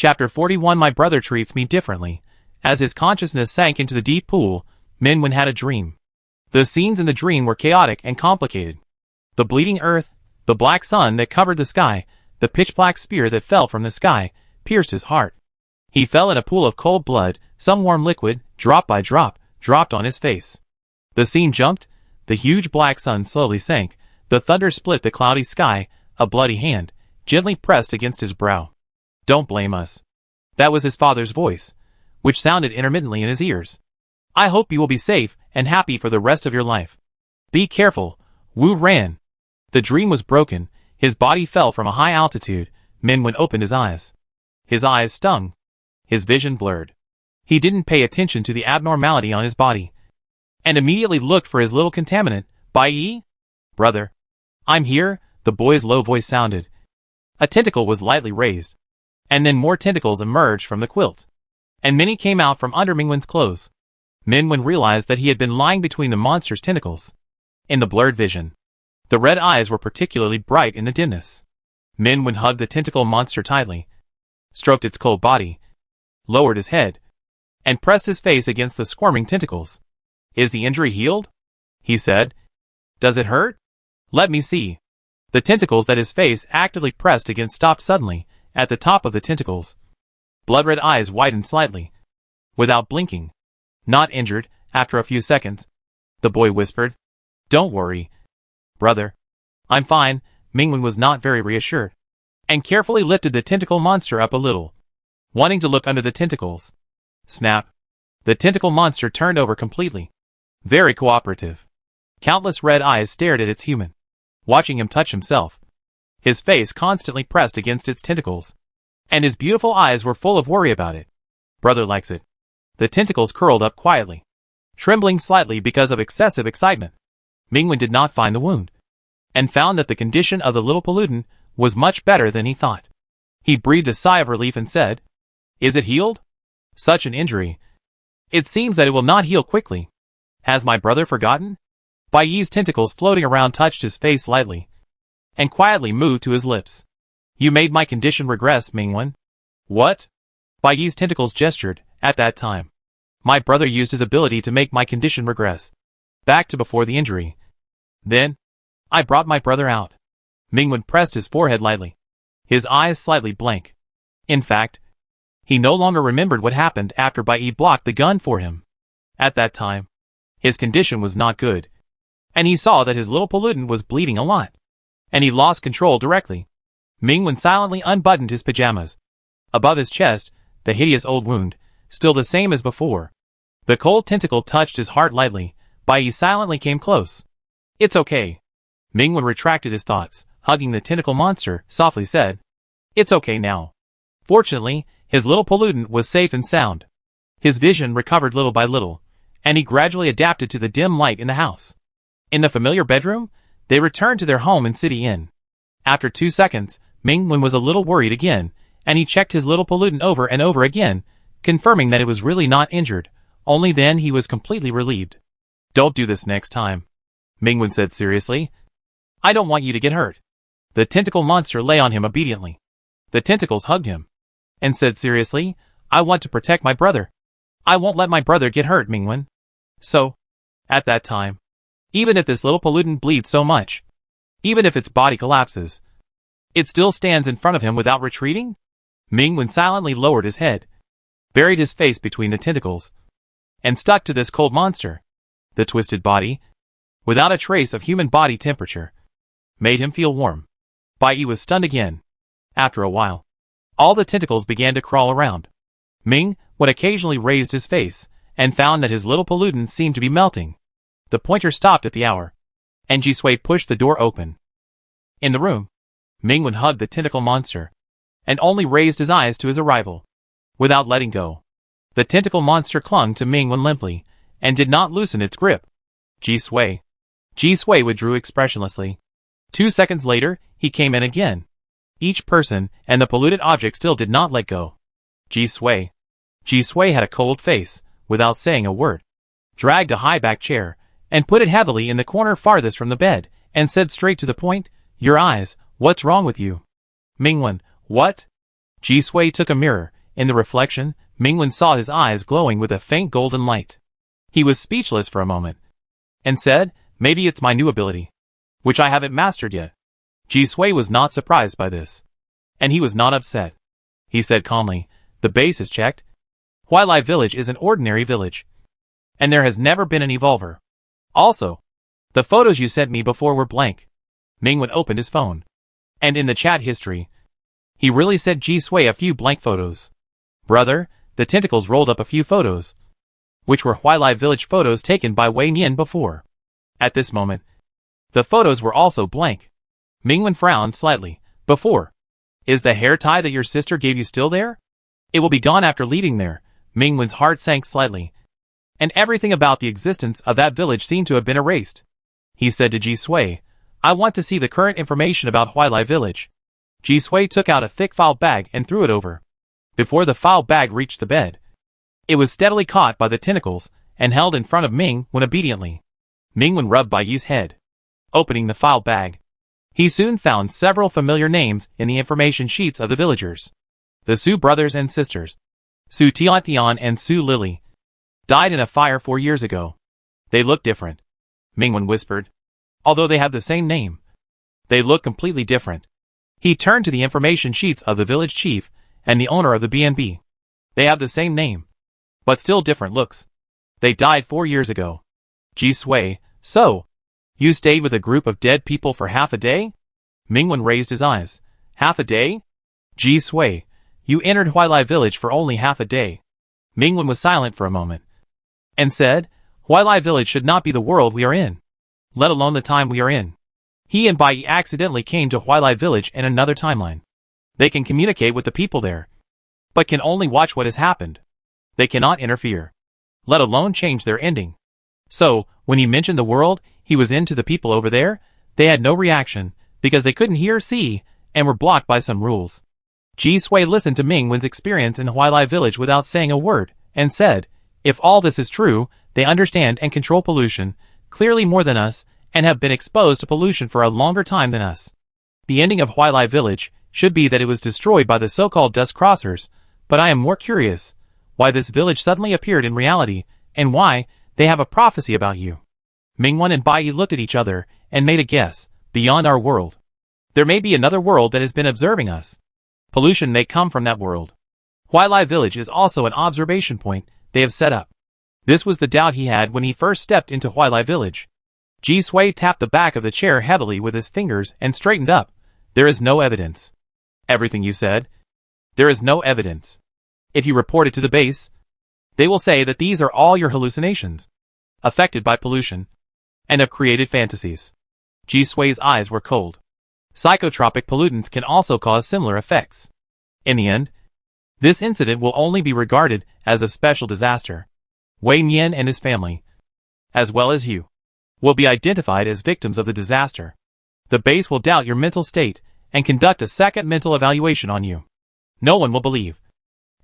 Chapter 41 My brother treats me differently. As his consciousness sank into the deep pool, Minwin had a dream. The scenes in the dream were chaotic and complicated. The bleeding earth, the black sun that covered the sky, the pitch-black spear that fell from the sky, pierced his heart. He fell in a pool of cold blood, some warm liquid, drop by drop, dropped on his face. The scene jumped, the huge black sun slowly sank, the thunder split the cloudy sky, a bloody hand, gently pressed against his brow. Don't blame us. That was his father's voice, which sounded intermittently in his ears. I hope you will be safe and happy for the rest of your life. Be careful. Wu ran. The dream was broken, his body fell from a high altitude. Minwin opened his eyes. His eyes stung. His vision blurred. He didn't pay attention to the abnormality on his body, and immediately looked for his little contaminant. Bai Yi? Brother. I'm here, the boy's low voice sounded. A tentacle was lightly raised, and then more tentacles emerged from the quilt, and many came out from under Minwin's clothes. Minwin realized that he had been lying between the monster's tentacles. In the blurred vision, the red eyes were particularly bright in the dimness. Minwin hugged the tentacle monster tightly, stroked its cold body, lowered his head, and pressed his face against the squirming tentacles. Is the injury healed? He said. Does it hurt? Let me see. The tentacles that his face actively pressed against stopped suddenly, at the top of the tentacles. Blood-red eyes widened slightly. Without blinking. Not injured, after a few seconds. The boy whispered. Don't worry. Brother. I'm fine. Minwin was not very reassured, and carefully lifted the tentacle monster up a little, wanting to look under the tentacles. Snap. The tentacle monster turned over completely. Very cooperative. Countless red eyes stared at its human, watching him touch himself. His face constantly pressed against its tentacles, and his beautiful eyes were full of worry about it. Brother likes it. The tentacles curled up quietly, trembling slightly because of excessive excitement. Minwin did not find the wound, and found that the condition of the little pollutant was much better than he thought. He breathed a sigh of relief and said, Is it healed? Such an injury. It seems that it will not heal quickly. Has my brother forgotten? Bai Yi's tentacles floating around touched his face lightly, and quietly moved to his lips. You made my condition regress, Minwin. What? Bai Yi's tentacles gestured, at that time. My brother used his ability to make my condition regress, back to before the injury. Then, I brought my brother out. Minwin pressed his forehead lightly, his eyes slightly blank. In fact, he no longer remembered what happened after Bai Yi blocked the gun for him. At that time, his condition was not good, and he saw that his little pollutant was bleeding a lot, and he lost control directly. Minwin silently unbuttoned his pajamas. Above his chest, the hideous old wound, still the same as before. The cold tentacle touched his heart lightly. Bai Yi silently came close. It's okay. Minwin retracted his thoughts, hugging the tentacle monster, softly said, It's okay now. Fortunately, his little pollutant was safe and sound. His vision recovered little by little, and he gradually adapted to the dim light in the house. In the familiar bedroom, they returned to their home in City Inn. After 2 seconds, Minwin was a little worried again, and he checked his little pollutant over and over again, confirming that it was really not injured. Only then he was completely relieved. Don't do this next time, Minwin said seriously. I don't want you to get hurt. The tentacle monster lay on him obediently. The tentacles hugged him, and said seriously, I want to protect my brother. I won't let my brother get hurt, Minwin. So, at that time, even if this little pollutant bleeds so much, even if its body collapses, it still stands in front of him without retreating? Minwin silently lowered his head, buried his face between the tentacles, and stuck to this cold monster. The twisted body, without a trace of human body temperature, made him feel warm. Bai Yi was stunned again. After a while, all the tentacles began to crawl around. Ming would occasionally raised his face, and found that his little pollutant seemed to be melting. The pointer stopped at the hour, and Jisui pushed the door open. In the room, Minwin hugged the tentacle monster, and only raised his eyes to his arrival, without letting go. The tentacle monster clung to Minwin limply, and did not loosen its grip. Jisui withdrew expressionlessly. 2 seconds later, he came in again. Each person and the polluted object still did not let go. Jisui had a cold face, without saying a word, dragged a high-back chair, and put it heavily in the corner farthest from the bed, and said straight to the point, Your eyes, what's wrong with you? Minwin, what? Ji Sui took a mirror. In the reflection, Mingwen saw his eyes glowing with a faint golden light. He was speechless for a moment, and said, "Maybe it's my new ability, which I haven't mastered yet." Ji Sui was not surprised by this, and he was not upset. He said calmly, "The base is checked. Huailai Village is an ordinary village, and there has never been an evolver. Also, the photos you sent me before were blank." Mingwen opened his phone, and in the chat history, he really sent Ji Sui a few blank photos. "Brother," the tentacles rolled up a few photos, which were Huailai Village photos taken by Wei Nian before. At this moment, the photos were also blank. Mingwen frowned slightly. "Before, is the hair tie that your sister gave you still there? It will be gone after leaving there." Mingwen's heart sank slightly, and everything about the existence of that village seemed to have been erased. He said to Ji Sui, "I want to see the current information about Huailai Village." Ji Sui took out a thick file bag and threw it over. Before the file bag reached the bed, it was steadily caught by the tentacles and held in front of Mingwen obediently. Mingwen rubbed Bai Yi's head, opening the file bag. He soon found several familiar names in the information sheets of the villagers. The Su brothers and sisters, Su Tian and Su Lily, died in a fire 4 years ago. "They look different," Mingwen whispered. "Although they have the same name, they look completely different." He turned to the information sheets of the village chief and the owner of the BNB. "They have the same name, but still different looks. They died 4 years ago." Ji Sui, "So, you stayed with a group of dead people for half a day?" Mingwen raised his eyes. "Half a day?" Ji Sui, "You entered Huailai Village for only half a day." Mingwen was silent for a moment, and said, "Huailai Village should not be the world we are in, let alone the time we are in. He and Bai Yi accidentally came to Huailai Village in another timeline. They can communicate with the people there, but can only watch what has happened. They cannot interfere, let alone change their ending. So, when he mentioned the world he was in to the people over there, they had no reaction, because they couldn't hear or see, and were blocked by some rules." Ji Sui listened to Mingwen's experience in Huailai Village without saying a word, and said, "If all this is true, they understand and control pollution, clearly more than us, and have been exposed to pollution for a longer time than us. The ending of Huailai Village should be that it was destroyed by the so-called Dust Crossers, but I am more curious why this village suddenly appeared in reality, and why they have a prophecy about you." Mingwen and Bai Yi looked at each other and made a guess. "Beyond our world, there may be another world that has been observing us. Pollution may come from that world. Huailai Village is also an observation point they have set up." This was the doubt he had when he first stepped into Huailai Village. Ji Sui tapped the back of the chair heavily with his fingers and straightened up. "There is no evidence." "Everything you said?" "There is no evidence. If you report it to the base, they will say that these are all your hallucinations, affected by pollution, and have created fantasies." Ji Sui's eyes were cold. Psychotropic pollutants can also cause similar effects. In the end, this incident will only be regarded as a special disaster. Wei Nian and his family, as well as you, will be identified as victims of the disaster. The base will doubt your mental state and conduct a second mental evaluation on you. No one will believe,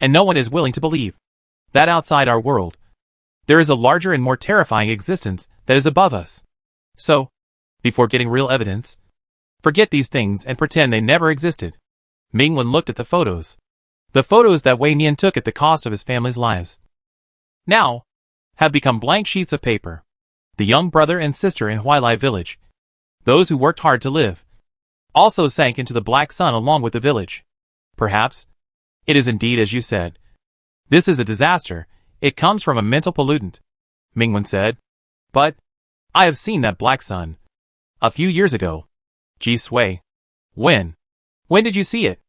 and no one is willing to believe, that outside our world, there is a larger and more terrifying existence that is above us. So, before getting real evidence, forget these things and pretend they never existed." Mingwen looked at the photos that Wei Nian took at the cost of his family's lives. Now, have become blank sheets of paper. The young brother and sister in Huailai Village, those who worked hard to live, also sank into the black sun along with the village. "Perhaps it is indeed as you said. This is a disaster. It comes from a mental pollutant," Mingwen said. "But I have seen that black sun a few years ago." Ji Sui, When did you see it?"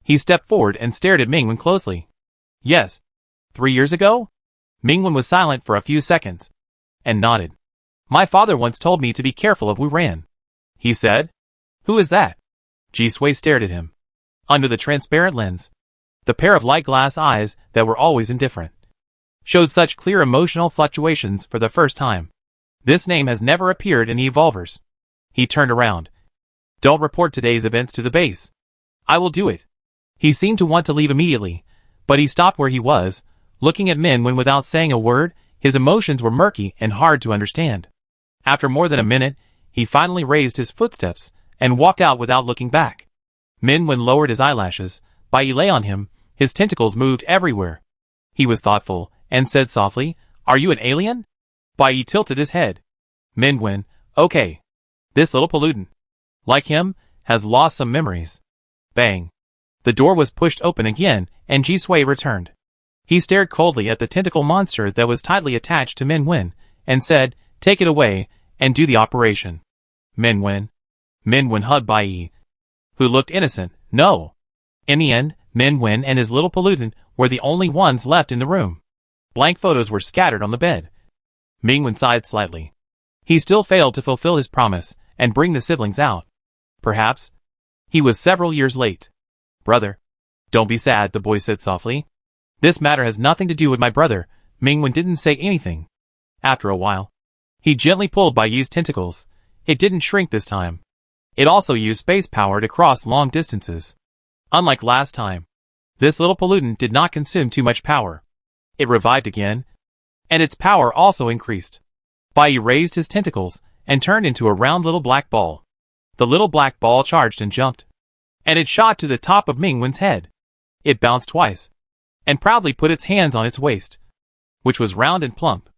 He stepped forward and stared at Mingwen closely. "Yes, 3 years ago?" Mingwen was silent for a few seconds, and nodded. "My father once told me to be careful of Wu Ran," he said. "Who is that?" Ji Sui stared at him. Under the transparent lens, the pair of light glass eyes that were always indifferent showed such clear emotional fluctuations for the first time. "This name has never appeared in the Evolvers." He turned around. "Don't report today's events to the base. I will do it." He seemed to want to leave immediately, but he stopped where he was, looking at Mingwen without saying a word. His emotions were murky and hard to understand. After more than a minute, he finally raised his footsteps and walked out without looking back. Mingwen lowered his eyelashes, Bai Yi lay on him, his tentacles moved everywhere. He was thoughtful, and said softly, "Are you an alien?" Bai Yi tilted his head. Minwen, okay. This little pollutant, like him, has lost some memories. Bang. The door was pushed open again, and Ji Sui returned. He stared coldly at the tentacle monster that was tightly attached to Minwen, and said, "Take it away, and do the operation." Minwen hugged Bai Yi, who looked innocent. No. In the end, Minwen and his little pollutant were the only ones left in the room. Blank photos were scattered on the bed. Mingwen sighed slightly. He still failed to fulfill his promise and bring the siblings out. Perhaps he was several years late. "Brother, don't be sad," the boy said softly. "This matter has nothing to do with my brother." Mingwen didn't say anything. After a while, he gently pulled Bai Yi's tentacles. It didn't shrink this time. It also used space power to cross long distances. Unlike last time, this little pollutant did not consume too much power. It revived again, and its power also increased. Bai Yi raised his tentacles and turned into a round little black ball. The little black ball charged and jumped, and it shot to the top of Mingwen's head. It bounced twice, and proudly put its hands on its waist, which was round and plump.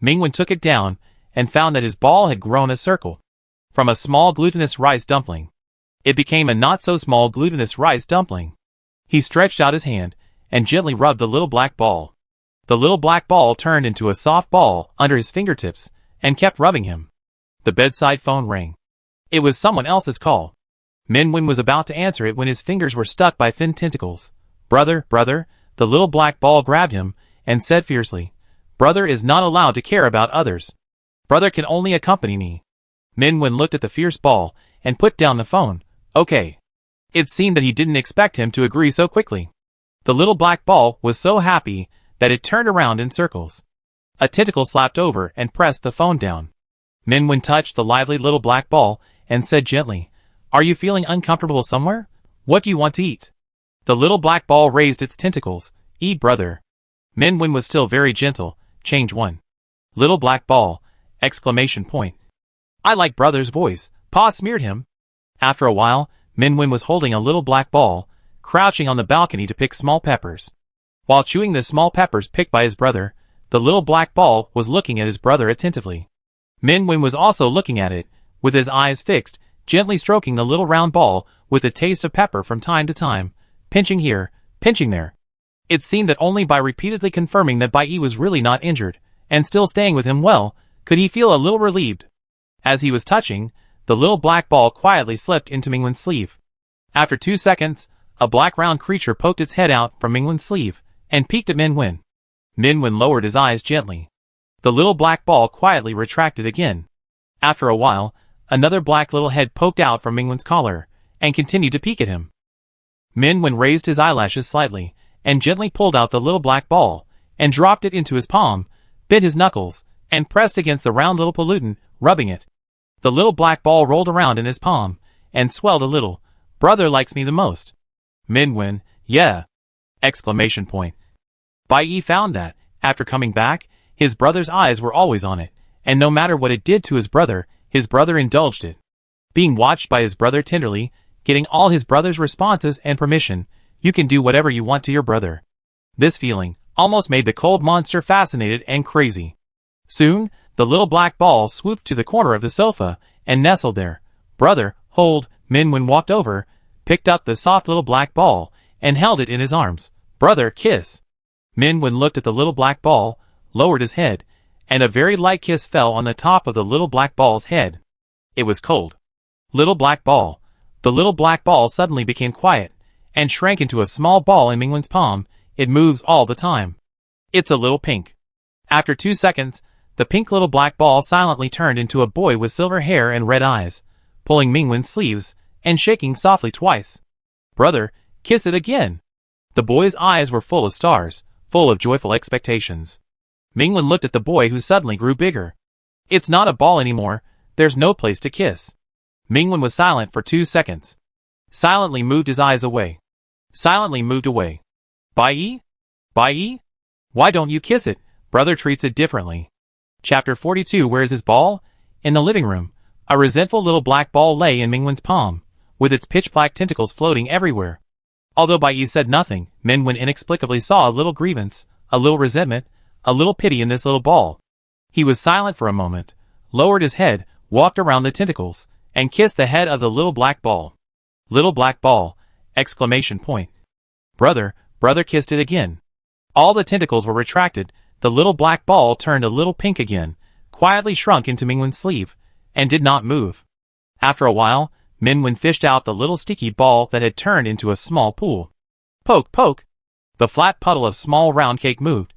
Mingwen took it down, and found that his ball had grown a circle. From a small glutinous rice dumpling, it became a not-so-small glutinous rice dumpling. He stretched out his hand, and gently rubbed the little black ball. The little black ball turned into a soft ball under his fingertips, and kept rubbing him. The bedside phone rang. It was someone else's call. Minwen was about to answer it when his fingers were stuck by thin tentacles. "Brother, brother," the little black ball grabbed him, and said fiercely, "Brother is not allowed to care about others. Brother can only accompany me." Minwen looked at the fierce ball, and put down the phone. "Okay." It seemed that he didn't expect him to agree so quickly. The little black ball was so happy that it turned around in circles. A tentacle slapped over and pressed the phone down. Minwen touched the lively little black ball, and said gently, "Are you feeling uncomfortable somewhere? What do you want to eat?" The little black ball raised its tentacles. "Eat, brother." Minwen was still very gentle. "Change one." Little black ball! Exclamation point. "I like brother's voice." Pa smeared him. After a while, Minwen was holding a little black ball, crouching on the balcony to pick small peppers. While chewing the small peppers picked by his brother, the little black ball was looking at his brother attentively. Minwen was also looking at it, with his eyes fixed, gently stroking the little round ball with a taste of pepper from time to time, pinching here, pinching there. It seemed that only by repeatedly confirming that Bai Yi was really not injured, and still staying with him well, could he feel a little relieved. As he was touching, the little black ball quietly slipped into Mingwen's sleeve. After 2 seconds, a black round creature poked its head out from Mingwen's sleeve, and peeked at Minwen. Minwen lowered his eyes gently. The little black ball quietly retracted again. After a while, another black little head poked out from Mingwen's collar, and continued to peek at him. Minwen raised his eyelashes slightly, and gently pulled out the little black ball, and dropped it into his palm, bit his knuckles, and pressed against the round little pollutant, rubbing it. The little black ball rolled around in his palm, and swelled a little. "Brother likes me the most." Minwen, "Yeah!" Exclamation point. Bai Yi found that, after coming back, his brother's eyes were always on it, and no matter what it did to his brother indulged it. Being watched by his brother tenderly, getting all his brother's responses and permission, you can do whatever you want to your brother. This feeling almost made the cold monster fascinated and crazy. Soon, the little black ball swooped to the corner of the sofa, and nestled there. "Brother, hold." Minwen walked over, picked up the soft little black ball, and held it in his arms. "Brother, kiss." Minwen looked at the little black ball, lowered his head, and a very light kiss fell on the top of the little black ball's head. It was cold. Little black ball. The little black ball suddenly became quiet, and shrank into a small ball in Mingwen's palm. It moves all the time. It's a little pink. After 2 seconds, the pink little black ball silently turned into a boy with silver hair and red eyes, pulling Mingwen's sleeves, and shaking softly twice. "Brother, kiss it again." The boy's eyes were full of stars, full of joyful expectations. Mingwen looked at the boy who suddenly grew bigger. "It's not a ball anymore, there's no place to kiss." Mingwen was silent for 2 seconds. Silently moved his eyes away. Silently moved away. "Bai Yi? Bai Yi? Why don't you kiss it? Brother treats it differently." Chapter 42. Where is his ball? In the living room, a resentful little black ball lay in Mingwen's palm, with its pitch-black tentacles floating everywhere. Although Bai Yi said nothing, Min Wen inexplicably saw a little grievance, a little resentment, a little pity in this little ball. He was silent for a moment, lowered his head, walked around the tentacles, and kissed the head of the little black ball. Little black ball! Exclamation point. Brother kissed it again. All the tentacles were retracted, the little black ball turned a little pink again, quietly shrunk into Mingwen's sleeve, and did not move. After a while, Minwen fished out the little sticky ball that had turned into a small pool. Poke, poke! The flat puddle of small round cake moved,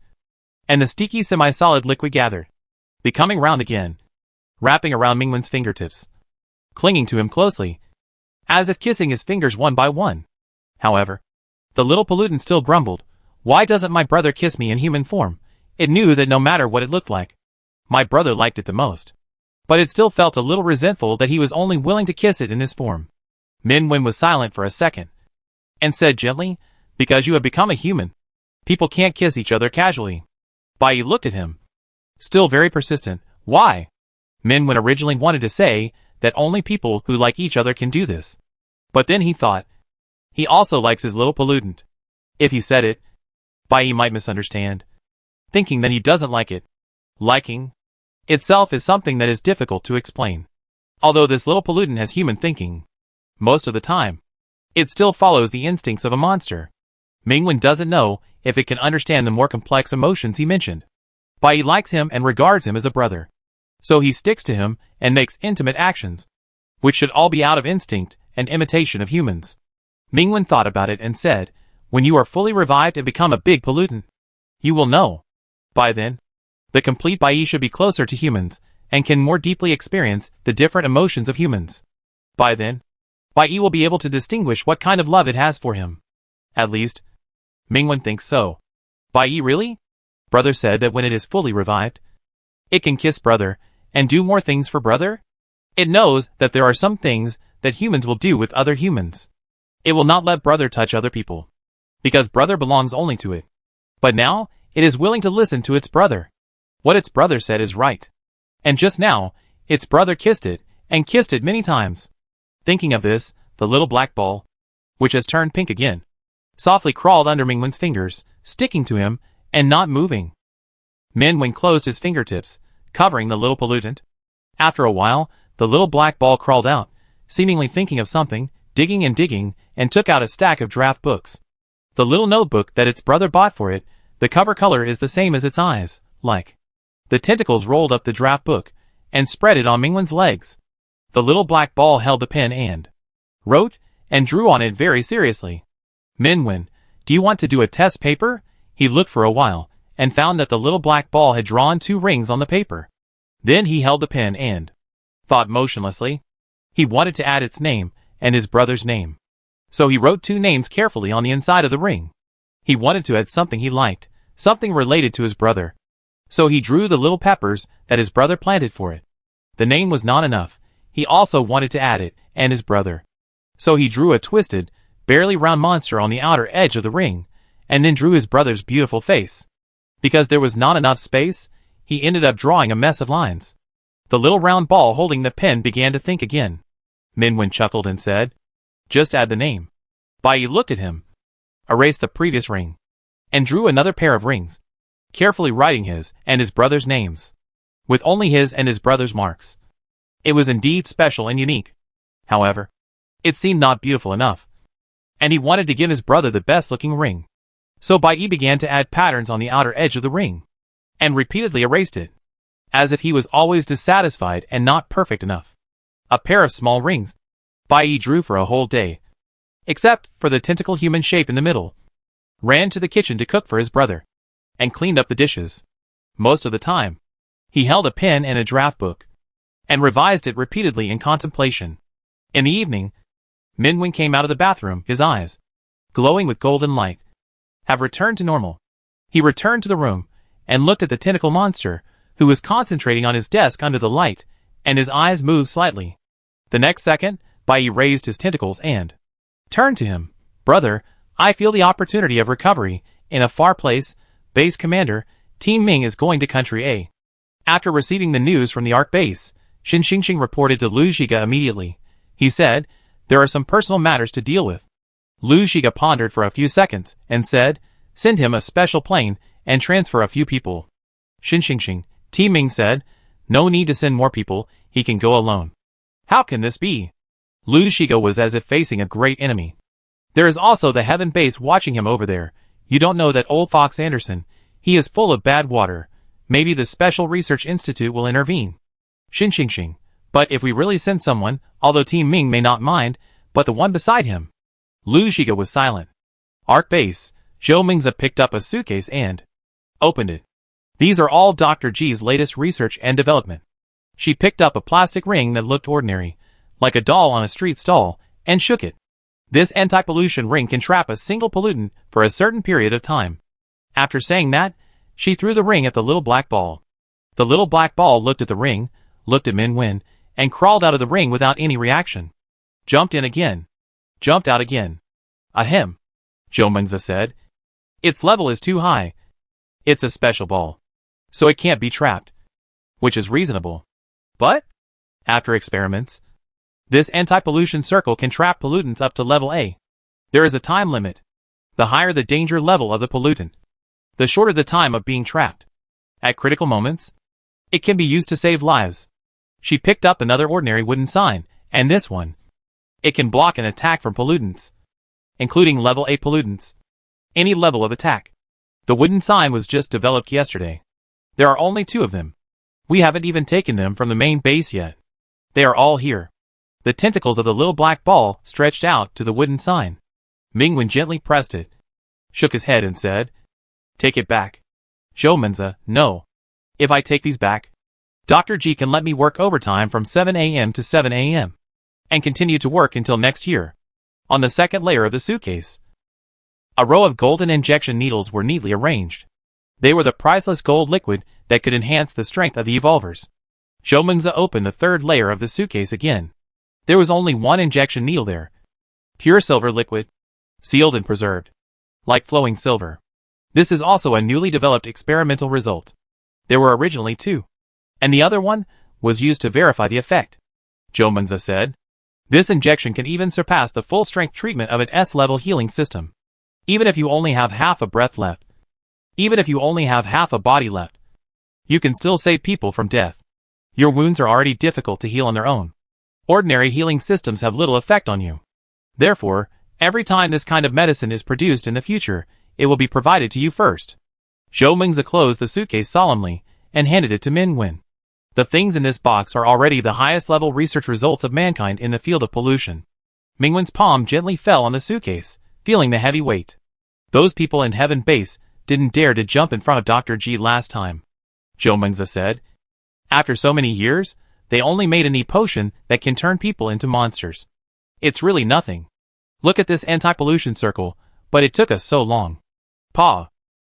and the sticky semi-solid liquid gathered, becoming round again, wrapping around Mingwen's fingertips, clinging to him closely, as if kissing his fingers one by one. However, the little pollutant still grumbled, "Why doesn't my brother kiss me in human form?" It knew that no matter what it looked like, my brother liked it the most. But it still felt a little resentful that he was only willing to kiss it in this form. Min Wen was silent for a second, and said gently, "Because you have become a human. People can't kiss each other casually." Bai Yi looked at him, still very persistent. "Why?" Min Wen originally wanted to say that only people who like each other can do this. But then he thought, he also likes his little pollutant. If he said it, Bai Yi might misunderstand, thinking that he doesn't like it. Liking itself is something that is difficult to explain. Although this little pollutant has human thinking, most of the time, it still follows the instincts of a monster. Mingwen doesn't know if it can understand the more complex emotions he mentioned. Bai Yi likes him and regards him as a brother. So he sticks to him and makes intimate actions, which should all be out of instinct and imitation of humans. Mingwen thought about it and said, "When you are fully revived and become a big pollutant, you will know. By then, the complete Bai Yi should be closer to humans, and can more deeply experience the different emotions of humans. By then, Bai Yi will be able to distinguish what kind of love it has for him. At least, Mingwen thinks so." "Bai Yi really?" Brother said that when it is fully revived, it can kiss brother, and do more things for brother? It knows that there are some things that humans will do with other humans. It will not let brother touch other people, because brother belongs only to it. But now, it is willing to listen to its brother. What its brother said is right. And just now, its brother kissed it, and kissed it many times. Thinking of this, the little black ball, which has turned pink again, softly crawled under Mingwen's fingers, sticking to him, and not moving. Min Wen closed his fingertips, covering the little pollutant. After a while, the little black ball crawled out, seemingly thinking of something, digging, and took out a stack of draft books. The little notebook that its brother bought for it, the cover color is the same as its eyes, like. The tentacles rolled up the draft book, and spread it on Mingwen's legs. The little black ball held the pen and wrote, and drew on it very seriously. "Minwen, do you want to do a test paper?" He looked for a while, and found that the little black ball had drawn 2 rings on the paper. Then he held the pen and thought motionlessly. He wanted to add its name, and his brother's name. So he wrote 2 names carefully on the inside of the ring. He wanted to add something he liked, something related to his brother. So he drew the little peppers that his brother planted for it. The name was not enough. He also wanted to add it, and his brother. So he drew a twisted, barely round monster on the outer edge of the ring, and then drew his brother's beautiful face. Because there was not enough space, he ended up drawing a mess of lines. The little round ball holding the pen began to think again. Minwen chuckled and said, "Just add the name." Bai Yi looked at him, erased the previous ring, and drew another pair of rings, carefully writing his and his brother's names, with only his and his brother's marks. It was indeed special and unique. However, it seemed not beautiful enough, and he wanted to give his brother the best-looking ring. So Bai Yi began to add patterns on the outer edge of the ring, and repeatedly erased it, as if he was always dissatisfied and not perfect enough. A pair of small rings Bai Yi drew for a whole day, except for the tentacle human shape in the middle, ran to the kitchen to cook for his brother, and cleaned up the dishes. Most of the time, he held a pen and a draft book, and revised it repeatedly in contemplation. In the evening, Minwen came out of the bathroom, his eyes, glowing with golden light, have returned to normal. He returned to the room, and looked at the tentacle monster, who was concentrating on his desk under the light, and his eyes moved slightly. The next second, Bai Yi raised his tentacles and turned to him. "Brother, I feel the opportunity of recovery in a far place. Base Commander, Team Ming is going to Country A." After receiving the news from the Ark base, Xin Xingxing reported to Lu Zhiga immediately. He said, "There are some personal matters to deal with. Lu Shiga pondered for a few seconds and said, send him a special plane and transfer a few people. Xing. Ti Ming said, no need to send more people, he can go alone. How can this be? Lu Shiga was as if facing a great enemy. There is also the heaven base watching him over there. You don't know that old Fox Anderson, he is full of bad water. Maybe the Special Research Institute will intervene. Xing. But if we really send someone, although Ti Ming may not mind, but the one beside him. Lu Shiga was silent. Arc Base, Zhou Mingzi picked up a suitcase and opened it. These are all Dr. G's latest research and development. She picked up a plastic ring that looked ordinary, like a doll on a street stall, and shook it. This anti-pollution ring can trap a single pollutant for a certain period of time. After saying that, she threw the ring at the little black ball. The little black ball looked at the ring, looked at Min Wen, and crawled out of the ring without any reaction. Jumped in again. Jumped out again. Ahem. Zhou Mingzi said. Its level is too high. It's a special ball. So it can't be trapped. Which is reasonable. But, after experiments, this anti-pollution circle can trap pollutants up to level A. There is a time limit. The higher the danger level of the pollutant, the shorter the time of being trapped. At critical moments, it can be used to save lives. She picked up another ordinary wooden sign, and this one. It can block an attack from pollutants, including level A pollutants. Any level of attack. The wooden sign was just developed yesterday. There are only 2 of them. We haven't even taken them from the main base yet. They are all here. The tentacles of the little black ball stretched out to the wooden sign. Ming Wen gently pressed it, shook his head and said, take it back. Zhou Mingzi, no. If I take these back, Dr. G can let me work overtime from 7 a.m. to 7 a.m. and continue to work until next year. On the second layer of the suitcase, a row of golden injection needles were neatly arranged. They were the priceless gold liquid that could enhance the strength of the evolvers. Zhou Mingzi opened the third layer of the suitcase again. There was only one injection needle there. Pure silver liquid, sealed and preserved, like flowing silver. This is also a newly developed experimental result. There were originally 2, and the other one was used to verify the effect. Zhou Mingzi said, this injection can even surpass the full-strength treatment of an S-level healing system. Even if you only have half a breath left, even if you only have half a body left, you can still save people from death. Your wounds are already difficult to heal on their own. Ordinary healing systems have little effect on you. Therefore, every time this kind of medicine is produced in the future, it will be provided to you first. Zhou Mingzi closed the suitcase solemnly and handed it to Min Wen. The things in this box are already the highest level research results of mankind in the field of pollution. Min Wen's palm gently fell on the suitcase, feeling the heavy weight. Those people in Heaven Base didn't dare to jump in front of Dr. G last time. Zhou Mingzi said. After so many years, they only made an e-potion that can turn people into monsters. It's really nothing. Look at this anti-pollution circle, but it took us so long. Pa.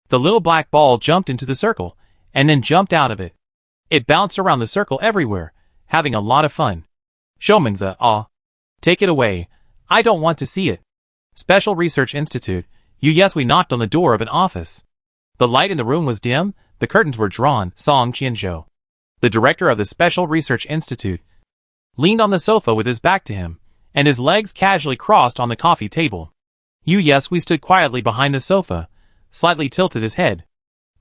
The little black ball jumped into the circle, and then jumped out of it. It bounced around the circle everywhere, having a lot of fun. Zhou Mingzi, take it away. I don't want to see it. Special Research Institute, yes, we knocked on the door of an office. The light in the room was dim, the curtains were drawn. Song Qianzhou, the director of the Special Research Institute, leaned on the sofa with his back to him, and his legs casually crossed on the coffee table. Yes, we stood quietly behind the sofa, slightly tilted his head.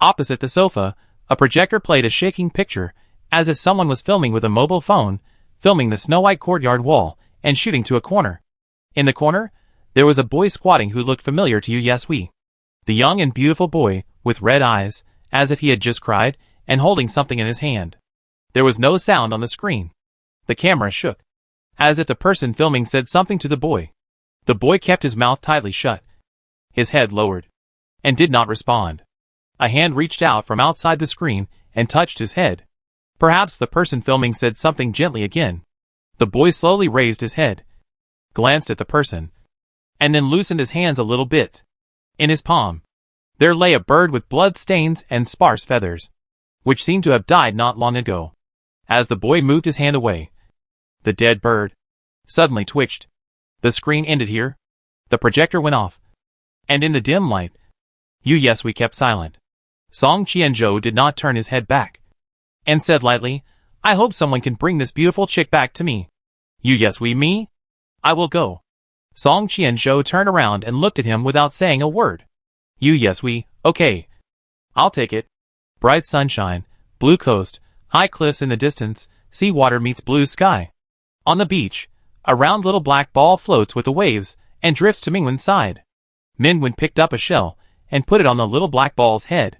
Opposite the sofa, a projector played a shaking picture, as if someone was filming with a mobile phone, filming the snow-white courtyard wall, and shooting to a corner. In the corner, there was a boy squatting who looked familiar to yes, we. The young and beautiful boy, with red eyes, as if he had just cried, and holding something in his hand. There was no sound on the screen. The camera shook, as if the person filming said something to the boy. The boy kept his mouth tightly shut, his head lowered, and did not respond. A hand reached out from outside the screen and touched his head. Perhaps the person filming said something gently again. The boy slowly raised his head, glanced at the person, and then loosened his hands a little bit. In his palm, there lay a bird with blood stains and sparse feathers, which seemed to have died not long ago. As the boy moved his hand away, the dead bird suddenly twitched. The screen ended here. The projector went off. And in the dim light, yes, we kept silent. Song Qianzhou did not turn his head back, and said lightly, I hope someone can bring this beautiful chick back to me. Yes, me? I will go. Song Qianzhou turned around and looked at him without saying a word. Yes we, okay. I'll take it. Bright sunshine, blue coast, high cliffs in the distance, sea water meets blue sky. On the beach, a round little black ball floats with the waves and drifts to Mingwen's side. Mingwen picked up a shell and put it on the little black ball's head.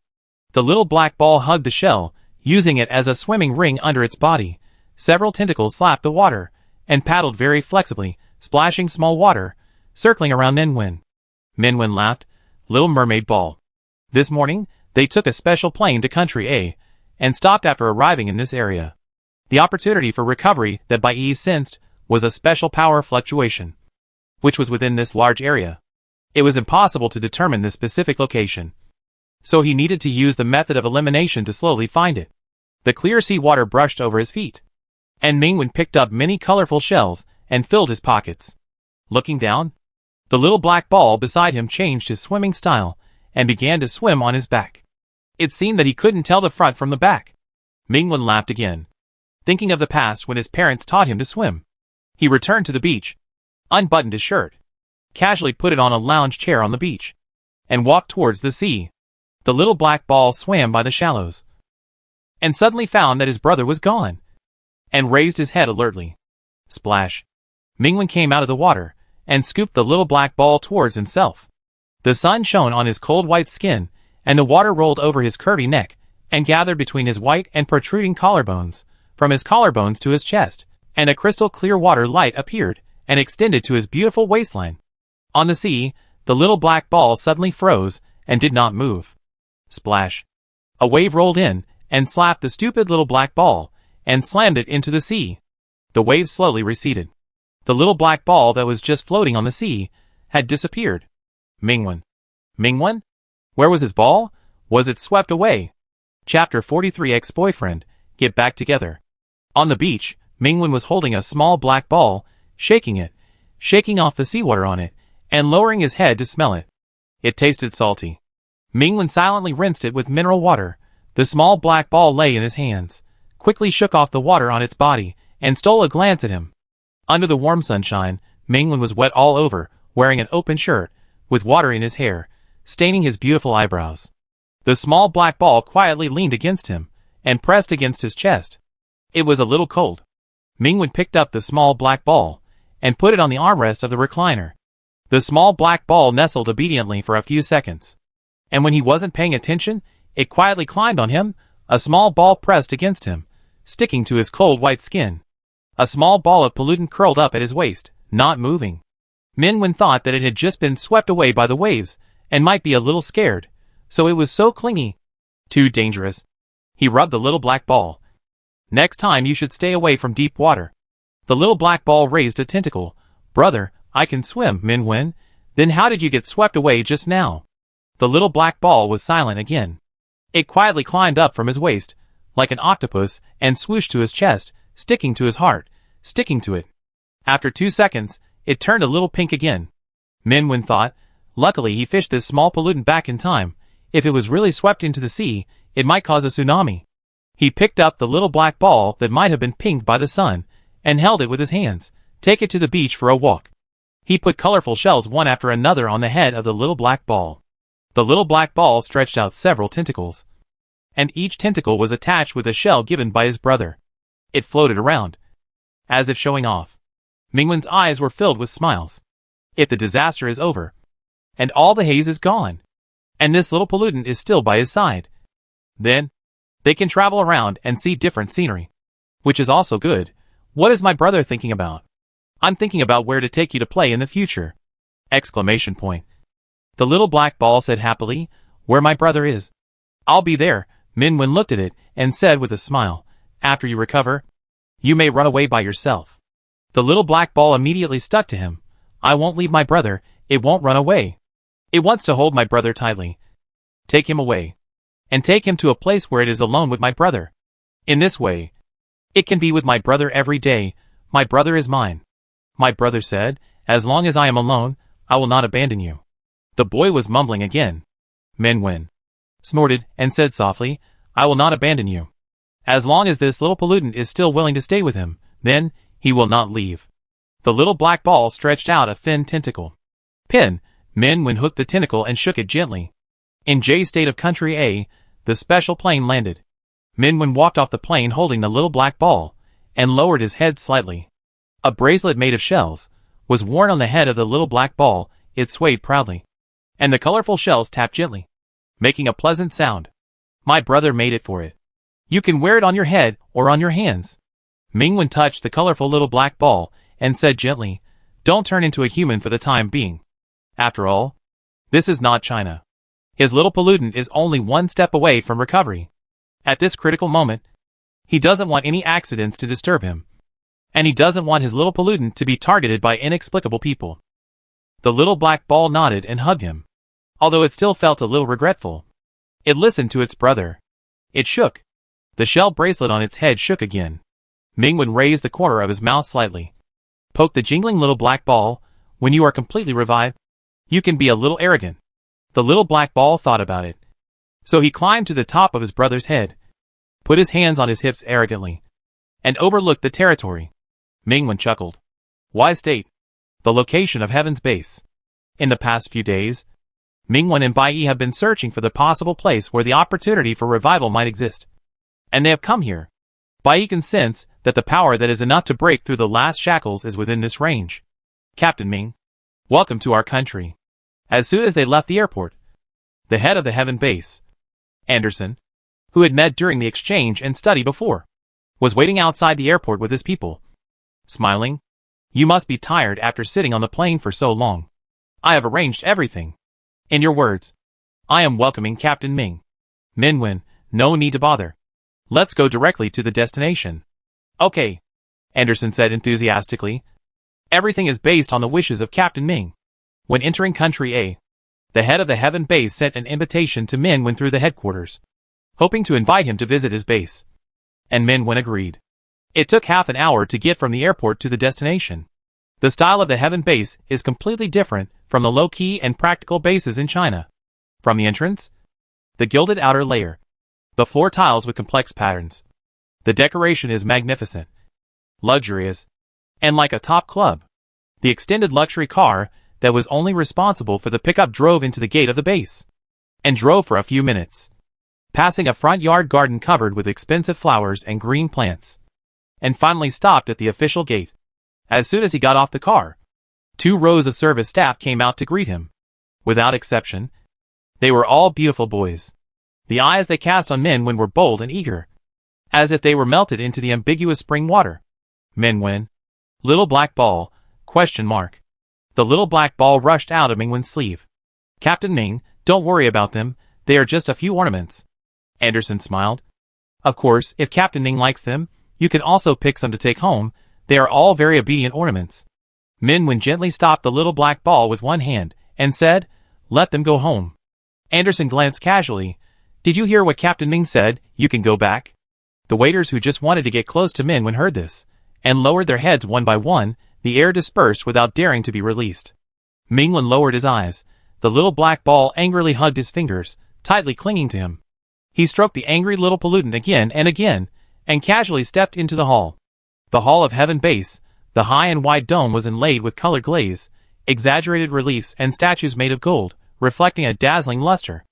The little black ball hugged the shell, using it as a swimming ring under its body. Several tentacles slapped the water and paddled very flexibly, splashing small water, circling around Mingwen. Mingwen laughed. Little mermaid ball. This morning, they took a special plane to Country A and stopped after arriving in this area. The opportunity for recovery that Bai Yi sensed was a special power fluctuation, which was within this large area. It was impossible to determine the specific location, so he needed to use the method of elimination to slowly find it. The clear sea water brushed over his feet, and Mingwen picked up many colorful shells and filled his pockets. Looking down, the little black ball beside him changed his swimming style and began to swim on his back. It seemed that he couldn't tell the front from the back. Mingwen laughed again, thinking of the past when his parents taught him to swim. He returned to the beach, unbuttoned his shirt, casually put it on a lounge chair on the beach, and walked towards the sea. The little black ball swam by the shallows, and suddenly found that his brother was gone, and raised his head alertly. Splash! Mingwen came out of the water, and scooped the little black ball towards himself. The sun shone on his cold white skin, and the water rolled over his curvy neck, and gathered between his white and protruding collarbones, from his collarbones to his chest, and a crystal clear water light appeared, and extended to his beautiful waistline. On the sea, the little black ball suddenly froze, and did not move. Splash! A wave rolled in, and slapped the stupid little black ball, and slammed it into the sea. The wave slowly receded. The little black ball that was just floating on the sea had disappeared. Mingwen. Mingwen? Where was his ball? Was it swept away? Chapter 43. Ex-boyfriend, get back together. On the beach, Mingwen was holding a small black ball, shaking it, shaking off the seawater on it, and lowering his head to smell it. It tasted salty. Mingwen silently rinsed it with mineral water. The small black ball lay in his hands, quickly shook off the water on its body, and stole a glance at him. Under the warm sunshine, Mingwen was wet all over, wearing an open shirt, with water in his hair, staining his beautiful eyebrows. The small black ball quietly leaned against him, and pressed against his chest. It was a little cold. Mingwen picked up the small black ball, and put it on the armrest of the recliner. The small black ball nestled obediently for a few seconds, and when he wasn't paying attention, it quietly climbed on him. A small ball pressed against him, sticking to his cold white skin. A small ball of pollutant curled up at his waist, not moving. Mingwen thought that it had just been swept away by the waves, and might be a little scared, so it was so clingy. Too dangerous. He rubbed the little black ball. Next time you should stay away from deep water. The little black ball raised a tentacle. Brother, I can swim, Mingwen. Then how did you get swept away just now? The little black ball was silent again. It quietly climbed up from his waist, like an octopus, and swooshed to his chest, sticking to his heart, sticking to it. After 2 seconds, it turned a little pink again. Mingwen thought, luckily he fished this small pollutant back in time. If it was really swept into the sea, it might cause a tsunami. He picked up the little black ball that might have been pinked by the sun, and held it with his hands. Take it to the beach for a walk. He put colorful shells one after another on the head of the little black ball. The little black ball stretched out several tentacles, and each tentacle was attached with a shell given by his brother. It floated around, as if showing off. Mingwen's eyes were filled with smiles. If the disaster is over, and all the haze is gone, and this little pollutant is still by his side, then they can travel around and see different scenery, which is also good. What is my brother thinking about? I'm thinking about where to take you to play in the future! Exclamation point. The little black ball said happily, where my brother is. I'll be there. Mingwen looked at it and said with a smile, after you recover, you may run away by yourself. The little black ball immediately stuck to him. I won't leave my brother. It won't run away. It wants to hold my brother tightly. Take him away, and take him to a place where it is alone with my brother. In this way, it can be with my brother every day. My brother is mine. My brother said, as long as I am alone, I will not abandon you. The boy was mumbling again. Mingwen snorted and said softly, I will not abandon you. As long as this little pollutant is still willing to stay with him, then he will not leave. The little black ball stretched out a thin tentacle. Pin, Min Wen hooked the tentacle and shook it gently. In J's state of country A, the special plane landed. Min Wen walked off the plane holding the little black ball, and lowered his head slightly. A bracelet made of shells was worn on the head of the little black ball. It swayed proudly, and the colorful shells tapped gently, making a pleasant sound. My brother made it for it. You can wear it on your head or on your hands. Ming Wen touched the colorful little black ball and said gently, don't turn into a human for the time being. After all, this is not China. His little pollutant is only one step away from recovery. At this critical moment, he doesn't want any accidents to disturb him. And he doesn't want his little pollutant to be targeted by inexplicable people. The little black ball nodded and hugged him, although it still felt a little regretful. It listened to its brother. It shook. The shell bracelet on its head shook again. Ming Wen raised the corner of his mouth slightly. Poke the jingling little black ball. When you are completely revived, you can be a little arrogant. The little black ball thought about it. So he climbed to the top of his brother's head, put his hands on his hips arrogantly, and overlooked the territory. Ming Wen chuckled. Why state the location of Heaven's base? In the past few days, Ming Wen and Bai Yi have been searching for the possible place where the opportunity for revival might exist. And they have come here. Bai Yi can sense that the power that is enough to break through the last shackles is within this range. Captain Ming, welcome to our country. As soon as they left the airport, the head of the Heaven base, Anderson, who had met during the exchange and study before, was waiting outside the airport with his people. Smiling, you must be tired after sitting on the plane for so long. I have arranged everything. In your words, I am welcoming Captain Ming. Min Wen, no need to bother. Let's go directly to the destination. Okay, Anderson said enthusiastically. Everything is based on the wishes of Captain Ming. When entering Country A, the head of the Heaven base sent an invitation to Min Wen through the headquarters, hoping to invite him to visit his base. And Min Wen agreed. It took half an hour to get from the airport to the destination. The style of the Heaven base is completely different from the low-key and practical bases in China. From the entrance, the gilded outer layer, the floor tiles with complex patterns. The decoration is magnificent, luxurious, and like a top club. The extended luxury car that was only responsible for the pickup drove into the gate of the base, and drove for a few minutes, passing a front yard garden covered with expensive flowers and green plants, and finally stopped at the official gate. As soon as he got off the car, 2 rows of service staff came out to greet him. Without exception, they were all beautiful boys. The eyes they cast on Min Wen were bold and eager, as if they were melted into the ambiguous spring water. Min Wen, little black ball, ? The little black ball rushed out of Ming Wen's sleeve. Captain Ming, don't worry about them, they are just a few ornaments. Anderson smiled. Of course, if Captain Ming likes them, you can also pick some to take home. They are all very obedient ornaments. Min Wen gently stopped the little black ball with one hand, and said, let them go home. Anderson glanced casually. Did you hear what Captain Ming said? You can go back? The waiters who just wanted to get close to Min Wen heard this, and lowered their heads one by one. The air dispersed without daring to be released. Ming Wen lowered his eyes. The little black ball angrily hugged his fingers, tightly clinging to him. He stroked the angry little pollutant again, and casually stepped into the hall. The Hall of Heaven base, the high and wide dome was inlaid with colored glaze, exaggerated reliefs and statues made of gold, reflecting a dazzling luster.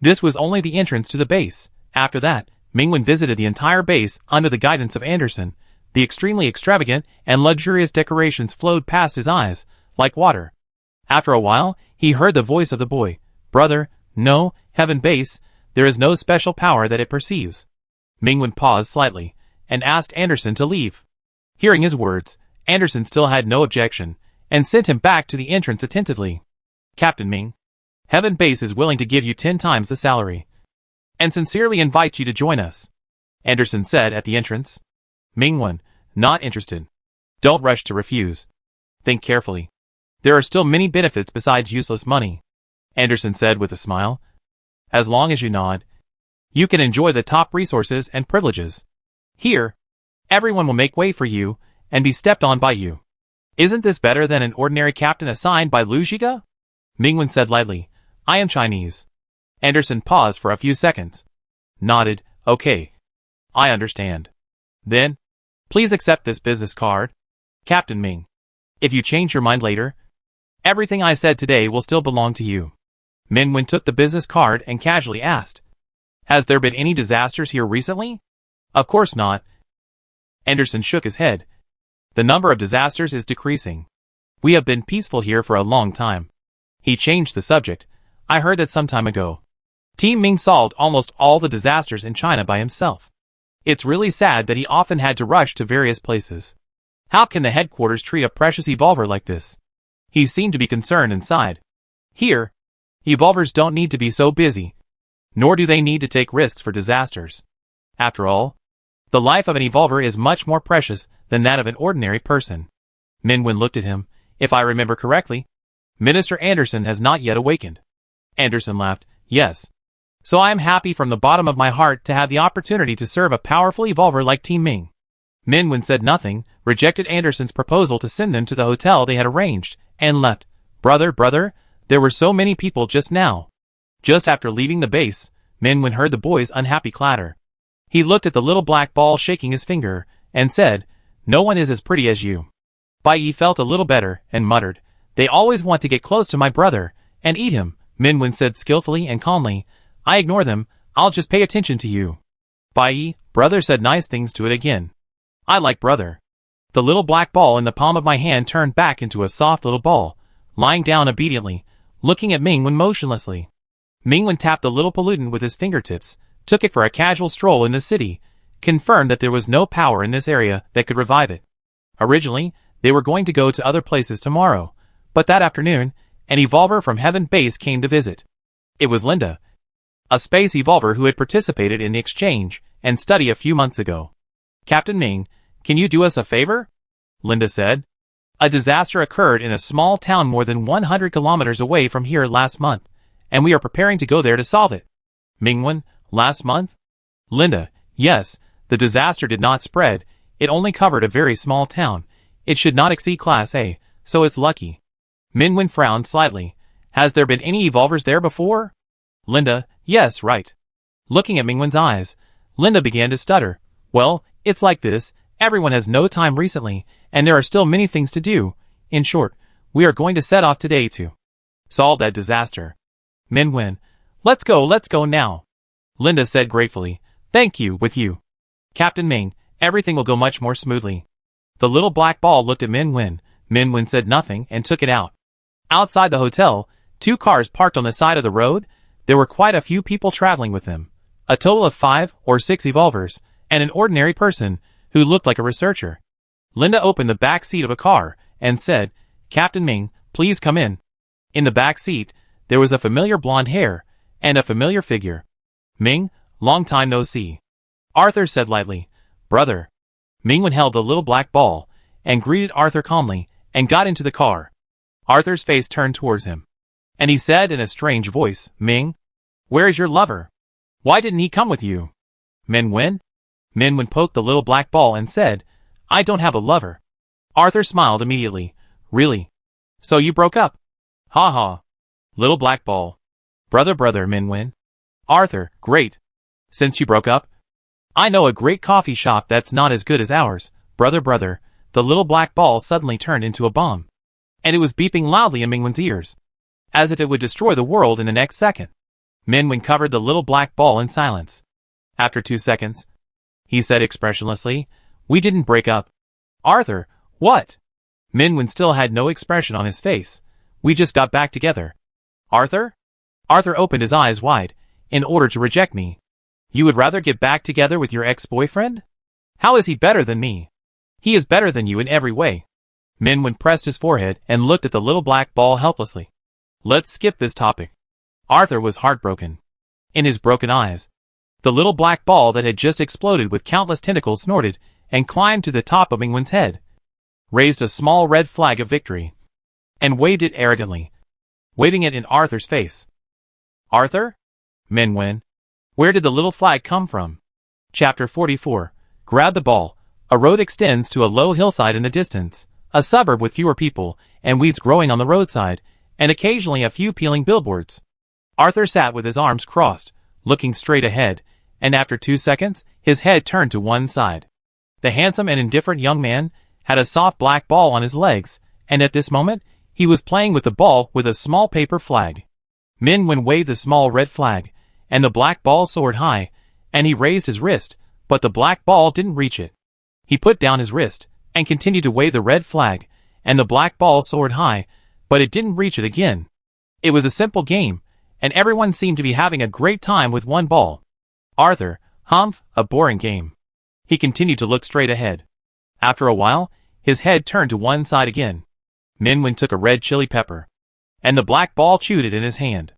This was only the entrance to the base. After that, Ming Wen visited the entire base under the guidance of Anderson. The extremely extravagant and luxurious decorations flowed past his eyes, like water. After a while, he heard the voice of the boy. Brother, no, Heaven base, there is no special power that it perceives. Ming Wen paused slightly, and asked Anderson to leave. Hearing his words, Anderson still had no objection, and sent him back to the entrance attentively. Captain Ming, Heaven base is willing to give you 10 times the salary, and sincerely invite you to join us, Anderson said at the entrance. Ming Wen, not interested. Don't rush to refuse. Think carefully. There are still many benefits besides useless money, Anderson said with a smile. As long as you nod, you can enjoy the top resources and privileges. Here, everyone will make way for you and be stepped on by you. Isn't this better than an ordinary captain assigned by Lu Zhiga? Ming Wen said lightly, I am Chinese. Anderson paused for a few seconds, nodded, okay. I understand. Then, please accept this business card. Captain Ming. If you change your mind later, everything I said today will still belong to you. Minwen took the business card and casually asked, "Has there been any disasters here recently?" "Of course not." Anderson shook his head. "The number of disasters is decreasing. We have been peaceful here for a long time." He changed the subject. "I heard that some time ago, Team Ming solved almost all the disasters in China by himself. It's really sad that he often had to rush to various places. How can the headquarters treat a precious evolver like this?" He seemed to be concerned and sighed. "Here, evolvers don't need to be so busy, nor do they need to take risks for disasters. After all, the life of an evolver is much more precious than that of an ordinary person." Minwen looked at him. "If I remember correctly, Minister Anderson has not yet awakened." Anderson laughed. "Yes. So I am happy from the bottom of my heart to have the opportunity to serve a powerful evolver like Team Ming." Minwen said nothing, rejected Anderson's proposal to send them to the hotel they had arranged, and left. Brother, there were so many people just now." Just after leaving the base, Minwen heard the boy's unhappy clatter. He looked at the little black ball shaking his finger, and said, "No one is as pretty as you." Bai Yi felt a little better, and muttered, "They always want to get close to my brother, and eat him." Minwen said skillfully and calmly, "I ignore them, I'll just pay attention to you." Bai Yi, brother said nice things to it again. "I like brother." The little black ball in the palm of my hand turned back into a soft little ball, lying down obediently, looking at Minwen motionlessly. Minwen tapped the little pollutant with his fingertips, took it for a casual stroll in the city, confirmed that there was no power in this area that could revive it. Originally, they were going to go to other places tomorrow, but that afternoon, an evolver from Heaven Base came to visit. It was Linda, a space evolver who had participated in the exchange and study a few months ago. "Captain Ming, can you do us a favor?" Linda said. "A disaster occurred in a small town more than 100 kilometers away from here last month, and we are preparing to go there to solve it." Minwen, "Last month?" Linda, "Yes, the disaster did not spread, it only covered a very small town. It should not exceed Class A, so it's lucky." Minwen frowned slightly. "Has there been any evolvers there before?" Linda, "Yes, right." Looking at Mingwen's eyes, Linda began to stutter. "Well, it's like this, everyone has no time recently, and there are still many things to do. In short, we are going to set off today to solve that disaster." Minwen, let's go now." Linda said gratefully, "Thank you, with you, Captain Ming, everything will go much more smoothly." The little black ball looked at Minwen. Minwen said nothing and took it out. Outside the hotel, 2 cars parked on the side of the road. There were quite a few people traveling with them. A total of 5 or 6 evolvers, and an ordinary person, who looked like a researcher. Linda opened the back seat of a car, and said, "Captain Ming, please come in." In the back seat, there was a familiar blonde hair, and a familiar figure. "Ming, long time no see." Arthur said lightly, "Brother." Minwen held the little black ball, and greeted Arthur calmly, and got into the car. Arthur's face turned towards him, and he said in a strange voice, "Ming, where is your lover? Why didn't he come with you?" "Minwen?" Minwen poked the little black ball and said, "I don't have a lover." Arthur smiled immediately. "Really? So you broke up?" "Ha ha." Little black ball. Brother, Minwen. Arthur, "Great. Since you broke up, I know a great coffee shop that's not as good as ours." Brother. The little black ball suddenly turned into a bomb, and it was beeping loudly in Minwen's ears, as if it would destroy the world in the next second. Minwen covered the little black ball in silence. After 2 seconds, he said expressionlessly, "We didn't break up." "Arthur, what?" Minwen still had no expression on his face. "We just got back together." "Arthur?" Arthur opened his eyes wide. "In order to reject me, you would rather get back together with your ex-boyfriend? How is he better than me?" "He is better than you in every way." Minwen pressed his forehead and looked at the little black ball helplessly. "Let's skip this topic." Arthur was heartbroken. In his broken eyes, the little black ball that had just exploded with countless tentacles snorted and climbed to the top of Minwen's head, raised a small red flag of victory, and waved it arrogantly, waving it in Arthur's face. "Arthur?" "Minwen, where did the little flag come from?" Chapter 44. Grab the ball. A road extends to a low hillside in the distance, a suburb with fewer people, and weeds growing on the roadside, and occasionally a few peeling billboards. Arthur sat with his arms crossed, looking straight ahead, and after 2 seconds, his head turned to one side. The handsome and indifferent young man had a soft black ball on his legs, and at this moment, he was playing with the ball with a small paper flag. Min-Wen waved the small red flag, and the black ball soared high, and he raised his wrist, but the black ball didn't reach it. He put down his wrist, and continued to wave the red flag, and the black ball soared high, but it didn't reach it again. It was a simple game, and everyone seemed to be having a great time with one ball. Arthur, humph, a boring game. He continued to look straight ahead. After a while, his head turned to one side again. Min-Wen took a red chili pepper, and the black ball chewed it in his hand.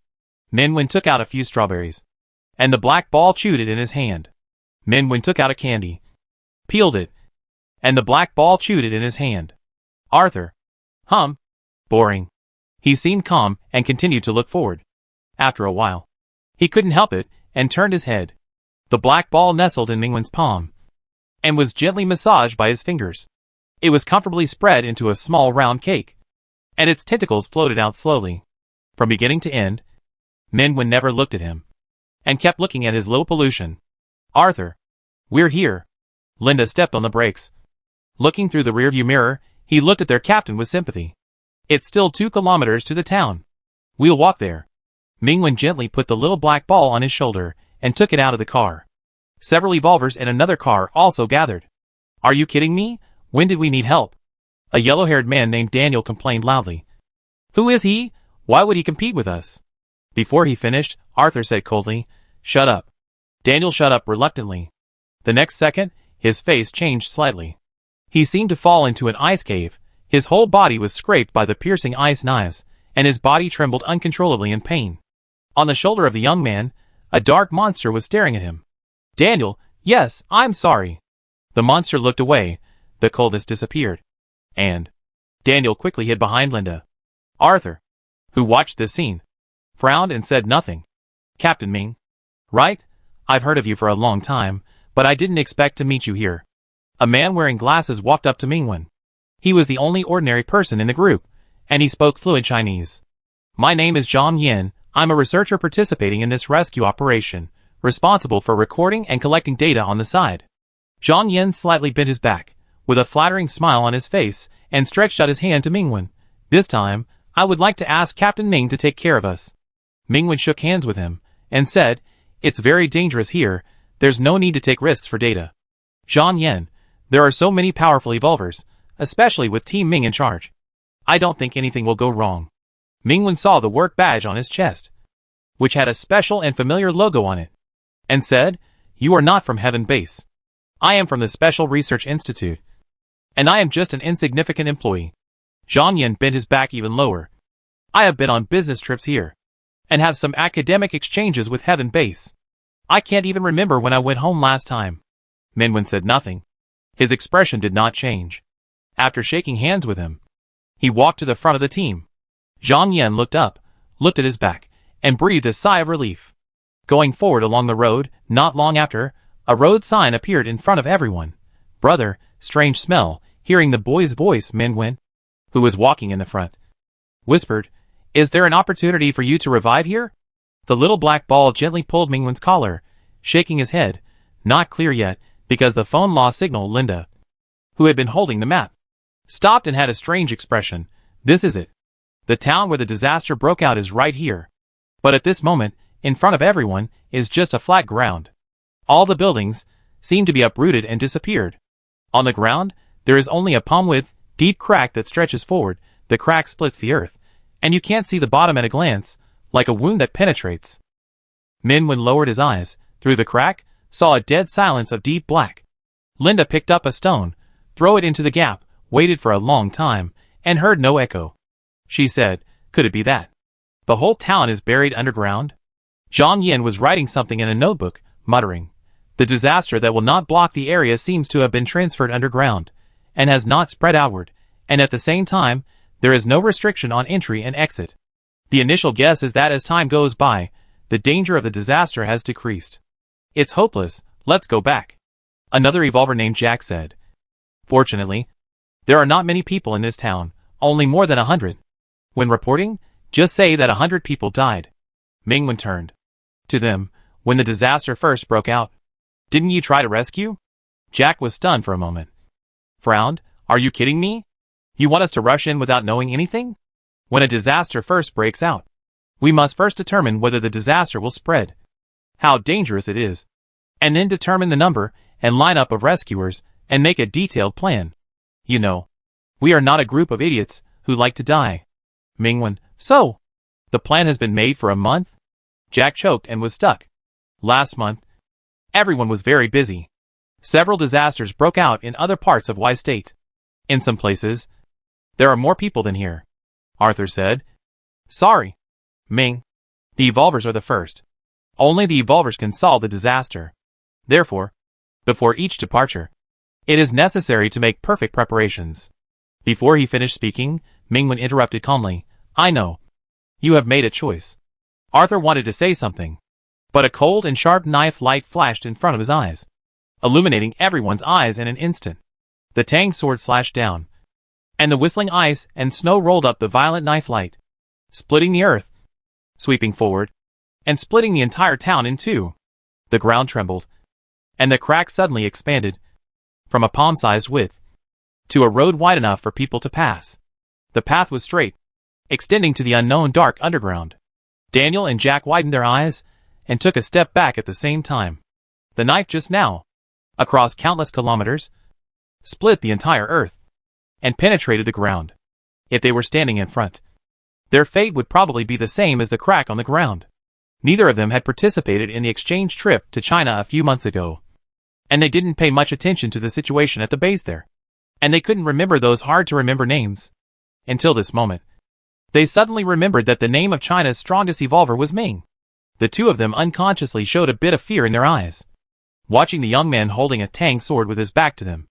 Min-Wen took out a few strawberries, and the black ball chewed it in his hand. Min-Wen took out a candy, peeled it, and the black ball chewed it in his hand. Arthur, boring. He seemed calm and continued to look forward. After a while, he couldn't help it and turned his head. The black ball nestled in Min-Wen's palm and was gently massaged by his fingers. It was comfortably spread into a small round cake, and its tentacles floated out slowly. From beginning to end, Min-Wen never looked at him, and kept looking at his little pollution. Arthur, we're here. Linda stepped on the brakes. Looking through the rearview mirror, he looked at their captain with sympathy. It's still 2 kilometers to the town. We'll walk there. Min-Wen gently put the little black ball on his shoulder and took it out of the car. Several evolvers and another car also gathered. Are you kidding me? When did we need help? A yellow-haired man named Daniel complained loudly. Who is he? Why would he compete with us? Before he finished, Arthur said coldly, Shut up. Daniel shut up reluctantly. The next second, his face changed slightly. He seemed to fall into an ice cave. His whole body was scraped by the piercing ice knives, and his body trembled uncontrollably in pain. On the shoulder of the young man, a dark monster was staring at him. Daniel, yes, I'm sorry. The monster looked away. The coldness disappeared. And Daniel quickly hid behind Linda. Arthur, who watched this scene, frowned and said nothing. Captain Ming. Right? I've heard of you for a long time, but I didn't expect to meet you here. A man wearing glasses walked up to Min-Wen. He was the only ordinary person in the group, and he spoke fluent Chinese. My name is Zhang Yin. I'm a researcher participating in this rescue operation, responsible for recording and collecting data on the side. Zhang Yin slightly bent his back, with a flattering smile on his face, and stretched out his hand to Min-Wen. This time, I would like to ask Captain Ming to take care of us. Min-Wen shook hands with him, and said, It's very dangerous here. There's no need to take risks for data. Zhang Yin, there are so many powerful evolvers, especially with Team Ming in charge. I don't think anything will go wrong. Min-Wen saw the work badge on his chest, which had a special and familiar logo on it, and said, You are not from Heaven Base. I am from the Special Research Institute, and I am just an insignificant employee. Zhang Yin bent his back even lower. I have been on business trips here, and have some academic exchanges with Heaven Base. I can't even remember when I went home last time. Min-Wen said nothing. His expression did not change. After shaking hands with him, he walked to the front of the team. Zhang Yin looked up, looked at his back, and breathed a sigh of relief. Going forward along the road, not long after, a road sign appeared in front of everyone. Brother, strange smell. Hearing the boy's voice, Min-Wen, who was walking in the front, whispered, Is there an opportunity for you to revive here? The little black ball gently pulled Min-Wen's collar, shaking his head. Not clear yet, because the phone lost signal. Linda, who had been holding the map, stopped and had a strange expression. This is it. The town where the disaster broke out is right here. But at this moment, in front of everyone, is just a flat ground. All the buildings seem to be uprooted and disappeared. On the ground, there is only a palm-width, deep crack that stretches forward. The crack splits the earth, and you can't see the bottom at a glance, like a wound that penetrates. Min-Wen lowered his eyes. Through the crack, saw a dead silence of deep black. Linda picked up a stone, threw it into the gap, waited for a long time, and heard no echo. She said, Could it be that the whole town is buried underground? Zhang Yin was writing something in a notebook, muttering, The disaster that will not block the area seems to have been transferred underground, and has not spread outward, and at the same time, there is no restriction on entry and exit. The initial guess is that as time goes by, the danger of the disaster has decreased. It's hopeless, let's go back. Another evolver named Jack said. Fortunately, there are not many people in this town, only more than 100. When reporting, just say that 100 people died. Min-Wen turned to them. When the disaster first broke out, didn't you try to rescue? Jack was stunned for a moment. Frowned. Are you kidding me? You want us to rush in without knowing anything? When a disaster first breaks out, we must first determine whether the disaster will spread, how dangerous it is, and then determine the number and lineup of rescuers and make a detailed plan. You know, we are not a group of idiots who like to die. Mingwen, so, the plan has been made for a month? Jack choked and was stuck. Last month, everyone was very busy. Several disasters broke out in other parts of Y State. In some places, there are more people than here, Arthur said. Sorry, Ming. The Evolvers are the first. Only the Evolvers can solve the disaster. Therefore, before each departure, it is necessary to make perfect preparations. Before he finished speaking, Mingwen interrupted calmly. I know. You have made a choice. Arthur wanted to say something, but a cold and sharp knife light flashed in front of his eyes, illuminating everyone's eyes in an instant. The Tang sword slashed down, and the whistling ice and snow rolled up the violet knife light, splitting the earth, sweeping forward, and splitting the entire town in two. The ground trembled, and the crack suddenly expanded, from a palm-sized width, to a road wide enough for people to pass. The path was straight, extending to the unknown dark underground. Daniel and Jack widened their eyes, and took a step back at the same time. The knife just now, across countless kilometers, split the entire earth, and penetrated the ground. If they were standing in front, their fate would probably be the same as the crack on the ground. Neither of them had participated in the exchange trip to China a few months ago, and they didn't pay much attention to the situation at the base there. And they couldn't remember those hard-to-remember names. Until this moment, they suddenly remembered that the name of China's strongest evolver was Ming. The two of them unconsciously showed a bit of fear in their eyes, watching the young man holding a Tang sword with his back to them,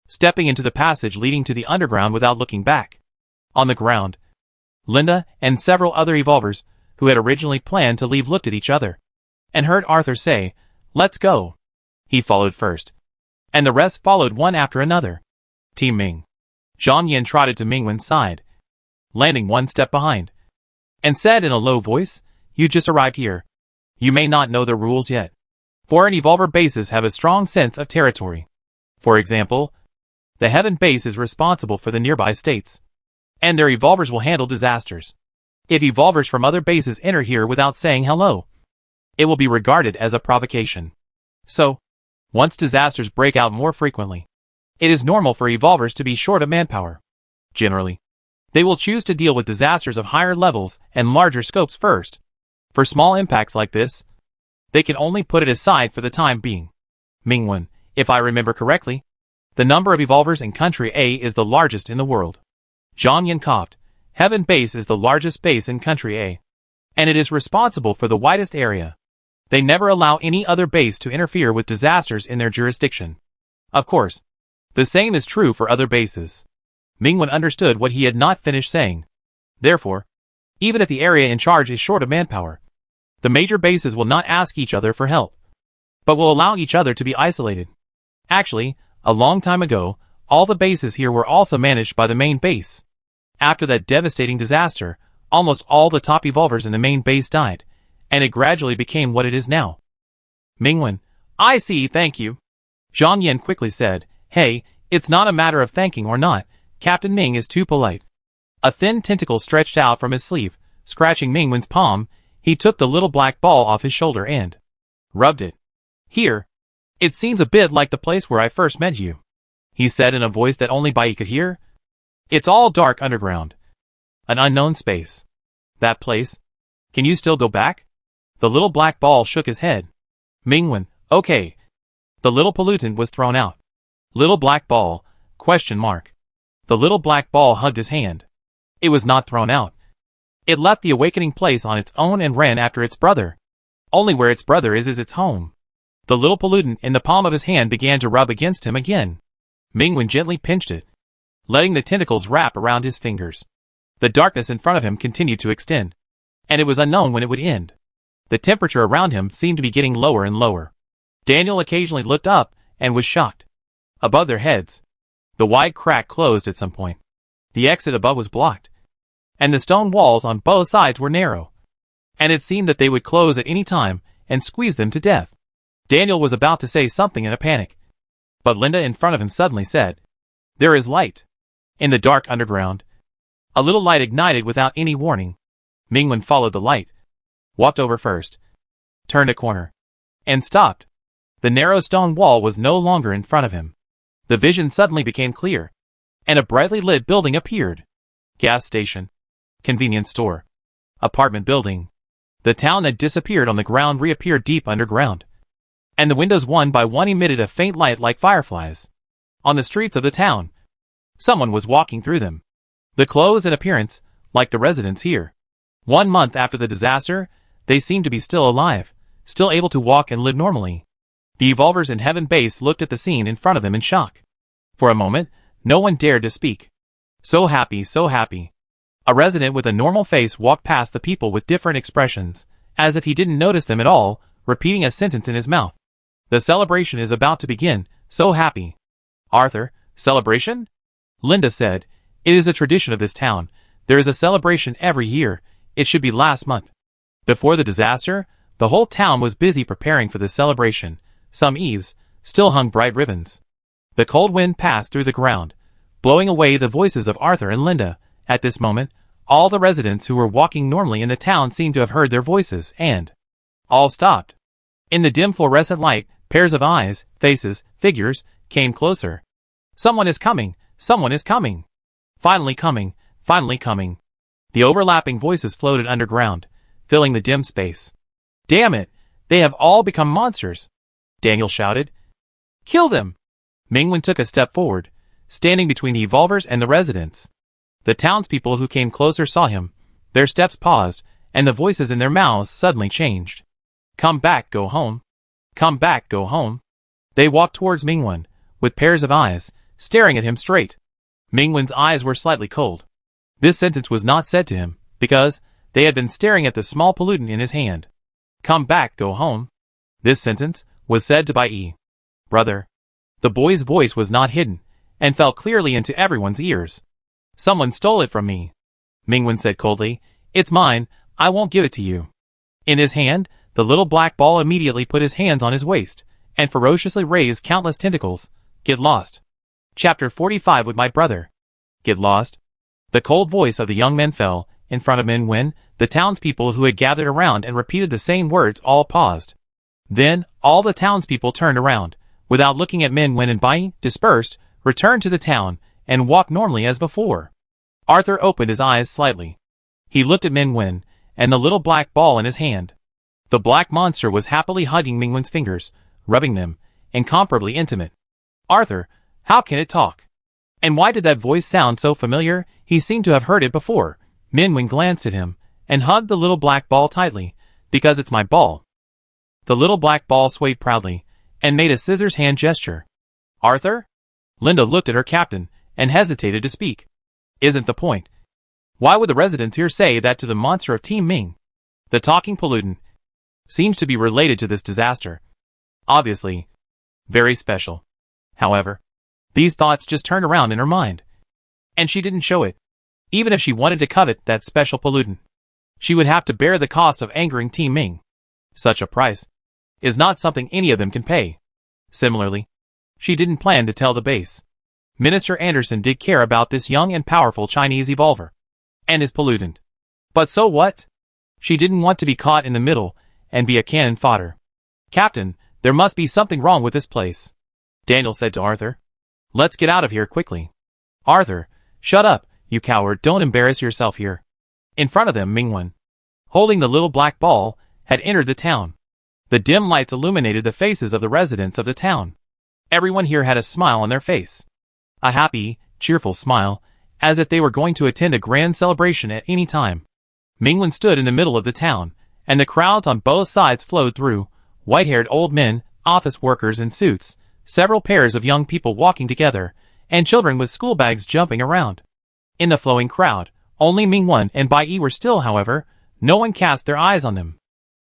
stepping into the passage leading to the underground without looking back. On the ground, Linda and several other evolvers who had originally planned to leave looked at each other, and heard Arthur say, "Let's go." He followed first, and the rest followed one after another. Team Ming. Zhang Yan trotted to Mingwen's side, landing one step behind, and said in a low voice, "You just arrived here. You may not know the rules yet. Foreign evolver bases have a strong sense of territory. For example, the Heaven base is responsible for the nearby states, and their evolvers will handle disasters. If evolvers from other bases enter here without saying hello, it will be regarded as a provocation. So, once disasters break out more frequently, it is normal for evolvers to be short of manpower. Generally, they will choose to deal with disasters of higher levels and larger scopes first. For small impacts like this, they can only put it aside for the time being. Mingwen, if I remember correctly, the number of evolvers in Country A is the largest in the world." Zhang Yan coughed. Heaven base is the largest base in Country A, and it is responsible for the widest area. They never allow any other base to interfere with disasters in their jurisdiction. Of course, the same is true for other bases. Mingwen understood what he had not finished saying. Therefore, even if the area in charge is short of manpower, the major bases will not ask each other for help, but will allow each other to be isolated. Actually, a long time ago, all the bases here were also managed by the main base. After that devastating disaster, almost all the top evolvers in the main base died, and it gradually became what it is now. Mingwen, I see, thank you. Zhang Yan quickly said, "Hey, it's not a matter of thanking or not. Captain Ming is too polite." A thin tentacle stretched out from his sleeve, scratching Mingwen's palm. He took the little black ball off his shoulder and rubbed it. "Here. It seems a bit like the place where I first met you," he said in a voice that only Bai could hear. "It's all dark underground. An unknown space. That place. Can you still go back?" The little black ball shook his head. Mingwen, okay. The little pollutant was thrown out. Little black ball, question mark. The little black ball hugged his hand. It was not thrown out. It left the awakening place on its own and ran after its brother. Only where its brother is its home. The little pollutant in the palm of his hand began to rub against him again. Mingwen gently pinched it, letting the tentacles wrap around his fingers. The darkness in front of him continued to extend, and it was unknown when it would end. The temperature around him seemed to be getting lower and lower. Daniel occasionally looked up and was shocked. Above their heads, the wide crack closed at some point. The exit above was blocked, and the stone walls on both sides were narrow, and it seemed that they would close at any time and squeeze them to death. Daniel was about to say something in a panic, but Linda in front of him suddenly said, "There is light." In the dark underground, a little light ignited without any warning. Mingwen followed the light, walked over first, turned a corner, and stopped. The narrow stone wall was no longer in front of him. The vision suddenly became clear, and a brightly lit building appeared. Gas station, convenience store, apartment building. The town that disappeared on the ground reappeared deep underground, and the windows one by one emitted a faint light like fireflies. On the streets of the town, someone was walking through them. The clothes and appearance, like the residents here. 1 month after the disaster, they seemed to be still alive, still able to walk and live normally. The evolvers in Heaven Base looked at the scene in front of them in shock. For a moment, no one dared to speak. So happy, so happy. A resident with a normal face walked past the people with different expressions, as if he didn't notice them at all, repeating a sentence in his mouth. The celebration is about to begin, so happy. Arthur, celebration? Linda said, it is a tradition of this town. There is a celebration every year. It should be last month. Before the disaster, the whole town was busy preparing for the celebration. Some eaves still hung bright ribbons. The cold wind passed through the ground, blowing away the voices of Arthur and Linda. At this moment, all the residents who were walking normally in the town seemed to have heard their voices, and all stopped. In the dim fluorescent light, pairs of eyes, faces, figures, came closer. Someone is coming! Someone is coming! Finally coming! Finally coming! The overlapping voices floated underground, filling the dim space. Damn it! They have all become monsters! Daniel shouted. Kill them! Mingwen took a step forward, standing between the evolvers and the residents. The townspeople who came closer saw him. Their steps paused, and the voices in their mouths suddenly changed. Come back, go home. Come back, go home. They walked towards Mingwen, with pairs of eyes, staring at him straight. Mingwen's eyes were slightly cold. This sentence was not said to him, because they had been staring at the small pollutant in his hand. Come back, go home. This sentence was said to Bai Yi. Brother. The boy's voice was not hidden, and fell clearly into everyone's ears. Someone stole it from me. Mingwen said coldly, It's mine, I won't give it to you. In his hand, the little black ball immediately put his hands on his waist, and ferociously raised countless tentacles. Get lost. Chapter 45 with my brother. Get lost. The cold voice of the young man fell, in front of Mingwen. The townspeople who had gathered around and repeated the same words all paused. Then, all the townspeople turned around, without looking at Mingwen and Bai, dispersed, returned to the town, and walked normally as before. Arthur opened his eyes slightly. He looked at Mingwen, and the little black ball in his hand. The black monster was happily hugging Mingwen's fingers, rubbing them, incomparably intimate. Arthur, how can it talk? And why did that voice sound so familiar? He seemed to have heard it before. Mingwen glanced at him, and hugged the little black ball tightly. Because it's my ball. The little black ball swayed proudly, and made a scissors hand gesture. Arthur? Linda looked at her captain, and hesitated to speak. Isn't the point. Why would the residents here say that to the monster of Team Ming? The talking pollutant seems to be related to this disaster. Obviously. Very special. However, these thoughts just turned around in her mind. And she didn't show it. Even if she wanted to covet that special pollutant, she would have to bear the cost of angering Team Ming. Such a price is not something any of them can pay. Similarly, she didn't plan to tell the base. Minister Anderson did care about this young and powerful Chinese evolver and his pollutant. But so what? She didn't want to be caught in the middle and be a cannon fodder. Captain, there must be something wrong with this place. Daniel said to Arthur. Let's get out of here quickly. Arthur, shut up, you coward, don't embarrass yourself here. In front of them, Mingwen, holding the little black ball, had entered the town. The dim lights illuminated the faces of the residents of the town. Everyone here had a smile on their face. A happy, cheerful smile, as if they were going to attend a grand celebration at any time. Mingwen stood in the middle of the town, and the crowds on both sides flowed through, white-haired old men, office workers in suits, several pairs of young people walking together, and children with school bags jumping around. In the flowing crowd, only Mingwen and Bai Yi were still, however. No one cast their eyes on them.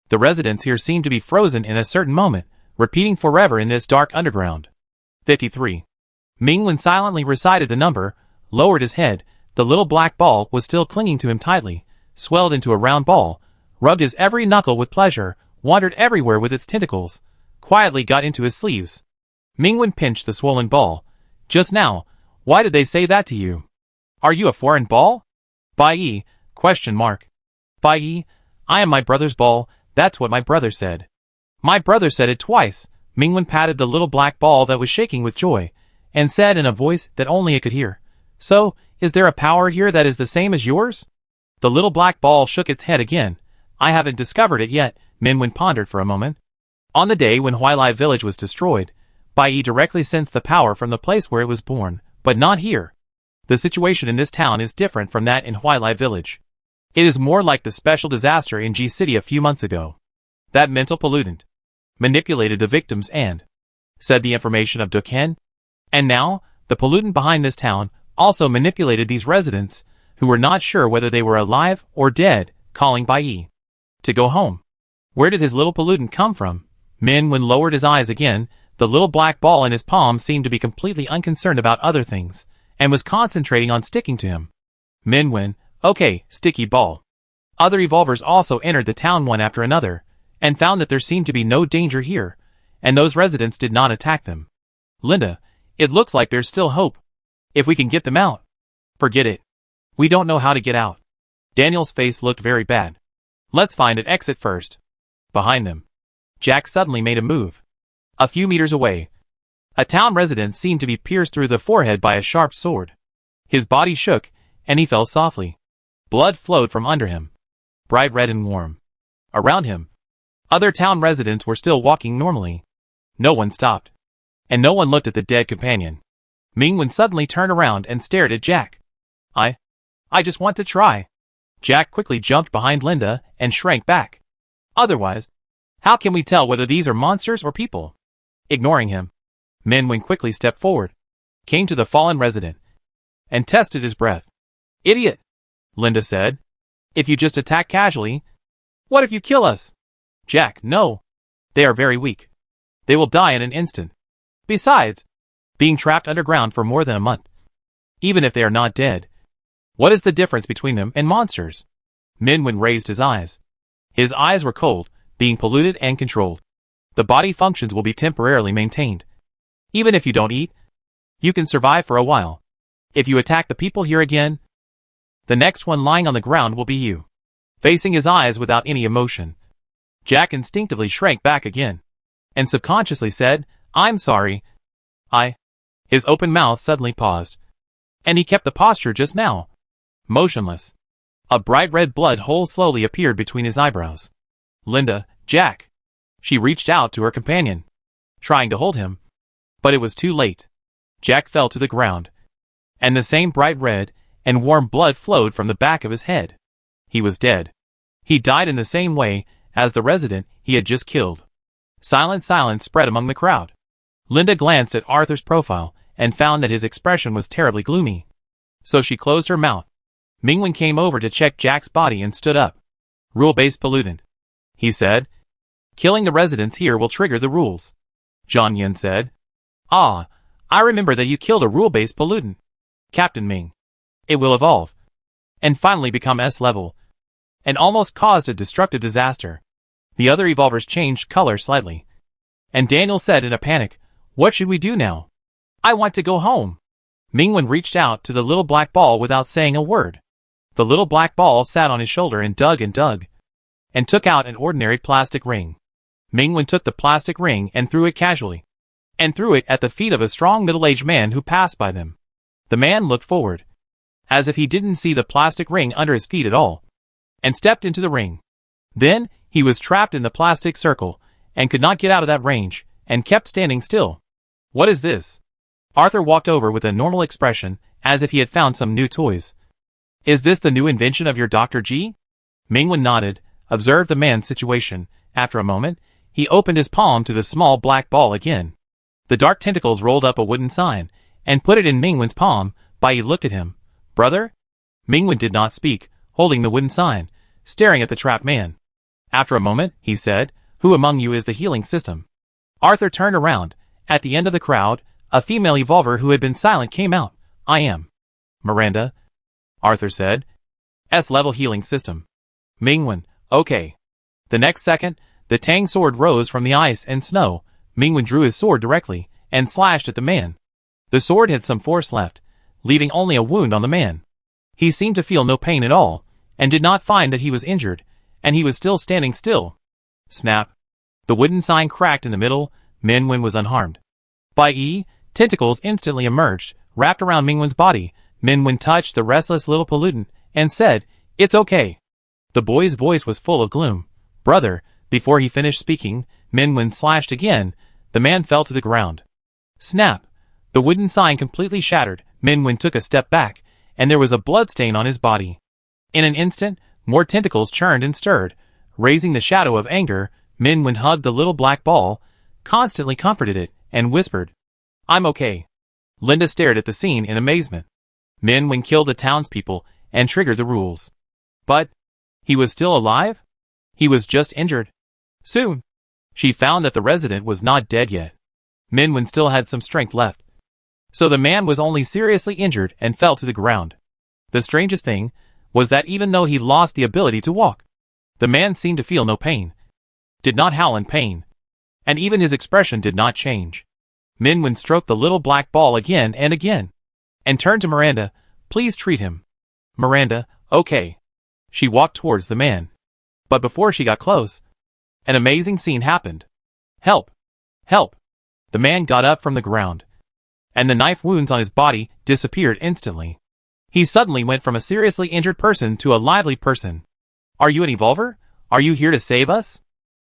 The residents here seemed to be frozen in a certain moment, repeating forever in this dark underground. 53. Mingwen silently recited the number, lowered his head. The little black ball was still clinging to him tightly, swelled into a round ball, rubbed his every knuckle with pleasure, wandered everywhere with its tentacles, quietly got into his sleeves. Mingwen pinched the swollen ball. Just now, why did they say that to you? Are you a foreign ball? Bai, question mark. Bai, I am my brother's ball, that's what my brother said. My brother said it twice. Mingwen patted the little black ball that was shaking with joy, and said in a voice that only it could hear, So, is there a power here that is the same as yours? The little black ball shook its head again. I haven't discovered it yet, Mingwen pondered for a moment. On the day when Huilai village was destroyed, Bai directly sensed the power from the place where it was born, but not here. The situation in this town is different from that in Huilai village. It is more like the special disaster in G City a few months ago. That mental pollutant manipulated the victims and said the information of Duken. And now, the pollutant behind this town also manipulated these residents, who were not sure whether they were alive or dead, calling Bai to go home. Where did his little pollutant come from? Mingwen lowered his eyes again. The little black ball in his palm seemed to be completely unconcerned about other things, and was concentrating on sticking to him. Mingwen, okay, sticky ball. Other evolvers also entered the town one after another, and found that there seemed to be no danger here, and those residents did not attack them. Linda, it looks like there's still hope. If we can get them out. Forget it. We don't know how to get out. Daniel's face looked very bad. Let's find an exit first. Behind them. Jack suddenly made a move. A few meters away. A town resident seemed to be pierced through the forehead by a sharp sword. His body shook, and he fell softly. Blood flowed from under him. Bright red and warm. Around him, other town residents were still walking normally. No one stopped. And no one looked at the dead companion. Mingwen suddenly turned around and stared at Jack. I just want to try. Jack quickly jumped behind Linda and shrank back. Otherwise, how can we tell whether these are monsters or people? Ignoring him, Mingwen quickly stepped forward, came to the fallen resident, and tested his breath. Idiot, Linda said. If you just attack casually, what if you kill us? Jack, no. They are very weak. They will die in an instant. Besides, being trapped underground for more than a month, even if they are not dead, what is the difference between them and monsters? Mingwen raised his eyes. His eyes were cold, being polluted and controlled. The body functions will be temporarily maintained. Even if you don't eat, you can survive for a while. If you attack the people here again, the next one lying on the ground will be you. Facing his eyes without any emotion, Jack instinctively shrank back again, and subconsciously said, I'm sorry. His open mouth suddenly paused, and he kept the posture just now. Motionless. A bright red blood hole slowly appeared between his eyebrows. Linda, Jack. She reached out to her companion, trying to hold him, but it was too late. Jack fell to the ground, and the same bright red and warm blood flowed from the back of his head. He was dead. He died in the same way as the resident he had just killed. Silence spread among the crowd. Linda glanced at Arthur's profile and found that his expression was terribly gloomy. So she closed her mouth. Mingwen came over to check Jack's body and stood up. Rule-based pollutant, he said. Killing the residents here will trigger the rules. Zhang Yin said. I remember that you killed a rule-based pollutant. Captain Ming. It will evolve, and finally become S-level, and almost caused a destructive disaster. The other evolvers changed color slightly, and Daniel said in a panic, What should we do now? I want to go home. Mingwen reached out to the little black ball without saying a word. The little black ball sat on his shoulder and dug, and took out an ordinary plastic ring. Mingwen took the plastic ring and threw it casually, and threw it at the feet of a strong middle-aged man who passed by them. The man looked forward, as if he didn't see the plastic ring under his feet at all, and stepped into the ring. Then, he was trapped in the plastic circle, and could not get out of that range, and kept standing still. What is this? Arthur walked over with a normal expression, as if he had found some new toys. Is this the new invention of your Dr. G? Mingwen nodded, observed the man's situation. After a moment, he opened his palm to the small black ball again. The dark tentacles rolled up a wooden sign, and put it in Mingwen's palm. Bai looked at him. Brother? Mingwen did not speak, holding the wooden sign, staring at the trapped man. After a moment, he said, Who among you is the healing system? Arthur turned around. At the end of the crowd, a female evolver who had been silent came out. I am Miranda, Arthur said. S-level healing system. Mingwen, okay. The next second, the Tang sword rose from the ice and snow. Mingwen drew his sword directly, and slashed at the man. The sword had some force left, leaving only a wound on the man. He seemed to feel no pain at all, and did not find that he was injured, and he was still standing still. Snap. The wooden sign cracked in the middle. Minwen was unharmed. Tentacles instantly emerged, wrapped around Mingwen's body. Minwen touched the restless little pollutant, and said, "It's okay." The boy's voice was full of gloom. "Brother," before he finished speaking, Minwen slashed again. The man fell to the ground. Snap. The wooden sign completely shattered. Minwen took a step back, and there was a bloodstain on his body. In an instant, more tentacles churned and stirred. Raising the shadow of anger, Minwen hugged the little black ball, constantly comforted it, and whispered, "I'm okay." Linda stared at the scene in amazement. Minwen killed the townspeople and triggered the rules. But he was still alive? He was just injured. Soon, she found that the resident was not dead yet. Minwen still had some strength left. So the man was only seriously injured and fell to the ground. The strangest thing was that even though he lost the ability to walk, the man seemed to feel no pain, did not howl in pain, and even his expression did not change. Minwen stroked the little black ball again and again, and turned to Miranda. "Please treat him." Miranda, "Okay." She walked towards the man. But before she got close, an amazing scene happened. "Help! Help!" The man got up from the ground, and the knife wounds on his body disappeared instantly. He suddenly went from a seriously injured person to a lively person. "Are you an evolver? Are you here to save us?"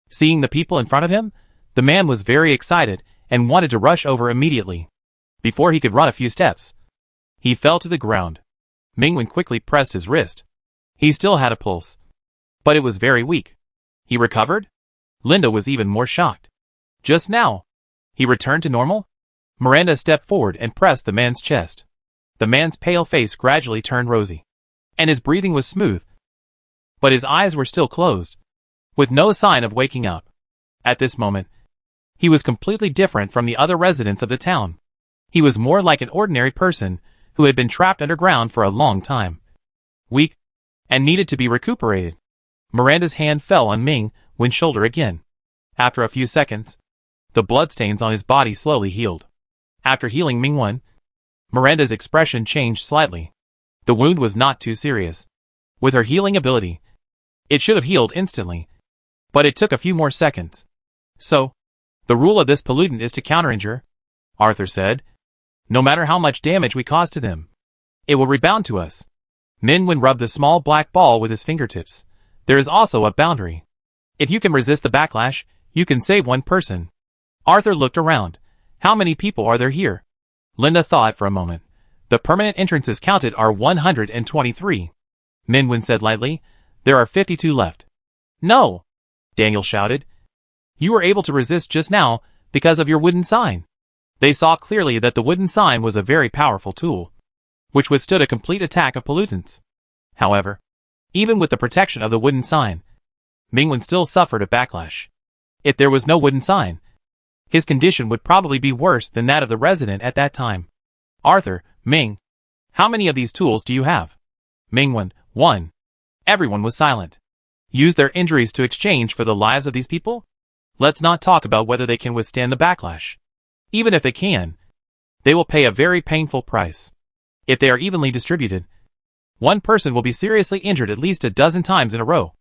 Seeing the people in front of him, the man was very excited and wanted to rush over immediately. Before he could run a few steps, he fell to the ground. Mingwen quickly pressed his wrist. He still had a pulse, but it was very weak. He recovered? Linda was even more shocked. Just now, he returned to normal? Miranda stepped forward and pressed the man's chest. The man's pale face gradually turned rosy, and his breathing was smooth, but his eyes were still closed, with no sign of waking up. At this moment, he was completely different from the other residents of the town. He was more like an ordinary person who had been trapped underground for a long time, weak, and needed to be recuperated. Miranda's hand fell on Mingwen's shoulder again. After a few seconds, the bloodstains on his body slowly healed. After healing Mingwen, Miranda's expression changed slightly. The wound was not too serious. With her healing ability, it should have healed instantly, but it took a few more seconds. "So, the rule of this pollutant is to counter-injure," Arthur said. "No matter how much damage we cause to them, it will rebound to us." Minwen rubbed the small black ball with his fingertips. "There is also a boundary. If you can resist the backlash, you can save one person." Arthur looked around. "How many people are there here?" Linda thought for a moment. "The permanent entrances counted are 123. Minwen said lightly. "There are 52 left." "No!" Daniel shouted. "You were able to resist just now because of your wooden sign." They saw clearly that the wooden sign was a very powerful tool, which withstood a complete attack of pollutants. However, even with the protection of the wooden sign, Mingwen still suffered a backlash. If there was no wooden sign, his condition would probably be worse than that of the resident at that time. "Arthur, Ming, how many of these tools do you have?" Mingwen, 1. Everyone was silent. Use their injuries to exchange for the lives of these people? Let's not talk about whether they can withstand the backlash. Even if they can, they will pay a very painful price. If they are evenly distributed, one person will be seriously injured at least a dozen times in a row,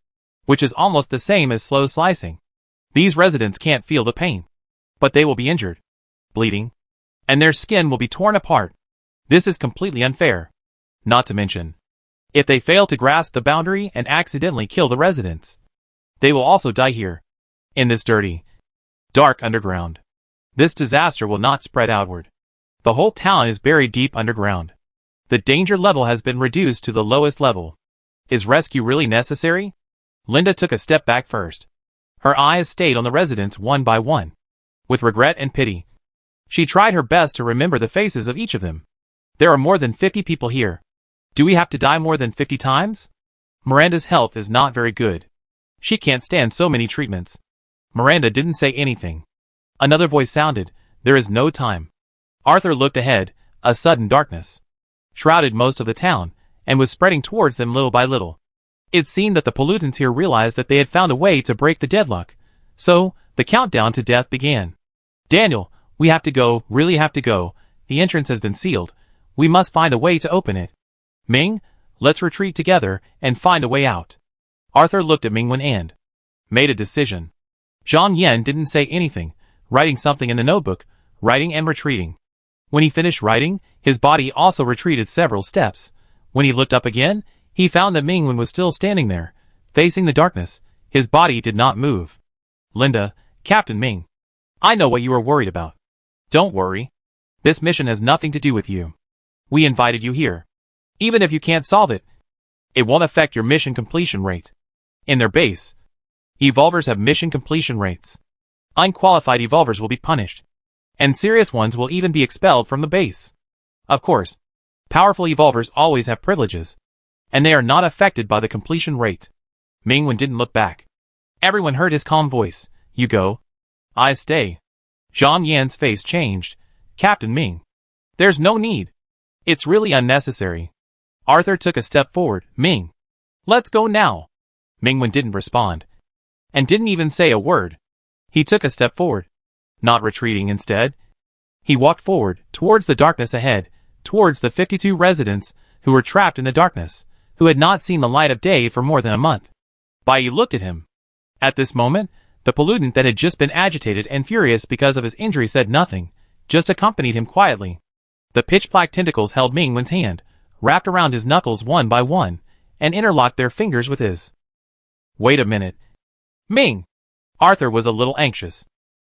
which is almost the same as slow slicing. These residents can't feel the pain, but they will be injured, bleeding, and their skin will be torn apart. This is completely unfair. Not to mention, if they fail to grasp the boundary and accidentally kill the residents, they will also die here, in this dirty, dark underground. This disaster will not spread outward. The whole town is buried deep underground. The danger level has been reduced to the lowest level. Is rescue really necessary? Linda took a step back first. Her eyes stayed on the residents one by one, with regret and pity. She tried her best to remember the faces of each of them. There are more than 50 people here. Do we have to die more than 50 times? Miranda's health is not very good. She can't stand so many treatments. Miranda didn't say anything. Another voice sounded, "There is no time." Arthur looked ahead. A sudden darkness shrouded most of the town, and was spreading towards them little by little. It seemed that the pollutants here realized that they had found a way to break the deadlock. So, the countdown to death began. "Daniel, we have to go, really have to go. The entrance has been sealed. We must find a way to open it." "Ming, Let's retreat together and find a way out. Arthur looked at Mingwen and made a decision. Zhang Yan didn't say anything, writing something in the notebook, writing and retreating. When he finished writing, his body also retreated several steps. When he looked up again, he found that Mingwen was still standing there, facing the darkness. His body did not move. Linda, Captain Ming. I know what you are worried about. Don't worry. This mission has nothing to do with you. We invited you here. Even if you can't solve it, it won't affect your mission completion rate. In their base, evolvers have mission completion rates. Unqualified evolvers will be punished, and serious ones will even be expelled from the base. Of course, powerful evolvers always have privileges, and they are not affected by the completion rate. Mingwen didn't look back. Everyone heard his calm voice. You go. I stay. Zhang Yan's face changed. Captain Ming. There's no need. It's really unnecessary. Arthur took a step forward. Ming. Let's go now. Mingwen didn't respond, and didn't even say a word. He took a step forward, not retreating instead. He walked forward, towards the darkness ahead, towards the 52 residents who were trapped in the darkness, who had not seen the light of day for more than a month. Bai looked at him. At this moment, the pollutant that had just been agitated and furious because of his injury said nothing, just accompanied him quietly. The pitch-black tentacles held Mingwen's hand, wrapped around his knuckles one by one, and interlocked their fingers with his. Wait a minute. Ming! Arthur was a little anxious.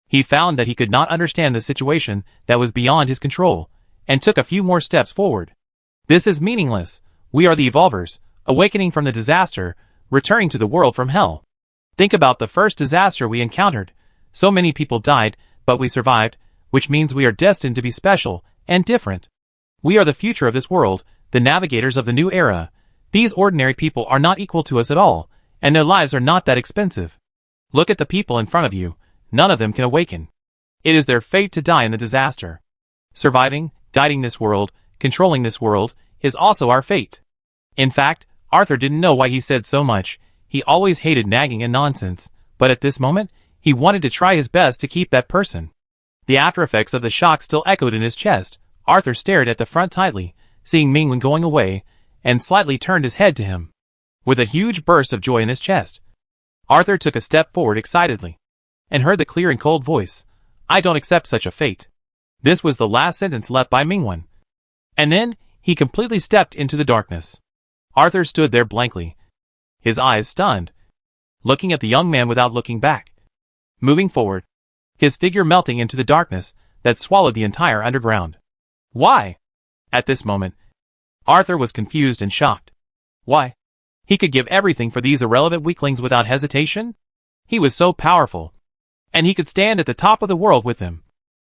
He found that he could not understand the situation that was beyond his control, and took a few more steps forward. This is meaningless. We are the evolvers, awakening from the disaster, returning to the world from hell. Think about the first disaster we encountered. So many people died, but we survived, which means we are destined to be special and different. We are the future of this world, the navigators of the new era. These ordinary people are not equal to us at all, and their lives are not that expensive. Look at the people in front of you. None of them can awaken. It is their fate to die in the disaster. Surviving, guiding this world, controlling this world, is also our fate. In fact, Arthur didn't know why he said so much. He always hated nagging and nonsense, but at this moment, he wanted to try his best to keep that person. The aftereffects of the shock still echoed in his chest. Arthur stared at the front tightly, seeing Mingwen going away, and slightly turned his head to him. With a huge burst of joy in his chest, Arthur took a step forward excitedly, and heard the clear and cold voice. I don't accept such a fate. This was the last sentence left by Mingwen. And then, he completely stepped into the darkness. Arthur stood there blankly, his eyes stunned, looking at the young man without looking back. Moving forward, his figure melting into the darkness that swallowed the entire underground. Why? At this moment, Arthur was confused and shocked. Why? He could give everything for these irrelevant weaklings without hesitation? He was so powerful, and he could stand at the top of the world with them.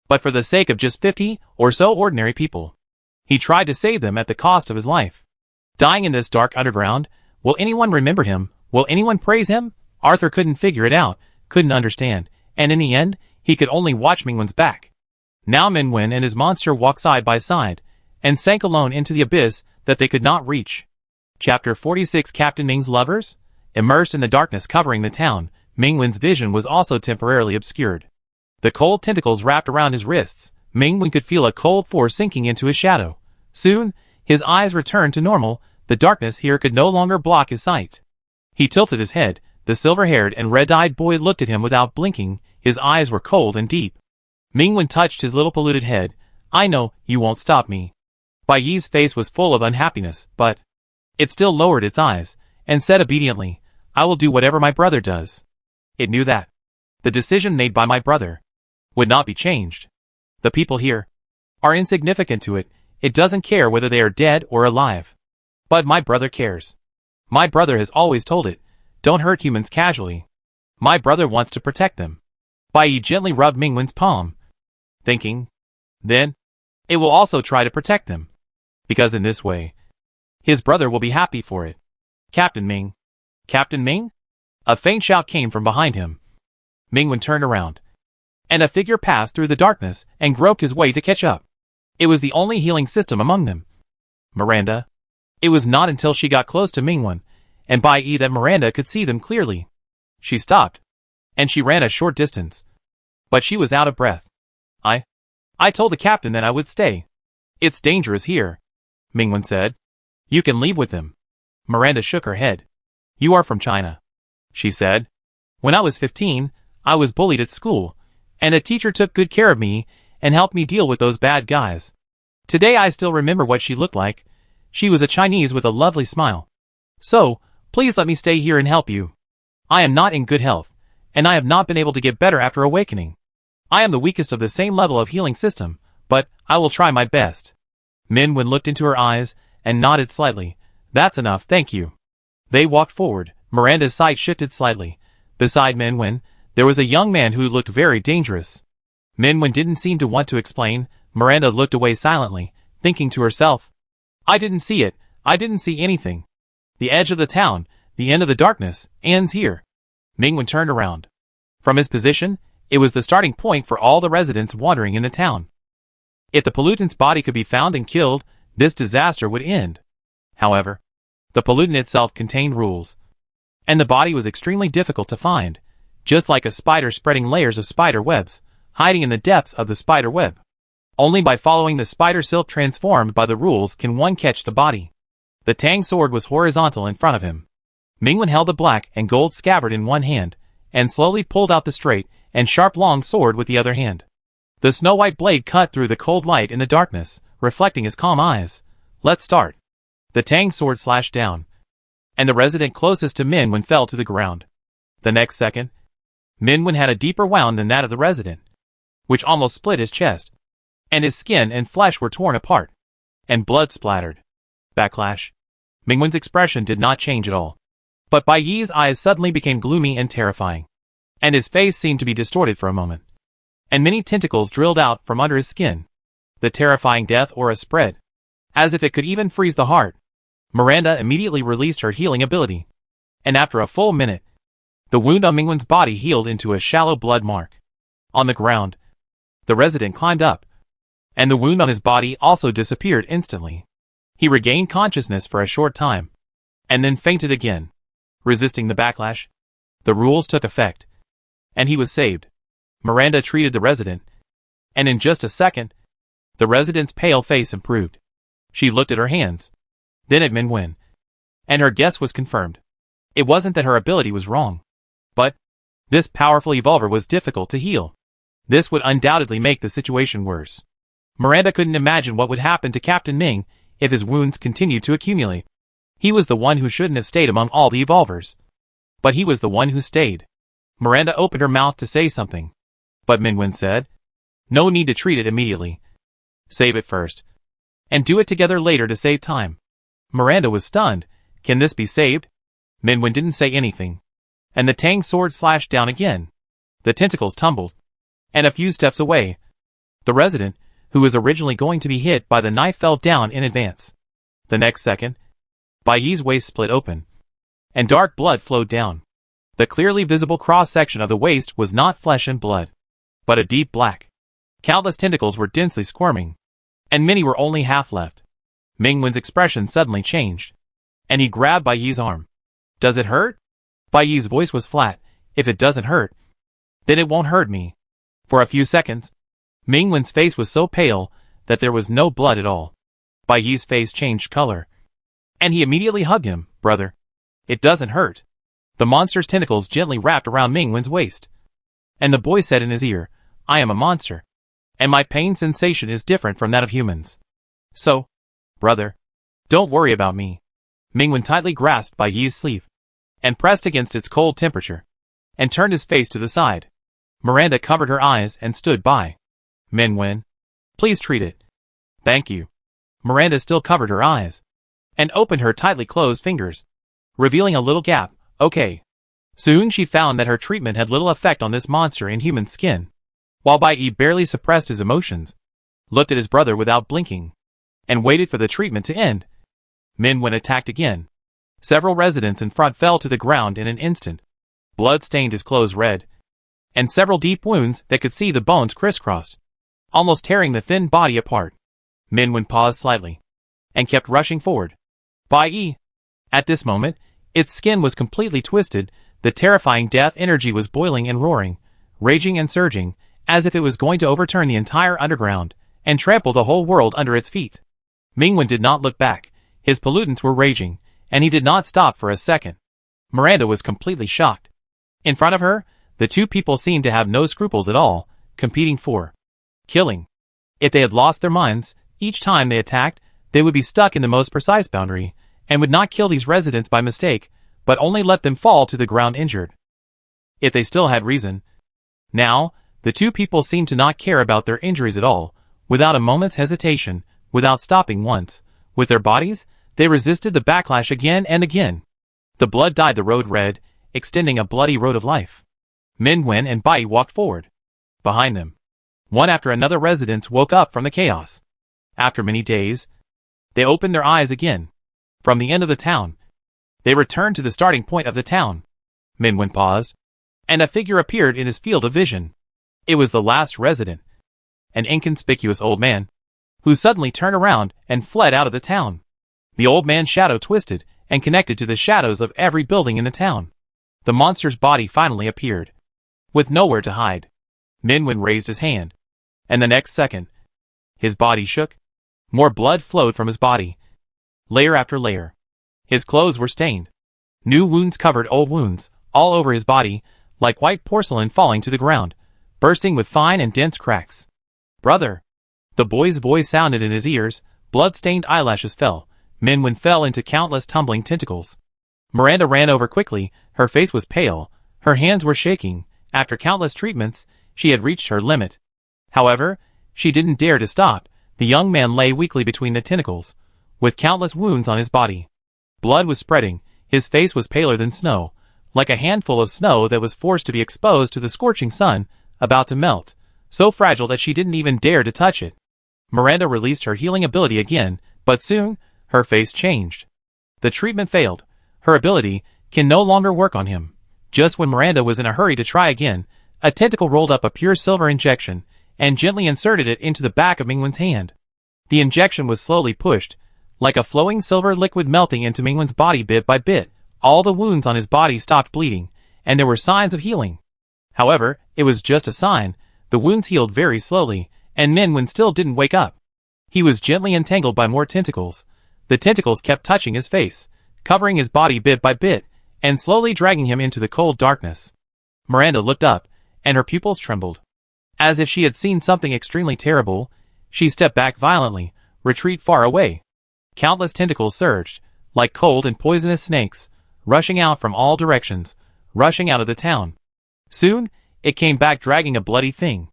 But for the sake of just 50 or so ordinary people, he tried to save them at the cost of his life. Dying in this dark underground, will anyone remember him? Will anyone praise him? Arthur couldn't figure it out, couldn't understand, and in the end, he could only watch Mingwen's back. Now Mingwen and his monster walked side by side, and sank alone into the abyss that they could not reach. Chapter 46 Captain Ming's Lovers? Immersed in the darkness covering the town, Mingwen's vision was also temporarily obscured. The cold tentacles wrapped around his wrists. Mingwen could feel a cold force sinking into his shadow. Soon, his eyes returned to normal. The darkness here could no longer block his sight. He tilted his head. The silver-haired and red-eyed boy looked at him without blinking. His eyes were cold and deep. Mingwen touched his little polluted head. I know, you won't stop me. Bai Yi's face was full of unhappiness, but it still lowered its eyes, and said obediently, I will do whatever my brother does. It knew that the decision made by my brother would not be changed. The people here are insignificant to it. It doesn't care whether they are dead or alive. But my brother cares. My brother has always told it, don't hurt humans casually. My brother wants to protect them. Bai Yi gently rubbed Mingwen's palm, thinking, then, it will also try to protect them. Because in this way, his brother will be happy for it. Captain Ming. Captain Ming? A faint shout came from behind him. Mingwen turned around, and a figure passed through the darkness and groped his way to catch up. It was the only healing system among them. Miranda. It was not until she got close to Mingwen and Bai Yi that Miranda could see them clearly. She stopped, and she ran a short distance. But she was out of breath. I told the captain that I would stay. It's dangerous here, Mingwen said. You can leave with him. Miranda shook her head. You are from China, she said. When I was 15, I was bullied at school, and a teacher took good care of me and helped me deal with those bad guys. Today I still remember what she looked like. She was a Chinese with a lovely smile. So, please let me stay here and help you. I am not in good health, and I have not been able to get better after awakening. I am the weakest of the same level of healing system, but I will try my best. Minwen looked into her eyes and nodded slightly. That's enough, thank you. They walked forward. Miranda's sight shifted slightly. Beside Minwen, there was a young man who looked very dangerous. Minwen didn't seem to want to explain. Miranda looked away silently, thinking to herself, I didn't see it, I didn't see anything. The edge of the town, the end of the darkness, ends here. Mingwen turned around. From his position, it was the starting point for all the residents wandering in the town. If the pollutant's body could be found and killed, this disaster would end. However, the pollutant itself contained rules, and the body was extremely difficult to find, just like a spider spreading layers of spider webs, hiding in the depths of the spider web. Only by following the spider silk transformed by the rules can one catch the body. The Tang sword was horizontal in front of him. Mingwen held the black and gold scabbard in one hand, and slowly pulled out the straight and sharp long sword with the other hand. The snow-white blade cut through the cold light in the darkness, reflecting his calm eyes. Let's start. The Tang sword slashed down, and the resident closest to Minwen fell to the ground. The next second, Minwen had a deeper wound than that of the resident, which almost split his chest, and his skin and flesh were torn apart, and blood splattered. Backlash. Mingwen's expression did not change at all, but Bai Yi's eyes suddenly became gloomy and terrifying, and his face seemed to be distorted for a moment, and many tentacles drilled out from under his skin. The terrifying death aura spread, as if it could even freeze the heart. Miranda immediately released her healing ability, and after a full minute, the wound on Mingwen's body healed into a shallow blood mark. On the ground, the resident climbed up, and the wound on his body also disappeared instantly. He regained consciousness for a short time, and then fainted again. Resisting the backlash, the rules took effect, and he was saved. Miranda treated the resident, and in just a second, the resident's pale face improved. She looked at her hands, then at Minwen, and her guess was confirmed. It wasn't that her ability was wrong, but this powerful evolver was difficult to heal. This would undoubtedly make the situation worse. Miranda couldn't imagine what would happen to Captain Ming if his wounds continued to accumulate. He was the one who shouldn't have stayed among all the evolvers, but he was the one who stayed. Miranda opened her mouth to say something, but Minwen said, no need to treat it immediately. Save it first, and do it together later to save time. Miranda was stunned. Can this be saved? Minwen didn't say anything, and the Tang sword slashed down again. The tentacles tumbled, and a few steps away, the resident, who was originally going to be hit by the knife, fell down in advance. The next second, Bai Yi's waist split open, and dark blood flowed down. The clearly visible cross-section of the waist was not flesh and blood, but a deep black. Countless tentacles were densely squirming, and many were only half left. Mingwen's expression suddenly changed, and he grabbed Bai Yi's arm. Does it hurt? Bai Yi's voice was flat. If it doesn't hurt, then it won't hurt me. For a few seconds, Mingwen's face was so pale that there was no blood at all. Bai Yi's face changed color, and he immediately hugged him. Brother, it doesn't hurt. The monster's tentacles gently wrapped around Mingwen's waist, and the boy said in his ear, I am a monster, and my pain sensation is different from that of humans. So, brother, don't worry about me. Mingwen tightly grasped Bai Yi's sleeve, and pressed against its cold temperature, and turned his face to the side. Miranda covered her eyes and stood by. Minwen, please treat it. Thank you. Miranda still covered her eyes, and opened her tightly closed fingers, revealing a little gap. Okay. Soon she found that her treatment had little effect on this monster in human skin. While Bai Yi barely suppressed his emotions, looked at his brother without blinking, and waited for the treatment to end. Minwen attacked again. Several residents in front fell to the ground in an instant. Blood stained his clothes red, and several deep wounds that could see the bones crisscrossed, almost tearing the thin body apart. Minwen paused slightly, and kept rushing forward. Bai Yi. At this moment, its skin was completely twisted. The terrifying death energy was boiling and roaring, raging and surging, as if it was going to overturn the entire underground, and trample the whole world under its feet. Mingwen did not look back. His pollutants were raging, and he did not stop for a second. Miranda was completely shocked. In front of her, the two people seemed to have no scruples at all, competing for killing. If they had lost their minds, each time they attacked, they would be stuck in the most precise boundary, and would not kill these residents by mistake, but only let them fall to the ground injured. If they still had reason. Now, the two people seemed to not care about their injuries at all. Without a moment's hesitation, without stopping once, with their bodies, they resisted the backlash again and again. The blood dyed the road red, extending a bloody road of life. Min Wen and Bai walked forward. Behind them, one after another residents woke up from the chaos. After many days, they opened their eyes again. From the end of the town, they returned to the starting point of the town. Min Wen paused, and a figure appeared in his field of vision. It was the last resident, an inconspicuous old man, who suddenly turned around and fled out of the town. The old man's shadow twisted and connected to the shadows of every building in the town. The monster's body finally appeared, with nowhere to hide. Min Wen raised his hand, and the next second, his body shook. More blood flowed from his body, layer after layer. His clothes were stained. New wounds covered old wounds, all over his body, like white porcelain falling to the ground, bursting with fine and dense cracks. "Brother!" The boy's voice sounded in his ears. Blood-stained eyelashes fell. Min Wen fell into countless tumbling tentacles. Miranda ran over quickly. Her face was pale. Her hands were shaking. After countless treatments, she had reached her limit. However, she didn't dare to stop. The young man lay weakly between the tentacles, with countless wounds on his body. Blood was spreading. His face was paler than snow, like a handful of snow that was forced to be exposed to the scorching sun, about to melt, so fragile that she didn't even dare to touch it. Miranda released her healing ability again, but soon, her face changed. The treatment failed. Her ability can no longer work on him. Just when Miranda was in a hurry to try again, a tentacle rolled up a pure silver injection and gently inserted it into the back of Mingwen's hand. The injection was slowly pushed, like a flowing silver liquid melting into Mingwen's body bit by bit. All the wounds on his body stopped bleeding, and there were signs of healing. However, it was just a sign. The wounds healed very slowly, and Mingwen still didn't wake up. He was gently entangled by more tentacles. The tentacles kept touching his face, covering his body bit by bit, and slowly dragging him into the cold darkness. Miranda looked up, and her pupils trembled. As if she had seen something extremely terrible, she stepped back violently, retreat far away. Countless tentacles surged, like cold and poisonous snakes, rushing out from all directions, rushing out of the town. Soon, it came back dragging a bloody thing.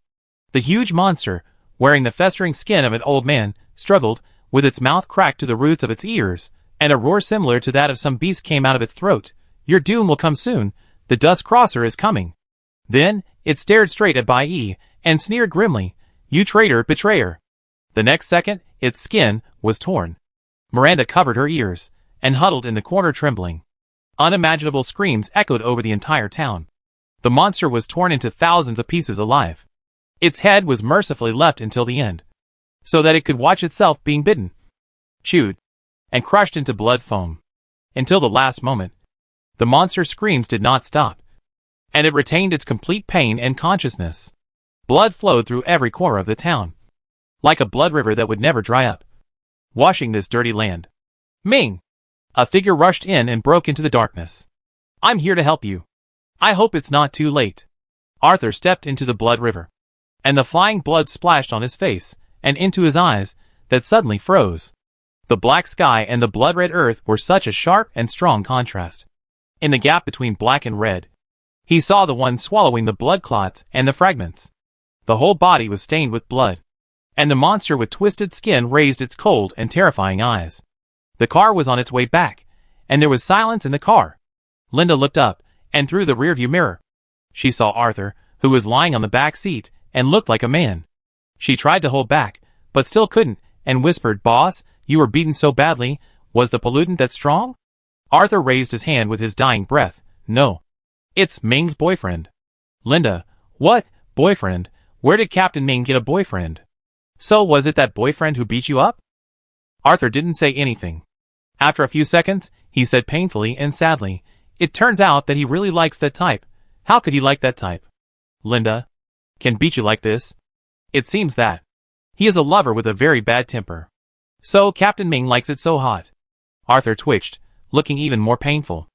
The huge monster, wearing the festering skin of an old man, struggled, with its mouth cracked to the roots of its ears, and a roar similar to that of some beast came out of its throat. "Your doom will come soon. The Dust Crosser is coming." Then, it stared straight at Bai Yi, and sneered grimly, "You traitor, betrayer." The next second, its skin was torn. Miranda covered her ears, and huddled in the corner trembling. Unimaginable screams echoed over the entire town. The monster was torn into thousands of pieces alive. Its head was mercifully left until the end, so that it could watch itself being bitten, chewed, and crushed into blood foam. Until the last moment, the monster's screams did not stop, and it retained its complete pain and consciousness. Blood flowed through every corner of the town, like a blood river that would never dry up, washing this dirty land. "Ming!" A figure rushed in and broke into the darkness. "I'm here to help you. I hope it's not too late." Arthur stepped into the blood river, and the flying blood splashed on his face, and into his eyes, that suddenly froze. The black sky and the blood-red earth were such a sharp and strong contrast. In the gap between black and red, he saw the one swallowing the blood clots and the fragments. The whole body was stained with blood, and the monster with twisted skin raised its cold and terrifying eyes. The car was on its way back, and there was silence in the car. Linda looked up, and through the rearview mirror, she saw Arthur, who was lying on the back seat, and looked like a man. She tried to hold back, but still couldn't, and whispered, "Boss, you were beaten so badly, was the pollutant that strong?" Arthur raised his hand with his dying breath. "No. It's Ming's boyfriend." Linda, "What? Boyfriend? Where did Captain Ming get a boyfriend?" "So was it that boyfriend who beat you up?" Arthur didn't say anything. After a few seconds, he said painfully and sadly, "It turns out that he really likes that type." "How could he like that type?" "Linda, can beat you like this?" "It seems that he is a lover with a very bad temper. So Captain Ming likes it so hot." Arthur twitched, looking even more painful.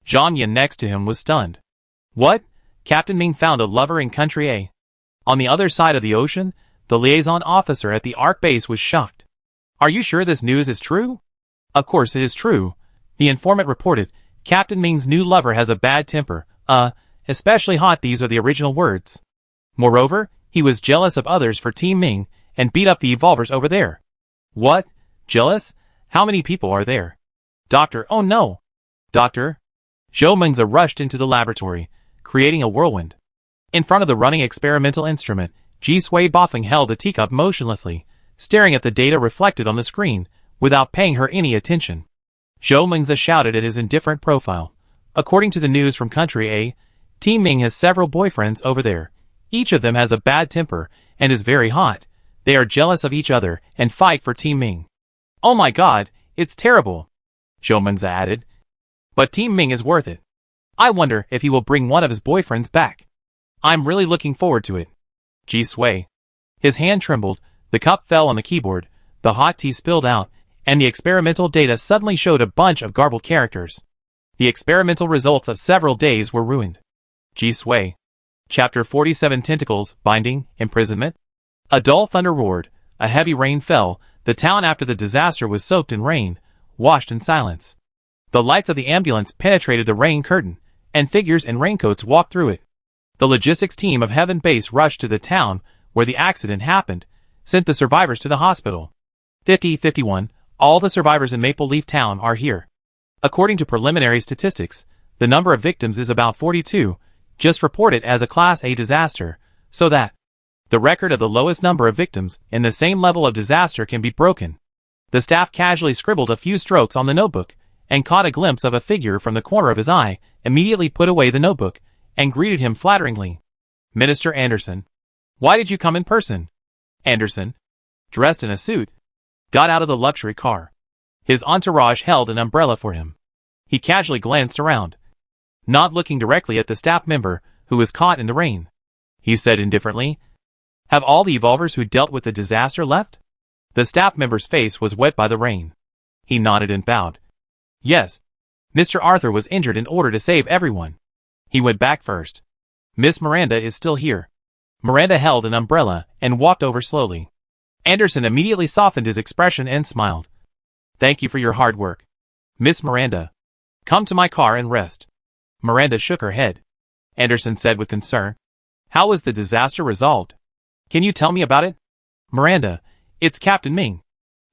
Zhang Yan next to him was stunned. What? Captain Ming found a lover in Country A. On the other side of the ocean, the liaison officer at the ARC base was shocked. Are you sure this news is true? Of course it is true. The informant reported, Captain Ming's new lover has a bad temper, especially hot. These are the original words. Moreover, he was jealous of others for Team Ming, and beat up the evolvers over there. What? Jealous? How many people are there? Doctor, oh no! Doctor? Zhou Mengzi rushed into the laboratory, creating a whirlwind. In front of the running experimental instrument, Ji Sui Bofeng held the teacup motionlessly, staring at the data reflected on the screen, without paying her any attention. Zhou Mengzi shouted at his indifferent profile. According to the news from Country A, Team Ming has several boyfriends over there. Each of them has a bad temper, and is very hot. They are jealous of each other, and fight for Team Ming. Oh my god, it's terrible, Zhou Mengzi added. But Team Ming is worth it. I wonder if he will bring one of his boyfriends back. I'm really looking forward to it. Ji Sui. His hand trembled, the cup fell on the keyboard, the hot tea spilled out, and the experimental data suddenly showed a bunch of garbled characters. The experimental results of several days were ruined. Ji Sui. Chapter 47 Tentacles, Binding, Imprisonment. A dull thunder roared, a heavy rain fell, the town after the disaster was soaked in rain, washed in silence. The lights of the ambulance penetrated the rain curtain, and figures in raincoats walked through it. The logistics team of Heaven Base rushed to the town where the accident happened, sent the survivors to the hospital. 50-51, all the survivors in Maple Leaf Town are here. According to preliminary statistics, the number of victims is about 42, just reported as a Class A disaster, so that the record of the lowest number of victims in the same level of disaster can be broken. The staff casually scribbled a few strokes on the notebook, and caught a glimpse of a figure from the corner of his eye, immediately put away the notebook, and greeted him flatteringly. Minister Anderson. Why did you come in person? Anderson, dressed in a suit, got out of the luxury car. His entourage held an umbrella for him. He casually glanced around, not looking directly at the staff member who was caught in the rain. He said indifferently, have all the evolvers who dealt with the disaster left? The staff member's face was wet by the rain. He nodded and bowed. Yes. Mr. Arthur was injured in order to save everyone. He went back first. Miss Miranda is still here. Miranda held an umbrella and walked over slowly. Anderson immediately softened his expression and smiled. Thank you for your hard work. Miss Miranda. Come to my car and rest. Miranda shook her head. Anderson said with concern. How was the disaster resolved? Can you tell me about it? Miranda, it's Captain Ming.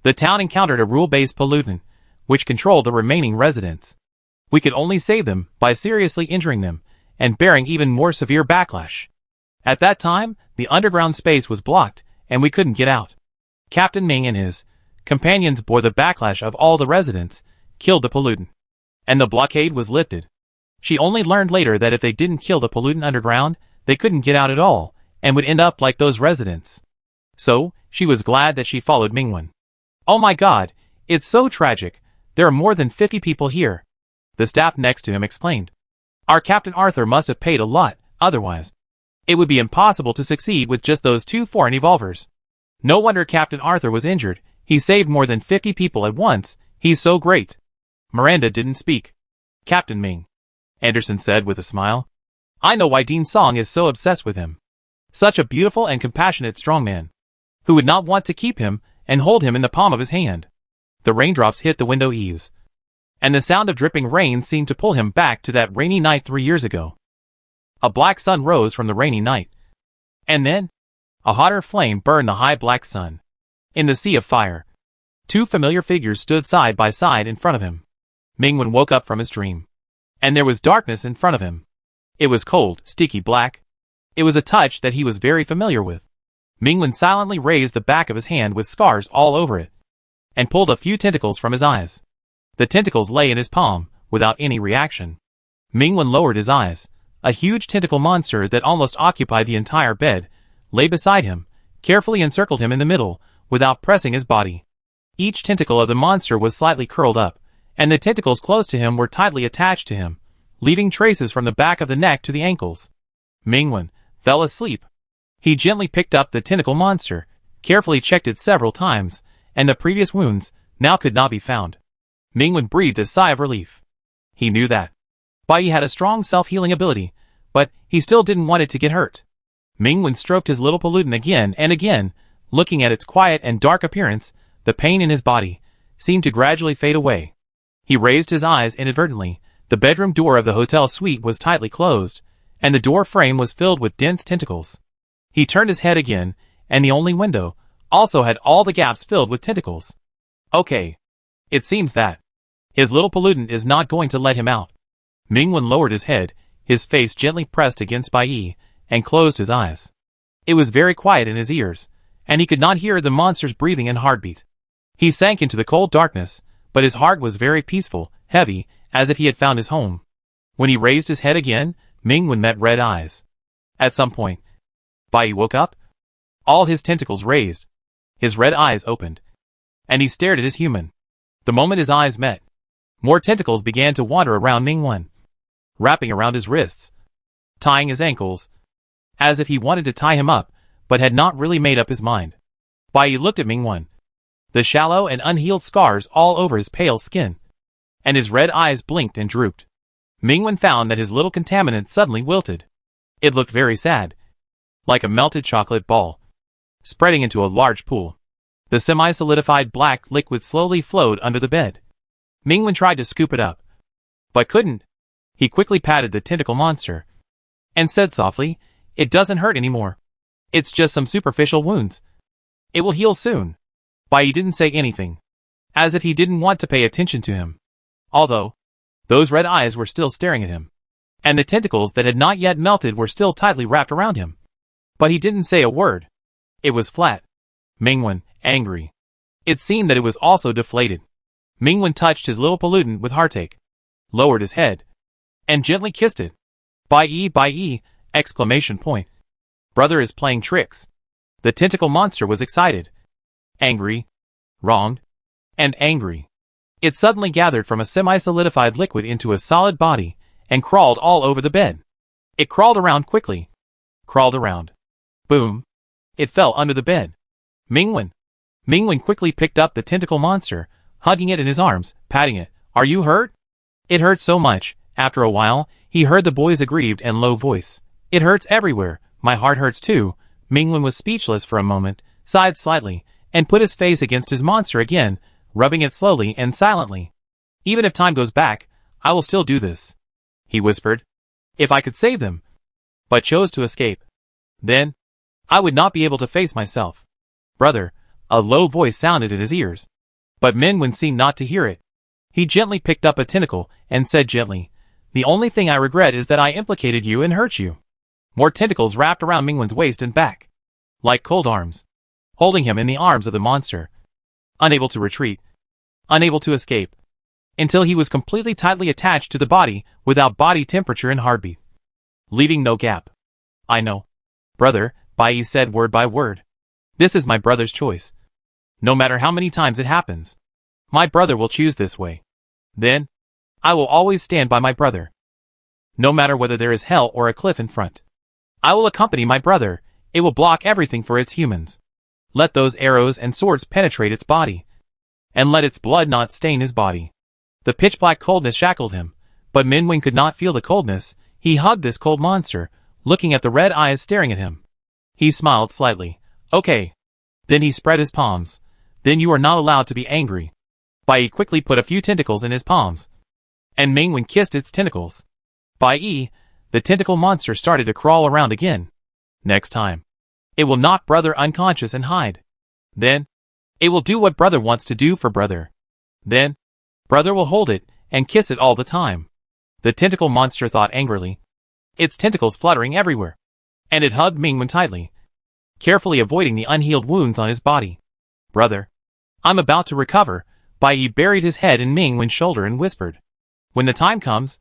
The town encountered a rule-based pollutant, which controlled the remaining residents. We could only save them by seriously injuring them, and bearing even more severe backlash. At that time, the underground space was blocked, and we couldn't get out. Captain Ming and his companions bore the backlash of all the residents, killed the pollutant, and the blockade was lifted. She only learned later that if they didn't kill the pollutant underground, they couldn't get out at all, and would end up like those residents. So, she was glad that she followed Mingwen. Oh my god, it's so tragic. There are more than 50 people here. The staff next to him explained. Our Captain Arthur must have paid a lot, otherwise it would be impossible to succeed with just those 2 foreign evolvers. No wonder Captain Arthur was injured. He saved more than 50 people at once. He's so great. Miranda didn't speak. Captain Ming, Anderson said with a smile. I know why Dean Song is so obsessed with him. Such a beautiful and compassionate strongman. Who would not want to keep him and hold him in the palm of his hand? The raindrops hit the window eaves, and the sound of dripping rain seemed to pull him back to that rainy night 3 years ago. A black sun rose from the rainy night. And then, a hotter flame burned the high black sun. In the sea of fire, 2 familiar figures stood side by side in front of him. Mingwen woke up from his dream. And there was darkness in front of him. It was cold, sticky black. It was a touch that he was very familiar with. Mingwen silently raised the back of his hand with scars all over it, and pulled a few tentacles from his eyes. The tentacles lay in his palm, without any reaction. Mingwen lowered his eyes. A huge tentacle monster that almost occupied the entire bed lay beside him, carefully encircled him in the middle, without pressing his body. Each tentacle of the monster was slightly curled up, and the tentacles close to him were tightly attached to him, leaving traces from the back of the neck to the ankles. Mingwen fell asleep. He gently picked up the tentacle monster, carefully checked it several times, and the previous wounds now could not be found. Mingwen breathed a sigh of relief. He knew that Bai had a strong self-healing ability, but he still didn't want it to get hurt. Mingwen stroked his little pollutant again and again, looking at its quiet and dark appearance. The pain in his body seemed to gradually fade away. He raised his eyes inadvertently. The bedroom door of the hotel suite was tightly closed, and the door frame was filled with dense tentacles. He turned his head again, and the only window also had all the gaps filled with tentacles. Okay. It seems that his little pollutant is not going to let him out. Mingwen lowered his head, his face gently pressed against Bai, and closed his eyes. It was very quiet in his ears, and he could not hear the monster's breathing and heartbeat. He sank into the cold darkness, but his heart was very peaceful, heavy, as if he had found his home. When he raised his head again, Mingwen met red eyes. At some point, Bai woke up. All his tentacles raised. His red eyes opened, and he stared at his human. The moment his eyes met, more tentacles began to wander around Mingwen, wrapping around his wrists, tying his ankles, as if he wanted to tie him up, but had not really made up his mind. Bai looked at Mingwen, the shallow and unhealed scars all over his pale skin, and his red eyes blinked and drooped. Mingwen found that his little contaminant suddenly wilted. It looked very sad, like a melted chocolate ball, spreading into a large pool. The semi-solidified black liquid slowly flowed under the bed. Mingwen tried to scoop it up, but couldn't. He quickly patted the tentacle monster, and said softly, "It doesn't hurt anymore. It's just some superficial wounds. It will heal soon." Bai didn't say anything, as if he didn't want to pay attention to him. Although, those red eyes were still staring at him, and the tentacles that had not yet melted were still tightly wrapped around him. But he didn't say a word. It was flat. Mingwen, angry. It seemed that it was also deflated. Mingwen touched his little pollutant with heartache, lowered his head, and gently kissed it. Bai! Exclamation point. Brother is playing tricks. The tentacle monster was excited, angry, wronged, and angry. It suddenly gathered from a semi-solidified liquid into a solid body, and crawled all over the bed. It crawled around quickly. Crawled around. Boom. It fell under the bed. Mingwen quickly picked up the tentacle monster, hugging it in his arms, patting it. "Are you hurt?" It hurt so much. After a while, he heard the boy's aggrieved and low voice. "It hurts everywhere. My heart hurts too." Mingwen was speechless for a moment, sighed slightly, and put his face against his monster again, rubbing it slowly and silently. "Even if time goes back, I will still do this," he whispered. "If I could save them, but chose to escape, then I would not be able to face myself." "Brother," a low voice sounded in his ears, but Mingwen seemed not to hear it. He gently picked up a tentacle and said gently, "The only thing I regret is that I implicated you and hurt you." More tentacles wrapped around Mingwen's waist and back, like cold arms, holding him in the arms of the monster, unable to retreat, unable to escape, until he was completely tightly attached to the body without body temperature and heartbeat, leaving no gap. "I know, brother," Bai said word by word. "This is my brother's choice. No matter how many times it happens, my brother will choose this way. Then, I will always stand by my brother. No matter whether there is hell or a cliff in front, I will accompany my brother. It will block everything for its humans. Let those arrows and swords penetrate its body, and let its blood not stain his body." The pitch-black coldness shackled him, but Mingwen could not feel the coldness. He hugged this cold monster, looking at the red eyes staring at him. He smiled slightly. "Okay." Then he spread his palms. "Then you are not allowed to be angry." Bai quickly put a few tentacles in his palms, and Mingwen kissed its tentacles. Bai, the tentacle monster started to crawl around again. Next time, it will knock brother unconscious and hide. Then, it will do what brother wants to do for brother. Then, brother will hold it and kiss it all the time. The tentacle monster thought angrily, its tentacles fluttering everywhere, and it hugged Mingwen tightly, carefully avoiding the unhealed wounds on his body. "Brother, I'm about to recover." Bai buried his head in Mingwen's shoulder and whispered, "When the time comes,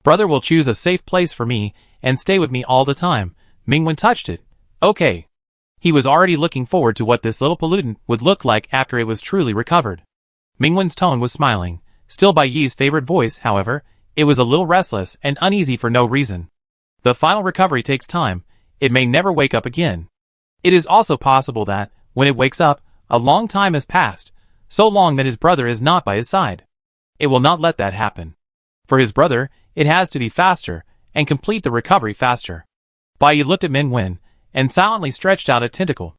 brother will choose a safe place for me and stay with me all the time." Mingwen touched it. "Okay." He was already looking forward to what this little pollutant would look like after it was truly recovered. Mingwen's tone was smiling. Still Bai's favorite voice, however, it was a little restless and uneasy for no reason. The final recovery takes time. It may never wake up again. It is also possible that, when it wakes up, a long time has passed, so long that his brother is not by his side. It will not let that happen. For his brother, it has to be faster, and complete the recovery faster. Bai Yi looked at Min Wen, and silently stretched out a tentacle.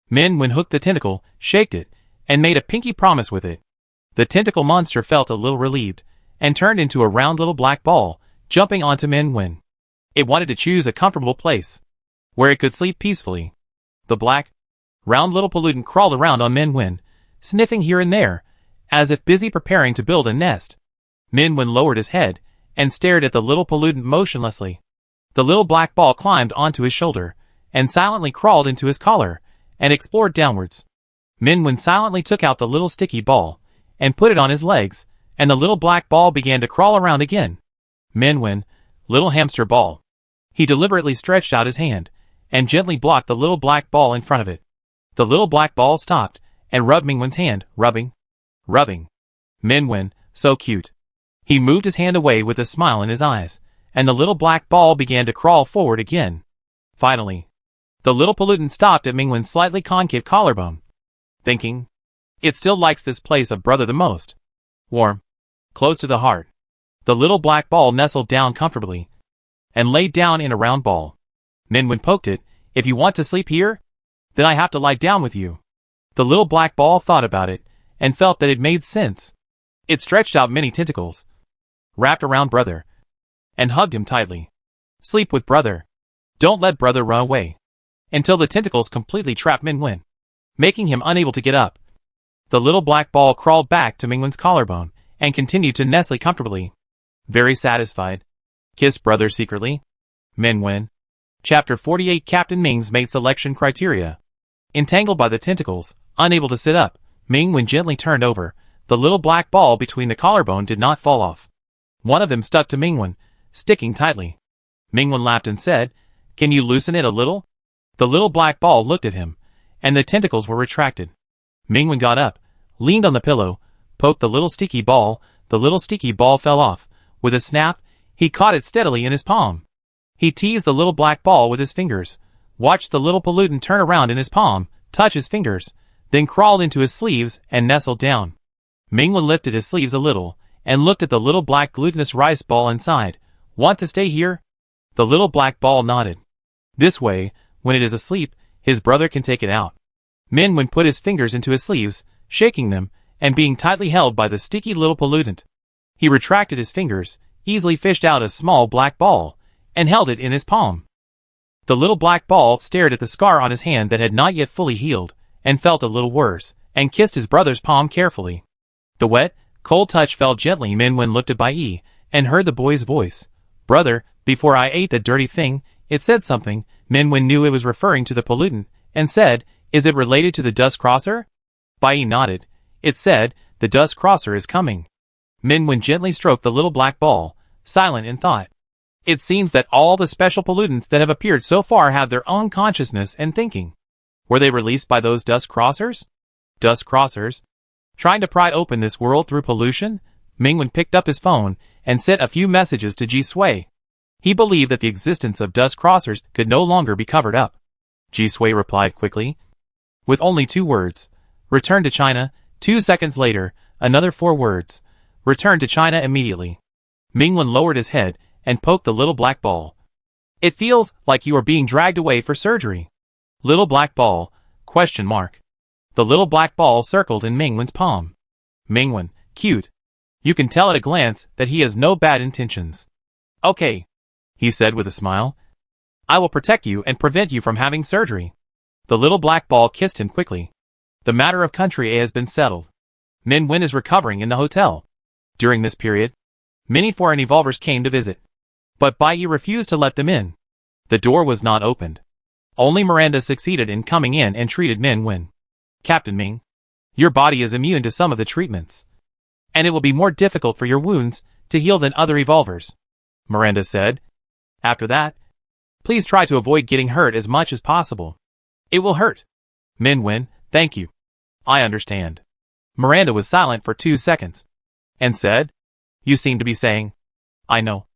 Min Wen hooked the tentacle, shaked it, and made a pinky promise with it. The tentacle monster felt a little relieved, and turned into a round little black ball, jumping onto Min Wen. It wanted to choose a comfortable place, where it could sleep peacefully. The black, round little pollutant crawled around on Min Wen, sniffing here and there, as if busy preparing to build a nest. Min Wen lowered his head, and stared at the little pollutant motionlessly. The little black ball climbed onto his shoulder, and silently crawled into his collar, and explored downwards. Min Wen silently took out the little sticky ball, and put it on his legs, and the little black ball began to crawl around again. Min Wen, little hamster ball. He deliberately stretched out his hand, and gently blocked the little black ball in front of it. The little black ball stopped, and rubbed Min Wen's hand, rubbing. Min Wen, so cute. He moved his hand away with a smile in his eyes, and the little black ball began to crawl forward again. Finally, the little pollutant stopped at Min Wen's slightly concave collarbone, thinking, it still likes this place of brother the most. Warm, close to the heart. The little black ball nestled down comfortably, and laid down in a round ball. Min Wen poked it. If you want to sleep here, then I have to lie down with you. The little black ball thought about it, and felt that it made sense. It stretched out many tentacles, wrapped around brother, and hugged him tightly. Sleep with brother. Don't let brother run away. Until the tentacles completely trapped Min Wen, making him unable to get up. The little black ball crawled back to Min Wen's collarbone, and continued to nestle comfortably. Very satisfied, kissed brother secretly. Min Wen. Chapter 48 Captain Ming's Mate Selection Criteria. Entangled by the tentacles, unable to sit up, Min Wen gently turned over. The little black ball between the collarbone did not fall off. One of them stuck to Min Wen, sticking tightly. Min Wen laughed and said, can you loosen it a little? The little black ball looked at him, and the tentacles were retracted. Min Wen got up, leaned on the pillow, poked the little sticky ball. The little sticky ball fell off. With a snap, he caught it steadily in his palm. He teased the little black ball with his fingers, watched the little pollutant turn around in his palm, touch his fingers, then crawled into his sleeves and nestled down. Min Wen lifted his sleeves a little, and looked at the little black glutinous rice ball inside. Want to stay here? The little black ball nodded. This way, when it is asleep, his brother can take it out. Min Wen put his fingers into his sleeves, shaking them, and being tightly held by the sticky little pollutant. He retracted his fingers, easily fished out a small black ball, and held it in his palm. The little black ball stared at the scar on his hand that had not yet fully healed, and felt a little worse, and kissed his brother's palm carefully. The wet, cold touch fell gently. Min Wen looked at Bai Yi, and heard the boy's voice. Brother, before I ate that dirty thing, it said something. Min Wen knew it was referring to the pollutant, and said, is it related to the dust crosser? Bai Yi nodded. It said, the dust crosser is coming. Min Wen gently stroked the little black ball, silent in thought. It seems that all the special pollutants that have appeared so far have their own consciousness and thinking. Were they released by those dust crossers? Dust crossers? Trying to pry open this world through pollution? Min Wen picked up his phone and sent a few messages to Ji Sui. He believed that the existence of dust crossers could no longer be covered up. Ji Sui replied quickly, with only 2 words. Return to China. 2 seconds later, another 4 words. Return to China immediately. Min Wen lowered his head and poked the little black ball. It feels like you are being dragged away for surgery. Little black ball, ? The little black ball circled in Min Wen's palm. Min Wen, cute. You can tell at a glance that he has no bad intentions. Okay, he said with a smile. I will protect you and prevent you from having surgery. The little black ball kissed him quickly. The matter of country A has been settled. Min Wen is recovering in the hotel. During this period, many foreign evolvers came to visit, but Bai Yi refused to let them in. The door was not opened. Only Miranda succeeded in coming in and treated Min Wen. Captain Ming, your body is immune to some of the treatments, and it will be more difficult for your wounds to heal than other evolvers, Miranda said. After that, please try to avoid getting hurt as much as possible. It will hurt. Min Wen, thank you. I understand. Miranda was silent for 2 seconds, and said, you seem to be saying, I know.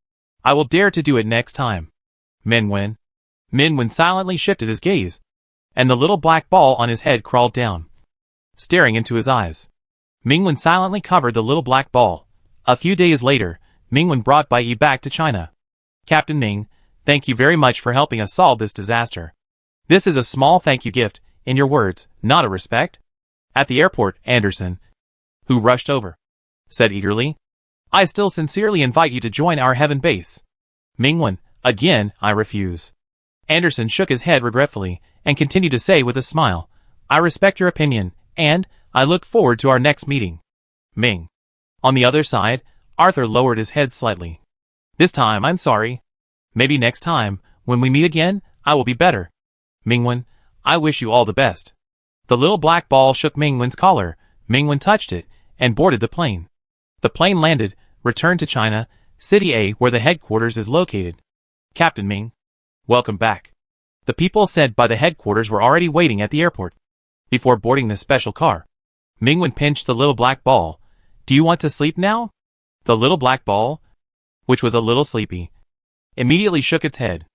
I will dare to do it next time. Min Wen. Min Wen silently shifted his gaze, and the little black ball on his head crawled down, staring into his eyes. Min Wen silently covered the little black ball, A few days later, Mingwen brought Bai Yi back to China. Captain Ming, thank you very much for helping us solve this disaster. This is a small thank you gift, in your words, not a respect. At the airport, Anderson, who rushed over, said eagerly, I still sincerely invite you to join our heaven base. Mingwen, again, I refuse. Anderson shook his head regretfully, and continued to say with a smile, I respect your opinion, and I look forward to our next meeting. Ming. On the other side, Arthur lowered his head slightly. This time I'm sorry. Maybe next time, when we meet again, I will be better. Mingwen, I wish you all the best. The little black ball shook Mingwen's collar. Mingwen touched it, and boarded the plane. The plane landed, returned to China, City A where the headquarters is located. Captain Ming. Welcome back. The people sent by the headquarters were already waiting at the airport. Before boarding the special car, Mingwen pinched the little black ball. Do you want to sleep now? The little black ball, which was a little sleepy, immediately shook its head.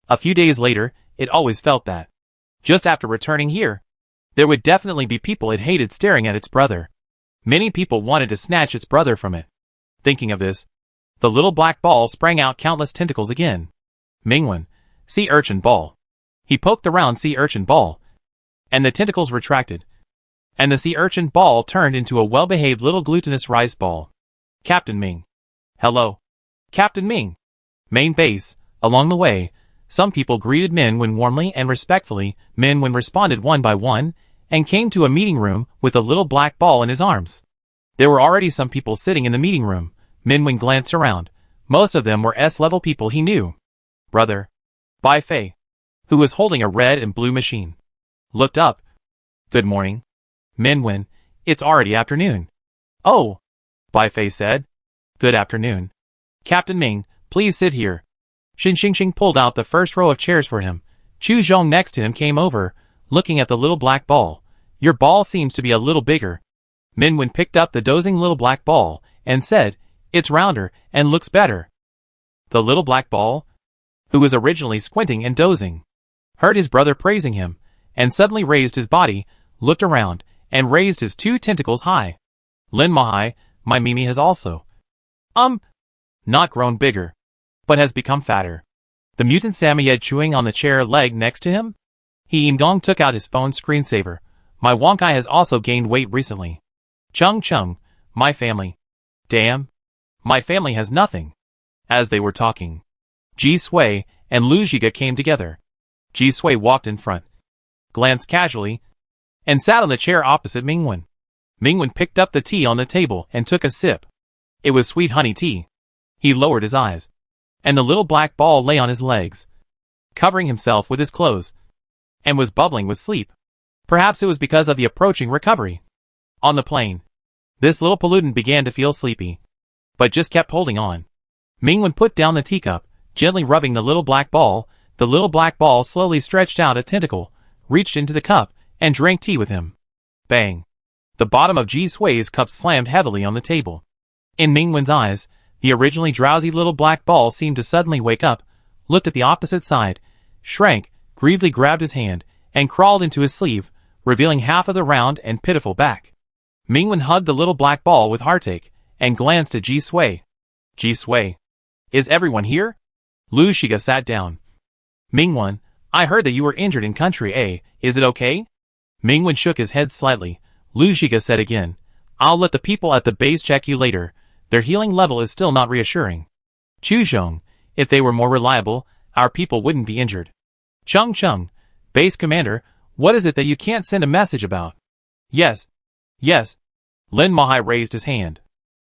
A few days later, it always felt that, just after returning here, there would definitely be people it hated staring at its brother. Many people wanted to snatch its brother from it. Thinking of this, the little black ball sprang out countless tentacles again. Mingwen, sea urchin ball. He poked the round sea urchin ball, and the tentacles retracted, and the sea urchin ball turned into a well-behaved little glutinous rice ball. Captain Ming. Hello. Captain Ming. Main base. Along the way, some people greeted Mingwen warmly and respectfully. Mingwen responded one by one, and came to a meeting room with a little black ball in his arms. There were already some people sitting in the meeting room. Mingwen glanced around. Most of them were S-level people he knew. Brother Bai Fei, who was holding a red and blue machine, looked up. Good morning. Mingwen, it's already afternoon. Oh, Bai Fei said. Good afternoon. Captain Ming, please sit here. Xin Xingxing pulled out the first row of chairs for him. Chu Zhong next to him came over, looking at the little black ball. Your ball seems to be a little bigger. Mingwen picked up the dozing little black ball, and said, it's rounder, and looks better. The little black ball, who was originally squinting and dozing, heard his brother praising him, and suddenly raised his body, looked around, and raised his two tentacles high. Lin Mahai, my Mimi has also, not grown bigger, but has become fatter. The mutant Samoyed chewing on the chair leg next to him? He Ingong took out his phone screensaver. My Wonkai has also gained weight recently. Chung Chung, my family. Damn. My family has nothing. As they were talking, Ji Sui and Lu Zhiga came together. Ji Sui walked in front, glanced casually, and sat on the chair opposite Mingwen. Mingwen picked up the tea on the table and took a sip. It was sweet honey tea. He lowered his eyes, and the little black ball lay on his legs, covering himself with his clothes, and was bubbling with sleep. Perhaps it was because of the approaching recovery. On the plane, this little pollutant began to feel sleepy, but just kept holding on. Mingwen put down the teacup, gently rubbing the little black ball. The little black ball slowly stretched out a tentacle, reached into the cup, and drank tea with him. Bang! The bottom of Ji Sui's cup slammed heavily on the table. In Mingwen's eyes, the originally drowsy little black ball seemed to suddenly wake up, looked at the opposite side, shrank, grievedly grabbed his hand, and crawled into his sleeve, revealing half of the round and pitiful back. Mingwen hugged the little black ball with heartache, and glanced at Ji Sui. Ji Sui. Is everyone here? Lu Zhiga sat down. Mingwen, I heard that you were injured in country A, is it okay? Mingwen shook his head slightly. Lu Zhiga said again, I'll let the people at the base check you later. Their healing level is still not reassuring. Chu Zhong, if they were more reliable, our people wouldn't be injured. Chung Chung, base commander, what is it that you can't send a message about? Yes. Yes. Lin Mahai raised his hand.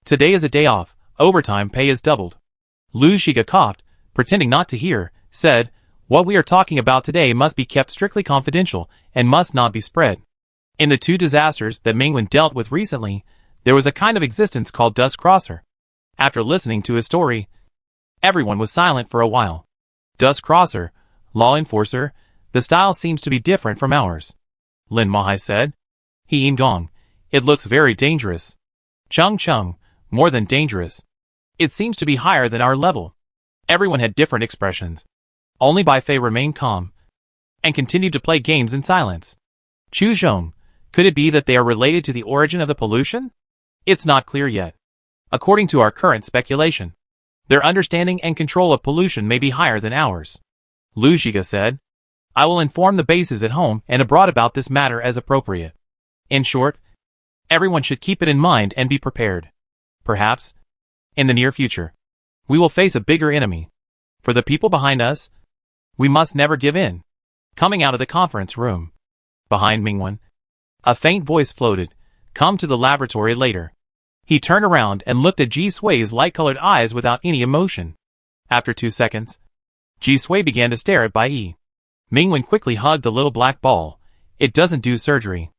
Today is a day off, overtime pay is doubled. Lu Zhiga coughed, pretending not to hear, said, what we are talking about today must be kept strictly confidential, and must not be spread. In the two disasters that Mingwen dealt with recently, there was a kind of existence called Dust Crosser. After listening to his story, everyone was silent for a while. Dust Crosser, law enforcer, the style seems to be different from ours. Lin Mahai said. He Ingong, it looks very dangerous. Chung Chung, more than dangerous. It seems to be higher than our level. Everyone had different expressions. Only Bai Fei remained calm, and continued to play games in silence. Chu Zhong, could it be that they are related to the origin of the pollution? It's not clear yet. According to our current speculation, their understanding and control of pollution may be higher than ours. Lu Shiga said. I will inform the bases at home and abroad about this matter as appropriate. In short, everyone should keep it in mind and be prepared. Perhaps, in the near future, we will face a bigger enemy. For the people behind us, we must never give in. Coming out of the conference room, behind Mingwen, a faint voice floated, come to the laboratory later. He turned around and looked at Ji Sui's light-colored eyes without any emotion. After 2 seconds, Ji Sui began to stare at Bai Yi. Mingwen quickly hugged the little black ball. It doesn't do surgery.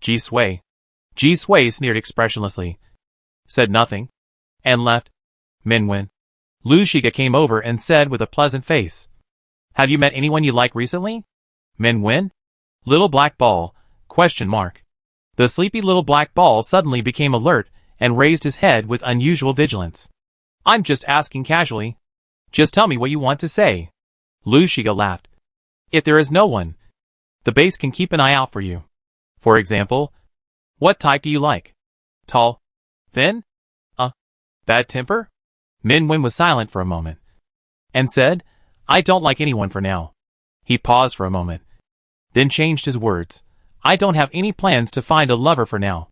Ji Sui sneered expressionlessly, said nothing, and left. Mingwen. Lu Shiga came over and said with a pleasant face. Have you met anyone you like recently? Mingwen? Little black ball, ? The sleepy little black ball suddenly became alert and raised his head with unusual vigilance. I'm just asking casually. Just tell me what you want to say. Lu Shiga laughed. If there is no one, the base can keep an eye out for you. For example, what type do you like? Tall? Thin? Bad temper? Mingwen was silent for a moment, and said, I don't like anyone for now. He paused for a moment, then changed his words. I don't have any plans to find a lover for now.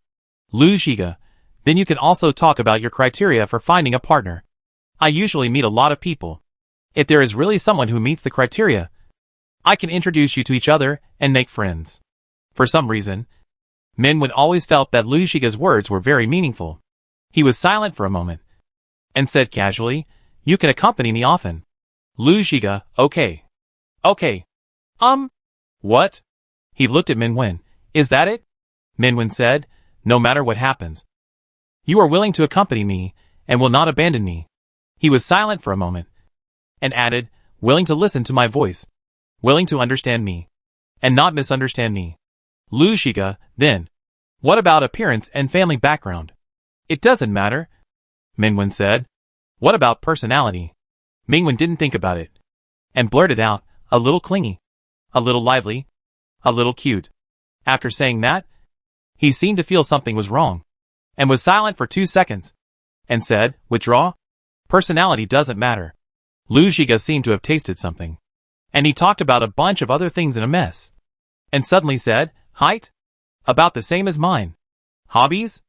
Lu Shiga, then you can also talk about your criteria for finding a partner. I usually meet a lot of people. If there is really someone who meets the criteria, I can introduce you to each other and make friends. For some reason, Mingwen always felt that Lu Shiga's words were very meaningful. He was silent for a moment, and said casually, you can accompany me often. Lu Shiga, okay. Okay. What? He looked at Mingwen. Is that it? Mingwen said, no matter what happens, you are willing to accompany me, and will not abandon me. He was silent for a moment, and added, willing to listen to my voice, willing to understand me, and not misunderstand me. Lu Shiga, then, what about appearance and family background? It doesn't matter, Mingwen said. What about personality? Mingwen didn't think about it, and blurted out, a little clingy, a little lively, a little cute. After saying that, he seemed to feel something was wrong, and was silent for 2 seconds, and said, withdraw? Personality doesn't matter. Lu Shiga seemed to have tasted something, and he talked about a bunch of other things in a mess, and suddenly said, height? About the same as mine. Hobbies?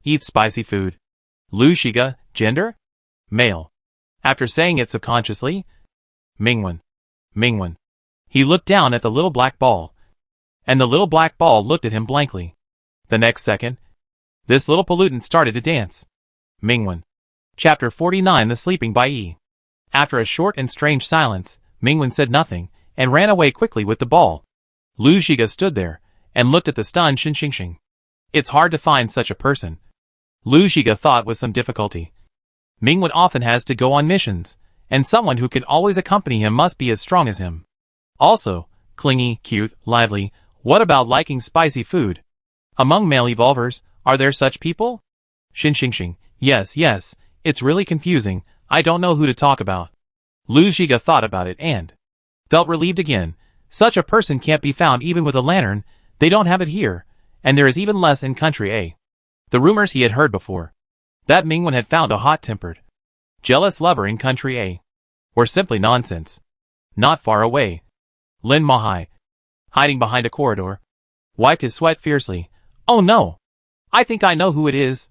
Eat spicy food. Lu Shiga, gender? Male. After saying it subconsciously, Mingwen. He looked down at the little black ball, and the little black ball looked at him blankly. The next second, this little pollutant started to dance. Mingwen. Chapter 49 The Sleeping Bai Yi. After a short and strange silence, Mingwen said nothing, and ran away quickly with the ball. Lu Shiga stood there, and looked at the stunned Shin Xingxing. It's hard to find such a person, Lu Shiga thought with some difficulty. Mingwen often has to go on missions, and someone who can always accompany him must be as strong as him. Also, clingy, cute, lively. What about liking spicy food? Among male evolvers, are there such people? Shin Xingxing, yes, it's really confusing. I don't know who to talk about. Lu Shiga thought about it and felt relieved again. Such a person can't be found even with a lantern. They don't have it here, and there is even less in country A. The rumors he had heard before, that Mingwen had found a hot-tempered, jealous lover in country A, were simply nonsense. Not far away, Lin Mahai, hiding behind a corridor, wiped his sweat fiercely. Oh no! I think I know who it is.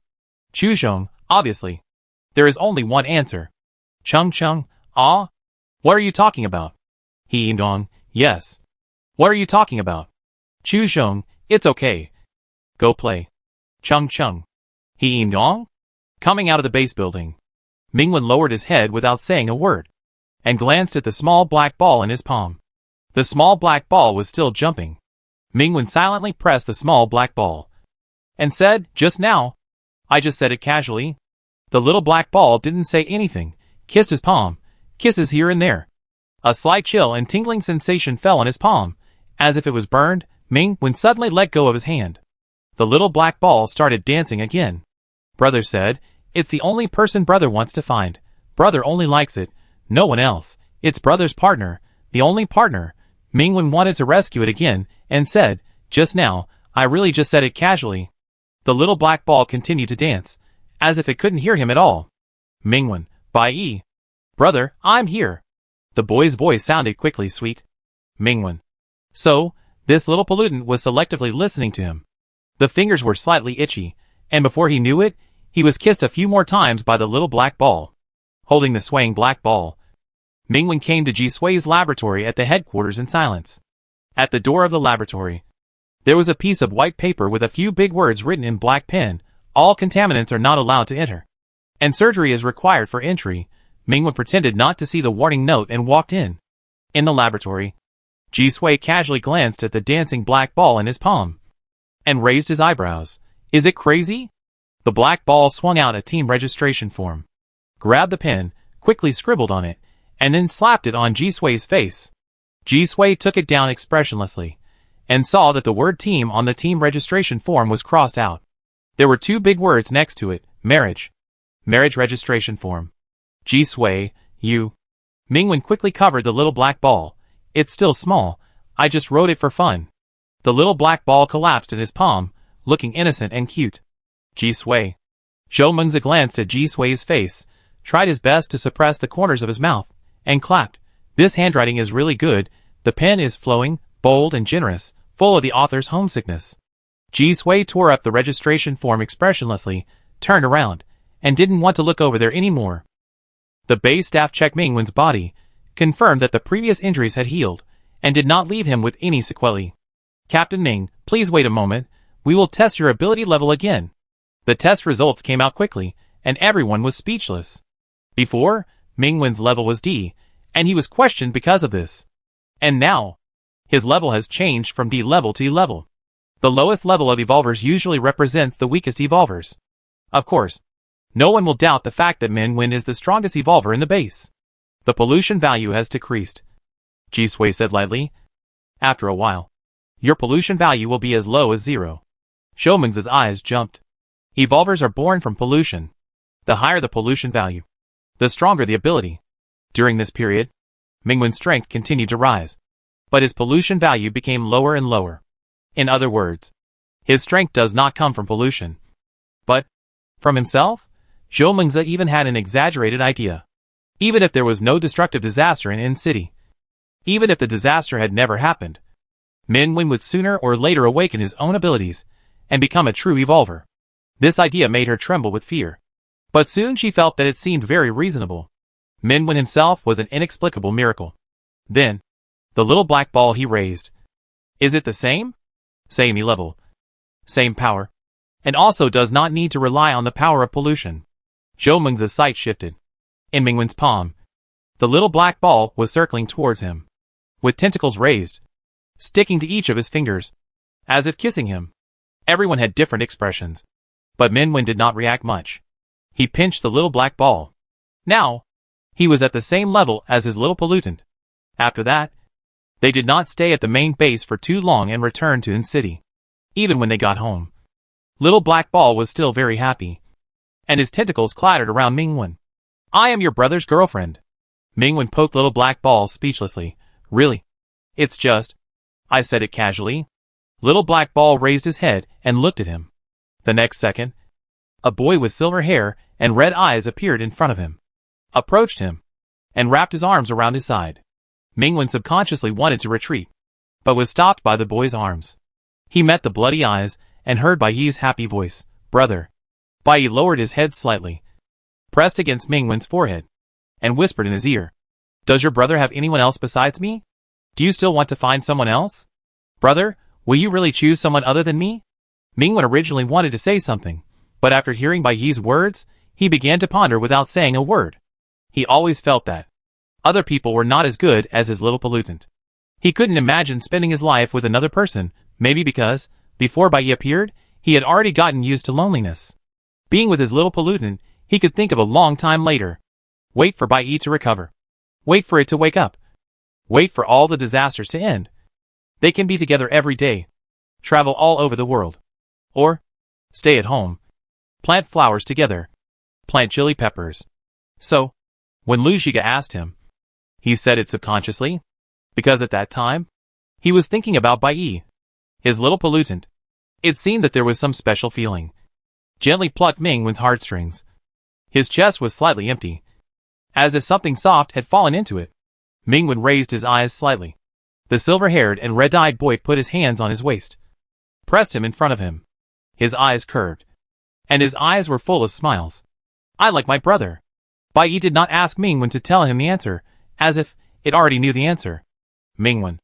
Chu Zhong, obviously. There is only one answer. Chung, ah? What are you talking about? He Dong, yes. What are you talking about? Chu Zhong, it's okay. Go play. Chung, He Dong? Coming out of the base building, Mingwen lowered his head without saying a word, and glanced at the small black ball in his palm. The small black ball was still jumping. Mingwen silently pressed the small black ball, and said, just now. I just said it casually. The little black ball didn't say anything, kissed his palm, kisses here and there. A slight chill and tingling sensation fell on his palm, as if it was burned. Mingwen suddenly let go of his hand. The little black ball started dancing again. Brother said, it's the only person brother wants to find. Brother only likes it, no one else. It's brother's partner, the only partner. Mingwen wanted to rescue it again, and said, just now, I really just said it casually. The little black ball continued to dance, as if it couldn't hear him at all. Mingwen, Bai. Brother, I'm here. The boy's voice sounded quickly sweet. Mingwen. So, this little pollutant was selectively listening to him. The fingers were slightly itchy, and before he knew it, he was kissed a few more times by the little black ball. Holding the swaying black ball, Mingwen came to Ji Sui's laboratory at the headquarters in silence. At the door of the laboratory, there was a piece of white paper with a few big words written in black pen. All contaminants are not allowed to enter, and surgery is required for entry. Mingwen pretended not to see the warning note and walked in. In the laboratory, Ji Sui casually glanced at the dancing black ball in his palm and raised his eyebrows. Is it crazy? The black ball swung out a team registration form, grabbed the pen, quickly scribbled on it, and then slapped it on Ji Sui's face. Ji Sui took it down expressionlessly and saw that the word team on the team registration form was crossed out. There were two big words next to it, marriage. Marriage registration form. Ji Sui, you. Mingwen quickly covered the little black ball. It's still small. I just wrote it for fun. The little black ball collapsed in his palm, looking innocent and cute. Ji Sui. Zhou Mengzi glanced at Ji Sui's face, tried his best to suppress the corners of his mouth, and clapped. This handwriting is really good. The pen is flowing, bold and generous, full of the author's homesickness. Ji Sui tore up the registration form expressionlessly, turned around, and didn't want to look over there anymore. The base staff checked Mingwen's body, confirmed that the previous injuries had healed, and did not leave him with any sequelae. Captain Ming, please wait a moment. We will test your ability level again. The test results came out quickly, and everyone was speechless. Before, Mingwen's level was D, and he was questioned because of this. And now, his level has changed from D level to E level. The lowest level of evolvers usually represents the weakest evolvers. Of course, no one will doubt the fact that Mingwen is the strongest evolver in the base. The pollution value has decreased, Ji Sui said lightly. After a while, your pollution value will be as low as 0. Zhou Mengzi's eyes jumped. Evolvers are born from pollution. The higher the pollution value, the stronger the ability. During this period, Mingwen's strength continued to rise, but his pollution value became lower and lower. In other words, his strength does not come from pollution, but from himself. Zhou Mengzi even had an exaggerated idea. Even if there was no destructive disaster in N City, even if the disaster had never happened, Mingwen would sooner or later awaken his own abilities and become a true evolver. This idea made her tremble with fear, but soon she felt that it seemed very reasonable. Mingwen himself was an inexplicable miracle. Then, the little black ball he raised. Is it the same? Same E-level. Same power. And also does not need to rely on the power of pollution. Zhou Mengzi's sight shifted. In Mingwen's palm, the little black ball was circling towards him, with tentacles raised, sticking to each of his fingers, as if kissing him. Everyone had different expressions, but Mingwen did not react much. He pinched the little black ball. Now, he was at the same level as his little pollutant. After that, they did not stay at the main base for too long and returned to N City. Even when they got home, little black ball was still very happy, and his tentacles clattered around Mingwen. I am your brother's girlfriend. Mingwen poked little black ball speechlessly. Really? It's just, I said it casually. Little black ball raised his head and looked at him. The next second, a boy with silver hair and red eyes appeared in front of him, approached him, and wrapped his arms around his side. Mingwen subconsciously wanted to retreat, but was stopped by the boy's arms. He met the bloody eyes and heard Bai Yi's happy voice. Brother. Bai Yi lowered his head slightly, pressed against Mingwen's forehead, and whispered in his ear. Does your brother have anyone else besides me? Do you still want to find someone else? Brother, will you really choose someone other than me? Mingwen originally wanted to say something, but after hearing Bai Yi's words, he began to ponder without saying a word. He always felt that other people were not as good as his little pollutant. He couldn't imagine spending his life with another person, maybe because, before Bai Yi appeared, he had already gotten used to loneliness. Being with his little pollutant, he could think of a long time later. Wait for Bai Yi to recover. Wait for it to wake up. Wait for all the disasters to end. They can be together every day. Travel all over the world. Or, stay at home. Plant flowers together. Plant chili peppers. So, when Lu Zhiga asked him, he said it subconsciously, because at that time, he was thinking about Bai Yi, his little pollutant. It seemed that there was some special feeling. gently plucked Mingwen's heartstrings. His chest was slightly empty, as if something soft had fallen into it. Mingwen raised his eyes slightly. The silver-haired and red-eyed boy put his hands on his waist, pressed him in front of him. His eyes curved, and his eyes were full of smiles. "I like my brother." Bai Yi did not ask Mingwen to tell him the answer, as if it already knew the answer. Mingwen.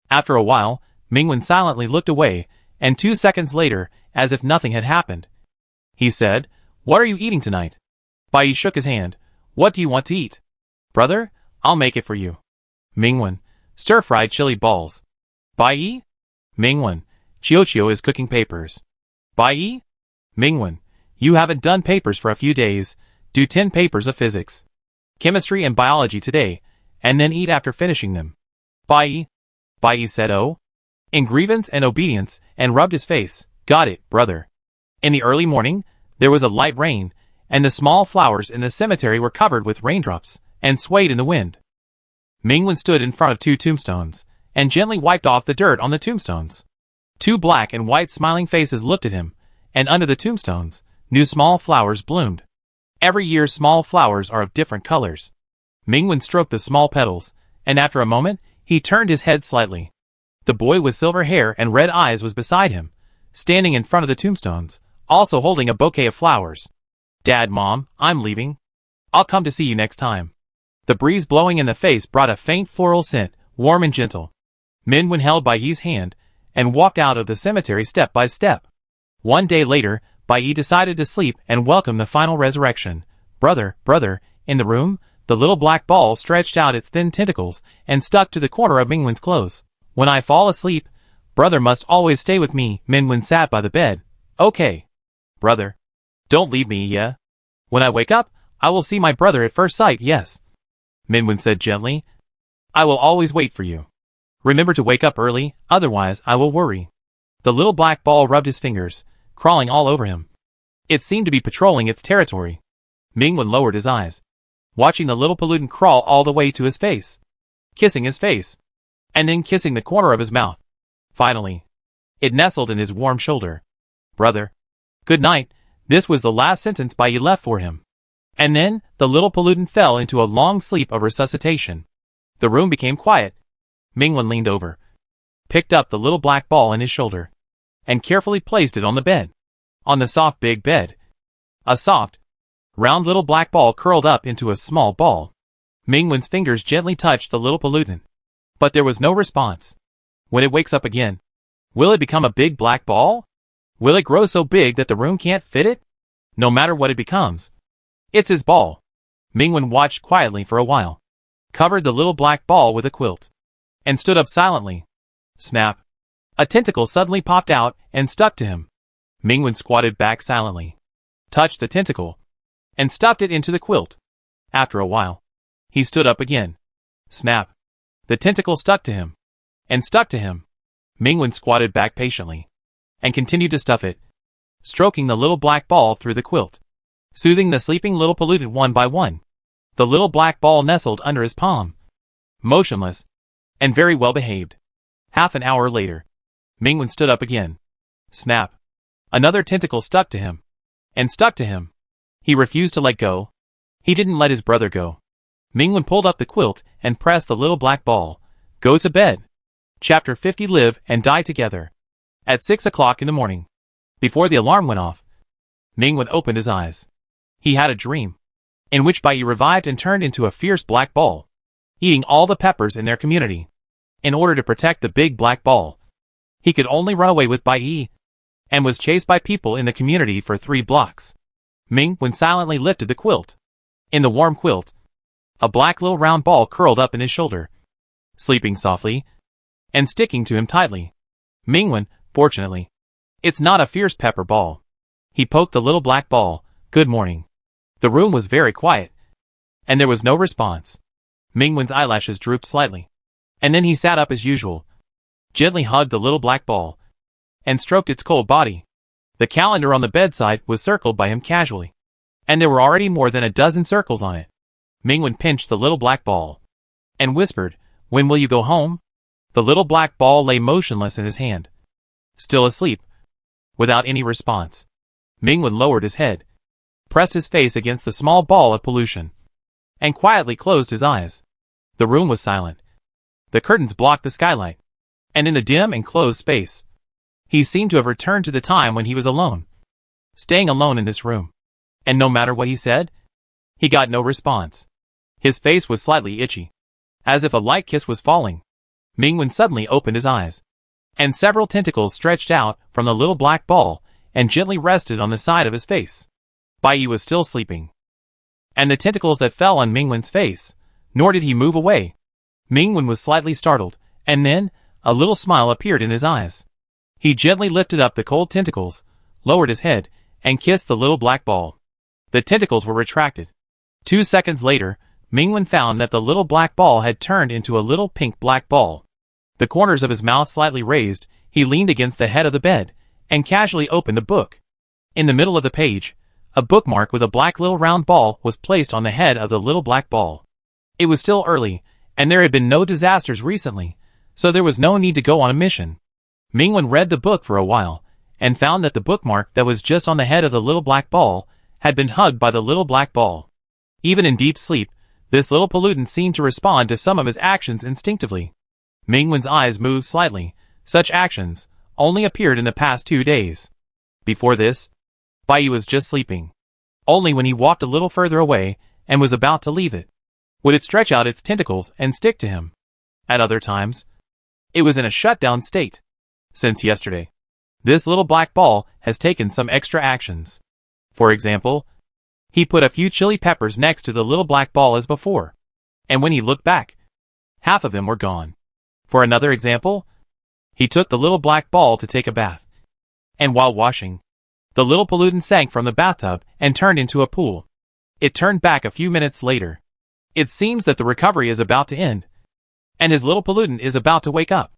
After a while, Mingwen silently looked away, and 2 seconds later, as if nothing had happened, he said, "What are you eating tonight?" Bai Yi shook his hand. "What do you want to eat?" "Brother, I'll make it for you." Mingwen. "Stir-fried chili balls." Bai Yi. Mingwen. "Chiochio is cooking papers." Bai Yi. Mingwen. "You haven't done papers for a few days. Do 10 papers of physics, chemistry and biology today, and then eat after finishing them." Bai Yi. Bai Yi said, "Oh," in grievance and obedience, and rubbed his face. "Got it, brother." In the early morning, there was a light rain, and the small flowers in the cemetery were covered with raindrops, and swayed in the wind. Mingwen stood in front of 2 tombstones, and gently wiped off the dirt on the tombstones. 2 black and white smiling faces looked at him, and under the tombstones, new small flowers bloomed. Every year small flowers are of different colors. Mingwen stroked the small petals, and after a moment, he turned his head slightly. The boy with silver hair and red eyes was beside him, standing in front of the tombstones, also holding a bouquet of flowers. "Dad, Mom, I'm leaving. I'll come to see you next time." The breeze blowing in the face brought a faint floral scent, warm and gentle. Mingwen held Bai Yi's hand, and walked out of the cemetery step by step. One day later, Bai Yi decided to sleep and welcome the final resurrection. Brother, in the room, the little black ball stretched out its thin tentacles, and stuck to the corner of Mingwen's clothes. "When I fall asleep, brother must always stay with me." Mingwen sat by the bed. "Okay, brother. Don't leave me, yeah? When I wake up, I will see my brother at first sight, yes?" Mingwen said gently. "I will always wait for you. Remember to wake up early, otherwise I will worry." The little black ball rubbed his fingers, crawling all over him. It seemed to be patrolling its territory. Mingwen lowered his eyes, watching the little pollutant crawl all the way to his face, kissing his face, and then kissing the corner of his mouth. Finally, it nestled in his warm shoulder. "Brother, good night." This was the last sentence Bai Yi left for him. And then, the little pollutant fell into a long sleep of resuscitation. The room became quiet. Mingwen leaned over, picked up the little black ball in his shoulder, and carefully placed it on the bed. On the soft big bed, a soft, round little black ball curled up into a small ball. Mingwen's fingers gently touched the little pollutant, but there was no response. When it wakes up again, will it become a big black ball? Will it grow so big that the room can't fit it? No matter what it becomes, it's his ball. Mingwen watched quietly for a while, covered the little black ball with a quilt, and stood up silently. Snap! A tentacle suddenly popped out and stuck to him. Mingwen squatted back silently, touched the tentacle, and stuffed it into the quilt. After a while, he stood up again. Snap! The tentacle stuck to him, and stuck to him. Mingwen squatted back patiently, and continued to stuff it, stroking the little black ball through the quilt, soothing the sleeping little pollutant one by one. The little black ball nestled under his palm, motionless, and very well behaved. Half an hour later, Mingwen stood up again. Snap! Another tentacle stuck to him, and stuck to him. He refused to let go. He didn't let his brother go. Mingwen pulled up the quilt and pressed the little black ball. Go to bed. Chapter 50. Live and Die Together. At 6 o'clock in the morning, before the alarm went off, Mingwen opened his eyes. He had a dream, in which Bai Yi revived and turned into a fierce black ball, eating all the peppers in their community. In order to protect the big black ball, he could only run away with Bai Yi, and was chased by people in the community for 3 blocks. Mingwen silently lifted the quilt. In the warm quilt, a black little round ball curled up in his shoulder, sleeping softly, and sticking to him tightly. Mingwen, fortunately, it's not a fierce pepper ball. He poked the little black ball. Good morning. The room was very quiet, and there was no response. Mingwen's eyelashes drooped slightly, and then he sat up as usual, gently hugged the little black ball, and stroked its cold body. The calendar on the bedside was circled by him casually, and there were already more than a dozen circles on it. Mingwen pinched the little black ball, and whispered, "When will you go home?" The little black ball lay motionless in his hand, still asleep, without any response. Mingwen lowered his head, pressed his face against the small ball of pollution, and quietly closed his eyes. The room was silent. The curtains blocked the skylight, and in the dim and closed space, he seemed to have returned to the time when he was alone, staying alone in this room. And no matter what he said, he got no response. His face was slightly itchy, as if a light kiss was falling. Mingwen suddenly opened his eyes, and several tentacles stretched out from the little black ball and gently rested on the side of his face. Bai was still sleeping, and the tentacles that fell on Mingwen's face, nor did he move away. Mingwen was slightly startled, and then a little smile appeared in his eyes. He gently lifted up the cold tentacles, lowered his head, and kissed the little black ball. The tentacles were retracted. 2 seconds later, Mingwen found that the little black ball had turned into a little pink black ball. The corners of his mouth slightly raised, he leaned against the head of the bed, and casually opened the book. In the middle of the page, a bookmark with a black little round ball was placed on the head of the little black ball. It was still early, and there had been no disasters recently, so there was no need to go on a mission. Mingwen read the book for a while, and found that the bookmark that was just on the head of the little black ball had been hugged by the little black ball. Even in deep sleep, this little pollutant seemed to respond to some of his actions instinctively. Mingwen's eyes moved slightly. Such actions only appeared in the past 2 days. Before this, Bai was just sleeping. Only when he walked a little further away and was about to leave it, would it stretch out its tentacles and stick to him. At other times, it was in a shutdown state. Since yesterday, this little black ball has taken some extra actions. For example, he put a few chili peppers next to the little black ball as before, and when he looked back, half of them were gone. For another example, he took the little black ball to take a bath, and while washing, the little pollutant sank from the bathtub and turned into a pool. It turned back a few minutes later. It seems that the recovery is about to end, and his little pollutant is about to wake up.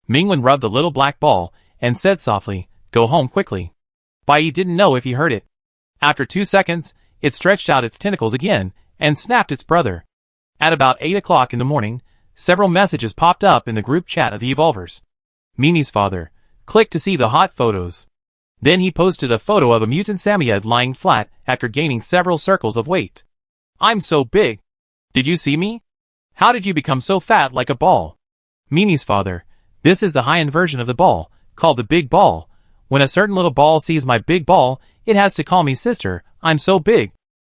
Mingwen rubbed the little black ball and said softly, "Go home quickly." Bai didn't know if he heard it. After 2 seconds, it stretched out its tentacles again and snapped its brother. At about 8 o'clock in the morning, several messages popped up in the group chat of the Evolvers. Mimi's father. Click to see the hot photos. Then he posted a photo of a mutant Samoyed lying flat after gaining several circles of weight. "I'm so big. Did you see me? How did you become so fat like a ball?" Mimi's father. This is the high-end version of the ball, called the big ball. When a certain little ball sees my big ball, it has to call me sister. I'm so big.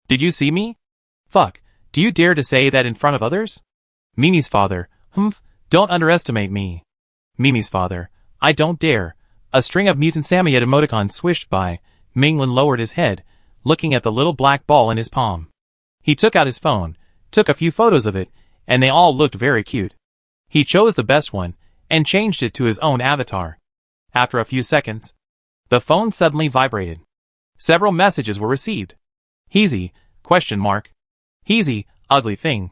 Did you see me? Fuck, do you dare to say that in front of others? Mimi's father. Humph, don't underestimate me. Mimi's father. I don't dare. A string of mutant Samoyed emoticons swished by. Mingwen lowered his head, looking at the little black ball in his palm. He took out his phone, took a few photos of it, and they all looked very cute. He chose the best one, and changed it to his own avatar. After a few seconds, the phone suddenly vibrated. Several messages were received. Heezy, ? Heezy, ugly thing.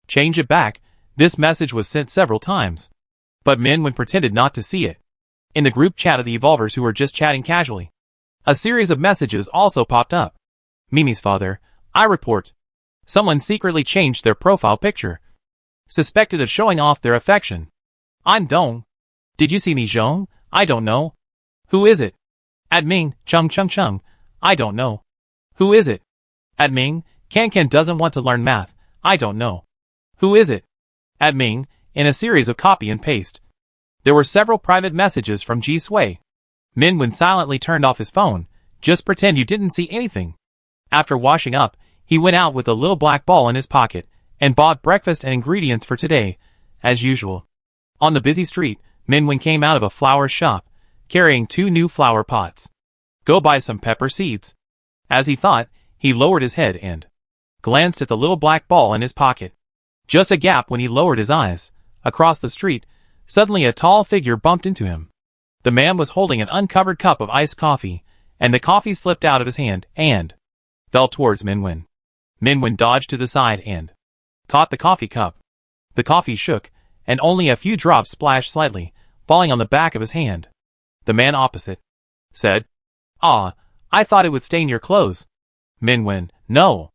Change it back. This message was sent several times, but Mingwen pretended not to see it. In the group chat of the Evolvers who were just chatting casually, a series of messages also popped up. Mimi's father. I report. Someone secretly changed their profile picture, suspected of showing off their affection. I'm Dong. Did you see me, Zhong? I don't know. Who is it? Adming, Chung. I don't know. Who is it? Adming, Can doesn't want to learn math. I don't know. Who is it? Adming, in a series of copy and paste. There were several private messages from Ji Sui. Mingwen silently turned off his phone. Just pretend you didn't see anything. After washing up, he went out with a little black ball in his pocket, and bought breakfast and ingredients for today, as usual. On the busy street, Mingwen came out of a flower shop, carrying 2 new flower pots. Go buy some pepper seeds. As he thought, he lowered his head and glanced at the little black ball in his pocket. Just a gap when he lowered his eyes. Across the street, suddenly a tall figure bumped into him. The man was holding an uncovered cup of iced coffee, and the coffee slipped out of his hand and fell towards Mingwen. Mingwen dodged to the side and caught the coffee cup. The coffee shook, and only a few drops splashed slightly, falling on the back of his hand. The man opposite said, "Ah, I thought it would stain your clothes." Mingwen, no.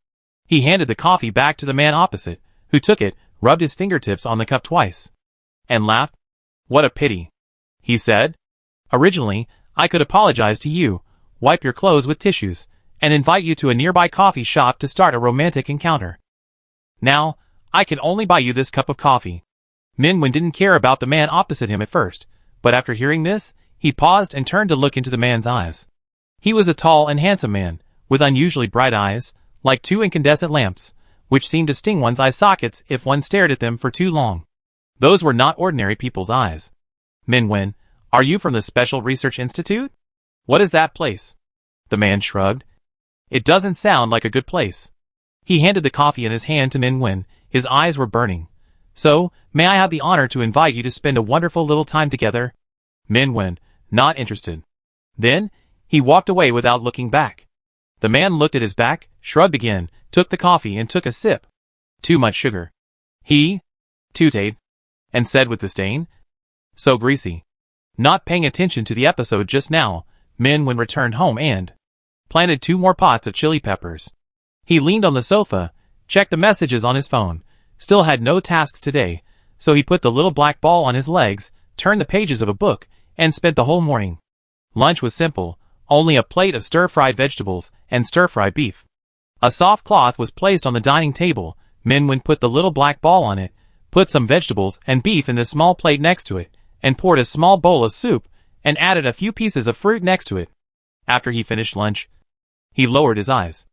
He handed the coffee back to the man opposite, who took it, rubbed his fingertips on the cup twice, and laughed. "What a pity," he said. "Originally, I could apologize to you. wipe your clothes with tissues, and invite you to a nearby coffee shop to start a romantic encounter. Now, I can only buy you this cup of coffee. Minwin didn't care about the man opposite him at first, but after hearing this, he paused and turned to look into the man's eyes. He was a tall and handsome man, with unusually bright eyes, like two incandescent lamps, which seemed to sting one's eye sockets if one stared at them for too long. Those were not ordinary people's eyes. Minwin, are you from the Special Research Institute? What is that place? The man shrugged. It doesn't sound like a good place. He handed the coffee in his hand to Minwin. His eyes were burning. So, may I have the honor to invite you to spend a wonderful little time together? Minwin, not interested. Then, he walked away without looking back. The man looked at his back, shrugged again, took the coffee and took a sip. Too much sugar. He tooted, and said with disdain, so greasy. Not paying attention to the episode just now, Minwin returned home and planted 2 more pots of chili peppers. He leaned on the sofa, checked the messages on his phone, still had no tasks today, so he put the little black ball on his legs, turned the pages of a book, and spent the whole morning. Lunch was simple, only a plate of stir-fried vegetables and stir-fried beef. A soft cloth was placed on the dining table. Minwin put the little black ball on it, put some vegetables and beef in the small plate next to it, and poured a small bowl of soup, and added a few pieces of fruit next to it. After he finished lunch, he lowered his eyes.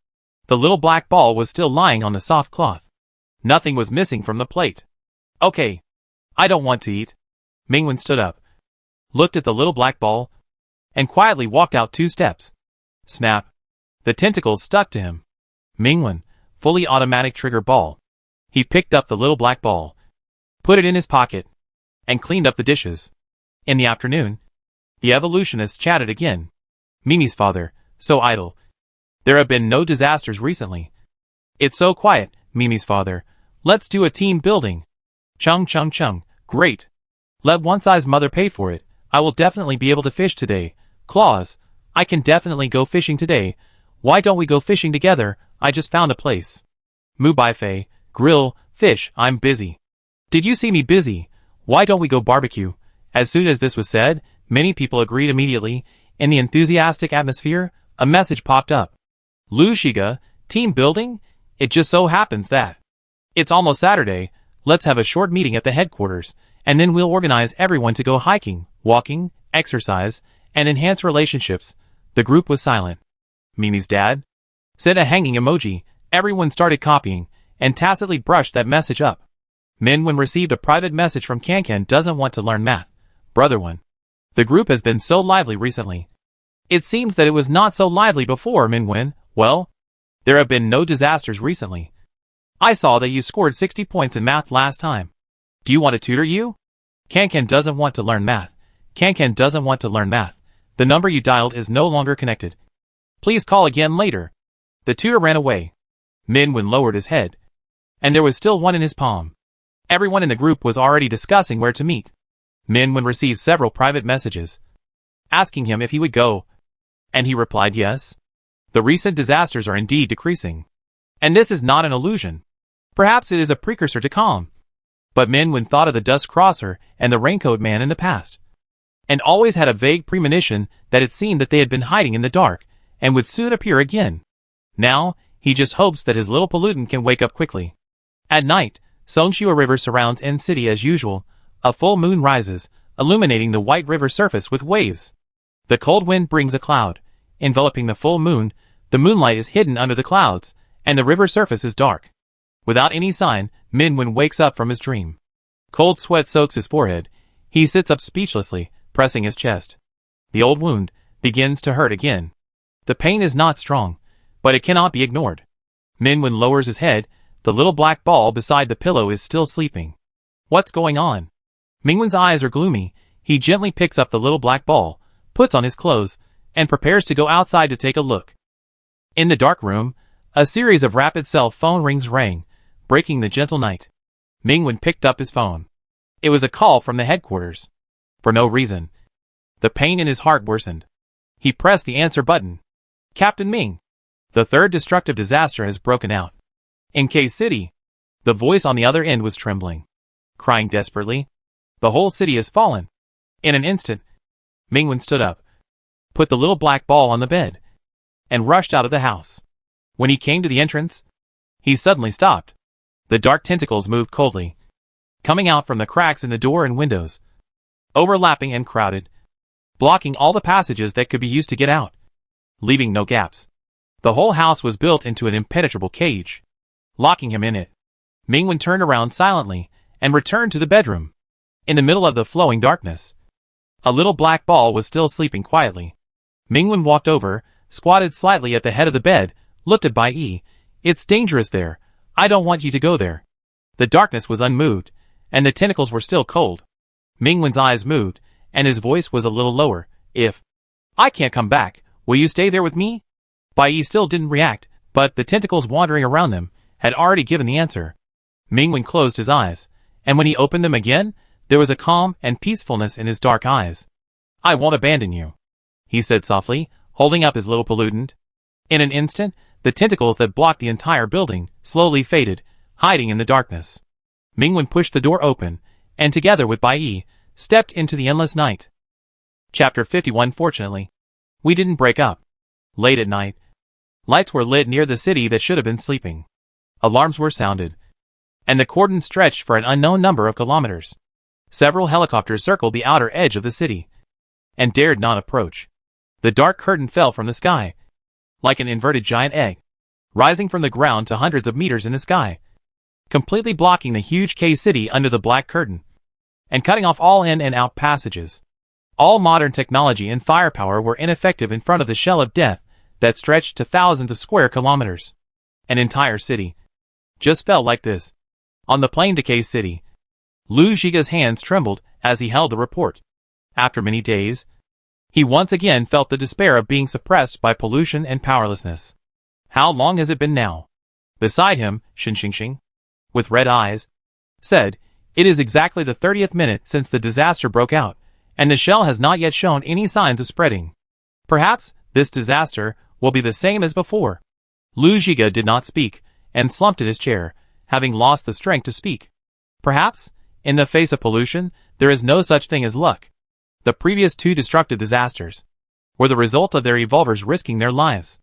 The little black ball was still lying on the soft cloth. Nothing was missing from the plate. Okay. I don't want to eat. Minwin stood up, looked at the little black ball, and quietly walked out 2 steps. Snap. The tentacles stuck to him. Minwin, fully automatic trigger ball. He picked up the little black ball, put it in his pocket, and cleaned up the dishes. In the afternoon, the evolutionists chatted again. Mimi's father, so idle. There have been no disasters recently. It's so quiet, Mimi's father. Let's do a team building. Chung chung chung, great. Let One-Size mother pay for it. I will definitely be able to fish today. Claus, I can definitely go fishing today. Why don't we go fishing together? I just found a place. Moo Bai Fei, grill, fish, I'm busy. Did you see me busy? Why don't we go barbecue? As soon as this was said, many people agreed immediately. In the enthusiastic atmosphere, a message popped up. Lu Shiga, team building? It just so happens that it's almost Saturday. Let's have a short meeting at the headquarters, and then we'll organize everyone to go hiking, walking, exercise, and enhance relationships. The group was silent. Mimi's dad sent a hanging emoji. Everyone started copying, and tacitly brushed that message up. Minwin received a private message from Kankan doesn't want to learn math. Brother one. The group has been so lively recently. It seems that it was not so lively before, Minwin. Well, there have been no disasters recently. I saw that you scored 60 points in math last time. Do you want to tutor you? Kankan doesn't want to learn math. Kankan doesn't want to learn math. The number you dialed is no longer connected. Please call again later. The tutor ran away. Minwin lowered his head, and there was still one in his palm. Everyone in the group was already discussing where to meet. Minwin received several private messages, asking him if he would go, and he replied yes. The recent disasters are indeed decreasing. And this is not an illusion. Perhaps it is a precursor to calm. But Minwin thought of the dust crosser and the raincoat man in the past, and always had a vague premonition that it seemed that they had been hiding in the dark, and would soon appear again. Now, he just hopes that his little pollutant can wake up quickly. At night, Songshua River surrounds N City as usual. A full moon rises, illuminating the white river surface with waves. The cold wind brings a cloud, enveloping the full moon. The moonlight is hidden under the clouds, and the river surface is dark. Without any sign, Minwin wakes up from his dream. Cold sweat soaks his forehead. He sits up speechlessly, pressing his chest. The old wound begins to hurt again. The pain is not strong, but it cannot be ignored. Minwin lowers his head. The little black ball beside the pillow is still sleeping. What's going on? Minwin's eyes are gloomy. He gently picks up the little black ball, puts on his clothes, and prepares to go outside to take a look. In the dark room, a series of rapid cell phone rings rang, breaking the gentle night. Minwin picked up his phone. It was a call from the headquarters. For no reason, the pain in his heart worsened. He pressed the answer button. Captain Ming. The third destructive disaster has broken out. In K City. The voice on the other end was trembling, crying desperately. The whole city has fallen. In an instant, Minwin stood up, put the little black ball on the bed, and rushed out of the house. When he came to the entrance, he suddenly stopped. The dark tentacles moved coldly, coming out from the cracks in the door and windows, overlapping and crowded, blocking all the passages that could be used to get out, leaving no gaps. The whole house was built into an impenetrable cage, locking him in it. Mingwen turned around silently and returned to the bedroom. In the middle of the flowing darkness, a little black ball was still sleeping quietly. Mingwen walked over, squatted slightly at the head of the bed, looked at Bai Yi. "It's dangerous there. I don't want you to go there." The darkness was unmoved, and the tentacles were still cold. Mingwen's eyes moved, and his voice was a little lower. "If I can't come back, will you stay there with me?" Bai Yi still didn't react, but the tentacles wandering around them had already given the answer. Mingwen closed his eyes, and when he opened them again, there was a calm and peacefulness in his dark eyes. "I won't abandon you," he said softly, holding up his little pollutant. In an instant, the tentacles that blocked the entire building slowly faded, hiding in the darkness. Mingwen pushed the door open, and together with Bai Yi, stepped into the endless night. Chapter 51. Fortunately, we didn't break up. Late at night, lights were lit near the city that should have been sleeping. Alarms were sounded, and the cordon stretched for an unknown number of kilometers. Several helicopters circled the outer edge of the city, and dared not approach. The dark curtain fell from the sky, like an inverted giant egg, rising from the ground to hundreds of meters in the sky, completely blocking the huge K-city under the black curtain, and cutting off all in and out passages. All modern technology and firepower were ineffective in front of the shell of death that stretched to thousands of square kilometers. An entire city just fell like this, on the plane to K-city. Lu Zhiga's hands trembled as he held the report. After many days, he once again felt the despair of being suppressed by pollution and powerlessness. "How long has it been now?" Beside him, Shin Xingxing, with red eyes, said, "It is exactly the 30th minute since the disaster broke out, and the shell has not yet shown any signs of spreading. Perhaps this disaster will be the same as before." Lu Zhiga did not speak, and slumped in his chair, having lost the strength to speak. Perhaps, in the face of pollution, there is no such thing as luck. The previous two destructive disasters were the result of their evolvers risking their lives.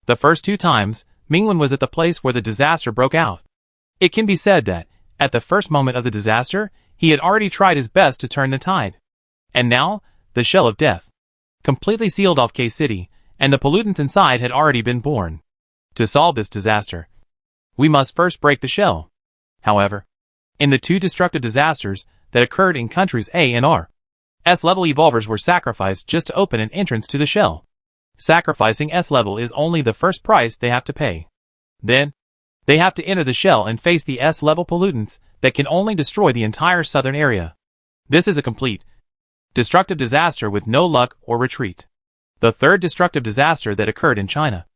The first two times, Mingwen was at the place where the disaster broke out. It can be said that, at the first moment of the disaster, he had already tried his best to turn the tide. And now, the shell of death completely sealed off K-City, and the pollutants inside had already been born. To solve this disaster, we must first break the shell. However, in the two destructive disasters that occurred in countries A and R, S-level evolvers were sacrificed just to open an entrance to the shell. Sacrificing S-level is only the first price they have to pay. Then, they have to enter the shell and face the S-level pollutants that can only destroy the entire southern area. This is a complete destructive disaster with no luck or retreat. The third destructive disaster that occurred in China.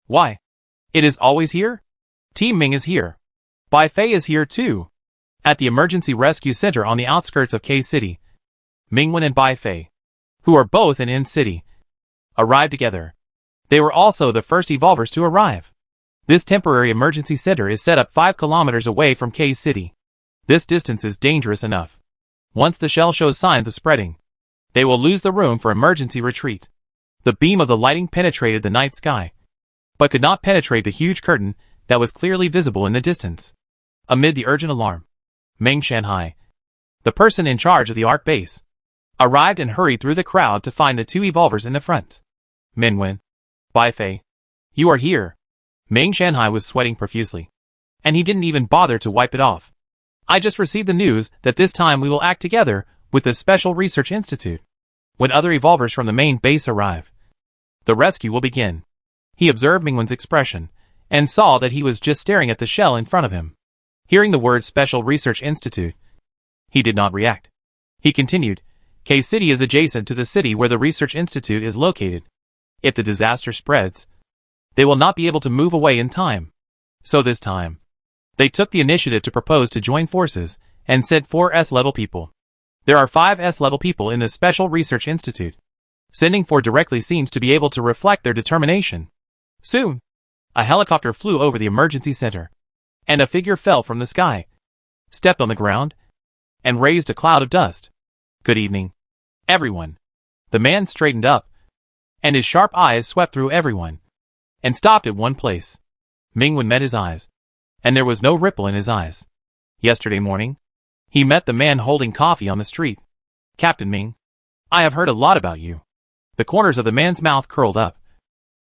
Why? It is always here? Team Ming is here. Bai Fei is here too. At the emergency rescue center on the outskirts of K-City, Mingwen and Bai Fei, who are both in N-City, arrived together. They were also the first evolvers to arrive. This temporary emergency center is set up 5 kilometers away from K-City. This distance is dangerous enough. Once the shell shows signs of spreading, they will lose the room for emergency retreat. The beam of the lighting penetrated the night sky, but could not penetrate the huge curtain that was clearly visible in the distance. Amid the urgent alarm, Meng Shanhai, the person in charge of the ARC base, arrived and hurried through the crowd to find the two evolvers in the front. "Minwen, Bai Fei, you are here." Meng Shanhai was sweating profusely, and he didn't even bother to wipe it off. "I just received the news that this time we will act together with the Special Research Institute. When other evolvers from the main base arrive, the rescue will begin." He observed Mingwen's expression, and saw that he was just staring at the shell in front of him. Hearing the word Special Research Institute, he did not react. He continued, "K-City is adjacent to the city where the Research Institute is located. If the disaster spreads, they will not be able to move away in time. So this time, they took the initiative to propose to join forces and sent 4 S-level people. There are 5 S-level people in the Special Research Institute. Sending 4 directly seems to be able to reflect their determination." Soon, a helicopter flew over the emergency center, and a figure fell from the sky, stepped on the ground, and raised a cloud of dust. "Good evening, everyone." The man straightened up, and his sharp eyes swept through everyone, and stopped at one place. Mingwen met his eyes, and there was no ripple in his eyes. Yesterday morning, he met the man holding coffee on the street. Captain Ming, I have heard a lot about you. The corners of the man's mouth curled up,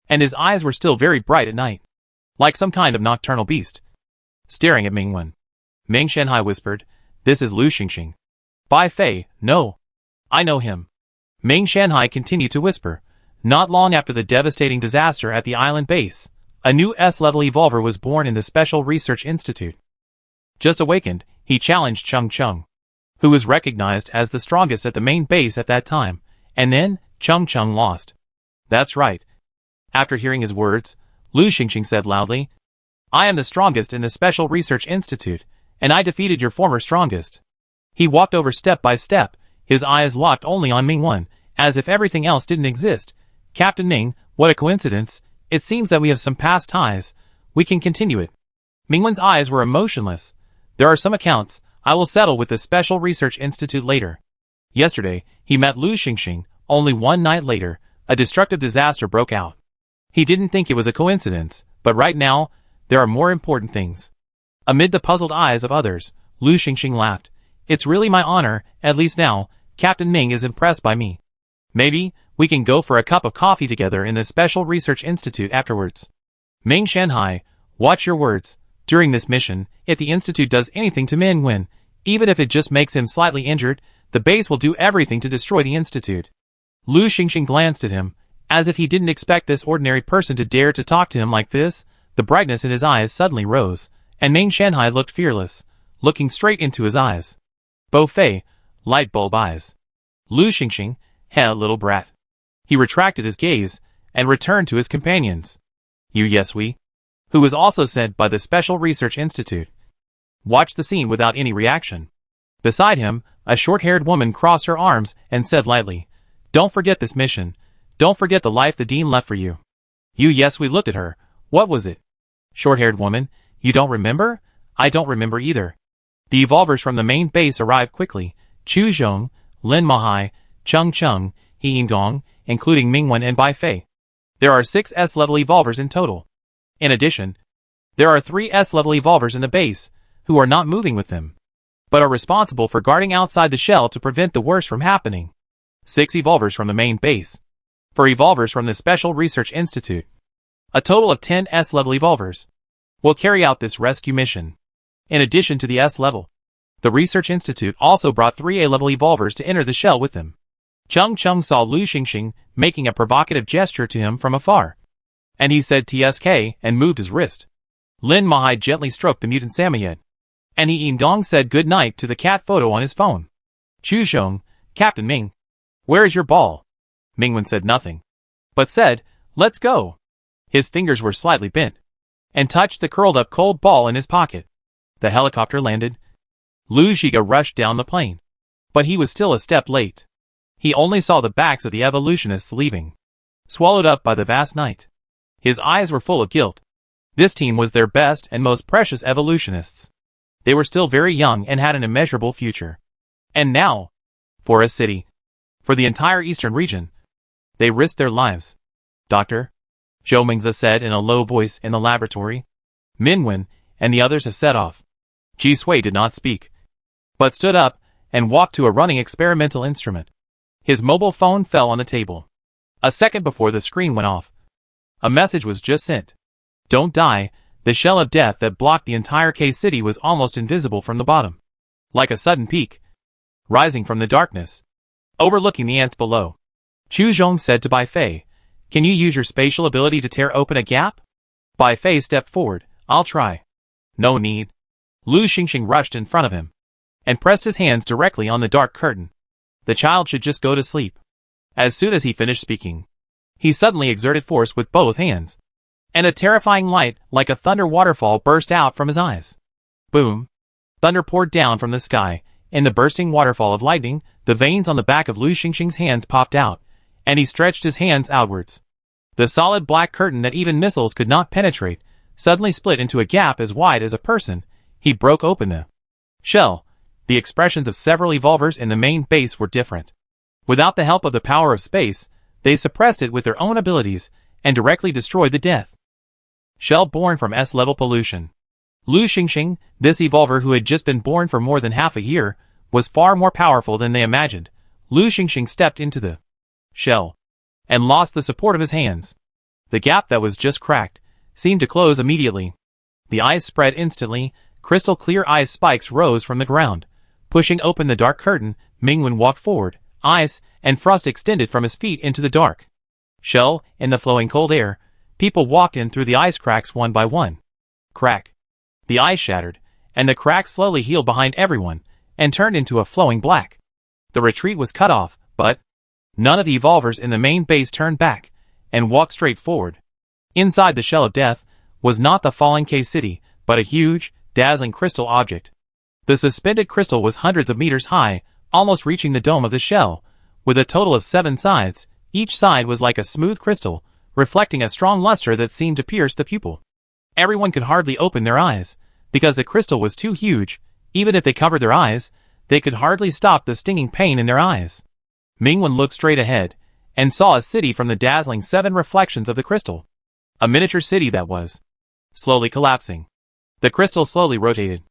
and his eyes were still very bright at night, like some kind of nocturnal beast, staring at Mingwen. Ming Shanhai whispered, "This is Lu Xingxing." Bai Fei, no. I know him. Ming Shanhai continued to whisper. Not long after the devastating disaster at the island base, a new S-level evolver was born in the Special Research Institute. Just awakened, he challenged Chung Chung, who was recognized as the strongest at the main base at that time, and then Chung Chung lost. That's right. After hearing his words, Lu Xingxing said loudly, I am the strongest in the Special Research Institute, and I defeated your former strongest. He walked over step by step, his eyes locked only on Mingwen, as if everything else didn't exist. Captain Ming, what a coincidence. It seems that we have some past ties. We can continue it. Mingwen's eyes were emotionless. There are some accounts. I will settle with the Special Research Institute later. Yesterday, he met Lu Xingxing. Only one night later, a destructive disaster broke out. He didn't think it was a coincidence, but right now, there are more important things. Amid the puzzled eyes of others, Lu Xingxing laughed. It's really my honor, at least now. Captain Ming is impressed by me. Maybe we can go for a cup of coffee together in the Special Research Institute afterwards. Ming Shanhai, watch your words. During this mission, if the Institute does anything to Mingwen, even if it just makes him slightly injured, the base will do everything to destroy the Institute. Lu Xingxing glanced at him, as if he didn't expect this ordinary person to dare to talk to him like this. The brightness in his eyes suddenly rose, and Ming Shanhai looked fearless, looking straight into his eyes. Bo Fei, light bulb eyes. Lu Xingxing, little brat. He retracted his gaze, and returned to his companions. Yu Yesui, who was also sent by the Special Research Institute, watched the scene without any reaction. Beside him, a short-haired woman crossed her arms and said lightly, Don't forget this mission. Don't forget the life the Dean left for you. Yu Yesui looked at her. What was it? Short-haired woman, you don't remember? I don't remember either. The evolvers from the main base arrived quickly. Chu Zhong, Lin Mahai, Chung Chung, He Yingong, including Mingwen and Bai Fei. There are 6 S-level evolvers in total. In addition, there are 3 S-level evolvers in the base, who are not moving with them, but are responsible for guarding outside the shell to prevent the worst from happening. 6 evolvers from the main base. 4 evolvers from the Special Research Institute. A total of 10 S-level evolvers will carry out this rescue mission. In addition to the S-level, the Research Institute also brought 3 A-level evolvers to enter the shell with them. Chung Chung saw Lu Xingxing making a provocative gesture to him from afar, and he said TSK and moved his wrist. Lin Mahai gently stroked the mutant Samoyed, and He Yingdong said good night to the cat photo on his phone. Chu Zhong, Captain Ming, where is your ball? Mingwen said nothing, but said, let's go. His fingers were slightly bent, and touched the curled-up cold ball in his pocket. The helicopter landed. Lu Zhiga rushed down the plane, but he was still a step late. He only saw the backs of the evolutionists leaving, swallowed up by the vast night. His eyes were full of guilt. This team was their best and most precious evolutionists. They were still very young and had an immeasurable future. And now, for a city, for the entire eastern region, they risked their lives. Doctor, Zhou Mingzi said in a low voice in the laboratory. Mingwen and the others have set off. Ji Sui did not speak, but stood up and walked to a running experimental instrument. His mobile phone fell on the table. A second before the screen went off. A message was just sent. Don't die. The shell of death that blocked the entire K-City was almost invisible from the bottom, like a sudden peak, rising from the darkness, overlooking the ants below. Chu Zhong said to Bai Fei, Can you use your spatial ability to tear open a gap? Bai Fei stepped forward. I'll try. No need. Lu Xingxing rushed in front of him, and pressed his hands directly on the dark curtain. The child should just go to sleep. As soon as he finished speaking, he suddenly exerted force with both hands, and a terrifying light like a thunder waterfall burst out from his eyes. Boom! Thunder poured down from the sky. In the bursting waterfall of lightning, the veins on the back of Lu Xingxing's hands popped out, and he stretched his hands outwards. The solid black curtain that even missiles could not penetrate suddenly split into a gap as wide as a person. He broke open the shell. The expressions of several evolvers in the main base were different. Without the help of the power of space, They suppressed it with their own abilities and directly destroyed the death shell born from S-level pollution. Lu Xingxing, this evolver who had just been born for more than half a year, was far more powerful than they imagined. Lu Xingxing stepped into the shell and lost the support of his hands. The gap that was just cracked seemed to close immediately. The eyes spread instantly, crystal clear ice spikes rose from the ground. Pushing open the dark curtain, Mingwen walked forward, ice and frost extended from his feet into the dark shell. In the flowing cold air, people walked in through the ice cracks one by one. Crack. The ice shattered, and the crack slowly healed behind everyone, and turned into a flowing black. The retreat was cut off, but none of the evolvers in the main base turned back, and walked straight forward. Inside the shell of death was not the falling K-City, but a huge, dazzling crystal object. The suspended crystal was hundreds of meters high, almost reaching the dome of the shell, with a total of 7 sides. Each side was like a smooth crystal, reflecting a strong luster that seemed to pierce the pupil. Everyone could hardly open their eyes, because the crystal was too huge. Even if they covered their eyes, they could hardly stop the stinging pain in their eyes. Mingwen looked straight ahead, and saw a city from the dazzling 7 reflections of the crystal. A miniature city that was slowly collapsing. The crystal slowly rotated,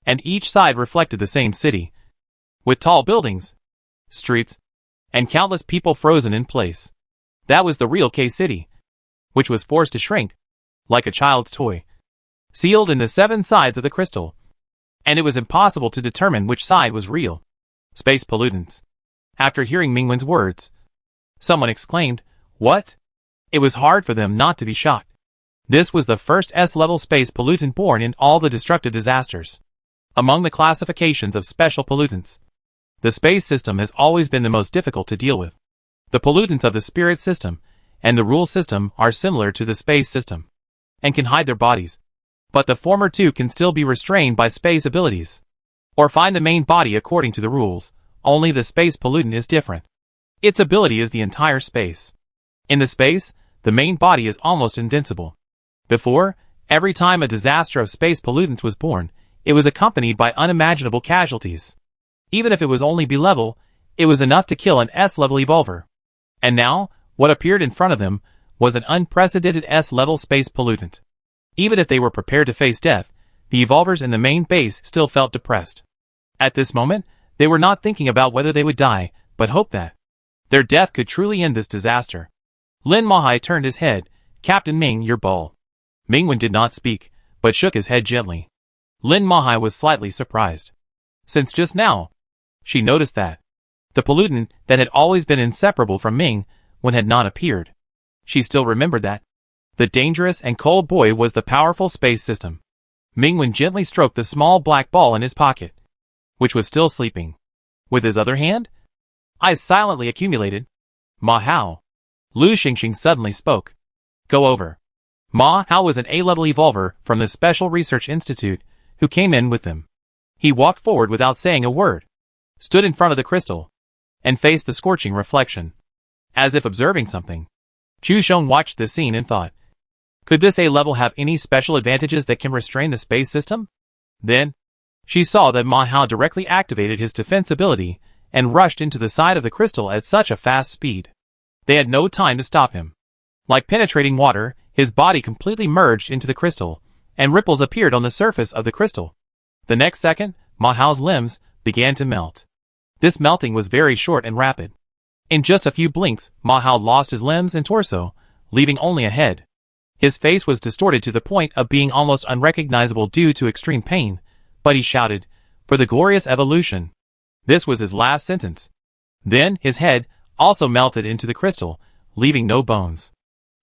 and each side reflected the same city, with tall buildings, streets, and countless people frozen in place. That was the real K-City, which was forced to shrink, like a child's toy, sealed in the 7 sides of the crystal. And it was impossible to determine which side was real. Space pollutants. After hearing Mingwen's words, someone exclaimed, "What?" It was hard for them not to be shocked. This was the first S-level space pollutant born in all the destructive disasters. Among the classifications of special pollutants, the space system has always been the most difficult to deal with. The pollutants of the spirit system and the rule system are similar to the space system, and can hide their bodies. But the former two can still be restrained by space abilities, or find the main body according to the rules. Only the space pollutant is different. Its ability is the entire space. In the space, the main body is almost invincible. Before, every time a disaster of space pollutants was born, it was accompanied by unimaginable casualties. Even if it was only B-level, it was enough to kill an S-level evolver. And now, what appeared in front of them was an unprecedented S-level space pollutant. Even if they were prepared to face death, the evolvers in the main base still felt depressed. At this moment, they were not thinking about whether they would die, but hoped that their death could truly end this disaster. Lin Mahai turned his head. "Captain Ming, your ball." Mingwen did not speak, but shook his head gently. Lin Mahai was slightly surprised. Since just now, she noticed that the pollutant that had always been inseparable from Mingwen had not appeared. She still remembered that the dangerous and cold boy was the powerful space system. Mingwen gently stroked the small black ball in his pocket, which was still sleeping. With his other hand, eyes silently accumulated. "Ma Hao." Lu Xingxing suddenly spoke. "Go over." Ma Hao was an A-level evolver from the Special Research Institute who came in with them. He walked forward without saying a word, stood in front of the crystal, and faced the scorching reflection, as if observing something. Chu Shong watched this scene and thought, could this A-level have any special advantages that can restrain the space system? Then, she saw that Ma Hao directly activated his defense ability and rushed into the side of the crystal at such a fast speed. They had no time to stop him. Like penetrating water, his body completely merged into the crystal, and ripples appeared on the surface of the crystal. The next second, Ma Hao's limbs began to melt. This melting was very short and rapid. In just a few blinks, Ma Hao lost his limbs and torso, leaving only a head. His face was distorted to the point of being almost unrecognizable due to extreme pain, but he shouted, "For the glorious evolution." This was his last sentence. Then, his head also melted into the crystal, leaving no bones.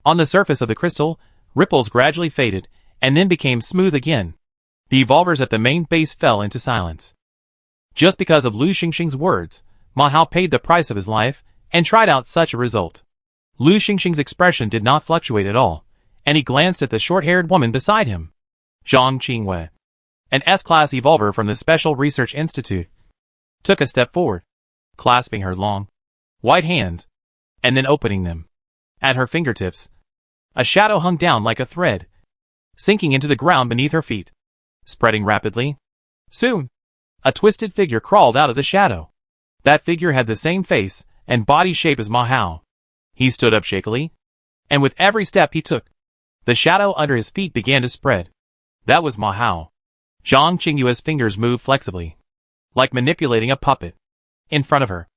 On the surface of the crystal, ripples gradually faded, and then became smooth again. The evolvers at the main base fell into silence. Just because of Lu Xingxing's words, Ma Hao paid the price of his life, and tried out such a result. Lu Xingxing's expression did not fluctuate at all, and he glanced at the short-haired woman beside him. Zhang Qingwei, an S-class evolver from the Special Research Institute, took a step forward, clasping her long, white hands, and then opening them. At her fingertips, a shadow hung down like a thread, sinking into the ground beneath her feet, spreading rapidly. Soon, a twisted figure crawled out of the shadow. That figure had the same face and body shape as Ma Hao. He stood up shakily, and with every step he took, the shadow under his feet began to spread. That was Ma Hao. Zhang Qingyue's fingers moved flexibly, like manipulating a puppet. In front of her,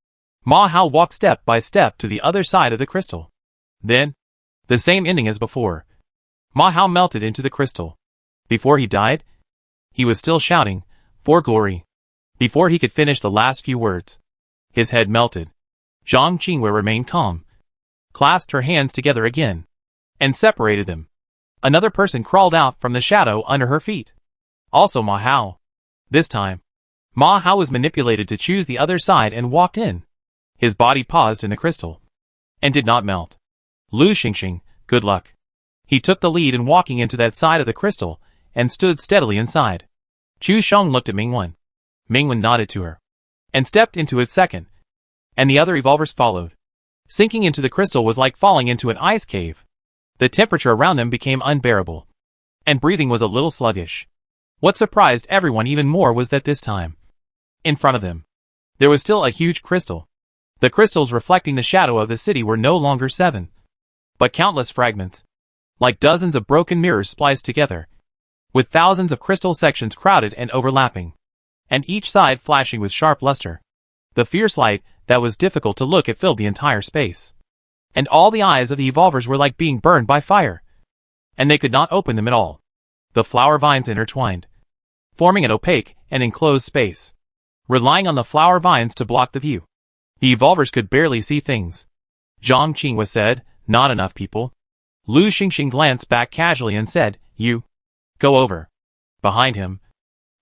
Ma Hao walked step by step to the other side of the crystal. Then, the same ending as before. Ma Hao melted into the crystal. Before he died, he was still shouting, "For glory." Before he could finish the last few words, his head melted. Zhang Qingyue remained calm, clasped her hands together again, and separated them. Another person crawled out from the shadow under her feet. Also Ma Hao. This time, Ma Hao was manipulated to choose the other side and walked in. His body paused in the crystal, and did not melt. Lu Xingxing, good luck. He took the lead in walking into that side of the crystal, and stood steadily inside. Chu Sheng looked at Mingwen. Mingwen nodded to her, and stepped into its second, and the other evolvers followed. Sinking into the crystal was like falling into an ice cave. The temperature around them became unbearable, and breathing was a little sluggish. What surprised everyone even more was that this time, in front of them, there was still a huge crystal. The crystals reflecting the shadow of the city were no longer 7, but countless fragments, like dozens of broken mirrors spliced together, with thousands of crystal sections crowded and overlapping, and each side flashing with sharp luster. The fierce light that was difficult to look at filled the entire space, and all the eyes of the evolvers were like being burned by fire, and they could not open them at all. The flower vines intertwined, forming an opaque and enclosed space, relying on the flower vines to block the view. The evolvers could barely see things. Zhang Qingyue said, "Not enough people." Lu Xingxing glanced back casually and said, "You go over." Behind him,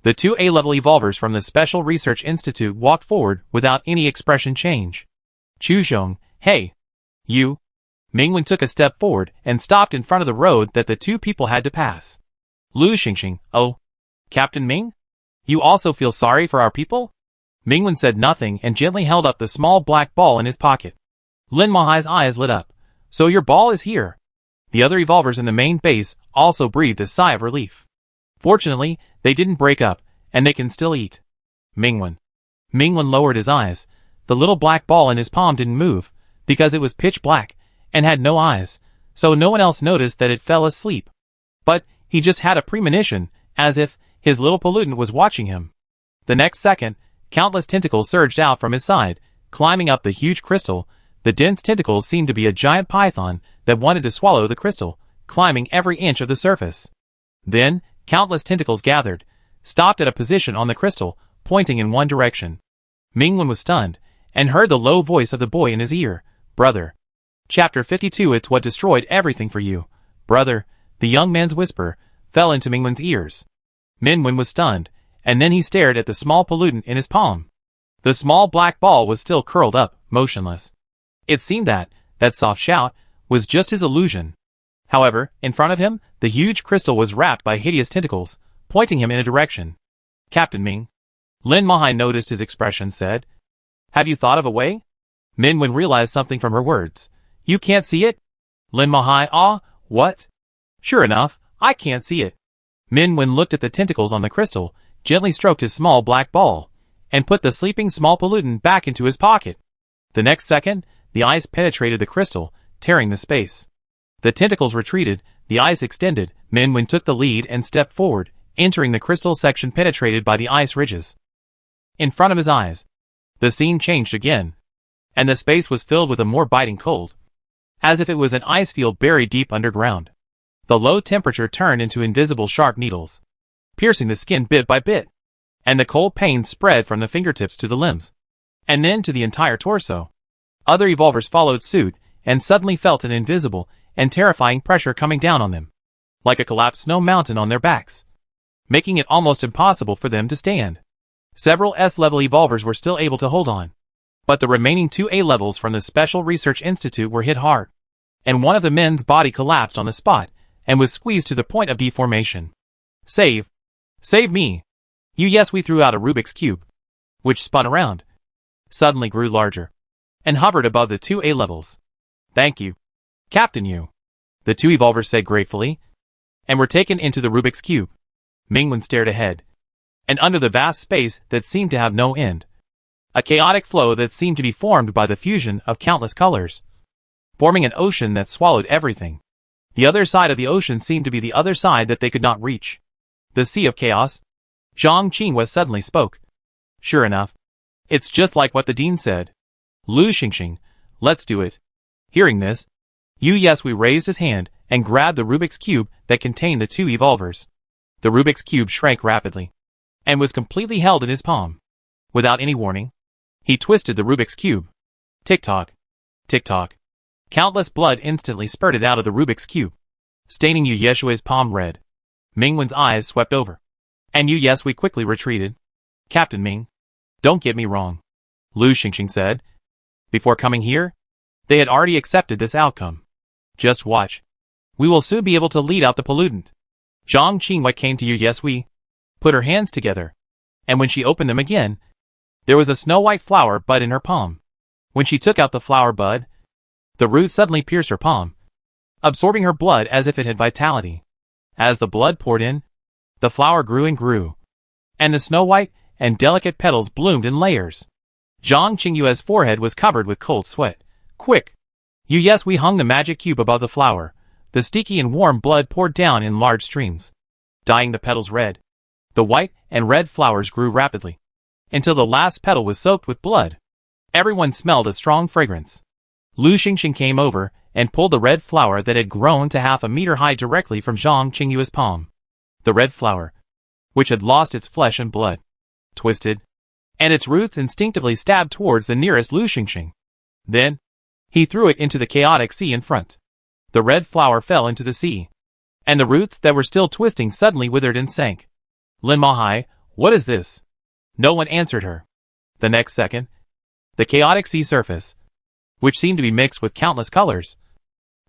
the 2 A-level evolvers from the Special Research Institute walked forward without any expression change. Chu Xiong, "Hey, you." Mingwen took a step forward and stopped in front of the road that the 2 people had to pass. Lu Xingxing, "Oh, Captain Ming? You also feel sorry for our people?" Mingwen said nothing and gently held up the small black ball in his pocket. Lin Mahai's eyes lit up. "So your ball is here." The other evolvers in the main base also breathed a sigh of relief. Fortunately, they didn't break up, and they can still eat. Mingwen lowered his eyes. The little black ball in his palm didn't move, because it was pitch black, and had no eyes, so no one else noticed that it fell asleep. But he just had a premonition, as if his little pollutant was watching him. The next second, countless tentacles surged out from his side, climbing up the huge crystal. The dense tentacles seemed to be a giant python that wanted to swallow the crystal, climbing every inch of the surface. Then, countless tentacles gathered, stopped at a position on the crystal, pointing in one direction. Mingwen was stunned, and heard the low voice of the boy in his ear, "Brother." Chapter 52. It's what destroyed everything for you, brother. The young man's whisper fell into Mingwen's ears. Mingwen was stunned, and then he stared at the small pollutant in his palm. The small black ball was still curled up, motionless. It seemed that soft shout was just his illusion. However, in front of him, the huge crystal was wrapped by hideous tentacles, pointing him in a direction. "Captain Ming." Lin Mahai noticed his expression, said, "Have you thought of a way?" Mingwen realized something from her words. "You can't see it?" Lin Mahai, what? "Sure enough, I can't see it." Mingwen looked at the tentacles on the crystal, gently stroked his small black ball, and put the sleeping small pollutant back into his pocket. The next second, the ice penetrated the crystal, tearing the space. The tentacles retreated, the ice extended. Mingwen took the lead and stepped forward, entering the crystal section penetrated by the ice ridges. In front of his eyes, the scene changed again, and the space was filled with a more biting cold, as if it was an ice field buried deep underground. The low temperature turned into invisible sharp needles, piercing the skin bit by bit, and the cold pain spread from the fingertips to the limbs, and then to the entire torso. Other evolvers followed suit, and suddenly felt an invisible and terrifying pressure coming down on them, like a collapsed snow mountain on their backs, making it almost impossible for them to stand. Several S-level evolvers were still able to hold on, but the remaining 2 A-levels from the Special Research Institute were hit hard, and one of the men's body collapsed on the spot and was squeezed to the point of deformation. Save me. You." Yes, we threw out a Rubik's Cube, which spun around, suddenly grew larger, and hovered above the 2 A-levels. "Thank you, Captain Yu," the 2 evolvers said gratefully, and were taken into the Rubik's Cube. Mingwen stared ahead, and under the vast space that seemed to have no end, a chaotic flow that seemed to be formed by the fusion of countless colors. forming an ocean that swallowed everything. The other side of the ocean seemed to be the other side that they could not reach. The Sea of Chaos? Zhang Qinghua suddenly spoke. Sure enough. It's just like what the dean said. Lu Xingxing, let's do it. Hearing this, Yu Yesui raised his hand and grabbed the Rubik's Cube that contained the two evolvers. The Rubik's Cube shrank rapidly and was completely held in his palm. Without any warning, he twisted the Rubik's Cube. Tick-tock, tick-tock. Countless blood instantly spurted out of the Rubik's Cube, staining Yu Yesui's palm red. Mingwen's eyes swept over, and Yu Yesui quickly retreated. Captain Ming, don't get me wrong, Lu Xingxing said. Before coming here, they had already accepted this outcome. Just watch. We will soon be able to lead out the pollutant. Zhang Qinghua came to Yu Yesui, put her hands together, and when she opened them again, there was a snow-white flower bud in her palm. When she took out the flower bud, the root suddenly pierced her palm, absorbing her blood as if it had vitality. As the blood poured in, the flower grew and grew, and the snow-white and delicate petals bloomed in layers. Zhang Qinghua's forehead was covered with cold sweat. Quick! Yu Yesui hung the magic cube above the flower. The sticky and warm blood poured down in large streams, dyeing the petals red. The white and red flowers grew rapidly, until the last petal was soaked with blood. Everyone smelled a strong fragrance. Lu Xingxing came over and pulled the red flower that had grown to half a meter high directly from Zhang Qinghua's palm. The red flower, which had lost its flesh and blood, twisted, and its roots instinctively stabbed towards the nearest Lu Xingxing. Then, he threw it into the chaotic sea in front. The red flower fell into the sea, and the roots that were still twisting suddenly withered and sank. Lin Mahai, what is this? No one answered her. The next second, the chaotic sea surface, which seemed to be mixed with countless colors,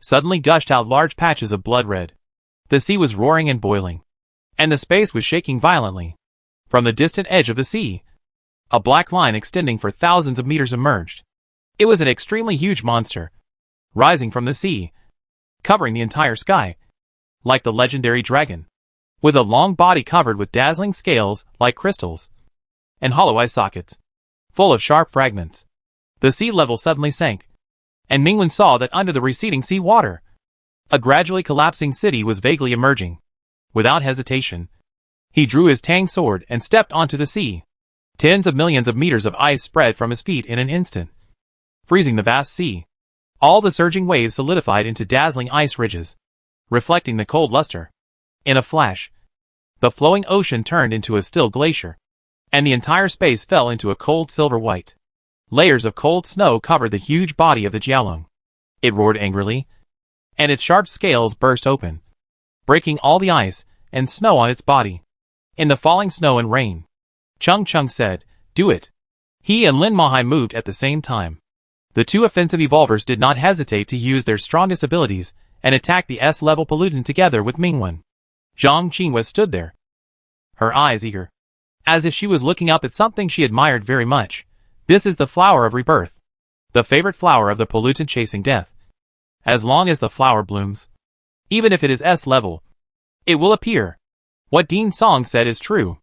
suddenly gushed out large patches of blood red. The sea was roaring and boiling, and the space was shaking violently. From the distant edge of the sea, a black line extending for thousands of meters emerged. It was an extremely huge monster, rising from the sea, covering the entire sky, like the legendary dragon, with a long body covered with dazzling scales like crystals, and hollow eye sockets, full of sharp fragments. The sea level suddenly sank, and Mingwen saw that under the receding sea water, a gradually collapsing city was vaguely emerging. Without hesitation, he drew his Tang sword and stepped onto the sea. Tens of millions of meters of ice spread from his feet in an instant, freezing the vast sea. All the surging waves solidified into dazzling ice ridges, reflecting the cold luster. In a flash, the flowing ocean turned into a still glacier, and the entire space fell into a cold silver white. Layers of cold snow covered the huge body of the Jiaolong. It roared angrily, and its sharp scales burst open, breaking all the ice and snow on its body. In the falling snow and rain, Chung Chung said, "Do it." He and Lin Mahai moved at the same time. The two offensive evolvers did not hesitate to use their strongest abilities and attack the S-level pollutant together with Mingwen. Zhang Qinghua stood there, her eyes eager, as if she was looking up at something she admired very much. This is the flower of rebirth, the favorite flower of the pollutant chasing death. As long as the flower blooms, even if it is S-level, it will appear. What Dean Song said is true.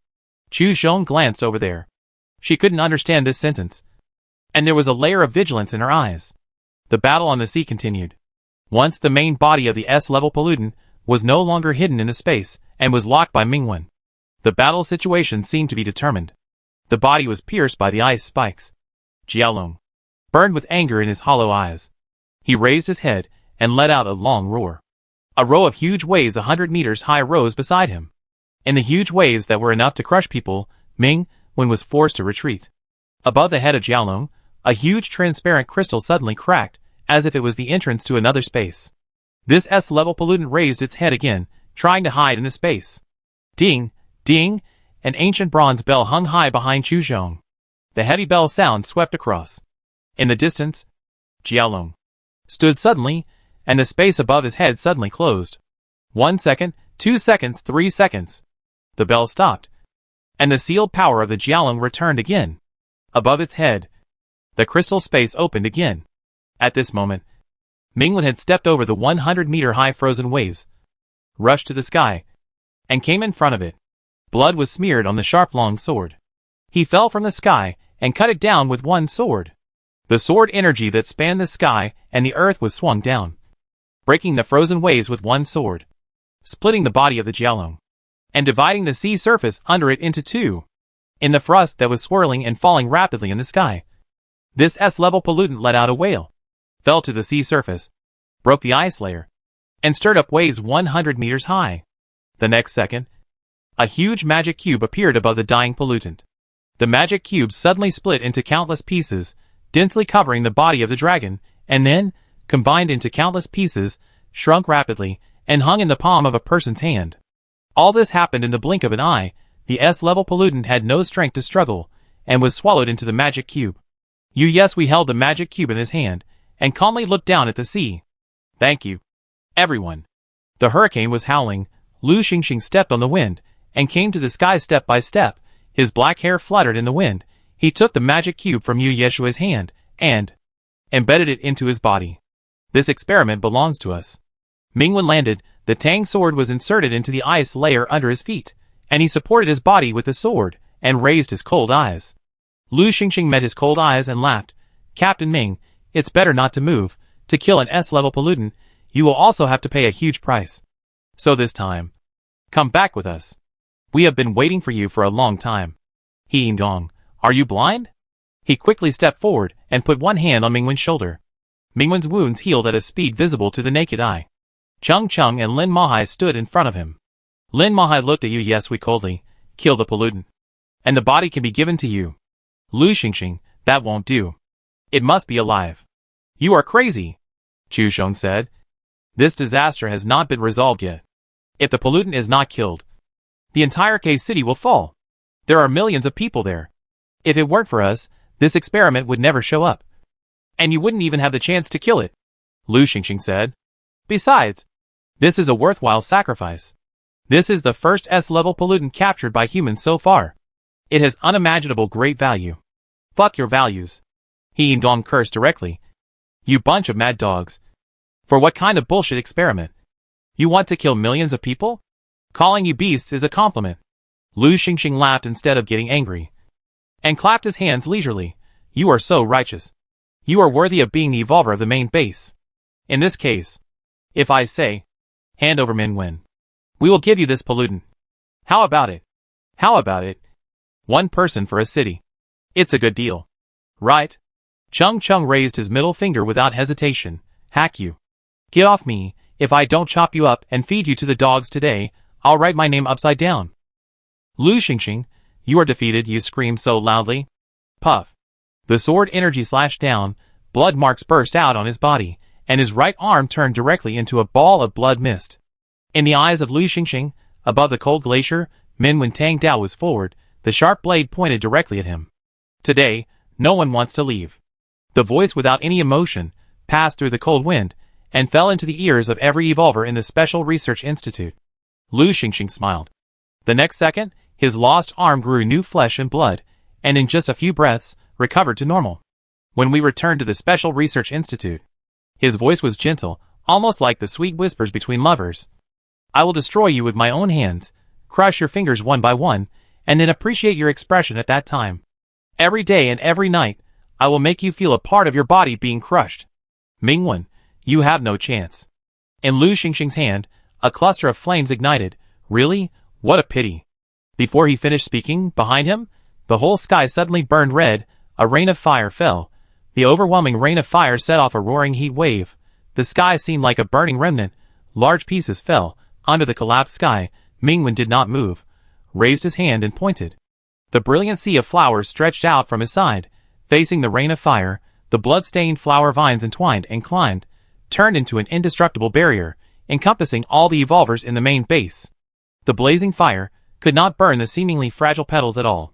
Chu Zhong glanced over there. She couldn't understand this sentence, and there was a layer of vigilance in her eyes. The battle on the sea continued. Once the main body of the S-level pollutant was no longer hidden in the space and was locked by Mingwen. The battle situation seemed to be determined. The body was pierced by the ice spikes. Jiaolong burned with anger in his hollow eyes. He raised his head and let out a long roar. A row of huge waves 100 meters high rose beside him. In the huge waves that were enough to crush people, Mingwen was forced to retreat. Above the head of Jiaolong, a huge transparent crystal suddenly cracked, as if it was the entrance to another space. This S-level pollutant raised its head again, trying to hide in the space. Ding! Ding! An ancient bronze bell hung high behind Chu Zhong. The heavy bell sound swept across. In the distance, Jiaolong stood suddenly, and the space above his head suddenly closed. 1 second, 2 seconds, 3 seconds. The bell stopped, and the sealed power of the Jiaolong returned again. Above its head, the crystal space opened again. At this moment, Mingwen had stepped over the 100-meter-high frozen waves, rushed to the sky, and came in front of it. Blood was smeared on the sharp long sword. He fell from the sky and cut it down with one sword. The sword energy that spanned the sky and the earth was swung down, breaking the frozen waves with one sword, splitting the body of the Jialong, and dividing the sea surface under it into two. In the thrust that was swirling and falling rapidly in the sky, this S-level pollutant let out a wail, fell to the sea surface, broke the ice layer, and stirred up waves 100 meters high. The next second, a huge magic cube appeared above the dying pollutant. The magic cube suddenly split into countless pieces, densely covering the body of the dragon, and then, combined into countless pieces, shrunk rapidly, and hung in the palm of a person's hand. All this happened in the blink of an eye. The S-level pollutant had no strength to struggle, and was swallowed into the magic cube. We held the magic cube in his hand, and calmly looked down at the sea. Thank you, everyone. The hurricane was howling. Lu Xingxing stepped on the wind, and came to the sky step by step. His black hair fluttered in the wind. He took the magic cube from Yu Yeshua's hand, and embedded it into his body. This experiment belongs to us. Mingwen landed. The Tang sword was inserted into the ice layer under his feet, and he supported his body with the sword, and raised his cold eyes. Lu Xingxing met his cold eyes and laughed. Captain Ming, it's better not to move. To kill an S-level pollutant, you will also have to pay a huge price. So this time, come back with us. We have been waiting for you for a long time. He Dong, are you blind? He quickly stepped forward and put one hand on Mingwen's shoulder. Mingwen's wounds healed at a speed visible to the naked eye. Chung Chung and Lin Mahai stood in front of him. Lin Mahai looked at Yu Yeshui coldly. Kill the pollutant, and the body can be given to you. Lu Xingxing, that won't do. It must be alive. You are crazy, Chu Shong said. This disaster has not been resolved yet. If the pollutant is not killed, the entire K city will fall. There are millions of people there. If it weren't for us, this experiment would never show up. And you wouldn't even have the chance to kill it, Lu Xingxing said. Besides, this is a worthwhile sacrifice. This is the first S-level pollutant captured by humans so far. It has unimaginable great value. Fuck your values. He Dong cursed directly. You bunch of mad dogs. For what kind of bullshit experiment? You want to kill millions of people? Calling you beasts is a compliment. Lu Xingxing laughed instead of getting angry, and clapped his hands leisurely. You are so righteous. You are worthy of being the evolver of the main base. In this case, if I say, hand over Minwen, we will give you this pollutant. How about it? How about it? One person for a city. It's a good deal. Right? Chung Chung raised his middle finger without hesitation. Hack you. Get off me. If I don't chop you up and feed you to the dogs today, I'll write my name upside down. Lu Xingxing, you are defeated, you screamed so loudly. Puff. The sword energy slashed down, blood marks burst out on his body, and his right arm turned directly into a ball of blood mist. In the eyes of Lu Xingxing, above the cold glacier, Minwen Tang Dao was forward, the sharp blade pointed directly at him. Today, no one wants to leave. The voice without any emotion passed through the cold wind, and fell into the ears of every evolver in the Special Research Institute. Lu Xingxing smiled. The next second, his lost arm grew new flesh and blood, and in just a few breaths, recovered to normal. When we returned to the Special Research Institute, his voice was gentle, almost like the sweet whispers between lovers. I will destroy you with my own hands, crush your fingers one by one, and then appreciate your expression at that time. Every day and every night, I will make you feel a part of your body being crushed. Mingwen, you have no chance. In Lu Xingxing's hand, a cluster of flames ignited. Really? What a pity. Before he finished speaking, behind him, the whole sky suddenly burned red. A rain of fire fell. The overwhelming rain of fire set off a roaring heat wave. The sky seemed like a burning remnant. Large pieces fell. Under the collapsed sky, Mingwen did not move, raised his hand and pointed. The brilliant sea of flowers stretched out from his side, facing the rain of fire. The blood-stained flower vines entwined and climbed, turned into an indestructible barrier, encompassing all the evolvers in the main base. The blazing fire could not burn the seemingly fragile petals at all.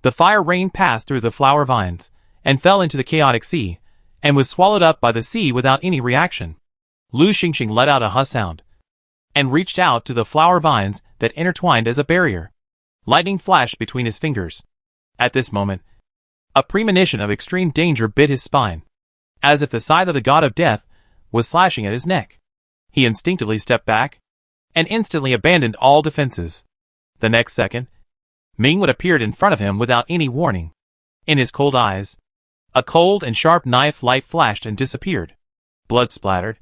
The fire rain passed through the flower vines, and fell into the chaotic sea, and was swallowed up by the sea without any reaction. Lu Xingxing let out a hush sound, and reached out to the flower vines that intertwined as a barrier. Lightning flashed between his fingers. At this moment, a premonition of extreme danger bit his spine, as if the scythe of the god of death was slashing at his neck. He instinctively stepped back, and instantly abandoned all defenses. The next second, Mingwen appeared in front of him without any warning. In his cold eyes, A cold and sharp knife light flashed and disappeared. Blood splattered,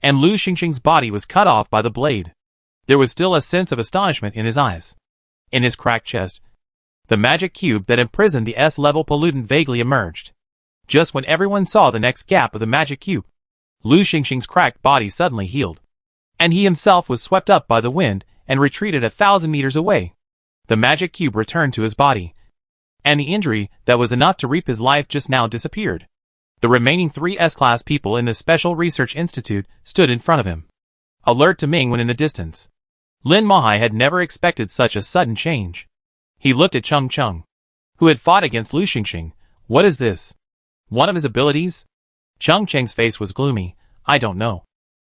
and Lu Xingxing's body was cut off by the blade. There was still a sense of astonishment in his eyes. In his cracked chest, the magic cube that imprisoned the S-level pollutant vaguely emerged. Just when everyone saw the next gap of the magic cube, Lu Xingxing's cracked body suddenly healed, and he himself was swept up by the wind and retreated 1,000 meters away. The magic cube returned to his body, and the injury that was enough to reap his life just now disappeared. The remaining 3 S-class people in the Special Research Institute stood in front of him, alert to Mingwen in the distance. Lin Mahai had never expected such a sudden change. He looked at Chung Chung, who had fought against Lu Xingxing. What is this? One of his abilities? Chung Cheng's face was gloomy. I don't know.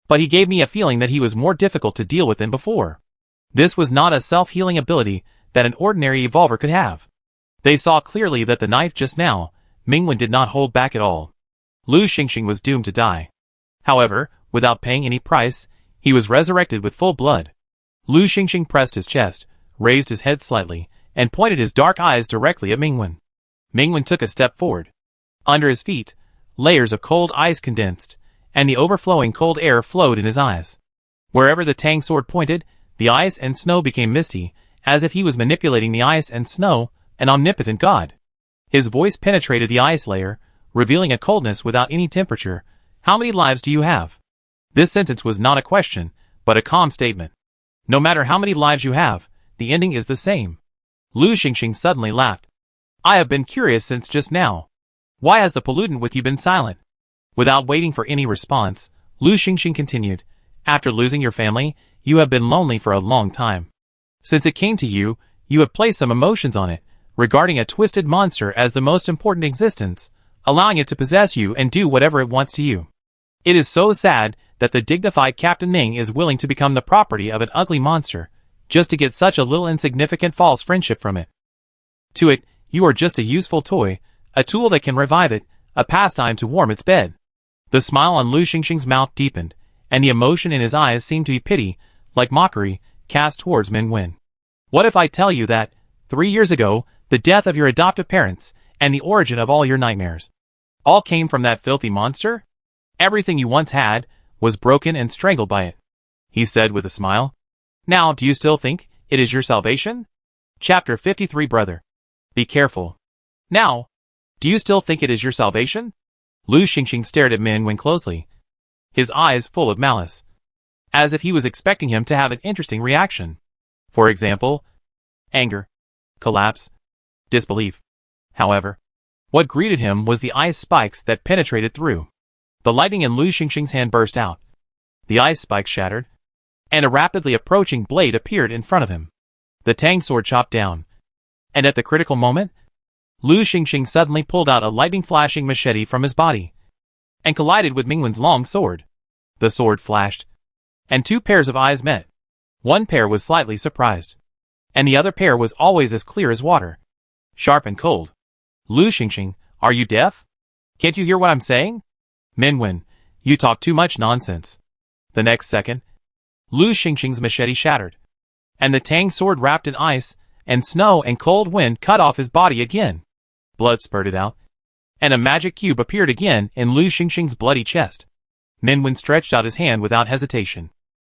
But he gave me a feeling that he was more difficult to deal with than before. This was not a self-healing ability that an ordinary evolver could have. They saw clearly that the knife just now, Mingwen did not hold back at all. Lu Xingxing was doomed to die. However, without paying any price, he was resurrected with full blood. Lu Xingxing pressed his chest, raised his head slightly, and pointed his dark eyes directly at Mingwen. Mingwen took a step forward. Under his feet, layers of cold ice condensed, and the overflowing cold air flowed in his eyes. Wherever the Tang sword pointed, the ice and snow became misty, as if he was manipulating the ice and snow, an omnipotent god. His voice penetrated the ice layer, revealing a coldness without any temperature. How many lives do you have? This sentence was not a question, but a calm statement. No matter how many lives you have, the ending is the same. Lu Xingxing suddenly laughed. I have been curious since just now. Why has the pollutant with you been silent? Without waiting for any response, Lu Xingxing continued. After losing your family, you have been lonely for a long time. Since it came to you, you have placed some emotions on it, regarding a twisted monster as the most important existence, allowing it to possess you and do whatever it wants to you. It is so sad that the dignified Captain Ning is willing to become the property of an ugly monster, just to get such a little insignificant false friendship from it. To it, you are just a useful toy, a tool that can revive it, a pastime to warm its bed. The smile on Lu Xingxing's mouth deepened, and the emotion in his eyes seemed to be pity, like mockery, cast towards Mingwen. What if I tell you that, 3 years ago, the death of your adoptive parents, and the origin of all your nightmares, all came from that filthy monster? Everything you once had was broken and strangled by it, he said with a smile. Now, do you still think it is your salvation? Chapter 53 Brother. Be careful. Now, do you still think it is your salvation? Lu Xingxing stared at Mingwen closely, his eyes full of malice, as if he was expecting him to have an interesting reaction. For example, anger, collapse, disbelief. However, what greeted him was the ice spikes that penetrated through. The lightning in Lu Xingxing's hand burst out. The ice spikes shattered, and a rapidly approaching blade appeared in front of him. The Tang sword chopped down, and at the critical moment, Lu Xingxing suddenly pulled out a lightning-flashing machete from his body, and collided with Mingwen's long sword. The sword flashed, and 2 pairs of eyes met. One pair was slightly surprised, and the other pair was always as clear as water, sharp and cold. Lu Xingxing, are you deaf? Can't you hear what I'm saying? Mingwen, you talk too much nonsense. The next second, Lu Xingxing's machete shattered, and the Tang sword wrapped in ice, and snow and cold wind cut off his body again. Blood spurted out, and a magic cube appeared again in Lu Xingxing's bloody chest. Mingwen stretched out his hand without hesitation.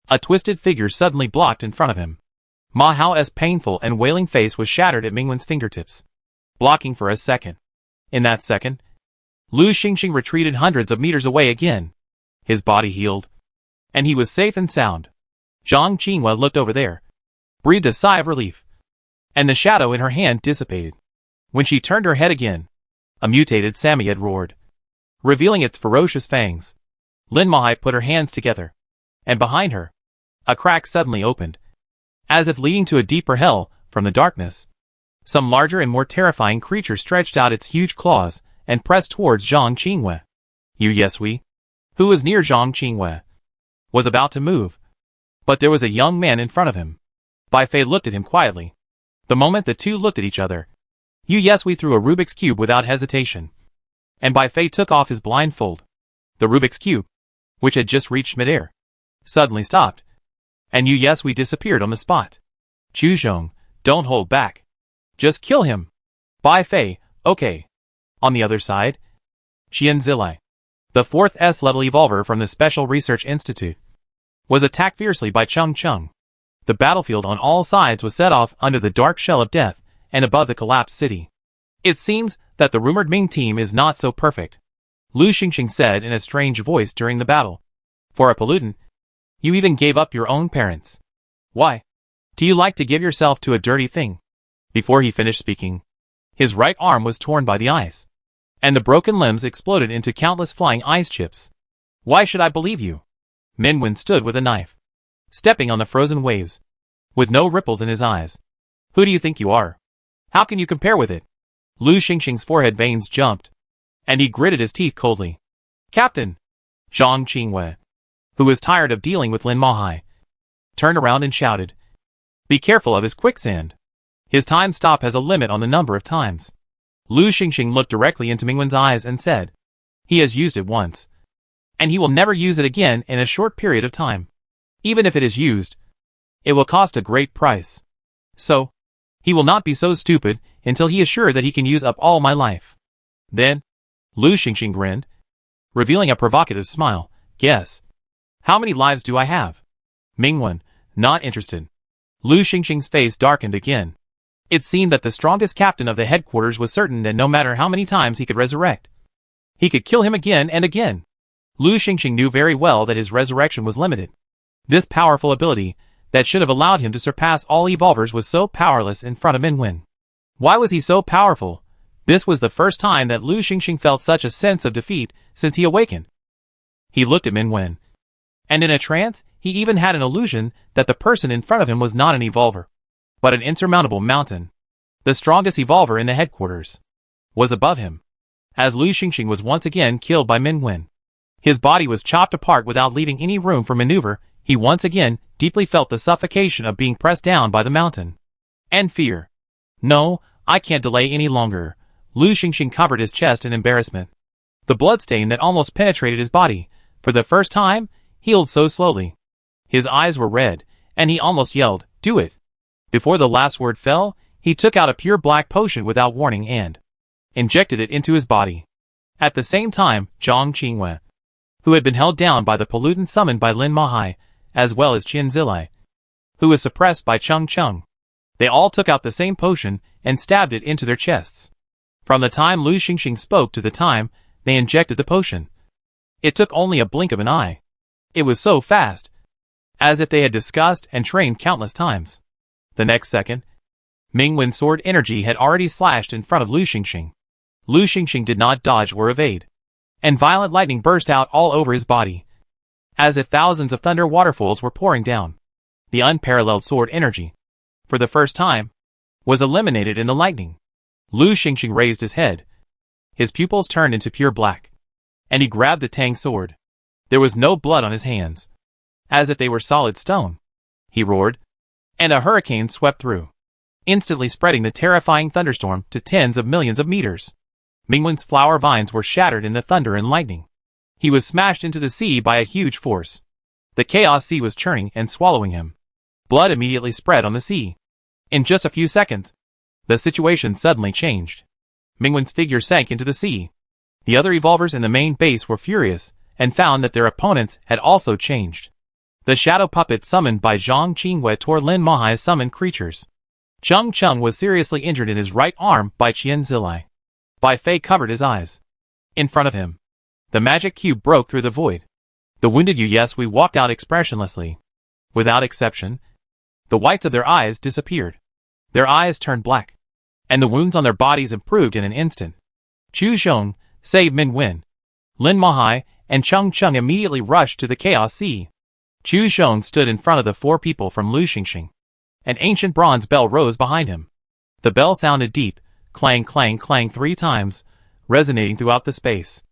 A twisted figure suddenly blocked in front of him. Ma Hao's painful and wailing face was shattered at Mingwen's fingertips, blocking for a second. In that second, Lu Xingxing retreated hundreds of meters away again. His body healed, and he was safe and sound. Zhang Qinghua looked over there, breathed a sigh of relief, and the shadow in her hand dissipated. When she turned her head again, a mutated Samoyed roared, revealing its ferocious fangs. Lin Mahai put her hands together, and behind her, a crack suddenly opened, as if leading to a deeper hell from the darkness. Some larger and more terrifying creature stretched out its huge claws and pressed towards Zhang Qinghua. Yu Yesui, who was near Zhang Qinghua, was about to move, but there was a young man in front of him. Bai Fei looked at him quietly. The moment the two looked at each other, Yu Yesui threw a Rubik's Cube without hesitation, and Bai Fei took off his blindfold. The Rubik's Cube, which had just reached midair, suddenly stopped, and Yu Yesui disappeared on the spot. Chu Zhong, don't hold back. Just kill him. Bai Fei, okay. On the other side, Qian Zilai, the fourth S-level evolver from the Special Research Institute, was attacked fiercely by Chung Chung. The battlefield on all sides was set off under the dark shell of death and above the collapsed city. It seems that the rumored Ming team is not so perfect, Lu Xingxing said in a strange voice during the battle. For a pollutant, you even gave up your own parents. Why? Do you like to give yourself to a dirty thing? Before he finished speaking, his right arm was torn by the ice, and the broken limbs exploded into countless flying ice chips. Why should I believe you? Minwen stood with a knife, stepping on the frozen waves, with no ripples in his eyes. Who do you think you are? How can you compare with it? Lu Xingxing's forehead veins jumped, and he gritted his teeth coldly. Captain! Zhang Qingwei, who was tired of dealing with Lin Mahai, turned around and shouted, Be careful of his quicksand. His time stop has a limit on the number of times. Lu Xingxing looked directly into Mingwen's eyes and said, He has used it once, and he will never use it again in a short period of time. Even if it is used, it will cost a great price. So, he will not be so stupid until he is sure that he can use up all my life. Then, Lu Xingxing grinned, revealing a provocative smile. Guess. How many lives do I have? Mingwen, not interested. Lu Xingxing's face darkened again. It seemed that the strongest captain of the headquarters was certain that no matter how many times he could resurrect, he could kill him again and again. Lu Xingxing knew very well that his resurrection was limited. This powerful ability, that should have allowed him to surpass all evolvers, was so powerless in front of Minwen. Why was he so powerful? This was the first time that Lu Xingxing felt such a sense of defeat since he awakened. He looked at Minwen, and in a trance, he even had an illusion that the person in front of him was not an evolver, but an insurmountable mountain. The strongest evolver in the headquarters was above him, as Lu Xingxing was once again killed by Minwen. His body was chopped apart without leaving any room for maneuver. He once again deeply felt the suffocation of being pressed down by the mountain. And fear. No, I can't delay any longer. Lu Xingxing covered his chest in embarrassment. The bloodstain that almost penetrated his body, for the first time, healed so slowly. His eyes were red, and he almost yelled, Do it! Before the last word fell, he took out a pure black potion without warning and injected it into his body. At the same time, Zhang Qingwei, who had been held down by the pollutant summoned by Lin Mahai, as well as Qian Zilai, who was suppressed by Chung Chung, they all took out the same potion and stabbed it into their chests. From the time Lu Xingxing spoke to the time they injected the potion, it took only a blink of an eye. It was so fast, as if they had discussed and trained countless times. The next second, Mingwen's sword energy had already slashed in front of Lu Xingxing. Lu Xingxing did not dodge or evade, and violent lightning burst out all over his body, as if thousands of thunder waterfalls were pouring down. The unparalleled sword energy, for the first time, was eliminated in the lightning. Lu Xingxing raised his head. His pupils turned into pure black, and he grabbed the Tang sword. There was no blood on his hands, as if they were solid stone. He roared, and a hurricane swept through, instantly spreading the terrifying thunderstorm to tens of millions of meters. Mingwen's flower vines were shattered in the thunder and lightning. He was smashed into the sea by a huge force. The chaos sea was churning and swallowing him. Blood immediately spread on the sea. In just a few seconds, the situation suddenly changed. Mingwen's figure sank into the sea. The other evolvers in the main base were furious, and found that their opponents had also changed. The shadow puppet summoned by Zhang Qingwei tore Lin Mahai's summoned creatures. Chung Chung was seriously injured in his right arm by Qian Zilai. Bai Fei covered his eyes. In front of him, the magic cube broke through the void. The wounded we walked out expressionlessly. Without exception, the whites of their eyes disappeared. Their eyes turned black, and the wounds on their bodies improved in an instant. Chu Xiong saved Minwen. Lin Mahai and Chung Chung immediately rushed to the Chaos Sea. Chu Xiong stood in front of the four people from Lu Xingxing. An ancient bronze bell rose behind him. The bell sounded deep, clang clang clang 3 times, resonating throughout the space.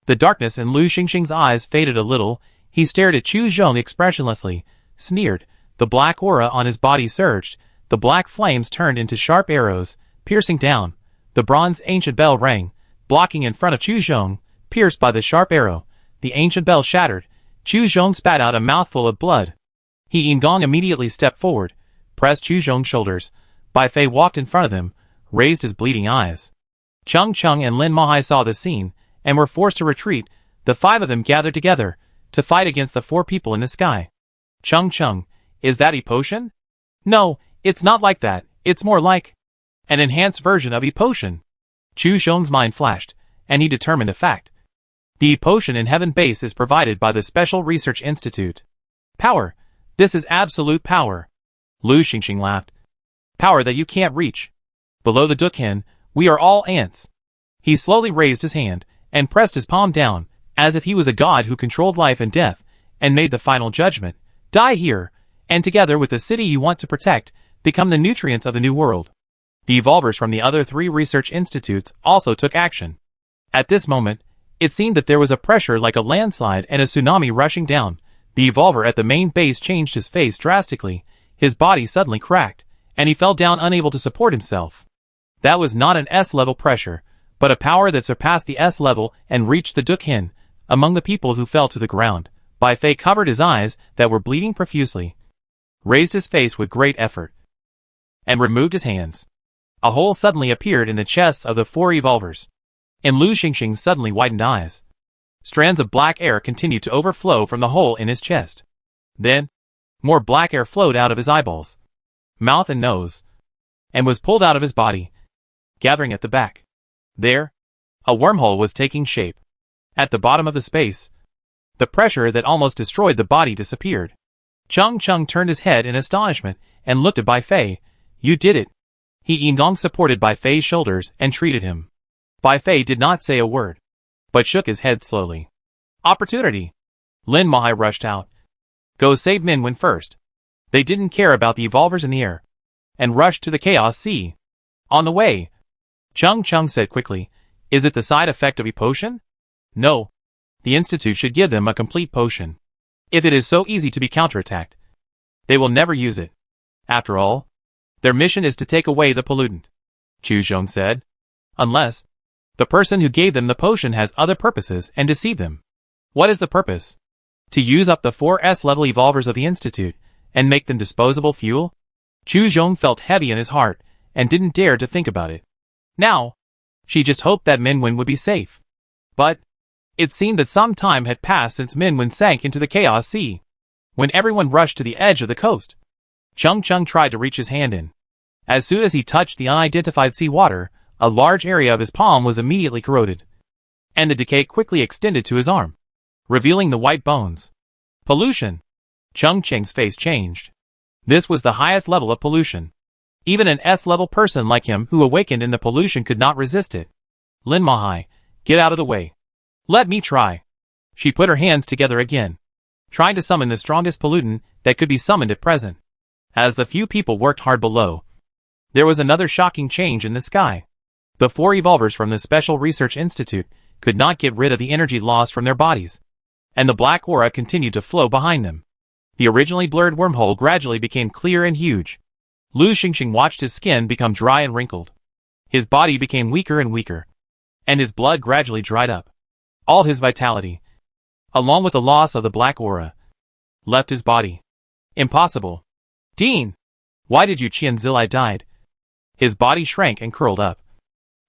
The darkness in Lu Xingxing's eyes faded a little. He stared at Chu Xiong expressionlessly, sneered. The black aura on his body surged. The black flames turned into sharp arrows, piercing down. The bronze ancient bell rang, blocking in front of Chu Xiong. Pierced by the sharp arrow, the ancient bell shattered. Chu Xiong spat out a mouthful of blood. He Yingong immediately stepped forward, pressed Chu Xiong's shoulders. Bai Fei walked in front of him, raised his bleeding eyes. Chung Chung and Lin Mahai saw the scene, and were forced to retreat, the 5 of them gathered together to fight against the 4 people in the sky. Chung, is that a potion? No, it's not like that, it's more like an enhanced version of a potion. Chu Xiong's mind flashed, and he determined a fact. The potion in Heaven Base is provided by the Special Research Institute. Power. This is absolute power. Lu Xingxing laughed. Power that you can't reach. Below the Dukhan, we are all ants. He slowly raised his hand, and pressed his palm down, as if he was a god who controlled life and death, and made the final judgment. Die here, and together with the city you want to protect, become the nutrients of the new world. The evolvers from the other 3 research institutes also took action. At this moment, it seemed that there was a pressure like a landslide and a tsunami rushing down. The evolver at the main base changed his face drastically, his body suddenly cracked, and he fell down unable to support himself. That was not an S-level pressure, but a power that surpassed the S-level and reached the Dukhan. Among the people who fell to the ground, Bai Fei covered his eyes that were bleeding profusely, raised his face with great effort, and removed his hands. A hole suddenly appeared in the chests of the 4 evolvers. In Lu Xingxing's suddenly widened eyes, strands of black air continued to overflow from the hole in his chest. Then, more black air flowed out of his eyeballs, mouth and nose, and was pulled out of his body, gathering at the back. There, a wormhole was taking shape. At the bottom of the space, the pressure that almost destroyed the body disappeared. Chung turned his head in astonishment and looked at Bai Fei. You did it. He Yingong supported Bai Fei's shoulders and treated him. Bai Fei did not say a word, but shook his head slowly. Opportunity. Lin Mahai rushed out. Go save Minwen first. They didn't care about the evolvers in the air, and rushed to the Chaos Sea. On the way, Chung said quickly, is it the side effect of a potion? No. The Institute should give them a complete potion. If it is so easy to be counterattacked, they will never use it. After all, their mission is to take away the pollutant, Chu Xiong said. Unless the person who gave them the potion has other purposes and deceive them. What is the purpose? To use up the 4 S-level evolvers of the Institute and make them disposable fuel? Chu Xiong felt heavy in his heart and didn't dare to think about it. Now, she just hoped that Minwen would be safe. But it seemed that some time had passed since Minwen sank into the Chaos Sea. When everyone rushed to the edge of the coast, Chung tried to reach his hand in. As soon as he touched the unidentified sea water, a large area of his palm was immediately corroded, and the decay quickly extended to his arm, revealing the white bones. Pollution. Chung Cheng's face changed. This was the highest level of pollution. Even an S-level person like him who awakened in the pollution could not resist it. Lin Mahai, get out of the way. Let me try. She put her hands together again, trying to summon the strongest pollutant that could be summoned at present. As the few people worked hard below, there was another shocking change in the sky. The 4 evolvers from the Special Research Institute could not get rid of the energy lost from their bodies, and the black aura continued to flow behind them. The originally blurred wormhole gradually became clear and huge. Lu Xingxing watched his skin become dry and wrinkled. His body became weaker and weaker, and his blood gradually dried up. All his vitality, along with the loss of the black aura, left his body. Impossible. Dean! Why did you Qian Zilai died? His body shrank and curled up,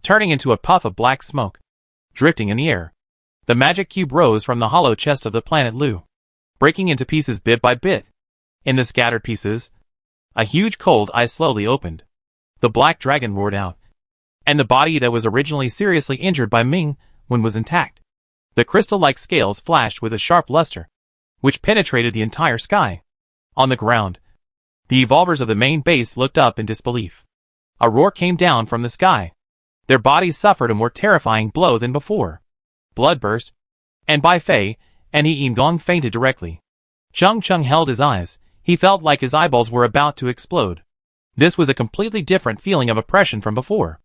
turning into a puff of black smoke, drifting in the air. The magic cube rose from the hollow chest of the planet Lu, breaking into pieces bit by bit. In the scattered pieces, a huge cold eye slowly opened. The black dragon roared out, and the body that was originally seriously injured by Ming Wen was intact. The crystal-like scales flashed with a sharp luster, which penetrated the entire sky. On the ground, the evolvers of the main base looked up in disbelief. A roar came down from the sky. Their bodies suffered a more terrifying blow than before. Blood burst, and Bai Fei and He Yingong fainted directly. Chung held his eyes. He felt like his eyeballs were about to explode. This was a completely different feeling of oppression from before.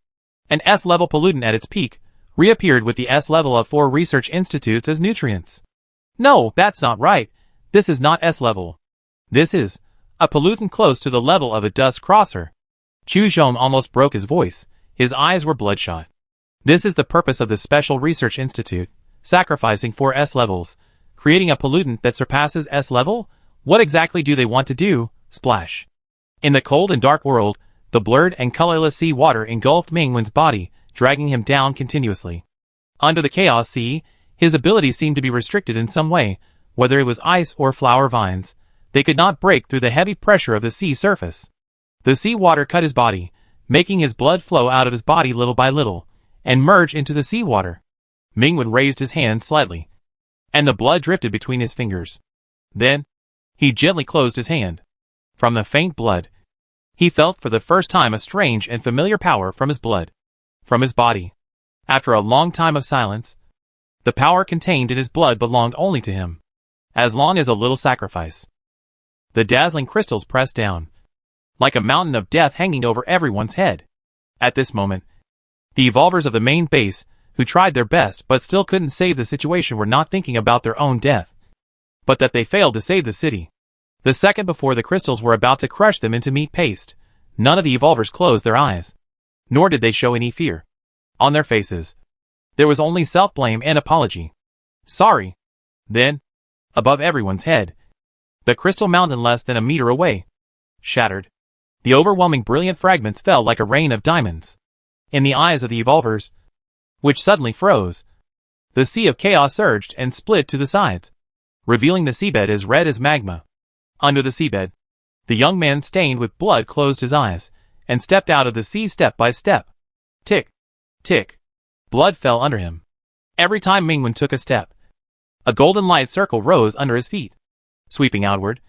An S-level pollutant at its peak reappeared with the S-level of 4 research institutes as nutrients. No, that's not right. This is not S-level. This is a pollutant close to the level of a dust crosser. Chu Xiong almost broke his voice. His eyes were bloodshot. This is the purpose of the Special Research Institute, sacrificing 4 S-levels, creating a pollutant that surpasses S-level? What exactly do they want to do? Splash. In the cold and dark world, the blurred and colorless sea water engulfed Ming Wen's body, dragging him down continuously. Under the Chaos Sea, his abilities seemed to be restricted in some way, whether it was ice or flower vines. They could not break through the heavy pressure of the sea surface. The sea water cut his body, making his blood flow out of his body little by little, and merge into the sea water. Mingwen raised his hand slightly, and the blood drifted between his fingers. Then, he gently closed his hand. From the faint blood, he felt for the first time a strange and familiar power from his blood, from his body. After a long time of silence, the power contained in his blood belonged only to him, as long as a little sacrifice. The dazzling crystals pressed down, like a mountain of death hanging over everyone's head. At this moment, the evolvers of the main base, who tried their best but still couldn't save the situation, were not thinking about their own death, but that they failed to save the city. The second before the crystals were about to crush them into meat paste, none of the evolvers closed their eyes, nor did they show any fear. On their faces, there was only self-blame and apology. Sorry. Then, above everyone's head, the crystal mountain less than a meter away shattered. The overwhelming brilliant fragments fell like a rain of diamonds. In the eyes of the evolvers, which suddenly froze, the sea of chaos surged and split to the sides, revealing the seabed as red as magma. Under the seabed, the young man stained with blood closed his eyes, and stepped out of the sea step by step. Tick, tick. Blood fell under him. Every time Mingwen took a step, a golden light circle rose under his feet, sweeping outward,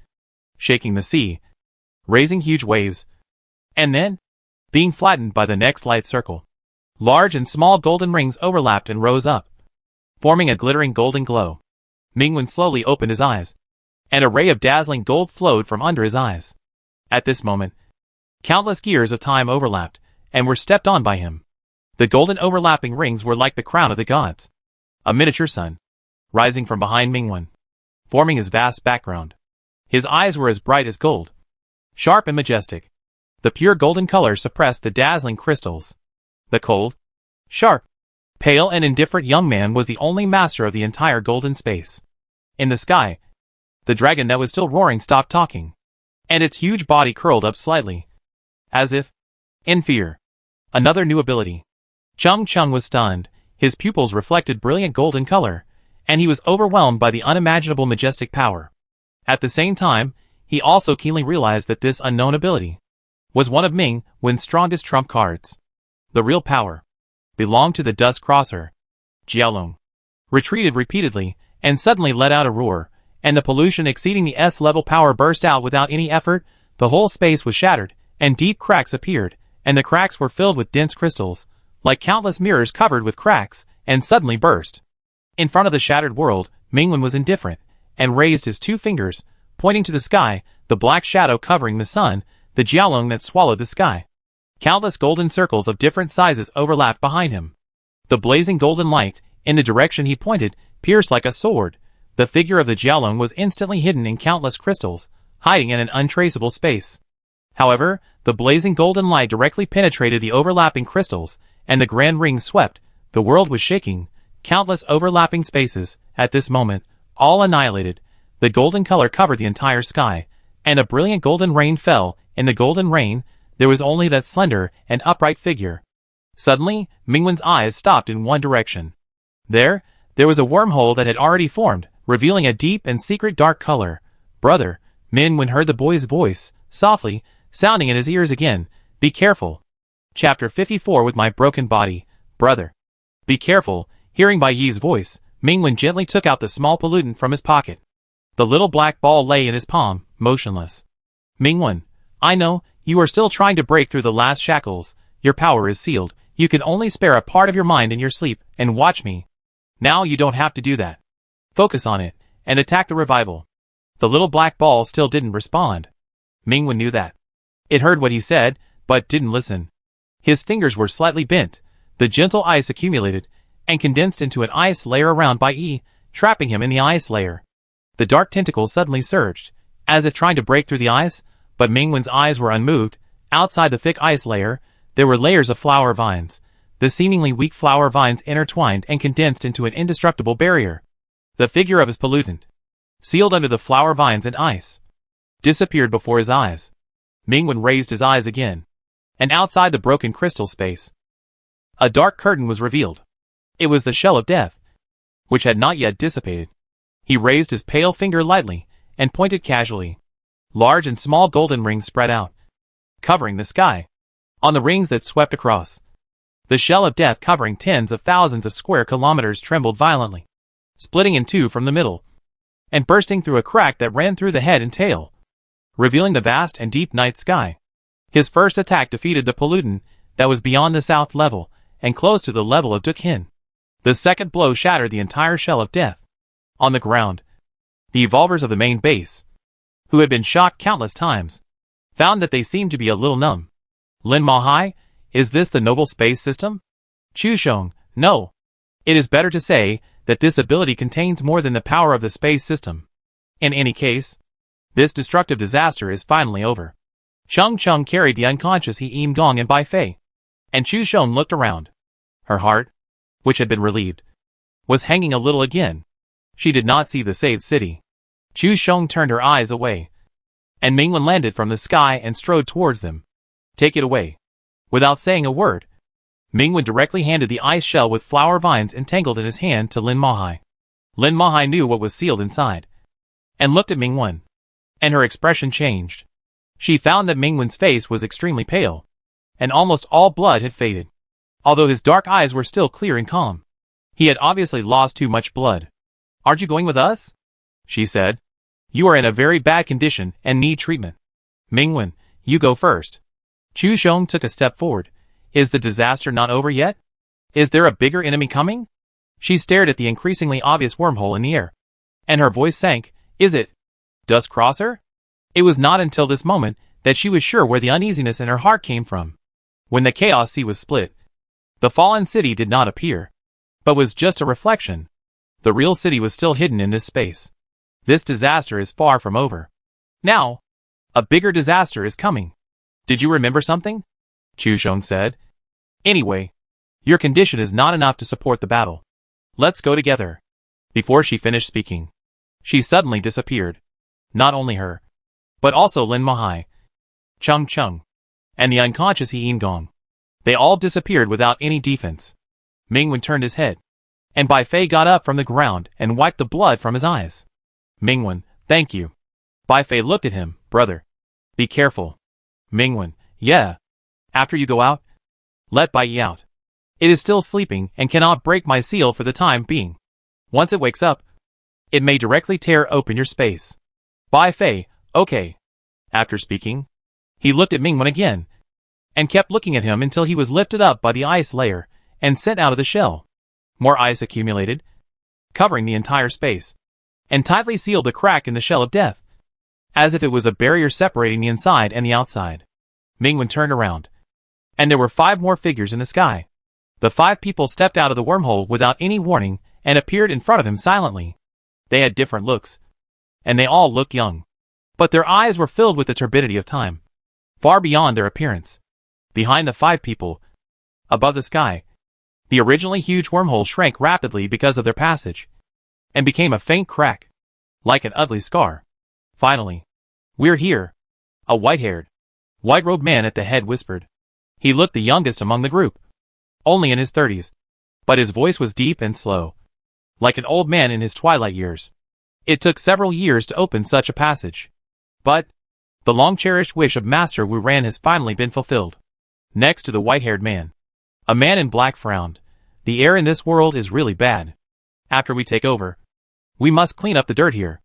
shaking the sea, raising huge waves, and then, being flattened by the next light circle. Large and small golden rings overlapped and rose up, forming a glittering golden glow. Mingwen slowly opened his eyes, and a ray of dazzling gold flowed from under his eyes. At this moment, countless gears of time overlapped, and were stepped on by him. The golden overlapping rings were like the crown of the gods. A miniature sun, rising from behind Mingwen, forming his vast background. His eyes were as bright as gold, sharp and majestic. The pure golden color suppressed the dazzling crystals. The cold, sharp, pale and indifferent young man was the only master of the entire golden space. In the sky, the dragon that was still roaring stopped talking, and its huge body curled up slightly, as if in fear. Another new ability. Chung Chung was stunned, his pupils reflected brilliant golden color, and he was overwhelmed by the unimaginable majestic power. At the same time, he also keenly realized that this unknown ability was one of Mingwen's strongest trump cards. The real power belonged to the Dust Crosser. Jiaolong retreated repeatedly, and suddenly let out a roar, and the pollution exceeding the S-level power burst out without any effort. The whole space was shattered, and deep cracks appeared, and the cracks were filled with dense crystals, like countless mirrors covered with cracks, and suddenly burst. In front of the shattered world, Mingwen was indifferent, and raised his two fingers, pointing to the sky, the black shadow covering the sun, the Jiaolong that swallowed the sky. Countless golden circles of different sizes overlapped behind him. The blazing golden light, in the direction he pointed, pierced like a sword. The figure of the Jiaolong was instantly hidden in countless crystals, hiding in an untraceable space. However, the blazing golden light directly penetrated the overlapping crystals, and the grand ring swept. The world was shaking. Countless overlapping spaces, at this moment, all annihilated. The golden color covered the entire sky, and a brilliant golden rain fell. In the golden rain, there was only that slender and upright figure. Suddenly, Mingwen's eyes stopped in one direction. There was a wormhole that had already formed, revealing a deep and secret dark color. Brother, Mingwen heard the boy's voice, softly, sounding in his ears again. Be careful. Chapter 54. With my broken body, brother. Be careful. Hearing Bai Yi's voice, Mingwen gently took out the small pollutant from his pocket. The little black ball lay in his palm, motionless. Mingwen, I know, you are still trying to break through the last shackles. Your power is sealed. You can only spare a part of your mind in your sleep, and watch me. Now you don't have to do that. Focus on it, and attack the revival. The little black ball still didn't respond. Mingwen knew that. It heard what he said, but didn't listen. His fingers were slightly bent. The gentle ice accumulated, and condensed into an ice layer around Bai Yi, trapping him in the ice layer. The dark tentacles suddenly surged, as if trying to break through the ice, but Mingwen's eyes were unmoved. Outside the thick ice layer, there were layers of flower vines. The seemingly weak flower vines intertwined and condensed into an indestructible barrier. The figure of his pollutant, sealed under the flower vines and ice, disappeared before his eyes. Mingwen raised his eyes again, and outside the broken crystal space, a dark curtain was revealed. It was the shell of death, which had not yet dissipated. He raised his pale finger lightly and pointed casually. Large and small golden rings spread out, covering the sky. On the rings that swept across, the shell of death covering tens of thousands of square kilometers trembled violently, splitting in two from the middle, and bursting through a crack that ran through the head and tail, revealing the vast and deep night sky. His first attack defeated the pollutant that was beyond the south level and close to the level of Dukhin. The second blow shattered the entire shell of death. On the ground, the evolvers of the main base, who had been shocked countless times, found that they seemed to be a little numb. Lin Mahai, is this the noble space system? Chushong, no. It is better to say that this ability contains more than the power of the space system. In any case, this destructive disaster is finally over. Chung Chung carried the unconscious He Im Gong and Bai Fei, and Chushong looked around. Her heart, which had been relieved, was hanging a little again. She did not see the saved city. Chushong turned her eyes away, and Mingwen landed from the sky and strode towards them. Take it away. Without saying a word, Mingwen directly handed the ice shell with flower vines entangled in his hand to Lin Mahai. Lin Mahai knew what was sealed inside, and looked at Mingwen, and her expression changed. She found that Mingwen's face was extremely pale, and almost all blood had faded, although his dark eyes were still clear and calm. He had obviously lost too much blood. Aren't you going with us? She said. You are in a very bad condition and need treatment. Mingwen, you go first. Chushong took a step forward. Is the disaster not over yet? Is there a bigger enemy coming? She stared at the increasingly obvious wormhole in the air, and her voice sank. Is it Dust Crosser? It was not until this moment that she was sure where the uneasiness in her heart came from. When the Chaos Sea was split, the fallen city did not appear, but was just a reflection. The real city was still hidden in this space. This disaster is far from over. Now, a bigger disaster is coming. Did you remember something? Chushong said. Anyway, your condition is not enough to support the battle. Let's go together. Before she finished speaking, she suddenly disappeared. Not only her, but also Lin Mahai, Chung Chung, and the unconscious He Im Gong. They all disappeared without any defense. Mingwen turned his head, and Bai Fei got up from the ground and wiped the blood from his eyes. Mingwen, thank you. Bai Fei looked at him. Brother, be careful. Mingwen, yeah. After you go out, let Bai Yi out. It is still sleeping and cannot break my seal for the time being. Once it wakes up, it may directly tear open your space. Bai Fei, okay. After speaking, he looked at Mingwen again, and kept looking at him until he was lifted up by the ice layer and sent out of the shell. More ice accumulated, covering the entire space, and tightly sealed the crack in the shell of death, as if it was a barrier separating the inside and the outside. Mingwen turned around, and there were 5 more figures in the sky. The 5 people stepped out of the wormhole without any warning and appeared in front of him silently. They had different looks, and they all looked young, but their eyes were filled with the turbidity of time, far beyond their appearance. Behind the 5 people, above the sky, the originally huge wormhole shrank rapidly because of their passage, and became a faint crack, like an ugly scar. Finally, we're here. A white-haired, white-robed man at the head whispered. He looked the youngest among the group, only in his 30s, but his voice was deep and slow, like an old man in his twilight years. It took several years to open such a passage, but the long-cherished wish of Master Wu Ran has finally been fulfilled. Next to the white-haired man, a man in black frowned. The air in this world is really bad. After we take over, we must clean up the dirt here.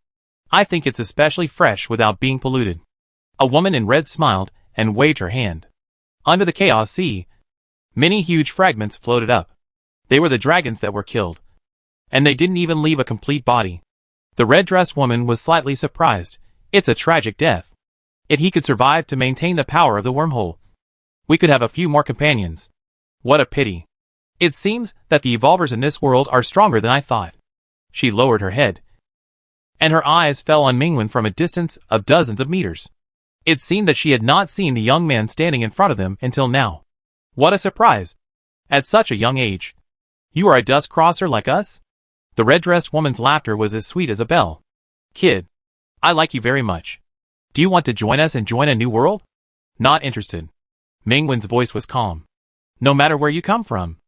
I think it's especially fresh without being polluted. A woman in red smiled and waved her hand. Under the Chaos Sea, many huge fragments floated up. They were the dragons that were killed, and they didn't even leave a complete body. The red-dressed woman was slightly surprised. It's a tragic death. If he could survive to maintain the power of the wormhole, we could have a few more companions. What a pity. It seems that the evolvers in this world are stronger than I thought. She lowered her head, and her eyes fell on Mingwen from a distance of dozens of meters. It seemed that she had not seen the young man standing in front of them until now. What a surprise! At such a young age. You are a dust crosser like us? The red-dressed woman's laughter was as sweet as a bell. Kid, I like you very much. Do you want to join us and join a new world? Not interested. Mingwen's voice was calm. No matter where you come from.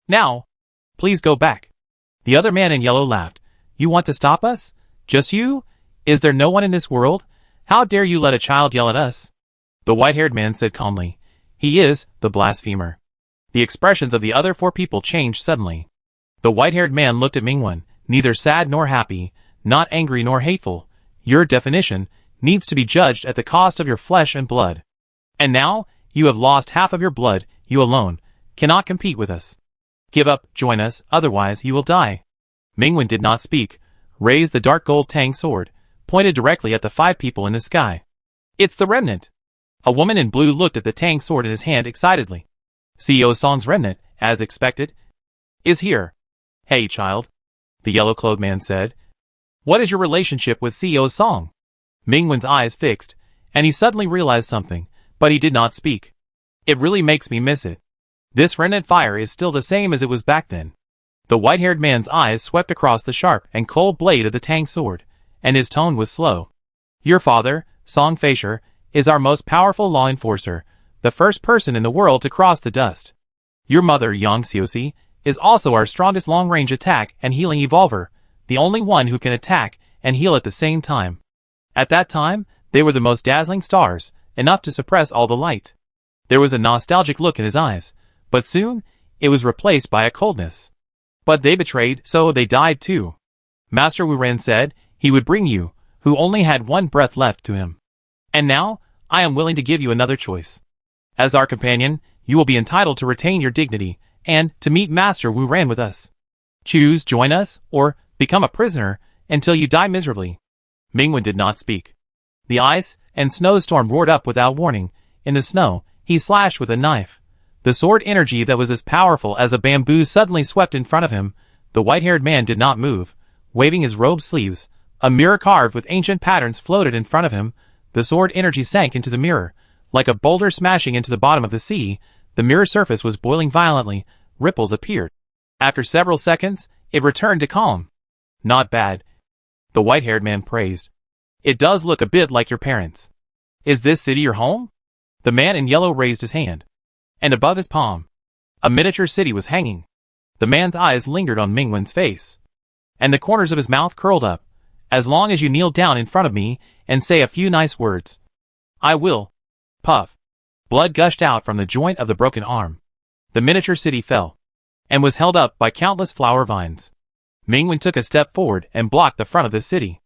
Now, Please go back. The other man in yellow laughed. You want to stop us? Just you? Is there no one in this world? How dare you let a child yell at us? The white-haired man said calmly. He is the blasphemer. The expressions of the other 4 people changed suddenly. The white-haired man looked at Mingwen, neither sad nor happy, not angry nor hateful. Your definition needs to be judged at the cost of your flesh and blood. And now, you have lost half of your blood, you alone cannot compete with us. Give up, join us, otherwise you will die. Mingwen did not speak, raised the dark gold tang sword, pointed directly at the 5 people in the sky. It's the remnant. A woman in blue looked at the tang sword in his hand excitedly. CEO Song's remnant, as expected, is here. Hey, child, the yellow-clothed man said. What is your relationship with CEO Song? Mingwen's eyes fixed, and he suddenly realized something, but he did not speak. It really makes me miss it. This remnant fire is still the same as it was back then. The white-haired man's eyes swept across the sharp and cold blade of the tang sword, and his tone was slow. Your father, Song Feisher, is our most powerful law enforcer, the first person in the world to cross the dust. Your mother, Yang Xiuxi, is also our strongest long-range attack and healing evolver, the only one who can attack and heal at the same time. At that time, they were the most dazzling stars, enough to suppress all the light. There was a nostalgic look in his eyes, but soon, it was replaced by a coldness. But they betrayed, so they died too. Master Wu Ren said he would bring you, who only had 1 breath left to him. And now, I am willing to give you another choice. As our companion, you will be entitled to retain your dignity, and to meet Master Wu Ren with us. Choose join us, or become a prisoner, until you die miserably. Mingwen did not speak. The ice and snowstorm roared up without warning. In the snow, he slashed with a knife. The sword energy that was as powerful as a bamboo suddenly swept in front of him. The white-haired man did not move, waving his robe sleeves. A mirror carved with ancient patterns floated in front of him. The sword energy sank into the mirror. Like a boulder smashing into the bottom of the sea, the mirror surface was boiling violently. Ripples appeared. After several seconds, it returned to calm. Not bad, the white-haired man praised. It does look a bit like your parents. Is this city your home? The man in yellow raised his hand. And above his palm, a miniature city was hanging. The man's eyes lingered on Mingwen's face, and the corners of his mouth curled up. As long as you kneel down in front of me and say a few nice words, I will. Puff. Blood gushed out from the joint of the broken arm. The miniature city fell, and was held up by countless flower vines. Mingwen took a step forward and blocked the front of the city.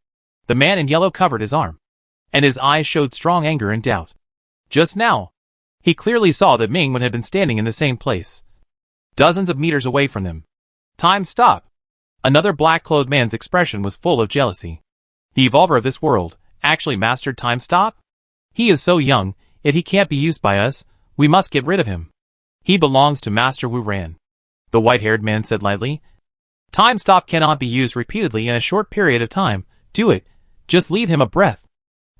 The man in yellow covered his arm, and his eyes showed strong anger and doubt. Just now, he clearly saw that Mingwen had been standing in the same place, dozens of meters away from them. Time stop. Another black-clothed man's expression was full of jealousy. The evolver of this world actually mastered time stop? He is so young, if he can't be used by us, we must get rid of him. He belongs to Master Wu Ren. The white-haired man said lightly. Time stop cannot be used repeatedly in a short period of time. Do it. Just leave him a breath.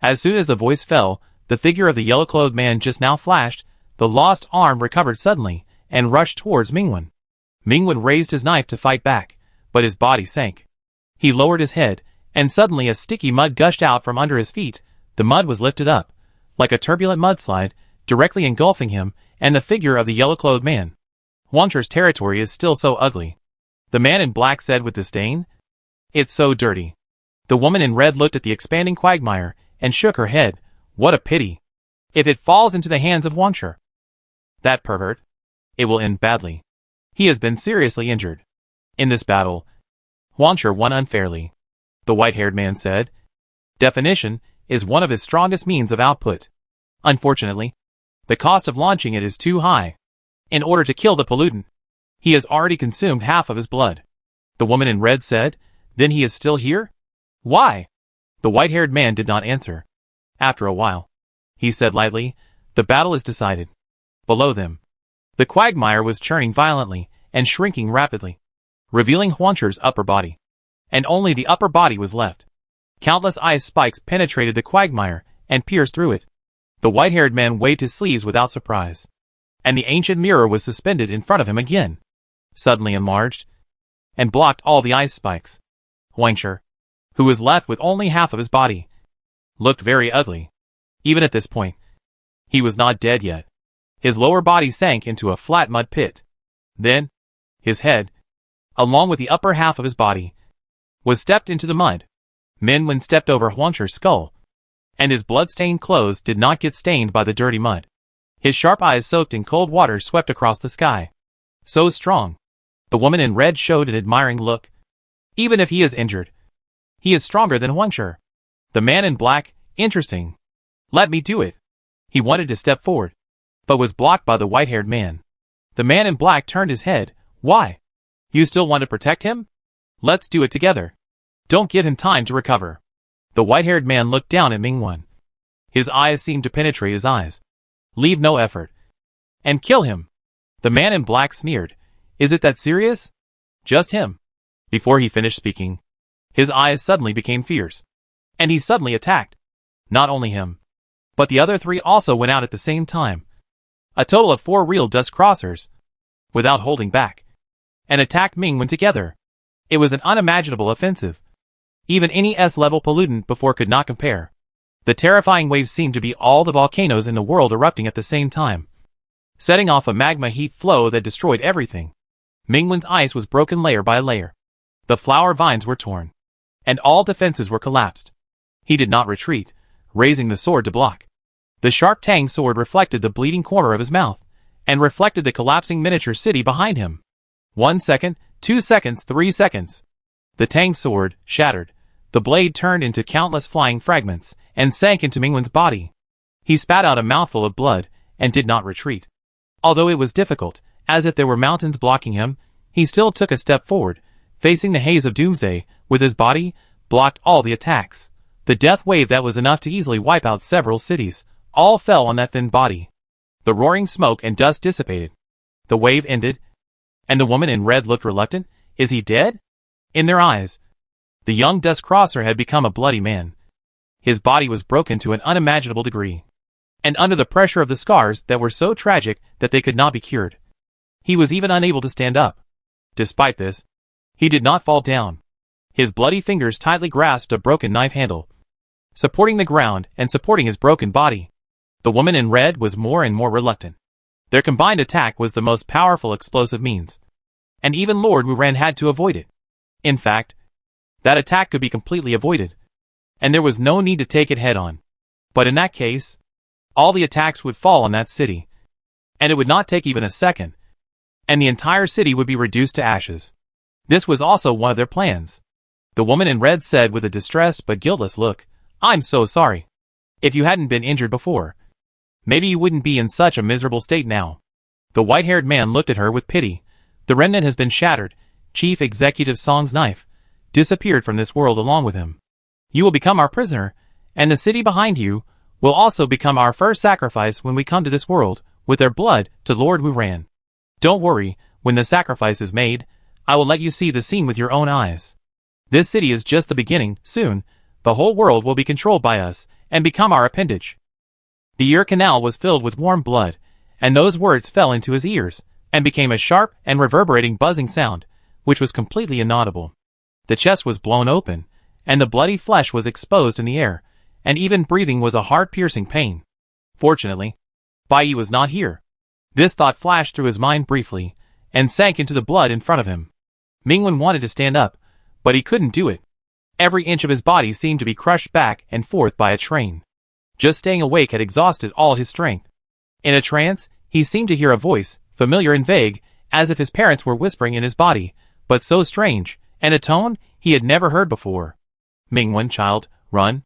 As soon as the voice fell, the figure of the yellow-clothed man just now flashed. The lost arm recovered suddenly, and rushed towards Mingwen. Mingwen raised his knife to fight back, but his body sank. He lowered his head, and suddenly a sticky mud gushed out from under his feet. The mud was lifted up, like a turbulent mudslide, directly engulfing him and the figure of the yellow-clothed man. Wancher's territory is still so ugly, the man in black said with disdain. It's so dirty. The woman in red looked at the expanding quagmire and shook her head. What a pity. If it falls into the hands of Wancher, that pervert, it will end badly. He has been seriously injured. In this battle, Wancher won unfairly, the white-haired man said. Definition is one of his strongest means of output. Unfortunately, the cost of launching it is too high. In order to kill the pollutant, he has already consumed half of his blood. The woman in red said. Then he is still here? Why? The white-haired man did not answer. After a while, he said lightly, the battle is decided. Below them, the quagmire was churning violently and shrinking rapidly, revealing Wancher's upper body. And only the upper body was left. Countless ice spikes penetrated the quagmire and pierced through it. The white-haired man waved his sleeves without surprise, and the ancient mirror was suspended in front of him again, suddenly enlarged, and blocked all the ice spikes. Wancher, who was left with only half of his body, looked very ugly. Even at this point, he was not dead yet. His lower body sank into a flat mud pit. Then, his head, along with the upper half of his body, was stepped into the mud. Minwen stepped over Huangshi's skull, and his blood-stained clothes did not get stained by the dirty mud. His sharp eyes soaked in cold water swept across the sky. So strong. The woman in red showed an admiring look. Even if he is injured, he is stronger than Huangshi. The man in black, interesting. Let me do it. He wanted to step forward, but was blocked by the white-haired man. The man in black turned his head. Why? You still want to protect him? Let's do it together. Don't give him time to recover. The white-haired man looked down at Mingwen. His eyes seemed to penetrate his eyes. Leave no effort. And kill him. The man in black sneered. Is it that serious? Just him. Before he finished speaking, his eyes suddenly became fierce. And he suddenly attacked. Not only him, but the other three also went out at the same time. A total of 4 real dust crossers, without holding back, and attacked Mingwen together. It was an unimaginable offensive. Even any S-level pollutant before could not compare. The terrifying waves seemed to be all the volcanoes in the world erupting at the same time, setting off a magma heat flow that destroyed everything. Mingwen's ice was broken layer by layer. The flower vines were torn, and all defenses were collapsed. He did not retreat, raising the sword to block. The sharp Tang sword reflected the bleeding corner of his mouth, and reflected the collapsing miniature city behind him. 1 second, 2 seconds, 3 seconds. The Tang sword shattered. The blade turned into countless flying fragments, and sank into Mingwen's body. He spat out a mouthful of blood, and did not retreat. Although it was difficult, as if there were mountains blocking him, he still took a step forward, facing the haze of doomsday, with his body, blocked all the attacks. The death wave that was enough to easily wipe out several cities, all fell on that thin body. The roaring smoke and dust dissipated. The wave ended, and the woman in red looked reluctant. Is he dead? In their eyes, the young dust crosser had become a bloody man. His body was broken to an unimaginable degree, and under the pressure of the scars that were so tragic that they could not be cured, he was even unable to stand up. Despite this, he did not fall down. His bloody fingers tightly grasped a broken knife handle, supporting the ground and supporting his broken body. The woman in red was more and more reluctant. Their combined attack was the most powerful explosive means, and even Lord Wuran had to avoid it. In fact, that attack could be completely avoided, and there was no need to take it head-on. But in that case, all the attacks would fall on that city, and it would not take even a second, and the entire city would be reduced to ashes. This was also one of their plans. The woman in red said with a distressed but guiltless look, I'm so sorry. If you hadn't been injured before, maybe you wouldn't be in such a miserable state now. The white-haired man looked at her with pity. The remnant has been shattered. Chief Executive Song's knife disappeared from this world along with him. You will become our prisoner, and the city behind you will also become our first sacrifice when we come to this world, with their blood, to Lord Wuran. Don't worry, when the sacrifice is made, I will let you see the scene with your own eyes. This city is just the beginning. Soon, the whole world will be controlled by us, and become our appendage. The ear canal was filled with warm blood, and those words fell into his ears, and became a sharp and reverberating buzzing sound, which was completely inaudible. The chest was blown open, and the bloody flesh was exposed in the air, and even breathing was a heart-piercing pain. Fortunately, Bai Yi was not here. This thought flashed through his mind briefly, and sank into the blood in front of him. Mingwen wanted to stand up, but he couldn't do it. Every inch of his body seemed to be crushed back and forth by a train. Just staying awake had exhausted all his strength. In a trance, he seemed to hear a voice, familiar and vague, as if his parents were whispering in his body, but so strange, and a tone he had never heard before. Mingwen, child, run.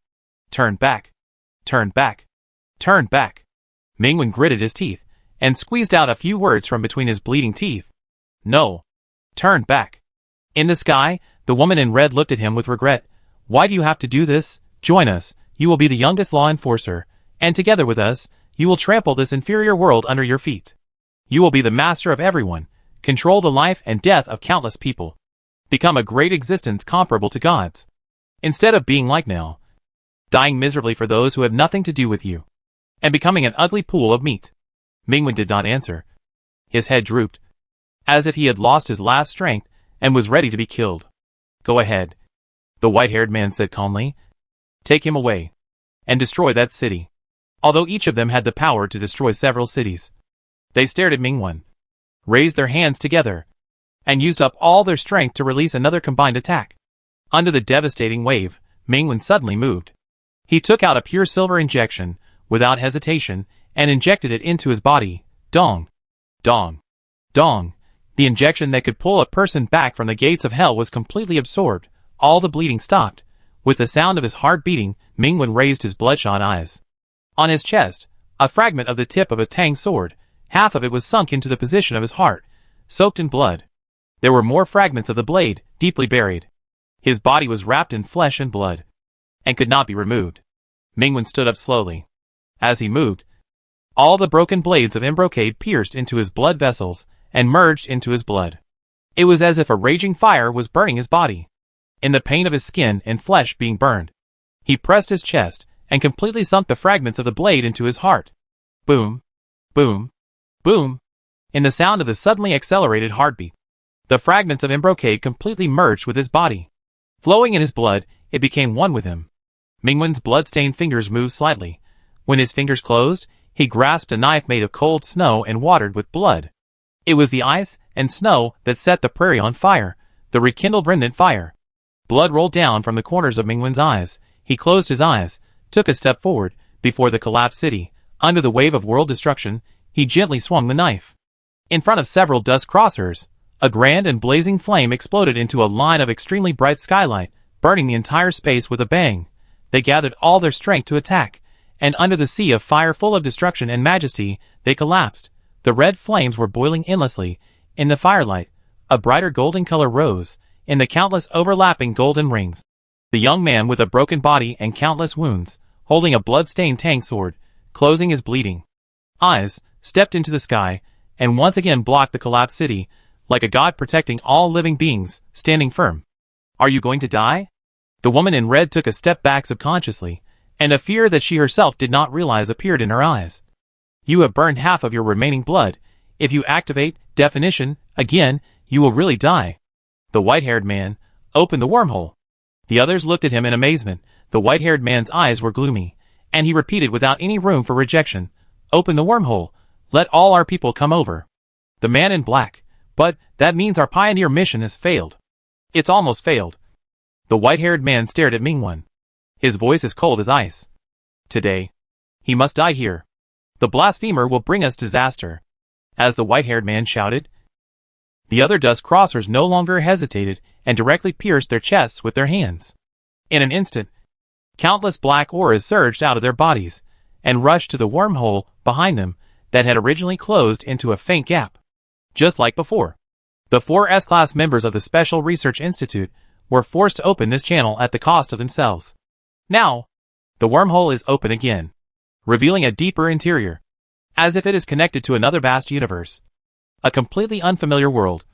Turn back. Turn back. Turn back. Mingwen gritted his teeth, and squeezed out a few words from between his bleeding teeth. No. Turn back. In the sky, the woman in red looked at him with regret. Why do you have to do this? Join us. You will be the youngest law enforcer, and together with us, you will trample this inferior world under your feet. You will be the master of everyone, control the life and death of countless people, become a great existence comparable to God's, instead of being like now, dying miserably for those who have nothing to do with you, and becoming an ugly pool of meat. Mingwen did not answer. His head drooped, as if he had lost his last strength and was ready to be killed. Go ahead, the white-haired man said calmly. Take him away, and destroy that city. Although each of them had the power to destroy several cities, they stared at Mingwen, raised their hands together, and used up all their strength to release another combined attack. Under the devastating wave, Mingwen suddenly moved. He took out a pure silver injection, without hesitation, and injected it into his body. Dong! Dong! Dong! The injection that could pull a person back from the gates of hell was completely absorbed. All the bleeding stopped. With the sound of his heart beating, Mingwen raised his bloodshot eyes. On his chest, a fragment of the tip of a Tang sword, half of it was sunk into the position of his heart, soaked in blood. There were more fragments of the blade, deeply buried. His body was wrapped in flesh and blood, and could not be removed. Mingwen stood up slowly. As he moved, all the broken blades of Imbrocade pierced into his blood vessels and merged into his blood. It was as if a raging fire was burning his body. In the pain of his skin and flesh being burned, he pressed his chest and completely sunk the fragments of the blade into his heart. Boom, boom, boom. In the sound of the suddenly accelerated heartbeat, the fragments of Imbrocade completely merged with his body. Flowing in his blood, it became one with him. Mingwen's blood-stained fingers moved slightly. When his fingers closed, he grasped a knife made of cold snow and watered with blood. It was the ice and snow that set the prairie on fire, the rekindled remnant fire. Blood rolled down from the corners of Mingwen's eyes. He closed his eyes, took a step forward. Before the collapsed city, under the wave of world destruction, he gently swung the knife. In front of several dust crossers, a grand and blazing flame exploded into a line of extremely bright skylight, burning the entire space with a bang. They gathered all their strength to attack, and under the sea of fire full of destruction and majesty, they collapsed. The red flames were boiling endlessly. In the firelight, a brighter golden color rose, in the countless overlapping golden rings. The young man with a broken body and countless wounds, holding a blood-stained Tang sword, closing his bleeding eyes, stepped into the sky, and once again blocked the collapsed city, like a god protecting all living beings, standing firm. Are you going to die? The woman in red took a step back subconsciously, and a fear that she herself did not realize appeared in her eyes. You have burned half of your remaining blood. If you activate definition again, you will really die. The white-haired man opened the wormhole. The others looked at him in amazement. The white-haired man's eyes were gloomy, and he repeated without any room for rejection, "Open the wormhole. Let all our people come over." The man in black, "But that means our pioneer mission has failed." "It's almost failed." The white-haired man stared at Mingwen. His voice as cold as ice. "Today, he must die here. The blasphemer will bring us disaster." As the white-haired man shouted, the other dust crossers no longer hesitated and directly pierced their chests with their hands. In an instant, countless black auras surged out of their bodies and rushed to the wormhole behind them that had originally closed into a faint gap. Just like before, the 4 S-Class members of the Special Research Institute were forced to open this channel at the cost of themselves. Now, the wormhole is open again, revealing a deeper interior, as if it is connected to another vast universe. A completely unfamiliar world,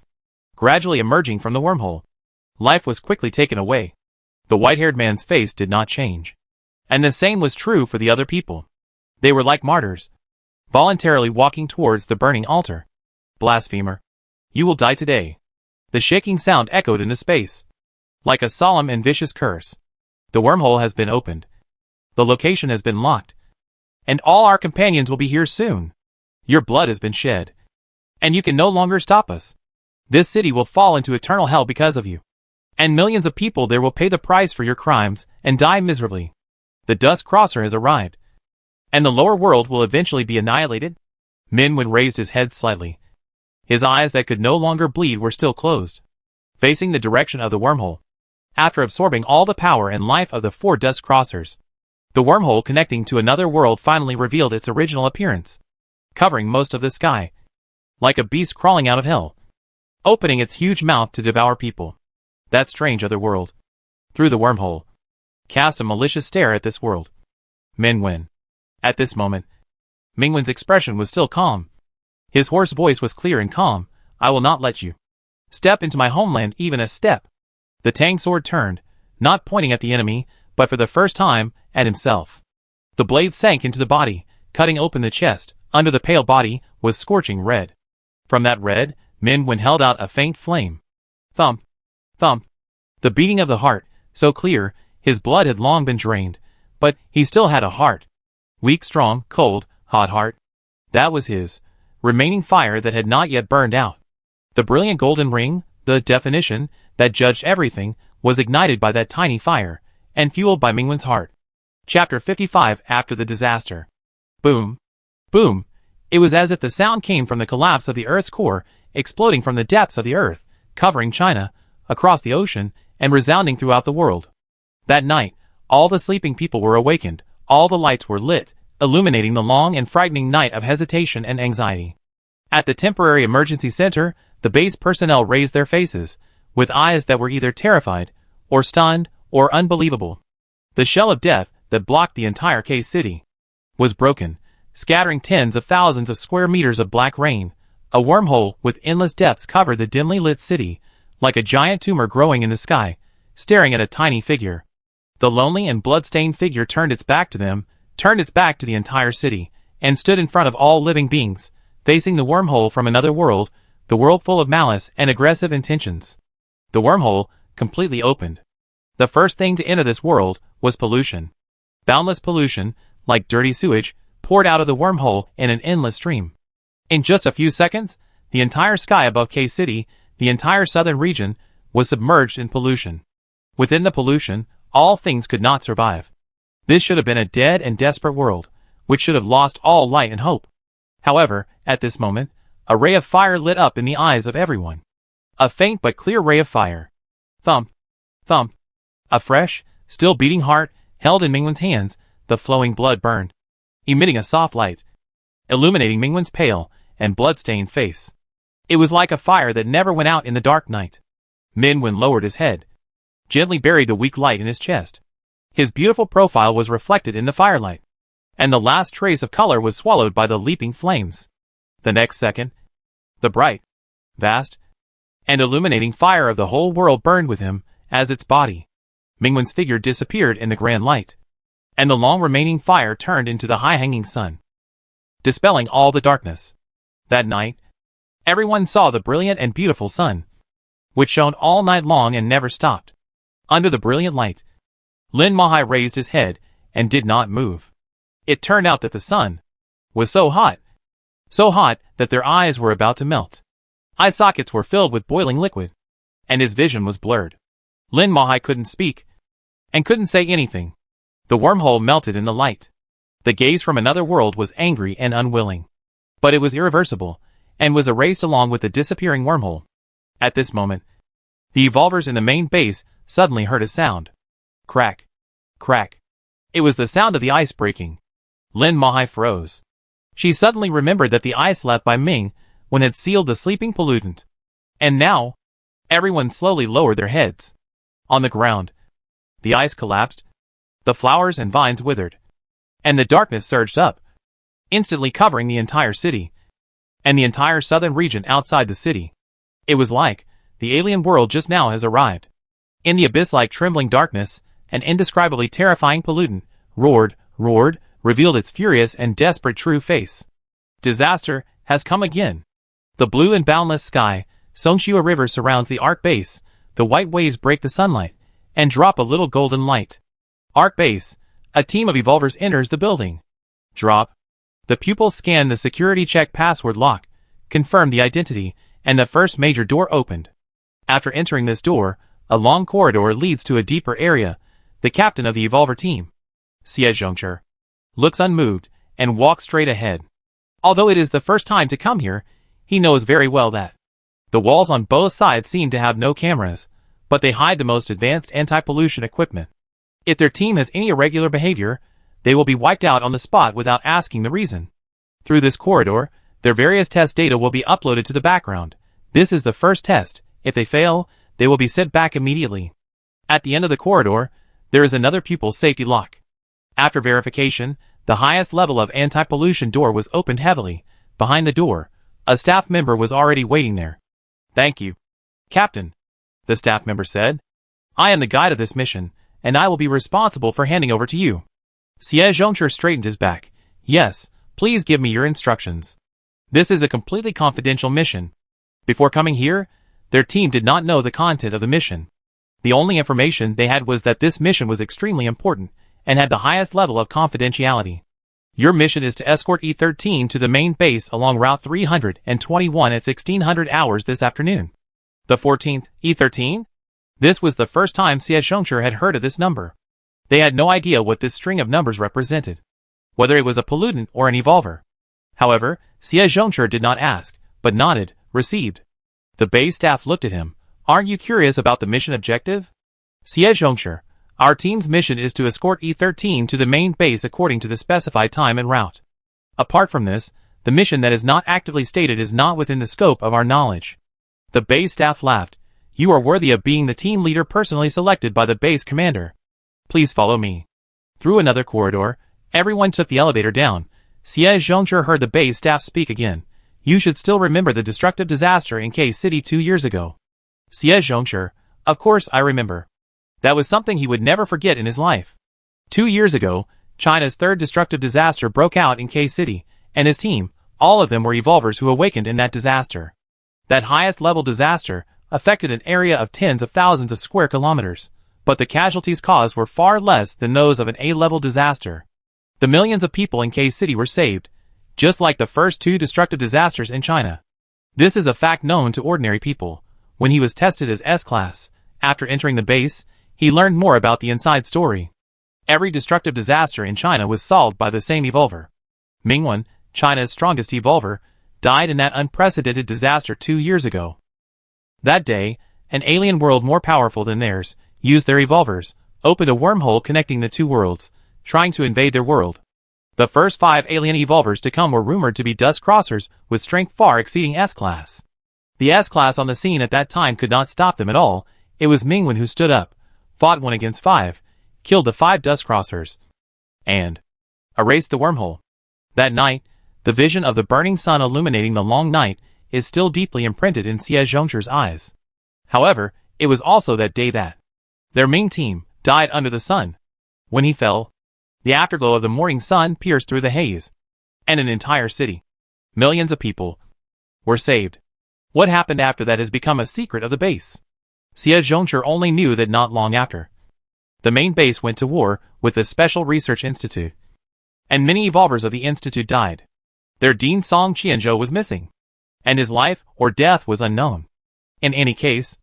gradually emerging from the wormhole. Life was quickly taken away. The white-haired man's face did not change. And the same was true for the other people. They were like martyrs, voluntarily walking towards the burning altar. "Blasphemer, you will die today." The shaking sound echoed into space, like a solemn and vicious curse. "The wormhole has been opened. The location has been locked. And all our companions will be here soon. Your blood has been shed, and you can no longer stop us. This city will fall into eternal hell because of you. And millions of people there will pay the price for your crimes and die miserably. The Dust Crosser has arrived, and the lower world will eventually be annihilated." Mingwen raised his head slightly. His eyes that could no longer bleed were still closed, facing the direction of the wormhole. After absorbing all the power and life of the 4 Dust Crossers, the wormhole connecting to another world finally revealed its original appearance, covering most of the sky, like a beast crawling out of hell, opening its huge mouth to devour people. That strange other world, through the wormhole, cast a malicious stare at this world. Mingwen. At this moment, Mingwen's expression was still calm. His hoarse voice was clear and calm. "I will not let you step into my homeland even a step." The Tang sword turned, not pointing at the enemy, but for the first time, at himself. The blade sank into the body, cutting open the chest. Under the pale body was scorching red. From that red, Mingwen held out a faint flame. Thump, thump. The beating of the heart, so clear, his blood had long been drained, but he still had a heart. Weak, strong, cold, hot heart. That was his remaining fire that had not yet burned out. The brilliant golden ring, the definition, that judged everything, was ignited by that tiny fire, and fueled by Mingwen's heart. Chapter 55 After the Disaster. Boom. Boom. It was as if the sound came from the collapse of the Earth's core, exploding from the depths of the Earth, covering China, across the ocean, and resounding throughout the world. That night, all the sleeping people were awakened, all the lights were lit, illuminating the long and frightening night of hesitation and anxiety. At the temporary emergency center, the base personnel raised their faces, with eyes that were either terrified, or stunned, or unbelievable. The shell of death that blocked the entire K-City was broken, scattering tens of thousands of square meters of black rain. A wormhole with endless depths covered the dimly lit city, like a giant tumor growing in the sky, staring at a tiny figure. The lonely and blood-stained figure turned its back to them, turned its back to the entire city, and stood in front of all living beings, facing the wormhole from another world, the world full of malice and aggressive intentions. The wormhole, completely opened. The first thing to enter this world was pollution. Boundless pollution, like dirty sewage, poured out of the wormhole in an endless stream. In just a few seconds, the entire sky above K-City, the entire southern region, was submerged in pollution. Within the pollution, all things could not survive. This should have been a dead and desperate world, which should have lost all light and hope. However, at this moment, a ray of fire lit up in the eyes of everyone. A faint but clear ray of fire. Thump. Thump. A fresh, still beating heart, held in Mingwen's hands, the flowing blood burned, emitting a soft light, illuminating Mingwen's pale and blood-stained face. It was like a fire that never went out in the dark night. Mingwen lowered his head, gently buried the weak light in his chest. His beautiful profile was reflected in the firelight, and the last trace of color was swallowed by the leaping flames. The next second, the bright, vast, and illuminating fire of the whole world burned with him as its body. Mingwen's figure disappeared in the grand light, and the long remaining fire turned into the high-hanging sun, dispelling all the darkness. That night, everyone saw the brilliant and beautiful sun, which shone all night long and never stopped. Under the brilliant light, Lin Mahai raised his head and did not move. It turned out that the sun was so hot that their eyes were about to melt. Eye sockets were filled with boiling liquid, and his vision was blurred. Lin Mahai couldn't speak, and couldn't say anything. The wormhole melted in the light. The gaze from another world was angry and unwilling. But it was irreversible, and was erased along with the disappearing wormhole. At this moment, the evolvers in the main base suddenly heard a sound. Crack. Crack. It was the sound of the ice breaking. Lin Mahai froze. She suddenly remembered that the ice left by Ming when had sealed the sleeping pollutant. And now, everyone slowly lowered their heads. On the ground, the ice collapsed, the flowers and vines withered, and the darkness surged up, instantly covering the entire city, and the entire southern region outside the city. It was like the alien world just now has arrived. In the abyss-like trembling darkness, an indescribably terrifying pollutant roared, revealed its furious and desperate true face. Disaster has come again. The blue and boundless sky, Songshua River surrounds the Ark base. The white waves break the sunlight and drop a little golden light. Ark base. A team of evolvers enters the building. Drop. The pupils scan the security check password lock, confirm the identity, and the first major door opened. After entering this door, a long corridor leads to a deeper area. The captain of the evolver team, Xie Zhongzhi, looks unmoved and walks straight ahead. Although it is the first time to come here, he knows very well that the walls on both sides seem to have no cameras, but they hide the most advanced anti-pollution equipment. If their team has any irregular behavior, they will be wiped out on the spot without asking the reason. Through this corridor, their various test data will be uploaded to the background. This is the first test. If they fail, they will be sent back immediately. At the end of the corridor, there is another pupil safety lock. After verification, the highest level of anti-pollution door was opened heavily. Behind the door, a staff member was already waiting there. "Thank you, Captain," the staff member said. "I am the guide of this mission, and I will be responsible for handing over to you." Xie Zhongzhi straightened his back. "Yes, please give me your instructions. This is a completely confidential mission." Before coming here, their team did not know the content of the mission. The only information they had was that this mission was extremely important, and had the highest level of confidentiality. Your mission is to escort E13 to the main base along Route 321 at 1600 hours this afternoon. The 14th, E13? This was the first time Xie Zhongxue had heard of this number. They had no idea what this string of numbers represented, whether it was a pollutant or an evolver. However, Xie Zhongxue did not ask, but nodded, received. The base staff looked at him. Aren't you curious about the mission objective? Xie Zhongxue, our team's mission is to escort E13 to the main base according to the specified time and route. Apart from this, the mission that is not actively stated is not within the scope of our knowledge. The base staff laughed. You are worthy of being the team leader personally selected by the base commander. Please follow me. Through another corridor, everyone took the elevator down. Xie Zhongxue heard the base staff speak again. You should still remember the destructive disaster in K-City 2 years ago. Xie Zhongxue, of course I remember. That was something he would never forget in his life. 2 years ago, China's third destructive disaster broke out in K-City, and his team, all of them were evolvers who awakened in that disaster. That highest-level disaster affected an area of tens of thousands of square kilometers, but the casualties caused were far less than those of an A-level disaster. The millions of people in K-City were saved, just like the first 2 destructive disasters in China. This is a fact known to ordinary people. When he was tested as S-Class, after entering the base, he learned more about the inside story. Every destructive disaster in China was solved by the same evolver. Mingwen, China's strongest evolver, died in that unprecedented disaster 2 years ago. That day, an alien world more powerful than theirs used their evolvers, opened a wormhole connecting the 2 worlds, trying to invade their world. The first 5 alien evolvers to come were rumored to be Dust Crossers with strength far exceeding S-Class. The S-Class on the scene at that time could not stop them at all. It was Mingwen who stood up, fought 1 against 5, killed the 5 Dust Crossers, and erased the wormhole. That night, the vision of the burning sun illuminating the long night is still deeply imprinted in Xie Zhongxue's eyes. However, it was also that day that their Ming team died under the sun. When he fell, the afterglow of the morning sun pierced through the haze, and an entire city, millions of people, were saved. What happened after that has become a secret of the base. Xie Zhongxue only knew that not long after, the main base went to war with the Special Research Institute, and many evolvers of the institute died. Their Dean Song Qianzhou was missing, and his life or death was unknown. In any case,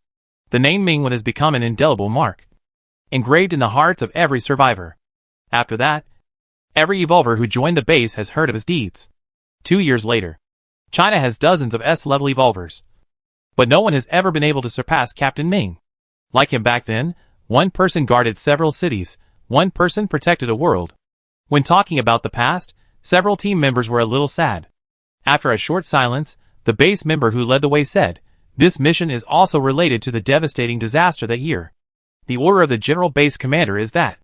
the name Mingwen has become an indelible mark, engraved in the hearts of every survivor. After that, every evolver who joined the base has heard of his deeds. 2 years later, China has dozens of S-level evolvers, but no one has ever been able to surpass Captain Ming. Like him back then, one person guarded several cities, one person protected a world. When talking about the past, several team members were a little sad. After a short silence, the base member who led the way said, "This mission is also related to the devastating disaster that year. The order of the General Base Commander is that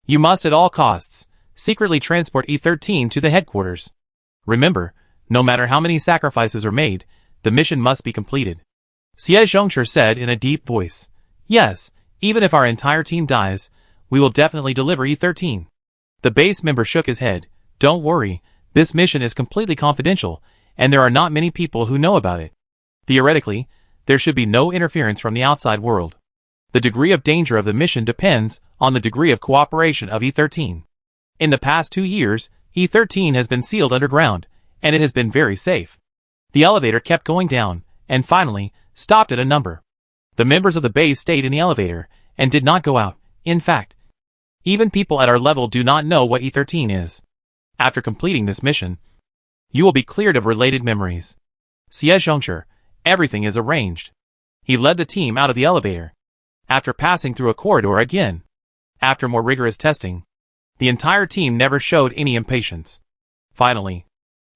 you must at all costs secretly transport E13 to the headquarters. Remember, no matter how many sacrifices are made, the mission must be completed." Xie Zhongxue said in a deep voice, "Yes, even if our entire team dies, we will definitely deliver E13. The base member shook his head. "Don't worry, this mission is completely confidential, and there are not many people who know about it. Theoretically, there should be no interference from the outside world. The degree of danger of the mission depends on the degree of cooperation of E13. In the past 2 years, E13 has been sealed underground, and it has been very safe." The elevator kept going down, and finally, stopped at a number. The members of the base stayed in the elevator, and did not go out. In fact, even people at our level do not know what E13 is. After completing this mission, you will be cleared of related memories. Xie Zhongxue, everything is arranged. He led the team out of the elevator. After passing through a corridor again, after more rigorous testing, the entire team never showed any impatience. Finally,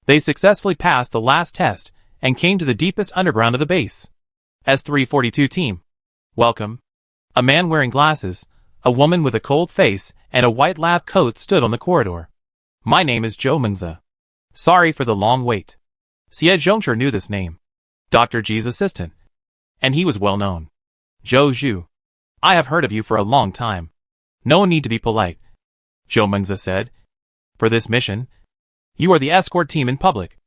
they successfully passed the last test and came to the deepest underground of the base. S342 team. Welcome. A man wearing glasses, a woman with a cold face, and a white lab coat stood on the corridor. "My name is Zhou Mengzi. Sorry for the long wait." Xie Zhongxue knew this name. Dr. Ji's assistant. And he was well known. "Zhou Zhu. I have heard of you for a long time. No need to be polite," Zhou Mengzi said. "For this mission, you are the escort team in public,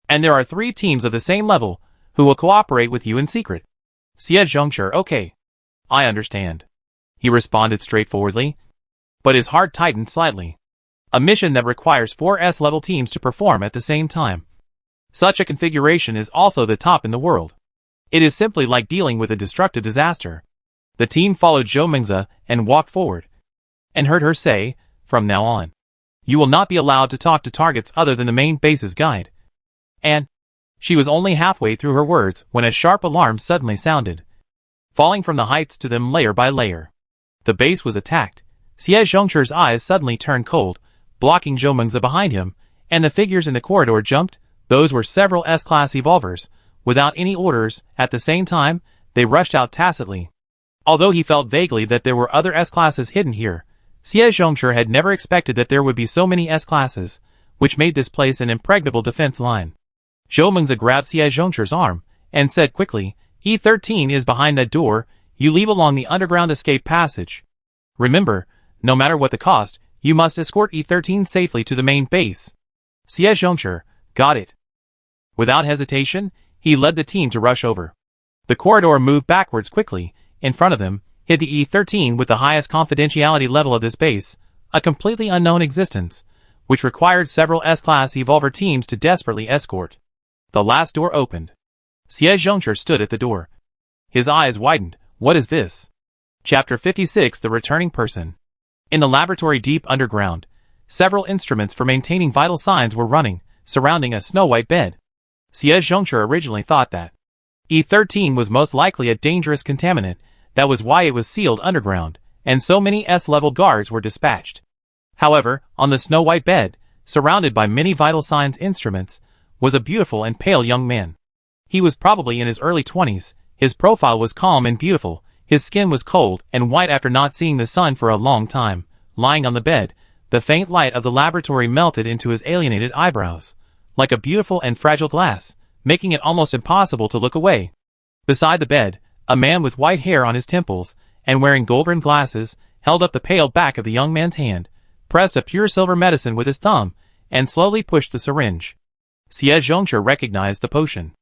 and there are 3 teams of the same level who will cooperate with you in secret." Xie Zhongxue, "Okay. I understand," he responded straightforwardly, but his heart tightened slightly. A mission that requires 4 S-level teams to perform at the same time. Such a configuration is also the top in the world. It is simply like dealing with a destructive disaster. The team followed Zhou Mengzi and walked forward, and heard her say, "From now on, you will not be allowed to talk to targets other than the main base's guide." And she was only halfway through her words when a sharp alarm suddenly sounded, falling from the heights to them layer by layer. The base was attacked. Xie Zhongche's eyes suddenly turned cold, blocking Zhou Mengzi behind him, and the figures in the corridor jumped. Those were several S-class evolvers. Without any orders, at the same time, they rushed out tacitly. Although he felt vaguely that there were other S-classes hidden here, Xie Zhongche had never expected that there would be so many S-classes, which made this place an impregnable defense line. Zhou Mengzi grabbed Xie Zhongche's arm, and said quickly, "E13 is behind that door, you leave along the underground escape passage. Remember, no matter what the cost, you must escort E13 safely to the main base." Xie Zhongche, got it. Without hesitation, he led the team to rush over. The corridor moved backwards quickly. In front of them, hid the E13 with the highest confidentiality level of this base, a completely unknown existence, which required several S-class evolver teams to desperately escort. The last door opened. Xie Zhongche stood at the door. His eyes widened. What is this? Chapter 56: The Returning Person. In the laboratory deep underground, several instruments for maintaining vital signs were running, surrounding a snow-white bed. Xie Zhongche originally thought that E13 was most likely a dangerous contaminant. That was why it was sealed underground, and so many S-level guards were dispatched. However, on the snow-white bed, surrounded by many vital signs instruments, was a beautiful and pale young man. He was probably in his early 20s, his profile was calm and beautiful, his skin was cold and white after not seeing the sun for a long time. Lying on the bed, the faint light of the laboratory melted into his alienated eyebrows, like a beautiful and fragile glass, making it almost impossible to look away. Beside the bed, a man with white hair on his temples, and wearing gold-rimmed glasses, held up the pale back of the young man's hand, pressed a pure silver medicine with his thumb, and slowly pushed the syringe. Xie Zhongche recognized the potion.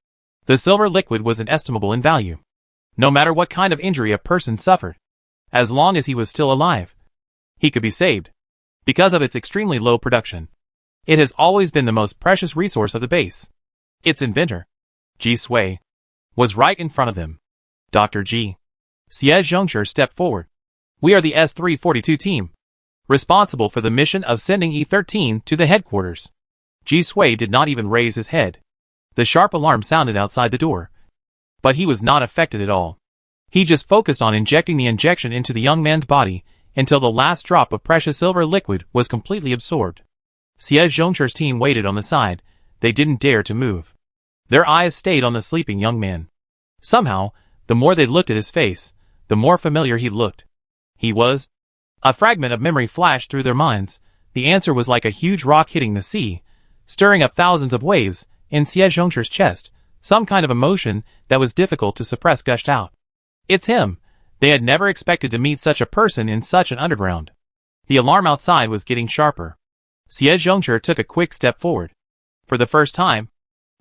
The silver liquid was inestimable in value. No matter what kind of injury a person suffered, as long as he was still alive, he could be saved. Because of its extremely low production, it has always been the most precious resource of the base. Its inventor, Ji Sui, was right in front of them. Dr. Ji. Xie Zhongche stepped forward. We are the S342 team, responsible for the mission of sending E13 to the headquarters. Ji Sui did not even raise his head. The sharp alarm sounded outside the door. But he was not affected at all. He just focused on injecting the injection into the young man's body until the last drop of precious silver liquid was completely absorbed. Xie Zhongche's team waited on the side. They didn't dare to move. Their eyes stayed on the sleeping young man. Somehow, the more they looked at his face, the more familiar he looked. He was. A fragment of memory flashed through their minds. The answer was like a huge rock hitting the sea, stirring up thousands of waves. In Xie Zhongche's chest, some kind of emotion that was difficult to suppress gushed out. It's him. They had never expected to meet such a person in such an underground. The alarm outside was getting sharper. Xie Zhongche took a quick step forward. For the first time,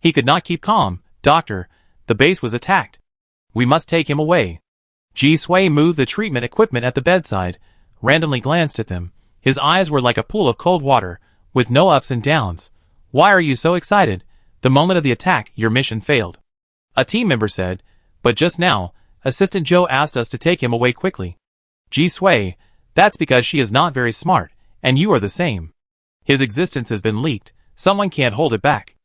he could not keep calm. Doctor, the base was attacked. We must take him away. Ji Sui moved the treatment equipment at the bedside, randomly glanced at them. His eyes were like a pool of cold water, with no ups and downs. Why are you so excited? The moment of the attack, your mission failed. A team member said, but just now, Assistant Zhou asked us to take him away quickly. Ji Sui, that's because she is not very smart, and you are the same. His existence has been leaked, someone can't hold it back.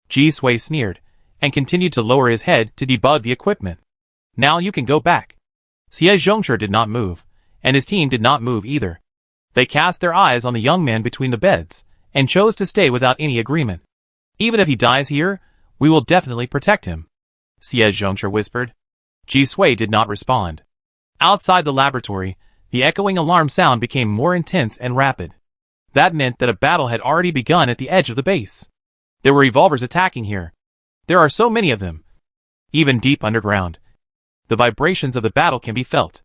Ji Sui sneered, and continued to lower his head to debug the equipment. Now you can go back. Xie Zhongche did not move, and his team did not move either. They cast their eyes on the young man between the beds, and chose to stay without any agreement. Even if he dies here, we will definitely protect him, Xie Zhongche whispered. Ji Sui did not respond. Outside the laboratory, the echoing alarm sound became more intense and rapid. That meant that a battle had already begun at the edge of the base. There were evolvers attacking here. There are so many of them. Even deep underground, the vibrations of the battle can be felt.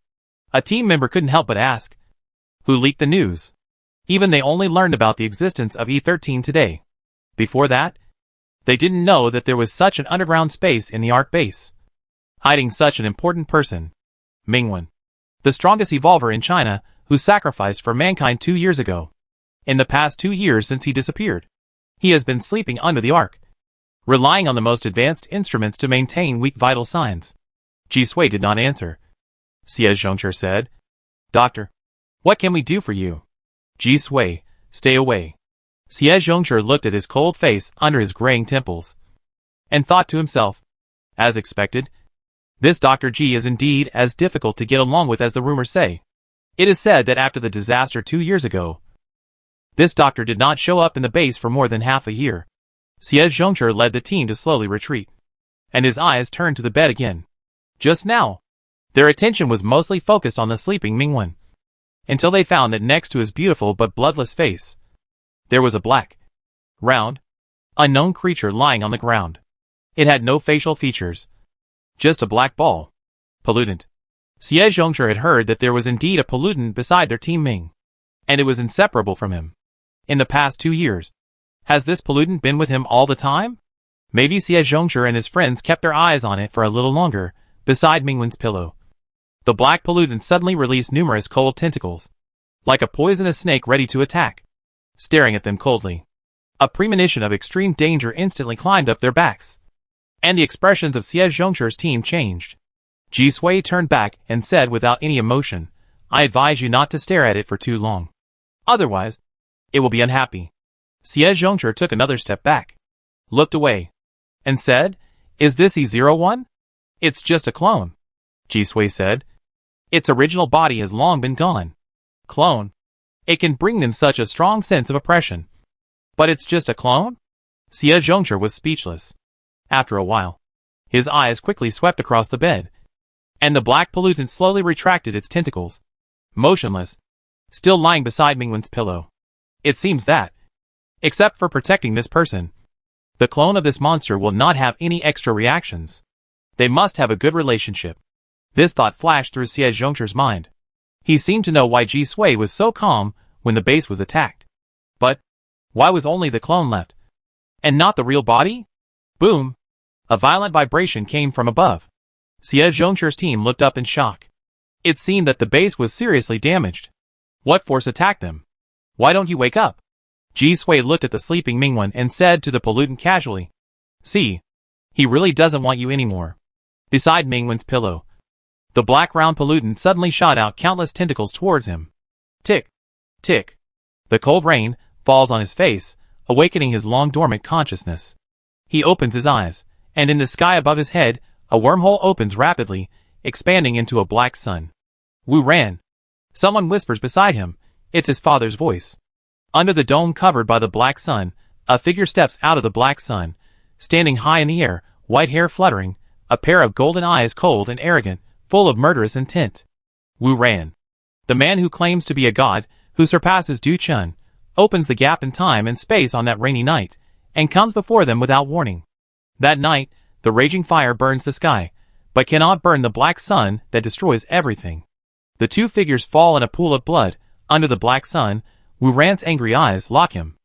A team member couldn't help but ask, who leaked the news? Even they only learned about the existence of E13 today. Before that, they didn't know that there was such an underground space in the Ark base, hiding such an important person. Mingwen, the strongest evolver in China, who sacrificed for mankind 2 years ago. In the past 2 years since he disappeared, he has been sleeping under the ark, relying on the most advanced instruments to maintain weak vital signs. Ji Sui did not answer. Xie Zhongzhi said, Doctor, what can we do for you? Ji Sui, stay away. Xie Zhongzhi looked at his cold face under his graying temples, and thought to himself, as expected, this Dr. Ji is indeed as difficult to get along with as the rumors say. It is said that after the disaster 2 years ago, this doctor did not show up in the base for more than half a year. Xie Zhongzhi led the team to slowly retreat, and his eyes turned to the bed again. Just now, their attention was mostly focused on the sleeping Mingwen, until they found that next to his beautiful but bloodless face, there was a black, round, unknown creature lying on the ground. It had no facial features, just a black ball. Pollutant. Xie Zhongzhi had heard that there was indeed a pollutant beside their team Ming, and it was inseparable from him. In the past 2 years, has this pollutant been with him all the time? Maybe Xie Zhongzhi and his friends kept their eyes on it for a little longer, beside Mingwen's pillow. The black pollutant suddenly released numerous cold tentacles, like a poisonous snake ready to attack, staring at them coldly. A premonition of extreme danger instantly climbed up their backs, and the expressions of Xie Zhongzhi's team changed. Ji Sui turned back and said without any emotion, I advise you not to stare at it for too long. Otherwise, it will be unhappy. Xie Zhongzhi took another step back, looked away, and said, Is this E01? It's just a clone. Ji Sui said, Its original body has long been gone. Clone. It can bring them such a strong sense of oppression. But it's just a clone? Xie Zhongzhi was speechless. After a while, his eyes quickly swept across the bed, and the black pollutant slowly retracted its tentacles, motionless, still lying beside Mingwen's pillow. It seems that, except for protecting this person, the clone of this monster will not have any extra reactions. They must have a good relationship. This thought flashed through Xie Zhongzhi's mind. He seemed to know why Ji Sui was so calm when the base was attacked. But why was only the clone left, and not the real body? Boom! A violent vibration came from above. Xie Zhongzhi's team looked up in shock. It seemed that the base was seriously damaged. What force attacked them? Why don't you wake up? Ji Sui looked at the sleeping Mingwen and said to the pollutant casually, See, he really doesn't want you anymore. Beside Mingwen's pillow, the black round pollutant suddenly shot out countless tentacles towards him. Tick, tick. The cold rain falls on his face, awakening his long-dormant consciousness. He opens his eyes, and in the sky above his head, a wormhole opens rapidly, expanding into a black sun. Wu ran. Someone whispers beside him. It's his father's voice. Under the dome covered by the black sun, a figure steps out of the black sun, standing high in the air, white hair fluttering, a pair of golden eyes cold and arrogant, full of murderous intent. Wu ran. The man who claims to be a god, who surpasses Du Chun, opens the gap in time and space on that rainy night, and comes before them without warning. That night, the raging fire burns the sky, but cannot burn the black sun that destroys everything. The two figures fall in a pool of blood. Under the black sun, Wu Ran's angry eyes lock him.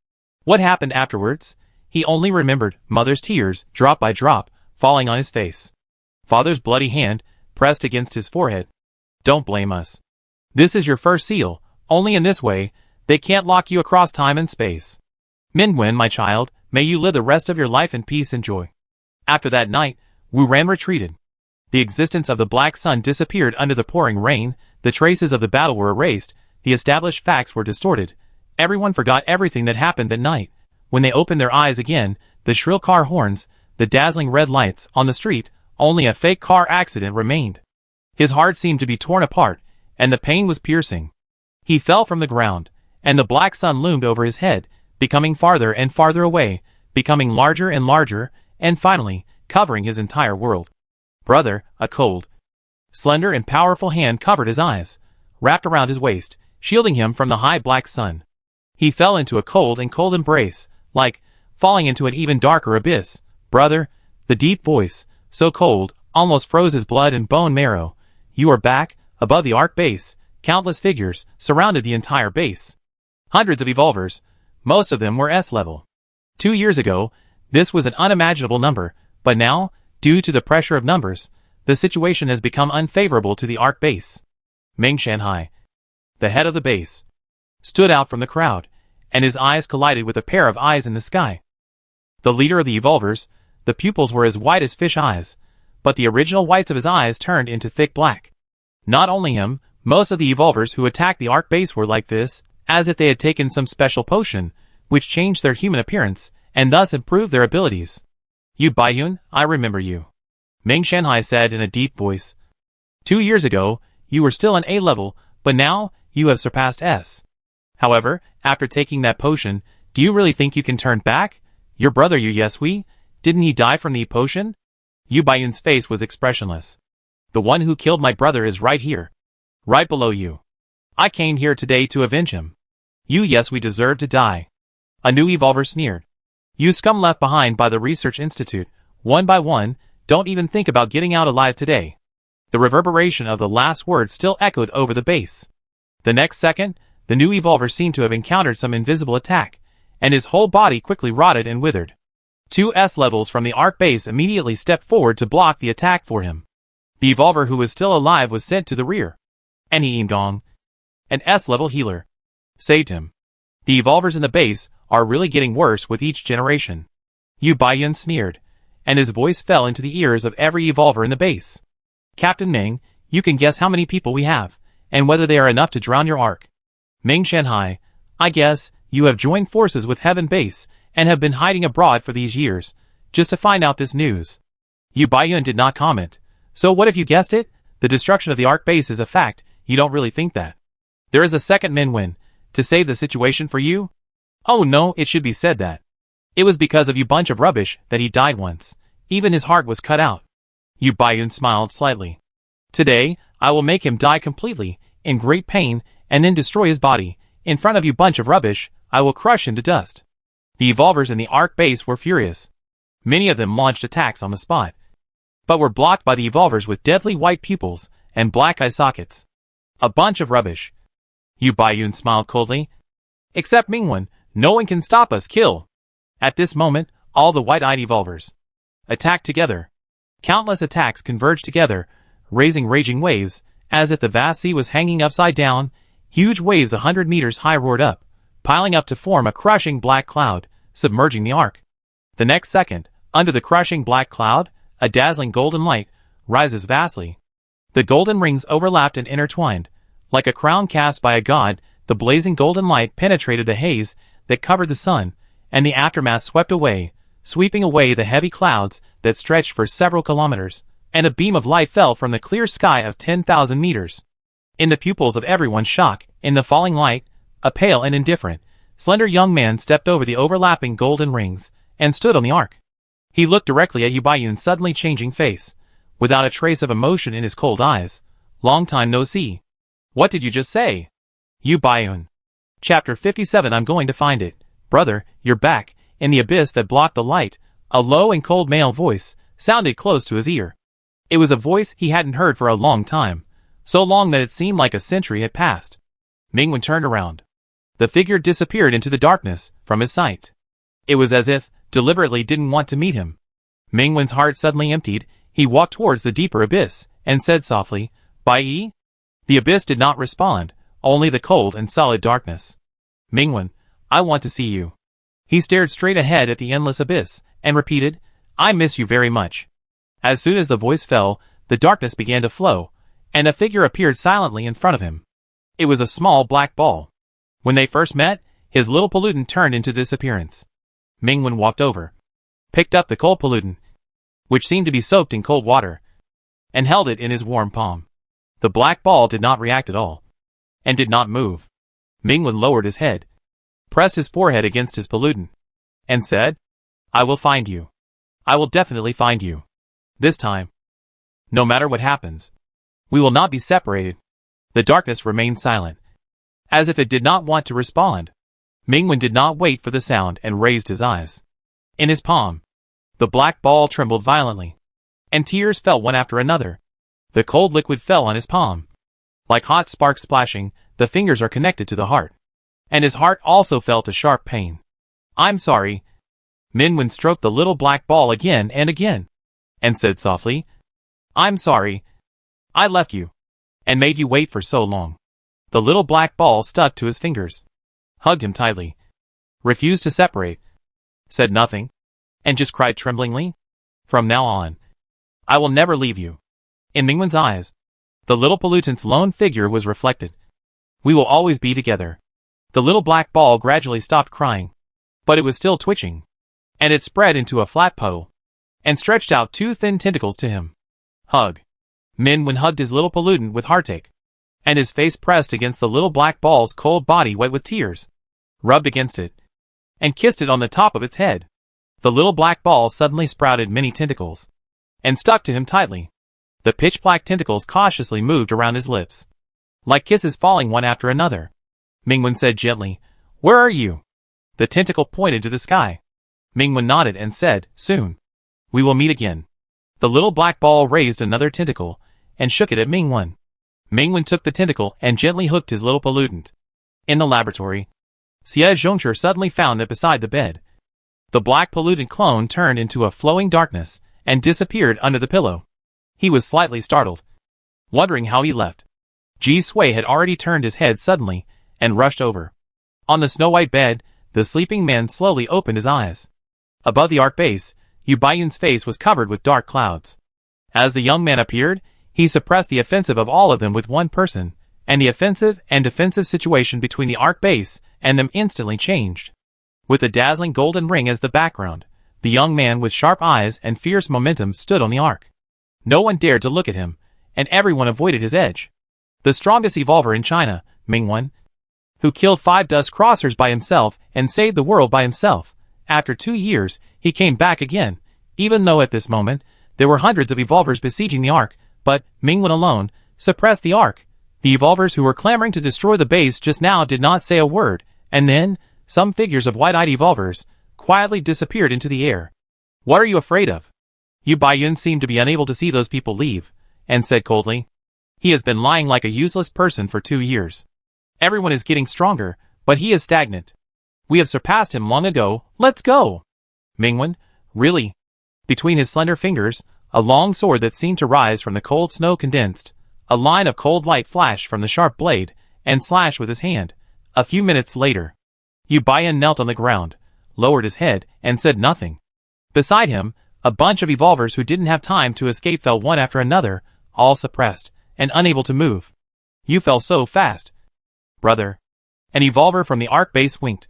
What happened afterwards? He only remembered mother's tears, drop by drop, falling on his face. Father's bloody hand, pressed against his forehead. Don't blame us. This is your first seal. Only in this way, they can't lock you across time and space. Mingwen, my child, may you live the rest of your life in peace and joy. After that night, Wu Ran retreated. The existence of the black sun disappeared under the pouring rain, the traces of the battle were erased, the established facts were distorted. Everyone forgot everything that happened that night. When they opened their eyes again, the shrill car horns, the dazzling red lights on the street, only a fake car accident remained. His heart seemed to be torn apart, and the pain was piercing. He fell from the ground, and the black sun loomed over his head, becoming farther and farther away, becoming larger and larger, and finally, covering his entire world. Brother, a cold, slender and powerful hand covered his eyes, wrapped around his waist, shielding him from the high black sun. He fell into a cold embrace, like falling into an even darker abyss. Brother, the deep voice, so cold, almost froze his blood and bone marrow. You are back. Above the arc base, countless figures surrounded the entire base. Hundreds of evolvers, most of them were S-level. 2 years ago, this was an unimaginable number, but now, due to the pressure of numbers, the situation has become unfavorable to the arc base. Ming Shanhai, the head of the base, stood out from the crowd, and his eyes collided with a pair of eyes in the sky. The leader of the Evolvers, the pupils were as white as fish eyes, but the original whites of his eyes turned into thick black. Not only him, most of the Evolvers who attacked the Ark base were like this, as if they had taken some special potion, which changed their human appearance, and thus improved their abilities. "You Baiyun, I remember you," Ming Shanhai said in a deep voice. 2 years ago, you were still an A level, but now, you have surpassed S. However, after taking that potion, do you really think you can turn back? Your brother Yu Yesui, didn't he die from the potion? Yu Baiyun's face was expressionless. The one who killed my brother is right here. Right below you. I came here today to avenge him. Yu Yesui deserved to die. A new Evolver sneered. You scum left behind by the Research Institute, one by one, don't even think about getting out alive today. The reverberation of the last word still echoed over the base. The next second, the new Evolver seemed to have encountered some invisible attack, and his whole body quickly rotted and withered. 2 S levels from the Ark base immediately stepped forward to block the attack for him. The Evolver who was still alive was sent to the rear. And Gong, an S level healer, saved him. The Evolvers in the base are really getting worse with each generation. Yu Baiyun sneered, and his voice fell into the ears of every Evolver in the base. Captain Ming, you can guess how many people we have, and whether they are enough to drown your Ark. Ming Shanhai, I guess, you have joined forces with Heaven Base, and have been hiding abroad for these years, just to find out this news. Yu Baiyun did not comment. So what if you guessed it? The destruction of the Ark base is a fact, you don't really think that. There is a second Minwen, to save the situation for you? Oh no, it should be said that. It was because of you bunch of rubbish that he died once. Even his heart was cut out. Yu Baiyun smiled slightly. Today, I will make him die completely, in great pain, and then destroy his body. In front of you bunch of rubbish, I will crush him to dust. The Evolvers in the Ark base were furious. Many of them launched attacks on the spot, but were blocked by the Evolvers with deadly white pupils and black eye sockets. A bunch of rubbish. Yu Baiyun smiled coldly. Except Mingwen, no one can stop us, kill. At this moment, all the white-eyed Evolvers attacked together. Countless attacks converged together, raising raging waves, as if the vast sea was hanging upside down. Huge waves 100 meters high roared up, piling up to form a crushing black cloud, submerging the Ark. The next second, under the crushing black cloud, a dazzling golden light rises vastly. The golden rings overlapped and intertwined. Like a crown cast by a god, the blazing golden light penetrated the haze that covered the sun, and the aftermath swept away, sweeping away the heavy clouds that stretched for several kilometers, and a beam of light fell from the clear sky of 10,000 meters. In the pupils of everyone's shock, in the falling light, a pale and indifferent, slender young man stepped over the overlapping golden rings, and stood on the Ark. He looked directly at Yu Baiyun's suddenly changing face, without a trace of emotion in his cold eyes. Long time no see. What did you just say? Yu Baiyun. Chapter 57. I'm going to find it. Brother, you're back. In the abyss that blocked the light, a low and cold male voice sounded close to his ear. It was a voice he hadn't heard for a long time, so long that it seemed like a century had passed. Mingwen turned around. The figure disappeared into the darkness from his sight. It was as if deliberately didn't want to meet him. Mingwen's heart suddenly emptied. He walked towards the deeper abyss and said softly, "Bai?" The abyss did not respond, only the cold and solid darkness. Mingwen, I want to see you. He stared straight ahead at the endless abyss and repeated, I miss you very much. As soon as the voice fell, the darkness began to flow, and a figure appeared silently in front of him. It was a small black ball. When they first met, his little pollutant turned into disappearance. Mingwen walked over, picked up the cold pollutant, which seemed to be soaked in cold water, and held it in his warm palm. The black ball did not react at all, and did not move. Mingwen lowered his head, pressed his forehead against his pollutant, and said, I will find you. I will definitely find you. This time. No matter what happens. We will not be separated. The darkness remained silent, as if it did not want to respond. Mingwen did not wait for the sound and raised his eyes. In his palm, the black ball trembled violently, and tears fell one after another. The cold liquid fell on his palm. Like hot sparks splashing, the fingers are connected to the heart. And his heart also felt a sharp pain. I'm sorry. Mingwen stroked the little black ball again and again, and said softly, I'm sorry. I left you, and made you wait for so long. The little black ball stuck to his fingers, hugged him tightly, refused to separate, said nothing, and just cried tremblingly. From now on, I will never leave you. In Mingwen's eyes, the little pollutant's lone figure was reflected. We will always be together. The little black ball gradually stopped crying, but it was still twitching, and it spread into a flat puddle, and stretched out two thin tentacles to him. Hug. Mingwen hugged his little pollutant with heartache, and his face pressed against the little black ball's cold body wet with tears, rubbed against it, and kissed it on the top of its head. The little black ball suddenly sprouted many tentacles, and stuck to him tightly. The pitch-black tentacles cautiously moved around his lips, like kisses falling one after another. Mingwen said gently, "Where are you?" The tentacle pointed to the sky. Mingwen nodded and said, "Soon. We will meet again." The little black ball raised another tentacle, and shook it at Mingwen. Mingwen took the tentacle and gently hooked his little pollutant. In the laboratory, Xie Zhongche suddenly found that beside the bed, the black pollutant clone turned into a flowing darkness, and disappeared under the pillow. He was slightly startled, wondering how he left. Ji Sui had already turned his head suddenly, and rushed over. On the snow-white bed, the sleeping man slowly opened his eyes. Above the arc base, Yu Baiyun's face was covered with dark clouds. As the young man appeared, he suppressed the offensive of all of them with one person, and the offensive and defensive situation between the arc base and them instantly changed. With a dazzling golden ring as the background, the young man with sharp eyes and fierce momentum stood on the arc. No one dared to look at him, and everyone avoided his edge. The strongest evolver in China, Mingwen, who killed 5 dust crossers by himself and saved the world by himself. After 2 years, he came back again, even though at this moment, there were hundreds of evolvers besieging the ark, but Mingwen alone suppressed the ark. The evolvers who were clamoring to destroy the base just now did not say a word, and then, some figures of white-eyed evolvers quietly disappeared into the air. "What are you afraid of?" Yu Baiyun seemed to be unable to see those people leave, and said coldly, "He has been lying like a useless person for 2 years. Everyone is getting stronger, but he is stagnant. We have surpassed him long ago, let's go." Mingwen, really? Between his slender fingers, a long sword that seemed to rise from the cold snow condensed. A line of cold light flashed from the sharp blade, and slashed with his hand. A few minutes later, Yu Baiyun knelt on the ground, lowered his head, and said nothing. Beside him, a bunch of evolvers who didn't have time to escape fell one after another, all suppressed, and unable to move. "You fell so fast, brother." An evolver from the arc base winked.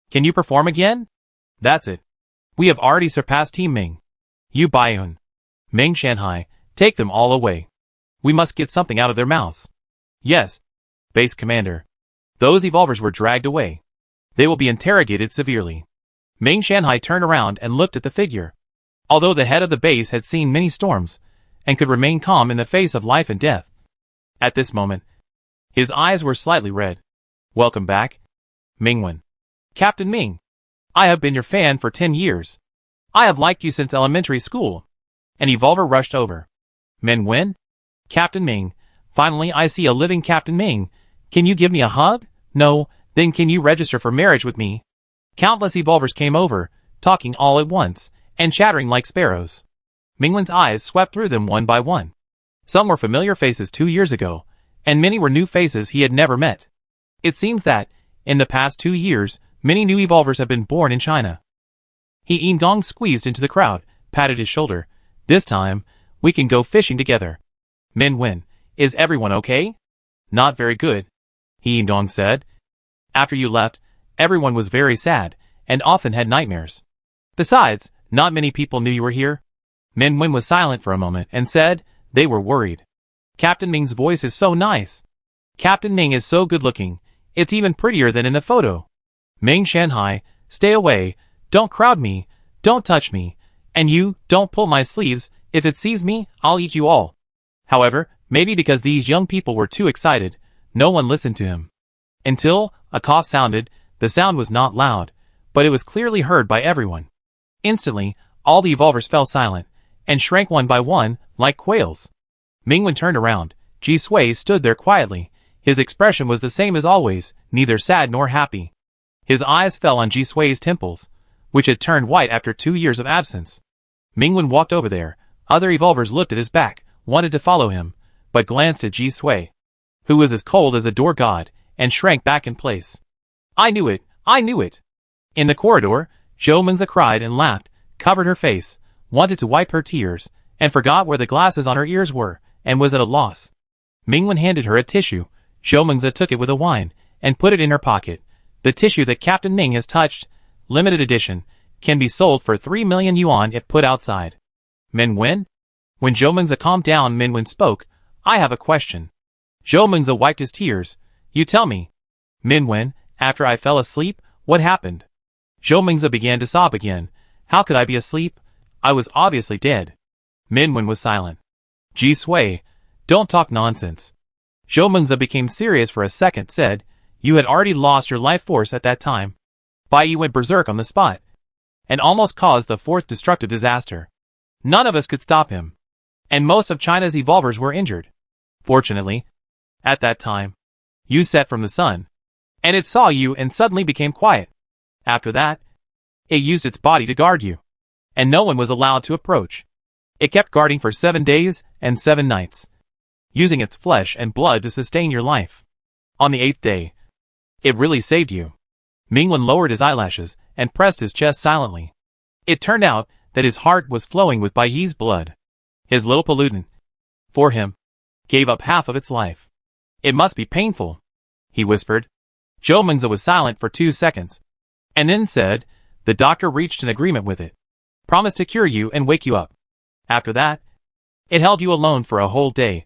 "Can you perform again?" "That's it. We have already surpassed Team Ming." Yu Baiyun, Ming Shanhai, take them all away. We must get something out of their mouths. Yes, base commander. Those evolvers were dragged away. They will be interrogated severely. Ming Shanhai turned around and looked at the figure. Although the head of the base had seen many storms, and could remain calm in the face of life and death, at this moment, his eyes were slightly red. "Welcome back, Mingwen." "Captain Ming, I have been your fan for 10 years. I have liked you since elementary school." An evolver rushed over. "Mingwen? Captain Ming, finally I see a living Captain Ming. Can you give me a hug? No, then can you register for marriage with me?" Countless evolvers came over, talking all at once, and chattering like sparrows. Mingwen's eyes swept through them one by one. Some were familiar faces 2 years ago, and many were new faces he had never met. It seems that, in the past 2 years, many new evolvers have been born in China. He Yingdong squeezed into the crowd, patted his shoulder. "This time, we can go fishing together." "Mingwen, is everyone okay?" "Not very good," he Yingdong said. "After you left, everyone was very sad, and often had nightmares. Besides, not many people knew you were here." Mingwen was silent for a moment and said, "They were worried. Captain Ming's voice is so nice. Captain Ming is so good-looking, it's even prettier than in the photo." "Ming Shanhai, stay away, don't crowd me, don't touch me, and you, don't pull my sleeves, if it sees me, I'll eat you all." However, maybe because these young people were too excited, no one listened to him. Until, a cough sounded. The sound was not loud, but it was clearly heard by everyone. Instantly, all the evolvers fell silent, and shrank one by one, like quails. Mingwen turned around. Ji Sui stood there quietly. His expression was the same as always, neither sad nor happy. His eyes fell on Ji Sui's temples, which had turned white after 2 years of absence. Mingwen walked over there. Other evolvers looked at his back, wanted to follow him, but glanced at Ji Sui, who was as cold as a door god, and shrank back in place. "I knew it, I knew it." In the corridor, Zhou Mengzi cried and laughed, covered her face, wanted to wipe her tears, and forgot where the glasses on her ears were, and was at a loss. Mingwen handed her a tissue. Zhou Mengzi took it with a whine, and put it in her pocket. The tissue that Captain Ming has touched, limited edition, can be sold for 3 million yuan if put outside. Mingwen? When Zhou Mengzi calmed down, Mingwen spoke. I have a question. Zhou Mengzi wiped his tears. You tell me. Mingwen, after I fell asleep, what happened? Zhou Mengzi began to sob again. How could I be asleep? I was obviously dead. Mingwen was silent. Ji Sui, don't talk nonsense. Zhou Mengzi became serious for a second, said, you had already lost your life force at that time. Bai Yi went berserk on the spot, and almost caused the fourth destructive disaster. None of us could stop him, and most of China's evolvers were injured. Fortunately, at that time, you set from the sun, and it saw you and suddenly became quiet. After that, it used its body to guard you, and no one was allowed to approach. It kept guarding for 7 days and 7 nights, using its flesh and blood to sustain your life. On the 8th day, it really saved you. Mingwen lowered his eyelashes and pressed his chest silently. It turned out that his heart was flowing with Bai Yi's blood. His little pollutant, for him, gave up half of its life. It must be painful, he whispered. Zhou Mengzi was silent for 2 seconds, and then said, the doctor reached an agreement with it. Promised to cure you and wake you up. After that, it held you alone for a whole day,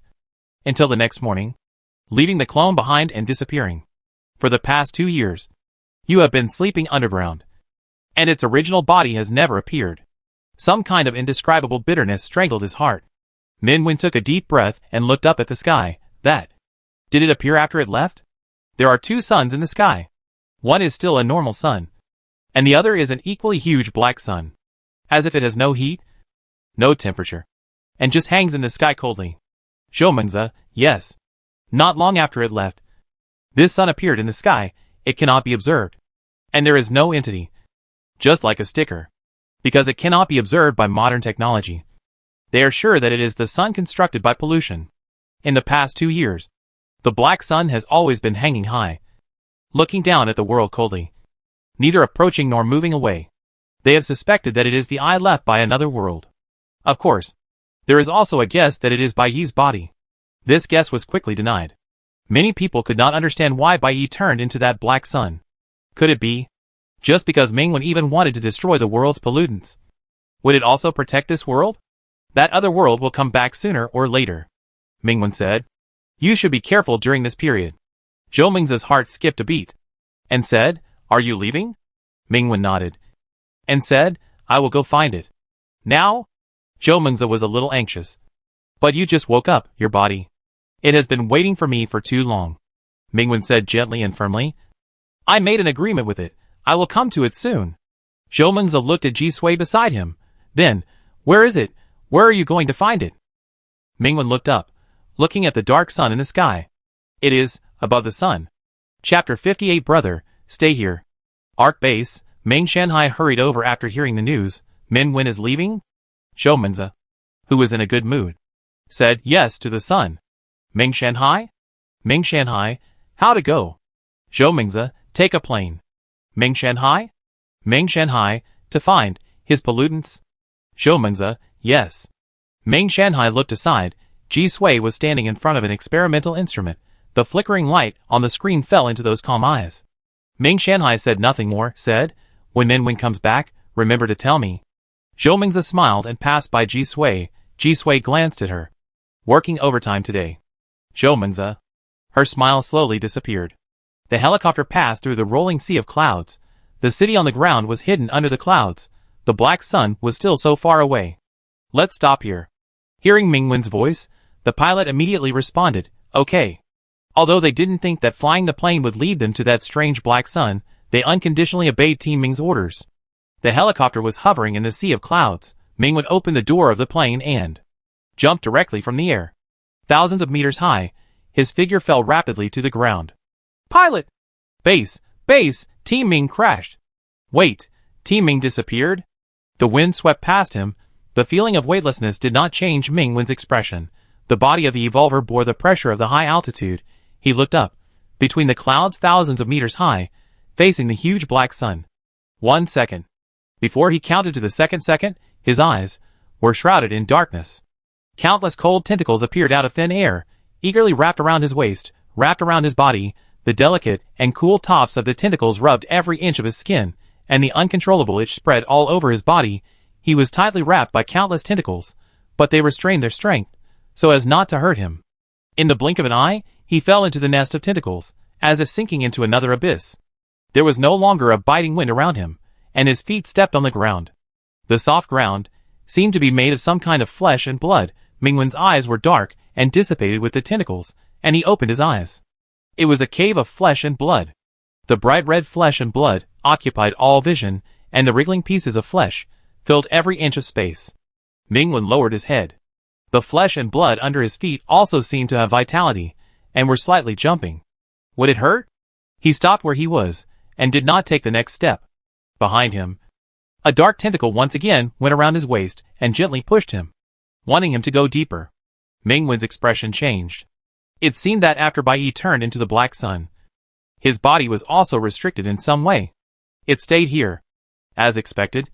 until the next morning, leaving the clone behind and disappearing. For the past 2 years, you have been sleeping underground, and its original body has never appeared. Some kind of indescribable bitterness strangled his heart. Mingwen took a deep breath and looked up at the sky. That. Did it appear after it left? There are 2 suns in the sky. One is still a normal sun, and the other is an equally huge black sun. As if it has no heat, no temperature, and just hangs in the sky coldly. Zhou Mengzi, yes. Not long after it left, this sun appeared in the sky. It cannot be observed, and there is no entity, just like a sticker, because it cannot be observed by modern technology. They are sure that it is the sun constructed by pollution. In the past 2 years, the black sun has always been hanging high, looking down at the world coldly, neither approaching nor moving away. They have suspected that it is the eye left by another world. Of course, there is also a guess that it is Bai Yi's body. This guess was quickly denied. Many people could not understand why Bai Yi turned into that black sun. Could it be just because Mingwen even wanted to destroy the world's pollutants? Would it also protect this world? That other world will come back sooner or later. Mingwen said, you should be careful during this period. Zhou Mengzi's heart skipped a beat, and said, are you leaving? Mingwen nodded, and said, I will go find it. Now? Zhou Mengzi was a little anxious. But you just woke up, your body. It has been waiting for me for too long. Mingwen said gently and firmly. I made an agreement with it. I will come to it soon. Zhou Mengzi looked at Ji Sui beside him. Then, where is it? Where are you going to find it? Mingwen looked up, looking at the dark sun in the sky. It is, above the sun. Chapter 58. Brother, stay here. Arc Base. Ming Shanhai hurried over after hearing the news. Mingwen is leaving? Zhou Mengzi, who was in a good mood, said yes to the sun. Ming Shanhai? Ming Shanhai, how to go? Zhou Mengzi, take a plane. Ming Shanhai? Ming Shanhai, to find his pollutants? Zhou Mengzi, yes. Ming Shanhai looked aside. Ji Sui was standing in front of an experimental instrument. The flickering light on the screen fell into those calm eyes. Ming Shanhai said nothing more, said, when Mingwen comes back, remember to tell me. Zhou Mengzi smiled and passed by Ji Sui. Ji Sui glanced at her. Working overtime today. Zhou Mengzi. Her smile slowly disappeared. The helicopter passed through the rolling sea of clouds. The city on the ground was hidden under the clouds. The black sun was still so far away. Let's stop here. Hearing Mingwen's voice, the pilot immediately responded, okay. Although they didn't think that flying the plane would lead them to that strange black sun, they unconditionally obeyed Team Ming's orders. The helicopter was hovering in the sea of clouds. Mingwen opened the door of the plane and jumped directly from the air. Thousands of meters high, his figure fell rapidly to the ground. Pilot! Base! Base! Team Ming crashed. Wait, Team Ming disappeared? The wind swept past him. The feeling of weightlessness did not change Mingwen's expression. The body of the evolver bore the pressure of the high altitude. He looked up, between the clouds thousands of meters high, facing the huge black sun. 1 second. Before he counted to the second, his eyes were shrouded in darkness. Countless cold tentacles appeared out of thin air, eagerly wrapped around his waist, wrapped around his body. The delicate and cool tops of the tentacles rubbed every inch of his skin, and the uncontrollable itch spread all over his body. He was tightly wrapped by countless tentacles, but they restrained their strength, so as not to hurt him. In the blink of an eye, he fell into the nest of tentacles, as if sinking into another abyss. There was no longer a biting wind around him, and his feet stepped on the ground. The soft ground seemed to be made of some kind of flesh and blood. Mingwen's eyes were dark and dissipated with the tentacles, and he opened his eyes. It was a cave of flesh and blood. The bright red flesh and blood occupied all vision, and the wriggling pieces of flesh filled every inch of space. Mingwen lowered his head. The flesh and blood under his feet also seemed to have vitality, and were slightly jumping. Would it hurt? He stopped where he was, and did not take the next step. Behind him, a dark tentacle once again went around his waist and gently pushed him, wanting him to go deeper. Mingwen's expression changed. It seemed that after Bai Yi turned into the black sun, his body was also restricted in some way. It stayed here. As expected,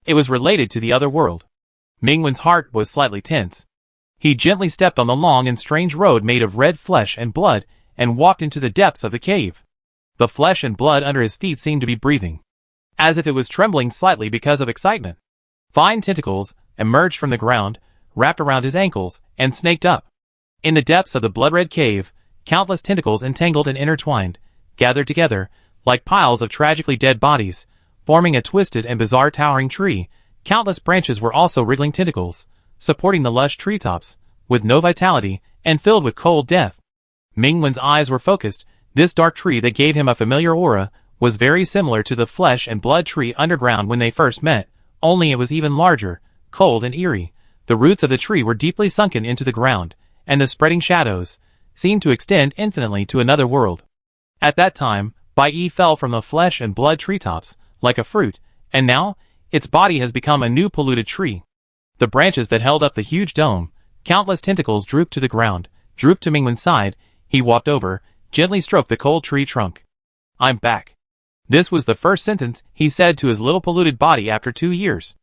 it was related to the other world. Mingwen's heart was slightly tense. He gently stepped on the long and strange road made of red flesh and blood, and walked into the depths of the cave. The flesh and blood under his feet seemed to be breathing, as if it was trembling slightly because of excitement. Fine tentacles emerged from the ground, wrapped around his ankles, and snaked up. In the depths of the blood-red cave, countless tentacles entangled and intertwined, gathered together, like piles of tragically dead bodies, forming a twisted and bizarre towering tree. Countless branches were also wriggling tentacles, supporting the lush treetops, with no vitality, and filled with cold death. Mingwen's eyes were focused. This dark tree that gave him a familiar aura was very similar to the flesh and blood tree underground when they first met, only it was even larger, cold and eerie. The roots of the tree were deeply sunken into the ground, and the spreading shadows seemed to extend infinitely to another world. At that time, Bai Yi fell from the flesh and blood treetops, like a fruit, and now, its body has become a new polluted tree. The branches that held up the huge dome, countless tentacles drooped to the ground, drooped to Mingwen's side. He walked over, gently stroked the cold tree trunk. "I'm back." This was the first sentence he said to his little polluted body after 2 years.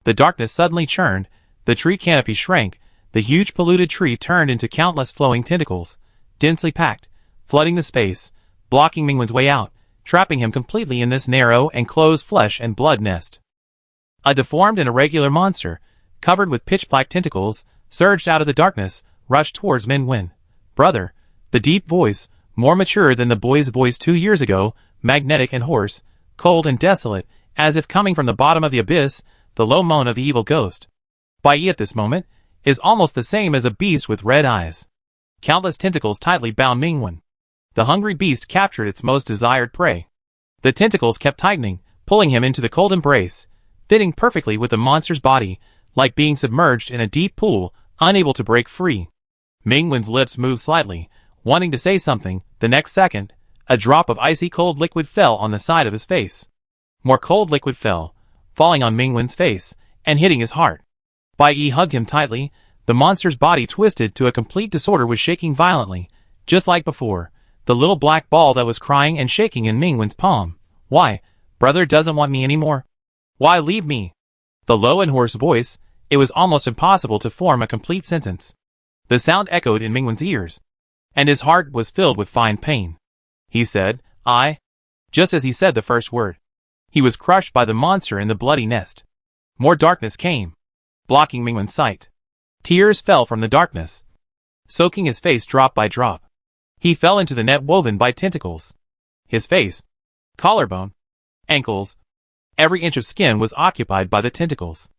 The darkness suddenly churned, the tree canopy shrank, the huge polluted tree turned into countless flowing tentacles, densely packed, flooding the space, blocking Mingwen's way out, trapping him completely in this narrow and closed flesh and blood nest. A deformed and irregular monster, covered with pitch-black tentacles, surged out of the darkness, rushed towards Mingwen. "Brother." The deep voice, more mature than the boy's voice 2 years ago, magnetic and hoarse, cold and desolate, as if coming from the bottom of the abyss, the low moan of the evil ghost. Bai Yi at this moment is almost the same as a beast with red eyes. Countless tentacles tightly bound Mingwen. The hungry beast captured its most desired prey. The tentacles kept tightening, pulling him into the cold embrace, fitting perfectly with the monster's body, like being submerged in a deep pool, unable to break free. Mingwen's lips moved slightly, wanting to say something. The next second, a drop of icy cold liquid fell on the side of his face. More cold liquid fell, falling on Mingwen's face, and hitting his heart. Bai Yi hugged him tightly. The monster's body twisted to a complete disorder, was shaking violently, just like before. The little black ball that was crying and shaking in Mingwen's palm. "Why? Brother doesn't want me anymore? Why leave me?" The low and hoarse voice, it was almost impossible to form a complete sentence. The sound echoed in Mingwen's ears, and his heart was filled with fine pain. He said, "I." Just as he said the first word, he was crushed by the monster in the bloody nest. More darkness came, blocking Mingwen's sight. Tears fell from the darkness, soaking his face drop by drop. He fell into the net woven by tentacles. His face, collarbone, ankles, every inch of skin was occupied by the tentacles.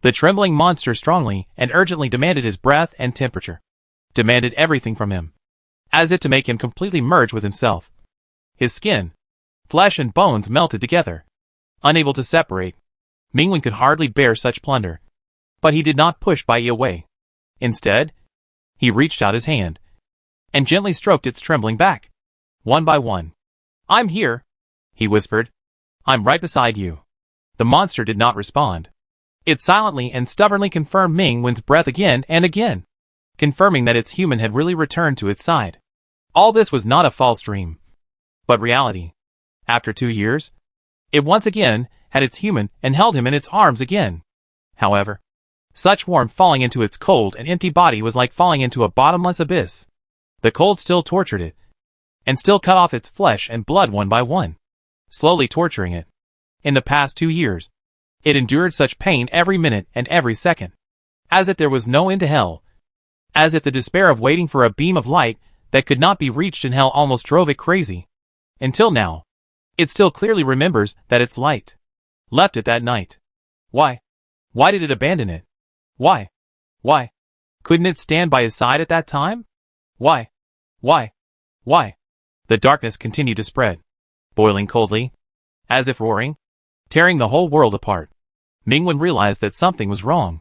The trembling monster strongly and urgently demanded his breath and temperature, demanded everything from him, as if to make him completely merge with himself. His skin, flesh and bones melted together, unable to separate. Mingwen could hardly bear such plunder, but he did not push Bai Yi away. Instead, he reached out his hand and gently stroked its trembling back, one by one. "I'm here," he whispered. "I'm right beside you." The monster did not respond. It silently and stubbornly confirmed Mingwen's breath again and again, confirming that its human had really returned to its side. All this was not a false dream, but reality. After 2 years, It once again had its human and held him in its arms again. However, such warmth falling into its cold and empty body was like falling into a bottomless abyss. The cold still tortured it, and still cut off its flesh and blood one by one, slowly torturing it. In the past 2 years, it endured such pain every minute and every second, as if there was no end to hell, as if the despair of waiting for a beam of light that could not be reached in hell almost drove it crazy. Until now, it still clearly remembers that its light left it that night. Why? Why did it abandon it? Why? Why? Couldn't it stand by his side at that time? Why? Why? Why? The darkness continued to spread, boiling coldly, as if roaring, tearing the whole world apart. Mingwen realized that something was wrong.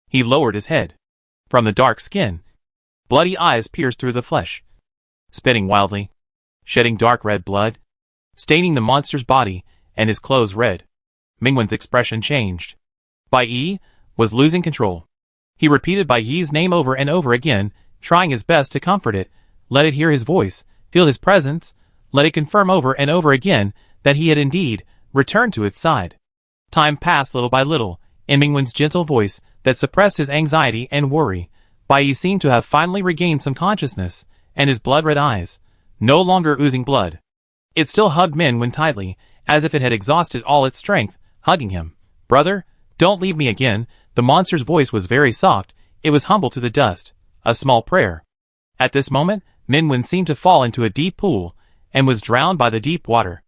He lowered his head. From the dark skin, bloody eyes pierced through the flesh, spitting wildly, shedding dark red blood, staining the monster's body and his clothes red. Mingwen's expression changed. Bai Yi was losing control. He repeated Bai Yi's name over and over again, trying his best to comfort it, let it hear his voice, feel his presence, let it confirm over and over again that he had indeed returned to its side. Time passed little by little. In Mingwen's gentle voice that suppressed his anxiety and worry, Bai Yi seemed to have finally regained some consciousness, and his blood-red eyes, no longer oozing blood. It still hugged Mingwen tightly, as if it had exhausted all its strength, hugging him. "Brother, don't leave me again." The monster's voice was very soft, it was humble to the dust, a small prayer. At this moment, Mingwen seemed to fall into a deep pool, and was drowned by the deep water.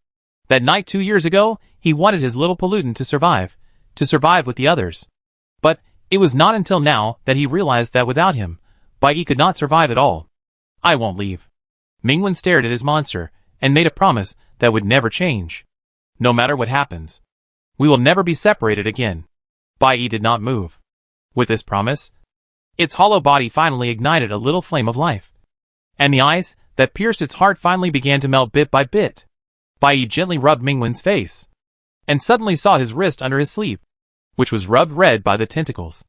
That night 2 years ago, he wanted his little pollutant to survive with the others. But it was not until now that he realized that without him, Bai Yi could not survive at all. "I won't leave." Mingwen stared at his monster, and made a promise that would never change. "No matter what happens, we will never be separated again." Bai Yi did not move. With this promise, its hollow body finally ignited a little flame of life, and the ice that pierced its heart finally began to melt bit by bit. Bai Yi gently rubbed Mingwen's face, and suddenly saw his wrist under his sleeve, which was rubbed red by the tentacles.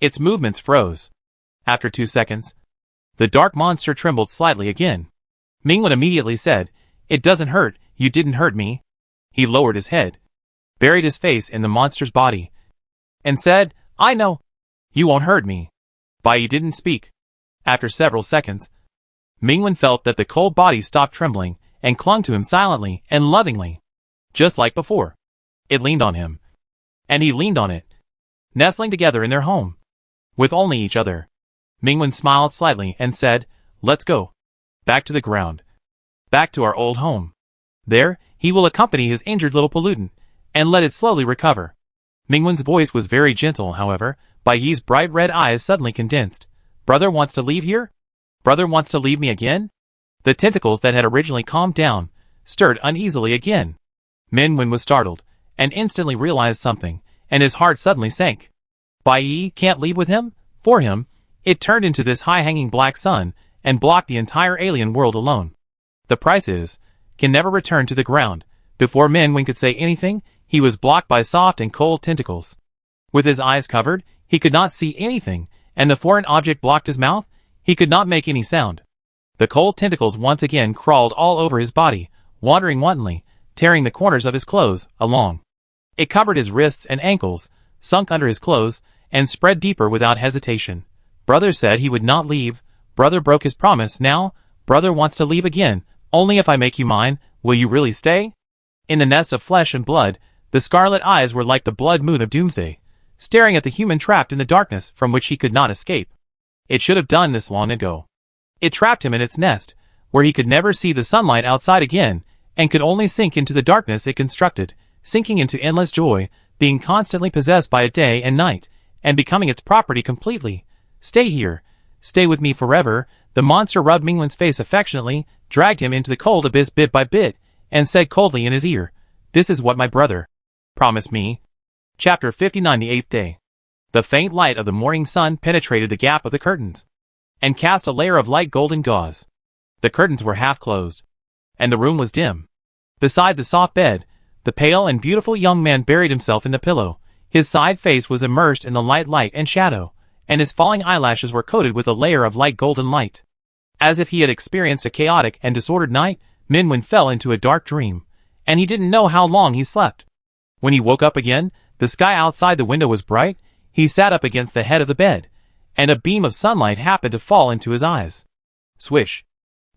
Its movements froze. After 2 seconds, the dark monster trembled slightly again. Mingwen immediately said, "It doesn't hurt, you didn't hurt me." He lowered his head, buried his face in the monster's body, and said, "I know. You won't hurt me." Bai Yi didn't speak. After several seconds, Mingwen felt that the cold body stopped trembling, and clung to him silently and lovingly. Just like before. It leaned on him, and he leaned on it, nestling together in their home, with only each other. Mingwen smiled slightly and said, "Let's go. Back to the ground. Back to our old home. There, he will accompany his injured little pollutant, and let it slowly recover." Mingwen's voice was very gentle, however. Bai Yi's bright red eyes suddenly condensed. "Brother wants to leave here? Brother wants to leave me again?" The tentacles that had originally calmed down stirred uneasily again. Mingwen was startled, and instantly realized something, and his heart suddenly sank. Bai Yi can't leave with him? For him, it turned into this high-hanging black sun, and blocked the entire alien world alone. The price is, can never return to the ground. Before Mingwen could say anything, he was blocked by soft and cold tentacles. With his eyes covered, he could not see anything, and the foreign object blocked his mouth. He could not make any sound. The cold tentacles once again crawled all over his body, wandering wantonly, tearing the corners of his clothes along. It covered his wrists and ankles, sunk under his clothes, and spread deeper without hesitation. Brother said he would not leave. Brother broke his promise. Now, brother wants to leave again. "Only if I make you mine, will you really stay?" In the nest of flesh and blood, the scarlet eyes were like the blood moon of doomsday, staring at the human trapped in the darkness from which he could not escape. It should have done this long ago. It trapped him in its nest, where he could never see the sunlight outside again, and could only sink into the darkness it constructed, sinking into endless joy, being constantly possessed by it day and night, and becoming its property completely. "Stay here. Stay with me forever." The monster rubbed Mingwen's face affectionately, dragged him into the cold abyss bit by bit, and said coldly in his ear, "This is what my brother promised me." Chapter 59. The 8th day. The faint light of the morning sun penetrated the gap of the curtains, and cast a layer of light golden gauze. The curtains were half closed, and the room was dim. Beside the soft bed, the pale and beautiful young man buried himself in the pillow. His side face was immersed in the light and shadow, and his falling eyelashes were coated with a layer of light golden light. As if he had experienced a chaotic and disordered night, Mingwen fell into a dark dream, and he didn't know how long he slept. When he woke up again, the sky outside the window was bright. He sat up against the head of the bed, and a beam of sunlight happened to fall into his eyes. Swish!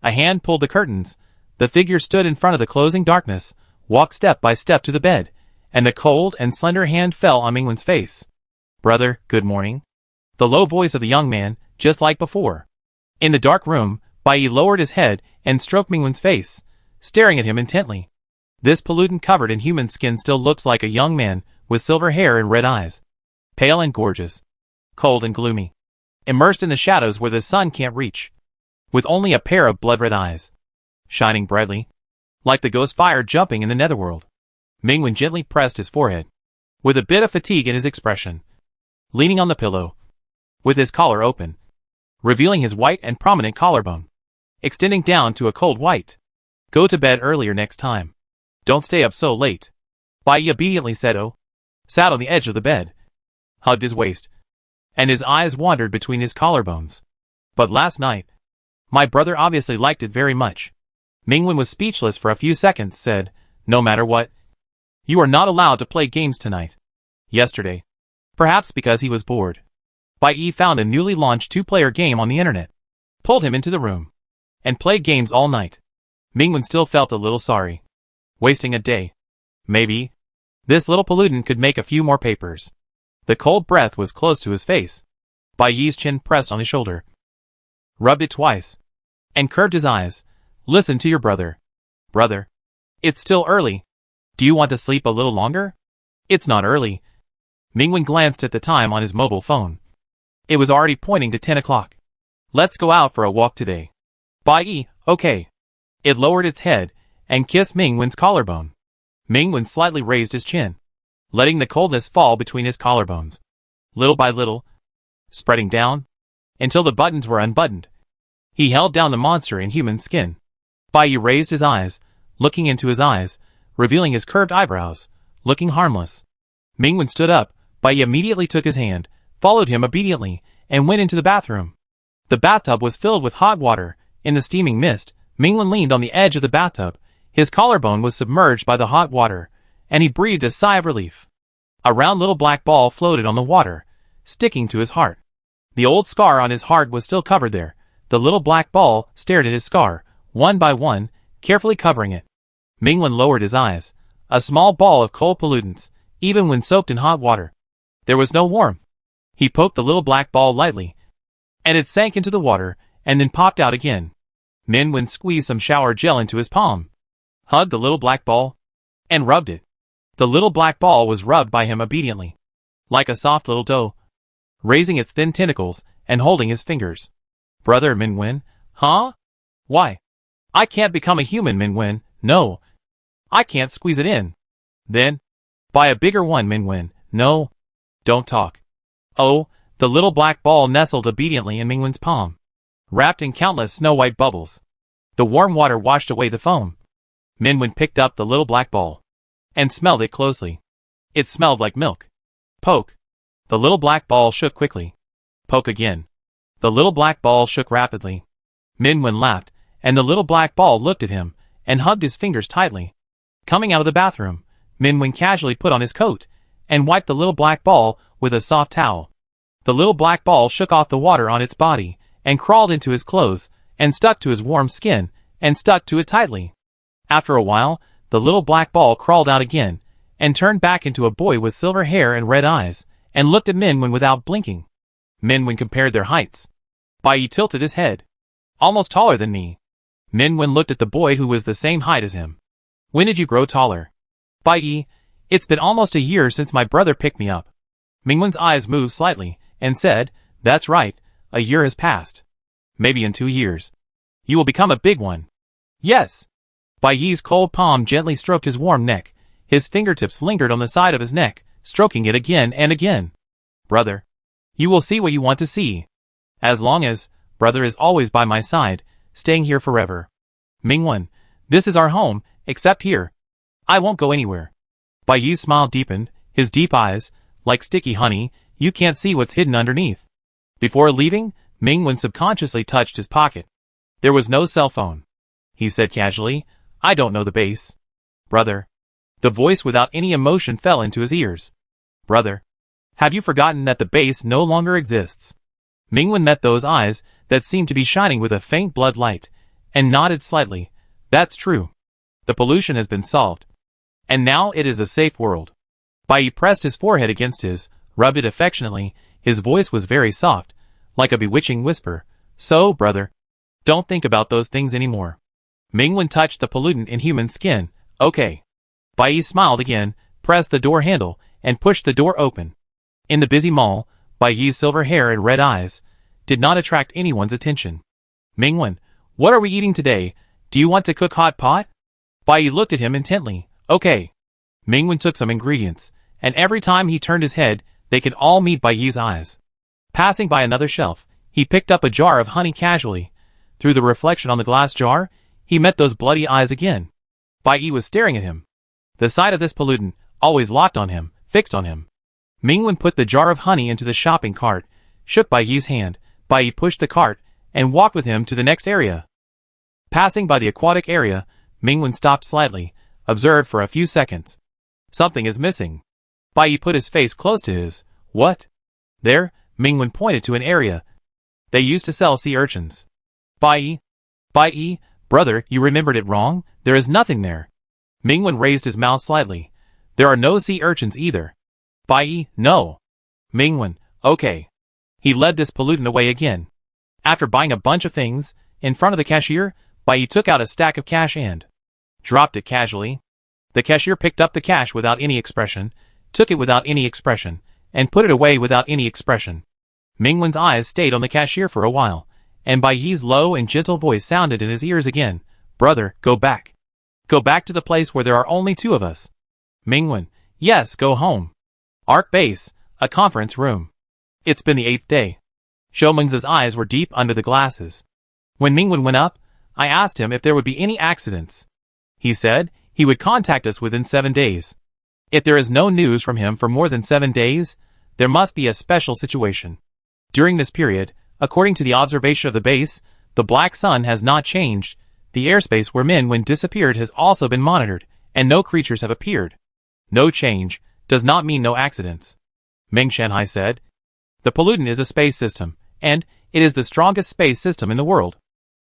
A hand pulled the curtains. The figure stood in front of the closing darkness, walked step by step to the bed, and the cold and slender hand fell on Mingwen's face. "Brother, good morning." The low voice of the young man, just like before. In the dark room, Bai lowered his head and stroked Mingwen's face, staring at him intently. This pollutant covered in human skin still looks like a young man, with silver hair and red eyes. Pale and gorgeous. Cold and gloomy. Immersed in the shadows where the sun can't reach. With only a pair of blood-red eyes. Shining brightly. Like the ghost fire jumping in the netherworld. Mingwen gently pressed his forehead. With a bit of fatigue in his expression. Leaning on the pillow. With his collar open. Revealing his white and prominent collarbone. Extending down to a cold white. "Go to bed earlier next time. Don't stay up so late." Bai obediently said oh. Sat on the edge of the bed. Hugged his waist. And his eyes wandered between his collarbones. "But last night, my brother obviously liked it very much." Mingwen was speechless for a few seconds, said, "No matter what. You are not allowed to play games tonight." Yesterday. Perhaps because he was bored. Bai found a newly launched 2-player game on the internet. Pulled him into the room. And played games all night. Mingwen still felt a little sorry. Wasting a day. Maybe. This little pollutant could make a few more papers. The cold breath was close to his face. Bai's chin pressed on his shoulder. Rubbed it twice. And curved his eyes. "Listen to your brother." "Brother. It's still early. Do you want to sleep a little longer?" "It's not early." Mingwen glanced at the time on his mobile phone. It was already pointing to 10 o'clock. "Let's go out for a walk today." Bai, okay. It lowered its head and kissed Mingwen's collarbone. Mingwen slightly raised his chin, letting the coldness fall between his collarbones. Little by little, spreading down, until the buttons were unbuttoned. He held down the monster in human skin. Bai raised his eyes, looking into his eyes, revealing his curved eyebrows, looking harmless. Mingwen stood up. Bai immediately took his hand, followed him obediently, and went into the bathroom. The bathtub was filled with hot water. In the steaming mist, Mingwen leaned on the edge of the bathtub. His collarbone was submerged by the hot water, and he breathed a sigh of relief. A round little black ball floated on the water, sticking to his heart. The old scar on his heart was still covered there. The little black ball stared at his scar, one by one, carefully covering it. Mingwen lowered his eyes. A small ball of cold pollutants, even when soaked in hot water. There was no warmth. He poked the little black ball lightly, and it sank into the water, and then popped out again. Mingwen squeezed some shower gel into his palm, hugged the little black ball, and rubbed it. The little black ball was rubbed by him obediently, like a soft little dough, raising its thin tentacles and holding his fingers. "Brother Mingwen, huh? Why? I can't become a human, Mingwen, no. I can't squeeze it in. Then, buy a bigger one, Mingwen, no. Don't talk." Oh, the little black ball nestled obediently in Mingwen's palm, wrapped in countless snow-white bubbles. The warm water washed away the foam. Mingwen picked up the little black ball and smelled it closely. It smelled like milk. Poke. The little black ball shook quickly. Poke again. The little black ball shook rapidly. Mingwen laughed, and the little black ball looked at him and hugged his fingers tightly. Coming out of the bathroom, Mingwen casually put on his coat and wiped the little black ball with a soft towel. The little black ball shook off the water on its body and crawled into his clothes and stuck to his warm skin and stuck to it tightly. After a while, the little black ball crawled out again and turned back into a boy with silver hair and red eyes and looked at Mingwen without blinking. Mingwen compared their heights. Bai tilted his head. "Almost taller than me." Mingwen looked at the boy who was the same height as him. "When did you grow taller?" "Bai, it's been almost a year since my brother picked me up." Mingwen's eyes moved slightly and said, "That's right, a year has passed. Maybe in 2 years, you will become a big one." "Yes." Bai's cold palm gently stroked his warm neck. His fingertips lingered on the side of his neck, stroking it again and again. "Brother, you will see what you want to see. As long as, brother is always by my side, staying here forever. Mingwen, this is our home, except here. I won't go anywhere." Bai's smile deepened, his deep eyes, like sticky honey, you can't see what's hidden underneath. Before leaving, Mingwen subconsciously touched his pocket. There was no cell phone. He said casually, "I don't know the base. Brother. The voice without any emotion fell into his ears. Brother. Have you forgotten that the base no longer exists? Mingwen met those eyes that seemed to be shining with a faint blood light, and nodded slightly. That's true. The pollution has been solved. And now it is a safe world. Bai pressed his forehead against his, rubbed it affectionately. His voice was very soft, like a bewitching whisper. So, brother, don't think about those things anymore. Mingwen touched the pollutant in human skin. Okay. Bai smiled again, pressed the door handle, and pushed the door open. In the busy mall, Bai's silver hair and red eyes did not attract anyone's attention. Mingwen, what are we eating today? Do you want to cook hot pot? Bai looked at him intently. Okay. Mingwen took some ingredients, and every time he turned his head, they could all meet Bai's eyes. Passing by another shelf, he picked up a jar of honey casually. Through the reflection on the glass jar, he met those bloody eyes again. Bai was staring at him. The sight of this pollutant, always locked on him, fixed on him. Mingwen put the jar of honey into the shopping cart, shook Bai's hand. Bai pushed the cart, and walked with him to the next area. Passing by the aquatic area, Mingwen stopped slightly, observed for a few seconds. Something is missing. Bai put his face close to his. What? There, Mingwen pointed to an area. They used to sell sea urchins. Bai, brother, you remembered it wrong? There is nothing there. Mingwen raised his mouth slightly. There are no sea urchins either. Bai, no. Mingwen, okay. He led this pollutant away again. After buying a bunch of things, in front of the cashier, Bai took out a stack of cash and dropped it casually. The cashier picked up the cash without any expression, took it without any expression, and put it away without any expression. Mingwen's eyes stayed on the cashier for a while, and Bai's low and gentle voice sounded in his ears again. Brother, go back. Go back to the place where there are only two of us. Mingwen, yes, go home. Arc Base, a conference room. It's been the 8th day. Xiaoming's eyes were deep under the glasses. When Mingwen went up, I asked him if there would be any accidents. He said he would contact us within 7 days. If there is no news from him for more than 7 days, there must be a special situation. During this period, according to the observation of the base, the black sun has not changed. The airspace where Mingwen disappeared has also been monitored, and no creatures have appeared. No change does not mean no accidents. Ming Shanhai said. The pollutant is a space system, and it is the strongest space system in the world.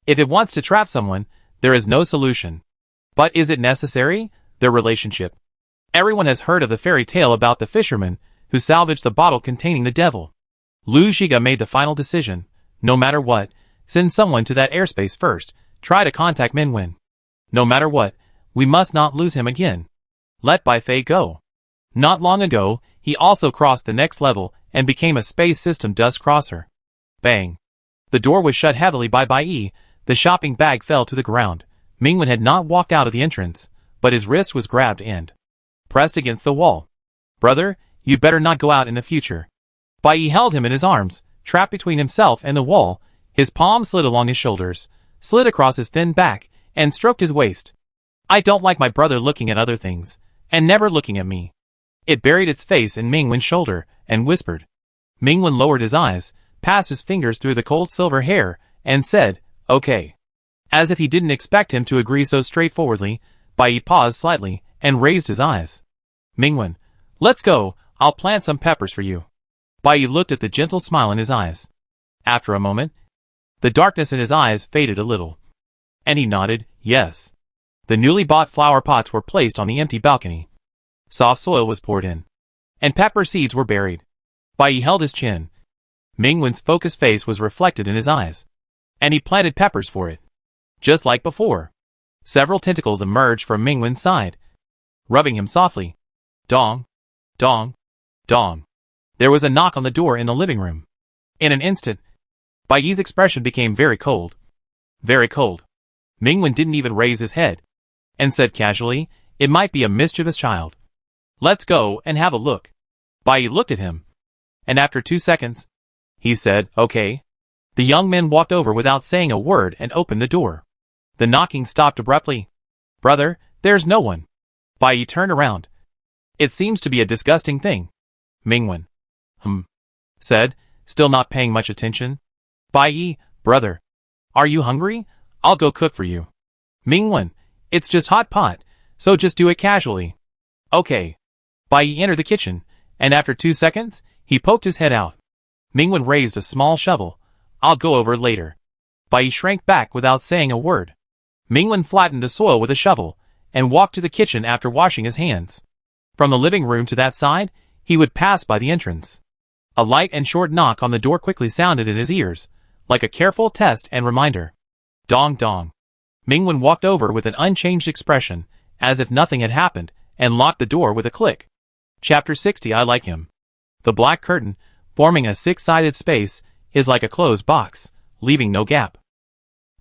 If it wants to trap someone, there is no solution. But is it necessary? Their relationship. Everyone has heard of the fairy tale about the fisherman who salvaged the bottle containing the devil. Lu Zhiga made the final decision. No matter what, send someone to that airspace first. Try to contact Mingwen. No matter what, we must not lose him again. Let Bai Fei go. Not long ago, he also crossed the next level and became a space system dust crosser. Bang. The door was shut heavily by Bai. The shopping bag fell to the ground. Mingwen had not walked out of the entrance, but his wrist was grabbed and pressed against the wall. Brother, you'd better not go out in the future. Bai held him in his arms, trapped between himself and the wall. His palm slid along his shoulders, slid across his thin back, and stroked his waist. I don't like my brother looking at other things, and never looking at me. It buried its face in Mingwen's shoulder, and whispered. Mingwen lowered his eyes, passed his fingers through the cold silver hair, and said, okay. As if he didn't expect him to agree so straightforwardly, Bai paused slightly, and raised his eyes. Mingwen, let's go, I'll plant some peppers for you. Bai looked at the gentle smile in his eyes. After a moment, the darkness in his eyes faded a little. And he nodded, yes. The newly bought flower pots were placed on the empty balcony. Soft soil was poured in, and pepper seeds were buried. Bai held his chin. Mingwen's focused face was reflected in his eyes, and he planted peppers for it. Just like before. Several tentacles emerged from Mingwen's side, rubbing him softly. Dong, dong, dong. There was a knock on the door in the living room. In an instant, Bai's expression became very cold. Very cold. Mingwen didn't even raise his head, and said casually, it might be a mischievous child. Let's go and have a look. Bai looked at him, and after 2 seconds, he said, okay. The young man walked over without saying a word and opened the door. The knocking stopped abruptly. Brother, there's no one. Bai turned around. It seems to be a disgusting thing. Mingwen. Said, still not paying much attention. Bai, brother. Are you hungry? I'll go cook for you. Mingwen, it's just hot pot. so just do it casually. Okay. Bai Yi entered the kitchen, and after 2 seconds, he poked his head out. Mingwen raised a small shovel. I'll go over it later. Bai Yi shrank back without saying a word. Mingwen flattened the soil with a shovel, and walked to the kitchen after washing his hands. From the living room to that side, he would pass by the entrance. A light and short knock on the door quickly sounded in his ears, like a careful test and reminder. Dong dong. Mingwen walked over with an unchanged expression, as if nothing had happened, and locked the door with a click. Chapter 60. I like him. The black curtain, forming a six-sided space, is like a closed box, leaving no gap.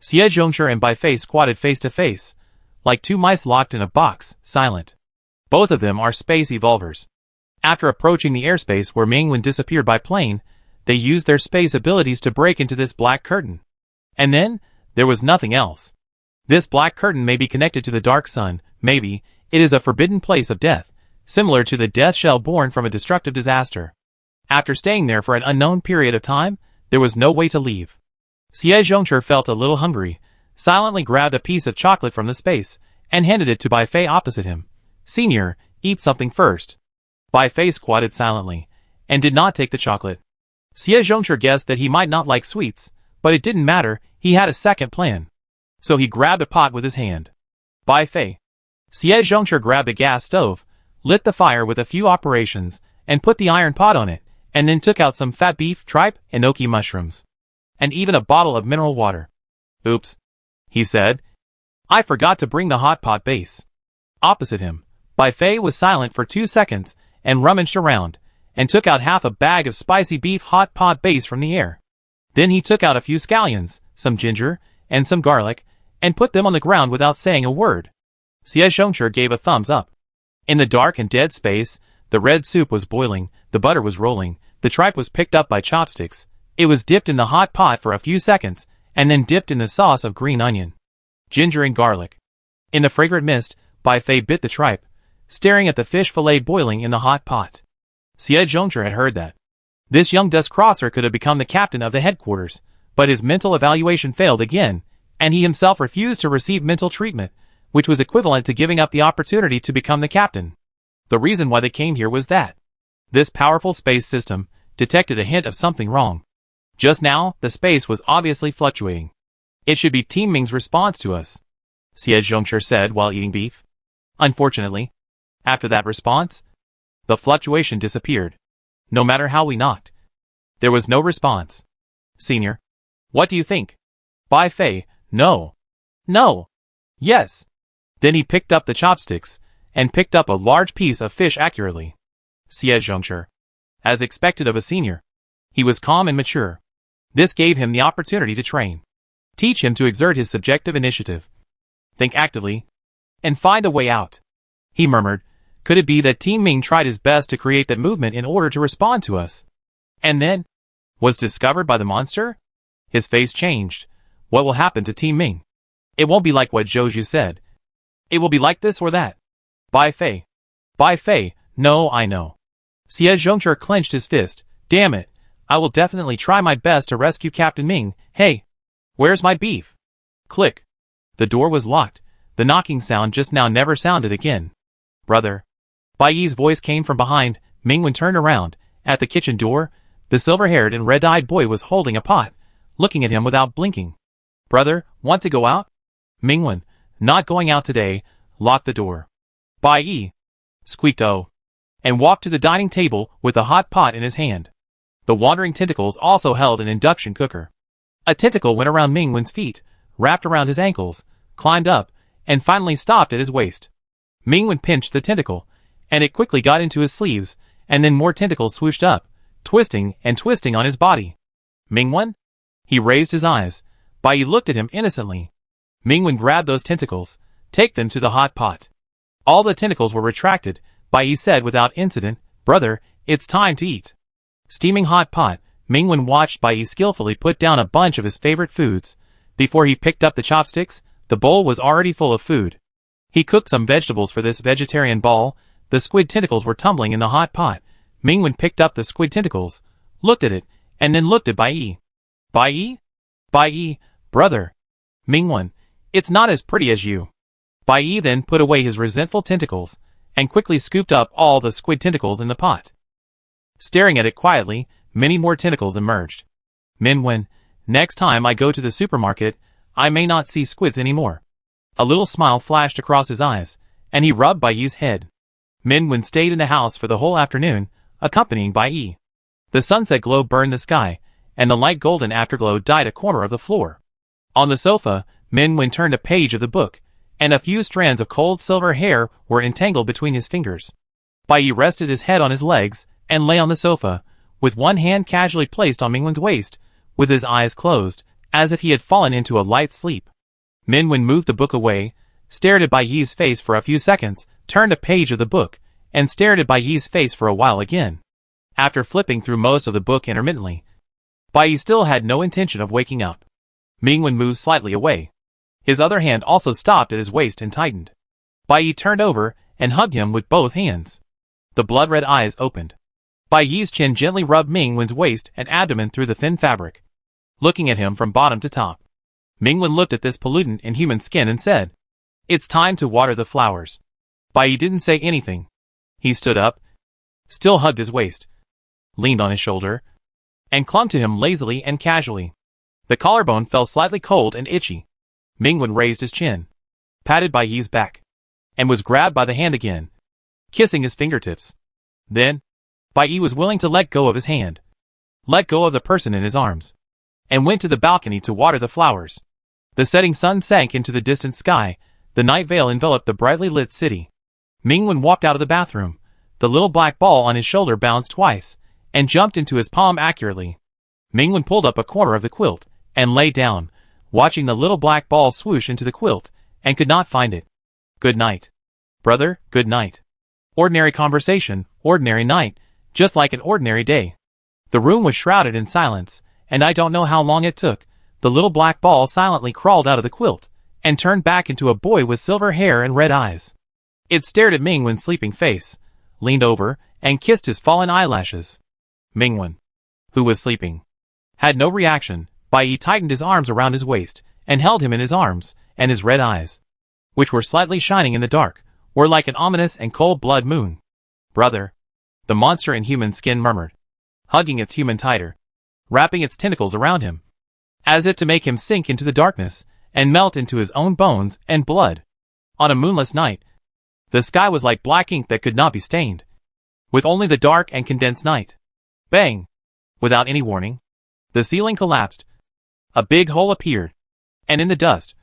Xie Zhongshi and Bai Fei squatted face to face, like two mice locked in a box, silent. Both of them are space evolvers. After approaching the airspace where Mingwen disappeared by plane, they used their space abilities to break into this black curtain. And then, there was nothing else. This black curtain may be connected to the dark sun, maybe, it is a forbidden place of death, similar to the death shell born from a destructive disaster. After staying there for an unknown period of time, there was no way to leave. Xie Zhongshi felt a little hungry, silently grabbed a piece of chocolate from the space, and handed it to Bai Fei opposite him. Senior, eat something first. Bai Fei squatted silently, and did not take the chocolate. Xie Zhongshi guessed that he might not like sweets, but it didn't matter, he had a second plan. So he grabbed a pot with his hand. Bai Fei. Xie Zhongshi grabbed a gas stove, lit the fire with a few operations, and put the iron pot on it, and then took out some fat beef, tripe, enoki mushrooms. And even a bottle of mineral water. Oops. He said. I forgot to bring the hot pot base. Opposite him, Bai Fei was silent for 2 seconds, and rummaged around, and took out half a bag of spicy beef hot pot base from the air. Then he took out a few scallions, some ginger, and some garlic, and put them on the ground without saying a word. Xie Zhongshi gave a thumbs up. In the dark and dead space, the red soup was boiling, the butter was rolling, the tripe was picked up by chopsticks, it was dipped in the hot pot for a few seconds, and then dipped in the sauce of green onion, ginger and garlic. In the fragrant mist, Bai Fei bit the tripe, staring at the fish fillet boiling in the hot pot. Xie Zhongshi had heard that this young dust crosser could have become the captain of the headquarters, but his mental evaluation failed again, and he himself refused to receive mental treatment, which was equivalent to giving up the opportunity to become the captain. The reason why they came here was that this powerful space system detected a hint of something wrong. Just now, the space was obviously fluctuating. It should be Team Ming's response to us, Xie Zhongshi said while eating beef. Unfortunately, after that response, the fluctuation disappeared. No matter how we knocked, there was no response. Senior, what do you think? Bai Fei, no. No. Yes. Then he picked up the chopsticks, and picked up a large piece of fish accurately. Xie Zhongshi. As expected of a senior, he was calm and mature. This gave him the opportunity to train. Teach him to exert his subjective initiative. Think actively, and find a way out. He murmured, could it be that Team Ming tried his best to create that movement in order to respond to us? And then, was discovered by the monster? His face changed. What will happen to Team Ming? It won't be like what Zhou said. It will be like this or that. Bai Fei. Bai Fei, no, I know. Xie Zhongshi clenched his fist. Damn it. I will definitely try my best to rescue Captain Ming. Hey, where's my beef? Click. The door was locked. The knocking sound just now never sounded again. Brother. Bai Yi's voice came from behind. Mingwen turned around. At the kitchen door, the silver-haired and red-eyed boy was holding a pot, looking at him without blinking. Brother, want to go out? Mingwen, not going out today. Lock the door. Bai Yi, squeaked Oh, and walked to the dining table with a hot pot in his hand. The wandering tentacles also held an induction cooker. A tentacle went around Mingwen's feet, wrapped around his ankles, climbed up, and finally stopped at his waist. Mingwen pinched the tentacle, and it quickly got into his sleeves, and then more tentacles swooshed up, twisting and twisting on his body. Mingwen? He raised his eyes. Bai Yi looked at him innocently. Mingwen grabbed those tentacles. Take them to the hot pot. All the tentacles were retracted. Bai Yi said without incident, Brother, it's time to eat. Steaming hot pot, Mingwen watched Bai Yi skillfully put down a bunch of his favorite foods. Before he picked up the chopsticks, the bowl was already full of food. He cooked some vegetables for this vegetarian ball. The squid tentacles were tumbling in the hot pot. Mingwen picked up the squid tentacles, looked at it, and then looked at Bai Yi. Bai Yi? Bai Yi, brother. Mingwen, it's not as pretty as you. Bai Yi then put away his resentful tentacles, and quickly scooped up all the squid tentacles in the pot. Staring at it quietly, many more tentacles emerged. Minwen, next time I go to the supermarket, I may not see squids anymore. A little smile flashed across his eyes, and he rubbed Bai Yi's head. Minwen stayed in the house for the whole afternoon, accompanying Bai Yi. The sunset glow burned the sky, and the light golden afterglow dyed a corner of the floor. On the sofa, Minwen turned a page of the book, and a few strands of cold silver hair were entangled between his fingers. Bai Yi rested his head on his legs, and lay on the sofa, with one hand casually placed on Minwen's waist, with his eyes closed, as if he had fallen into a light sleep. Minwen moved the book away, stared at Bai Yi's face for a few seconds, turned a page of the book, and stared at Bai Yi's face for a while again. After flipping through most of the book intermittently, Bai Yi still had no intention of waking up. Minwen moved slightly away. His other hand also stopped at his waist and tightened. Bai Yi turned over and hugged him with both hands. The blood-red eyes opened. Bai Yi's chin gently rubbed Minwen's waist and abdomen through the thin fabric, looking at him from bottom to top. Minwen looked at this pollutant in human skin and said, "It's time to water the flowers." Bai Yi didn't say anything. He stood up, still hugged his waist, leaned on his shoulder, and clung to him lazily and casually. The collarbone felt slightly cold and itchy. Minwen raised his chin, patted Bai Yi's back, and was grabbed by the hand again, kissing his fingertips. Then, Bai Yi was willing to let go of his hand, let go of the person in his arms, and went to the balcony to water the flowers. The setting sun sank into the distant sky, the night veil enveloped the brightly lit city. Minwen walked out of the bathroom. The little black ball on his shoulder bounced twice, and jumped into his palm accurately. Minwen pulled up a corner of the quilt, and lay down, watching the little black ball swoosh into the quilt, and could not find it. "Good night. Brother, good night." Ordinary conversation, ordinary night, just like an ordinary day. The room was shrouded in silence, and I don't know how long it took. The little black ball silently crawled out of the quilt, and turned back into a boy with silver hair and red eyes. It stared at Minwen's sleeping face, leaned over, and kissed his fallen eyelashes. Minwen, who was sleeping, had no reaction. Bai Yi tightened his arms around his waist, and held him in his arms, and his red eyes, which were slightly shining in the dark, were like an ominous and cold blood moon. "Brother," the monster in human skin murmured, hugging its human tighter, wrapping its tentacles around him, as if to make him sink into the darkness, and melt into his own bones and blood. On a moonless night, the sky was like black ink that could not be stained, with only the dark and condensed night. Bang! Without any warning, the ceiling collapsed. A big hole appeared, and in the dust,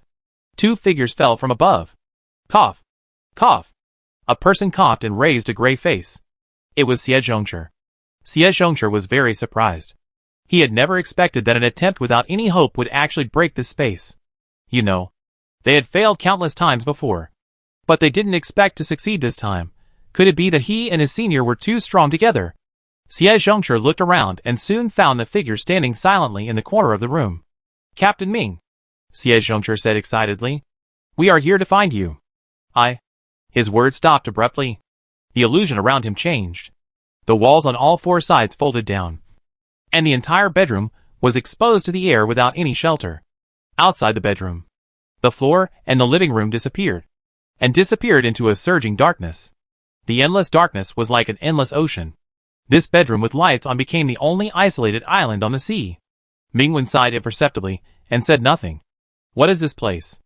two figures fell from above. Cough! Cough! A person coughed and raised a gray face. It was Xie Zhongzhi. Xie Zhongzhi was very surprised. He had never expected that an attempt without any hope would actually break this space. You know, they had failed countless times before, but they didn't expect to succeed this time. Could it be that he and his senior were too strong together? Xie Zhongzhi looked around and soon found the figure standing silently in the corner of the room. "Captain Ming," Xie Zhongzhi said excitedly, "we are here to find you." His words stopped abruptly. The illusion around him changed. The walls on all four sides folded down, and the entire bedroom was exposed to the air without any shelter. Outside the bedroom, the floor and the living room disappeared, and disappeared into a surging darkness. The endless darkness was like an endless ocean. This bedroom with lights on became the only isolated island on the sea. Minwen sighed imperceptibly, and said nothing. "What is this place?"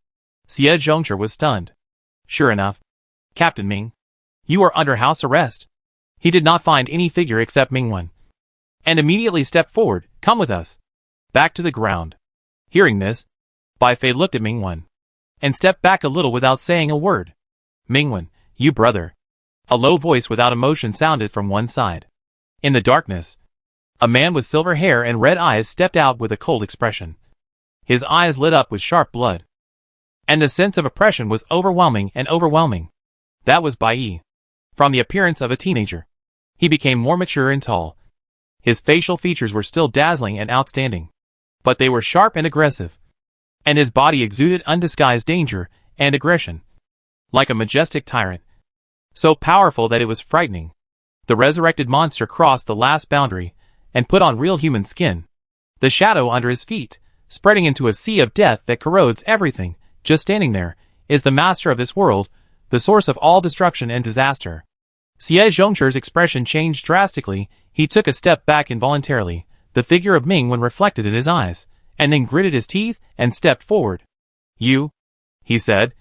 Xie Zhongzhi was stunned. "Sure enough, Captain Ming, you are under house arrest." He did not find any figure except Minwen, and immediately stepped forward. "Come with us. Back to the ground." Hearing this, Bai Fei looked at Minwen, and stepped back a little without saying a word. "Minwen, you brother." A low voice without emotion sounded from one side. In the darkness, a man with silver hair and red eyes stepped out with a cold expression. His eyes lit up with sharp blood, and the sense of oppression was overwhelming and overwhelming. That was Bai Yi. From the appearance of a teenager, he became more mature and tall. His facial features were still dazzling and outstanding, but they were sharp and aggressive, and his body exuded undisguised danger and aggression, like a majestic tyrant, so powerful that it was frightening. The resurrected monster crossed the last boundary, and put on real human skin. The shadow under his feet, spreading into a sea of death that corrodes everything, just standing there, is the master of this world, the source of all destruction and disaster. Xie Zhongche's expression changed drastically. He took a step back involuntarily, the figure of Mingwen reflected in his eyes, and then gritted his teeth and stepped forward. You, he said.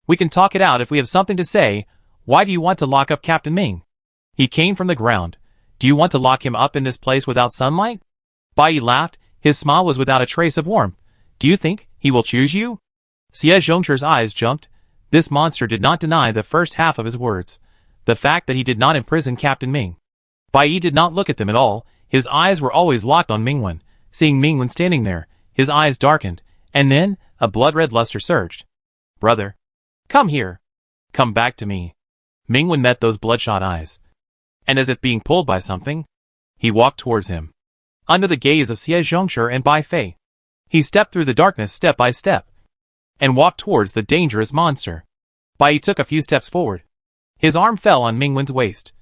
We can talk it out if we have something to say. Why do you want to lock up Captain Ming? He came from the ground. Do you want to lock him up in this place without sunlight? Bai Yi laughed. His smile was without a trace of warmth. Do you think he will choose you? Xie Zhongche's eyes jumped. This monster did not deny the first half of his words. The fact that he did not imprison Captain Ming. Bai Yi did not look at them at all. His eyes were always locked on Mingwen. Seeing Mingwen standing there, his eyes darkened, and then a blood-red luster surged. Brother. Come here. Come back to me. Mingwen met those bloodshot eyes. And as if being pulled by something, he walked towards him. Under the gaze of Xie Zhongche and Bai Fei, he stepped through the darkness step by step, and walked towards the dangerous monster. Bai Yi took a few steps forward. His arm fell on Mingwen's waist,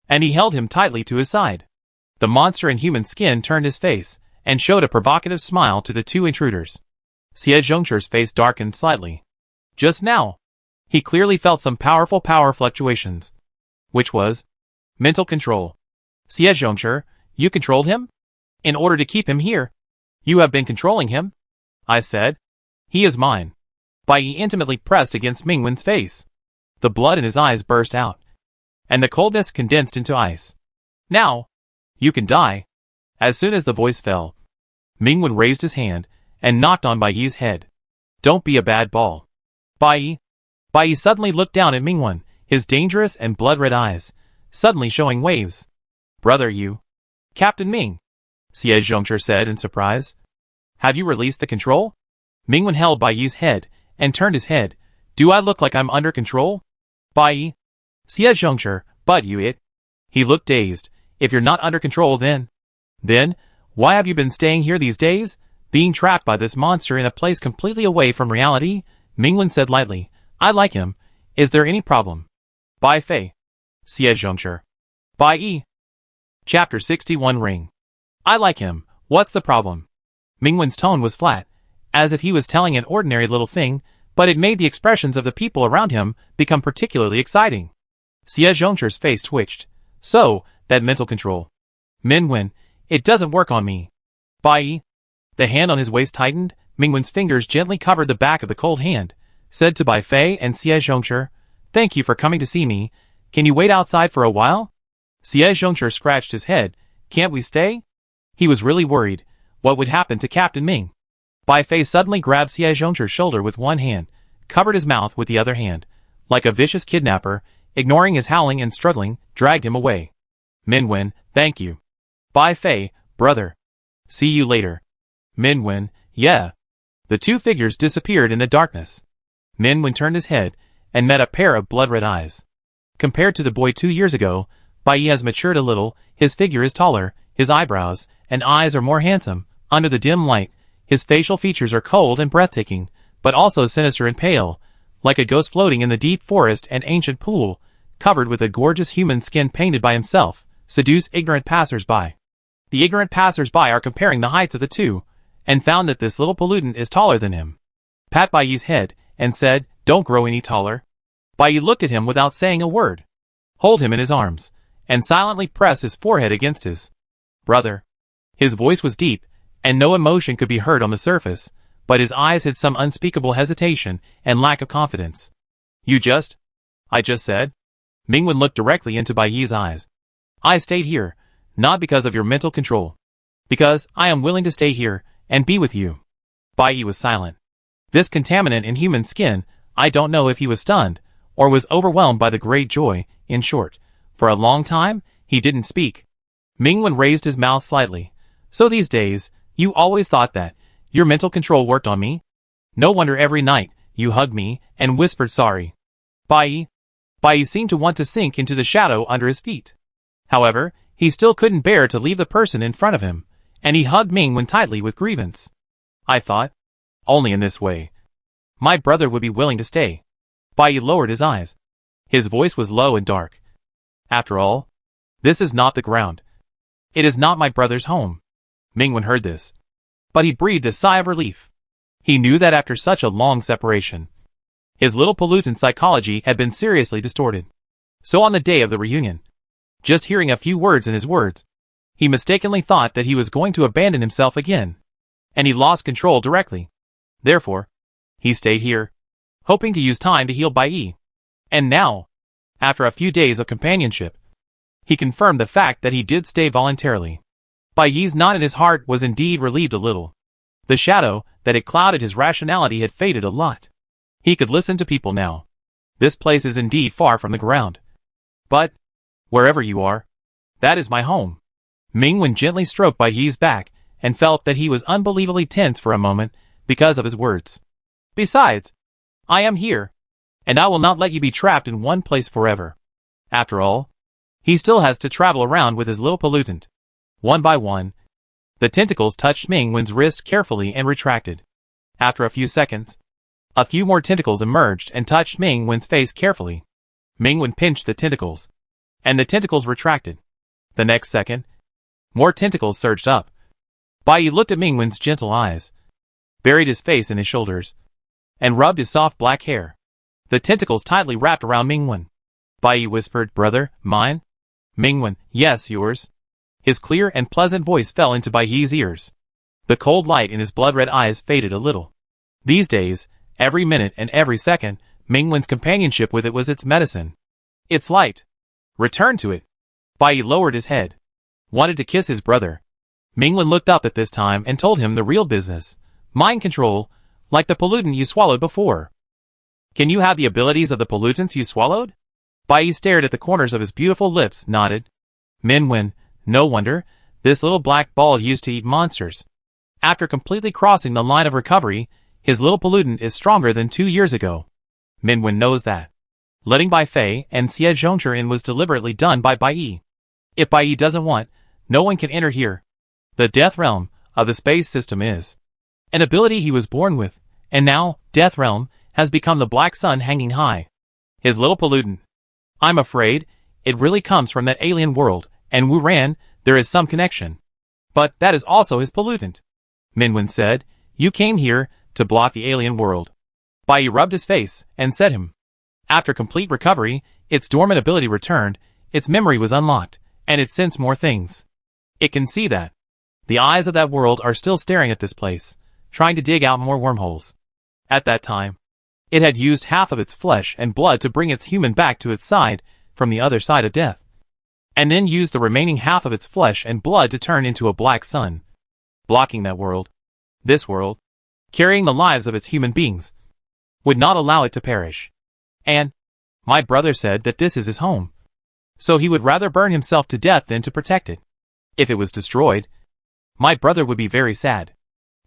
and he held him tightly to his side. The monster in human skin turned his face, and showed a provocative smile to the two intruders. Xie Zhongche's face darkened slightly. Just now, he clearly felt some powerful power fluctuations. Which was? Mental control. Xie Zhongche, you controlled him? In order to keep him here? You have been controlling him? I said. He is mine. Bai Yi intimately pressed against Mingwen's face. The blood in his eyes burst out, and the coldness condensed into ice. Now, you can die. As soon as the voice fell, Mingwen raised his hand and knocked on Bai Yi's head. Don't be a bad ball. Bai Yi. Bai Yi suddenly looked down at Mingwen, his dangerous and blood-red eyes suddenly showing waves. Brother, you. Captain Ming, Xie Zhongche said in surprise. Have you released the control? Mingwen held Bai Yi's head and turned his head. Do I look like I'm under control? Bai Yi. Xie Zhongche, but you it. He looked dazed. If you're not under control then, why have you been staying here these days? Being trapped by this monster in a place completely away from reality? Mingwen said lightly. I like him. Is there any problem? Bai Fei. Xie Zhongche. Bai Yi. Chapter 61 Ring. I like him. What's the problem? Mingwen's tone was flat, as if he was telling an ordinary little thing, but it made the expressions of the people around him become particularly exciting. Xie Zhongche's face twitched. So, that mental control. Mingwen, it doesn't work on me. Bai Yi. The hand on his waist tightened. Mingwen's fingers gently covered the back of the cold hand, said to Bai Fei and Xie Zhongche, Thank you for coming to see me. Can you wait outside for a while? Xie Zhongche scratched his head. Can't we stay? He was really worried. What would happen to Captain Ming? Bai Fei suddenly grabbed Xie Zhongche's shoulder with one hand, covered his mouth with the other hand, like a vicious kidnapper, ignoring his howling and struggling, dragged him away. Mingwen, thank you. Bai Fei, brother. See you later. Mingwen, yeah. The two figures disappeared in the darkness. Mingwen turned his head and met a pair of blood-red eyes. Compared to the boy 2 years ago, Bai Yi has matured a little. His figure is taller, his eyebrows and eyes are more handsome. Under the dim light, his facial features are cold and breathtaking, but also sinister and pale, like a ghost floating in the deep forest and ancient pool, covered with a gorgeous human skin painted by himself, seduce ignorant passers-by. The ignorant passers-by are comparing the heights of the two, and found that this little pollutant is taller than him. Pat Bai Yi's head, and said, Don't grow any taller. Bai Yi looked at him without saying a word. Hold him in his arms, and silently press his forehead against his brother. His voice was deep, and no emotion could be heard on the surface, but his eyes had some unspeakable hesitation and lack of confidence. I just said. Mingwen looked directly into Bai Yi's eyes. I stayed here, not because of your mental control. Because I am willing to stay here and be with you. Bai Yi was silent. This contaminant in human skin, I don't know if he was stunned, or was overwhelmed by the great joy. In short, for a long time, he didn't speak. Mingwen raised his mouth slightly. So these days, you always thought that your mental control worked on me? No wonder every night, you hugged me and whispered sorry. Bai Yi seemed to want to sink into the shadow under his feet. However, he still couldn't bear to leave the person in front of him, and he hugged Mingwen tightly with grievance. I thought, only in this way, my brother would be willing to stay. Bai Yi lowered his eyes. His voice was low and dark. After all, this is not the ground. It is not my brother's home. Mingwen heard this, but he breathed a sigh of relief. He knew that after such a long separation, His little pollutant psychology had been seriously distorted. So on the day of the reunion, just hearing a few words in his words, he mistakenly thought that he was going to abandon himself again, and he lost control directly. Therefore, he stayed here, hoping to use time to heal Bai. And now, after a few days of companionship, he confirmed the fact that he did stay voluntarily. Bai's knot in his heart was indeed relieved a little. The shadow that had clouded his rationality had faded a lot. He could listen to people now. This place is indeed far from the ground. But, wherever you are, that is my home. Mingwen gently stroked Bai's back and felt that he was unbelievably tense for a moment because of his words. Besides, I am here, and I will not let you be trapped in one place forever. After all, he still has to travel around with his little pollutant. One by one, the tentacles touched Mingwen's wrist carefully and retracted. After a few seconds, a few more tentacles emerged and touched Mingwen's face carefully. Mingwen pinched the tentacles, and the tentacles retracted. The next second, more tentacles surged up. Bai looked at Mingwen's gentle eyes, buried his face in his shoulders, and rubbed his soft black hair. The tentacles tightly wrapped around Mingwen. Bai whispered, "Brother, mine?" Mingwen, "Yes, yours." His clear and pleasant voice fell into Bai's ears. The cold light in his blood-red eyes faded a little. These days, every minute and every second, Mingwen's companionship with it was its medicine. Its light. Return to it. Bai lowered his head. Wanted to kiss his brother. Mingwen looked up at this time and told him the real business. Mind control, like the pollutant you swallowed before. Can you have the abilities of the pollutants you swallowed? Bai stared at the corners of his beautiful lips, nodded. Mingwen, no wonder, this little black ball used to eat monsters. After completely crossing the line of recovery, his little pollutant is stronger than 2 years ago. Mingwen knows that. Letting Bai Fei and Xie Zhongzhi in was deliberately done by Bai. If Bai doesn't want, no one can enter here. The death realm of the space system is an ability he was born with, and now, death realm has become the black sun hanging high. His little pollutant. I'm afraid, it really comes from that alien world, and Wu Ran, there is some connection. But that is also his pollutant. Mingwen said, you came here to block the alien world. Bai rubbed his face and said him. After complete recovery, its dormant ability returned, its memory was unlocked, and it sensed more things. It can see that. The eyes of that world are still staring at this place, trying to dig out more wormholes. At that time, it had used half of its flesh and blood to bring its human back to its side from the other side of death, and then used the remaining half of its flesh and blood to turn into a black sun, blocking that world. This world, carrying the lives of its human beings, would not allow it to perish. And my brother said that this is his home, so he would rather burn himself to death than to protect it. If it was destroyed, my brother would be very sad.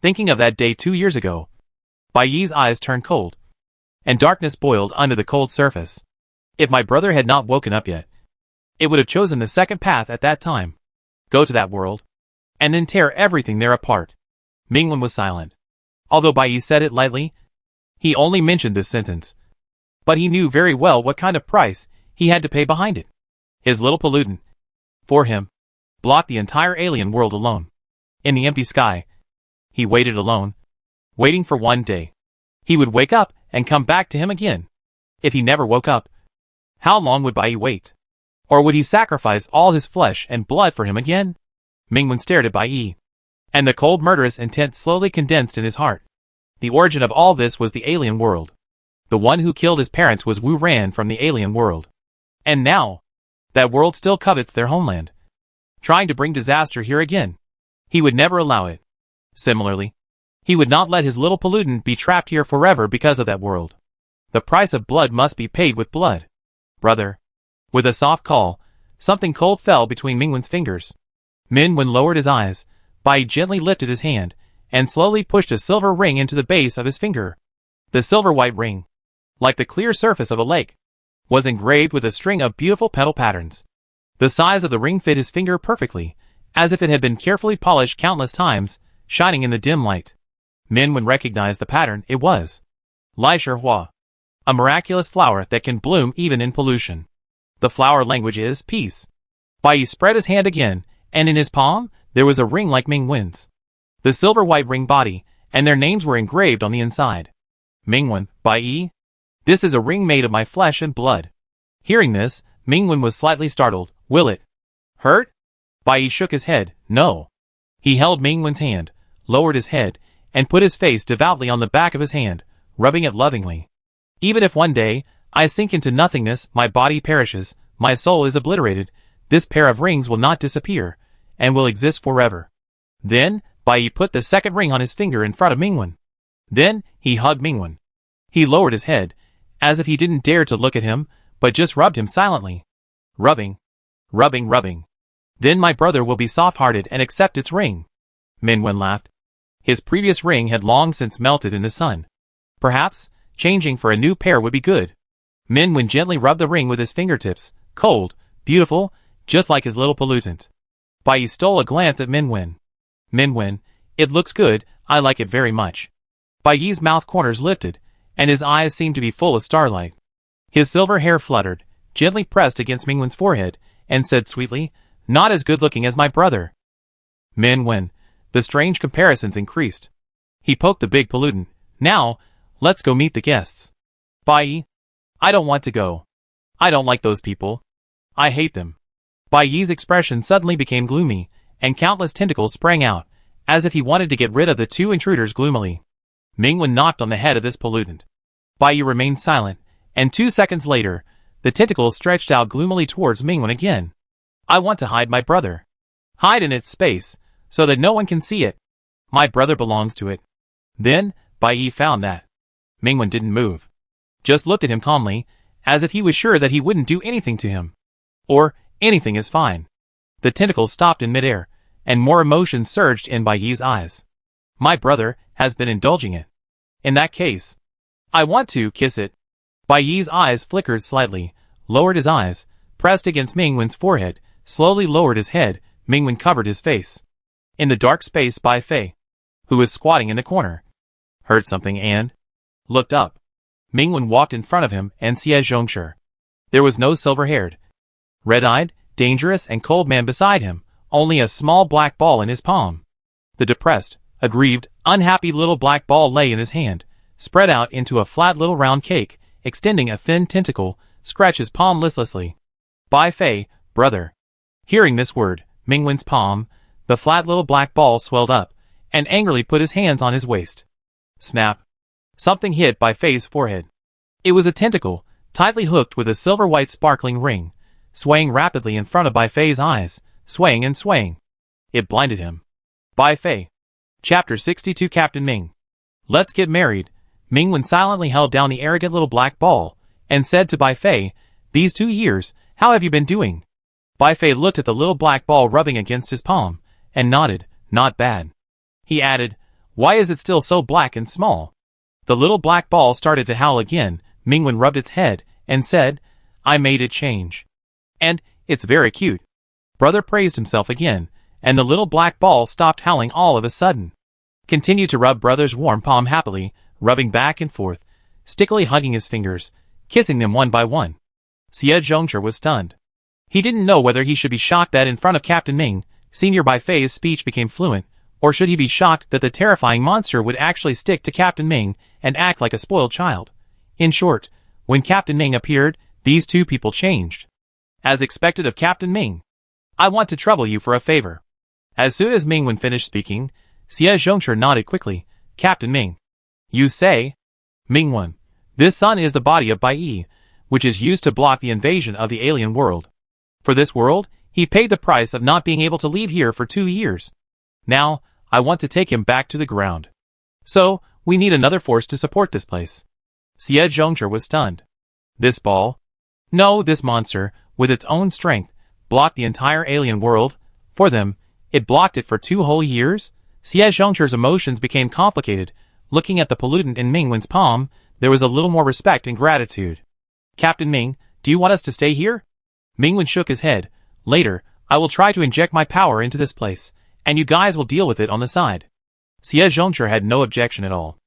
Thinking of that day 2 years ago, Bai's eyes turned cold, and darkness boiled under the cold surface. If my brother had not woken up yet, it would have chosen the second path at that time. Go to that world, and then tear everything there apart. Mingwen was silent. Although Bai said it lightly, he only mentioned this sentence. But he knew very well what kind of price he had to pay behind it. His little pollutant, for him, blocked the entire alien world alone. In the empty sky, he waited alone, waiting for one day. He would wake up and come back to him again. If he never woke up, how long would Bai wait? Or would he sacrifice all his flesh and blood for him again? Mingwen stared at Bai, and the cold murderous intent slowly condensed in his heart. The origin of all this was the alien world. The one who killed his parents was Wu Ran from the alien world. And now, that world still covets their homeland, trying to bring disaster here again. He would never allow it. Similarly, he would not let his little pollutant be trapped here forever because of that world. The price of blood must be paid with blood. Brother. With a soft call, something cold fell between Mingwen's fingers. Mingwen lowered his eyes. Bai gently lifted his hand, and slowly pushed a silver ring into the base of his finger. The silver-white ring, like the clear surface of a lake, was engraved with a string of beautiful petal patterns. The size of the ring fit his finger perfectly, as if it had been carefully polished countless times, shining in the dim light. Mingwen recognized the pattern. It was Lai Shi Hua, a miraculous flower that can bloom even in pollution. The flower language is peace. Bai spread his hand again, and in his palm, there was a ring like Mingwen's. The silver-white ring body, and their names were engraved on the inside. Mingwen, Bai, This is a ring made of my flesh and blood. Hearing this, Mingwen was slightly startled. Will it hurt? Bai Yi shook his head. No. He held Mingwen's hand, lowered his head, and put his face devoutly on the back of his hand, rubbing it lovingly. Even if one day I sink into nothingness, my body perishes, my soul is obliterated, this pair of rings will not disappear, and will exist forever. Then, Bai Yi put the second ring on his finger in front of Mingwen. Then, he hugged Mingwen. He lowered his head, as if he didn't dare to look at him, but just rubbed him silently. Rubbing. Rubbing, rubbing. Then my brother will be soft-hearted and accept its ring. Mingwen laughed. His previous ring had long since melted in the sun. Perhaps, changing for a new pair would be good. Mingwen gently rubbed the ring with his fingertips, cold, beautiful, just like his little pollutant. Bai Yi stole a glance at Mingwen. Mingwen, it looks good, I like it very much. Bai Yi's mouth corners lifted, and his eyes seemed to be full of starlight. His silver hair fluttered, gently pressed against Mingwen's forehead, and said sweetly, not as good-looking as my brother. Mingwen, the strange comparisons increased. He poked the big pollutant. Now, let's go meet the guests. Bai Yi, I don't want to go. I don't like those people. I hate them. Bai Yi's expression suddenly became gloomy, and countless tentacles sprang out, as if he wanted to get rid of the two intruders gloomily. Mingwen knocked on the head of this pollutant. Bai Yi remained silent, and 2 seconds later, the tentacles stretched out gloomily towards Mingwen again. I want to hide my brother. Hide in its space, so that no one can see it. My brother belongs to it. Then, Bai Yi found that. Mingwen didn't move. Just looked at him calmly, as if he was sure that he wouldn't do anything to him. Or, anything is fine. The tentacles stopped in midair, and more emotion surged in Bai Yi's eyes. My brother has been indulging it. In that case, I want to kiss it. Bai Yi's eyes flickered slightly, lowered his eyes, pressed against Mingwen's forehead, slowly lowered his head. Mingwen covered his face. In the dark space, Bai Fei, who was squatting in the corner, heard something and looked up. Mingwen walked in front of him and Xie Zhongshi. There was no silver-haired, red-eyed, dangerous and cold man beside him, only a small black ball in his palm. The depressed, aggrieved, unhappy little black ball lay in his hand, spread out into a flat little round cake, extending a thin tentacle, scratched his palm listlessly. Bai Fei, brother. Hearing this word, Mingwen's palm, the flat little black ball swelled up, and angrily put his hands on his waist. Snap. Something hit Bai Fei's forehead. It was a tentacle, tightly hooked with a silver-white sparkling ring, swaying rapidly in front of Bai Fei's eyes, swaying and swaying. It blinded him. Bai Fei. Chapter 62 Captain Ming. Let's get married. Mingwen silently held down the arrogant little black ball, and said to Bai Fei, these 2 years, how have you been doing? Bai Fei looked at the little black ball rubbing against his palm, and nodded, not bad. He added, why is it still so black and small? The little black ball started to howl again. Mingwen rubbed its head, and said, I made it change. And, it's very cute. Brother praised himself again, and the little black ball stopped howling all of a sudden. Continued to rub brother's warm palm happily, rubbing back and forth, stickily hugging his fingers, kissing them one by one. Xie Zhongshi was stunned. He didn't know whether he should be shocked that in front of Captain Ming, Senior Bai Fei's speech became fluent, or should he be shocked that the terrifying monster would actually stick to Captain Ming and act like a spoiled child. In short, when Captain Ming appeared, these two people changed. As expected of Captain Ming, I want to trouble you for a favor. As soon as Mingwen finished speaking, Xie Zhongshi nodded quickly. Captain Ming. You say? Mingwen. This sun is the body of Bai Yi, which is used to block the invasion of the alien world. For this world, he paid the price of not being able to leave here for 2 years. Now, I want to take him back to the ground. So, we need another force to support this place. Xie Zhongshi was stunned. This ball? No, this monster, with its own strength, blocked the entire alien world. For them, it blocked it for 2 whole years? Xie Zhongshi's emotions became complicated. Looking at the pollutant in Mingwen's palm, there was a little more respect and gratitude. Captain Ming, do you want us to stay here? Mingwen shook his head. Later, I will try to inject my power into this place, and you guys will deal with it on the side. Xie Zhongshi had no objection at all.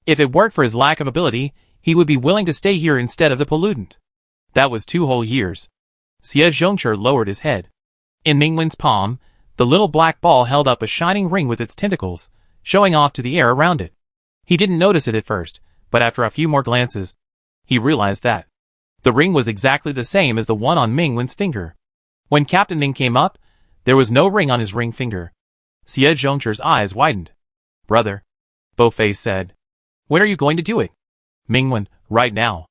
If it weren't for his lack of ability, he would be willing to stay here instead of the pollutant. That was 2 whole years. Xie Zhongshi lowered his head. In Mingwen's palm, the little black ball held up a shining ring with its tentacles, showing off to the air around it. He didn't notice it at first, but after a few more glances, He realized that the ring was exactly the same as the one on Mingwen's finger. When Captain Ming came up, there was no ring on his ring finger. Xie Zhongche's eyes widened. "Brother," Bofei said, "when are you going to do it?" "Mingwen, right now."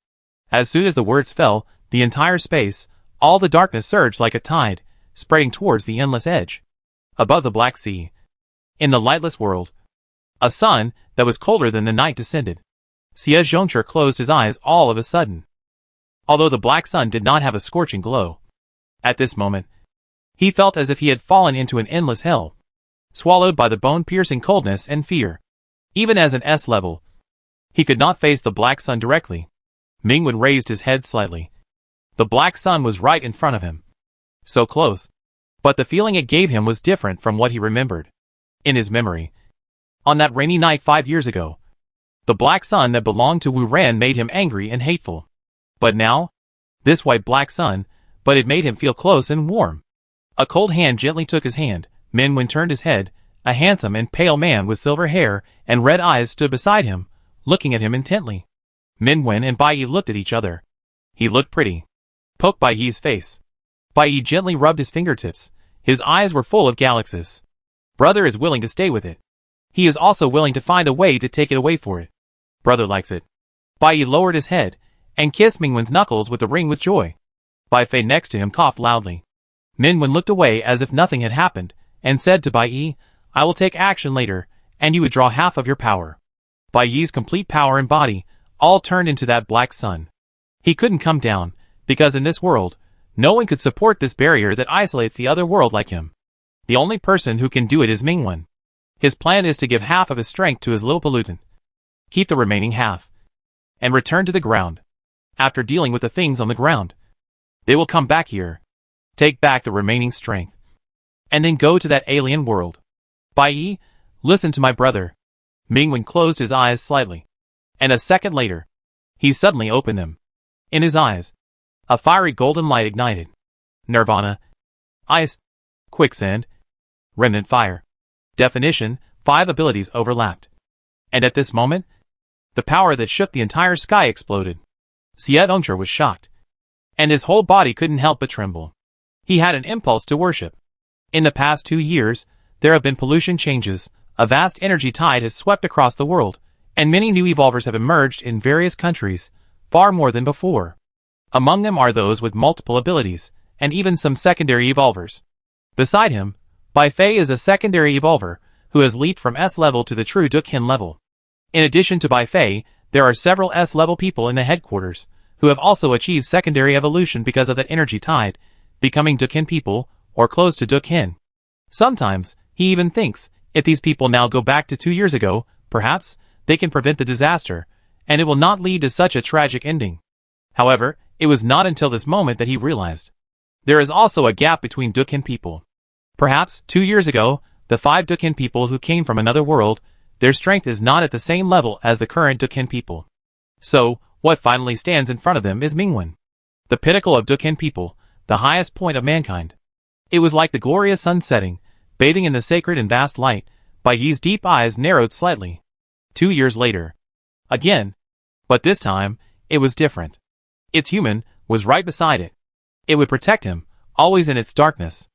As soon as the words fell, the entire space, all the darkness surged like a tide, spreading towards the endless edge. Above the Black Sea, in the lightless world, a sun that was colder than the night descended. Xie Zhongche closed his eyes all of a sudden. Although the black sun did not have a scorching glow, at this moment, he felt as if he had fallen into an endless hell, swallowed by the bone-piercing coldness and fear. Even as an S level, he could not face the black sun directly. Mingwen raised his head slightly. The black sun was right in front of him. So close. But the feeling it gave him was different from what he remembered. In his memory, on that rainy night 5 years ago, the black sun that belonged to Wu Ran made him angry and hateful. But now, this white-black sun, but it made him feel close and warm. A cold hand gently took his hand. Mingwen turned his head. A handsome and pale man with silver hair and red eyes stood beside him, looking at him intently. Mingwen and Bai Yi looked at each other. He looked pretty. Poked Bai Yi's face. Bai Yi gently rubbed his fingertips. His eyes were full of galaxies. Brother is willing to stay with it. He is also willing to find a way to take it away for it. Brother likes it. Bai Yi lowered his head and kissed Mingwen's knuckles with the ring with joy. Bai Fei next to him coughed loudly. Mingwen looked away as if nothing had happened, and said to Bai Yi, "I will take action later, and you withdraw half of your power." Bai Yi's complete power and body all turned into that black sun. He couldn't come down, because in this world, no one could support this barrier that isolates the other world like him. The only person who can do it is Mingwen. His plan is to give half of his strength to his little pollutant, keep the remaining half, and return to the ground. After dealing with the things on the ground, they will come back here, take back the remaining strength, and then go to that alien world. Bai Yi, listen to my brother. Mingwen closed his eyes slightly, and a second later, he suddenly opened them. In his eyes, a fiery golden light ignited. Nirvana, ice, quicksand, remnant fire. Definition: 5 abilities overlapped. And at this moment, the power that shook the entire sky exploded. Xie Zhongche was shocked, and his whole body couldn't help but tremble. He had an impulse to worship. In the past 2 years, there have been pollution changes, a vast energy tide has swept across the world, and many new evolvers have emerged in various countries, far more than before. Among them are those with multiple abilities, and even some secondary evolvers. Beside him, Bai Fei is a secondary evolver, who has leaped from S level to the true Duqin level. In addition to Bai Fei, there are several S level people in the headquarters, who have also achieved secondary evolution because of that energy tide, becoming Duqin people, or close to Duqin. Sometimes, he even thinks, if these people now go back to 2 years ago, perhaps, they can prevent the disaster, and it will not lead to such a tragic ending. However, it was not until this moment that he realized there is also a gap between Duqin people. Perhaps, 2 years ago, the 5 Duqin people who came from another world, their strength is not at the same level as the current Duqin people. So, what finally stands in front of them is Mingwen, the pinnacle of Duqin people, the highest point of mankind. It was like the glorious sun setting, bathing in the sacred and vast light. Bai Yi's deep eyes narrowed slightly. 2 years later. Again. But this time, it was different. Its human was right beside it. It would protect him, always in its darkness.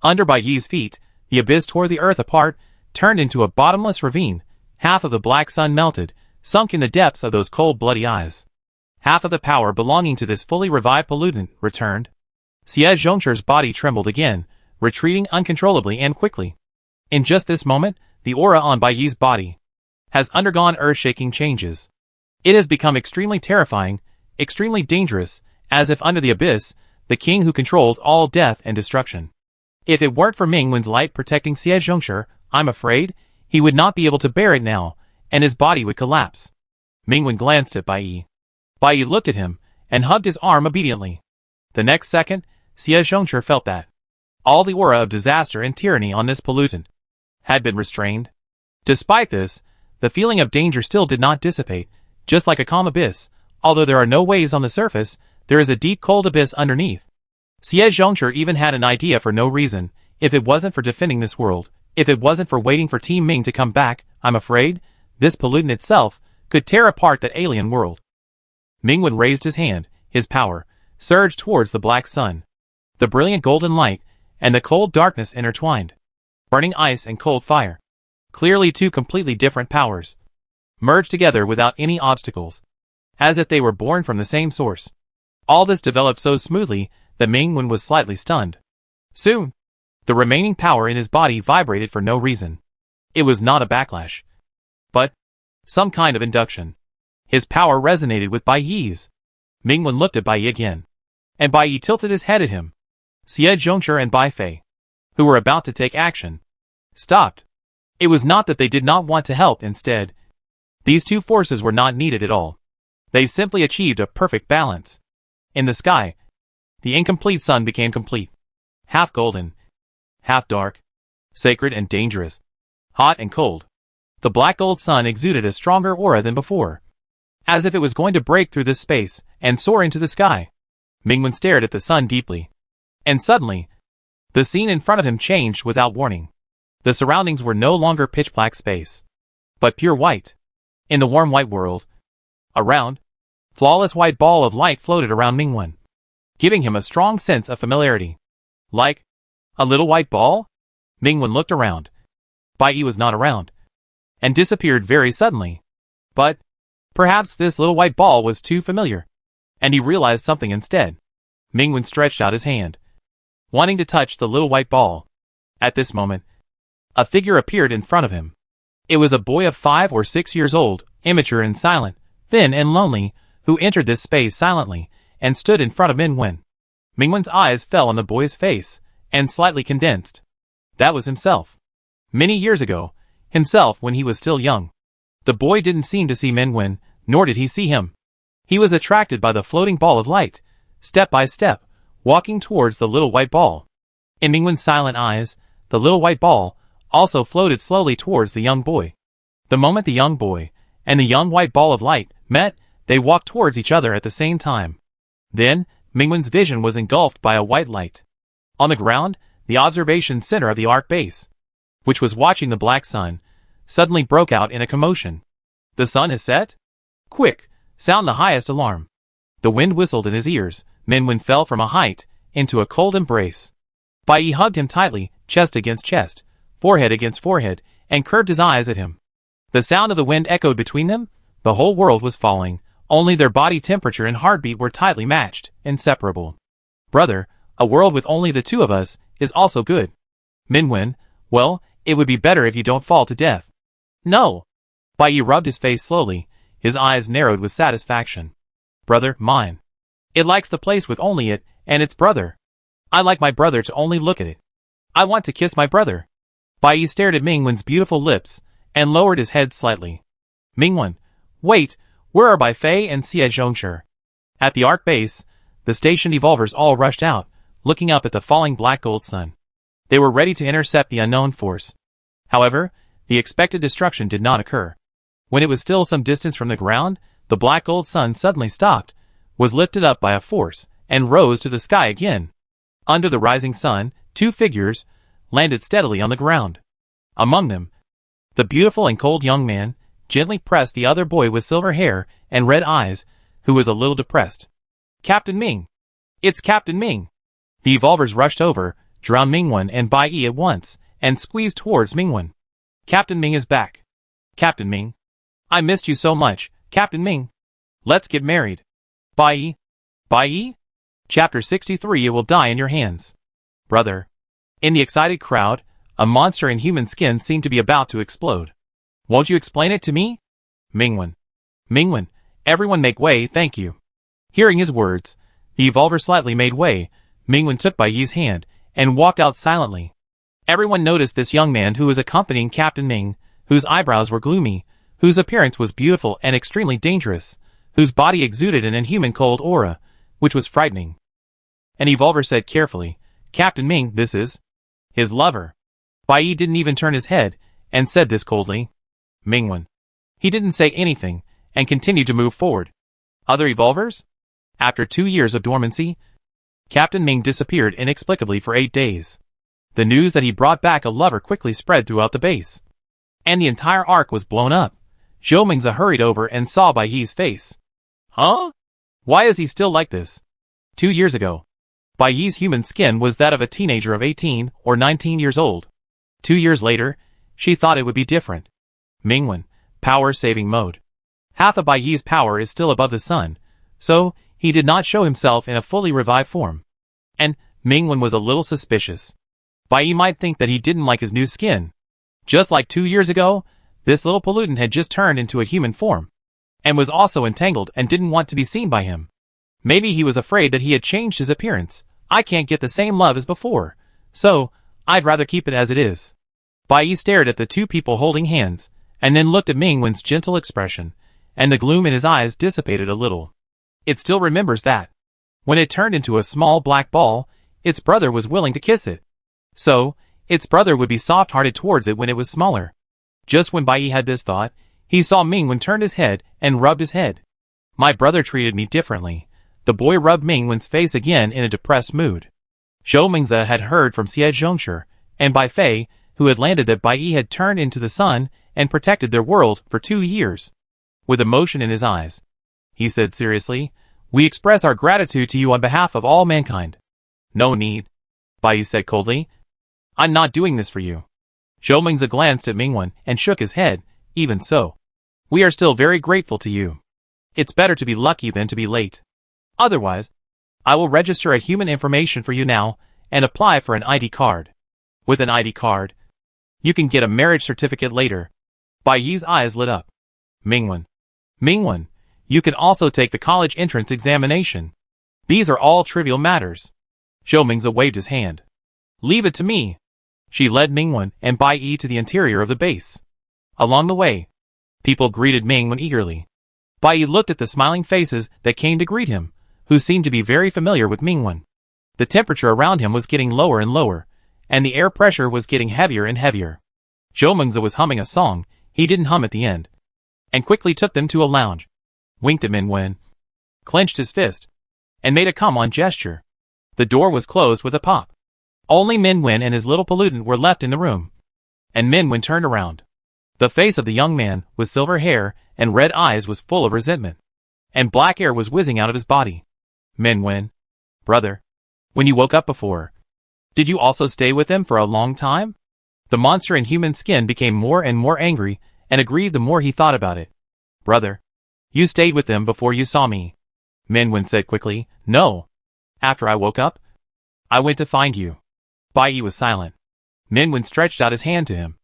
Under Bai Yi's feet, the abyss tore the earth apart, turned into a bottomless ravine. Half of the black sun melted, sunk in the depths of those cold bloody eyes. Half of the power belonging to this fully revived pollutant returned. Xie Zhongche's body trembled again, retreating uncontrollably and quickly. In just this moment, the aura on Bai Yi's body has undergone earth-shaking changes. It has become extremely terrifying, extremely dangerous, as if under the abyss, the king who controls all death and destruction. If it weren't for Mingwen's light protecting Xie Zhongche, I'm afraid, he would not be able to bear it now, and his body would collapse. Mingwen glanced at Bai Yi. Bai Yi looked at him, and hugged his arm obediently. The next second, Xie Zhongche felt that all the aura of disaster and tyranny on this pollutant had been restrained. Despite this, the feeling of danger still did not dissipate. Just like a calm abyss, although there are no waves on the surface, there is a deep cold abyss underneath. Xie Zhongche even had an idea for no reason. If it wasn't for defending this world, if it wasn't for waiting for Team Ming to come back, I'm afraid, this pollutant itself could tear apart that alien world. Mingwen raised his hand, his power surged towards the black sun. The brilliant golden light and the cold darkness intertwined. Burning ice and cold fire. Clearly two completely different powers. Merged together without any obstacles. As if they were born from the same source. All this developed so smoothly that Mingwen was slightly stunned. Soon, the remaining power in his body vibrated for no reason. It was not a backlash, but some kind of induction. His power resonated with Bai Yi's. Mingwen looked at Bai Yi again, and Bai Yi tilted his head at him. Xie Zhongshi and Bai Fei, who were about to take action, stopped. It was not that they did not want to help, instead, these two forces were not needed at all. They simply achieved a perfect balance. In the sky, the incomplete sun became complete. Half golden, half dark, sacred and dangerous, hot and cold. The black gold sun exuded a stronger aura than before, as if it was going to break through this space and soar into the sky. Mingwen stared at the sun deeply. And suddenly, the scene in front of him changed without warning. The surroundings were no longer pitch-black space, but pure white. In the warm white world, a round, flawless white ball of light floated around Mingwen, giving him a strong sense of familiarity. Like a little white ball? Mingwen looked around. Bai Yi was not around, and disappeared very suddenly. But perhaps this little white ball was too familiar, and he realized something instead. Mingwen stretched out his hand, wanting to touch the little white ball. At this moment, a figure appeared in front of him. It was a boy of 5 or 6 years old, immature and silent, thin and lonely, who entered this space silently, and stood in front of Mingwen. Mingwen's eyes fell on the boy's face, and slightly condensed. That was himself. Many years ago, himself when he was still young. The boy didn't seem to see Mingwen, nor did he see him. He was attracted by the floating ball of light, step by step, walking towards the little white ball. In Mingwen's silent eyes, the little white ball also floated slowly towards the young boy. The moment the young boy and the young white ball of light met, they walked towards each other at the same time. Then, Mingwen's vision was engulfed by a white light. On the ground, the observation center of the arc base, which was watching the black sun, suddenly broke out in a commotion. The sun has set? Quick, sound the highest alarm. The wind whistled in his ears. Mingwen fell from a height into a cold embrace. Bai Yi hugged him tightly, chest against chest, forehead against forehead, and curved his eyes at him. The sound of the wind echoed between them. The whole world was falling. Only their body temperature and heartbeat were tightly matched, inseparable. Brother, a world with only the two of us is also good. Mingwen, well, it would be better if you don't fall to death. No. Bai Yi rubbed his face slowly. His eyes narrowed with satisfaction. Brother, mine. It likes the place with only it and its brother. I like my brother to only look at it. I want to kiss my brother. Bai Yi stared at Mingwen's beautiful lips and lowered his head slightly. Mingwen, wait, where are Bai Fei and Xie Zhongshi? At the arc base, the stationed evolvers all rushed out, looking up at the falling black gold sun. They were ready to intercept the unknown force. However, the expected destruction did not occur. When it was still some distance from the ground, the black gold sun suddenly stopped, was lifted up by a force, and rose to the sky again. Under the rising sun, two figures landed steadily on the ground. Among them, the beautiful and cold young man gently pressed the other boy with silver hair and red eyes, who was a little depressed. Captain Ming! It's Captain Ming! The evolvers rushed over, drowned Mingwen and Bai Yi at once, and squeezed towards Mingwen. Captain Ming is back. Captain Ming. I missed you so much, Captain Ming. Let's get married. Bai Yi? Bai Yi? Chapter 63 It will die in your hands. Brother. In the excited crowd, a monster in human skin seemed to be about to explode. Won't you explain it to me? Mingwen. Mingwen, everyone make way, thank you. Hearing his words, the evolver slightly made way. Mingwen took Bai Yi's hand and walked out silently. Everyone noticed this young man who was accompanying Captain Ming, whose eyebrows were gloomy, whose appearance was beautiful and extremely dangerous, whose body exuded an inhuman cold aura, which was frightening. An evolver said carefully, Captain Ming, this is his lover. Bai Yi didn't even turn his head, and said this coldly. Mingwen. He didn't say anything, and continued to move forward. Other evolvers? After 2 years of dormancy, Captain Ming disappeared inexplicably for 8 days. The news that he brought back a lover quickly spread throughout the base. And the entire arc was blown up. Zhou Mingze hurried over and saw Bai Yi's face. Huh? Why is he still like this? 2 years ago, Bai Yi's human skin was that of a teenager of 18 or 19 years old. 2 years later, she thought it would be different. Mingwen, power saving mode. Half of Bai Yi's power is still above the sun, so he did not show himself in a fully revived form. And Mingwen was a little suspicious. Bai Yi might think that he didn't like his new skin. Just like 2 years ago, this little pollutant had just turned into a human form, and was also entangled and didn't want to be seen by him. Maybe he was afraid that he had changed his appearance. I can't get the same love as before, so I'd rather keep it as it is. Bai Yi stared at the two people holding hands, and then looked at Mingwen's gentle expression, and the gloom in his eyes dissipated a little. It still remembers that. When it turned into a small black ball, its brother was willing to kiss it. So, its brother would be soft-hearted towards it when it was smaller. Just when Bai Yi had this thought, he saw Mingwen turn his head and rubbed his head. My brother treated me differently. The boy rubbed Mingwen's face again in a depressed mood. Zhou Mingze had heard from Xie Zhongshi and Bai Fei, who had landed that Bai Yi had turned into the sun and protected their world for 2 years. With emotion in his eyes, he said seriously, "We express our gratitude to you on behalf of all mankind." "No need," Bai Yi said coldly. "I'm not doing this for you." Zhou Mingze glanced at Mingwen and shook his head. "Even so, we are still very grateful to you. It's better to be lucky than to be late. Otherwise, I will register a human information for you now and apply for an ID card. With an ID card, you can get a marriage certificate later." Bai Yi's eyes lit up. Mingwen, you can also take the college entrance examination. These are all trivial matters." Zhou Mingze waved his hand. "Leave it to me." She led Mingwen and Bai Yi to the interior of the base. Along the way, people greeted Mingwen eagerly. Bai Yi looked at the smiling faces that came to greet him, who seemed to be very familiar with Mingwen. The temperature around him was getting lower and lower, and the air pressure was getting heavier and heavier. Zhou Mingze was humming a song he didn't hum at the end, and quickly took them to a lounge, winked at Mingwen, clenched his fist, and made a come-on gesture. The door was closed with a pop. Only Mingwen and his little pollutant were left in the room, and Mingwen turned around. The face of the young man with silver hair and red eyes was full of resentment, and black air was whizzing out of his body. "Mingwen, brother, when you woke up before, did you also stay with them for a long time?" The monster in human skin became more and more angry and aggrieved the more he thought about it. "Brother, you stayed with them before you saw me," Mingwen said quickly. "No. After I woke up, I went to find you." Bai Yi was silent. Mingwen stretched out his hand to him,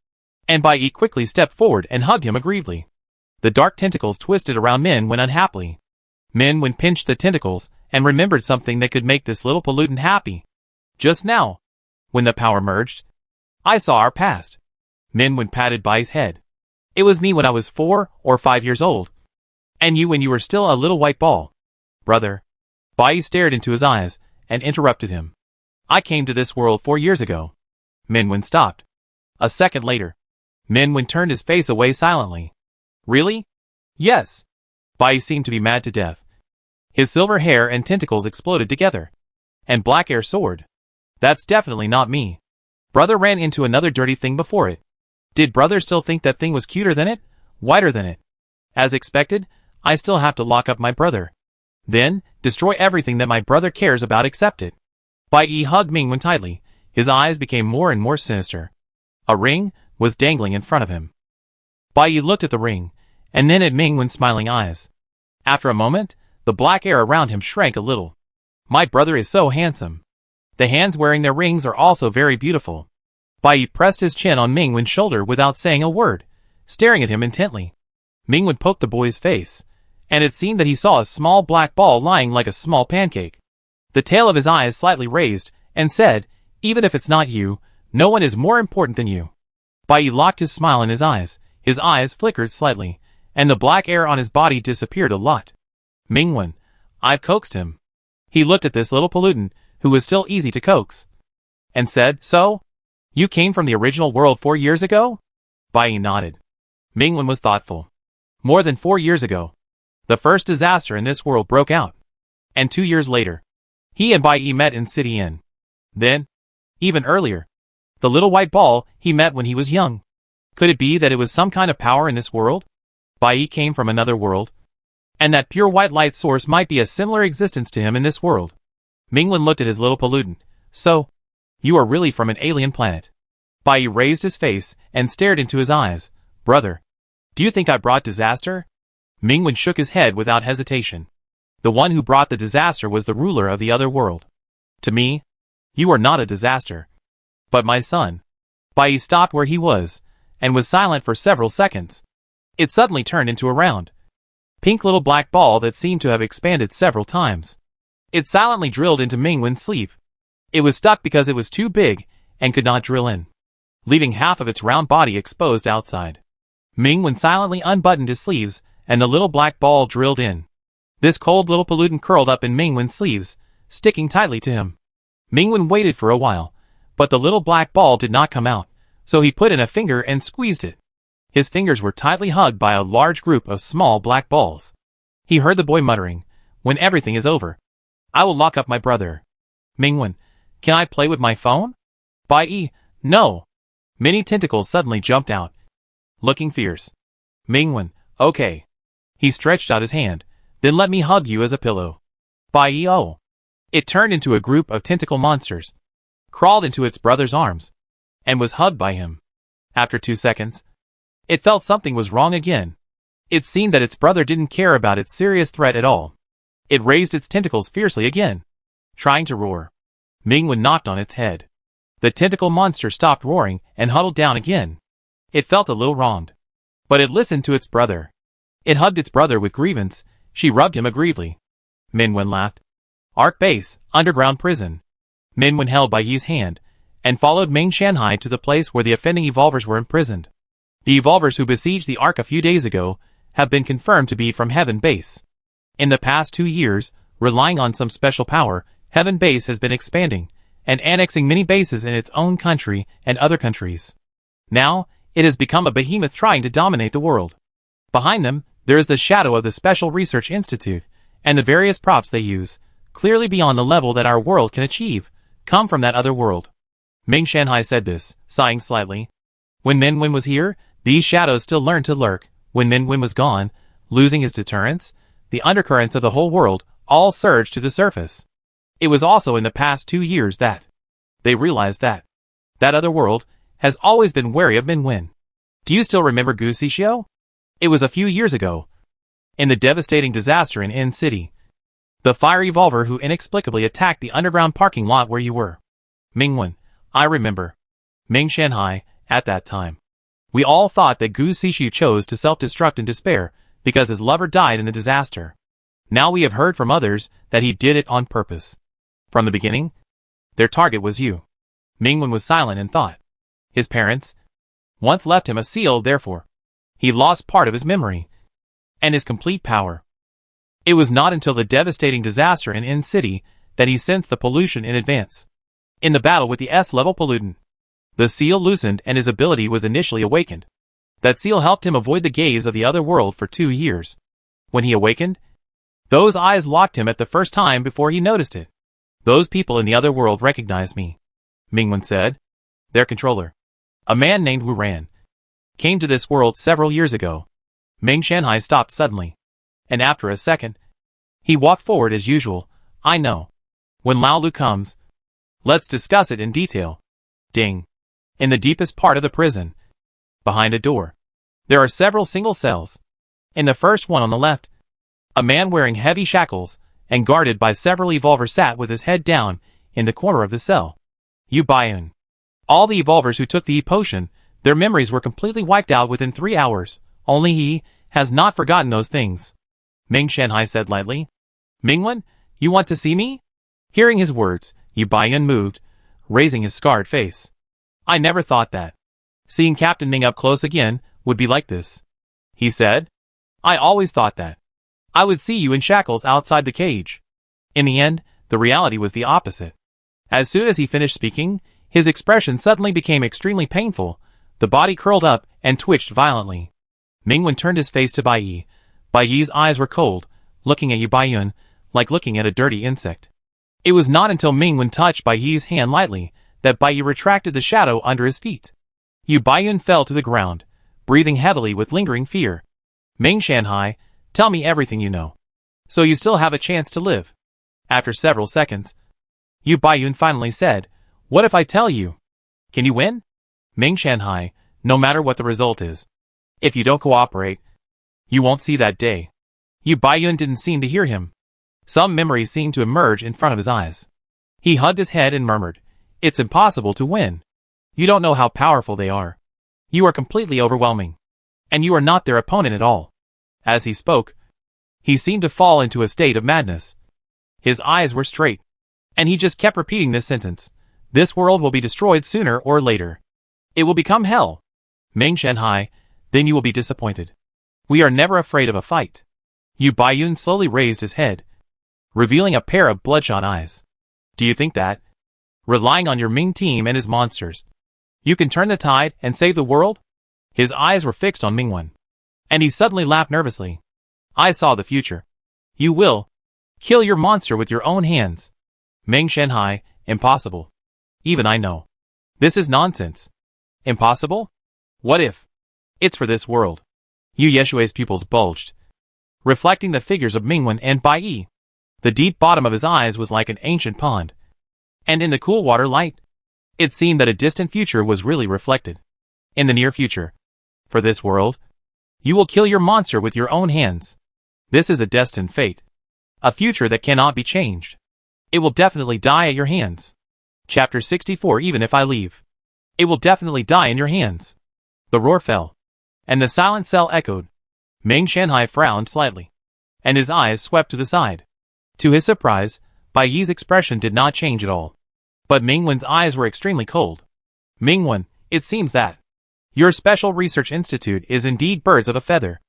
and Bai Yi quickly stepped forward and hugged him aggrievedly. The dark tentacles twisted around Mingwen unhappily. Mingwen pinched the tentacles and remembered something that could make this little pollutant happy. "Just now, when the power merged, I saw our past." Mingwen patted Bai's head. "It was me when I was 4 or 5 years old, and you when you were still a little white ball." "Brother." Bai stared into his eyes and interrupted him. "I came to this world 4 years ago." Mingwen stopped. A second later, Mingwen turned his face away silently. "Really?" "Yes." Bai seemed to be mad to death. His silver hair and tentacles exploded together, and black air soared. "That's definitely not me. Brother ran into another dirty thing before it. Did brother still think that thing was cuter than it? Whiter than it? As expected, I still have to lock up my brother. Then, destroy everything that my brother cares about except it." Bai Yi hugged Mingwen tightly. His eyes became more and more sinister. A ring was dangling in front of him. Bai Yi looked at the ring, and then at Mingwen's smiling eyes. After a moment, the black air around him shrank a little. "My brother is so handsome. The hands wearing their rings are also very beautiful." Bai Yi pressed his chin on Mingwen's shoulder without saying a word, staring at him intently. Mingwen poked the boy's face, and it seemed that he saw a small black ball lying like a small pancake. The tail of his eyes slightly raised, and said, "Even if it's not you, no one is more important than you." Bai Yi locked his smile in his eyes flickered slightly, and the black air on his body disappeared a lot. "Mingwen, I've coaxed him." He looked at this little pollutant, who was still easy to coax, and said, "So? You came from the original world 4 years ago?" Bai Yi nodded. Mingwen was thoughtful. "More than 4 years ago, the first disaster in this world broke out. And 2 years later, he and Bai Yi met in City Inn. Then, even earlier, the little white ball he met when he was young. Could it be that it was some kind of power in this world? Bai Yi came from another world, and that pure white light source might be a similar existence to him in this world. Mingwen looked at his little pollutant. So, you are really from an alien planet. Bai raised his face and stared into his eyes. Brother, do you think I brought disaster? Mingwen shook his head without hesitation. The one who brought the disaster was the ruler of the other world. To me, you are not a disaster. But my son. Bai stopped where he was, and was silent for several seconds. It suddenly turned into a round, pink little black ball that seemed to have expanded several times. It silently drilled into Mingwen's sleeve. It was stuck because it was too big and could not drill in, leaving half of its round body exposed outside. Mingwen silently unbuttoned his sleeves, and the little black ball drilled in. This cold little pollutant curled up in Mingwen's sleeves, sticking tightly to him. Mingwen waited for a while, but the little black ball did not come out, so he put in a finger and squeezed it. His fingers were tightly hugged by a large group of small black balls. He heard the boy muttering, "When everything is over, I will lock up my brother." Mingwen, can I play with my phone? Bai, no. Many tentacles suddenly jumped out, looking fierce. Mingwen, okay. He stretched out his hand, then let me hug you as a pillow. Bai, oh. It turned into a group of tentacle monsters, crawled into its brother's arms, and was hugged by him. After 2 seconds, it felt something was wrong again. It seemed that its brother didn't care about its serious threat at all. It raised its tentacles fiercely again, trying to roar. Mingwen knocked on its head. The tentacle monster stopped roaring and huddled down again. It felt a little wronged, but it listened to its brother. It hugged its brother with grievance. She rubbed him aggrievely. Mingwen laughed. Arc Base, underground prison. Mingwen held Baiyi's hand, and followed Ming Shanhai to the place where the offending evolvers were imprisoned. The evolvers who besieged the Ark a few days ago have been confirmed to be from Heaven Base. In the past 2 years, relying on some special power, Heaven Base has been expanding, and annexing many bases in its own country and other countries. Now, it has become a behemoth trying to dominate the world. Behind them, there is the shadow of the Special Research Institute, and the various props they use, clearly beyond the level that our world can achieve, come from that other world. Ming Shanhai said this, sighing slightly. When Mingwen was here, these shadows still learned to lurk. When Mingwen was gone, losing his deterrence, the undercurrents of the whole world all surged to the surface. It was also in the past 2 years that they realized that that other world has always been wary of Mingwen. Do you still remember Gucishio? It was a few years ago, in the devastating disaster in N City. The fire evolver who inexplicably attacked the underground parking lot where you were. Mingwen, I remember. Ming Shanhai, at that time, we all thought that Gu Sishu chose to self-destruct in despair because his lover died in the disaster. Now we have heard from others that he did it on purpose. From the beginning, their target was you. Mingwen was silent in thought. His parents once left him a seal, therefore he lost part of his memory and his complete power. It was not until the devastating disaster in N City that he sensed the pollution in advance. In the battle with the S-level pollutant, the seal loosened and his ability was initially awakened. That seal helped him avoid the gaze of the other world for 2 years. When he awakened, those eyes locked him at the first time before he noticed it. Those people in the other world recognized me, Mingwen said. Their controller, a man named Wu Ran, came to this world several years ago. Ming Shanhai stopped suddenly, and after a second, he walked forward as usual. I know. When Lao Lu comes, let's discuss it in detail. Ding. In the deepest part of the prison, behind a door, there are several single cells. In the first one on the left, a man wearing heavy shackles and guarded by several evolvers sat with his head down in the corner of the cell. Yu Baiun. All the evolvers who took the E-potion, their memories were completely wiped out within 3 hours. Only he has not forgotten those things. Ming Shanhai said lightly. Mingwen, you want to see me? Hearing his words, Yu Baiun moved, raising his scarred face. I never thought that seeing Captain Ming up close again would be like this, he said. I always thought that I would see you in shackles outside the cage. In the end, the reality was the opposite. As soon as he finished speaking, his expression suddenly became extremely painful. The body curled up and twitched violently. Mingwen turned his face to Baiyi. Baiyi's eyes were cold, looking at Yu Baiun like looking at a dirty insect. It was not until Mingwen touched Baiyi's hand lightly that Baiyi retracted the shadow under his feet. Yu Baiun fell to the ground, breathing heavily with lingering fear. Ming Shanhai, Tell me everything you know. So you still have a chance to live. After several seconds, Yu Baiyun finally said, what if I tell you? Can you win? Ming Shanhai, no matter what the result is. If you don't cooperate, you won't see that day. Yu Baiyun didn't seem to hear him. Some memories seemed to emerge in front of his eyes. He hugged his head and murmured, it's impossible to win. You don't know how powerful they are. You are completely overwhelming. And you are not their opponent at all. As he spoke, he seemed to fall into a state of madness. His eyes were straight. And he just kept repeating this sentence. This world will be destroyed sooner or later. It will become hell. Ming Shanhai, then you will be disappointed. We are never afraid of a fight. Yu Baiyun slowly raised his head, revealing a pair of bloodshot eyes. Do you think that, relying on your Ming team and his monsters, you can turn the tide and save the world? His eyes were fixed on Mingwen, and he suddenly laughed nervously. I saw the future. You will kill your monster with your own hands. Ming Shanhai, impossible. Even I know. This is nonsense. Impossible? What if? It's for this world. Yu Yeshui's pupils bulged, reflecting the figures of Mingwen and Bai Yi. The deep bottom of his eyes was like an ancient pond. And in the cool water light, it seemed that a distant future was really reflected. In the near future. For this world, you will kill your monster with your own hands. This is a destined fate. A future that cannot be changed. It will definitely die at your hands. Chapter 64. Even if I leave, it will definitely die in your hands. The roar fell, and the silent cell echoed. Ming Shanhai frowned slightly, and his eyes swept to the side. To his surprise, Bai Yi's expression did not change at all. But Mingwen's eyes were extremely cold. Mingwen, it seems that your special research institute is indeed birds of a feather.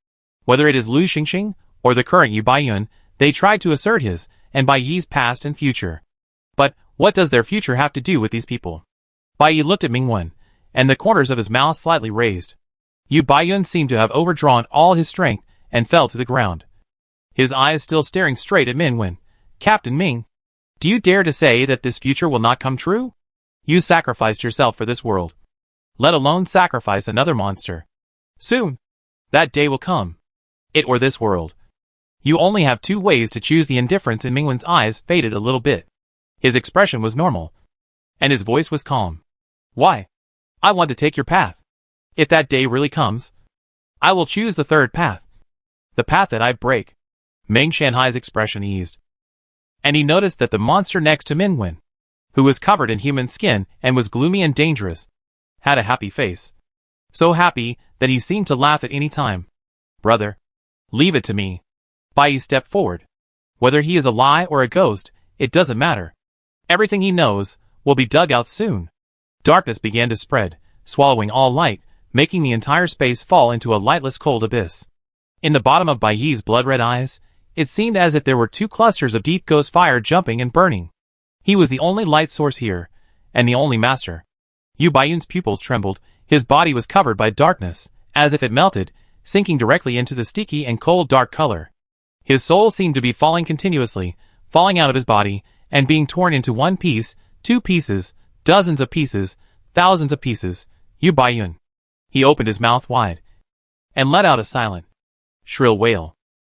Whether it is Lu Xingxing or the current Yu Baiyun, they tried to assert his and Bai Yi's past and future. But what does their future have to do with these people? Bai Yi looked at Mingwen, and the corners of his mouth slightly raised. Yu Baiyun seemed to have overdrawn all his strength and fell to the ground. His eyes still staring straight at Mingwen. Captain Ming, do you dare to say that this future will not come true? You sacrificed yourself for this world, let alone sacrifice another monster. Soon, that day will come. It or this world. You only have two ways to choose. The indifference in Mingwen's eyes faded a little bit. His expression was normal, and his voice was calm. Why? I want to take your path. If that day really comes, I will choose the third path. The path that I break. Ming Shanhai's expression eased, and he noticed that the monster next to Mingwen, who was covered in human skin and was gloomy and dangerous, had a happy face. So happy that he seemed to laugh at any time. Brother, leave it to me. Bai Yi stepped forward. Whether he is a lie or a ghost, it doesn't matter. Everything he knows will be dug out soon. Darkness began to spread, swallowing all light, making the entire space fall into a lightless cold abyss. In the bottom of Bai Yi's blood-red eyes, it seemed as if there were two clusters of deep ghost fire jumping and burning. He was the only light source here, and the only master. Yu Baiyun's pupils trembled, his body was covered by darkness, as if it melted, sinking directly into the sticky and cold dark color. His soul seemed to be falling continuously, falling out of his body, and being torn into one piece, two pieces, dozens of pieces, thousands of pieces. Yu Baiyun. He opened his mouth wide, and let out a silent, shrill wail.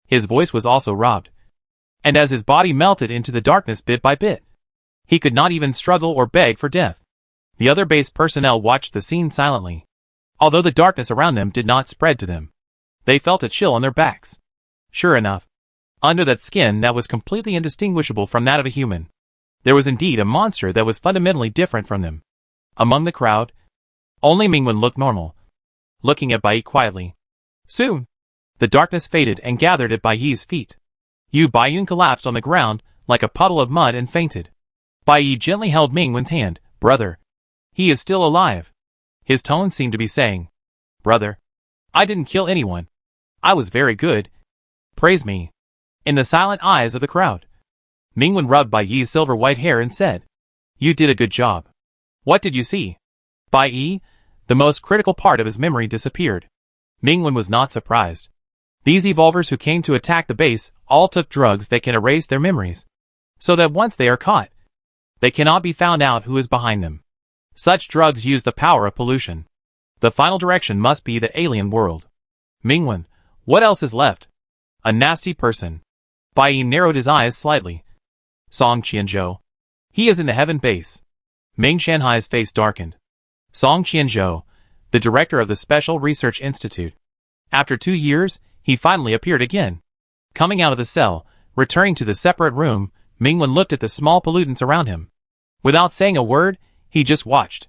His voice was also robbed, and as his body melted into the darkness bit by bit, he could not even struggle or beg for death. The other base personnel watched the scene silently. Although the darkness around them did not spread to them, they felt a chill on their backs. Sure enough, under that skin that was completely indistinguishable from that of a human, there was indeed a monster that was fundamentally different from them. Among the crowd, only Mingwen looked normal, looking at Bai Yi quietly. Soon, the darkness faded and gathered at Bai Yi's feet. Yu Baiyun collapsed on the ground like a puddle of mud and fainted. Bai Yi gently held Mingwen's hand. Brother, he is still alive. His tone seemed to be saying, Brother, I didn't kill anyone. I was very good. Praise me. In the silent eyes of the crowd, Mingwen rubbed Bai Yi's silver white hair and said, You did a good job. What did you see? Bai Yi, the most critical part of his memory disappeared. Mingwen was not surprised. These evolvers who came to attack the base all took drugs that can erase their memories, so that once they are caught, they cannot be found out who is behind them. Such drugs use the power of pollution. The final direction must be the alien world. Mingwen, what else is left? A nasty person. Bai Yi narrowed his eyes slightly. Song Qianzhou. He is in the heaven base. Ming Shanhai's face darkened. Song Qianzhou, the director of the Special Research Institute. After 2 years, he finally appeared again. Coming out of the cell, returning to the separate room, Mingwen looked at the small pollutants around him. Without saying a word, he just watched.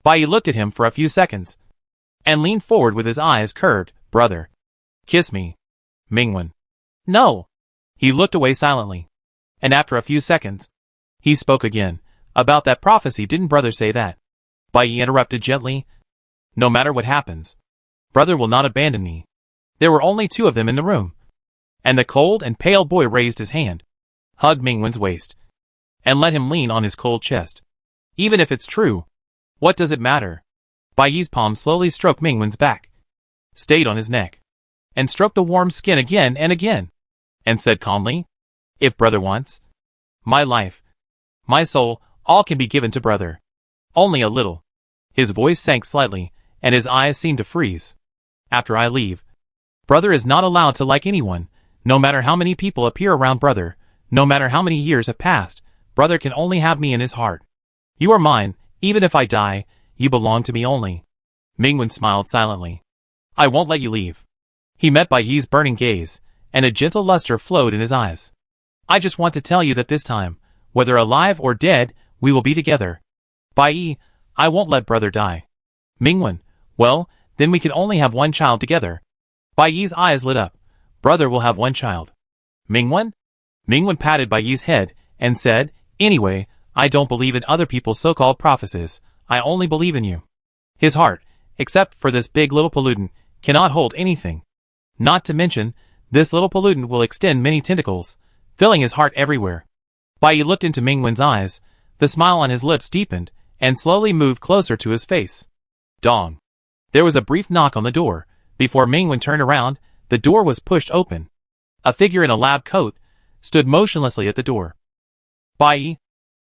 Bai Yi looked at him for a few seconds, and leaned forward with his eyes curved. Brother. Kiss me. Mingwen. No. He looked away silently. And after a few seconds, he spoke again. About that prophecy, didn't brother say that? Bai Yi interrupted gently. No matter what happens, brother will not abandon me. There were only 2 of them in the room. And the cold and pale boy raised his hand, hugged Mingwen's waist, and let him lean on his cold chest. Even if it's true, what does it matter? Bai Yi's palm slowly stroked Mingwen's back, stayed on his neck, and stroked the warm skin again and again, and said calmly, if brother wants, my life, my soul, all can be given to brother. Only a little. His voice sank slightly, and his eyes seemed to freeze. After I leave, brother is not allowed to like anyone, no matter how many people appear around brother, no matter how many years have passed, brother can only have me in his heart. You are mine, even if I die, you belong to me only. Mingwen smiled silently. I won't let you leave. He met Bai Yi's burning gaze, and a gentle luster flowed in his eyes. I just want to tell you that this time, whether alive or dead, we will be together. Bai Yi, I won't let brother die. Mingwen, well, then we can only have 1 child together. Bai Yi's eyes lit up. Brother will have 1 child. Mingwen? Mingwen patted Bai Yi's head, and said, anyway, I don't believe in other people's so-called prophecies, I only believe in you. His heart, except for this big little pollutant, cannot hold anything. Not to mention, this little pollutant will extend many tentacles, filling his heart everywhere. Bai Yi looked into Mingwen's eyes, the smile on his lips deepened, and slowly moved closer to his face. Dong. There was a brief knock on the door. Before Mingwen turned around, the door was pushed open. A figure in a lab coat stood motionlessly at the door. Bai Yi.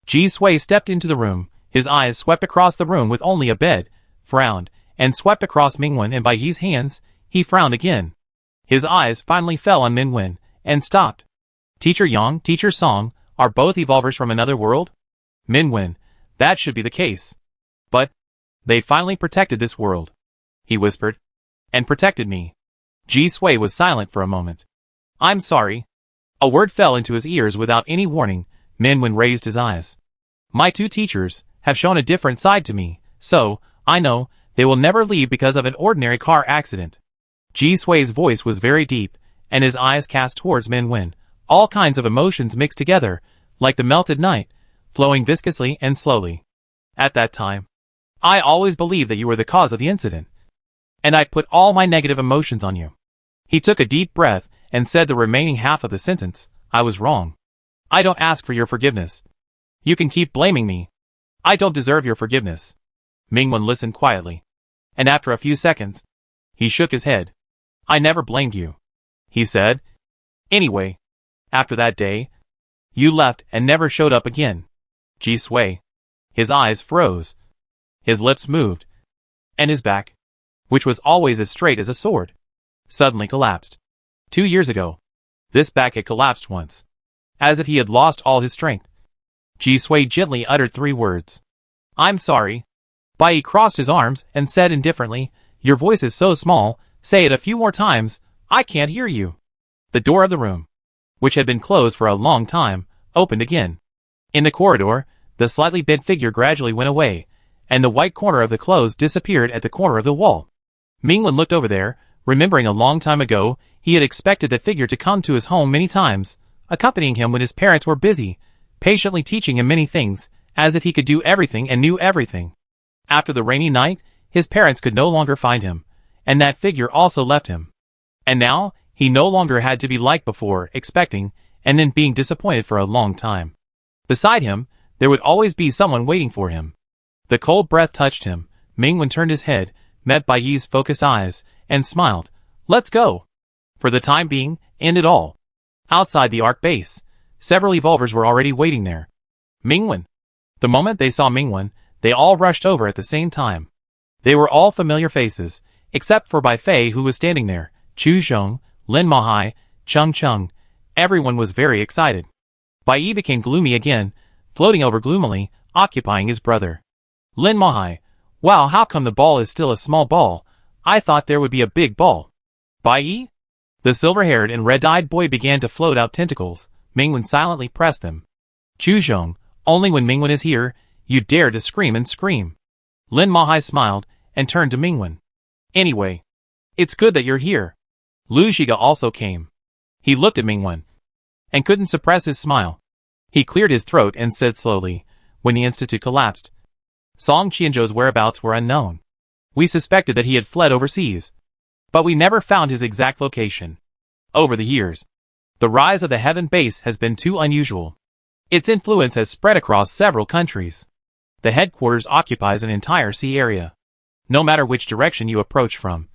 Ji Sui stepped into the room. His eyes swept across the room with only a bed, frowned, and swept across Mingwen and Bai Yi's hands. He frowned again. His eyes finally fell on Mingwen, and stopped. Teacher Yang, Teacher Song, are both evolvers from another world? Mingwen, that should be the case. But they finally protected this world, he whispered, and protected me. Ji Sui was silent for a moment. I'm sorry. A word fell into his ears without any warning. Mingwen raised his eyes. My 2 teachers have shown a different side to me, so, I know, they will never leave because of an ordinary car accident. Ji Sui's voice was very deep, and his eyes cast towards Mingwen, all kinds of emotions mixed together, like the melted night, flowing viscously and slowly. At that time, I always believed that you were the cause of the incident, and I put all my negative emotions on you. He took a deep breath and said the remaining half of the sentence. I was wrong. I don't ask for your forgiveness. You can keep blaming me. I don't deserve your forgiveness. Mingwen listened quietly, and after a few seconds, he shook his head. I never blamed you, he said. Anyway, after that day, you left and never showed up again. Ji Sui. His eyes froze. His lips moved. And his back, which was always as straight as a sword, suddenly collapsed. 2 years ago, this back had collapsed once, as if he had lost all his strength. Ji Sui gently uttered 3 words. I'm sorry. Bai Yi crossed his arms and said indifferently, your voice is so small, say it a few more times, I can't hear you. The door of the room, which had been closed for a long time, opened again. In the corridor, the slightly bent figure gradually went away, and the white corner of the clothes disappeared at the corner of the wall. Mingwen looked over there, remembering a long time ago, he had expected that figure to come to his home many times, accompanying him when his parents were busy, patiently teaching him many things, as if he could do everything and knew everything. After the rainy night, his parents could no longer find him, and that figure also left him. And now, he no longer had to be like before, expecting, and then being disappointed for a long time. Beside him, there would always be someone waiting for him. The cold breath touched him. Mingwen turned his head, met Bai Yi's focused eyes, and smiled. Let's go. For the time being, end it all. Outside the Ark base, several evolvers were already waiting there. Mingwen. The moment they saw Mingwen, they all rushed over at the same time. They were all familiar faces, except for Bai Fei who was standing there, Chu Zhong, Lin Mahai, Chung Chung. Everyone was very excited. Bai Yi became gloomy again, floating over gloomily, occupying his brother. Lin Mahai. Wow, how come the ball is still a small ball? I thought there would be a big ball. Bai Yi? The silver-haired and red-eyed boy began to float out tentacles. Mingwen silently pressed them. Chu Zhong, only when Mingwen is here, you dare to scream and scream. Lin Mahai smiled, and turned to Mingwen. Anyway, it's good that you're here. Lu Zhiga also came. He looked at Mingwen, and couldn't suppress his smile. He cleared his throat and said slowly, when the institute collapsed. Song Qianzhou's whereabouts were unknown. We suspected that he had fled overseas, but we never found his exact location. Over the years, the rise of the Heaven Base has been too unusual. Its influence has spread across several countries. The headquarters occupies an entire sea area. No matter which direction you approach from,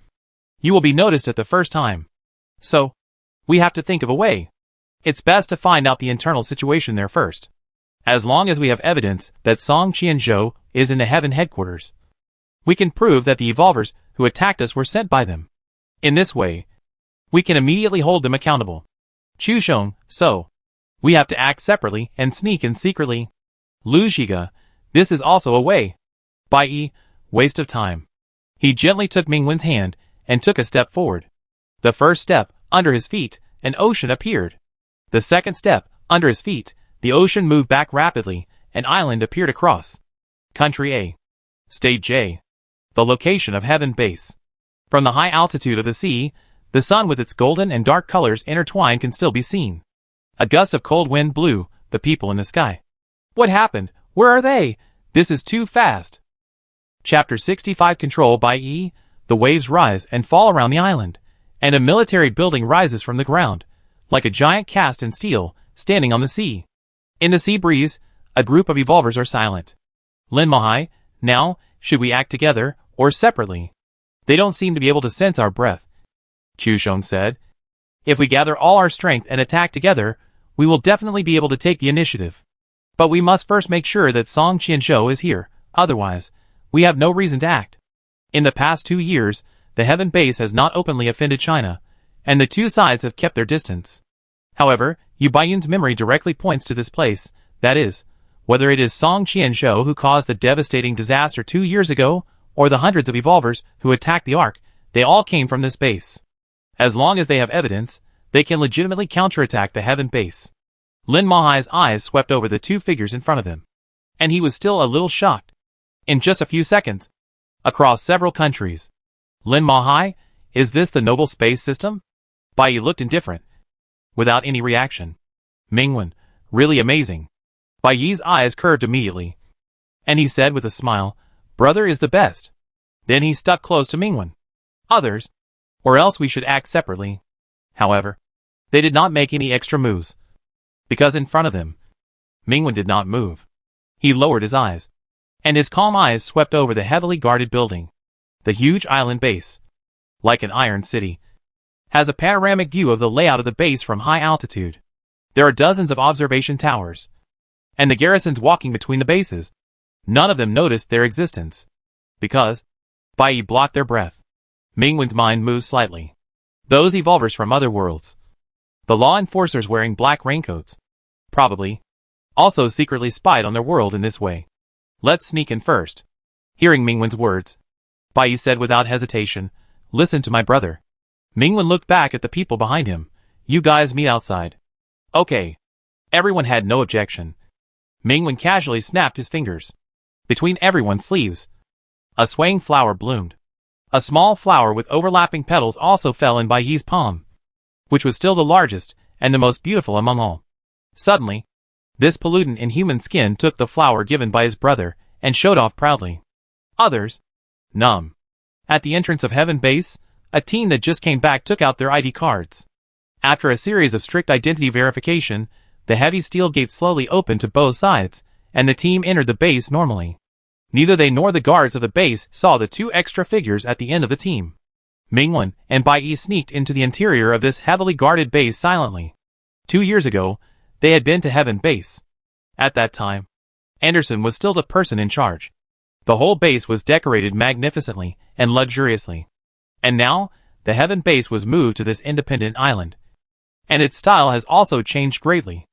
you will be noticed at the first time. So, we have to think of a way. It's best to find out the internal situation there first. As long as we have evidence that Song Qianzhou is in the Heaven headquarters, we can prove that the evolvers who attacked us were sent by them. In this way, we can immediately hold them accountable. Chu Zhong, so we have to act separately and sneak in secretly. Lu Zhiga, this is also a way. Bai Yi, waste of time. He gently took Mingwen's hand and took a step forward. The first step, under his feet, an ocean appeared. The second step, under his feet, the ocean moved back rapidly, an island appeared across. Country A. State J. The location of Heaven Base. From the high altitude of the sea, the sun with its golden and dark colors intertwined can still be seen. A gust of cold wind blew the people in the sky. What happened? Where are they? This is too fast. Chapter 65 Control Bai Yi. The waves rise and fall around the island, and a military building rises from the ground, like a giant cast in steel, standing on the sea. In the sea breeze, a group of evolvers are silent. Lin Mahai, now, should we act together, or separately? They don't seem to be able to sense our breath. Chu Zhong said. If we gather all our strength and attack together, we will definitely be able to take the initiative. But we must first make sure that Song Qianzhou is here, otherwise, we have no reason to act. In the past 2 years, the Heaven Base has not openly offended China, and the two sides have kept their distance. However, Yu Baiyun's memory directly points to this place, that is, whether it is Song Qianzhou who caused the devastating disaster 2 years ago, or the hundreds of evolvers who attacked the Ark, they all came from this base. As long as they have evidence, they can legitimately counterattack the Heaven Base. Lin Mahai's eyes swept over the two figures in front of him, and he was still a little shocked. In just a few seconds, across several countries. Lin Mahai, is this the noble space system? Bai Yi looked indifferent, without any reaction. Mingwen, really amazing. Bai Yi's eyes curved immediately, and he said with a smile, brother is the best. Then he stuck close to Mingwen. Others, or else we should act separately. However, they did not make any extra moves, because in front of them, Mingwen did not move. He lowered his eyes, and his calm eyes swept over the heavily guarded building. The huge island base, like an iron city, has a panoramic view of the layout of the base from high altitude. There are dozens of observation towers, and the garrisons walking between the bases. None of them noticed their existence, because Bai Yi blocked their breath. Mingwen's mind moved slightly. Those evolvers from other worlds. The law enforcers wearing black raincoats. Probably also secretly spied on their world in this way. Let's sneak in first. Hearing Mingwen's words, Bai Yi said without hesitation, listen to my brother. Mingwen looked back at the people behind him. You guys meet outside. Okay. Everyone had no objection. Mingwen casually snapped his fingers. Between everyone's sleeves, a swaying flower bloomed. A small flower with overlapping petals also fell in Bai Yi's palm, which was still the largest and the most beautiful among all. Suddenly, this pollutant in human skin took the flower given by his brother and showed off proudly. Others, numb. At the entrance of Heaven Base, a team that just came back took out their ID cards. After a series of strict identity verification, the heavy steel gates slowly opened to both sides, and the team entered the base normally. Neither they nor the guards of the base saw the two extra figures at the end of the team. Mingwen and Bai Yi sneaked into the interior of this heavily guarded base silently. 2 years ago, they had been to Heaven Base. At that time, Anderson was still the person in charge. The whole base was decorated magnificently and luxuriously. And now, the Heaven Base was moved to this independent island. and its style has also changed greatly.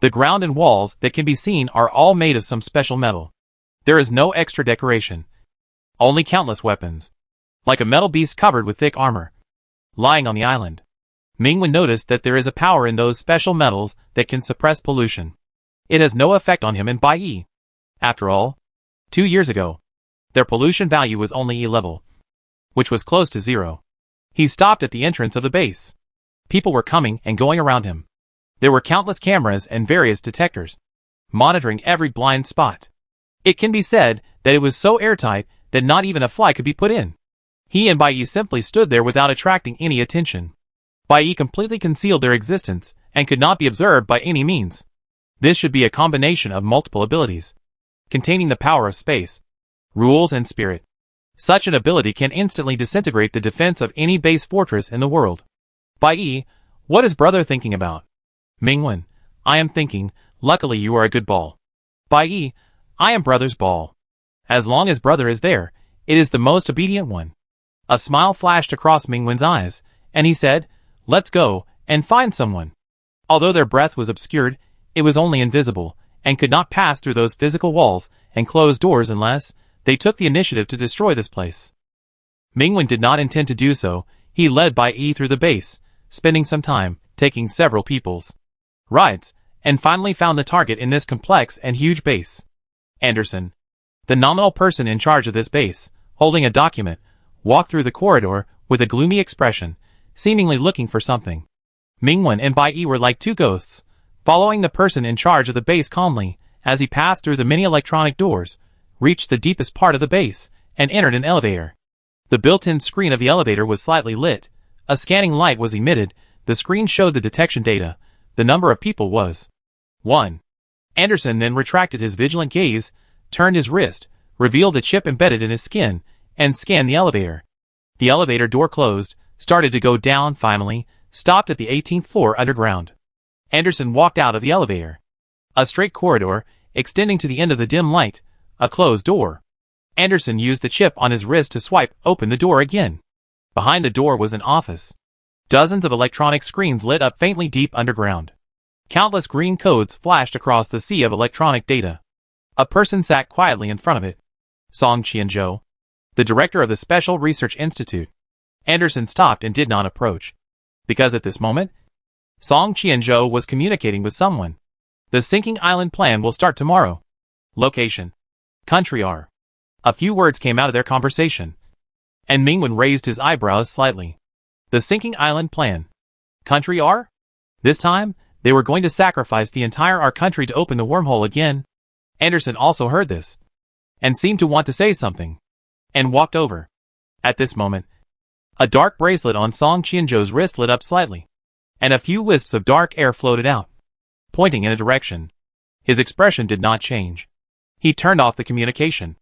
The ground and walls that can be seen are all made of some special metal. There is no extra decoration. Only countless weapons. Like a metal beast covered with thick armor. Lying on the island. Mingwen noticed that there is a power in those special metals that can suppress pollution. It has no effect on him and Bai. After all, 2 years ago, their pollution value was only E level, which was close to 0. He stopped at the entrance of the base. People were coming and going around him. There were countless cameras and various detectors, monitoring every blind spot. It can be said that it was so airtight that not even a fly could be put in. He and Bai simply stood there without attracting any attention. Bai completely concealed their existence and could not be observed by any means. This should be a combination of multiple abilities, containing the power of space, rules and spirit. Such an ability can instantly disintegrate the defense of any base fortress in the world. Bai, what is brother thinking about? Mingwen, I am thinking, luckily you are a good ball. Bai, I am brother's ball. As long as brother is there, it is the most obedient one. A smile flashed across Mingwen's eyes, and he said, let's go, and find someone. Although their breath was obscured, it was only invisible, and could not pass through those physical walls and closed doors unless they took the initiative to destroy this place. Mingwen did not intend to do so. He led Bai through the base, spending some time, taking several people's rides, and finally found the target in this complex and huge base. Anderson, the nominal person in charge of this base, holding a document, walked through the corridor with a gloomy expression, seemingly looking for something. Mingwen and Bai were like two ghosts, following the person in charge of the base calmly, as he passed through the many electronic doors, reached the deepest part of the base, and entered an elevator. The built-in screen of the elevator was slightly lit. A scanning light was emitted. The screen showed the detection data. The number of people was 1. Anderson then retracted his vigilant gaze, turned his wrist, revealed a chip embedded in his skin, and scanned the elevator. The elevator door closed, started to go down finally, stopped at the 18th floor underground. Anderson walked out of the elevator. A straight corridor, extending to the end of the dim light, a closed door. Anderson used the chip on his wrist to swipe open the door again. Behind the door was an office. Dozens of electronic screens lit up faintly deep underground. Countless green codes flashed across the sea of electronic data. A person sat quietly in front of it. Song Qianzhou, the director of the Special Research Institute. Anderson stopped and did not approach, because at this moment, Song Qianzhou was communicating with someone. The sinking island plan will start tomorrow. Location. Country R. A few words came out of their conversation, and Mingwen raised his eyebrows slightly. The sinking island plan. Country R? This time, they were going to sacrifice the entire R country to open the wormhole again. Anderson also heard this, and seemed to want to say something, and walked over. At this moment, a dark bracelet on Song Qianzhou's wrist lit up slightly, and a few wisps of dark air floated out, pointing in a direction. His expression did not change. He turned off the communication,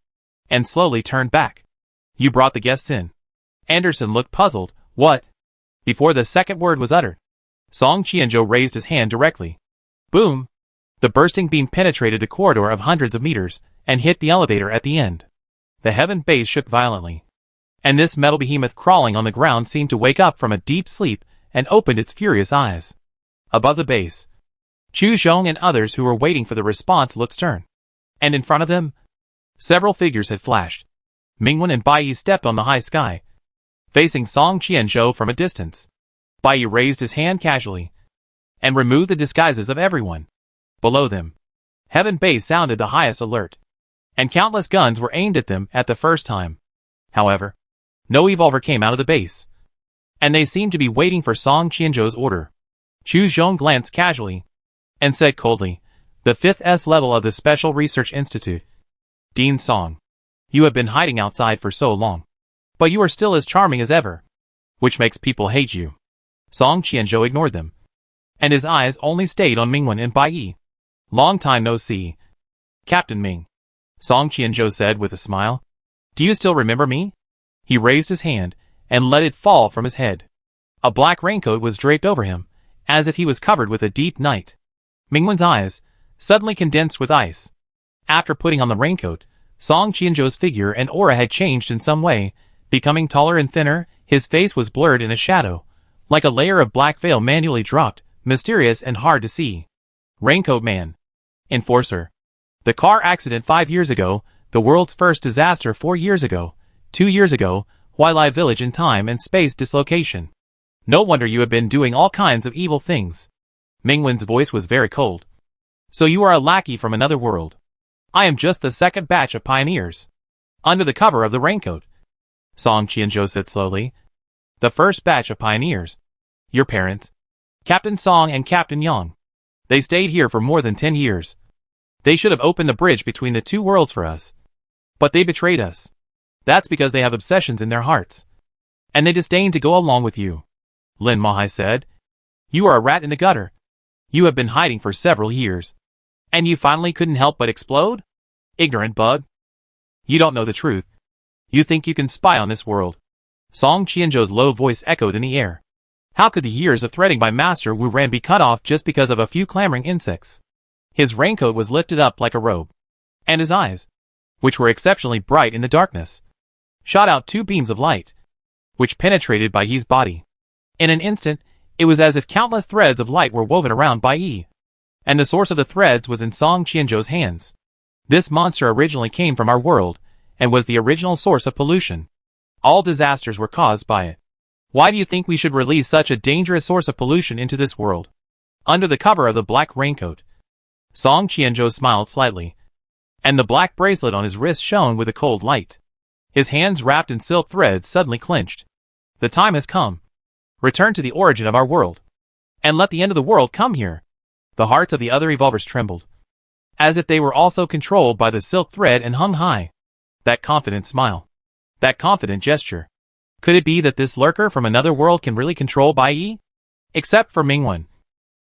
and slowly turned back. You brought the guests in. Anderson looked puzzled. What? Before the second word was uttered, Song Qianzhou raised his hand directly. Boom! The bursting beam penetrated the corridor of hundreds of meters, and hit the elevator at the end. The heaven base shook violently, and this metal behemoth crawling on the ground seemed to wake up from a deep sleep and opened its furious eyes. Above the base, Chu Zhong and others who were waiting for the response looked stern. And in front of them, several figures had flashed. Mingwen and Bai stepped on the high sky, facing Song Qianzhou from a distance. Bai raised his hand casually, and removed the disguises of everyone. Below them, Heaven Base sounded the highest alert, and countless guns were aimed at them at the first time. However, no evolver came out of the base, and they seemed to be waiting for Song Qianzhou's order. Chu Zhong glanced casually, and said coldly, the 5th S level of the Special Research Institute. Dean Song, you have been hiding outside for so long, but you are still as charming as ever, which makes people hate you. Song Qianzhou ignored them, and his eyes only stayed on Mingwen and Bai. Long time no see. Captain Ming, Song Qianzhou said with a smile. Do you still remember me? He raised his hand, and let it fall from his head. A black raincoat was draped over him, as if he was covered with a deep night. Mingwen's eyes suddenly condensed with ice. After putting on the raincoat, Song Qianzhou's figure and aura had changed in some way, becoming taller and thinner. His face was blurred in a shadow, like a layer of black veil manually dropped mysterious and hard to see. Raincoat Man. Enforcer. The car accident 5 years ago, the world's first disaster 4 years ago, 2 years ago, Wildlife Village in time and space dislocation. No wonder you have been doing all kinds of evil things. Mingwen's voice was very cold. So you are a lackey from another world. I am just the second batch of pioneers. Under the cover of the raincoat. Song Qianzhou said slowly. The first batch of pioneers. Your parents. Captain Song and Captain Yang. They stayed here for more than 10 years. They should have opened the bridge between the two worlds for us. But they betrayed us. That's because they have obsessions in their hearts. And they disdain to go along with you. Lin Mahai said. You are a rat in the gutter. You have been hiding for several years. And you finally couldn't help but explode? Ignorant bug. You don't know the truth. You think you can spy on this world. Song Qianzhou's low voice echoed in the air. How could the years of threading by Master Wu Ran be cut off just because of a few clamoring insects? His raincoat was lifted up like a robe. And his eyes, which were exceptionally bright in the darkness, shot out 2 beams of light, which penetrated Bai Yi's body. In an instant, it was as if countless threads of light were woven around Bai Yi. And the source of the threads was in Song Qianzhou's hands. This monster originally came from our world, and was the original source of pollution. All disasters were caused by it. Why do you think we should release such a dangerous source of pollution into this world? Under the cover of the black raincoat. Song Qianzhou smiled slightly. And the black bracelet on his wrist shone with a cold light. His hands wrapped in silk threads suddenly clenched. The time has come. Return to the origin of our world. And let the end of the world come here. The hearts of the other evolvers trembled. As if they were also controlled by the silk thread and hung high. That confident smile. That confident gesture. Could it be that this lurker from another world can really control Bai Yi? Except for Mingwen.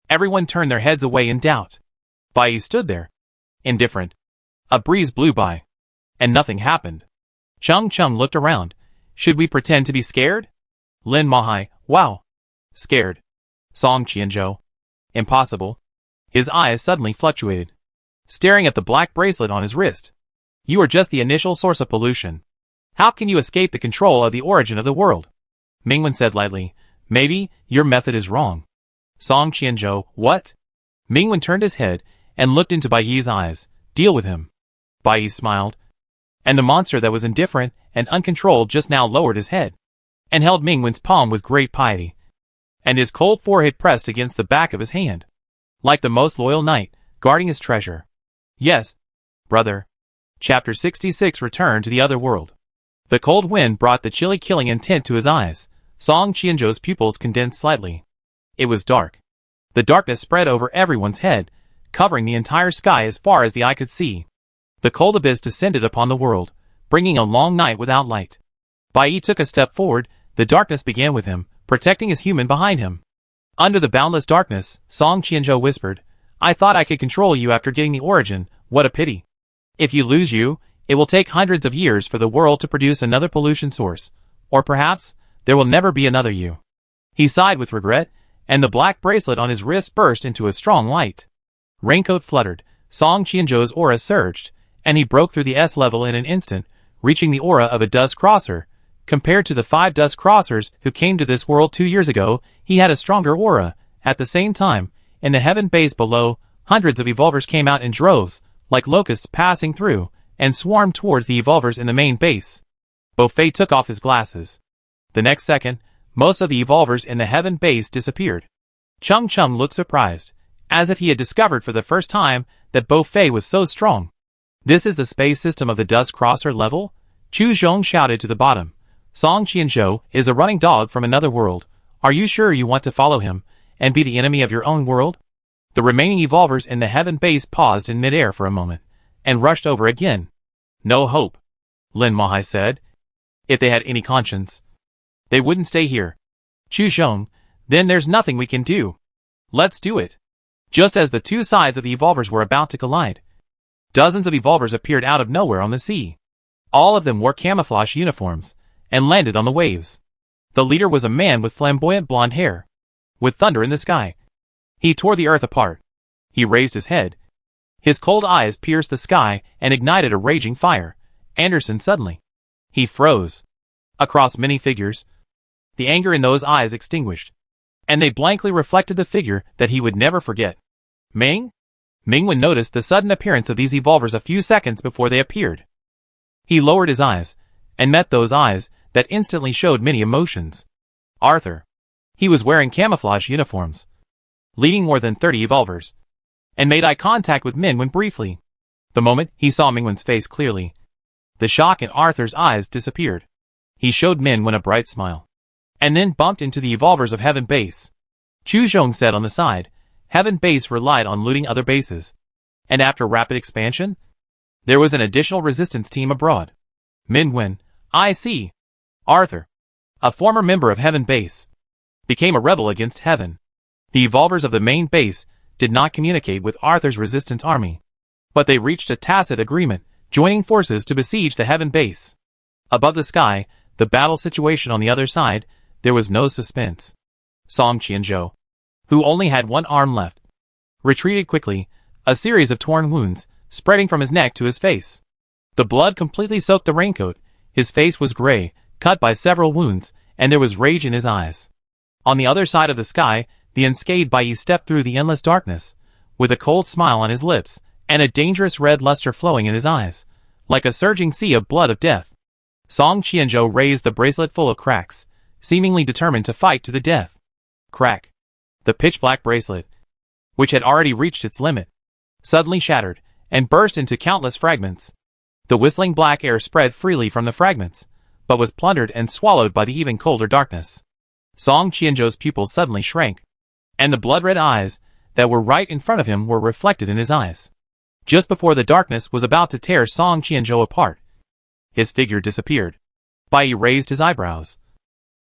Everyone turned their heads away in doubt. Bai Yi stood there. Indifferent. A breeze blew by. And nothing happened. Chung looked around. Should we pretend to be scared? Lin Mahai, wow. Scared. Song Qianzhou. Impossible. His eyes suddenly fluctuated. Staring at the black bracelet on his wrist. You are just the initial source of pollution. How can you escape the control of the origin of the world? Mingwen said lightly. Maybe your method is wrong. Song Qianzhou, what? Mingwen turned his head and looked into Bai Yi's eyes. Deal with him. Bai Yi smiled. And the monster that was indifferent and uncontrolled just now lowered his head and held Mingwen's palm with great piety. And his cold forehead pressed against the back of his hand. Like the most loyal knight, guarding his treasure. Yes, brother. Chapter 66 Return to the Other World. The cold wind brought the chilly killing intent to his eyes. Song Qianzhou's pupils condensed slightly. It was dark. The darkness spread over everyone's head, covering the entire sky as far as the eye could see. The cold abyss descended upon the world, bringing a long night without light. Bai Yi took a step forward. The darkness began with him, protecting his human behind him. Under the boundless darkness, Song Qianzhou whispered, I thought I could control you after getting the origin. What a pity. If you lose you, it will take hundreds of years for the world to produce another pollution source. Or perhaps, there will never be another you. He sighed with regret, and the black bracelet on his wrist burst into a strong light. Raincoat fluttered, Song Qianzhou's aura surged, and he broke through the S level in an instant, reaching the aura of a dust crosser. Compared to the 5 dust crossers who came to this world 2 years ago, he had a stronger aura. At the same time, in the heaven base below, hundreds of evolvers came out in droves, like locusts passing through, and swarmed towards the evolvers in the main base. Beaufei took off his glasses. The next second, most of the evolvers in the heaven base disappeared. Chung looked surprised, as if he had discovered for the first time that Beaufei was so strong. This is the space system of the dust crosser level? Chu Zhong shouted to the bottom. Song Qianzhou is a running dog from another world. Are you sure you want to follow him, and be the enemy of your own world? The remaining evolvers in the heaven base paused in midair for a moment, and rushed over again. No hope, Lin Mahai said. If they had any conscience, they wouldn't stay here. Chu Zhong, then there's nothing we can do. Let's do it. Just as the two sides of the evolvers were about to collide, dozens of evolvers appeared out of nowhere on the sea. All of them wore camouflage uniforms, and landed on the waves. The leader was a man with flamboyant blonde hair, with thunder in the sky. He tore the earth apart. He raised his head. His cold eyes pierced the sky and ignited a raging fire. Anderson suddenly. He froze. Across many figures, the anger in those eyes extinguished. and they blankly reflected the figure that he would never forget. Ming? Mingwen noticed the sudden appearance of these evolvers a few seconds before they appeared. He lowered his eyes, and met those eyes that instantly showed many emotions. Arthur. He was wearing camouflage uniforms, leading more than 30 evolvers, and made eye contact with Mingwen briefly. The moment he saw Mingwen's face clearly, the shock in Arthur's eyes disappeared. He showed Mingwen a bright smile, and then bumped into the evolvers of Heaven Base. Chu Zhong said on the side, Heaven Base relied on looting other bases, and after rapid expansion, there was an additional resistance team abroad. Mingwen, I see. Arthur, a former member of Heaven Base, became a rebel against Heaven. The evolvers of the main base did not communicate with Arthur's resistance army, but they reached a tacit agreement, joining forces to besiege the Heaven Base. Above the sky, the battle situation on the other side, there was no suspense. Song Qianzhou, who only had one arm left, retreated quickly, a series of torn wounds spreading from his neck to his face. The blood completely soaked the raincoat, his face was gray, cut by several wounds, and there was rage in his eyes. On the other side of the sky, the unscathed Bai Yi stepped through the endless darkness, with a cold smile on his lips, and a dangerous red luster flowing in his eyes, like a surging sea of blood of death. Song Qianzhou raised the bracelet full of cracks, seemingly determined to fight to the death. Crack. The pitch-black bracelet, which had already reached its limit, suddenly shattered, and burst into countless fragments. The whistling black air spread freely from the fragments, but was plundered and swallowed by the even colder darkness. Song Qianzhou's pupils suddenly shrank, and the blood-red eyes that were right in front of him were reflected in his eyes. Just before the darkness was about to tear Song Qianzhou apart, his figure disappeared. Bai Yi raised his eyebrows,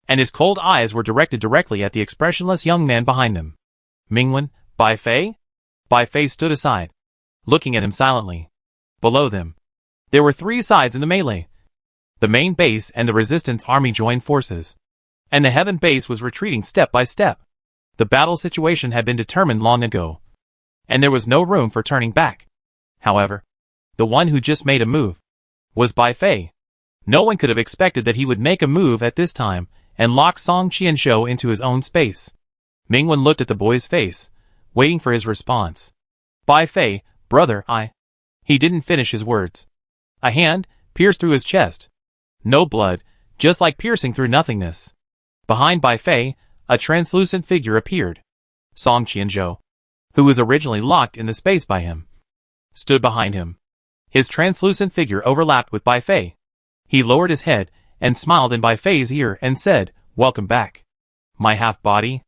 and his cold eyes were directed directly at the expressionless young man behind them. Mingwen, Bai Fei? Bai Fei stood aside, looking at him silently. Below them, there were 3 sides in the melee. The main base and the resistance army joined forces, and the Heaven Base was retreating step by step. The battle situation had been determined long ago, and there was no room for turning back. However, the one who just made a move was Bai Fei. No one could have expected that he would make a move at this time and lock Song Qianzhou into his own space. Mingwen looked at the boy's face, waiting for his response. Bai Fei, brother, He didn't finish his words. A hand pierced through his chest. No blood, just like piercing through nothingness. Behind Bai Fei, a translucent figure appeared. Song Qianzhou, who was originally locked in the space by him, stood behind him. His translucent figure overlapped with Bai Fei. He lowered his head and smiled in Bai Fei's ear and said, "Welcome back, my half-body."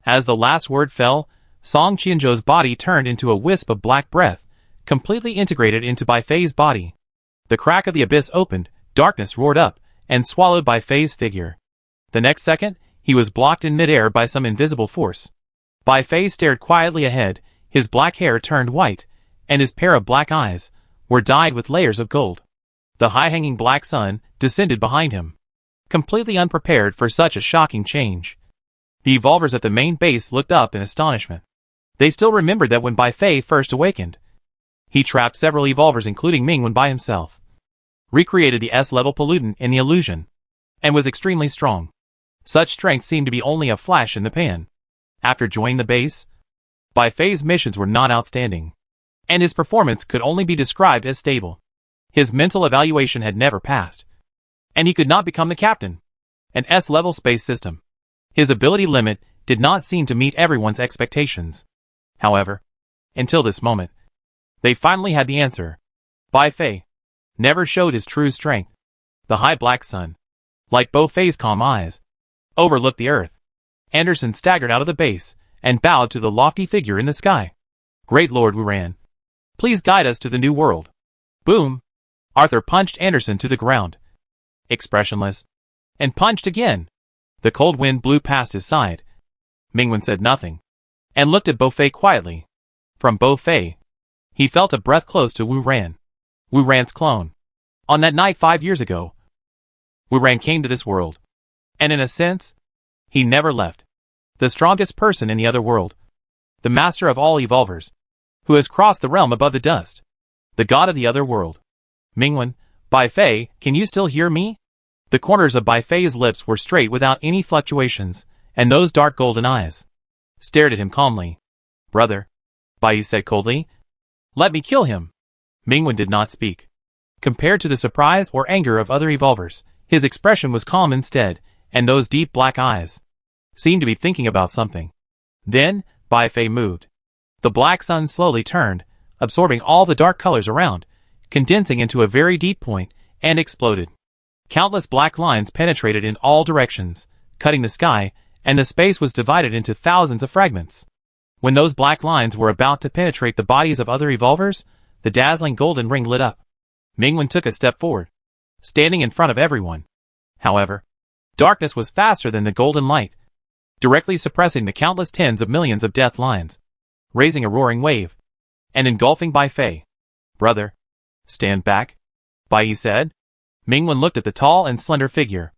As the last word fell, Song Qianzhou's body turned into a wisp of black breath, completely integrated into Bai Fei's body. The crack of the abyss opened, darkness roared up, and swallowed Bai Fei's figure. The next second, he was blocked in midair by some invisible force. Bai Fei stared quietly ahead, his black hair turned white, and his pair of black eyes were dyed with layers of gold. The high-hanging black sun descended behind him, completely unprepared for such a shocking change. The evolvers at the main base looked up in astonishment. They still remembered that when Bai Fei first awakened, he trapped several evolvers including Mingwen by himself, recreated the S-level pollutant in the illusion, and was extremely strong. Such strength seemed to be only a flash in the pan. After joining the base, Bai Fei's missions were not outstanding, and his performance could only be described as stable. His mental evaluation had never passed, and he could not become the captain. An S-level space system. His ability limit did not seem to meet everyone's expectations. However, until this moment, they finally had the answer. Bai Fei never showed his true strength. The high black sun, like Bai Fei's calm eyes, overlooked the earth. Anderson staggered out of the base and bowed to the lofty figure in the sky. "Great Lord Wuran, please guide us to the new world." Boom! Arthur punched Anderson to the ground, expressionless, and punched again. The cold wind blew past his side. Mingwen said nothing, and looked at Bai Fei quietly. From Bai Fei, he felt a breath close to Wu Ran, Wu Ran's clone. On that night 5 years ago, Wu Ran came to this world, and in a sense, he never left. The strongest person in the other world, the master of all evolvers, who has crossed the realm above the dust, the god of the other world. Mingwen, Bai Fei, can you still hear me? The corners of Bai Fei's lips were straight without any fluctuations, and those dark golden eyes stared at him calmly. "Brother," Bai said coldly, "let me kill him." Mingwen did not speak. Compared to the surprise or anger of other evolvers, his expression was calm instead, and those deep black eyes seemed to be thinking about something. Then, Bai Fei moved. The black sun slowly turned, absorbing all the dark colors around, condensing into a very deep point, and exploded. Countless black lines penetrated in all directions, cutting the sky, and the space was divided into thousands of fragments. When those black lines were about to penetrate the bodies of other evolvers, the dazzling golden ring lit up. Mingwen took a step forward, standing in front of everyone. However, darkness was faster than the golden light, directly suppressing the countless tens of millions of death lines, raising a roaring wave, and engulfing Bai Fei. "Brother, stand back," Bai said. Mingwen looked at the tall and slender figure.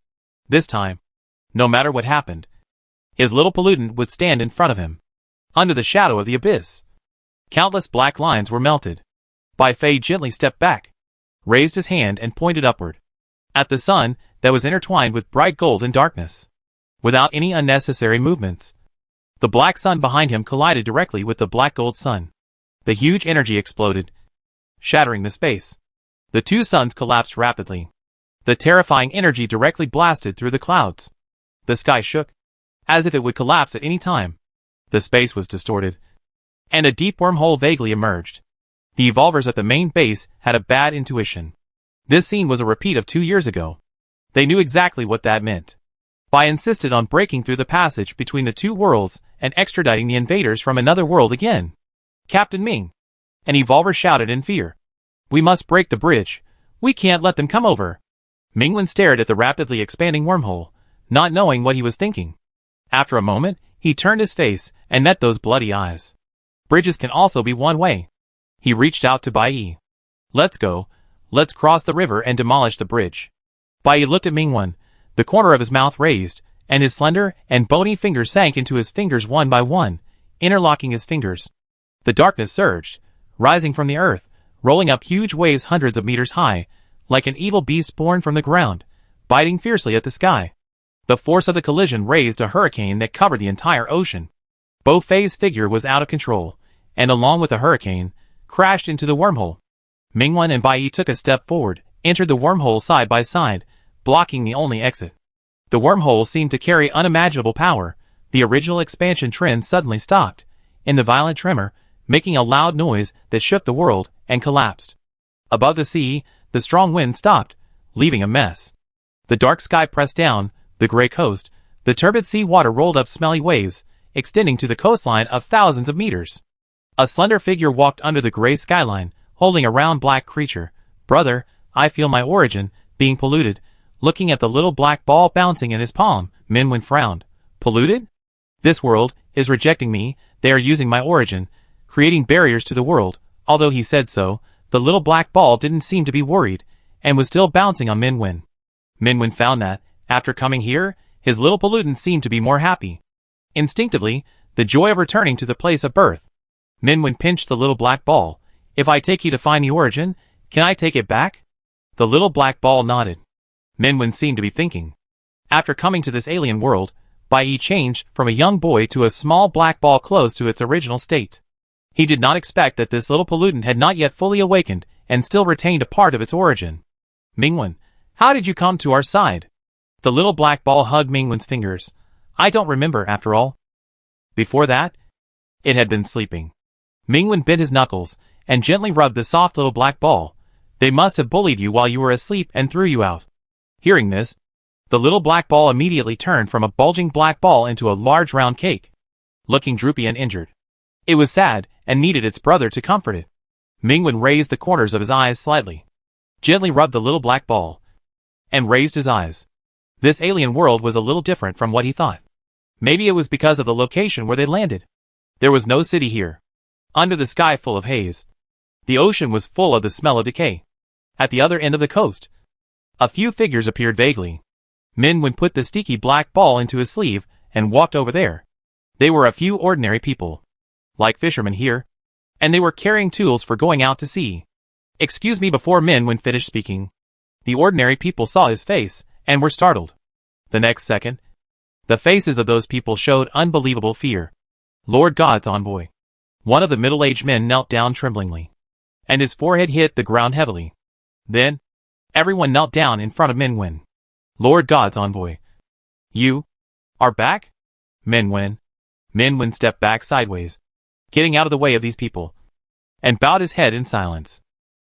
This time, no matter what happened, his little pollutant would stand in front of him, under the shadow of the abyss. Countless black lines were melted. Bai Fei gently stepped back, raised his hand and pointed upward, at the sun that was intertwined with bright gold and darkness. Without any unnecessary movements, the black sun behind him collided directly with the black gold sun. The huge energy exploded, shattering the space. The two suns collapsed rapidly. The terrifying energy directly blasted through the clouds. The sky shook, as if it would collapse at any time. The space was distorted, and a deep wormhole vaguely emerged. The evolvers at the main base had a bad intuition. This scene was a repeat of 2 years ago. They knew exactly what that meant. Bai insisted on breaking through the passage between the two worlds and extraditing the invaders from another world again. "Captain Ming!" an evolver shouted in fear. "We must break the bridge. We can't let them come over." Mingwen stared at the rapidly expanding wormhole, not knowing what he was thinking. After a moment, he turned his face and met those bloody eyes. Bridges can also be one way. He reached out to Bai. "Let's go. Let's cross the river and demolish the bridge." Bai looked at Mingwen, the corner of his mouth raised, and his slender and bony fingers sank into his fingers one by one, interlocking his fingers. The darkness surged, rising from the earth, rolling up huge waves hundreds of meters high, like an evil beast born from the ground, biting fiercely at the sky. The force of the collision raised a hurricane that covered the entire ocean. Bai Fei's figure was out of control, and along with the hurricane, crashed into the wormhole. Mingwen and Bai took a step forward, entered the wormhole side by side, blocking the only exit. The wormhole seemed to carry unimaginable power. The original expansion trend suddenly stopped, in the violent tremor, making a loud noise that shook the world, and collapsed. Above the sea, the strong wind stopped, leaving a mess. The dark sky pressed down, the gray coast, the turbid sea water rolled up smelly waves, extending to the coastline of thousands of meters. A slender figure walked under the gray skyline, holding a round black creature. "Brother, I feel my origin being polluted." Looking at the little black ball bouncing in his palm, Mingwen frowned. "Polluted? This world is rejecting me. They are using my origin, creating barriers to the world." Although he said so, the little black ball didn't seem to be worried, and was still bouncing on Mingwen. Mingwen found that, after coming here, his little pollutant seemed to be more happy. Instinctively, the joy of returning to the place of birth. Mingwen pinched the little black ball. "If I take you to find the origin, can I take it back?" The little black ball nodded. Mingwen seemed to be thinking. After coming to this alien world, Bai changed from a young boy to a small black ball close to its original state. He did not expect that this little pollutant had not yet fully awakened and still retained a part of its origin. "Mingwen, how did you come to our side?" The little black ball hugged Mingwen's fingers. "I don't remember after all." Before that, it had been sleeping. Mingwen bit his knuckles and gently rubbed the soft little black ball. "They must have bullied you while you were asleep and threw you out." Hearing this, the little black ball immediately turned from a bulging black ball into a large round cake, looking droopy and injured. It was sad and needed its brother to comfort it. Mingwen raised the corners of his eyes slightly, gently rubbed the little black ball, and raised his eyes. This alien world was a little different from what he thought. Maybe it was because of the location where they landed. There was no city here. Under the sky full of haze, the ocean was full of the smell of decay. At the other end of the coast, a few figures appeared vaguely. Mingwen put the sticky black ball into his sleeve and walked over there. They were a few ordinary people, like fishermen here, and they were carrying tools for going out to sea. "Excuse me." Before Mingwen finished speaking, the ordinary people saw his face and were startled. The next second, The faces of those people showed unbelievable fear. Lord God's envoy. One of the middle-aged men knelt down tremblingly, and his forehead hit the ground heavily. Then, everyone knelt down in front of Minwen. Lord God's envoy. You are back? Minwen. Minwen stepped back sideways, getting out of the way of these people, and bowed his head in silence.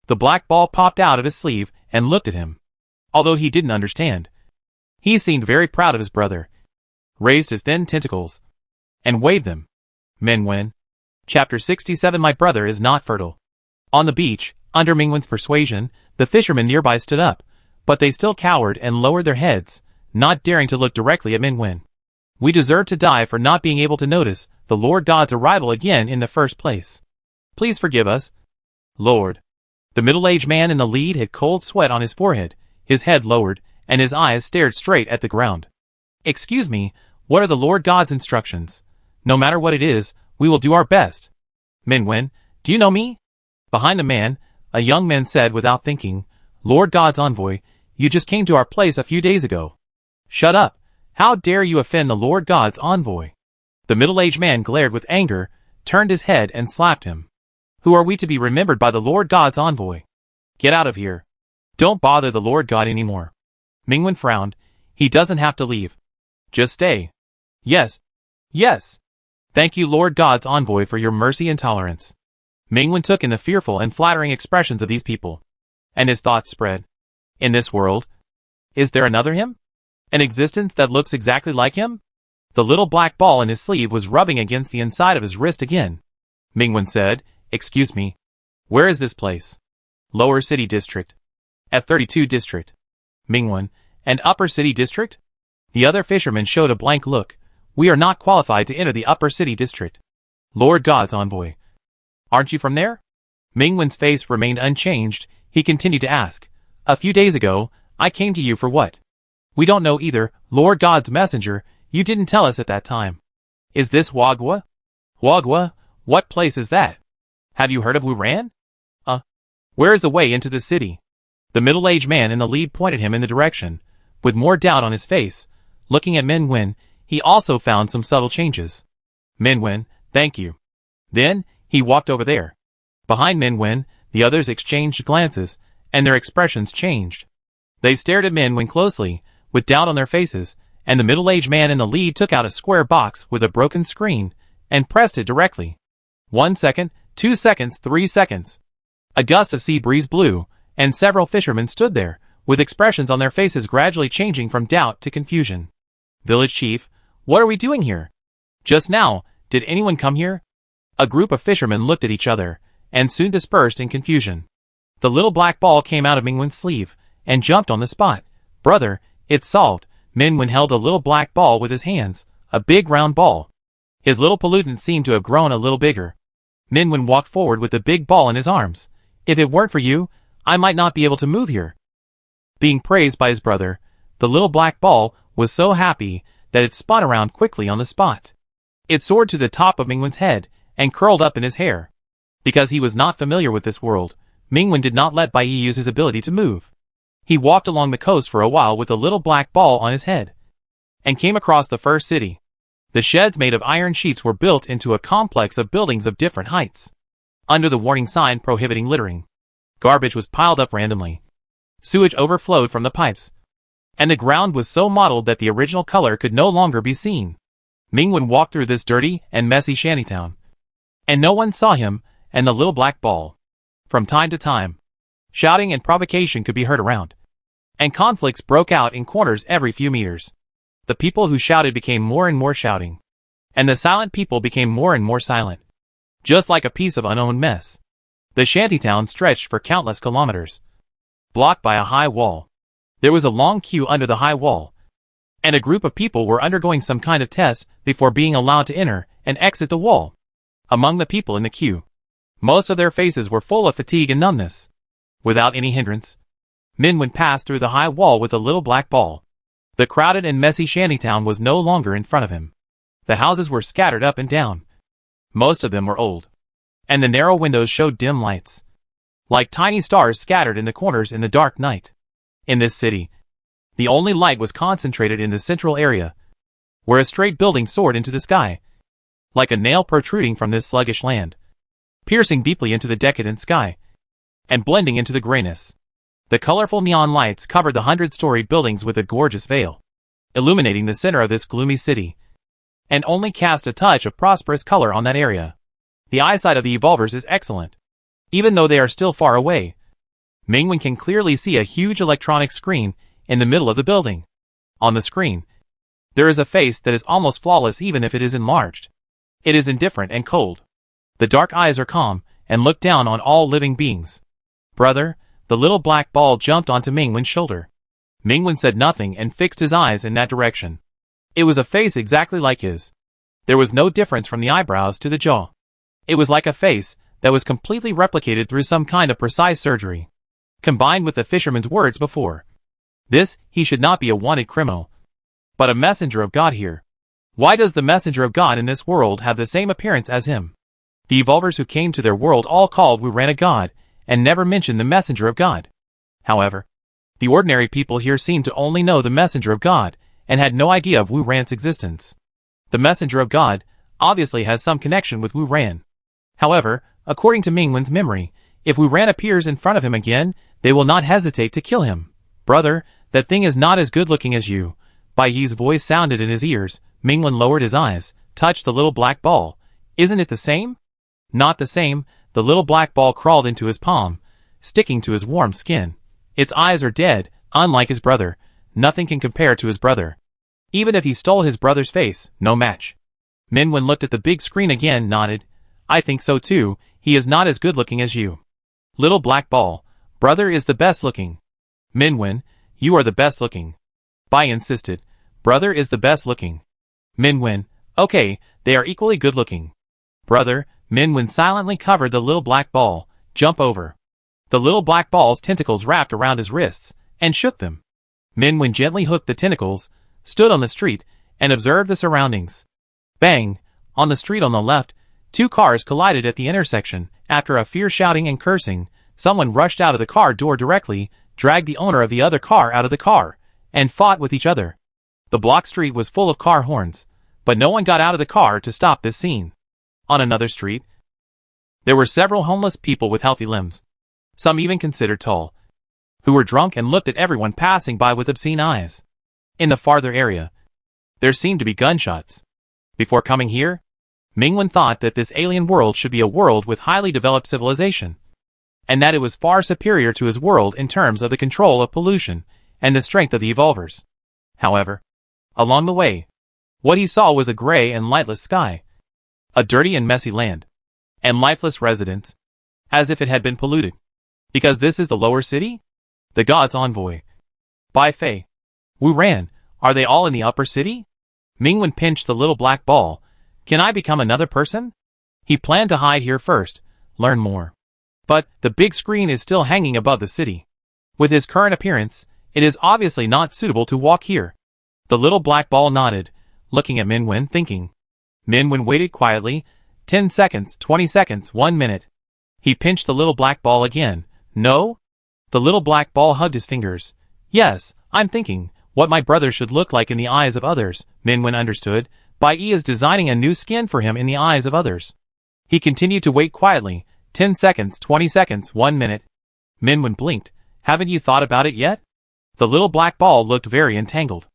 The black ball popped out of his sleeve and looked at him. Although he didn't understand, he seemed very proud of his brother, raised his thin tentacles, and waved them. Minwen. Chapter 67. My brother is not fertile. On the beach, under Mingwen's persuasion, the fishermen nearby stood up, but they still cowered and lowered their heads, not daring to look directly at Minwen. We deserve to die for not being able to notice the Lord God's arrival again in the first place. Please forgive us, Lord. The middle-aged man in the lead had cold sweat on his forehead, his head lowered, and his eyes stared straight at the ground. Excuse me, what are the Lord God's instructions? No matter what it is, we will do our best. Minwen, do you know me? Behind the man, a young man said without thinking, Lord God's envoy, you just came to our place a few days ago. Shut up. How dare you offend the Lord God's envoy? The middle-aged man glared with anger, turned his head and slapped him. Who are we to be remembered by the Lord God's envoy? Get out of here. Don't bother the Lord God anymore. Minwen frowned. He doesn't have to leave. Just stay. Yes. Yes. Thank you, Lord God's envoy, for your mercy and tolerance. Minwen took in the fearful and flattering expressions of these people, and his thoughts spread. In this world, is there another him? An existence that looks exactly like him? The little black ball in his sleeve was rubbing against the inside of his wrist again. Minwen said, Excuse me. Where is this place? Lower City District. F32 District. Minwen, and Upper City District? The other fishermen showed a blank look. We are not qualified to enter the Upper City District. Lord God's envoy. Aren't you from there? Mingwen's face remained unchanged. He continued to ask. A few days ago, I came to you for what? We don't know either, Lord God's messenger. You didn't tell us at that time. Is this Wagwa? Wagwa? What place is that? Have you heard of Wuran? Where is the way into the city? The middle-aged man in the lead pointed him in the direction, with more doubt on his face. Looking at Minwen, he also found some subtle changes. Minwen, thank you. Then, he walked over there. Behind Minwen, the others exchanged glances, and their expressions changed. They stared at Minwen closely, with doubt on their faces, and the middle-aged man in the lead took out a square box with a broken screen, and pressed it directly. 1 second, 2 seconds, 3 seconds. A gust of sea breeze blew, and several fishermen stood there, with expressions on their faces gradually changing from doubt to confusion. Village chief, what are we doing here? Just now, did anyone come here? A group of fishermen looked at each other, and soon dispersed in confusion. The little black ball came out of Mingwen's sleeve, and jumped on the spot. Brother, it's solved. Minwen held a little black ball with his hands, a big round ball. His little pollutant seemed to have grown a little bigger. Minwen walked forward with the big ball in his arms. If it weren't for you, I might not be able to move here. Being praised by his brother, the little black ball was so happy that it spun around quickly on the spot. It soared to the top of Mingwen's head and curled up in his hair. Because he was not familiar with this world, Mingwen did not let Bai use his ability to move. He walked along the coast for a while with a little black ball on his head, and came across the first city. The sheds made of iron sheets were built into a complex of buildings of different heights. Under the warning sign prohibiting littering, garbage was piled up randomly. Sewage overflowed from the pipes, and the ground was so mottled that the original color could no longer be seen. Mingwen walked through this dirty and messy shantytown, and no one saw him and the little black ball. From time to time, shouting and provocation could be heard around, and conflicts broke out in corners every few meters. The people who shouted became more and more shouting, and the silent people became more and more silent, just like a piece of unowned mess. The shantytown stretched for countless kilometers, blocked by a high wall. There was a long queue under the high wall, and a group of people were undergoing some kind of test before being allowed to enter and exit the wall. Among the people in the queue, most of their faces were full of fatigue and numbness. Without any hindrance, Minwen passed through the high wall with a little black ball. The crowded and messy shantytown was no longer in front of him. The houses were scattered up and down. Most of them were old, and the narrow windows showed dim lights, like tiny stars scattered in the corners in the dark night. In this city, the only light was concentrated in the central area, where a straight building soared into the sky, like a nail protruding from this sluggish land, piercing deeply into the decadent sky, and blending into the grayness. The colorful neon lights covered the 100-story buildings with a gorgeous veil, illuminating the center of this gloomy city, and only cast a touch of prosperous color on that area. The eyesight of the evolvers is excellent. Even though they are still far away, Mingwen can clearly see a huge electronic screen in the middle of the building. On the screen, there is a face that is almost flawless even if it is enlarged. It is indifferent and cold. The dark eyes are calm and look down on all living beings. Brother, the little black ball jumped onto Mingwen's shoulder. Mingwen said nothing and fixed his eyes in that direction. It was a face exactly like his. There was no difference from the eyebrows to the jaw. It was like a face that was completely replicated through some kind of precise surgery, combined with the fisherman's words before. This, he should not be a wanted criminal, but a messenger of God here. Why does the messenger of God in this world have the same appearance as him? The evolvers who came to their world all called Wu-Ran a god, and never mentioned the messenger of God. However, the ordinary people here seemed to only know the messenger of God, and had no idea of Wu-Ran's existence. The messenger of God obviously has some connection with Wu-Ran. However, according to Mingwen's memory, if Wu-Ran appears in front of him again, they will not hesitate to kill him. Brother, that thing is not as good looking as you. Bai Yi's voice sounded in his ears. Mingwen lowered his eyes, touched the little black ball. Isn't it the same? Not the same. The little black ball crawled into his palm, sticking to his warm skin. Its eyes are dead, unlike his brother. Nothing can compare to his brother. Even if he stole his brother's face, no match. Mingwen looked at the big screen again, nodded. I think so too. He is not as good looking as you. Little black ball, brother is the best looking. Mingwen, you are the best looking. Bai insisted. Brother is the best looking. Mingwen, okay, they are equally good looking. Brother, Mingwen silently covered the little black ball. Jump over. The little black ball's tentacles wrapped around his wrists, and shook them. Mingwen gently hooked the tentacles, stood on the street, and observed the surroundings. Bang! On the street on the left, two cars collided at the intersection. After a fierce shouting and cursing, someone rushed out of the car door directly, dragged the owner of the other car out of the car, and fought with each other. The block street was full of car horns, but no one got out of the car to stop this scene. On another street, there were several homeless people with healthy limbs, some even considered tall, who were drunk and looked at everyone passing by with obscene eyes. In the farther area, there seemed to be gunshots. Before coming here, Mingwen thought that this alien world should be a world with highly developed civilization, and that it was far superior to his world in terms of the control of pollution and the strength of the evolvers. However, along the way, what he saw was a gray and lightless sky, a dirty and messy land, and lifeless residents, as if it had been polluted. Because this is the lower city? The god's envoy. Bai Fei. Wu-Ran, are they all in the upper city? Mingwen pinched the little black ball. Can I become another person? He planned to hide here first, learn more. But the big screen is still hanging above the city. With his current appearance, it is obviously not suitable to walk here. The little black ball nodded, looking at Mingwen, thinking. Mingwen waited quietly. 10 seconds, 20 seconds, 1 minute. He pinched the little black ball again. No? The little black ball hugged his fingers. Yes, I'm thinking what my brother should look like in the eyes of others. Mingwen understood. Bai Yi is designing a new skin for him in the eyes of others. He continued to wait quietly. 10 seconds, 20 seconds, 1 minute. Mingwen blinked. Haven't you thought about it yet? The little black ball looked very entangled.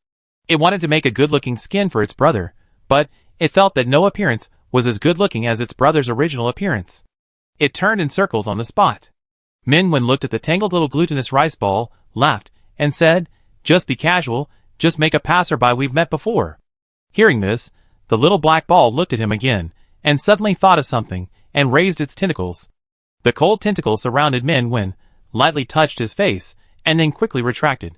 It wanted to make a good-looking skin for its brother, but it felt that no appearance was as good-looking as its brother's original appearance. It turned in circles on the spot. Mingwen looked at the tangled little glutinous rice ball, laughed, and said, just be casual, just make a passerby we've met before. Hearing this, the little black ball looked at him again, and suddenly thought of something, and raised its tentacles. The cold tentacles surrounded Mingwen, lightly touched his face, and then quickly retracted.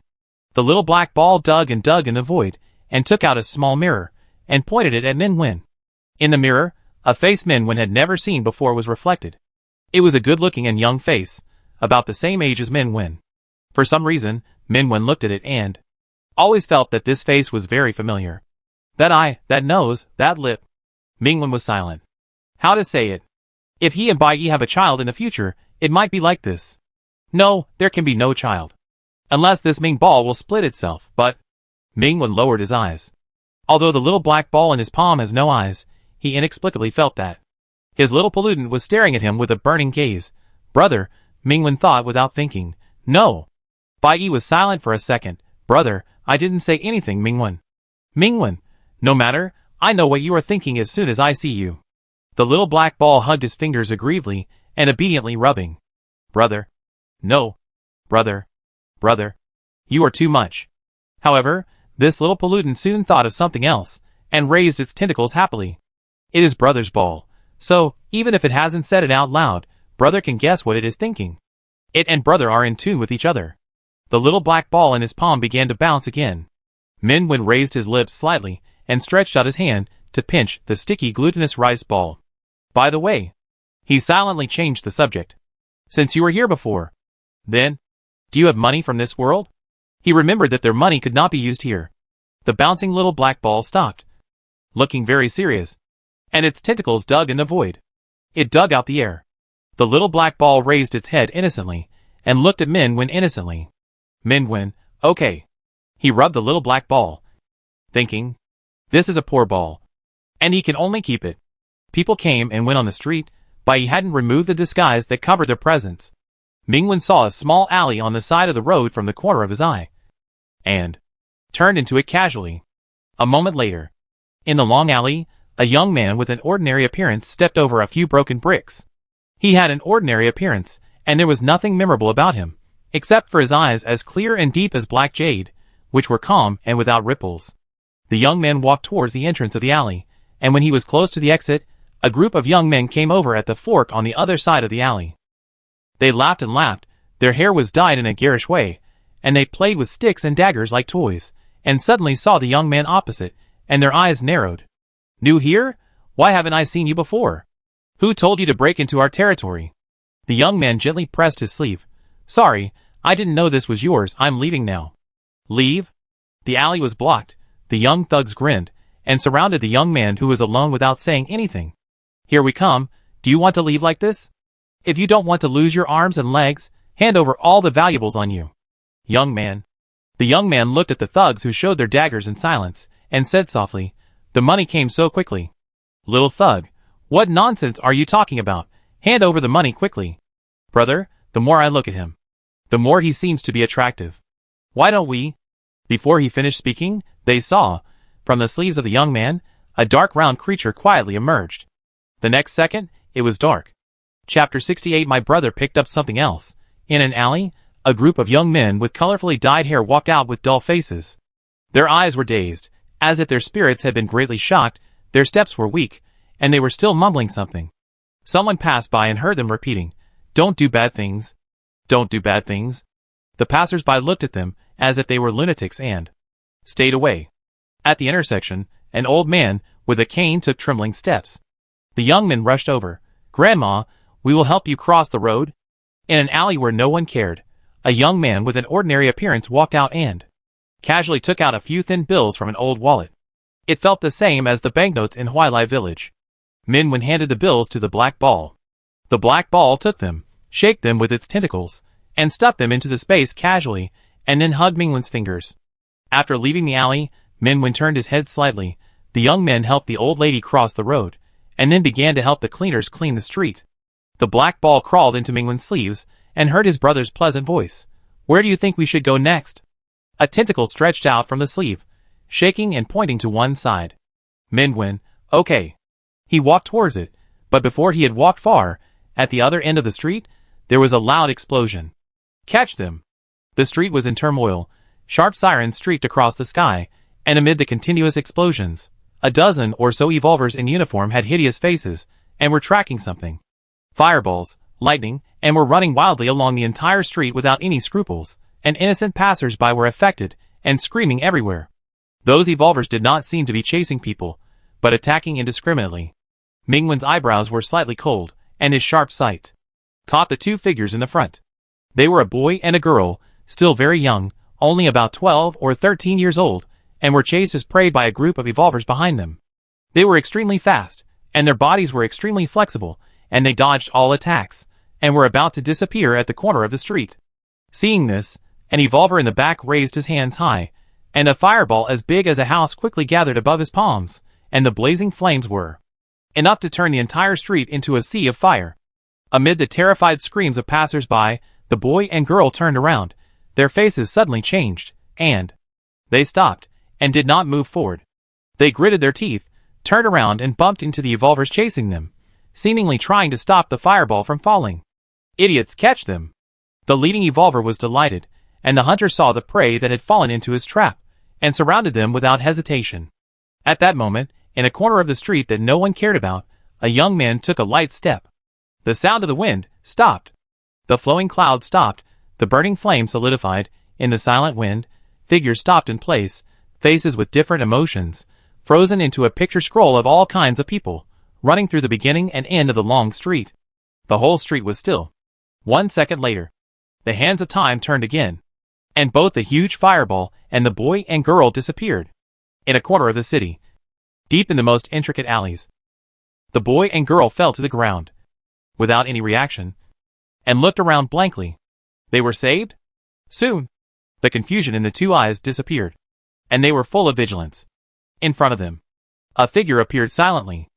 The little black ball dug in the void, and took out a small mirror, and pointed it at Mingwen. In the mirror, a face Mingwen had never seen before was reflected. It was a good-looking and young face, about the same age as Mingwen. For some reason, Mingwen looked at it and always felt that this face was very familiar. That eye, that nose, that lip. Mingwen was silent. How to say it? If he and Bai Yi have a child in the future, it might be like this. No, there can be no child. Unless this Ming ball will split itself, but... Mingwen lowered his eyes. Although the little black ball in his palm has no eyes, he inexplicably felt that. His little pollutant was staring at him with a burning gaze. Brother, Mingwen thought without thinking. No. Bai Yi was silent for a second. Brother, I didn't say anything, Mingwen. Mingwen, no matter, I know what you are thinking as soon as I see you. The little black ball hugged his fingers aggrievedly and obediently rubbing. Brother. No. Brother. Brother. You are too much. However, this little pollutant soon thought of something else, and raised its tentacles happily. It is brother's ball, so, even if it hasn't said it out loud, brother can guess what it is thinking. It and brother are in tune with each other. The little black ball in his palm began to bounce again. Mingwen raised his lips slightly, and stretched out his hand to pinch the sticky glutinous rice ball. By the way, he silently changed the subject. Since you were here before, then, do you have money from this world? He remembered that their money could not be used here. The bouncing little black ball stopped, looking very serious, and its tentacles dug in the void. It dug out the air. The little black ball raised its head innocently, and looked at Mingwen innocently. Mingwen, okay. He rubbed the little black ball, thinking, this is a poor ball, and he can only keep it. People came and went on the street, but he hadn't removed the disguise that covered their presence. Mingwen saw a small alley on the side of the road from the corner of his eye, and turned into it casually. A moment later, in the long alley, a young man with an ordinary appearance stepped over a few broken bricks. He had an ordinary appearance, and there was nothing memorable about him, except for his eyes as clear and deep as black jade, which were calm and without ripples. The young man walked towards the entrance of the alley, and when he was close to the exit, a group of young men came over at the fork on the other side of the alley. They laughed and laughed, their hair was dyed in a garish way, and they played with sticks and daggers like toys, and suddenly saw the young man opposite, and their eyes narrowed. New here? Why haven't I seen you before? Who told you to break into our territory? The young man gently pressed his sleeve. Sorry, I didn't know this was yours, I'm leaving now. Leave? The alley was blocked, the young thugs grinned, and surrounded the young man who was alone without saying anything. Here we come, do you want to leave like this? If you don't want to lose your arms and legs, hand over all the valuables on you. Young man. The young man looked at the thugs who showed their daggers in silence, and said softly, the money came so quickly. Little thug, what nonsense are you talking about? Hand over the money quickly. Brother, the more I look at him, the more he seems to be attractive. Why don't we? Before he finished speaking, they saw, from the sleeves of the young man, a dark round creature quietly emerged. The next second, it was dark. Chapter 68. My brother picked up something else. In an alley, a group of young men with colorfully dyed hair walked out with dull faces. Their eyes were dazed, as if their spirits had been greatly shocked, their steps were weak, and they were still mumbling something. Someone passed by and heard them repeating, don't do bad things. Don't do bad things. The passers-by looked at them, as if they were lunatics and stayed away. At the intersection, an old man, with a cane took trembling steps. The young men rushed over. Grandma, we will help you cross the road. In an alley where no one cared, a young man with an ordinary appearance walked out and casually took out a few thin bills from an old wallet. It felt the same as the banknotes in Huailai village. Mingwen handed the bills to the black ball. The black ball took them, shook them with its tentacles, and stuffed them into the space casually, and then hugged Mingwen's fingers. After leaving the alley, Mingwen turned his head slightly. The young men helped the old lady cross the road, and then began to help the cleaners clean the street. The black ball crawled into Mingwen's sleeves, and heard his brother's pleasant voice. Where do you think we should go next? A tentacle stretched out from the sleeve, shaking and pointing to one side. Mingwen, okay. He walked towards it, but before he had walked far, at the other end of the street, there was a loud explosion. Catch them! The street was in turmoil, sharp sirens streaked across the sky, and amid the continuous explosions, a dozen or so evolvers in uniform had hideous faces, and were tracking something. Fireballs, lightning, and were running wildly along the entire street without any scruples, and innocent passers-by were affected, and screaming everywhere. Those evolvers did not seem to be chasing people, but attacking indiscriminately. Mingwen's eyebrows were slightly cold, and his sharp sight caught the two figures in the front. They were a boy and a girl, still very young, only about 12 or 13 years old, and were chased as prey by a group of evolvers behind them. They were extremely fast, and their bodies were extremely flexible, and they dodged all attacks, and were about to disappear at the corner of the street. Seeing this, an evolver in the back raised his hands high, and a fireball as big as a house quickly gathered above his palms, and the blazing flames were enough to turn the entire street into a sea of fire. Amid the terrified screams of passers-by, the boy and girl turned around. Their faces suddenly changed, and they stopped, and did not move forward. They gritted their teeth, turned around and bumped into the evolvers chasing them, seemingly trying to stop the fireball from falling. Idiots, catch them! The leading evolver was delighted, and the hunter saw the prey that had fallen into his trap, and surrounded them without hesitation. At that moment, in a corner of the street that no one cared about, a young man took a light step. The sound of the wind stopped. The flowing cloud stopped, the burning flame solidified. In the silent wind, figures stopped in place, faces with different emotions, frozen into a picture scroll of all kinds of people, running through the beginning and end of the long street. The whole street was still. 1 second later, the hands of time turned again, and both the huge fireball and the boy and girl disappeared. In a corner of the city, deep in the most intricate alleys, the boy and girl fell to the ground, without any reaction, and looked around blankly. They were saved? Soon, the confusion in the two eyes disappeared, and they were full of vigilance. In front of them, a figure appeared silently.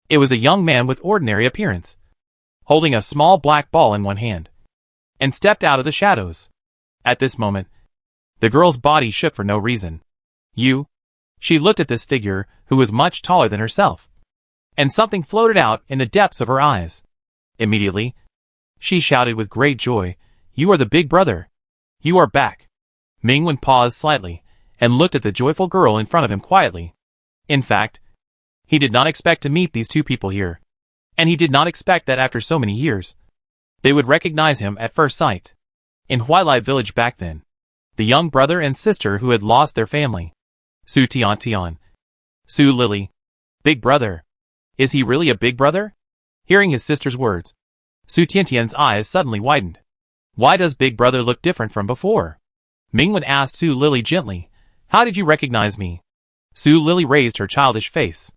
It was a young man with ordinary appearance, holding a small black ball in one hand, and stepped out of the shadows. At this moment, the girl's body shook for no reason. You? She looked at this figure, who was much taller than herself, and something floated out in the depths of her eyes. Immediately, she shouted with great joy, "You are the big brother! You are back!" Mingwen paused slightly, and looked at the joyful girl in front of him quietly. In fact, he did not expect to meet these two people here, and he did not expect that after so many years, they would recognize him at first sight. In Huilai village back then, the young brother and sister who had lost their family. Su Tian, Su Lily. Big brother. Is he really a big brother? Hearing his sister's words, Su Tiantian's eyes suddenly widened. Why does big brother look different from before? Mingwen asked Su Lily gently, "How did you recognize me?" Su Lily raised her childish face.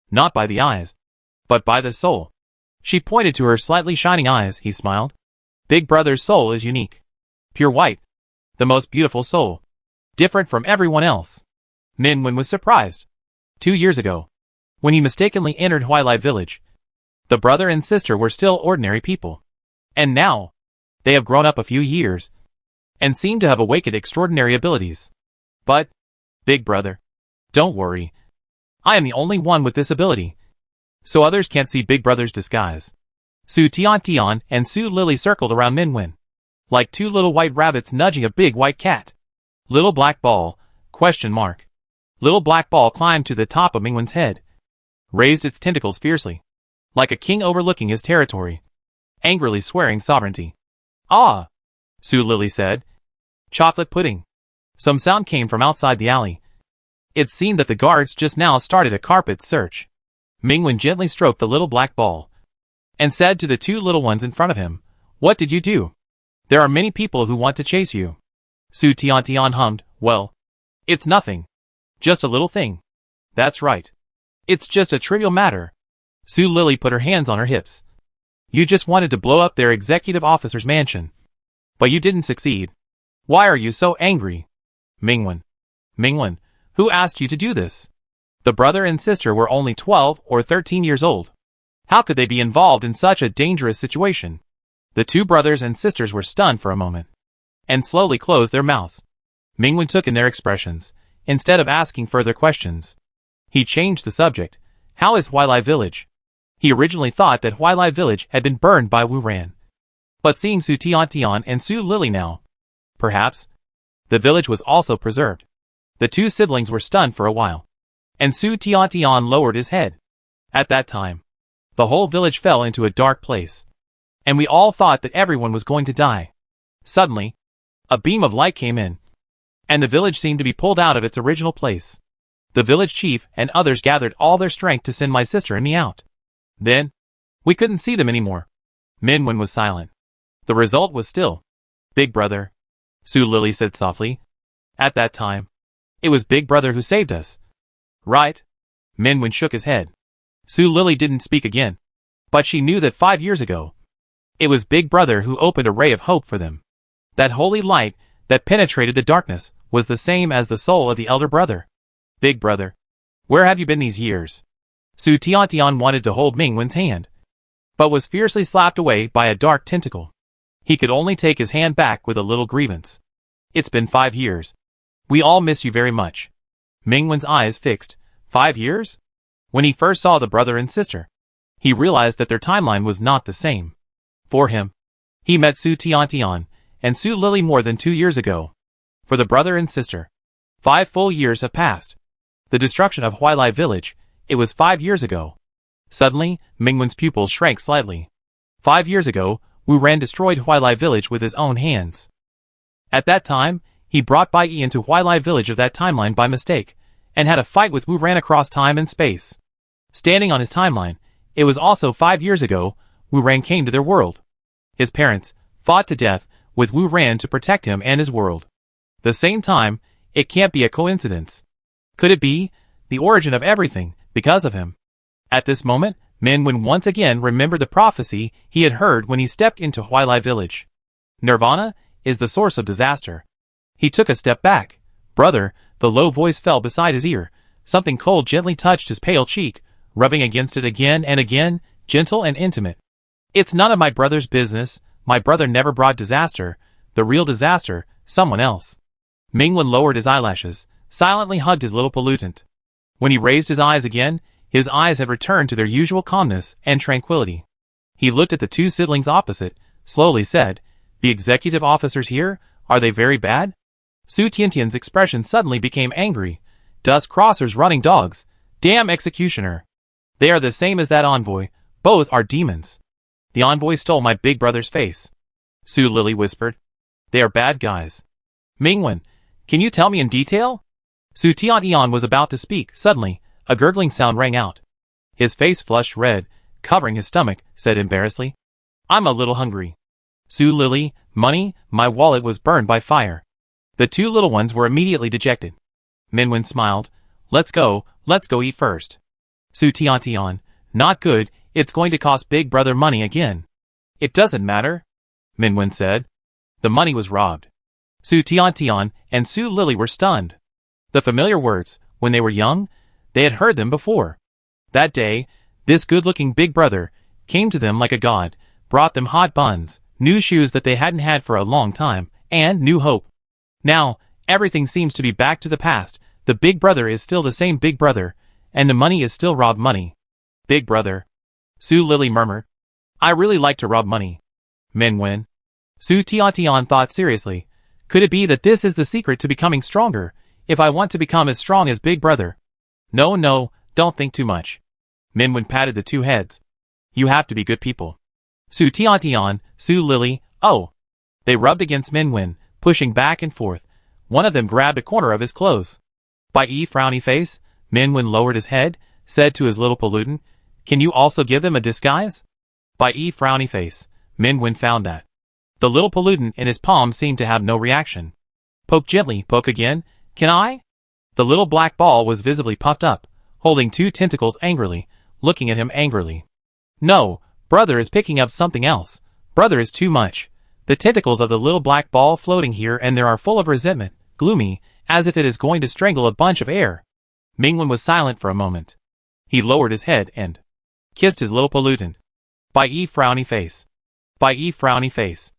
Not by the eyes, but by the soul. She pointed to her slightly shining eyes. He smiled. Big brother's soul is unique. Pure white. The most beautiful soul. Different from everyone else. Mingwen was surprised. 2 years ago, when he mistakenly entered Huilai village, the brother and sister were still ordinary people. And now, they have grown up a few years, and seem to have awakened extraordinary abilities. But, big brother, don't worry. I am the only one with this ability, so others can't see big brother's disguise. Su Tian and Su Lily circled around Mingwen, like two little white rabbits nudging a big white cat. Little black ball, ? Little black ball climbed to the top of Mingwen's head, raised its tentacles fiercely, like a king overlooking his territory, angrily swearing sovereignty. Ah! Su Lily said. Chocolate pudding. Some sound came from outside the alley. It seemed that the guards just now started a carpet search. Mingwen gently stroked the little black ball, and said to the two little ones in front of him, "What did you do? There are many people who want to chase you." Su Tian hummed, "Well, it's nothing. Just a little thing." "That's right. It's just a trivial matter." Su Lily put her hands on her hips. "You just wanted to blow up their executive officer's mansion. But you didn't succeed. Why are you so angry?" Mingwen, who asked you to do this?" The brother and sister were only 12 or 13 years old. How could they be involved in such a dangerous situation? The two brothers and sisters were stunned for a moment, and slowly closed their mouths. Mingwen took in their expressions. Instead of asking further questions, he changed the subject. "How is Huilai village?" He originally thought that Huilai village had been burned by Wu Ran. But seeing Su Tian and Su Lily now, perhaps, the village was also preserved. The two siblings were stunned for a while, and Su Tian lowered his head. At that time, the whole village fell into a dark place, and we all thought that everyone was going to die. Suddenly, a beam of light came in, and the village seemed to be pulled out of its original place. The village chief and others gathered all their strength to send my sister and me out. Then, we couldn't see them anymore. Mingwen was silent. The result was still, "Big brother," Su Lily said softly. "At that time, it was Big brother who saved us." "Right?" Mingwen shook his head. Su Lily didn't speak again, but she knew that 5 years ago, it was Big brother who opened a ray of hope for them. That holy light that penetrated the darkness was the same as the soul of the elder brother. Big brother, where have you been these years? Su Tiantian wanted to hold Mingwen's hand, but was fiercely slapped away by a dark tentacle. He could only take his hand back with a little grievance. It's been 5 years. We all miss you very much. Mingwen's eyes fixed. 5 years? When he first saw the brother and sister, he realized that their timeline was not the same. For him, he met Su Tiantian and Su Lily more than 2 years ago. For the brother and sister, 5 full years have passed. The destruction of Huilai village, it was 5 years ago. Suddenly, Mingwen's pupils shrank slightly. 5 years ago, Wu Ran destroyed Huilai village with his own hands. At that time, he brought Bai Yi into Huilai village of that timeline by mistake, and had a fight with Wu Ran across time and space. Standing on his timeline, it was also 5 years ago, Wu Ran came to their world. His parents fought to death with Wu Ran to protect him and his world. The same time, it can't be a coincidence. Could it be the origin of everything because of him? At this moment, Minwen once again remembered the prophecy he had heard when he stepped into Huilai village. Nirvana is the source of disaster. He took a step back. Brother, the low voice fell beside his ear. Something cold gently touched his pale cheek, rubbing against it again and again, gentle and intimate. It's none of my brother's business. My brother never brought disaster. The real disaster, someone else. Mingwen lowered his eyelashes, silently hugged his little pollutant. When he raised his eyes again, his eyes had returned to their usual calmness and tranquility. He looked at the 2 siblings opposite, slowly said, "The executive officers here, are they very bad?" Su Tiantian's expression suddenly became angry. "Dust crossers running dogs. Damn executioner. They are the same as that envoy. Both are demons. The envoy stole my big brother's face." Su Lily whispered. "They are bad guys." "Mingwen, can you tell me in detail?" Su Tiantian was about to speak. Suddenly, a gurgling sound rang out. His face flushed red, covering his stomach, said embarrassedly, "I'm a little hungry." Su Lily, money, my wallet was burned by fire. The 2 little ones were immediately dejected. Minwen smiled. Let's go eat first." Su Tiantian, "Not good, it's going to cost big brother money again." "It doesn't matter," Minwen said. The money was robbed. Su Tiantian and Su Lily were stunned. The familiar words, when they were young, they had heard them before. That day, this good-looking big brother came to them like a god, brought them hot buns, new shoes that they hadn't had for a long time, and new hope. Now, everything seems to be back to the past. The big brother is still the same big brother, and the money is still robbed money. "Big brother," Su Lily murmured. "I really like to rob money." Minwen. Su Tiantian thought seriously. Could it be that this is the secret to becoming stronger, if I want to become as strong as big brother? No, don't think too much. Minwen patted the 2 heads. You have to be good people. Su Tiantian, Su Lily, oh. They rubbed against Minwen, pushing back and forth. One of them grabbed a corner of his clothes. Bai Yi frowny face, Minwen lowered his head, said to his little pollutant, "Can you also give them a disguise?" Bai Yi frowny face, Minwen found that. The little pollutant in his palm seemed to have no reaction. Poke gently, poke again, "Can I?" The little black ball was visibly puffed up, holding 2 tentacles angrily, looking at him angrily. "No, brother is picking up something else. Brother is too much." The tentacles of the little black ball floating here and there are full of resentment, gloomy, as if it is going to strangle a bunch of air. Mingwen was silent for a moment. He lowered his head and kissed his little pollutant. Bai Yi frowny face. Bai Yi frowny face.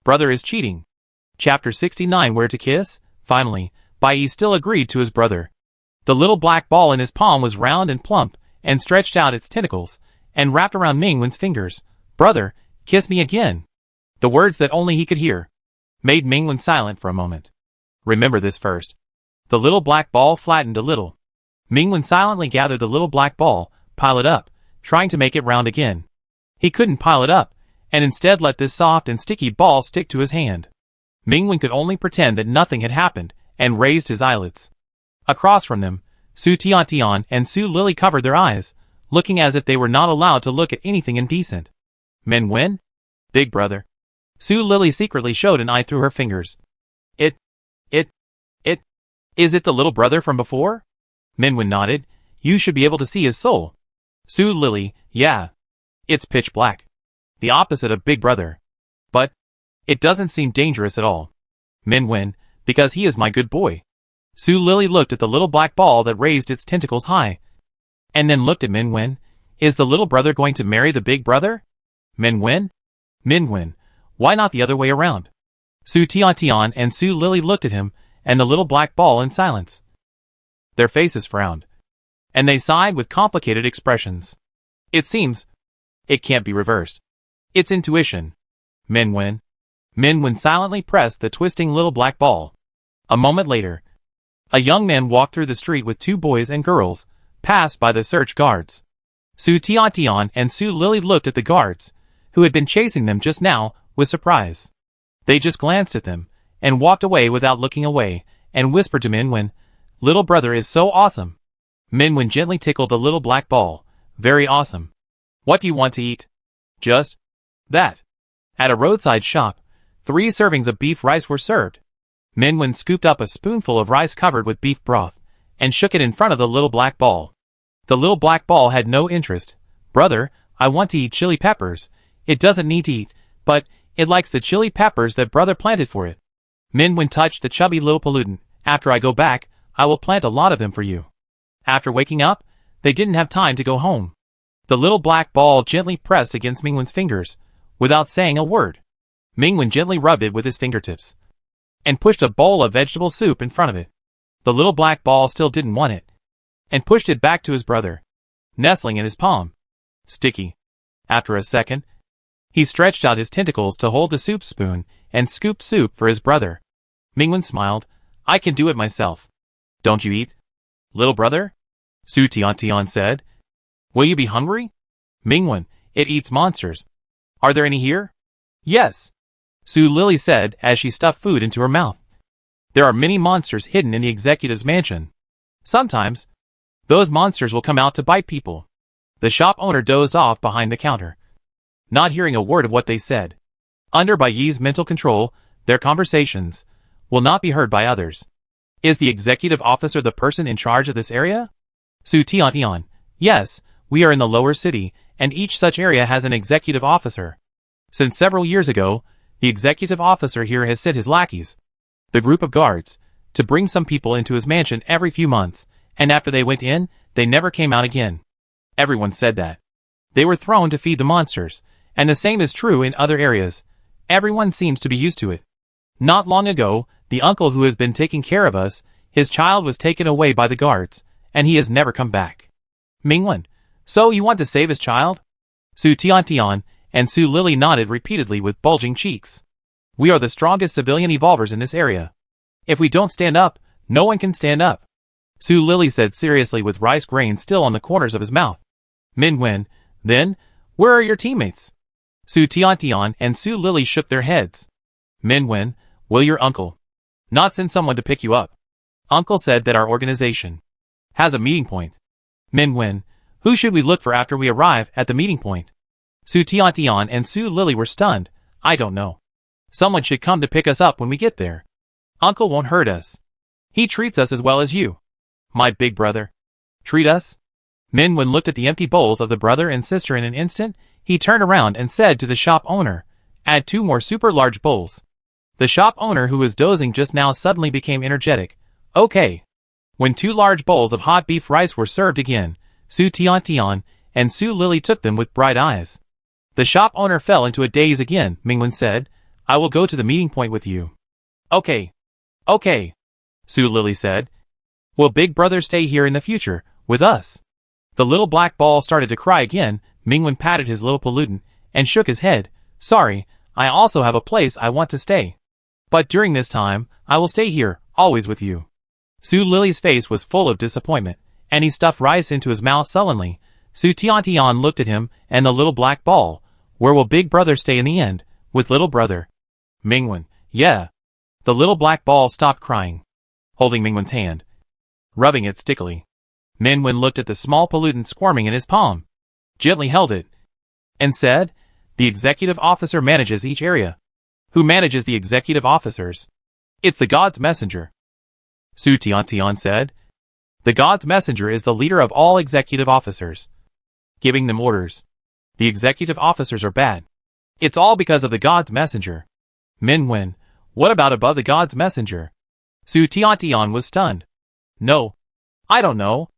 Brother is cheating. Chapter 69 Where to Kiss? Finally, Bai Yi still agreed to his brother. The little black ball in his palm was round and plump, and stretched out its tentacles, and wrapped around Mingwen's fingers. "Brother, kiss me again." The words that only he could hear made Mingwen silent for a moment. "Remember this first." The little black ball flattened a little. Mingwen silently gathered the little black ball, piled it up, trying to make it round again. He couldn't pile it up, and instead let this soft and sticky ball stick to his hand. Mingwen could only pretend that nothing had happened, and raised his eyelids. Across from them, Su Tiantian and Su Lily covered their eyes, looking as if they were not allowed to look at anything indecent. Minwen? Big brother. Su Lily secretly showed an eye through her fingers. Is it the little brother from before? Minwen nodded. You should be able to see his soul. Su Lily, yeah. It's pitch black. The opposite of big brother. But it doesn't seem dangerous at all. Minwen, Because he is my good boy. Su Lily looked at the little black ball that raised its tentacles high. And then looked at Min Wen. Is the little brother going to marry the big brother? Min Wen? Min Wen. Why not the other way around? Su Tian and Su Lily looked at him and the little black ball in silence. Their faces frowned. And they sighed with complicated expressions. It seems. It can't be reversed. It's intuition. Min Wen. Min Wen silently pressed the twisting little black ball. A moment later, a young man walked through the street with two boys and girls, passed by the search guards. Su Tian and Su Lily looked at the guards, who had been chasing them just now, with surprise. They just glanced at them, and walked away without looking away, and whispered to Min Wen, "Little brother is so awesome." Min Wen gently tickled the little black ball. "Very awesome. What do you want to eat?" "Just that." At a roadside shop, 3 servings of beef rice were served. Min Wen scooped up a spoonful of rice covered with beef broth, and shook it in front of the little black ball. The little black ball had no interest. "Brother, I want to eat chili peppers." "It doesn't need to eat, but it likes the chili peppers that brother planted for it." Min Wen touched the chubby little pollutant. "After I go back, I will plant a lot of them for you." After waking up, they didn't have time to go home. The little black ball gently pressed against Min Wen's fingers, without saying a word. Min Wen gently rubbed it with his fingertips, and pushed a bowl of vegetable soup in front of it. The little black ball still didn't want it, and pushed it back to his brother, nestling in his palm. Sticky. After a second, he stretched out his tentacles to hold the soup spoon, and scooped soup for his brother. Min Wen smiled. "I can do it myself." "Don't you eat, little brother?" Su Tian said. "Will you be hungry?" Min Wen, "It eats monsters." "Are there any here?" "Yes," Su Lily said as she stuffed food into her mouth. "There are many monsters hidden in the executive's mansion. Sometimes, those monsters will come out to bite people." The shop owner dozed off behind the counter, not hearing a word of what they said. Under Bai Yi's mental control, their conversations will not be heard by others. Is the executive officer the person in charge of this area? Su Tian. Yes, we are in the lower city, and each such area has an executive officer. Since several years ago, the executive officer here has sent his lackeys, the group of guards, to bring some people into his mansion every few months, and after they went in, they never came out again. Everyone said that. They were thrown to feed the monsters, and the same is true in other areas. Everyone seems to be used to it. Not long ago, the uncle who has been taking care of us, his child was taken away by the guards, and he has never come back. Min Wen, so you want to save his child? Su Tian and Su Lily nodded repeatedly with bulging cheeks. We are the strongest civilian evolvers in this area. If we don't stand up, no one can stand up. Su Lily said seriously with rice grains still on the corners of his mouth. Min Wen, then, where are your teammates? Su Tian and Su Lily shook their heads. Min Wen, will your uncle not send someone to pick you up? Uncle said that our organization has a meeting point. Min Wen, who should we look for after we arrive at the meeting point? Su Tian and Su Lily were stunned. I don't know. Someone should come to pick us up when we get there. Uncle won't hurt us. He treats us as well as you. My big brother. Treat us? Min Wen looked at the empty bowls of the brother and sister in an instant. He turned around and said to the shop owner, add 2 more super large bowls. The shop owner who was dozing just now suddenly became energetic. Okay. When 2 large bowls of hot beef rice were served again, Su Tian and Su Lily took them with bright eyes. The shop owner fell into a daze again. Min Wen said, I will go to the meeting point with you. Okay. Okay. Su Lily said. Will Big Brother stay here in the future, with us? The little black ball started to cry again. Min Wen patted his little pollutant, and shook his head. Sorry, I also have a place I want to stay. But during this time, I will stay here, always with you. Su Lily's face was full of disappointment, and he stuffed rice into his mouth sullenly. Su Tian looked at him, and the little black ball. Where will Big Brother stay in the end, with little brother? Min Wen, yeah. The little black ball stopped crying, holding Min Wen's hand, rubbing it stickily. Min Wen looked at the small pollutant squirming in his palm, gently held it, and said, the executive officer manages each area. Who manages the executive officers? It's the God's messenger. Su Tian said. The God's messenger is the leader of all executive officers, giving them orders. The executive officers are bad. It's all because of the God's messenger. Min Wen, what about above the God's messenger? Su Tiantian was stunned. No. I don't know.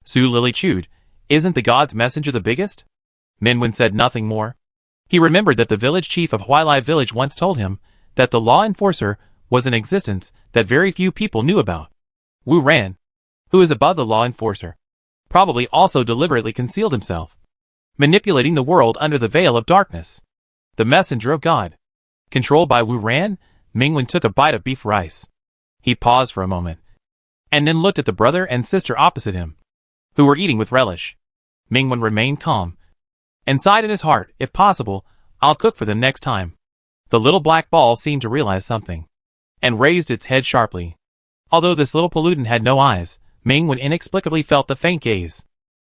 Su Lily chewed. Isn't the god's messenger the biggest? Minwen said nothing more. He remembered that the village chief of Huilai village once told him that the law enforcer was in existence that very few people knew about. Wu Ran, who is above the law enforcer, probably also deliberately concealed himself, manipulating the world under the veil of darkness. The messenger of God. Controlled by Wu Ran, Mingwen took a bite of beef rice. He paused for a moment, and then looked at the brother and sister opposite him, who were eating with relish. Mingwen remained calm, and sighed in his heart, if possible, I'll cook for them next time. The little black ball seemed to realize something, and raised its head sharply. Although this little pollutant had no eyes, Mingwen inexplicably felt the faint gaze.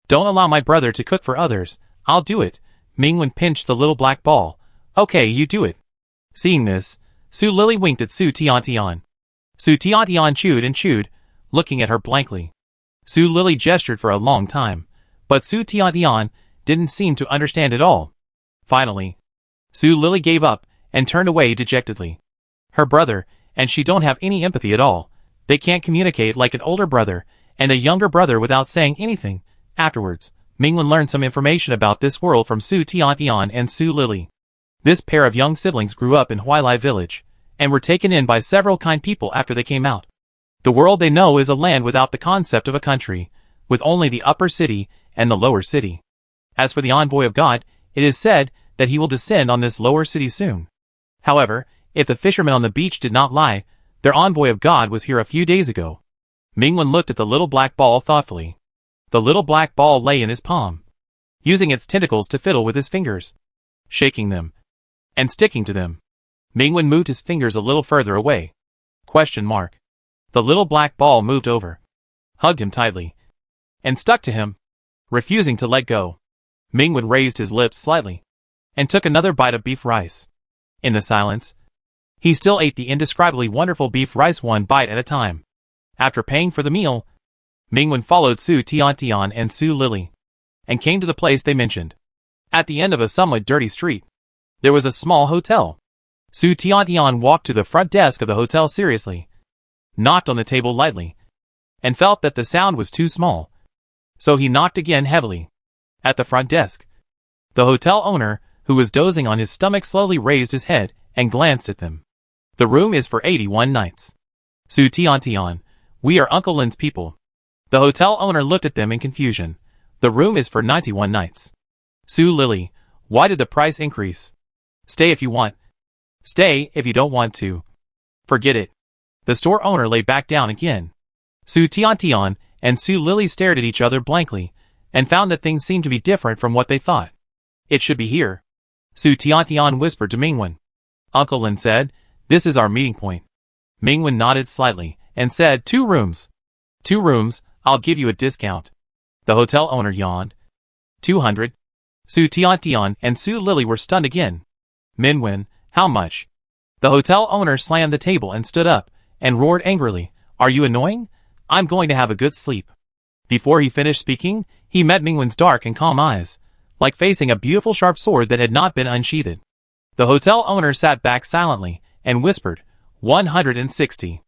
Don't allow my brother to cook for others, I'll do it. Mingwen pinched the little black ball. Okay, you do it. Seeing this, Su Lily winked at Su Tiantian. Su Tiantian chewed and chewed, looking at her blankly. Su Lily gestured for a long time, but Su Tiantian didn't seem to understand at all. Finally, Su Lily gave up and turned away dejectedly. Her brother and she don't have any empathy at all. They can't communicate like an older brother and a younger brother without saying anything. Afterwards, Mingwen learned some information about this world from Su Tiantian and Su Lily. This pair of young siblings grew up in Huilai village, and were taken in by several kind people after they came out. The world they know is a land without the concept of a country, with only the upper city and the lower city. As for the envoy of God, it is said that he will descend on this lower city soon. However, if the fishermen on the beach did not lie, their envoy of God was here a few days ago. Mingwen looked at the little black ball thoughtfully. The little black ball lay in his palm, using its tentacles to fiddle with his fingers, shaking them, and sticking to them. Mingwen moved his fingers a little further away. Question mark. The little black ball moved over, hugged him tightly, and stuck to him, refusing to let go. Mingwen raised his lips slightly, and took another bite of beef rice. In the silence, he still ate the indescribably wonderful beef rice one bite at a time. After paying for the meal, Mingwen followed Su Tiantian and Su Lily, and came to the place they mentioned. At the end of a somewhat dirty street, there was a small hotel. Su Tiantian walked to the front desk of the hotel seriously, knocked on the table lightly, and felt that the sound was too small, so he knocked again heavily. At the front desk, the hotel owner, who was dozing on his stomach, slowly raised his head and glanced at them. The room is for 81 nights. Su Tiantian, we are Uncle Lin's people. The hotel owner looked at them in confusion. The room is for 91 nights. Su Lily, why did the price increase? Stay if you want. Stay if you don't want to. Forget it. The store owner lay back down again. Su Tiantian and Su Lily stared at each other blankly, and found that things seemed to be different from what they thought. It should be here. Su Tiantian whispered to Mingwen. Uncle Lin said, this is our meeting point. Mingwen nodded slightly, and said, 2 rooms. 2 rooms, I'll give you a discount. The hotel owner yawned. 200. Su Tiantian and Su Lily were stunned again. Mingwen, how much? The hotel owner slammed the table and stood up, and roared angrily, are you annoying? I'm going to have a good sleep. Before he finished speaking, he met Mingwen's dark and calm eyes, like facing a beautiful sharp sword that had not been unsheathed. The hotel owner sat back silently, and whispered, 160.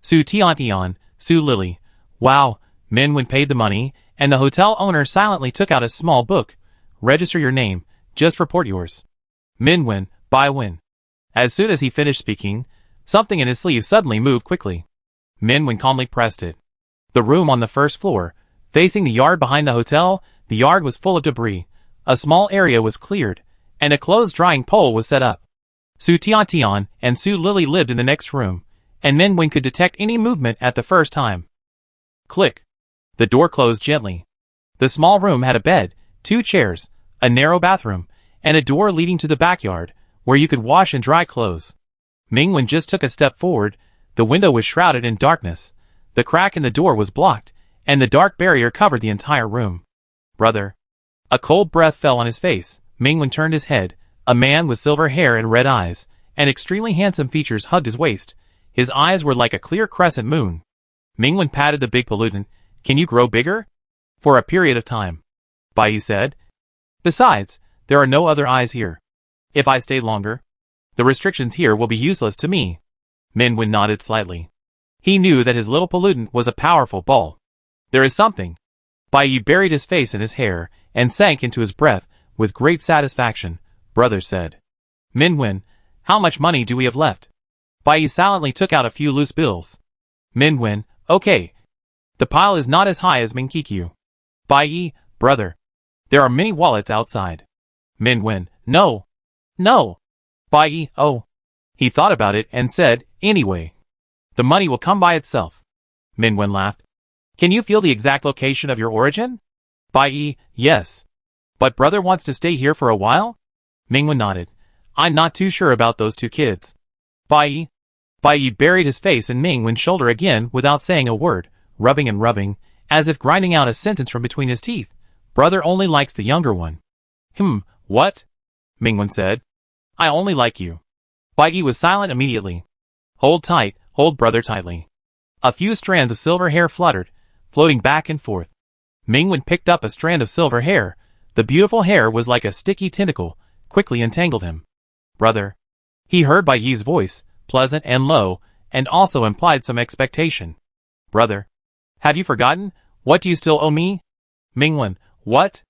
Su Tiantian, Su Lily. Wow. Mingwen paid the money, and the hotel owner silently took out a small book. Register your name, just report yours. Mingwen, Bai Wen. As soon as he finished speaking, something in his sleeve suddenly moved quickly. Mingwen calmly pressed it. The room on the first floor, facing the yard behind the hotel, the yard was full of debris. A small area was cleared, and a clothes drying pole was set up. Su Tiantian and Su Lily lived in the next room, and Mingwen could detect any movement at the first time. Click. The door closed gently. The small room had a bed, 2 chairs, a narrow bathroom, and a door leading to the backyard, where you could wash and dry clothes. Mingwen just took a step forward. The window was shrouded in darkness. The crack in the door was blocked, and the dark barrier covered the entire room. Brother. A cold breath fell on his face. Mingwen turned his head. A man with silver hair and red eyes, and extremely handsome features hugged his waist. His eyes were like a clear crescent moon. Mingwen patted the big pollutant. Can you grow bigger? For a period of time. Bai said. Besides, there are no other eyes here. If I stay longer, the restrictions here will be useless to me. Mingwen nodded slightly. He knew that his little pollutant was a powerful ball. There is something. Bai Yi buried his face in his hair and sank into his breath with great satisfaction. Brother said. Minwen, how much money do we have left? Bai Yi silently took out a few loose bills. Minwen, okay. The pile is not as high as Minkikyu. Bai Yi, brother. There are many wallets outside. Minwen, no. No. Bai Yi, oh. He thought about it and said, anyway. The money will come by itself. Minwen laughed. Can you feel the exact location of your origin? Bai Yi, yes. But brother wants to stay here for a while? Minwen nodded. I'm not too sure about those two kids. Bai Yi. Bai Yi buried his face in Mingwen's shoulder again without saying a word, rubbing and rubbing, as if grinding out a sentence from between his teeth. Brother only likes the younger one. What? Mingwen said. I only like you. Bai Yi was silent immediately. Hold tight, hold brother tightly. A few strands of silver hair fluttered, floating back and forth. Mingwen picked up a strand of silver hair. The beautiful hair was like a sticky tentacle, quickly entangled him. Brother. He heard Bai Yi's voice, pleasant and low, and also implied some expectation. Brother. Have you forgotten? What do you still owe me? Mingwen, what?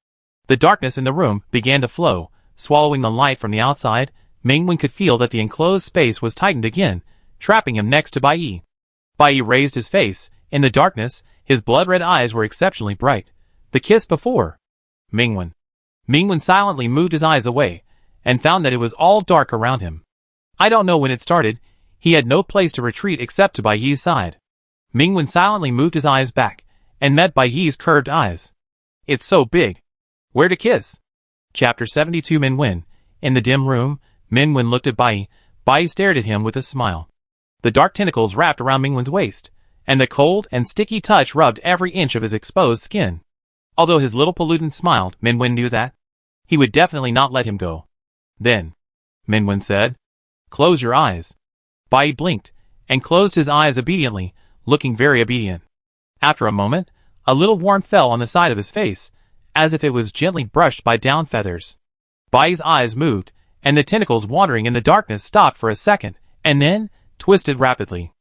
The darkness in the room began to flow, swallowing the light from the outside. Mingwen could feel that the enclosed space was tightened again, trapping him next to Bai Yi. Bai Yi raised his face. In the darkness, his blood-red eyes were exceptionally bright. The kiss before. Mingwen. Mingwen silently moved his eyes away, and found that it was all dark around him. I don't know when it started. He had no place to retreat except to Bai Yi's side. Mingwen silently moved his eyes back, and met Bai Yi's curved eyes. It's so big. Where to kiss? Chapter 72 Minwen. In the dim room, Minwen looked at Bai Yi. Bai Yi stared at him with a smile. The dark tentacles wrapped around Mingwen's waist, and the cold and sticky touch rubbed every inch of his exposed skin. Although his little pollutant smiled, Minwen knew that he would definitely not let him go. Then, Minwen said, close your eyes. Bai Yi blinked, and closed his eyes obediently, looking very obedient. After a moment, a little warmth fell on the side of his face, as if it was gently brushed by down feathers. Bai Yi's eyes moved, and the tentacles wandering in the darkness stopped for a second, and then twisted rapidly.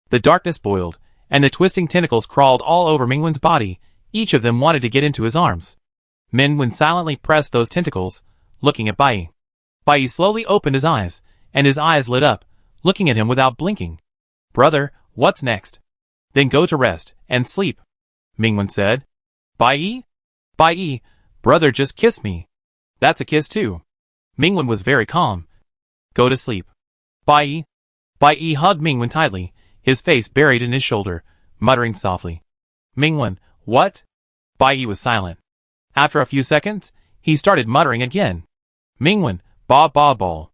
The darkness boiled, and the twisting tentacles crawled all over Mingwen's body. Each of them wanted to get into his arms. Minwen silently pressed those tentacles, looking at Bai Yi. Bai Yi slowly opened his eyes, and his eyes lit up, looking at him without blinking. Brother, what's next? Then go to rest, and sleep, Mingwen said. Bai Yi? Bai Yi, brother just kiss me. That's a kiss too. Mingwen was very calm. Go to sleep. Bai Yi. Bai Yi hugged Mingwen tightly, his face buried in his shoulder, muttering softly. Mingwen, what? Bai Yi was silent. After a few seconds, he started muttering again. Mingwen, ba ba ball.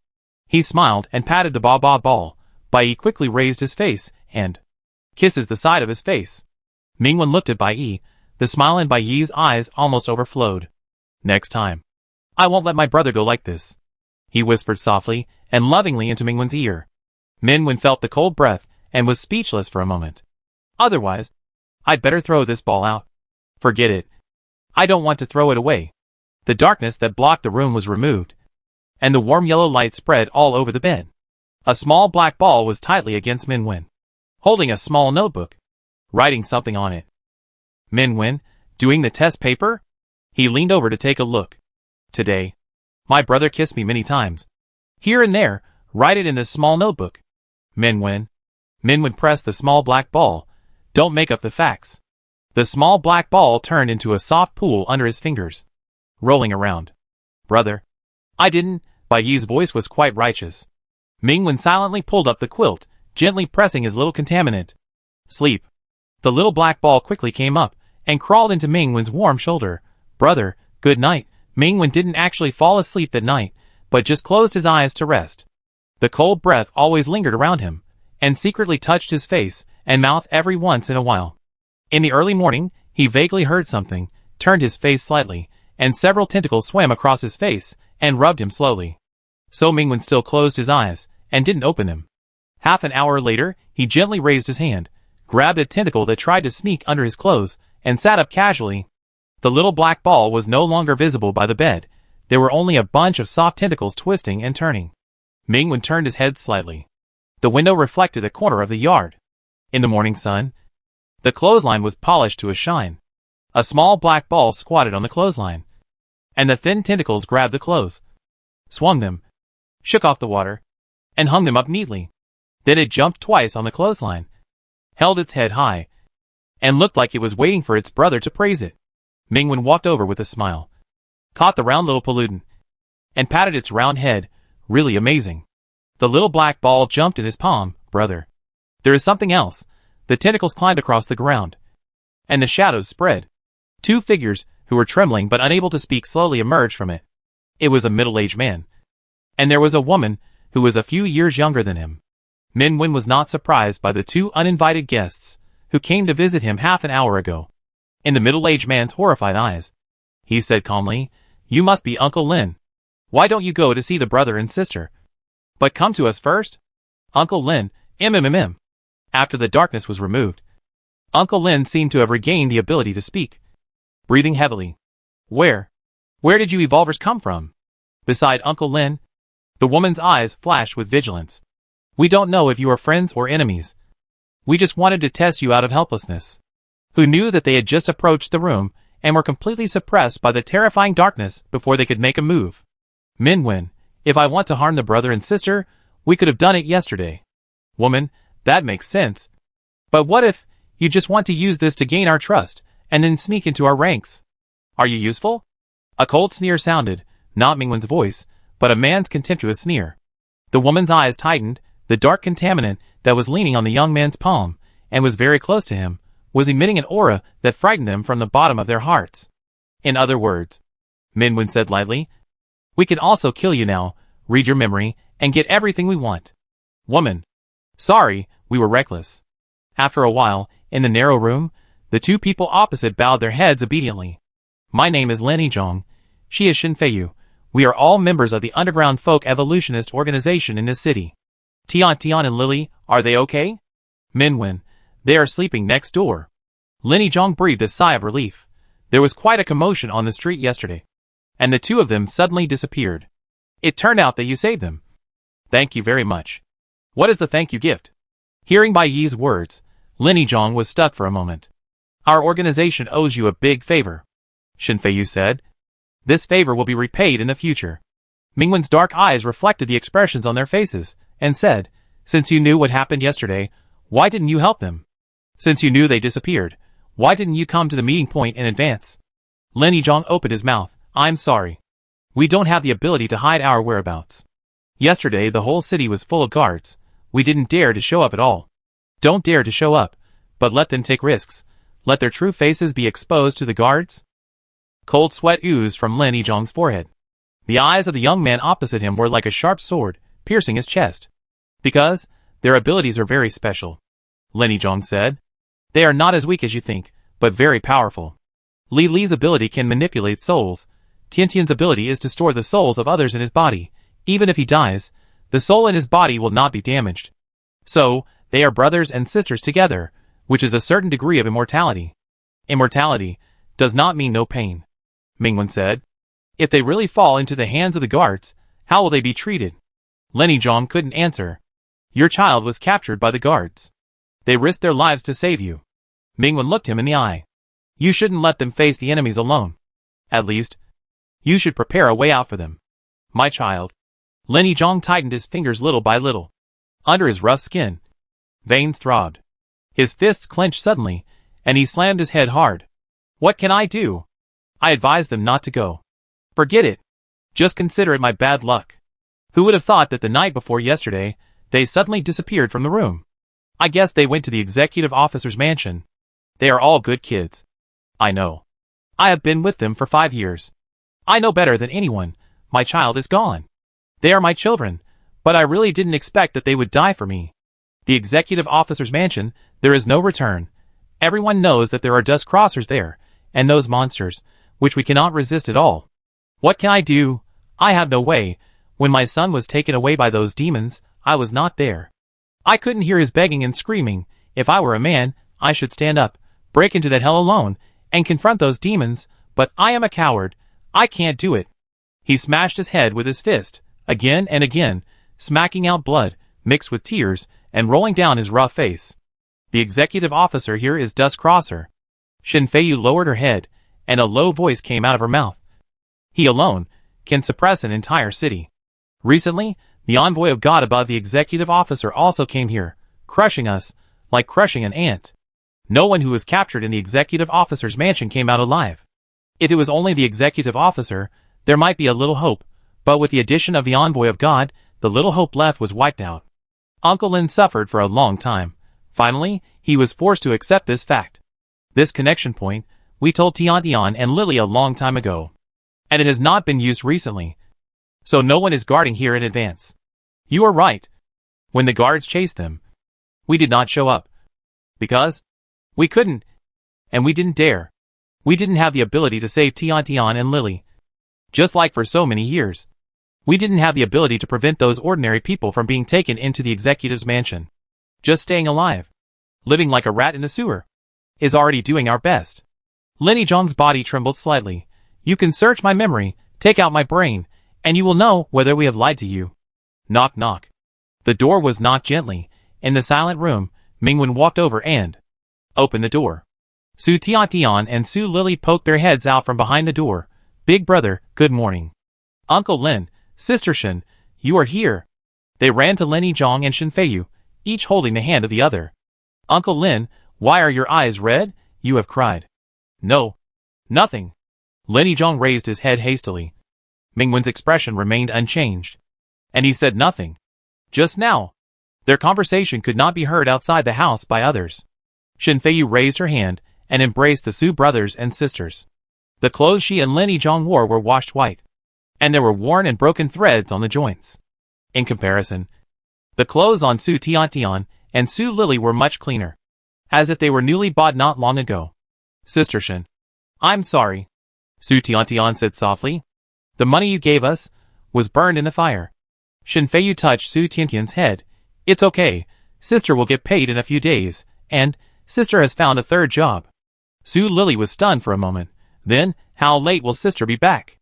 He smiled and patted the ba ba ball. Bai Yi quickly raised his face, and kisses the side of his face. Mingwen looked at Bai Yi. The smile in Bai Yi's eyes almost overflowed. Next time. I won't let my brother go like this. He whispered softly and lovingly into Mingwen's ear. Minwen felt the cold breath and was speechless for a moment. Otherwise, I'd better throw this ball out. Forget it. I don't want to throw it away. The darkness that blocked the room was removed, and the warm yellow light spread all over the bed. A small black ball was tightly against Minwen, holding a small notebook, writing something on it. Minwen, doing the test paper? He leaned over to take a look. Today, my brother kissed me many times. Here and there, write it in this small notebook. Minwen. Minwen pressed the small black ball. Don't make up the facts. The small black ball turned into a soft pool under his fingers, rolling around. Brother. I didn't. Bai Yi's voice was quite righteous. Mingwen silently pulled up the quilt, gently pressing his little contaminant. Sleep. The little black ball quickly came up, and crawled into Mingwen's warm shoulder. Brother, good night. Mingwen didn't actually fall asleep that night, but just closed his eyes to rest. The cold breath always lingered around him, and secretly touched his face and mouth every once in a while. In the early morning, he vaguely heard something, turned his face slightly, and several tentacles swam across his face and rubbed him slowly. So Mingwen still closed his eyes and didn't open them. Half an hour later, he gently raised his hand, grabbed a tentacle that tried to sneak under his clothes, and sat up casually. The little black ball was no longer visible by the bed. There were only a bunch of soft tentacles twisting and turning. Mingwen turned his head slightly. The window reflected a corner of the yard. In the morning sun, the clothesline was polished to a shine. A small black ball squatted on the clothesline, and the thin tentacles grabbed the clothes, swung them, shook off the water, and hung them up neatly. Then it jumped twice on the clothesline, held its head high, and looked like it was waiting for its brother to praise it. Mingwen walked over with a smile, caught the round little pollutant, and patted its round head. Really amazing. The little black ball jumped in his palm. Brother. There is something else. The tentacles climbed across the ground, and the shadows spread. Two figures, who were trembling but unable to speak, slowly emerged from it. It was a middle-aged man, and there was a woman who was a few years younger than him. Minwen was not surprised by the two uninvited guests who came to visit him half an hour ago. In the middle-aged man's horrified eyes, he said calmly, "You must be Uncle Lin. Why don't you go to see the brother and sister, but come to us first?" Uncle Lin, After the darkness was removed, Uncle Lin seemed to have regained the ability to speak. Breathing heavily. Where did you evolvers come from? Beside Uncle Lin, the woman's eyes flashed with vigilance. We don't know if you are friends or enemies. We just wanted to test you out of helplessness. Who knew that they had just approached the room and were completely suppressed by the terrifying darkness before they could make a move. Minwen, if I want to harm the brother and sister, we could have done it yesterday. Woman, that makes sense. But what if you just want to use this to gain our trust and then sneak into our ranks? Are you useful? A cold sneer sounded, not Mingwen's voice, but a man's contemptuous sneer. The woman's eyes tightened. The dark contaminant that was leaning on the young man's palm and was very close to him was emitting an aura that frightened them from the bottom of their hearts. In other words, Minwen said lightly, we can also kill you now, read your memory, and get everything we want. Woman. Sorry, we were reckless. After a while, in the narrow room, the two people opposite bowed their heads obediently. My name is Lin Yizhong. She is Shinfeiyu. We are all members of the underground folk evolutionist organization in this city. Tian and Lily, are they okay? Minwen. They are sleeping next door. Lin Yizhong breathed a sigh of relief. There was quite a commotion on the street yesterday, and the two of them suddenly disappeared. It turned out that you saved them. Thank you very much. What is the thank you gift? Hearing Bai Yi's words, Lin Yizhong was stuck for a moment. Our organization owes you a big favor, Shinfeiyu said. This favor will be repaid in the future. Mingwen's dark eyes reflected the expressions on their faces, and said, since you knew what happened yesterday, why didn't you help them? Since you knew they disappeared, why didn't you come to the meeting point in advance? Lin Yizhong opened his mouth. I'm sorry. We don't have the ability to hide our whereabouts. Yesterday the whole city was full of guards. We didn't dare to show up at all. Don't dare to show up, but let them take risks. Let their true faces be exposed to the guards. Cold sweat oozed from Lin Yizhong's forehead. The eyes of the young man opposite him were like a sharp sword, piercing his chest. Because their abilities are very special, Lin Yizhong said. They are not as weak as you think, but very powerful. Li Li's ability can manipulate souls. Tian Tian's ability is to store the souls of others in his body. Even if he dies, the soul in his body will not be damaged. So, they are brothers and sisters together, which is a certain degree of immortality. Immortality does not mean no pain, Mingwen said. If they really fall into the hands of the guards, how will they be treated? Lin Yizhong couldn't answer. Your child was captured by the guards. They risked their lives to save you. Mingwen looked him in the eye. You shouldn't let them face the enemies alone. At least, you should prepare a way out for them. My child. Lin Yizhong tightened his fingers little by little. Under his rough skin, veins throbbed. His fists clenched suddenly, and he slammed his head hard. What can I do? I advised them not to go. Forget it. Just consider it my bad luck. Who would have thought that the night before yesterday, they suddenly disappeared from the room? I guess they went to the executive officer's mansion. They are all good kids. I know. I have been with them for 5 years. I know better than anyone. My child is gone. They are my children, but I really didn't expect that they would die for me. The executive officer's mansion, there is no return. Everyone knows that there are dust crossers there, and those monsters, which we cannot resist at all. What can I do? I have no way. When my son was taken away by those demons, I was not there. I couldn't hear his begging and screaming. If I were a man, I should stand up, break into that hell alone, and confront those demons, but I am a coward. I can't do it. He smashed his head with his fist, again and again, smacking out blood, mixed with tears, and rolling down his rough face. The executive officer here is Dust Crosser. Shin Feiyu lowered her head, and a low voice came out of her mouth. He alone can suppress an entire city. Recently, the envoy of God above the executive officer also came here, crushing us, like crushing an ant. No one who was captured in the executive officer's mansion came out alive. If it was only the executive officer, there might be a little hope, but with the addition of the envoy of God, the little hope left was wiped out. Uncle Lin suffered for a long time. Finally, he was forced to accept this fact. This connection point, we told Tian and Lily a long time ago. And it has not been used recently. So no one is guarding here in advance. You are right. When the guards chased them, we did not show up. Because we couldn't, and we didn't dare. We didn't have the ability to save Tian and Lily. Just like for so many years. We didn't have the ability to prevent those ordinary people from being taken into the executive's mansion. Just staying alive, living like a rat in the sewer, is already doing our best. Lin Yizhong's body trembled slightly. You can search my memory, take out my brain, and you will know whether we have lied to you. Knock knock. The door was knocked gently. In the silent room, Mingwen walked over and opened the door. Su Tian and Su Lily poked their heads out from behind the door. Big brother, good morning. Uncle Lin, Sister Shin, you are here. They ran to Lin Yizhong and Shin Feiyu, each holding the hand of the other. Uncle Lin, why are your eyes red? You have cried. No. Nothing. Lin Yizhong raised his head hastily. Mingwen's expression remained unchanged. And he said nothing. Just now. Their conversation could not be heard outside the house by others. Shin Feiyu raised her hand and embraced the Su brothers and sisters. The clothes she and Lin Yizhong wore were washed white, and there were worn and broken threads on the joints. In comparison, the clothes on Su Tian and Su Lily were much cleaner, as if they were newly bought not long ago. Sister Shin, I'm sorry, Su Tian said softly. The money you gave us was burned in the fire. Shin Feiyu touched Su Tian's head. It's okay, sister will get paid in a few days, and sister has found a third job. Su Lily was stunned for a moment. Then, how late will sister be back?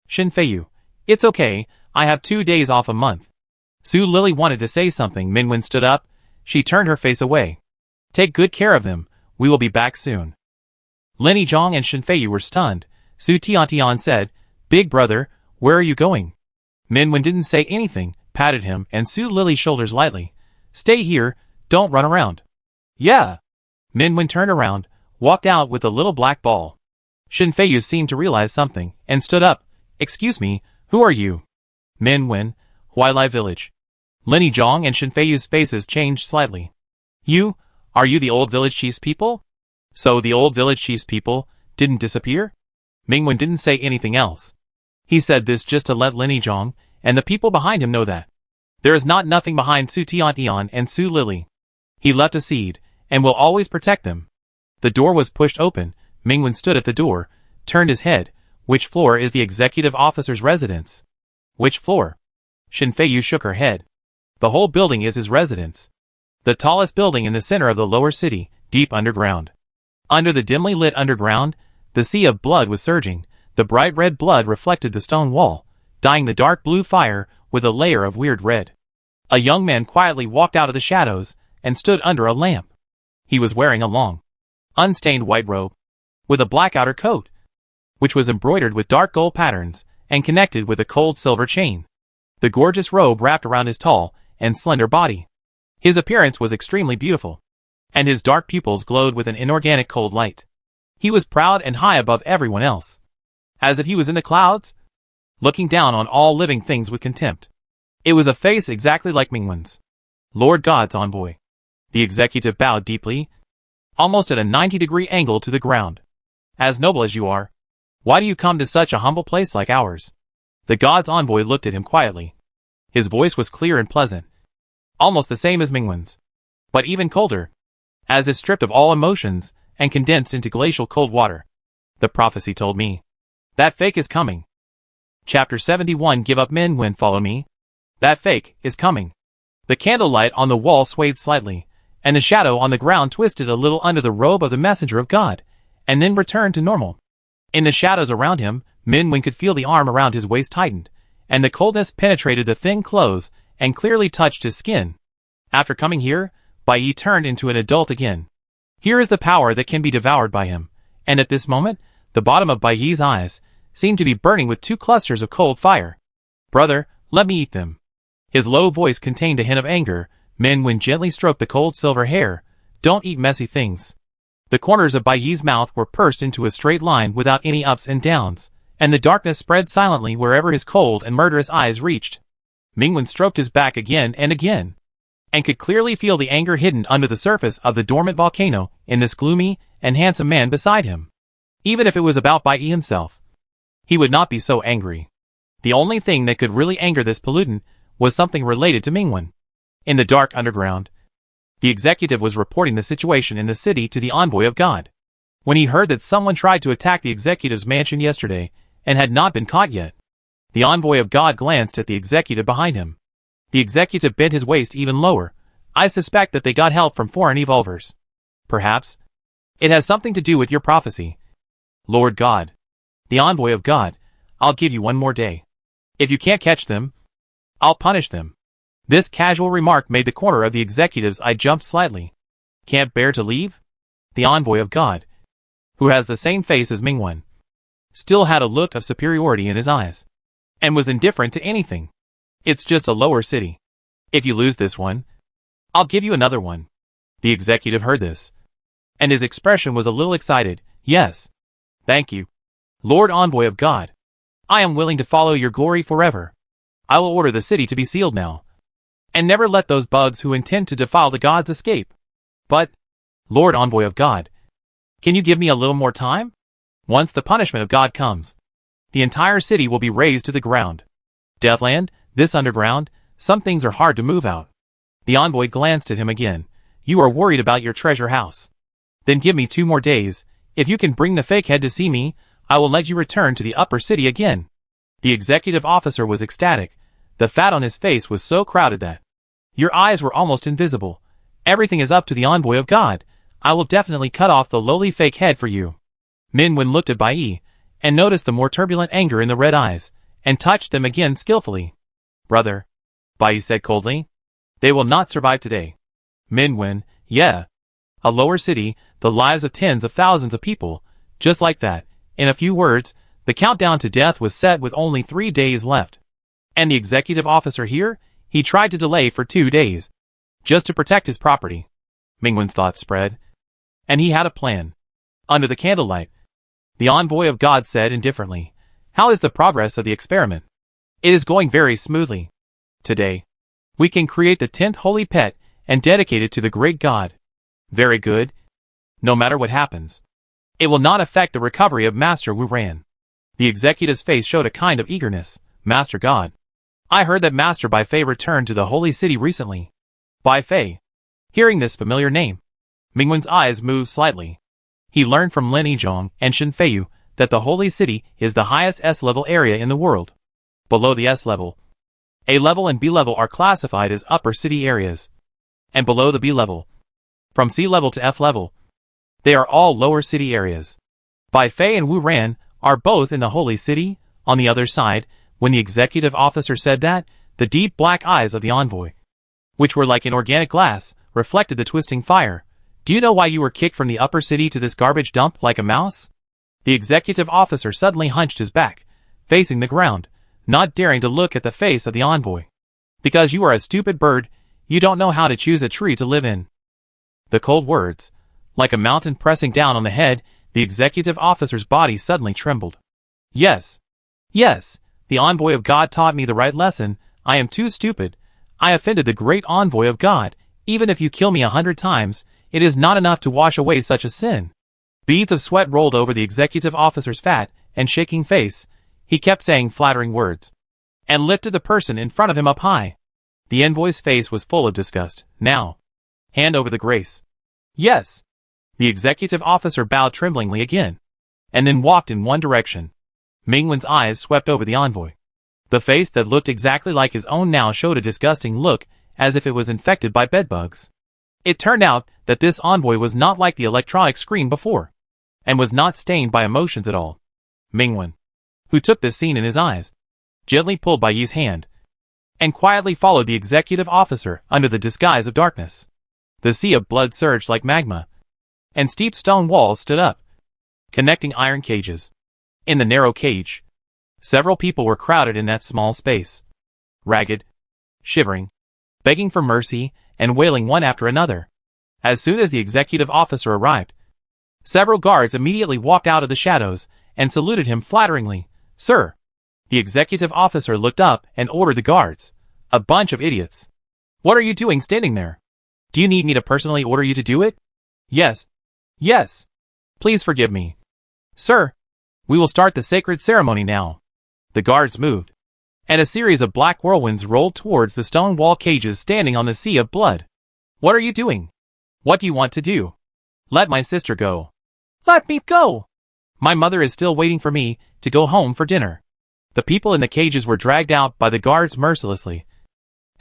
Shin Feiyu, it's okay, I have 2 days off a month. Su Lily wanted to say something. Mingwen stood up. She turned her face away. Take good care of them, we will be back soon. Lin Yizhong and Shin Feiyu were stunned. Su Tian said, Big brother, where are you going? Mingwen didn't say anything, patted him and Su Lily's shoulders lightly. Stay here, don't run around. Yeah. Mingwen turned around, walked out with a little black ball. Shin Feiyu seemed to realize something, and stood up. Excuse me, who are you? Mingwen, Huailai Village. Lin Yizhong and Shin Feiyu's faces changed slightly. Are you the old village chief's people? So the old village chief's people didn't disappear? Mingwen didn't say anything else. He said this just to let Lin Yizhong and the people behind him know that there is nothing behind Su Tian and Su Lily. He left a seed, and will always protect them. The door was pushed open. Mingwen stood at the door, turned his head. Which floor is the executive officer's residence? Which floor? Shin Feiyu shook her head. The whole building is his residence. The tallest building in the center of the lower city, deep underground. Under the dimly lit underground, the sea of blood was surging. The bright red blood reflected the stone wall, dyeing the dark blue fire with a layer of weird red. A young man quietly walked out of the shadows and stood under a lamp. He was wearing a long, unstained white robe, with a black outer coat, which was embroidered with dark gold patterns and connected with a cold silver chain. The gorgeous robe wrapped around his tall and slender body. His appearance was extremely beautiful, and his dark pupils glowed with an inorganic cold light. He was proud and high above everyone else, as if he was in the clouds, looking down on all living things with contempt. It was a face exactly like Mingwen's. Lord God's envoy. The executive bowed deeply, almost at a 90-degree angle to the ground. As noble as you are, why do you come to such a humble place like ours? The God's envoy looked at him quietly. His voice was clear and pleasant, almost the same as Mingwen's, but even colder, as if stripped of all emotions and condensed into glacial cold water. The prophecy told me. That fake is coming. Chapter 71. Give up, Mingwen, follow me. That fake is coming. The candlelight on the wall swayed slightly, and the shadow on the ground twisted a little under the robe of the messenger of God, and then returned to normal. In the shadows around him, Mingwen could feel the arm around his waist tightened, and the coldness penetrated the thin clothes and clearly touched his skin. After coming here, Bai Yi turned into an adult again. Here is the power that can be devoured by him, and at this moment, the bottom of Bai Yi's eyes seemed to be burning with two clusters of cold fire. Brother, let me eat them. His low voice contained a hint of anger. Min Wen gently stroked the cold silver hair. Don't eat messy things. The corners of Bai Yi's mouth were pursed into a straight line without any ups and downs, and the darkness spread silently wherever his cold and murderous eyes reached. Mingwen stroked his back again and could clearly feel the anger hidden under the surface of the dormant volcano in this gloomy and handsome man beside him. Even if it was about Bai Yi himself, he would not be so angry. The only thing that could really anger this pollutant was something related to Mingwen. In the dark underground, the executive was reporting the situation in the city to the envoy of God. When he heard that someone tried to attack the executive's mansion yesterday and had not been caught yet, the envoy of God glanced at the executive behind him. The executive bent his waist even lower. I suspect that they got help from foreign evolvers. Perhaps it has something to do with your prophecy. Lord God, the envoy of God, I'll give you one more day. If you can't catch them, I'll punish them. This casual remark made the corner of the executive's eye jump slightly. Can't bear to leave? The envoy of God, who has the same face as Mingwen, still had a look of superiority in his eyes, and was indifferent to anything. It's just a lower city. If you lose this one, I'll give you another one. The executive heard this, and his expression was a little excited. Yes. Thank you, Lord Envoy of God. I am willing to follow your glory forever. I will order the city to be sealed now, and never let those bugs who intend to defile the gods escape. But, Lord Envoy of God, can you give me a little more time? Once the punishment of God comes, the entire city will be razed to the ground. Deathland, this underground, some things are hard to move out. The envoy glanced at him again. You are worried about your treasure house. Then give me 2 more days. If you can bring the fake head to see me, I will let you return to the upper city again. The executive officer was ecstatic. The fat on his face was so crowded that your eyes were almost invisible. Everything is up to the envoy of God. I will definitely cut off the lowly fake head for you. Min Wen looked at Bai Yi, and noticed the more turbulent anger in the red eyes, and touched them again skillfully. Brother, Bai Yi said coldly, they will not survive today. Min Wen, yeah. A lower city, the lives of tens of thousands of people, just like that. In a few words, the countdown to death was set with only 3 days left. And the executive officer here, he tried to delay for 2 days, just to protect his property. Mingwen's thoughts spread, and he had a plan. Under the candlelight, the envoy of God said indifferently, how is the progress of the experiment? It is going very smoothly. Today, we can create the 10th holy pet and dedicate it to the great God. Very good. No matter what happens, it will not affect the recovery of Master Wu Ran. The executive's face showed a kind of eagerness. Master God, I heard that Master Bai Fei returned to the holy city recently. Bai Fei. Hearing this familiar name, Mingwen's eyes moved slightly. He learned from Lin Yizhong and Shen Feiyu that the holy city is the highest S-level area in the world. Below the S-level, A-level and B-level are classified as upper city areas. And below the B-level, from C-level to F-level, they are all lower city areas. Bai Fei and Wu Ran are both in the holy city. On the other side, when the executive officer said that, the deep black eyes of the envoy, which were like inorganic glass, reflected the twisting fire. Do you know why you were kicked from the upper city to this garbage dump like a mouse? The executive officer suddenly hunched his back, facing the ground, not daring to look at the face of the envoy. Because you are a stupid bird, you don't know how to choose a tree to live in. The cold words, like a mountain pressing down on the head, the executive officer's body suddenly trembled. Yes. Yes, the envoy of God taught me the right lesson. I am too stupid. I offended the great envoy of God. Even if you kill me 100 times, it is not enough to wash away such a sin. Beads of sweat rolled over the executive officer's fat and shaking face. He kept saying flattering words, and lifted the person in front of him up high. The envoy's face was full of disgust. Now, hand over the grace. Yes. The executive officer bowed tremblingly again, and then walked in one direction. Mingwen's eyes swept over the envoy. The face that looked exactly like his own now showed a disgusting look, as if it was infected by bedbugs. It turned out that this envoy was not like the electronic screen before, and was not stained by emotions at all. Mingwen, who took this scene in his eyes, gently pulled Bai Yi's hand, and quietly followed the executive officer under the disguise of darkness. The sea of blood surged like magma, and steep stone walls stood up, connecting iron cages. In the narrow cage, several people were crowded in that small space, ragged, shivering, begging for mercy, and wailing one after another. As soon as the executive officer arrived, several guards immediately walked out of the shadows and saluted him flatteringly. "Sir." The executive officer looked up and ordered the guards, "A bunch of idiots. What are you doing standing there? Do you need me to personally order you to do it?" "Yes. Yes. Please forgive me." "Sir, we will start the sacred ceremony now." The guards moved, and a series of black whirlwinds rolled towards the stone wall cages standing on the sea of blood. "What are you doing? What do you want to do?" "Let my sister go." "Let me go. My mother is still waiting for me to go home for dinner." The people in the cages were dragged out by the guards mercilessly,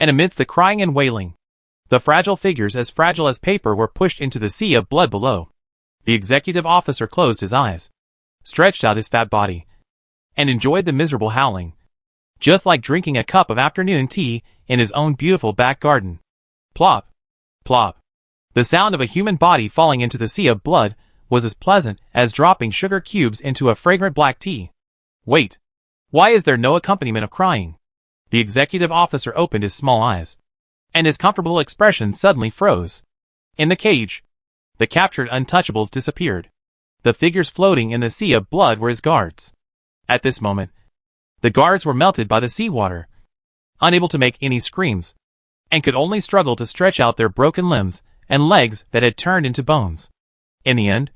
and amidst the crying and wailing, the fragile figures as fragile as paper were pushed into the sea of blood below. The executive officer closed his eyes, stretched out his fat body, and enjoyed the miserable howling, just like drinking a cup of afternoon tea in his own beautiful back garden. Plop, plop. The sound of a human body falling into the sea of blood was as pleasant as dropping sugar cubes into a fragrant black tea. Wait, why is there no accompaniment of crying? The executive officer opened his small eyes, and his comfortable expression suddenly froze. In the cage, the captured untouchables disappeared. The figures floating in the sea of blood were his guards. At this moment, the guards were melted by the seawater, unable to make any screams, and could only struggle to stretch out their broken limbs and legs that had turned into bones. In the end,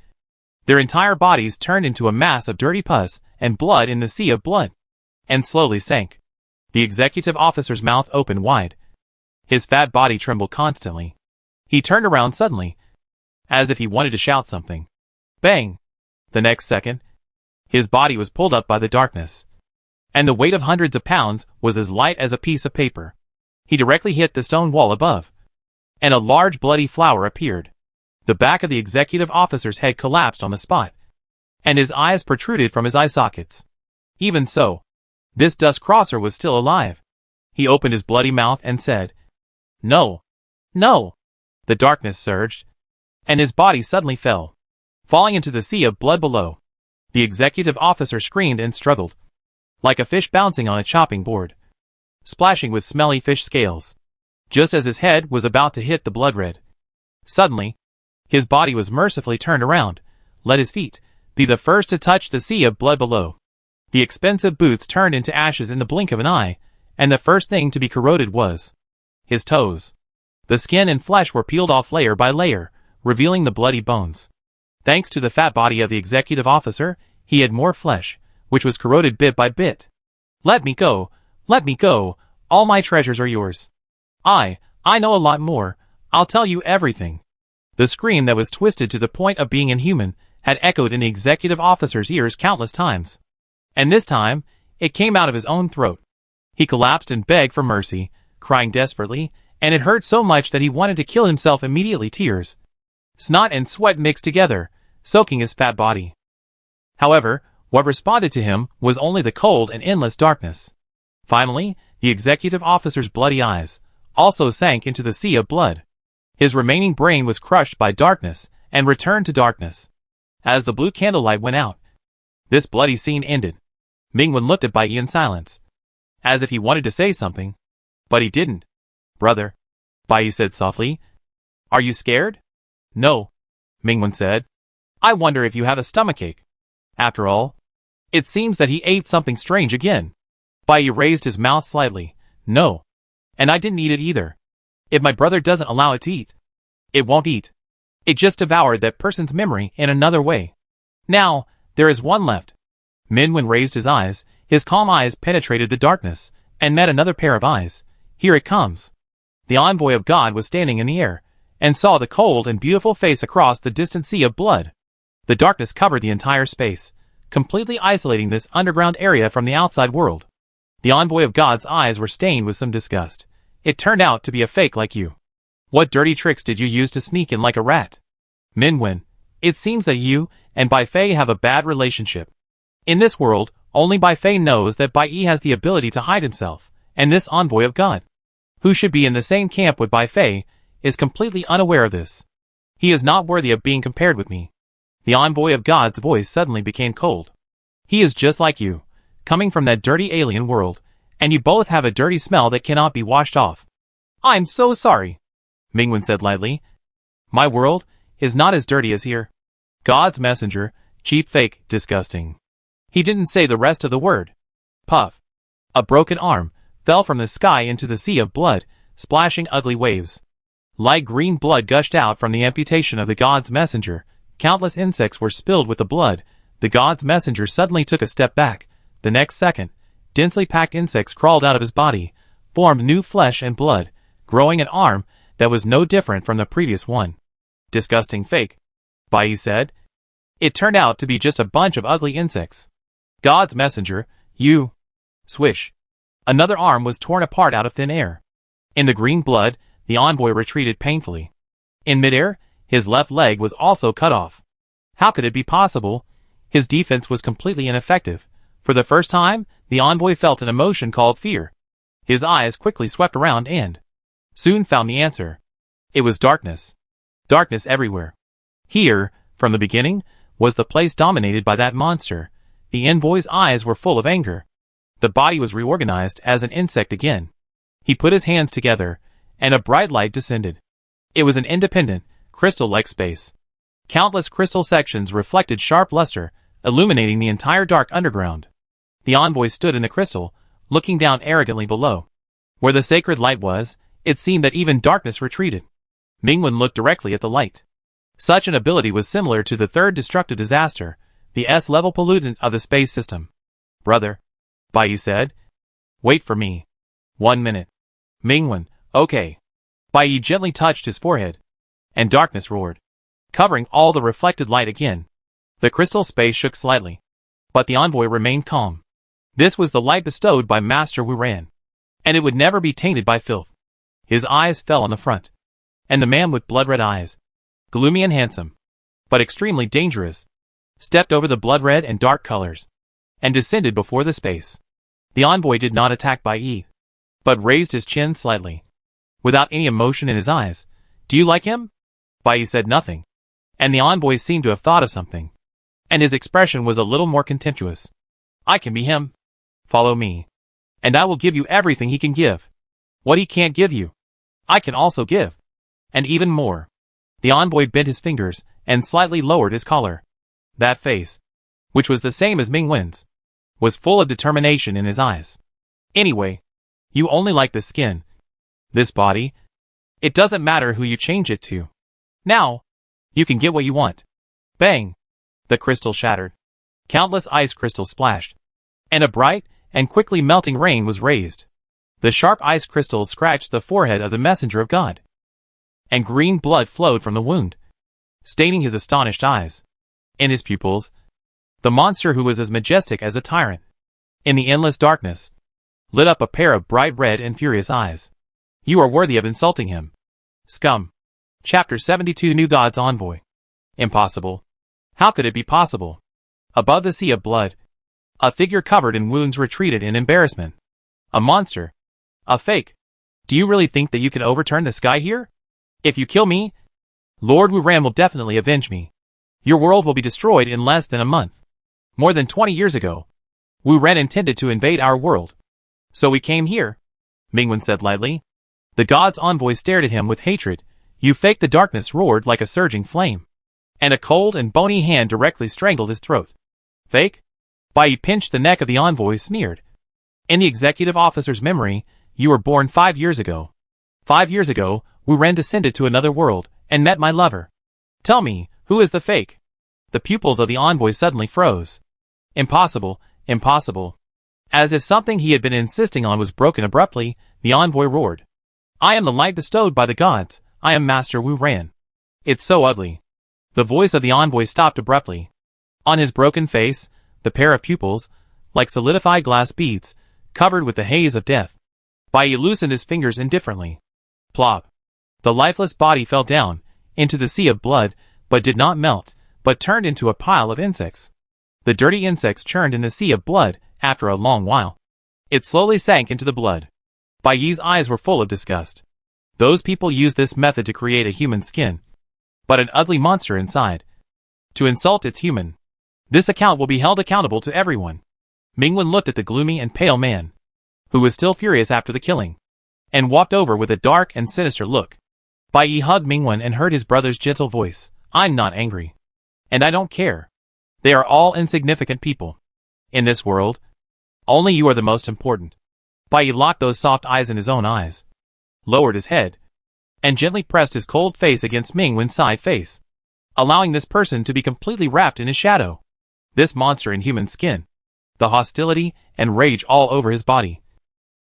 their entire bodies turned into a mass of dirty pus and blood in the sea of blood, and slowly sank. The executive officer's mouth opened wide. His fat body trembled constantly. He turned around suddenly, as if he wanted to shout something. Bang! The next second, his body was pulled up by the darkness, and the weight of hundreds of pounds was as light as a piece of paper. He directly hit the stone wall above, and a large bloody flower appeared. The back of the executive officer's head collapsed on the spot, and his eyes protruded from his eye sockets. Even so, this dust crosser was still alive. He opened his bloody mouth and said, "No, no." The darkness surged, and his body suddenly fell, falling into the sea of blood below. The executive officer screamed and struggled, like a fish bouncing on a chopping board, splashing with smelly fish scales. Just as his head was about to hit the blood red, suddenly, his body was mercifully turned around. Let his feet be the first to touch the sea of blood below. The expensive boots turned into ashes in the blink of an eye, and the first thing to be corroded was his toes. The skin and flesh were peeled off layer by layer, revealing the bloody bones. Thanks to the fat body of the executive officer, he had more flesh, which was corroded bit by bit. "Let me go, let me go, all my treasures are yours. I know a lot more, I'll tell you everything." The scream that was twisted to the point of being inhuman had echoed in the executive officer's ears countless times. And this time, it came out of his own throat. He collapsed and begged for mercy, crying desperately, and it hurt so much that he wanted to kill himself immediately. Tears, snot and sweat mixed together, soaking his fat body. However, what responded to him was only the cold and endless darkness. Finally, the executive officer's bloody eyes also sank into the sea of blood. His remaining brain was crushed by darkness and returned to darkness. As the blue candlelight went out, this bloody scene ended. Mingwen looked at Bai Yi in silence, as if he wanted to say something, but he didn't. "Brother," Bai Yi said softly, "are you scared?" "No," Mingwen said. "I wonder if you have a stomachache." After all, it seems that he ate something strange again. Bai Yi raised his mouth slightly. "No. And I didn't eat it either. If my brother doesn't allow it to eat, it won't eat. It just devoured that person's memory in another way. Now, there is one left." Minwen raised his eyes. His calm eyes penetrated the darkness, and met another pair of eyes. "Here it comes." The envoy of God was standing in the air, and saw the cold and beautiful face across the distant sea of blood. The darkness covered the entire space, completely isolating this underground area from the outside world. The envoy of God's eyes were stained with some disgust. "It turned out to be a fake like you. What dirty tricks did you use to sneak in like a rat?" "Minwen, it seems that you and Bai Fei have a bad relationship. In this world, only Bai Fei knows that Bai Yi has the ability to hide himself, and this envoy of God, who should be in the same camp with Bai Fei, is completely unaware of this. He is not worthy of being compared with me. The envoy of God's voice suddenly became cold. He is just like you, coming from that dirty alien world, and you both have a dirty smell that cannot be washed off. I'm so sorry, Mingwen said lightly. My world is not as dirty as here. God's messenger, cheap, fake, disgusting. He didn't say the rest of the word. Puff. A broken arm fell from the sky into the sea of blood, splashing ugly waves. Light green blood gushed out from the amputation of the God's messenger. Countless insects were spilled with the blood. The God's messenger suddenly took a step back. The next second, densely packed insects crawled out of his body, formed new flesh and blood, growing an arm that was no different from the previous one. Disgusting fake, Bai said. It turned out to be just a bunch of ugly insects. God's messenger, you. Swish. Another arm was torn apart out of thin air. In the green blood, the envoy retreated painfully. In midair, his left leg was also cut off. How could it be possible? His defense was completely ineffective. For the first time, the envoy felt an emotion called fear. His eyes quickly swept around and soon found the answer. It was darkness. Darkness everywhere. Here, from the beginning, was the place dominated by that monster. The envoy's eyes were full of anger. The body was reorganized as an insect again. He put his hands together, and a bright light descended. It was an independent, crystal-like space. Countless crystal sections reflected sharp luster, illuminating the entire dark underground. The envoy stood in the crystal, looking down arrogantly below. Where the sacred light was, it seemed that even darkness retreated. Mingwen looked directly at the light. Such an ability was similar to the third destructive disaster, the S-level pollutant of the space system. Brother, Bai said. Wait for me. 1 minute. Mingwen, okay. Bai gently touched his forehead, and darkness roared, covering all the reflected light again. The crystal space shook slightly, but the envoy remained calm. This was the light bestowed by Master Wu Ran, and it would never be tainted by filth. His eyes fell on the front, and the man with blood-red eyes, gloomy and handsome, but extremely dangerous, stepped over the blood-red and dark colors, and descended before the space. The envoy did not attack Bai, but raised his chin slightly, without any emotion in his eyes. Do you like him? Bai said nothing, and the envoy seemed to have thought of something, and his expression was a little more contemptuous. I can be him. Follow me, and I will give you everything he can give. What he can't give you, I can also give, and even more. The envoy bent his fingers and slightly lowered his collar. That face, which was the same as Mingwen's, was full of determination in his eyes. Anyway, you only like the skin. This body, it doesn't matter who you change it to. Now, you can get what you want. Bang! The crystal shattered. Countless ice crystals splashed, and a bright and quickly melting rain was raised. The sharp ice crystals scratched the forehead of the messenger of God, and green blood flowed from the wound, staining his astonished eyes. In his pupils, the monster who was as majestic as a tyrant, in the endless darkness, lit up a pair of bright red and furious eyes. You are worthy of insulting him. Scum. Chapter 72 New God's Envoy. Impossible. How could it be possible? Above the sea of blood, a figure covered in wounds retreated in embarrassment. A monster. A fake. Do you really think that you can overturn the sky here? If you kill me, Lord Wu Ran will definitely avenge me. Your world will be destroyed in less than a month. More than 20 years ago, Wu Ran intended to invade our world. So we came here, Mingwen said lightly. The god's envoy stared at him with hatred. You fake. The darkness roared like a surging flame, and a cold and bony hand directly strangled his throat. Fake? Bai pinched the neck of the envoy, sneered. In the executive officer's memory, you were born 5 years ago. 5 years ago, Wu Ran descended to another world, and met my lover. Tell me, who is the fake? The pupils of the envoy suddenly froze. Impossible, impossible. As if something he had been insisting on was broken abruptly, the envoy roared. I am the light bestowed by the gods. I am Master Wu Ran. It's so ugly. The voice of the envoy stopped abruptly. On his broken face, the pair of pupils, like solidified glass beads, covered with the haze of death. Bai loosened his fingers indifferently. Plop. The lifeless body fell down into the sea of blood, but did not melt, but turned into a pile of insects. The dirty insects churned in the sea of blood after a long while. It slowly sank into the blood. Bai's eyes were full of disgust. Those people use this method to create a human skin, but an ugly monster inside. To insult its human. This account will be held accountable to everyone. Mingwen looked at the gloomy and pale man, who was still furious after the killing, and walked over with a dark and sinister look. Bai Yi hugged Mingwen and heard his brother's gentle voice. I'm not angry. And I don't care. They are all insignificant people. In this world, only you are the most important. Bai Yi locked those soft eyes in his own eyes, lowered his head, and gently pressed his cold face against Mingwen's side face, allowing this person to be completely wrapped in his shadow. This monster in human skin, the hostility and rage all over his body,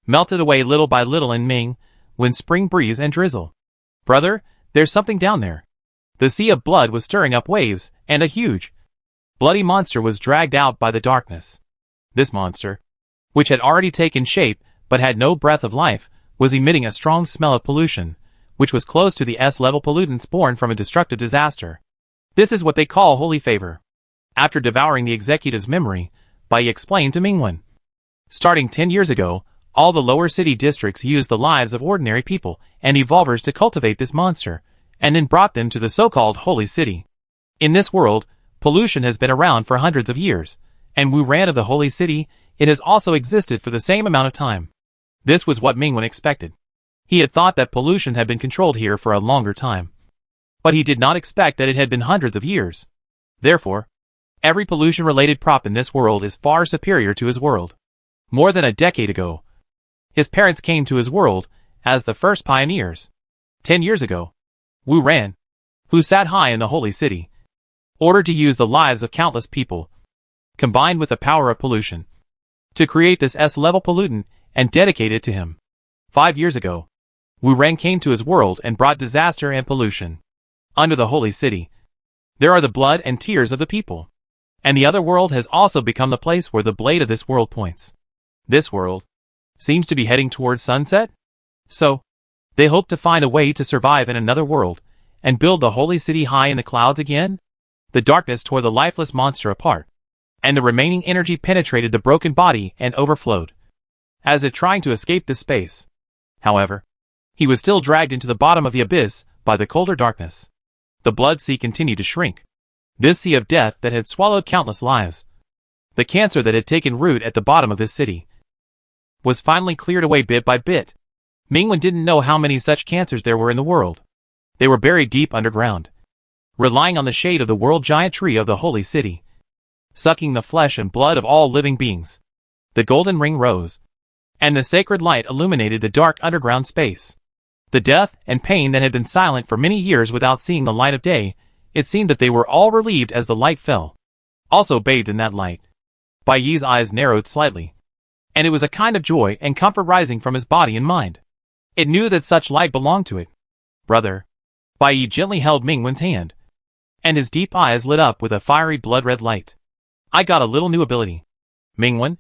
melted away little by little in Mingwen's spring breeze and drizzle. Brother, there's something down there. The sea of blood was stirring up waves, and a huge, bloody monster was dragged out by the darkness. This monster, which had already taken shape but had no breath of life, was emitting a strong smell of pollution, which was close to the S-level pollutants born from a destructive disaster. This is what they call holy favor. After devouring the executive's memory, Bai Yi explained to Mingwen. Starting 10 years ago, all the lower city districts used the lives of ordinary people and evolvers to cultivate this monster, and then brought them to the so-called holy city. In this world, pollution has been around for hundreds of years, and Wu ran of the holy city, it has also existed for the same amount of time. This was what Mingwen expected. He had thought that pollution had been controlled here for a longer time, but he did not expect that it had been hundreds of years. Therefore, every pollution-related prop in this world is far superior to his world. More than a decade ago, his parents came to his world as the first pioneers. 10 years ago, Wu Ran, who sat high in the holy city, ordered to use the lives of countless people, combined with the power of pollution, to create this S-level pollutant and dedicate it to him. 5 years ago, Wu Ran came to his world and brought disaster and pollution. Under the holy city, there are the blood and tears of the people. And the other world has also become the place where the blade of this world points. This world seems to be heading towards sunset? So, they hope to find a way to survive in another world, and build the holy city high in the clouds again? The darkness tore the lifeless monster apart, and the remaining energy penetrated the broken body and overflowed, as if trying to escape this space. However, he was still dragged into the bottom of the abyss by the colder darkness. The blood sea continued to shrink. This sea of death that had swallowed countless lives, the cancer that had taken root at the bottom of this city, was finally cleared away bit by bit. Mingwen didn't know how many such cancers there were in the world. They were buried deep underground, relying on the shade of the world giant tree of the holy city, sucking the flesh and blood of all living beings. The golden ring rose, and the sacred light illuminated the dark underground space. The death and pain that had been silent for many years without seeing the light of day, it seemed that they were all relieved as the light fell. Also bathed in that light, Bai Yi's eyes narrowed slightly, and it was a kind of joy and comfort rising from his body and mind. It knew that such light belonged to it. Brother. Bai Yi gently held Mingwen's hand, and his deep eyes lit up with a fiery blood-red light. I got a little new ability. Mingwen,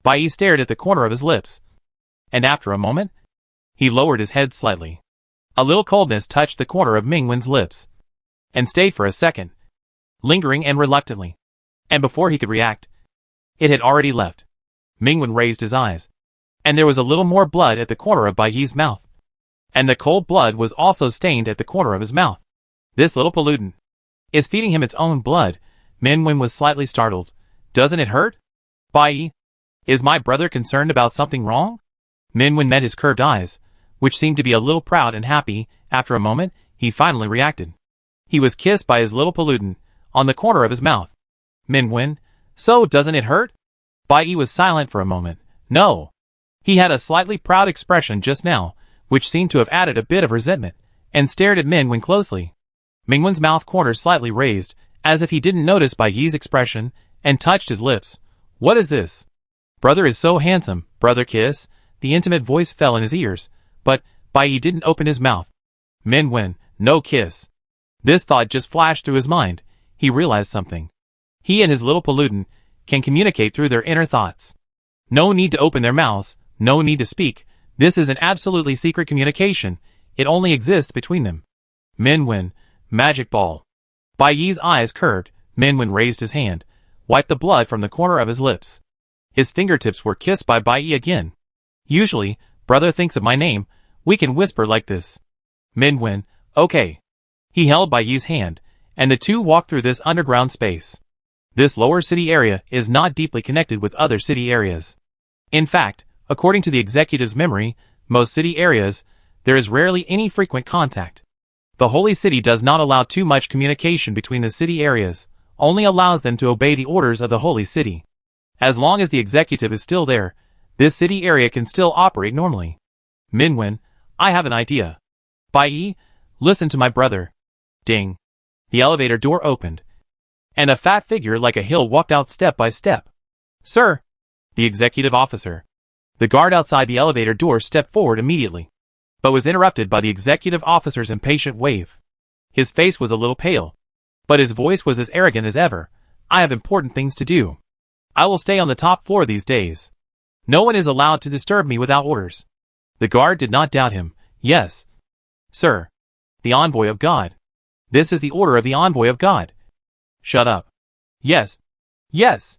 Bai Yi stared at the corner of his lips, and after a moment, he lowered his head slightly. A little coldness touched the corner of Mingwen's lips, and stayed for a second, lingering and reluctantly. And before he could react, it had already left. Mingwen raised his eyes, and there was a little more blood at the corner of Bai Yi's mouth. And the cold blood was also stained at the corner of his mouth. This little pollutant is feeding him its own blood. Mingwen was slightly startled. Doesn't it hurt? Bai Yi, is my brother concerned about something wrong? Mingwen met his curved eyes, which seemed to be a little proud and happy. After a moment, he finally reacted. He was kissed by his little pollutant, on the corner of his mouth. Mingwen, so doesn't it hurt? Bai Yi was silent for a moment. No. He had a slightly proud expression just now, which seemed to have added a bit of resentment, and stared at Mingwen closely. Mingwen's mouth corner slightly raised, as if he didn't notice Bai Yi's expression, and touched his lips. What is this? Brother is so handsome, brother kiss. The intimate voice fell in his ears, but Bai Yi didn't open his mouth. Mingwen, no kiss. This thought just flashed through his mind. He realized something. He and his little pollutant can communicate through their inner thoughts. No need to open their mouths, no need to speak. This is an absolutely secret communication. It only exists between them. Mingwen, magic ball. Bai Yi's eyes curved. Mingwen raised his hand, wiped the blood from the corner of his lips. His fingertips were kissed by Bai Yi again. Usually, brother thinks of my name We can whisper like this. Min went, okay. He held Bai Yi's hand, and the two walked through this underground space. This lower city area is not deeply connected with other city areas. In fact, according to the executive's memory, most city areas, there is rarely any frequent contact. The Holy City does not allow too much communication between the city areas, only allows them to obey the orders of the Holy City. As long as the executive is still there, this city area can still operate normally. Minwen, I have an idea. Bai Yi, listen to my brother. Ding. The elevator door opened, and a fat figure like a hill walked out step by step. Sir. The executive officer. The guard outside the elevator door stepped forward immediately, but was interrupted by the executive officer's impatient wave. His face was a little pale, but his voice was as arrogant as ever. I have important things to do. I will stay on the top floor these days. No one is allowed to disturb me without orders. The guard did not doubt him. Yes. Sir. The envoy of God. This is the order of the envoy of God. Shut up. Yes. Yes.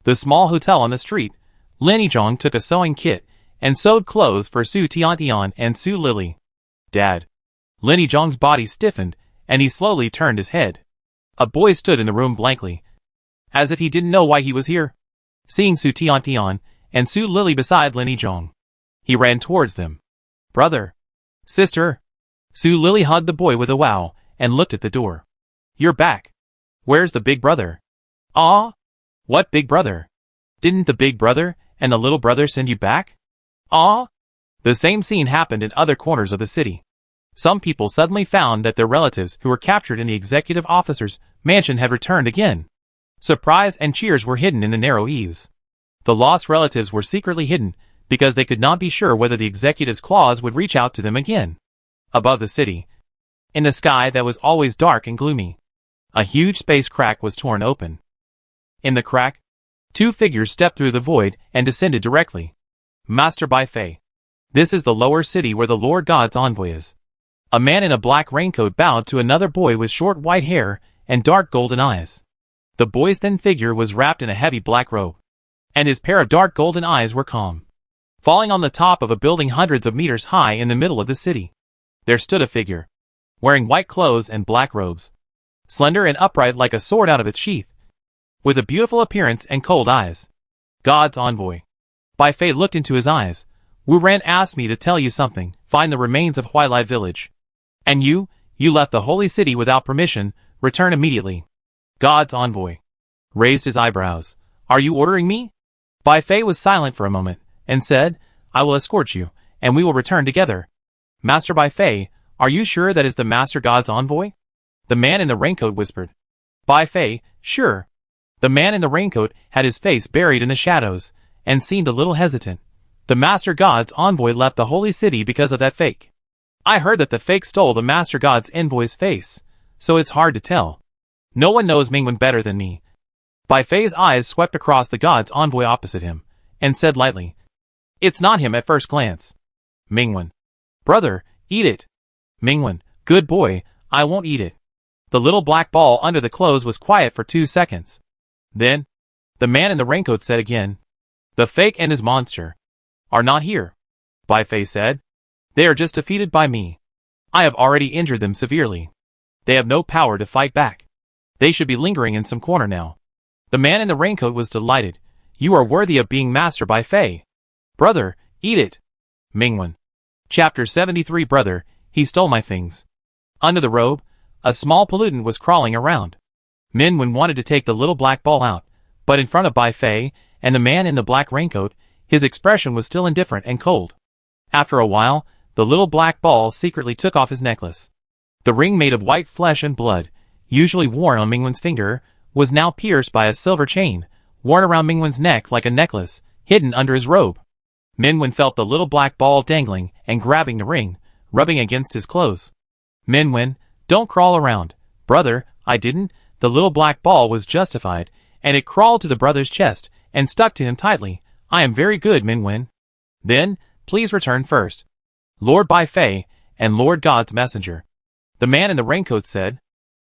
The small hotel on the street, Lin Yizhong took a sewing kit and sewed clothes for Su Tiantian and Su Lily. Dad. Lin Yizhong's body stiffened, and he slowly turned his head. A boy stood in the room blankly, as if he didn't know why he was here. Seeing Su Tiantian and Su Lily beside Lin Yizhong, he ran towards them. Brother. Sister. Su Lily hugged the boy with a wow and looked at the door. You're back. Where's the big brother? Ah? What big brother? Didn't the big brother and the little brother send you back? Ah? The same scene happened in other corners of the city. Some people suddenly found that their relatives who were captured in the executive officer's mansion had returned again. Surprise and cheers were hidden in the narrow eaves. The lost relatives were secretly hidden because they could not be sure whether the executive's claws would reach out to them again. Above the city, in the sky that was always dark and gloomy, a huge space crack was torn open. In the crack, two figures stepped through the void and descended directly. Master Bai Fei. This is the lower city where the Lord God's envoy is. A man in a black raincoat bowed to another boy with short white hair and dark golden eyes. The boy's thin figure was wrapped in a heavy black robe, and his pair of dark golden eyes were calm. Falling on the top of a building hundreds of meters high in the middle of the city, there stood a figure, wearing white clothes and black robes, slender and upright like a sword out of its sheath, with a beautiful appearance and cold eyes. God's envoy. Bai Fei looked into his eyes. Wu Ran asked me to tell you something. Find the remains of Huilai village. And you left the holy city without permission. Return immediately. God's envoy raised his eyebrows. Are you ordering me? Bai Fei was silent for a moment, and said, I will escort you, and we will return together. Master Bai Fei, are you sure that is the Master God's envoy? The man in the raincoat whispered. Bai Fei, sure. The man in the raincoat had his face buried in the shadows, and seemed a little hesitant. The Master God's envoy left the holy city because of that fake. I heard that the fake stole the Master God's envoy's face, so it's hard to tell. No one knows Mingwen better than me. Bai Fei's eyes swept across the God's envoy opposite him, and said lightly, It's not him at first glance. Mingwen. Brother, eat it. Mingwen, good boy, I won't eat it. The little black ball under the clothes was quiet for 2 seconds. Then, the man in the raincoat said again, The fake and his monster are not here. Bai Fei said, They are just defeated by me. I have already injured them severely. They have no power to fight back. They should be lingering in some corner now. The man in the raincoat was delighted. You are worthy of being Master Bai Fei. Brother, eat it. Mingwen. Chapter 73. Brother, he stole my things. Under the robe, a small pollutant was crawling around. Minwen wanted to take the little black ball out, but in front of Bai Fei and the man in the black raincoat, his expression was still indifferent and cold. After a while, the little black ball secretly took off his necklace. The ring made of white flesh and blood, usually worn on Mingwen's finger, was now pierced by a silver chain, worn around Mingwen's neck like a necklace, hidden under his robe. Minwen felt the little black ball dangling and grabbing the ring, rubbing against his clothes. Minwen, don't crawl around. Brother, I didn't. The little black ball was justified, and it crawled to the brother's chest and stuck to him tightly. I am very good, Minwen. Then, please return first. Lord Bai Fei and Lord God's messenger. The man in the raincoat said,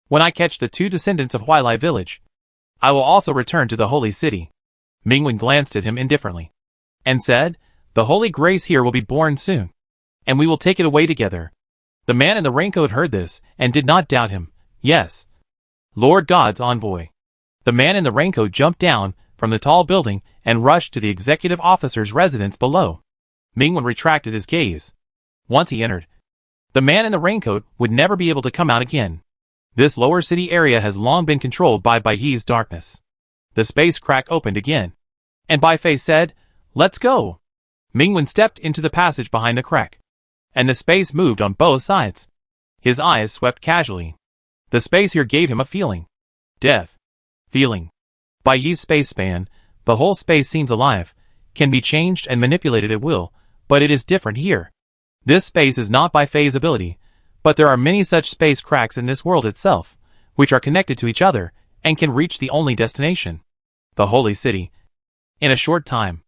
When I catch the 2 descendants of Huilai village, I will also return to the holy city. Mingwen glanced at him indifferently, and said, The holy grace here will be born soon. and we will take it away together. The man in the raincoat heard this, and did not doubt him. Yes. Lord God's envoy. The man in the raincoat jumped down from the tall building and rushed to the executive officer's residence below. Mingwen retracted his gaze. Once he entered, the man in the raincoat would never be able to come out again. This lower city area has long been controlled by Baiyi's darkness. The space crack opened again, and Bai Fei said, "Let's go." Mingwen stepped into the passage behind the crack, and the space moved on both sides. His eyes swept casually. The space here gave him a feeling. Death. Feeling. Baiyi's space span, the whole space seems alive, can be changed and manipulated at will, but it is different here. This space is not Bai Fei's ability, but there are many such space cracks in this world itself, which are connected to each other, and can reach the only destination. The Holy City. In a short time,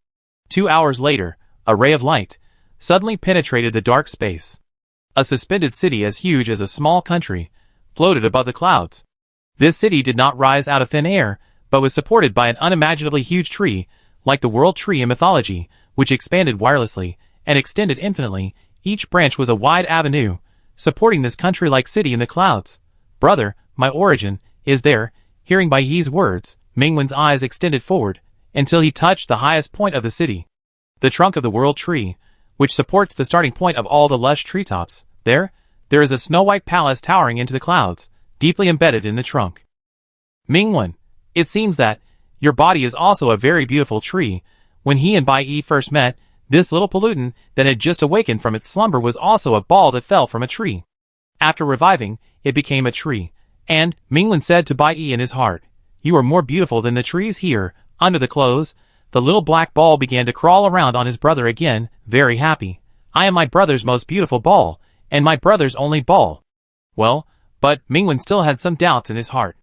2 hours later, a ray of light suddenly penetrated the dark space. A suspended city as huge as a small country floated above the clouds. This city did not rise out of thin air, but was supported by an unimaginably huge tree, like the world tree in mythology, which expanded wirelessly and extended infinitely. Each branch was a wide avenue, supporting this country-like city in the clouds. Brother, my origin is there. Hearing Baiyi's words, Mingwen's eyes extended forward until he touched the highest point of the city. The trunk of the world tree, which supports the starting point of all the lush treetops. There is a snow-white palace towering into the clouds, deeply embedded in the trunk. Mingwen, it seems that your body is also a very beautiful tree. When he and Baiyi first met, this little pollutant that had just awakened from its slumber was also a ball that fell from a tree. After reviving, it became a tree, and Mingwen said to Baiyi in his heart, "You are more beautiful than the trees here." Under the clothes, the little black ball began to crawl around on his brother again, very happy. "I am my brother's most beautiful ball, and my brother's only ball." Well, but Mingwen still had some doubts in his heart.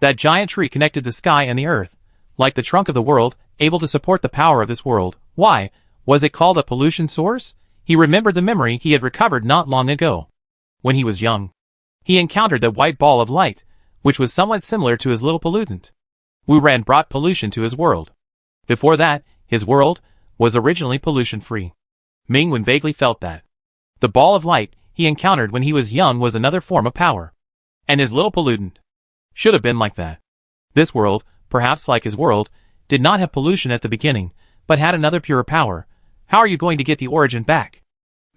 That giant tree connected the sky and the earth, like the trunk of the world, able to support the power of this world. Why was it called a pollution source? He remembered the memory he had recovered not long ago. When he was young, he encountered the white ball of light, which was somewhat similar to his little pollutant. Wu Ran brought pollution to his world. Before that, his world was originally pollution-free. Mingwen vaguely felt that the ball of light he encountered when he was young was another form of power. And his little pollutant should have been like that. This world, perhaps like his world, did not have pollution at the beginning, but had another purer power. How are you going to get the origin back?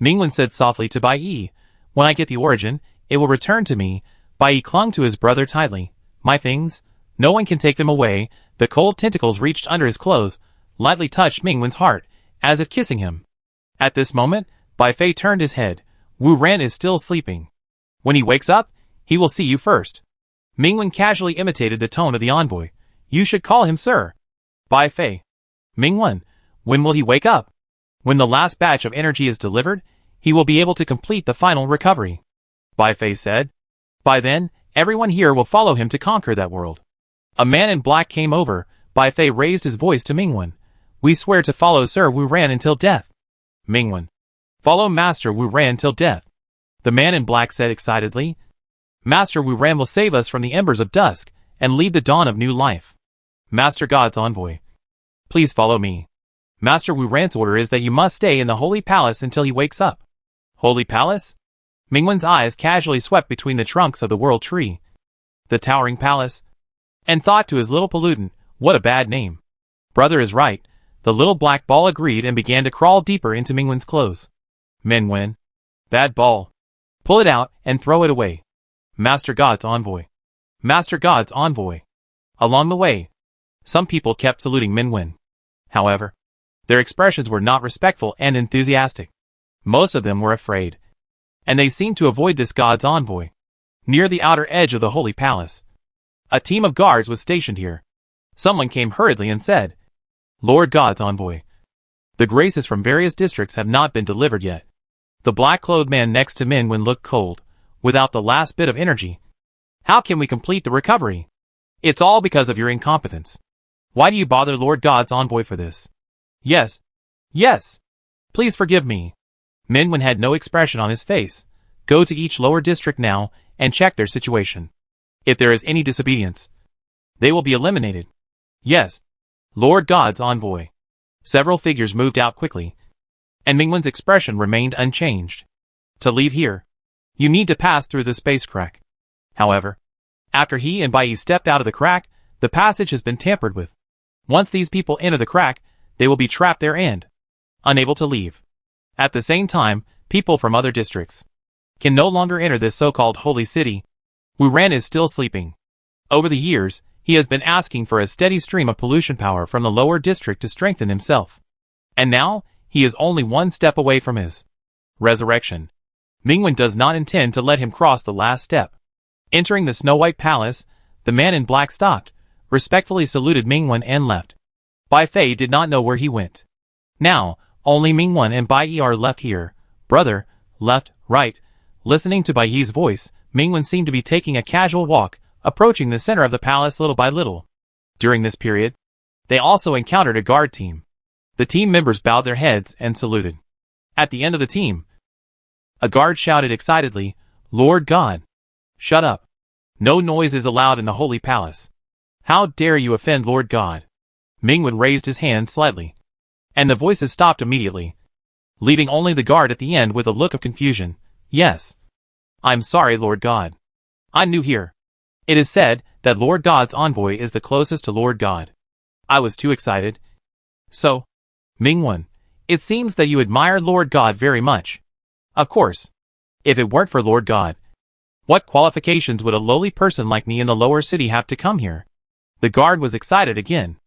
Mingwen said softly to Baiyi, "When I get the origin, it will return to me." Baiyi clung to his brother tightly. "My things? No one can take them away." The cold tentacles reached under his clothes, lightly touched Mingwen's heart, as if kissing him. At this moment, Bai Fei turned his head. "Wu Ran is still sleeping. When he wakes up, he will see you first." Mingwen casually imitated the tone of the envoy. "You should call him sir." Bai Fei. "Mingwen, when will he wake up?" "When the last batch of energy is delivered, he will be able to complete the final recovery," Bai Fei said. "By then, everyone here will follow him to conquer that world." A man in black came over. Bai Fei raised his voice to Mingwen. "We swear to follow Sir Wu Ran until death." Mingwen. "Follow Master Wu Ran till death," the man in black said excitedly. "Master Wu Ran will save us from the embers of dusk and lead the dawn of new life." "Master God's envoy, please follow me. Master Wu Ran's order is that you must stay in the Holy Palace until he wakes up." "Holy Palace?" Mingwen's eyes casually swept between the trunks of the world tree. "The towering palace?" And thought to his little pollutant, "What a bad name." "Brother is right." The little black ball agreed and began to crawl deeper into Mingwen's clothes. "Mingwen. Bad ball. Pull it out and throw it away." "Master God's envoy. Master God's envoy." Along the way, some people kept saluting Mingwen. However, their expressions were not respectful and enthusiastic. Most of them were afraid, and they seemed to avoid this God's envoy. Near the outer edge of the Holy Palace, a team of guards was stationed here. Someone came hurriedly and said, "Lord God's envoy, the graces from various districts have not been delivered yet." The black-clothed man next to Mingwen looked cold, without the last bit of energy. "How can we complete the recovery?" "It's all because of your incompetence. Why do you bother Lord God's envoy for this?" "Yes. Yes. Please forgive me." Mingwen had no expression on his face. "Go to each lower district now and check their situation. If there is any disobedience, they will be eliminated." "Yes, Lord God's envoy." Several figures moved out quickly, and Mingwen's expression remained unchanged. To leave here, you need to pass through the space crack. However, after he and Bai stepped out of the crack, the passage has been tampered with. Once these people enter the crack, they will be trapped there and unable to leave. At the same time, people from other districts can no longer enter this so-called holy city. Wu Ran is still sleeping. Over the years, he has been asking for a steady stream of pollution power from the lower district to strengthen himself. And now, he is only one step away from his resurrection. Mingwen does not intend to let him cross the last step. Entering the Snow White Palace, the man in black stopped, respectfully saluted Mingwen and left. Bai Fei did not know where he went. Now, only Mingwen and Bai Yi are left here. Brother, left, right. Listening to Bai Yi's voice, Mingwen seemed to be taking a casual walk, approaching the center of the palace little by little. During this period, they also encountered a guard team. The team members bowed their heads and saluted. At the end of the team, a guard shouted excitedly, "Lord God! Shut up! No noise is allowed in the Holy Palace. How dare you offend Lord God?" Mingwen raised his hand slightly, and the voices stopped immediately, leaving only the guard at the end with a look of confusion. "Yes. I'm sorry, Lord God. I'm new here. It is said that Lord God's envoy is the closest to Lord God. I was too excited. So, Mingwen, it seems that you admire Lord God very much. Of course. If it weren't for Lord God, what qualifications would a lowly person like me in the lower city have to come here?" The guard was excited again.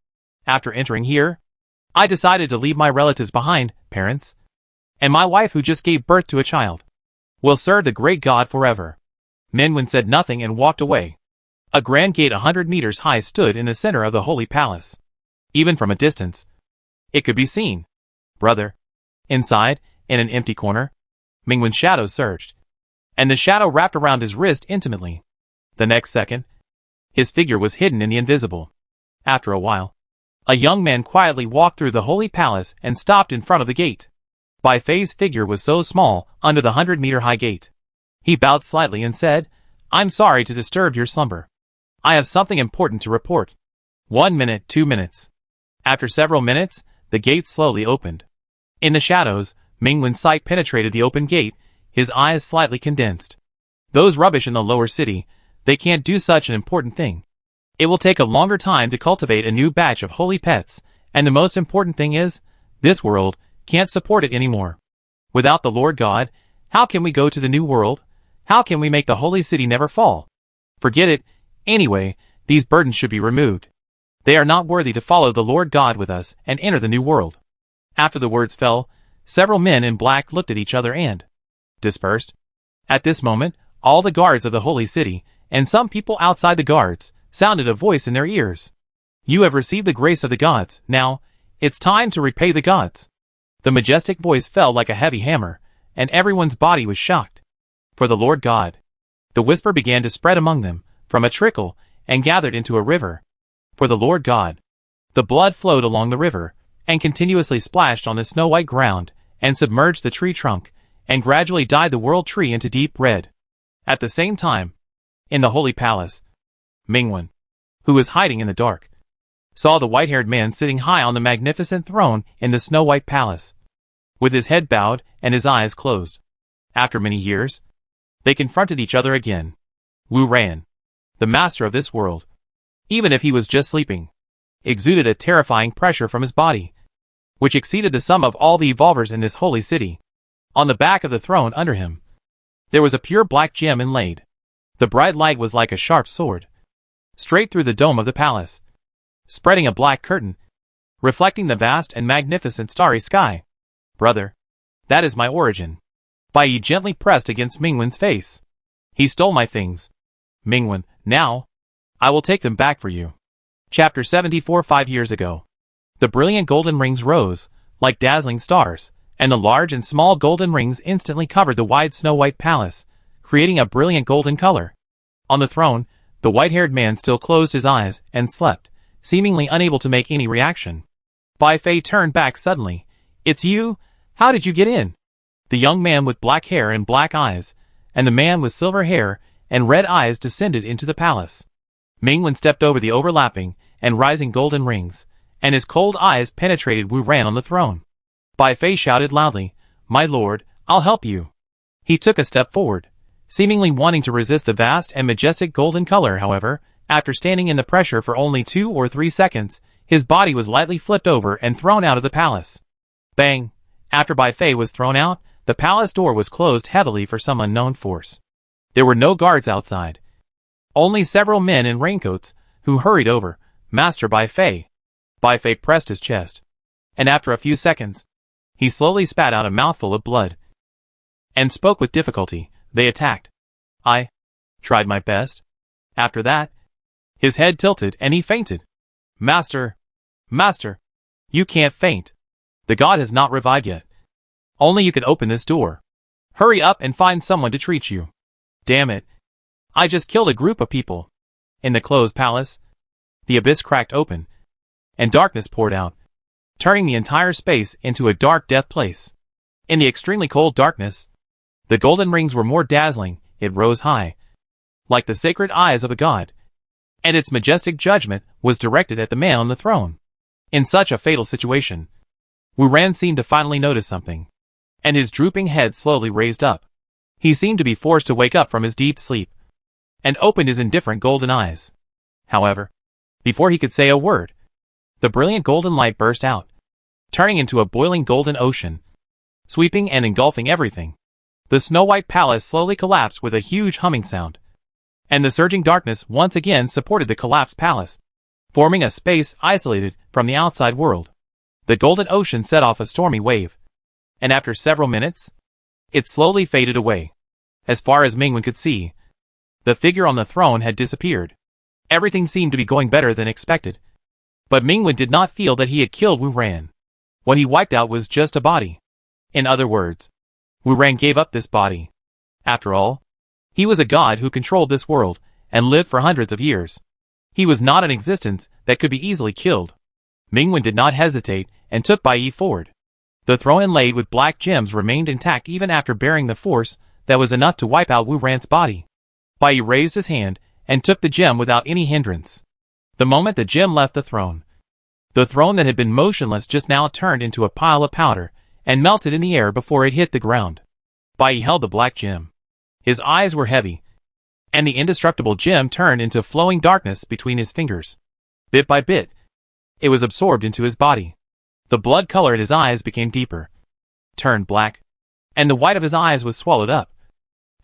"After entering here, I decided to leave my relatives behind, parents, and my wife who just gave birth to a child. Will serve the great God forever." Mingwen said nothing and walked away. A grand gate 100 meters high stood in the center of the Holy Palace. Even from a distance, it could be seen. Brother. Inside, in an empty corner, Mingwen's shadow surged, and the shadow wrapped around his wrist intimately. The next second, his figure was hidden in the invisible. After a while, a young man quietly walked through the Holy Palace and stopped in front of the gate. Bai Fei's figure was so small under the 100-meter-high gate. He bowed slightly and said, "I'm sorry to disturb your slumber. I have something important to report." 1 minute, 2 minutes. After several minutes, the gate slowly opened. In the shadows, Mingwen's sight penetrated the open gate, his eyes slightly condensed. "Those rubbish in the lower city, they can't do such an important thing. It will take a longer time to cultivate a new batch of holy pets, and the most important thing is, this world can't support it anymore. Without the Lord God, how can we go to the new world? How can we make the holy city never fall? Forget it. Anyway, these burdens should be removed. They are not worthy to follow the Lord God with us and enter the new world." After the words fell, several men in black looked at each other and dispersed. At this moment, all the guards of the holy city, and some people outside the guards, sounded a voice in their ears. "You have received the grace of the gods. Now, it's time to repay the gods." The majestic voice fell like a heavy hammer, and everyone's body was shocked. "For the Lord God." The whisper began to spread among them, from a trickle, and gathered into a river. "For the Lord God." The blood flowed along the river, and continuously splashed on the snow-white ground, and submerged the tree trunk, and gradually dyed the world tree into deep red. At the same time, in the Holy Palace, Mingwen, who was hiding in the dark, saw the white-haired man sitting high on the magnificent throne in the snow-white palace, with his head bowed and his eyes closed. After many years, they confronted each other again. Wu Ran, the master of this world, even if he was just sleeping, exuded a terrifying pressure from his body, which exceeded the sum of all the evolvers in this holy city. On the back of the throne under him, there was a pure black gem inlaid. The bright light was like a sharp sword, straight through the dome of the palace, spreading a black curtain, reflecting the vast and magnificent starry sky. "Brother, that is my origin." Bai Yi gently pressed against Mingwen's face. "He stole my things. Mingwen, now, I will take them back for you." Chapter 74. 5 years ago. The brilliant golden rings rose, like dazzling stars, and the large and small golden rings instantly covered the wide snow-white palace, creating a brilliant golden color. On the throne, the white-haired man still closed his eyes and slept, seemingly unable to make any reaction. Bai Fei turned back suddenly. "It's you? How did you get in?" The young man with black hair and black eyes, and the man with silver hair and red eyes descended into the palace. Mingwen stepped over the overlapping and rising golden rings, and his cold eyes penetrated Wu Ran on the throne. Bai Fei shouted loudly, "My lord, I'll help you." He took a step forward, seemingly wanting to resist the vast and majestic golden color. However, after standing in the pressure for only 2 or 3 seconds, his body was lightly flipped over and thrown out of the palace. Bang! After Bai Fei was thrown out, the palace door was closed heavily for some unknown force. There were no guards outside. Only several men in raincoats, who hurried over. "Master Bai Fei." Bai Fei pressed his chest, and after a few seconds, he slowly spat out a mouthful of blood, and spoke with difficulty. "They attacked. I tried my best." After that, his head tilted and he fainted. "Master, Master, you can't faint. The god has not revived yet. Only you can open this door. Hurry up and find someone to treat you." "Damn it. I just killed a group of people." In the closed palace, the abyss cracked open, and darkness poured out, turning the entire space into a dark death place. In the extremely cold darkness, the golden rings were more dazzling. It rose high, like the sacred eyes of a god, and its majestic judgment was directed at the man on the throne. In such a fatal situation, Wu Ran seemed to finally notice something, and his drooping head slowly raised up. He seemed to be forced to wake up from his deep sleep, and opened his indifferent golden eyes. However, before he could say a word, the brilliant golden light burst out, turning into a boiling golden ocean, sweeping and engulfing everything. The snow-white palace slowly collapsed with a huge humming sound, and the surging darkness once again supported the collapsed palace, forming a space isolated from the outside world. The golden ocean set off a stormy wave, and after several minutes, it slowly faded away. As far as Mingwen could see, the figure on the throne had disappeared. Everything seemed to be going better than expected, but Mingwen did not feel that he had killed Wu Ran. What he wiped out was just a body. In other words, Wu Ran gave up this body. After all, he was a god who controlled this world and lived for hundreds of years. He was not an existence that could be easily killed. Mingwen did not hesitate and took Bai Yi forward. The throne inlaid with black gems remained intact even after bearing the force that was enough to wipe out Wu Ran's body. Bai Yi raised his hand and took the gem without any hindrance. The moment the gem left the throne that had been motionless just now turned into a pile of powder and melted in the air before it hit the ground. Bai Yi held the black gem. His eyes were heavy, and the indestructible gem turned into flowing darkness between his fingers. Bit by bit, it was absorbed into his body. The blood color in his eyes became deeper, turned black, and the white of his eyes was swallowed up,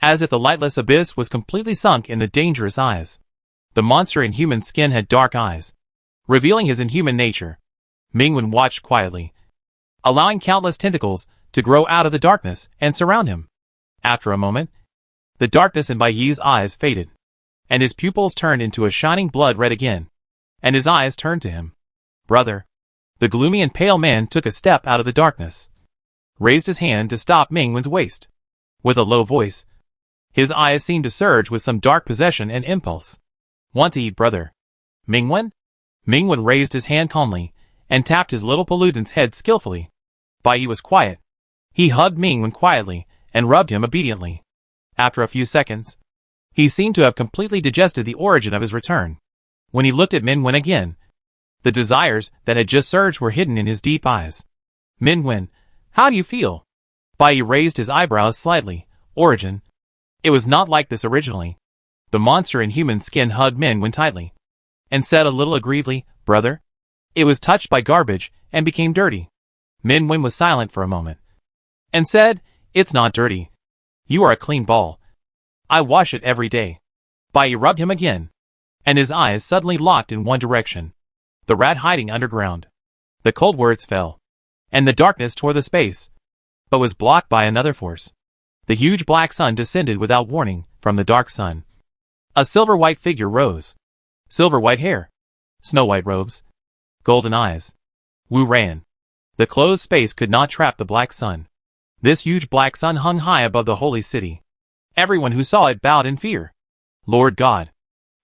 as if the lightless abyss was completely sunk in the dangerous eyes. The monster in human skin had dark eyes, revealing his inhuman nature. Mingwen watched quietly, allowing countless tentacles to grow out of the darkness and surround him. After a moment, the darkness in Bai Yi's eyes faded, and his pupils turned into a shining blood red again, and his eyes turned to him. "Brother." The gloomy and pale man took a step out of the darkness, raised his hand to stop Mingwen's waist. With a low voice, his eyes seemed to surge with some dark possession and impulse. "Want to eat, brother?" "Mingwen?" Mingwen raised his hand calmly, and tapped his little pollutant's head skillfully. Bai Yi was quiet. He hugged Mingwen quietly, and rubbed him obediently. After a few seconds, he seemed to have completely digested the origin of his return. When he looked at Mingwen again, the desires that had just surged were hidden in his deep eyes. "Mingwen, how do you feel?" Bai Yi raised his eyebrows slightly. "Origin? It was not like this originally." The monster in human skin hugged Mingwen tightly, and said a little aggrievedly, "Brother, it was touched by garbage and became dirty." Mingwen was silent for a moment, and said, "It's not dirty. You are a clean ball. I wash it every day." Bai Yi rubbed him again, and his eyes suddenly locked in one direction. The rat hiding underground. The cold words fell, and the darkness tore the space, but was blocked by another force. The huge black sun descended without warning from the dark sun. A silver-white figure rose. Silver-white hair, snow-white robes, golden eyes. Wu Ran. The closed space could not trap the black sun. This huge black sun hung high above the holy city. Everyone who saw it bowed in fear. Lord God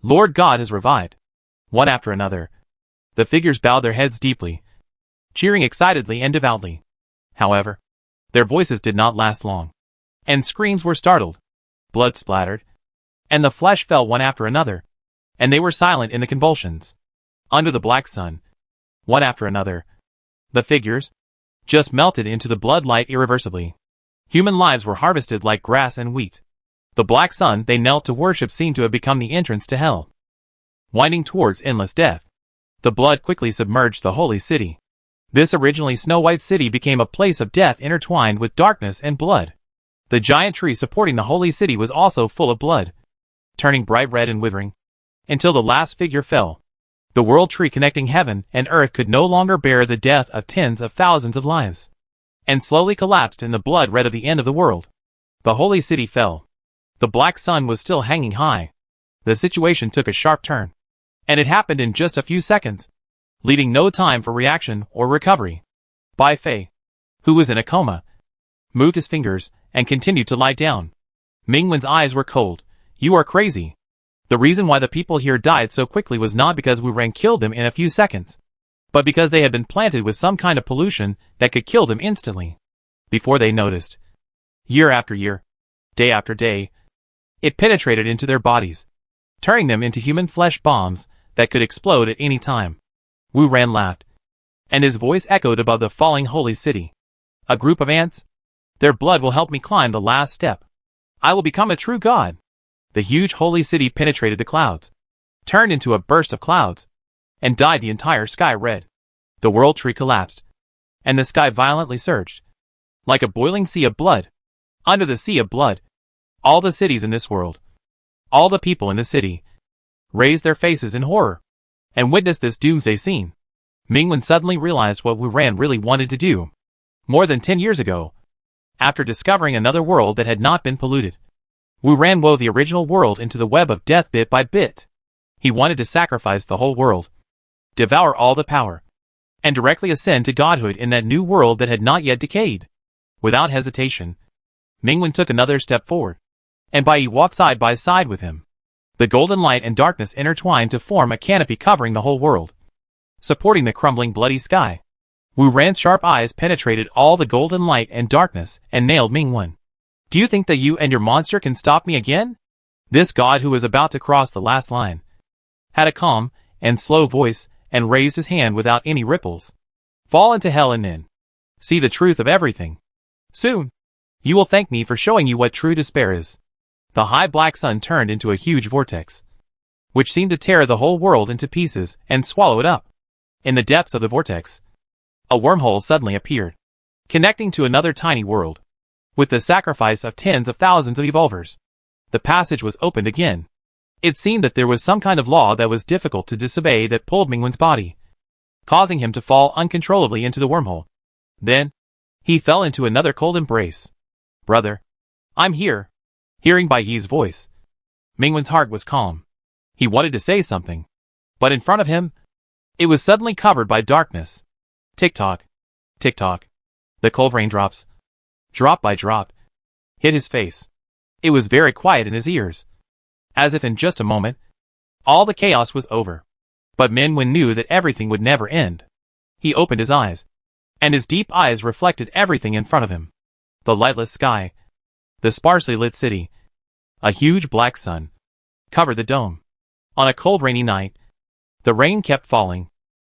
has revived." One after another, the figures bowed their heads deeply, cheering excitedly and devoutly. However, their voices did not last long, and screams were startled. Blood splattered, and the flesh fell one after another, and they were silent in the convulsions. Under the black sun, one after another, the figures, just melted into the blood light irreversibly. Human lives were harvested like grass and wheat. The black sun they knelt to worship seemed to have become the entrance to hell, winding towards endless death. The blood quickly submerged the holy city. This originally snow-white city became a place of death intertwined with darkness and blood. The giant tree supporting the holy city was also full of blood, turning bright red and withering, until the last figure fell. The world tree connecting heaven and earth could no longer bear the death of tens of thousands of lives, and slowly collapsed in the blood red of the end of the world. The holy city fell. The black sun was still hanging high. The situation took a sharp turn, and it happened in just a few seconds, leaving no time for reaction or recovery. Bai Fei, who was in a coma, moved his fingers and continued to lie down. Mingwen's eyes were cold. "You are crazy. The reason why the people here died so quickly was not because Wu Ran killed them in a few seconds, but because they had been planted with some kind of pollution that could kill them instantly. Before they noticed, year after year, day after day, it penetrated into their bodies, turning them into human flesh bombs that could explode at any time." Wu Ran laughed, and his voice echoed above the falling holy city. "A group of ants? Their blood will help me climb the last step. I will become a true god." The huge holy city penetrated the clouds, turned into a burst of clouds, and dyed the entire sky red. The world tree collapsed, and the sky violently surged, like a boiling sea of blood. Under the sea of blood, all the cities in this world, all the people in the city, raised their faces in horror, and witnessed this doomsday scene. Mingwen suddenly realized what Wu Ran really wanted to do. More than 10 years ago, after discovering another world that had not been polluted, Wu Ran wove the original world into the web of death bit by bit. He wanted to sacrifice the whole world, devour all the power, and directly ascend to godhood in that new world that had not yet decayed. Without hesitation, Mingwen took another step forward, and Bai Yi walked side by side with him. The golden light and darkness intertwined to form a canopy covering the whole world, supporting the crumbling bloody sky. Wu Ran's sharp eyes penetrated all the golden light and darkness and nailed Mingwen. "Do you think that you and your monster can stop me again?" This god, who was about to cross the last line, had a calm and slow voice and raised his hand without any ripples. "Fall into hell and then see the truth of everything. Soon, you will thank me for showing you what true despair is." The high black sun turned into a huge vortex, which seemed to tear the whole world into pieces and swallow it up. In the depths of the vortex, a wormhole suddenly appeared, connecting to another tiny world. With the sacrifice of tens of thousands of evolvers, the passage was opened again. It seemed that there was some kind of law that was difficult to disobey that pulled Mingwen's body, causing him to fall uncontrollably into the wormhole. Then, he fell into another cold embrace. "Brother, I'm here." Hearing Bai Yi's voice, Mingwen's heart was calm. He wanted to say something, but in front of him, it was suddenly covered by darkness. Tick-tock, tick-tock. The cold raindrops, drop by drop, hit his face. It was very quiet in his ears, as if in just a moment, all the chaos was over. But Mingwen knew that everything would never end. He opened his eyes, and his deep eyes reflected everything in front of him. The lightless sky, the sparsely lit city, a huge black sun, covered the dome. On a cold rainy night, the rain kept falling,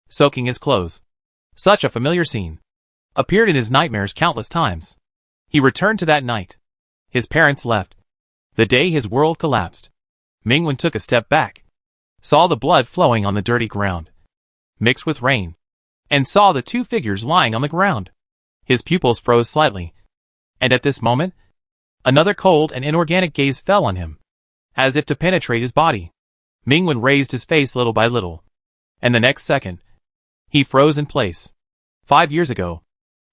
soaking his clothes. Such a familiar scene appeared in his nightmares countless times. He returned to that night. His parents left. The day his world collapsed, Mingwen took a step back, saw the blood flowing on the dirty ground, mixed with rain, and saw the two figures lying on the ground. His pupils froze slightly, and at this moment, another cold and inorganic gaze fell on him, as if to penetrate his body. Mingwen raised his face little by little, and the next second, he froze in place. 5 years ago,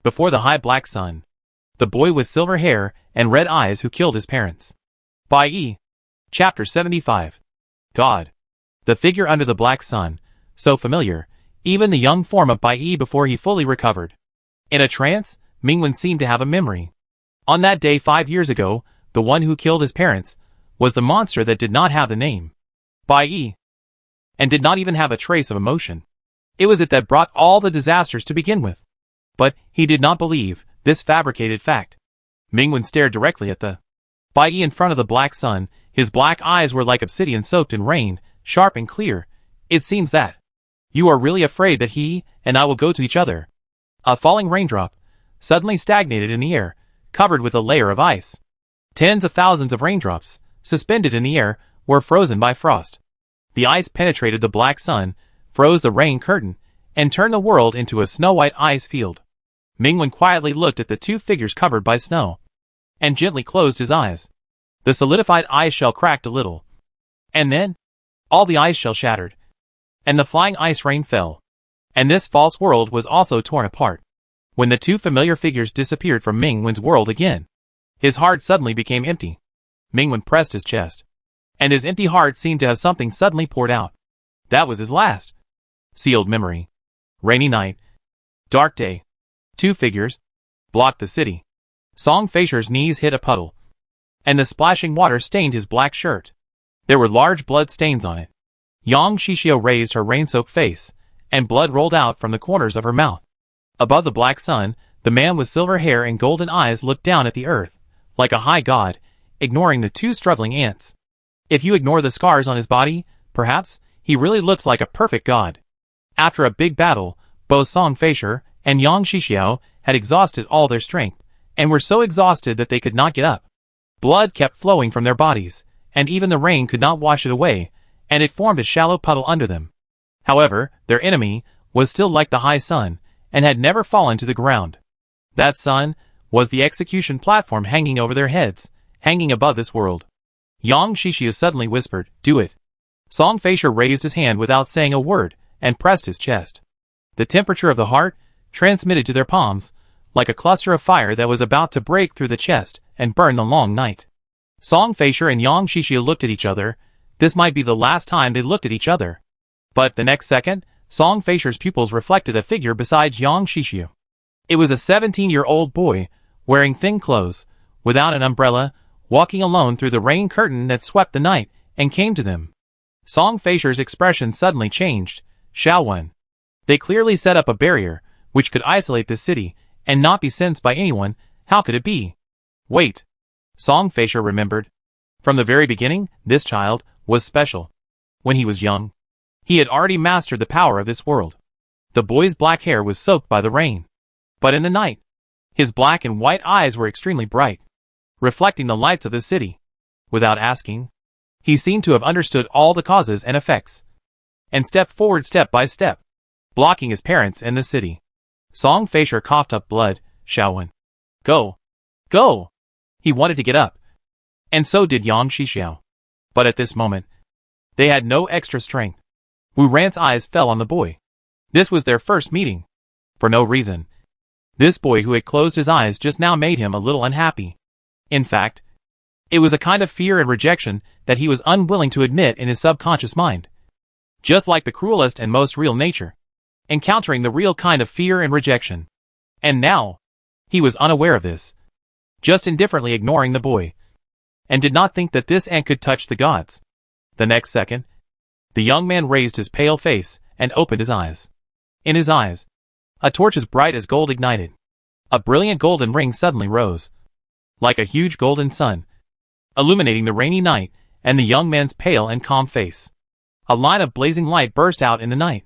before the high black sun, the boy with silver hair and red eyes who killed his parents. Bai Yi. Chapter 75. God. The figure under the black sun, so familiar, even the young form of Bai Yi before he fully recovered. In a trance, Mingwen seemed to have a memory. On that day 5 years ago, the one who killed his parents was the monster that did not have the name Bai Yi, and did not even have a trace of emotion. It was it that brought all the disasters to begin with. But he did not believe this fabricated fact. Mingwen stared directly at the Bai Yi in front of the black sun. His black eyes were like obsidian soaked in rain, sharp and clear. "It seems that you are really afraid that he and I will go to each other." A falling raindrop, suddenly stagnated in the air, covered with a layer of ice. Tens of thousands of raindrops, suspended in the air, were frozen by frost. The ice penetrated the black sun, froze the rain curtain, and turned the world into a snow-white ice field. Mingwen quietly looked at the two figures covered by snow, and gently closed his eyes. The solidified ice shell cracked a little. And then, all the ice shell shattered, and the flying ice rain fell. And this false world was also torn apart. When the two familiar figures disappeared from Mingwen's world again, his heart suddenly became empty. Mingwen pressed his chest, and his empty heart seemed to have something suddenly poured out. That was his last sealed memory. Rainy night. Dark day. Two figures blocked the city. Song Feisher's knees hit a puddle, and the splashing water stained his black shirt. There were large blood stains on it. Yang Shishio raised her rain-soaked face, and blood rolled out from the corners of her mouth. Above the black sun, the man with silver hair and golden eyes looked down at the earth, like a high god, ignoring the two struggling ants. If you ignore the scars on his body, perhaps, he really looks like a perfect god. After a big battle, both Song Feisher and Yang Shishio had exhausted all their strength, and were so exhausted that they could not get up. Blood kept flowing from their bodies, and even the rain could not wash it away, and it formed a shallow puddle under them. However, their enemy was still like the high sun, and had never fallen to the ground. That sun was the execution platform hanging over their heads, hanging above this world. Yang Shishio suddenly whispered, "Do it." Song Feisher raised his hand without saying a word, and pressed his chest. The temperature of the heart transmitted to their palms, like a cluster of fire that was about to break through the chest and burn the long night. Song Feisher and Yang Shishio looked at each other. This might be the last time they looked at each other. But the next second, Song Feisher's pupils reflected a figure beside Yang Shishio. It was a 17-year-old boy, wearing thin clothes, without an umbrella, walking alone through the rain curtain that swept the night, and came to them. Song Feisher's expression suddenly changed. Shaowen. They clearly set up a barrier, which could isolate this city, and not be sensed by anyone. How could it be? Wait. Song Feisher remembered. From the very beginning, this child was special. When he was young, he had already mastered the power of this world. The boy's black hair was soaked by the rain. But in the night, his black and white eyes were extremely bright, reflecting the lights of the city. Without asking, he seemed to have understood all the causes and effects, and stepped forward step by step, blocking his parents and the city. Song Feisher coughed up blood. Shaowen. Go. Go! He wanted to get up. And so did Yang Shishio. But at this moment, they had no extra strength. Wu Ran's eyes fell on the boy. This was their first meeting. For no reason. This boy who had closed his eyes just now made him a little unhappy. In fact, it was a kind of fear and rejection that he was unwilling to admit in his subconscious mind. Just like the cruelest and most real nature, encountering the real kind of fear and rejection. And now, he was unaware of this, just indifferently ignoring the boy, and did not think that this ant could touch the gods. The next second, the young man raised his pale face and opened his eyes. In his eyes, a torch as bright as gold ignited. A brilliant golden ring suddenly rose, like a huge golden sun, illuminating the rainy night and the young man's pale and calm face. A line of blazing light burst out in the night,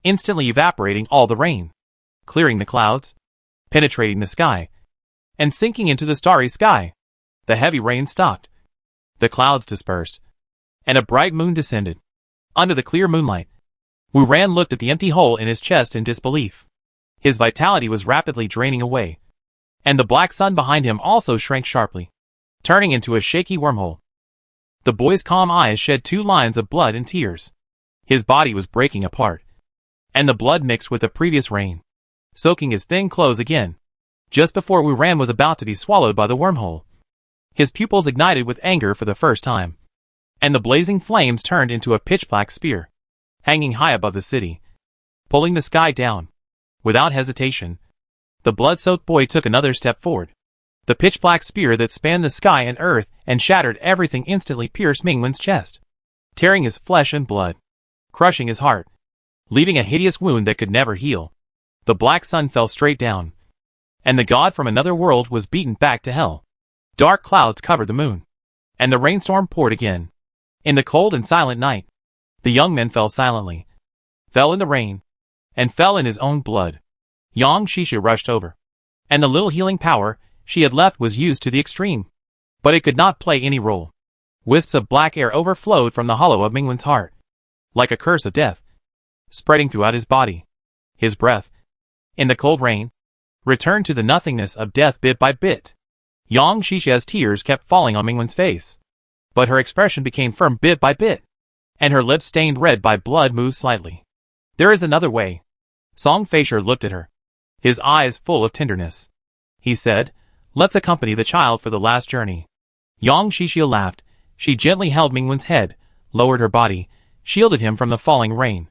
instantly evaporating all the rain, clearing the clouds, penetrating the sky, and sinking into the starry sky. The heavy rain stopped. The clouds dispersed, and a bright moon descended. Under the clear moonlight, Wu Ran looked at the empty hole in his chest in disbelief. His vitality was rapidly draining away, and the black sun behind him also shrank sharply, turning into a shaky wormhole. The boy's calm eyes shed 2 lines of blood and tears. His body was breaking apart, and the blood mixed with the previous rain, soaking his thin clothes again. Just before Wu Ran was about to be swallowed by the wormhole, his pupils ignited with anger for the first time, and the blazing flames turned into a pitch-black spear, hanging high above the city, pulling the sky down. Without hesitation, the blood-soaked boy took another step forward. The pitch-black spear that spanned the sky and earth and shattered everything instantly pierced Mingwen's chest, tearing his flesh and blood, crushing his heart, leaving a hideous wound that could never heal. The black sun fell straight down, and the god from another world was beaten back to hell. Dark clouds covered the moon, and the rainstorm poured again. In the cold and silent night, the young man fell silently, fell in the rain, and fell in his own blood. Yang Shishio rushed over, and the little healing power she had left was used to the extreme. But it could not play any role. Wisps of black air overflowed from the hollow of Mingwen's heart, like a curse of death, spreading throughout his body. His breath, in the cold rain, returned to the nothingness of death bit by bit. Yang Xixia's tears kept falling on Mingwen's face, but her expression became firm bit by bit, and her lips stained red by blood moved slightly. There is another way. Song Feisher looked at her, his eyes full of tenderness. He said, "Let's accompany the child for the last journey." Yang Xixia laughed. She gently held Mingwen's head, lowered her body, shielded him from the falling rain.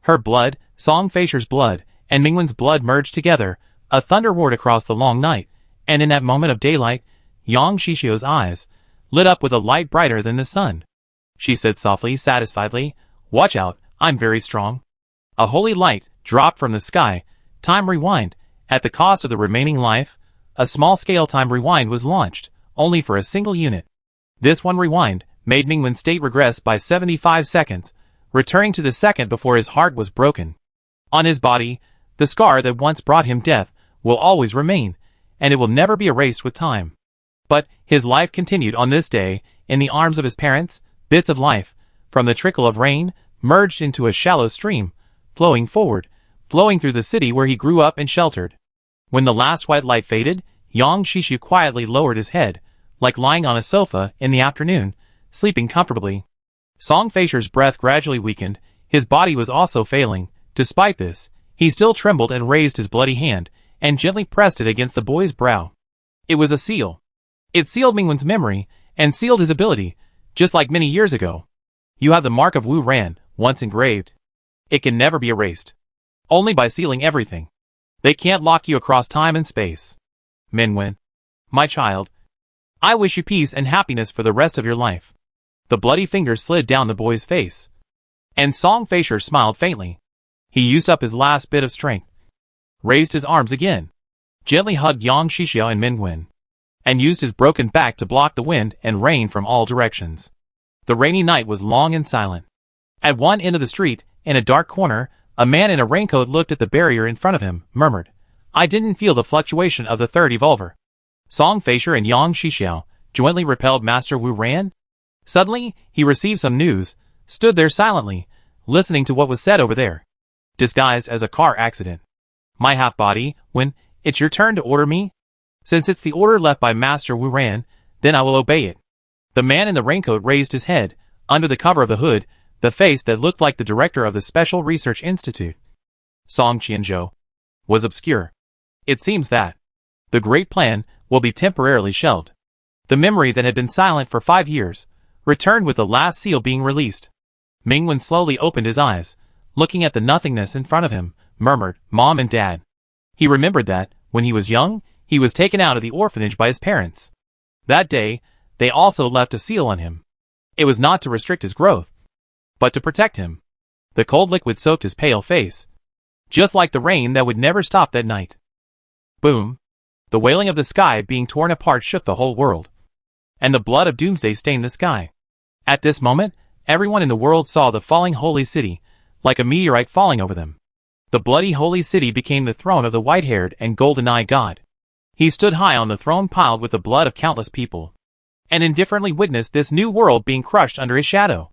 Her blood, Song Feisher's blood, and Mingwen's blood merged together. A thunder roared across the long night, and in that moment of daylight, Yang Xixia's eyes lit up with a light brighter than the sun. She said softly, satisfiedly, "Watch out, I'm very strong." A holy light dropped from the sky. Time rewind. At the cost of the remaining life, a small-scale time rewind was launched, only for a single unit. This one rewind made Mingwen's state regress by 75 seconds, returning to the second before his heart was broken. On his body, the scar that once brought him death will always remain, and it will never be erased with time. But his life continued on this day, in the arms of his parents. Bits of life, from the trickle of rain, merged into a shallow stream, flowing forward, flowing through the city where he grew up and sheltered. When the last white light faded, Yang Xixia quietly lowered his head, like lying on a sofa in the afternoon, sleeping comfortably. Song Feisher's breath gradually weakened. His body was also failing. Despite this, he still trembled and raised his bloody hand, and gently pressed it against the boy's brow. It was a seal. It sealed Mingwen's memory, and sealed his ability, just like many years ago. You have the mark of Wu Ran, once engraved. It can never be erased. Only by sealing everything. They can't lock you across time and space. Mingwen, my child, I wish you peace and happiness for the rest of your life. The bloody fingers slid down the boy's face, and Song Feisher smiled faintly. He used up his last bit of strength, raised his arms again, gently hugged Yang Xixia and Mingwen, and used his broken back to block the wind and rain from all directions. The rainy night was long and silent. At one end of the street, in a dark corner, a man in a raincoat looked at the barrier in front of him, murmured, "I didn't feel the fluctuation of the third evolver." Song Feisher and Yang Xixiao jointly repelled Master Wu Ran. Suddenly, he received some news, stood there silently, listening to what was said over there, disguised as a car accident. "My half-body, when it's your turn to order me? Since it's the order left by Master Wu Ran, then I will obey it." The man in the raincoat raised his head. Under the cover of the hood, the face that looked like the director of the Special Research Institute, Song Qianzhou, was obscure. It seems that the great plan will be temporarily shelved. The memory that had been silent for 5 years returned with the last seal being released. Mingwen slowly opened his eyes, looking at the nothingness in front of him, murmured, "Mom and Dad." He remembered that, when he was young, he was taken out of the orphanage by his parents. That day, they also left a seal on him. It was not to restrict his growth, but to protect him. The cold liquid soaked his pale face, just like the rain that would never stop that night. Boom! The wailing of the sky being torn apart shook the whole world, and the blood of doomsday stained the sky. At this moment, everyone in the world saw the falling holy city, like a meteorite falling over them. The bloody holy city became the throne of the white-haired and golden-eyed god. He stood high on the throne piled with the blood of countless people, and indifferently witnessed this new world being crushed under his shadow.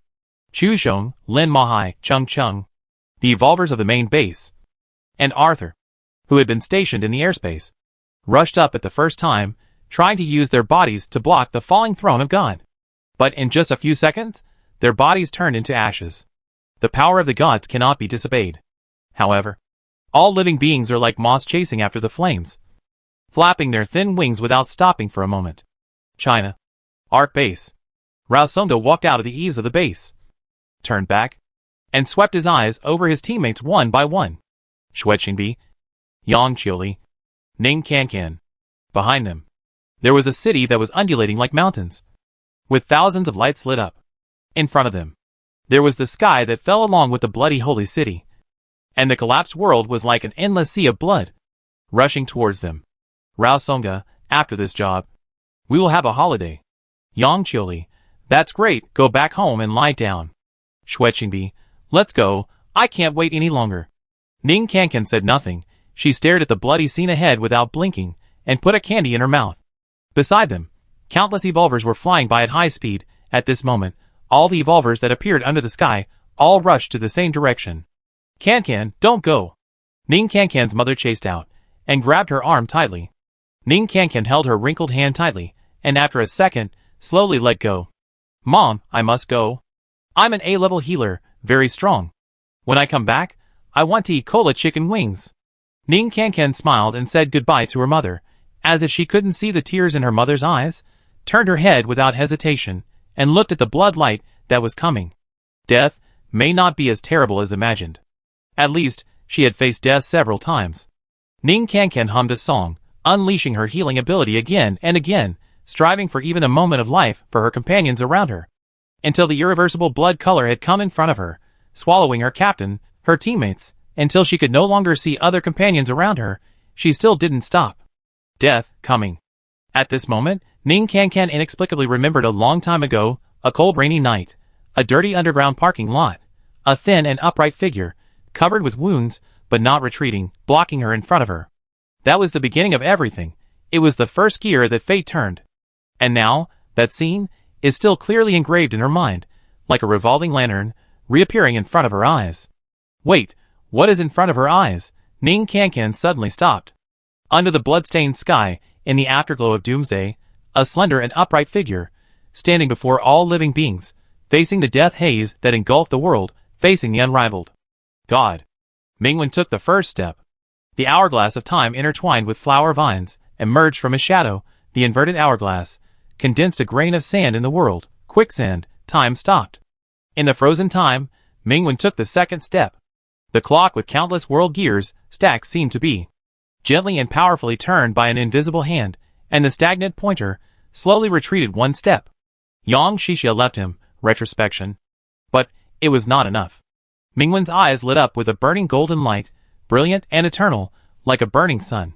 Chu Xiong, Lin Mahai, Chung Chung, the evolvers of the main base, and Arthur, who had been stationed in the airspace, rushed up at the first time, trying to use their bodies to block the falling throne of God. But in just a few seconds, their bodies turned into ashes. The power of the gods cannot be disobeyed. However, all living beings are like moths chasing after the flames, flapping their thin wings without stopping for a moment. China. Arc Base. Rao Songdo walked out of the eaves of the base, turned back, and swept his eyes over his teammates one by one. Xueqingbi, Yang Qiuli, Ning Cancan. Behind them, there was a city that was undulating like mountains, with thousands of lights lit up. In front of them, there was the sky that fell along with the bloody holy city, and the collapsed world was like an endless sea of blood, rushing towards them. Rao Songa, after this job, we will have a holiday. Yang Qiuli, that's great, go back home and lie down. Xueqingbi, let's go, I can't wait any longer. Ning Cancan said nothing. She stared at the bloody scene ahead without blinking, and put a candy in her mouth. Beside them, countless evolvers were flying by at high speed. At this moment, all the evolvers that appeared under the sky all rushed to the same direction. Can, don't go. Ning Can's mother chased out and grabbed her arm tightly. Ning Can held her wrinkled hand tightly, and after a second, slowly let go. Mom, I must go. I'm an A-level healer, very strong. When I come back, I want to eat cola chicken wings. Ning Can smiled and said goodbye to her mother, as if she couldn't see the tears in her mother's eyes, turned her head without hesitation, and looked at the blood light that was coming. Death may not be as terrible as imagined. At least, she had faced death several times. Ning Can hummed a song, unleashing her healing ability again and again, striving for even a moment of life for her companions around her. Until the irreversible blood color had come in front of her, swallowing her captain, her teammates, until she could no longer see other companions around her, she still didn't stop. Death, coming. At this moment, Ning Can inexplicably remembered a long time ago, a cold rainy night, a dirty underground parking lot, a thin and upright figure, covered with wounds, but not retreating, blocking her in front of her. That was the beginning of everything. It was the first gear that fate turned. And now, that scene is still clearly engraved in her mind, like a revolving lantern, reappearing in front of her eyes. Wait, what is in front of her eyes? Ning Can suddenly stopped. Under the blood-stained sky, in the afterglow of doomsday, a slender and upright figure, standing before all living beings, facing the death haze that engulfed the world, facing the unrivaled God. Mingwen took the first step. The hourglass of time intertwined with flower vines, emerged from his shadow, the inverted hourglass, condensed a grain of sand in the world, quicksand, time stopped. In the frozen time, Mingwen took the second step. The clock with countless world gears, stacked seemed to be gently and powerfully turned by an invisible hand, and the stagnant pointer slowly retreated one step. Yang Shixia left him, retrospection. But it was not enough. Mingwen's eyes lit up with a burning golden light, brilliant and eternal, like a burning sun.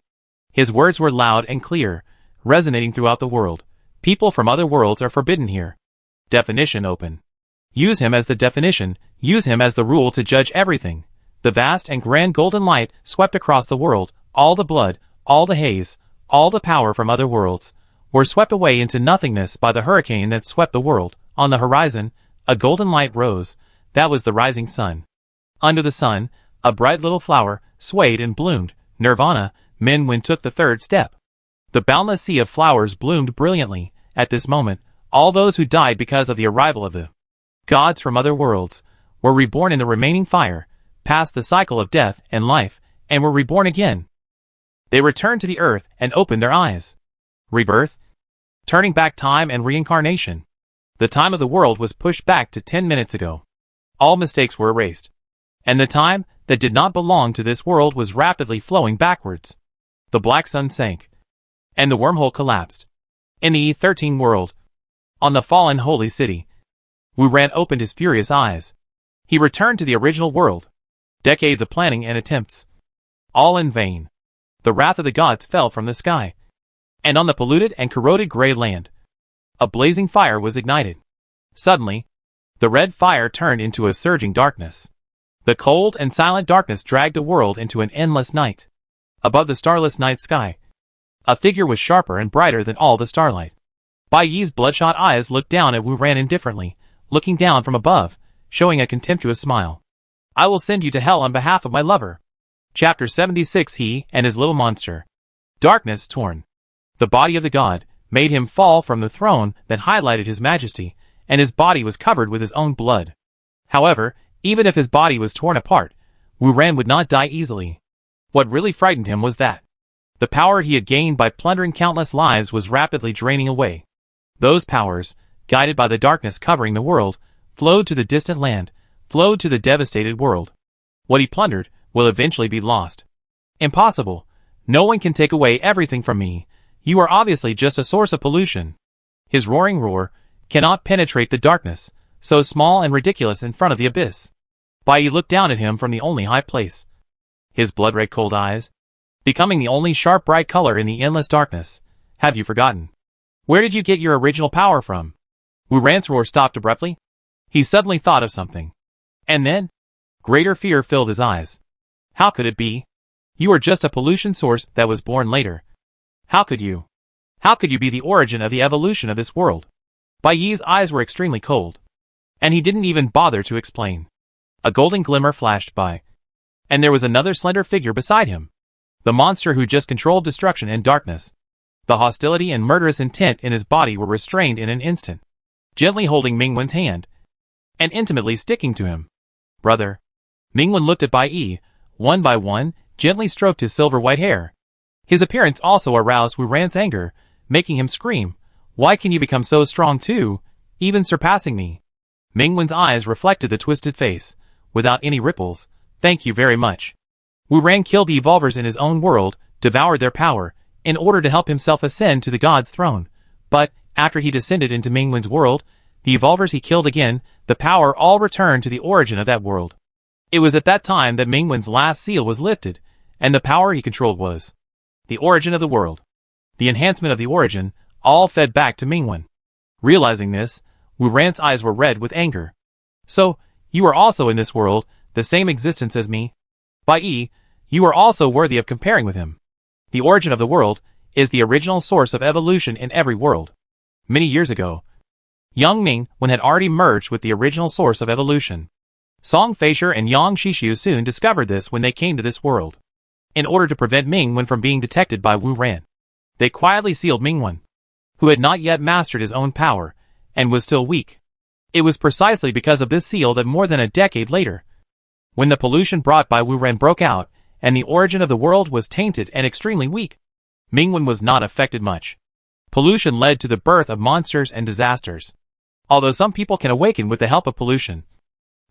His words were loud and clear, resonating throughout the world. People from other worlds are forbidden here. Definition open. Use him as the definition, use him as the rule to judge everything. The vast and grand golden light swept across the world, all the blood, all the haze, all the power from other worlds, were swept away into nothingness by the hurricane that swept the world. On the horizon, a golden light rose. That was the rising sun. Under the sun, a bright little flower swayed and bloomed. Nirvana, Mingwen took the third step. The boundless sea of flowers bloomed brilliantly. At this moment, all those who died because of the arrival of the gods from other worlds were reborn in the remaining fire, passed the cycle of death and life, and were reborn again. They returned to the earth and opened their eyes. Rebirth? Turning back time and reincarnation. The time of the world was pushed back to 10 minutes ago. All mistakes were erased. And the time that did not belong to this world was rapidly flowing backwards. The black sun sank. And the wormhole collapsed. In the E13 world. On the fallen holy city. Wu Ran opened his furious eyes. He returned to the original world. Decades of planning and attempts. All in vain. The wrath of the gods fell from the sky. And on the polluted and corroded gray land, a blazing fire was ignited. Suddenly, the red fire turned into a surging darkness. The cold and silent darkness dragged the world into an endless night. Above the starless night sky, a figure was sharper and brighter than all the starlight. Bai Yi's bloodshot eyes looked down at Wu Ran indifferently, looking down from above, showing a contemptuous smile. I will send you to hell on behalf of my lover. Chapter 76. He and his little monster. Darkness torn. The body of the god made him fall from the throne that highlighted his majesty, and his body was covered with his own blood. However, even if his body was torn apart, Wu Ran would not die easily. What really frightened him was that the power he had gained by plundering countless lives was rapidly draining away. Those powers, guided by the darkness covering the world, flowed to the distant land, flowed to the devastated world. What he plundered will eventually be lost. Impossible. No one can take away everything from me. You are obviously just a source of pollution. His roaring roar cannot penetrate the darkness, so small and ridiculous in front of the abyss. Bai Yi looked down at him from the only high place. His blood-red cold eyes, becoming the only sharp bright color in the endless darkness. Have you forgotten? Where did you get your original power from? Wu Ran's roar stopped abruptly. He suddenly thought of something. And then, greater fear filled his eyes. How could it be? You are just a pollution source that was born later. How could you? How could you be the origin of the evolution of this world? Bai Yi's eyes were extremely cold, and he didn't even bother to explain. A golden glimmer flashed by, and there was another slender figure beside him. The monster who just controlled destruction and darkness. The hostility and murderous intent in his body were restrained in an instant. Gently holding Mingwen's hand, and intimately sticking to him. Brother. Mingwen looked at Bai Yi, one by one, gently stroked his silver white hair. His appearance also aroused Wu Ran's anger, making him scream, "Why can you become so strong too, even surpassing me?" Mingwen's eyes reflected the twisted face, without any ripples. "Thank you very much." Wu Ran killed the evolvers in his own world, devoured their power, in order to help himself ascend to the god's throne. But, after he descended into Mingwen's world, the evolvers he killed again, the power all returned to the origin of that world. It was at that time that Mingwen's last seal was lifted, and the power he controlled was the origin of the world. The enhancement of the origin, all fed back to Mingwen. Realizing this, Wu Ran's eyes were red with anger. "So, you are also in this world, the same existence as me? Bai Yi, you are also worthy of comparing with him. The origin of the world is the original source of evolution in every world. Many years ago, Yang Mingwen had already merged with the original source of evolution. Song Feisher and Yang Shishu soon discovered this when they came to this world. In order to prevent Mingwen from being detected by Wu Ran, they quietly sealed Mingwen, who had not yet mastered his own power, and was still weak. It was precisely because of this seal that more than a decade later, when the pollution brought by Wu Ran broke out, and the origin of the world was tainted and extremely weak, Mingwen was not affected much. Pollution led to the birth of monsters and disasters. Although some people can awaken with the help of pollution,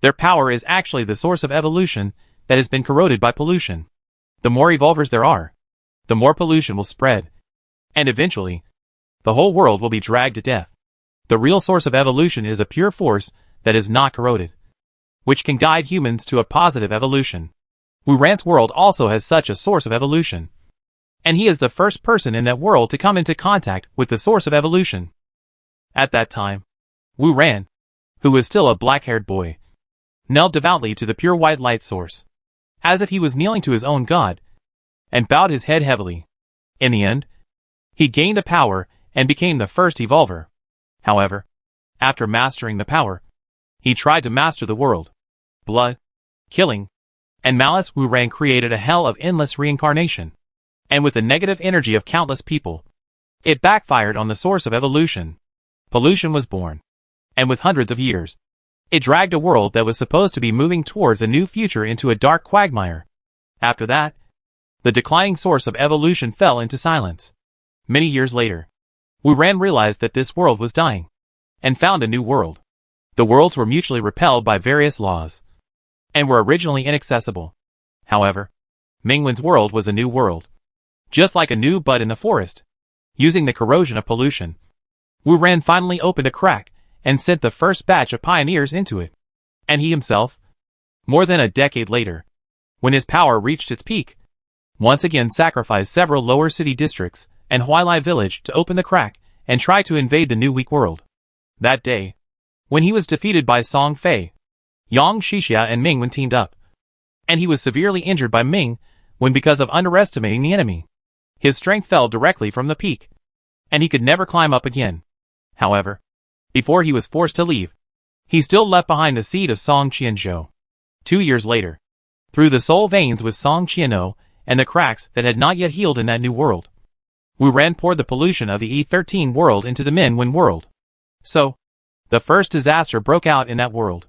their power is actually the source of evolution that has been corroded by pollution. The more evolvers there are, the more pollution will spread, and eventually, the whole world will be dragged to death. The real source of evolution is a pure force that is not corroded, which can guide humans to a positive evolution. Wu Ran's world also has such a source of evolution, and he is the first person in that world to come into contact with the source of evolution. At that time, Wu Ran, who was still a black-haired boy, knelt devoutly to the pure white light source, as if he was kneeling to his own god, and bowed his head heavily. In the end, he gained a power and became the first evolver. However, after mastering the power, he tried to master the world. Blood, killing, and malice. Wu Ran created a hell of endless reincarnation, and with the negative energy of countless people, it backfired on the source of evolution. Pollution was born, and with hundreds of years, it dragged a world that was supposed to be moving towards a new future into a dark quagmire. After that, the declining source of evolution fell into silence. Many years later, Wu Ran realized that this world was dying, and found a new world. The worlds were mutually repelled by various laws, and were originally inaccessible. However, Mingwen's world was a new world, just like a new bud in the forest. Using the corrosion of pollution, Wu Ran finally opened a crack and sent the first batch of pioneers into it. And he himself, more than a decade later, when his power reached its peak, once again sacrificed several lower city districts and Huailai village to open the crack and try to invade the new weak world. That day, when he was defeated by Song Fei, Yang Shixia and Mingwen teamed up, and he was severely injured by Mingwen because of underestimating the enemy. His strength fell directly from the peak, and he could never climb up again. However, before he was forced to leave, he still left behind the seed of Song Qianzhou. 2 years later, through the soul veins was Song Qianzhou and the cracks that had not yet healed in that new world, Wu Ran poured the pollution of the E13 world into the Mingwen world. So, the first disaster broke out in that world.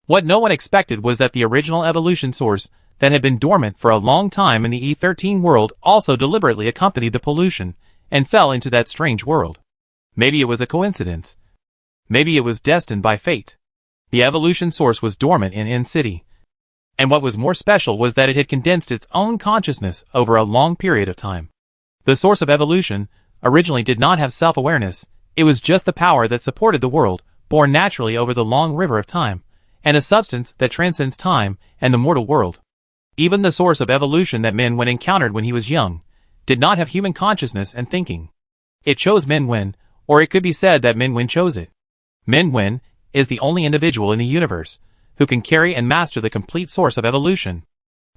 What no one expected was that the original evolution source that had been dormant for a long time in the E13 world also deliberately accompanied the pollution and fell into that strange world. Maybe it was a coincidence. Maybe it was destined by fate. The evolution source was dormant in N City, and what was more special was that it had condensed its own consciousness over a long period of time. The source of evolution originally did not have self-awareness. It was just the power that supported the world, born naturally over the long river of time, and a substance that transcends time and the mortal world. Even the source of evolution that Mingwen encountered when he was young did not have human consciousness and thinking. It chose Mingwen, or it could be said that Mingwen chose it. Mingwen is the only individual in the universe who can carry and master the complete source of evolution.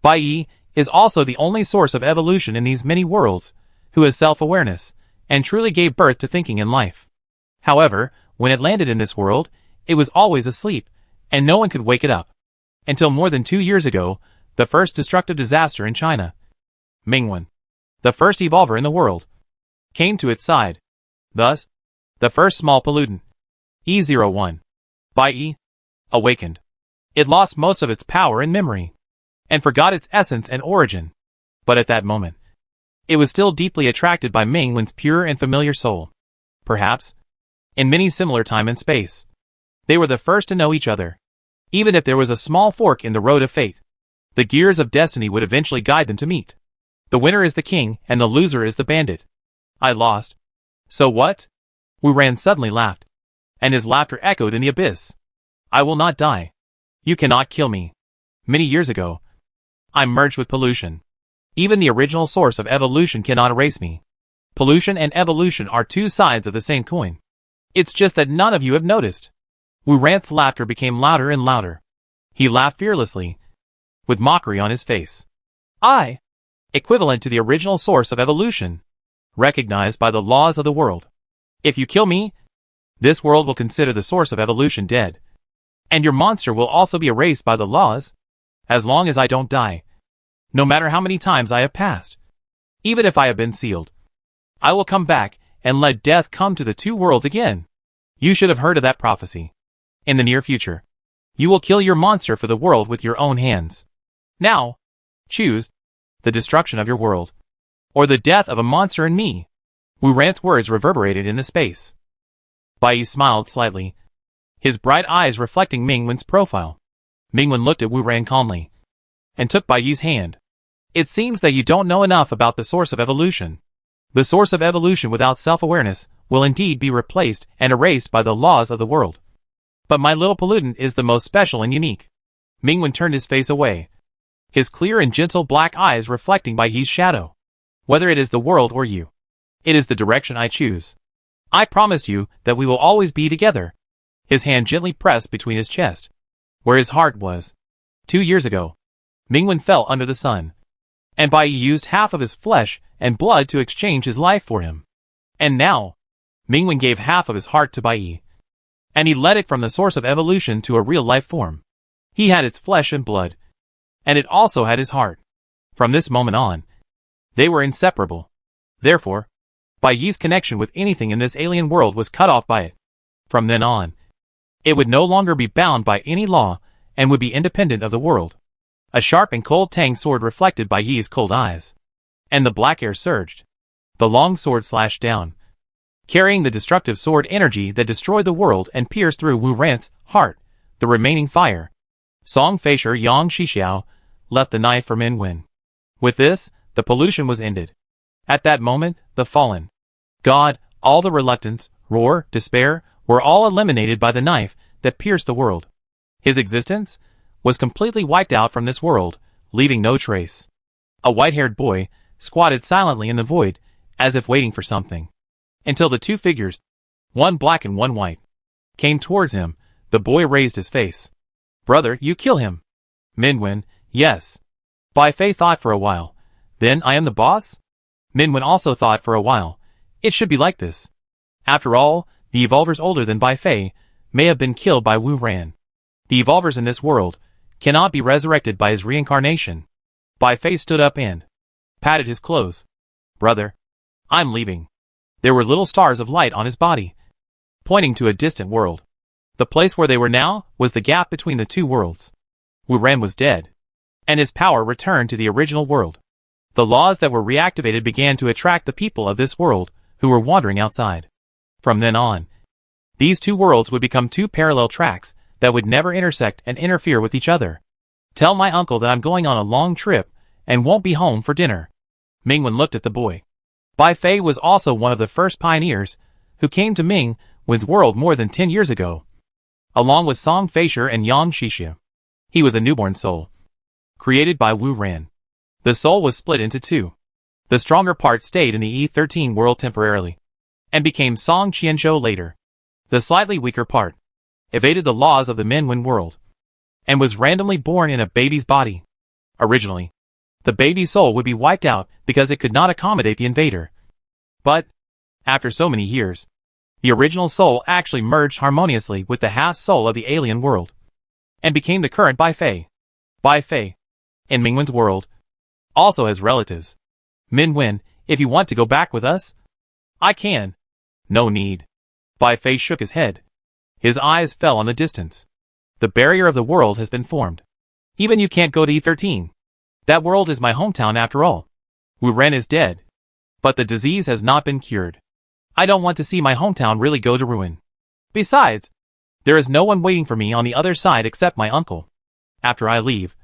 Bai Yi is also the only source of evolution in these many worlds who has self-awareness, and truly gave birth to thinking in life. However, when it landed in this world, it was always asleep, and no one could wake it up. Until more than 2 years ago, the first destructive disaster in China, Mingwen, the first evolver in the world, came to its side. Thus, the first small pollutant, E01, by E, awakened. It lost most of its power and memory, and forgot its essence and origin. But at that moment, it was still deeply attracted by Mingwen's pure and familiar soul. Perhaps, in many similar time and space, they were the first to know each other. Even if there was a small fork in the road of fate, the gears of destiny would eventually guide them to meet. The winner is the king, and the loser is the bandit. I lost. So what? Wu Ran suddenly laughed, and his laughter echoed in the abyss. I will not die. You cannot kill me. Many years ago, I merged with pollution. Even the original source of evolution cannot erase me. Pollution and evolution are two sides of the same coin. It's just that none of you have noticed. Wu Ran's laughter became louder and louder. He laughed fearlessly, with mockery on his face. I, equivalent to the original source of evolution, recognized by the laws of the world. If you kill me, this world will consider the source of evolution dead. And your monster will also be erased by the laws, as long as I don't die. No matter how many times I have passed, even if I have been sealed, I will come back and let death come to the two worlds again. You should have heard of that prophecy. In the near future, you will kill your monster for the world with your own hands. Now, choose the destruction of your world, or the death of a monster in me. Wu Ran's words reverberated in the space. Bai Yi smiled slightly, his bright eyes reflecting Mingwen's profile. Mingwen looked at Wu Ran calmly, and took Bai Yi's hand. It seems that you don't know enough about the source of evolution. The source of evolution without self-awareness will indeed be replaced and erased by the laws of the world. But my little pollutant is the most special and unique. Mingwen turned his face away, his clear and gentle black eyes reflecting Bai Yi's shadow. Whether it is the world or you, it is the direction I choose. I promise you that we will always be together. His hand gently pressed between his chest, where his heart was. 2 years ago, Mingwen fell under the sun, and Bai Yi used half of his flesh and blood to exchange his life for him. And now, Mingwen gave half of his heart to Bai Yi, and he led it from the source of evolution to a real life form. He had its flesh and blood, and it also had his heart. From this moment on, they were inseparable. Therefore, Bai Yi's connection with anything in this alien world was cut off by it. From then on, it would no longer be bound by any law and would be independent of the world. A sharp and cold tang sword reflected Bai Yi's cold eyes, and the black air surged. The long sword slashed down, carrying the destructive sword energy that destroyed the world and pierced through Wu Ran's heart, the remaining fire. Song Feisher Yang Shixiao left the knife for Mingwen. With this, the pollution was ended. At that moment, the fallen god, all the reluctance, roar, despair, were all eliminated by the knife that pierced the world. His existence was completely wiped out from this world, leaving no trace. A white-haired boy squatted silently in the void, as if waiting for something. Until the two figures, one black and one white, came towards him. The boy raised his face. Brother, you kill him. Mingwen, yes. Bai Fei thought for a while. Then I am the boss? Mingwen also thought for a while. It should be like this. After all, the evolvers older than Bai Fei may have been killed by Wu Ran. The evolvers in this world cannot be resurrected by his reincarnation. Bai Fei stood up and patted his clothes. Brother, I'm leaving. There were little stars of light on his body, pointing to a distant world. The place where they were now was the gap between the two worlds. Wu Ran was dead, and his power returned to the original world. The laws that were reactivated began to attract the people of this world who were wandering outside. From then on, these two worlds would become two parallel tracks that would never intersect and interfere with each other. Tell my uncle that I'm going on a long trip and won't be home for dinner. Mingwen looked at the boy. Bai Fei was also one of the first pioneers who came to Mingwen's world more than 10 years ago, along with Song Feisher and Yang Shixia. He was a newborn soul, created by Wu Ran. The soul was split into two. The stronger part stayed in the E13 world temporarily, and became Song Qianzhou later. The slightly weaker part evaded the laws of the Mingwen world, and was randomly born in a baby's body. Originally, the baby's soul would be wiped out because it could not accommodate the invader. But, after so many years, the original soul actually merged harmoniously with the half-soul of the alien world, and became the current Bai Fei. Bai Fei, in Mingwen's world, also has relatives. Mingwen, if you want to go back with us, I can. No need. Bai Fei shook his head. His eyes fell on the distance. The barrier of the world has been formed. Even you can't go to E13. That world is my hometown after all. Wu Ren is dead. But the disease has not been cured. I don't want to see my hometown really go to ruin. Besides, there is no one waiting for me on the other side except my uncle. After I leave,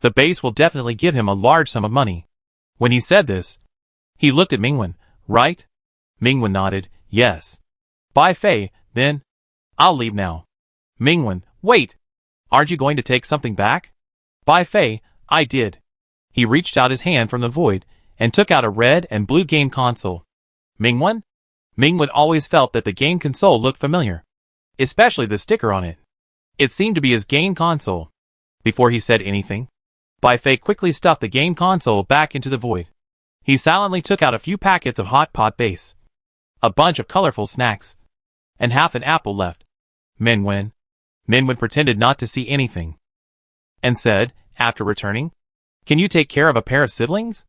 the base will definitely give him a large sum of money. When he said this, he looked at Mingwen, right? Mingwen nodded, yes. Bai Fei, then, I'll leave now. Mingwen, wait! Aren't you going to take something back? Bai Fei, I did. He reached out his hand from the void, and took out a red and blue game console. Mingwen? Mingwen always felt that the game console looked familiar. Especially the sticker on it. It seemed to be his game console. Before he said anything, Bai Fei quickly stuffed the game console back into the void. He silently took out a few packets of hot pot base, a bunch of colorful snacks, and half an apple left. Mingwen pretended not to see anything, and said, after returning, can you take care of a pair of siblings?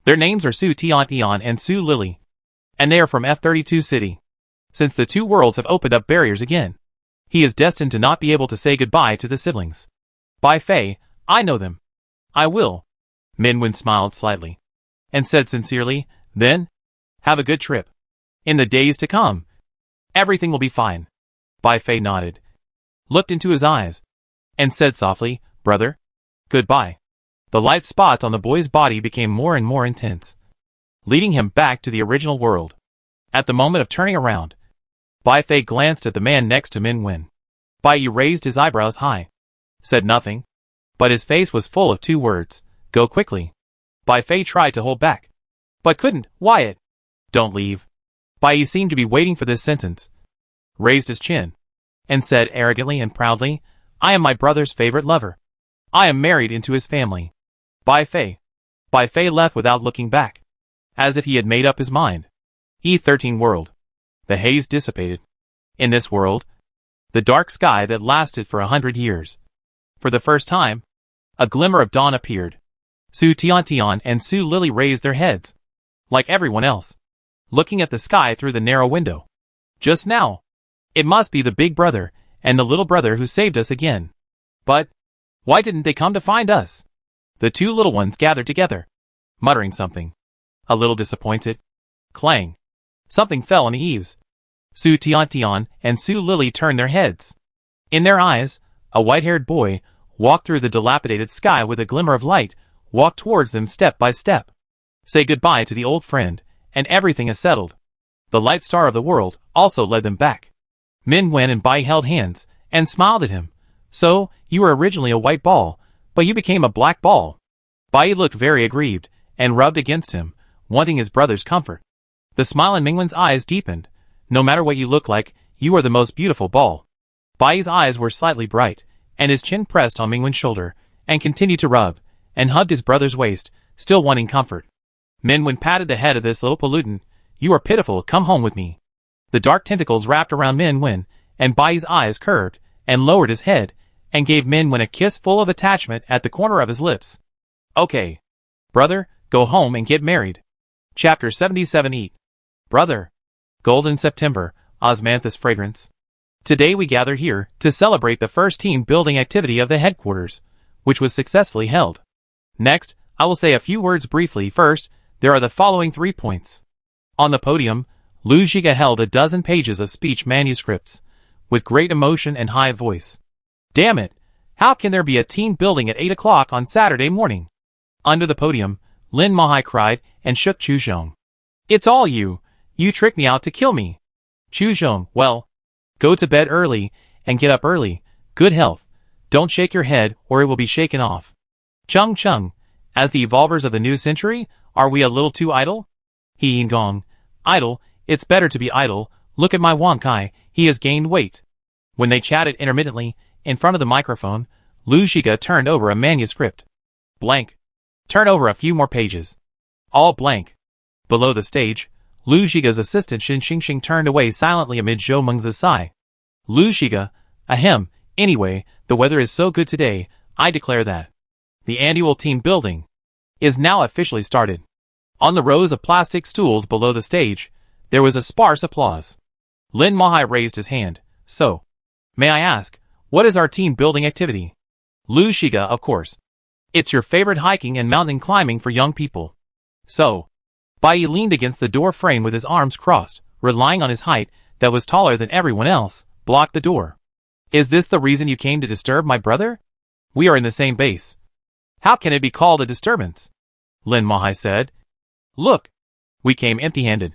Their names are Su Tian and Su Lily, and they are from F32 City. Since the two worlds have opened up barriers again, he is destined to not be able to say goodbye to the siblings. Bai Fei, I know them. I will. Mingwen smiled slightly, and said sincerely, then, have a good trip. In the days to come, everything will be fine. Bai Fei nodded, looked into his eyes, and said softly, brother, goodbye. The light spots on the boy's body became more and more intense, leading him back to the original world. At the moment of turning around, Bai Fei glanced at the man next to Mingwen. Bai Yi raised his eyebrows high, said nothing, but his face was full of two words, go quickly. Bai Fei tried to hold back, but couldn't. Wyatt, don't leave. Bai Yi seemed to be waiting for this sentence, raised his chin, and said arrogantly and proudly, I am my brother's favorite lover. I am married into his family. Bai Fei. Bai Fei left without looking back, as if he had made up his mind. E13 world. The haze dissipated. In this world, the dark sky that lasted for 100 years. For the first time, a glimmer of dawn appeared. Su Tian and Su Lily raised their heads, like everyone else, looking at the sky through the narrow window. Just now, it must be the big brother and the little brother who saved us again. But, why didn't they come to find us? The two little ones gathered together, muttering something. A little disappointed. Clang. Something fell on the eaves. Su Tian and Su Lily turned their heads. In their eyes, a white-haired boy walked through the dilapidated sky with a glimmer of light, walked towards them step by step. Say goodbye to the old friend, and everything is settled. The light star of the world also led them back. Mingwen and Bai held hands, and smiled at him. So, you were originally a white ball, but you became a black ball. Bai looked very aggrieved, and rubbed against him, wanting his brother's comfort. The smile in Mingwen's eyes deepened. No matter what you look like, you are the most beautiful ball. Bai's eyes were slightly bright, and his chin pressed on Mingwen's shoulder, and continued to rub, and hugged his brother's waist, still wanting comfort. Mingwen patted the head of this little pollutant. You are pitiful, come home with me. The dark tentacles wrapped around Mingwen, and Bai's eyes curved, and lowered his head, and gave Mingwen a kiss full of attachment at the corner of his lips. Okay. Brother, go home and get married. Chapter 77 Eat. Brother. Golden September, Osmanthus fragrance. Today we gather here to celebrate the first team building activity of the headquarters, which was successfully held. Next, I will say a few words briefly. First, there are the following 3 points. On the podium, Lu Zhiga held a dozen pages of speech manuscripts, with great emotion and high voice. Damn it! How can there be a team building at 8 o'clock on Saturday morning? Under the podium, Lin Mahai cried and shook Chu Zhong. It's all you! You tricked me out to kill me! Chu Zhong, well, go to bed early and get up early. Good health. Don't shake your head or it will be shaken off. Chung Chung, as the evolvers of the new century, are we a little too idle? He Yin Gong, idle, it's better to be idle. Look at my Wang Kai, he has gained weight. When they chatted intermittently, in front of the microphone, Lu Zhiga turned over a manuscript. Blank. Turn over a few more pages. All blank. Below the stage, Lu Shiga's assistant Shin Xingxing turned away silently amid Zhou Meng's sigh. Lu Shiga, ahem, anyway, the weather is so good today, I declare that the annual team building is now officially started. On the rows of plastic stools below the stage, there was a sparse applause. Lin Mahai raised his hand. So, may I ask, what is our team building activity? Lu Shiga, of course. It's your favorite hiking and mountain climbing for young people. So, Bai Yi leaned against the door frame with his arms crossed, relying on his height, that was taller than everyone else, blocked the door. Is this the reason you came to disturb my brother? We are in the same base. How can it be called a disturbance? Lin Mahai said. Look. We came empty-handed.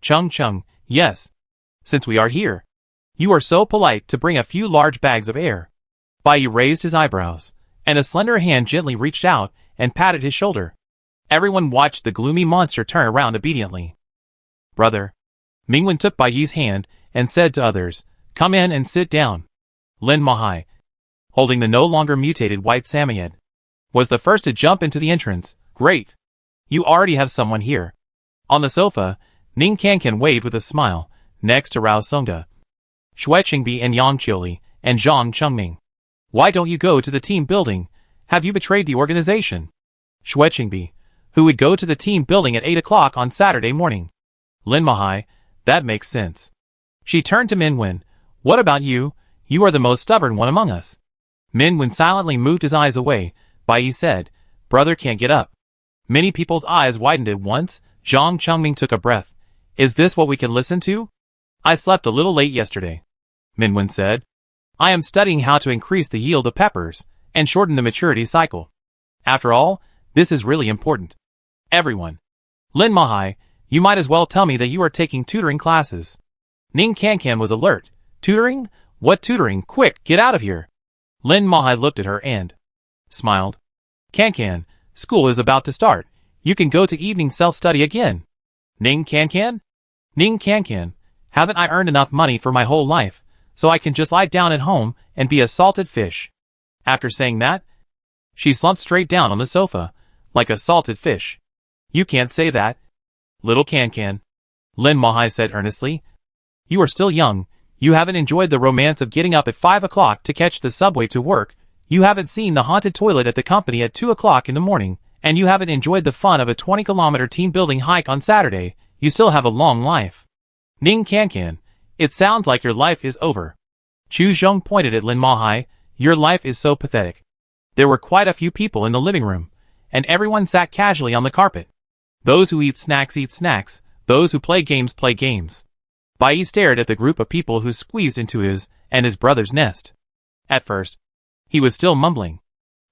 Chung, yes. Since we are here. You are so polite to bring a few large bags of air. Bai Yi raised his eyebrows, and a slender hand gently reached out and patted his shoulder. Everyone watched the gloomy monster turn around obediently. Brother. Mingwen took Bai Yi's hand and said to others, come in and sit down. Lin Mahai, holding the no longer mutated white Samoyed, was the first to jump into the entrance. Great. You already have someone here. On the sofa, Ning Kankan waved with a smile, next to Rao Songda, Xue Qingbi and Yang Qiuli, and Zhang Chengming. Why don't you go to the team building? Have you betrayed the organization? Xue Qingbi, who would go to the team building at 8 o'clock on Saturday morning. Lin Mahai, that makes sense. She turned to Minwen. What about you? You are the most stubborn one among us. Minwen silently moved his eyes away. Bai Yi said, brother can't get up. Many people's eyes widened at once. Zhang Chengming took a breath. Is this what we can listen to? I slept a little late yesterday. Minwen said. I am studying how to increase the yield of peppers and shorten the maturity cycle. After all, this is really important. Everyone. Lin Mahai, you might as well tell me that you are taking tutoring classes. Ning Kankan was alert. Tutoring? What tutoring? Quick, get out of here. Lin Mahai looked at her and smiled. Kankan, school is about to start. You can go to evening self-study again. Ning Kankan? Ning Kankan, haven't I earned enough money for my whole life, so I can just lie down at home and be a salted fish? After saying that, she slumped straight down on the sofa, like a salted fish. You can't say that. Little Kankan. Lin Mahai said earnestly. You are still young. You haven't enjoyed the romance of getting up at 5 o'clock to catch the subway to work. You haven't seen the haunted toilet at the company at 2 o'clock in the morning, and you haven't enjoyed the fun of a 20-kilometer team-building hike on Saturday. You still have a long life. Ning Kankan, it sounds like your life is over. Chu Zhong pointed at Lin Mahai. Your life is so pathetic. There were quite a few people in the living room, and everyone sat casually on the carpet. Those who eat snacks, those who play games. Bai Yi stared at the group of people who squeezed into his and his brother's nest. At first, he was still mumbling.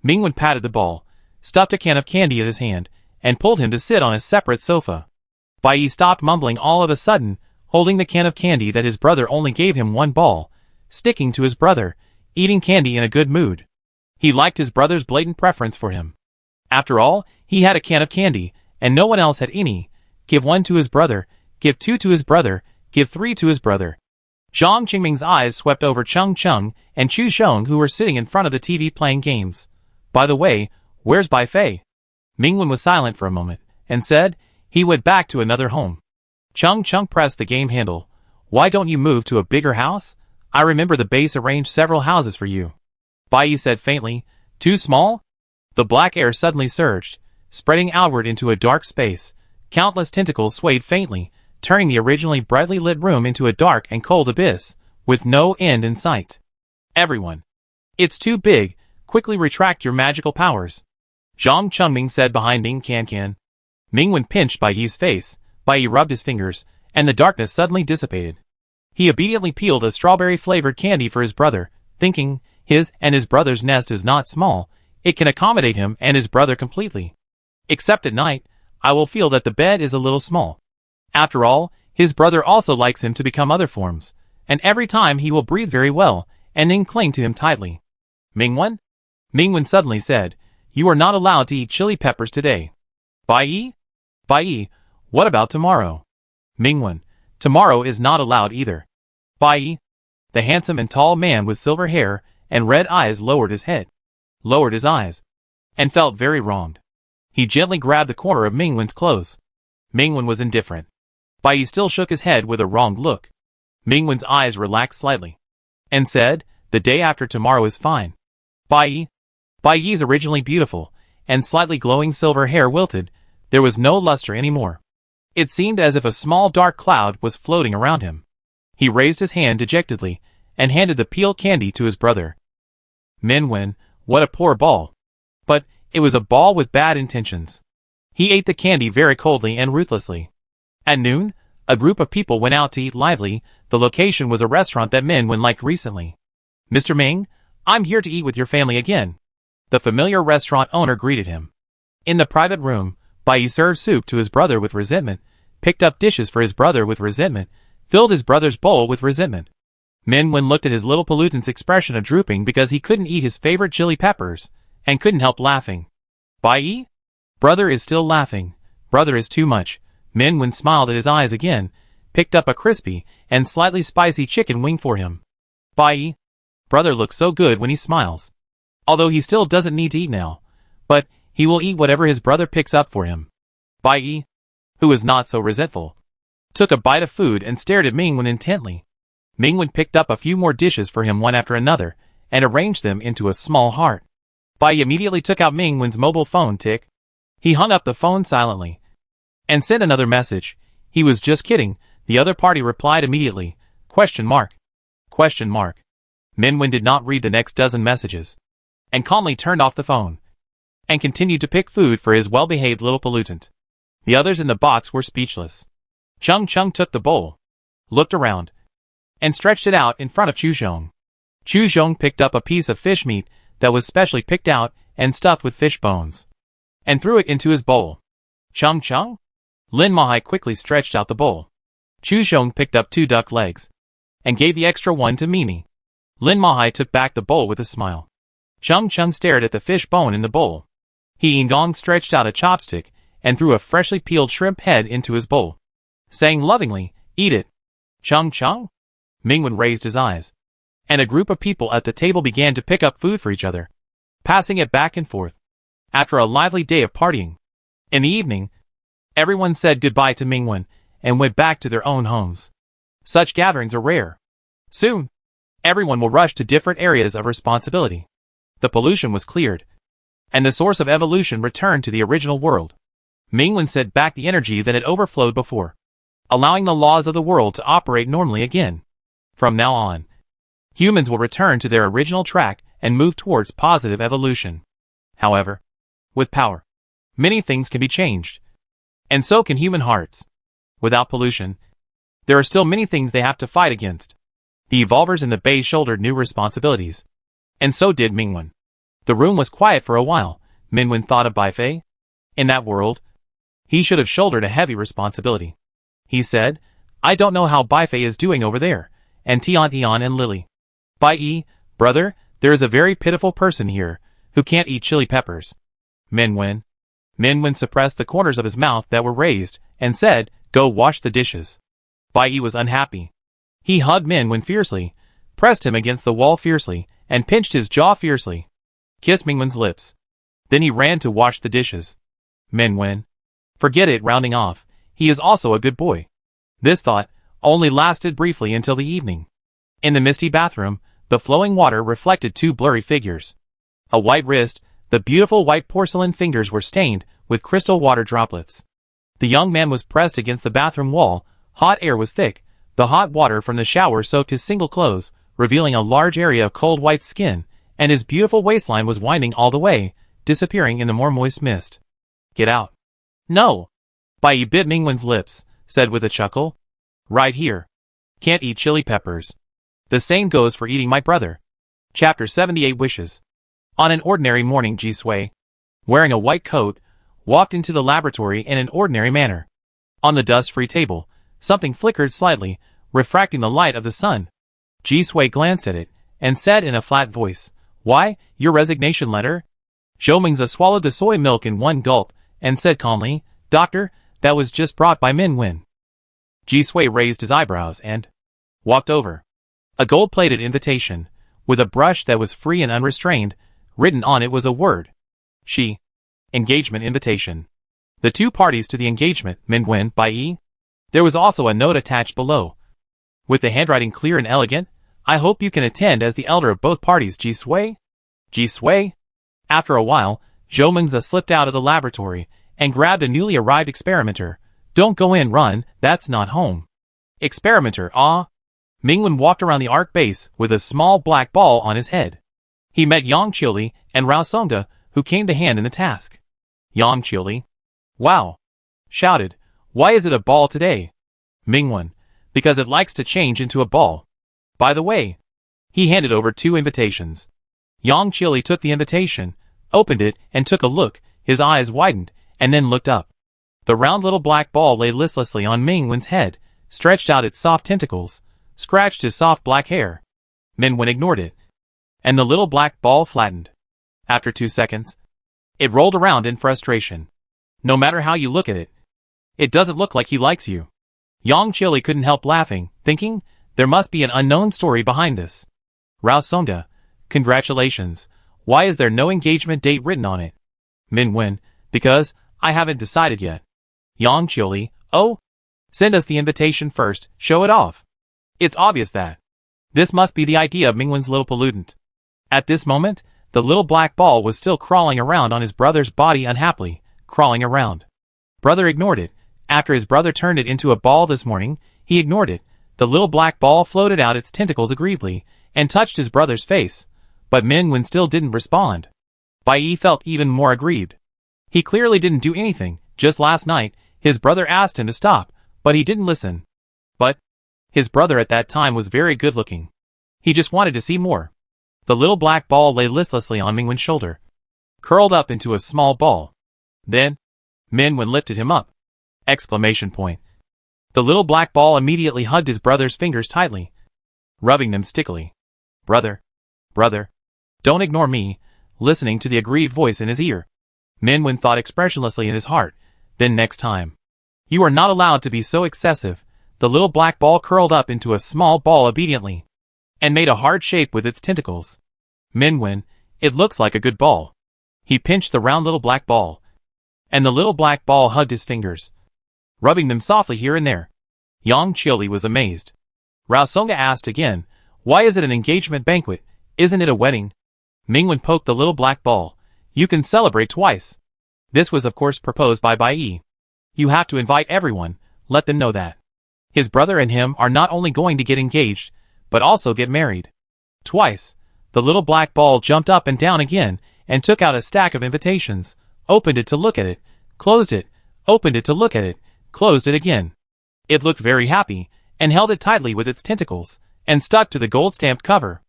Mingwen patted the ball, stuffed a can of candy in his hand, and pulled him to sit on a separate sofa. Bai Yi stopped mumbling all of a sudden, holding the can of candy that his brother only gave him one ball, sticking to his brother, eating candy in a good mood. He liked his brother's blatant preference for him. After all, he had a can of candy, and no one else had any. Give 1 to his brother, give 2 to his brother, give 3 to his brother. Zhang Qingming's eyes swept over Cheng Cheng and Chu Xiong, who were sitting in front of the TV playing games. By the way, where's Bai Fei? Mingwen was silent for a moment, and said, he went back to another home. Cheng Cheng pressed the game handle. Why don't you move to a bigger house? I remember the base arranged several houses for you. Bai Yi said faintly, too small? The black air suddenly surged, spreading outward into a dark space. Countless tentacles swayed faintly, turning the originally brightly lit room into a dark and cold abyss, with no end in sight. Everyone. It's too big, quickly retract your magical powers. Zhang Chengming said behind Ning Kankan. Mingwen pinched Bai Yi's face. Bai Yi rubbed his fingers, and the darkness suddenly dissipated. He obediently peeled a strawberry-flavored candy for his brother, thinking, his and his brother's nest is not small, it can accommodate him and his brother completely. Except at night, I will feel that the bed is a little small. After all, his brother also likes him to become other forms, and every time he will breathe very well, and then cling to him tightly. Mingwen? Mingwen suddenly said, you are not allowed to eat chili peppers today. Bai Yi? Bai Yi, what about tomorrow? Mingwen, tomorrow is not allowed either. Bai Yi? The handsome and tall man with silver hair and red eyes lowered his head, lowered his eyes, and felt very wronged. He gently grabbed the corner of Mingwen's clothes. Mingwen was indifferent. Bai still shook his head with a wrong look. Mingwen's eyes relaxed slightly, and said, "The day after tomorrow is fine." Bai's originally beautiful, and slightly glowing silver hair wilted. There was no luster anymore. It seemed as if a small dark cloud was floating around him. He raised his hand dejectedly, and handed the peeled candy to his brother. Mingwen, what a poor ball. But it was a ball with bad intentions. He ate the candy very coldly and ruthlessly. At noon, a group of people went out to eat lively. The location was a restaurant that Mingwen liked recently. "Mr. Ming, I'm here to eat with your family again." The familiar restaurant owner greeted him. In the private room, Bai served soup to his brother with resentment, picked up dishes for his brother with resentment, filled his brother's bowl with resentment. Mingwen looked at his little pollutant's expression of drooping because he couldn't eat his favorite chili peppers, and couldn't help laughing. "Bai? Brother is still laughing. Brother is too much." Mingwen smiled at his eyes again, picked up a crispy and slightly spicy chicken wing for him. "Bai? Brother looks so good when he smiles. Although he still doesn't need to eat now, but he will eat whatever his brother picks up for him." Bai, who was not so resentful, took a bite of food and stared at Mingwen intently. Mingwen picked up a few more dishes for him one after another, and arranged them into a small heart. Bai immediately took out Mingwen's mobile phone. Tick. He hung up the phone silently, and sent another message. He was just kidding. The other party replied immediately. Question mark. Mingwen did not read the next dozen messages, and calmly turned off the phone, and continued to pick food for his well-behaved little pollutant. The others in the box were speechless. Chung took the bowl, looked around, and stretched it out in front of Chuzhong. Chuzhong picked up a piece of fish meat that was specially picked out and stuffed with fish bones, and threw it into his bowl. Chung? Lin Mahai quickly stretched out the bowl. Chuzhong picked up 2 duck legs, and gave the extra one to Mimi. Lin Mahai took back the bowl with a smile. Chung stared at the fish bone in the bowl. He Ingong stretched out a chopstick and threw a freshly peeled shrimp head into his bowl, saying lovingly, "Eat it." Chung? Mingwen raised his eyes, and a group of people at the table began to pick up food for each other, passing it back and forth. After a lively day of partying, in the evening, everyone said goodbye to Mingwen and went back to their own homes. Such gatherings are rare. Soon, everyone will rush to different areas of responsibility. The pollution was cleared, and the source of evolution returned to the original world. Mingwen set back the energy that had overflowed before, allowing the laws of the world to operate normally again. From now on, humans will return to their original track and move towards positive evolution. However, with power, many things can be changed, and so can human hearts. Without pollution, there are still many things they have to fight against. The evolvers in the bay shouldered new responsibilities, and so did Mingwen. The room was quiet for a while. Mingwen thought of Baifei. In that world, he should have shouldered a heavy responsibility. He said, "I don't know how Baifei is doing over there, and Tian and Lily." "Bai, brother, there is a very pitiful person here, who can't eat chili peppers." Mingwen suppressed the corners of his mouth that were raised, and said, "Go wash the dishes." Bai was unhappy. He hugged Mingwen fiercely, pressed him against the wall fiercely, and pinched his jaw fiercely. Kissed Mingwen's lips. Then he ran to wash the dishes. Mingwen. Forget it, rounding off. He is also a good boy. This thought only lasted briefly until the evening. In the misty bathroom, the flowing water reflected 2 blurry figures. A white wrist, the beautiful white porcelain fingers were stained with crystal water droplets. The young man was pressed against the bathroom wall. Hot air was thick. The hot water from the shower soaked his single clothes, revealing a large area of cold white skin, and his beautiful waistline was winding all the way, disappearing in the more moist mist. "Get out." "No." Bai bit Mingwen's lips, said with a chuckle. "Right here. Can't eat chili peppers. The same goes for eating my brother." Chapter 78 Wishes. On an ordinary morning, Ji Sui, wearing a white coat, walked into the laboratory in an ordinary manner. On the dust-free table, something flickered slightly, refracting the light of the sun. Ji Sui glanced at it, and said in a flat voice, "Why, your resignation letter?" Zhou Mingzi swallowed the soy milk in one gulp, and said calmly, "Doctor, that was just brought by Mingwen." Ji Sui raised his eyebrows and walked over. A gold-plated invitation, with a brush that was free and unrestrained, written on it was a word. She. Engagement invitation. The 2 parties to the engagement, Mingwen, Bai. There was also a note attached below. With the handwriting clear and elegant, I hope you can attend as the elder of both parties, Ji Sui. Ji Sui? After a while, Zhou Mengzi slipped out of the laboratory and grabbed a newly arrived experimenter. Don't go in, run, that's not home. Experimenter, ah? Mingwen walked around the arc base with a small black ball on his head. He met Yang Qiuli and Rao Songda, who came to hand in the task. Yang Qiuli. Wow! Shouted, why is it a ball today? Mingwen. Because it likes to change into a ball. By the way. He handed over 2 invitations. Yang Qiuli took the invitation, opened it, and took a look. His eyes widened, and then looked up. The round little black ball lay listlessly on Mingwen's head, stretched out its soft tentacles, scratched his soft black hair. Mingwen ignored it. And the little black ball flattened. After 2 seconds, it rolled around in frustration. No matter how you look at it, it doesn't look like he likes you. Yang Qiuli couldn't help laughing, thinking, there must be an unknown story behind this. Rao Songda, congratulations. Why is there no engagement date written on it? Mingwen, because I haven't decided yet. Yang Qiuli, oh? Send us the invitation first, show it off. It's obvious that. This must be the idea of Mingwen's little pollutant. At this moment, the little black ball was still crawling around on his brother's body unhappily, crawling around. Brother ignored it. After his brother turned it into a ball this morning, he ignored it. The little black ball floated out its tentacles aggrievedly, and touched his brother's face. But Mingwen still didn't respond. Bai Yi felt even more aggrieved. He clearly didn't do anything. Just last night, his brother asked him to stop, but he didn't listen. But his brother at that time was very good looking. He just wanted to see more. The little black ball lay listlessly on Mingwen's shoulder, curled up into a small ball. Then, Mingwen lifted him up. Exclamation point. The little black ball immediately hugged his brother's fingers tightly, rubbing them stickily. Brother, don't ignore me, listening to the aggrieved voice in his ear. Mingwen thought expressionlessly in his heart, then next time. You are not allowed to be so excessive. The little black ball curled up into a small ball obediently, and made a hard shape with its tentacles. Mingwen, it looks like a good ball. He pinched the round little black ball, and the little black ball hugged his fingers, rubbing them softly here and there. Yang Qiuli was amazed. Rao Songda asked again, why is it an engagement banquet? Isn't it a wedding? Mingwen poked the little black ball. You can celebrate twice. This was of course proposed by Bai Yi. You have to invite everyone, let them know that. His brother and him are not only going to get engaged, but also get married. Twice, the little black ball jumped up and down again, and took out a stack of invitations, opened it to look at it, closed it, opened it to look at it, closed it again. It looked very happy, and held it tightly with its tentacles, and stuck to the gold-stamped cover.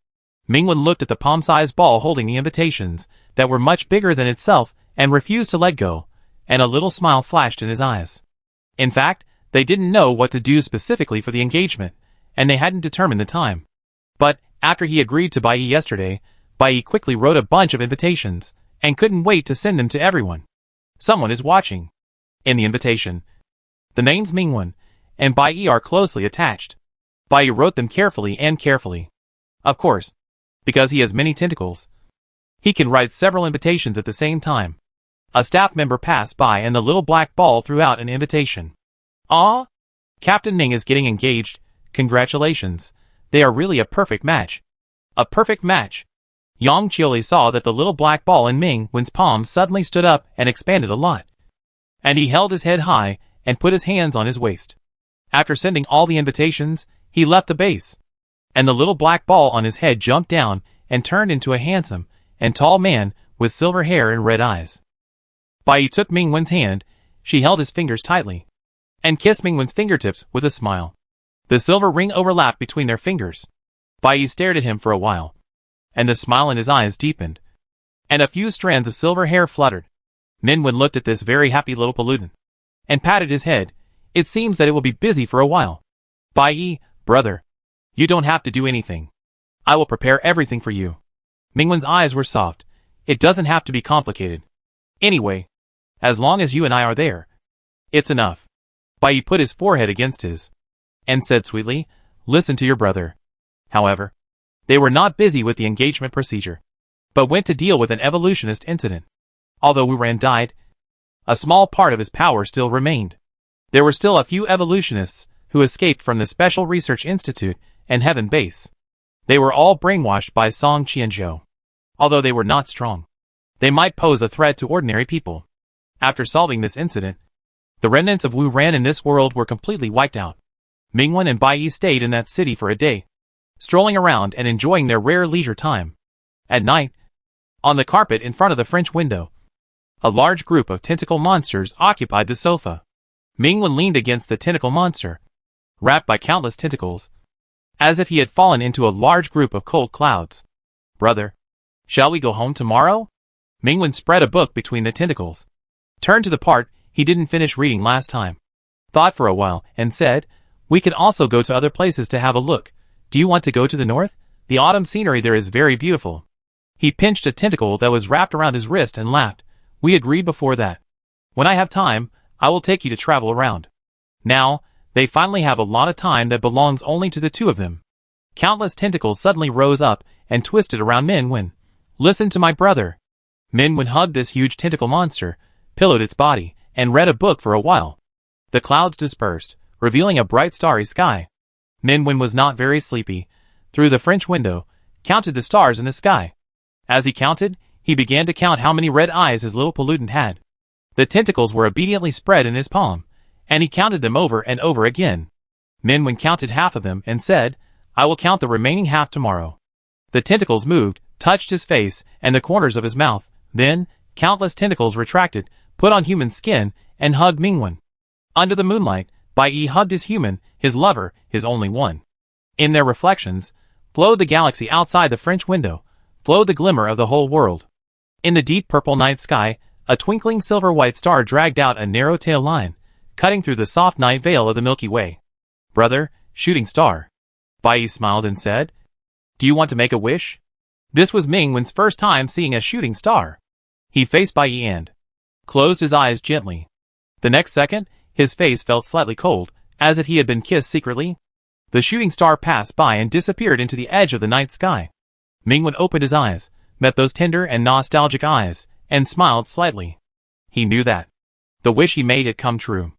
Mingwen looked at the palm-sized ball holding the invitations, that were much bigger than itself, and refused to let go, and a little smile flashed in his eyes. In fact, they didn't know what to do specifically for the engagement, and they hadn't determined the time. But, after he agreed to Bai Yi yesterday, Bai Yi quickly wrote a bunch of invitations, and couldn't wait to send them to everyone. Someone is watching. In the invitation, the names Mingwen and Bai Yi are closely attached. Bai Yi wrote them carefully and carefully. Of course, because he has many tentacles, he can write several invitations at the same time. A staff member passed by and the little black ball threw out an invitation. Ah! Captain Ning is getting engaged. Congratulations. They are really a perfect match. A perfect match. Yang Qiuli saw that the little black ball in Mingwen's palm suddenly stood up and expanded a lot. And he held his head high and put his hands on his waist. After sending all the invitations, he left the base. And the little black ball on his head jumped down and turned into a handsome and tall man with silver hair and red eyes. Bai Yi took Mingwen's hand, she held his fingers tightly, and kissed Mingwen's fingertips with a smile. The silver ring overlapped between their fingers. Bai Yi stared at him for a while, and the smile in his eyes deepened, and a few strands of silver hair fluttered. Mingwen looked at this very happy little pollutant, and patted his head. It seems that it will be busy for a while. Bai Yi, brother, you don't have to do anything. I will prepare everything for you. Mingwen's eyes were soft. It doesn't have to be complicated. Anyway, as long as you and I are there, it's enough. Bai Yi put his forehead against his, and said sweetly, listen to your brother. However, they were not busy with the engagement procedure, but went to deal with an evolutionist incident. Although Wu Ran died, a small part of his power still remained. There were still a few evolutionists who escaped from the Special Research Institute and Heaven Base. They were all brainwashed by Song Qianzhou. Although they were not strong, they might pose a threat to ordinary people. After solving this incident, the remnants of Wu Ran in this world were completely wiped out. Mingwen and Bai Yi stayed in that city for a day, strolling around and enjoying their rare leisure time. At night, on the carpet in front of the French window, a large group of tentacle monsters occupied the sofa. Mingwen leaned against the tentacle monster, wrapped by countless tentacles, as if he had fallen into a large group of cold clouds. "Brother, shall we go home tomorrow?" Mingwen spread a book between the tentacles, turned to the part he didn't finish reading last time, thought for a while, and said, "We can also go to other places to have a look. Do you want to go to the north? The autumn scenery there is very beautiful." He pinched a tentacle that was wrapped around his wrist and laughed. "We agreed before that. When I have time, I will take you to travel around." Now, they finally have a lot of time that belongs only to the two of them. Countless tentacles suddenly rose up and twisted around Mingwen. "Listen to my brother." Mingwen hugged this huge tentacle monster, pillowed its body, and read a book for a while. The clouds dispersed, revealing a bright starry sky. Mingwen was not very sleepy. Through the French window, counted the stars in the sky. As he counted, he began to count how many red eyes his little pollutant had. The tentacles were obediently spread in his palm, and he counted them over and over again. Mingwen counted half of them and said, "I will count the remaining half tomorrow." The tentacles moved, touched his face and the corners of his mouth. Then, countless tentacles retracted, put on human skin, and hugged Mingwen. Under the moonlight, Bai Yi hugged his human, his lover, his only one. In their reflections, glowed the galaxy outside the French window, glowed the glimmer of the whole world. In the deep purple night sky, a twinkling silver-white star dragged out a narrow tail line, cutting through the soft night veil of the Milky Way. "Brother, shooting star." Bai Yi smiled and said, "Do you want to make a wish?" This was Mingwen's first time seeing a shooting star. He faced Bai Yi and closed his eyes gently. The next second, his face felt slightly cold, as if he had been kissed secretly. The shooting star passed by and disappeared into the edge of the night sky. Mingwen opened his eyes, met those tender and nostalgic eyes, and smiled slightly. He knew that the wish he made had come true.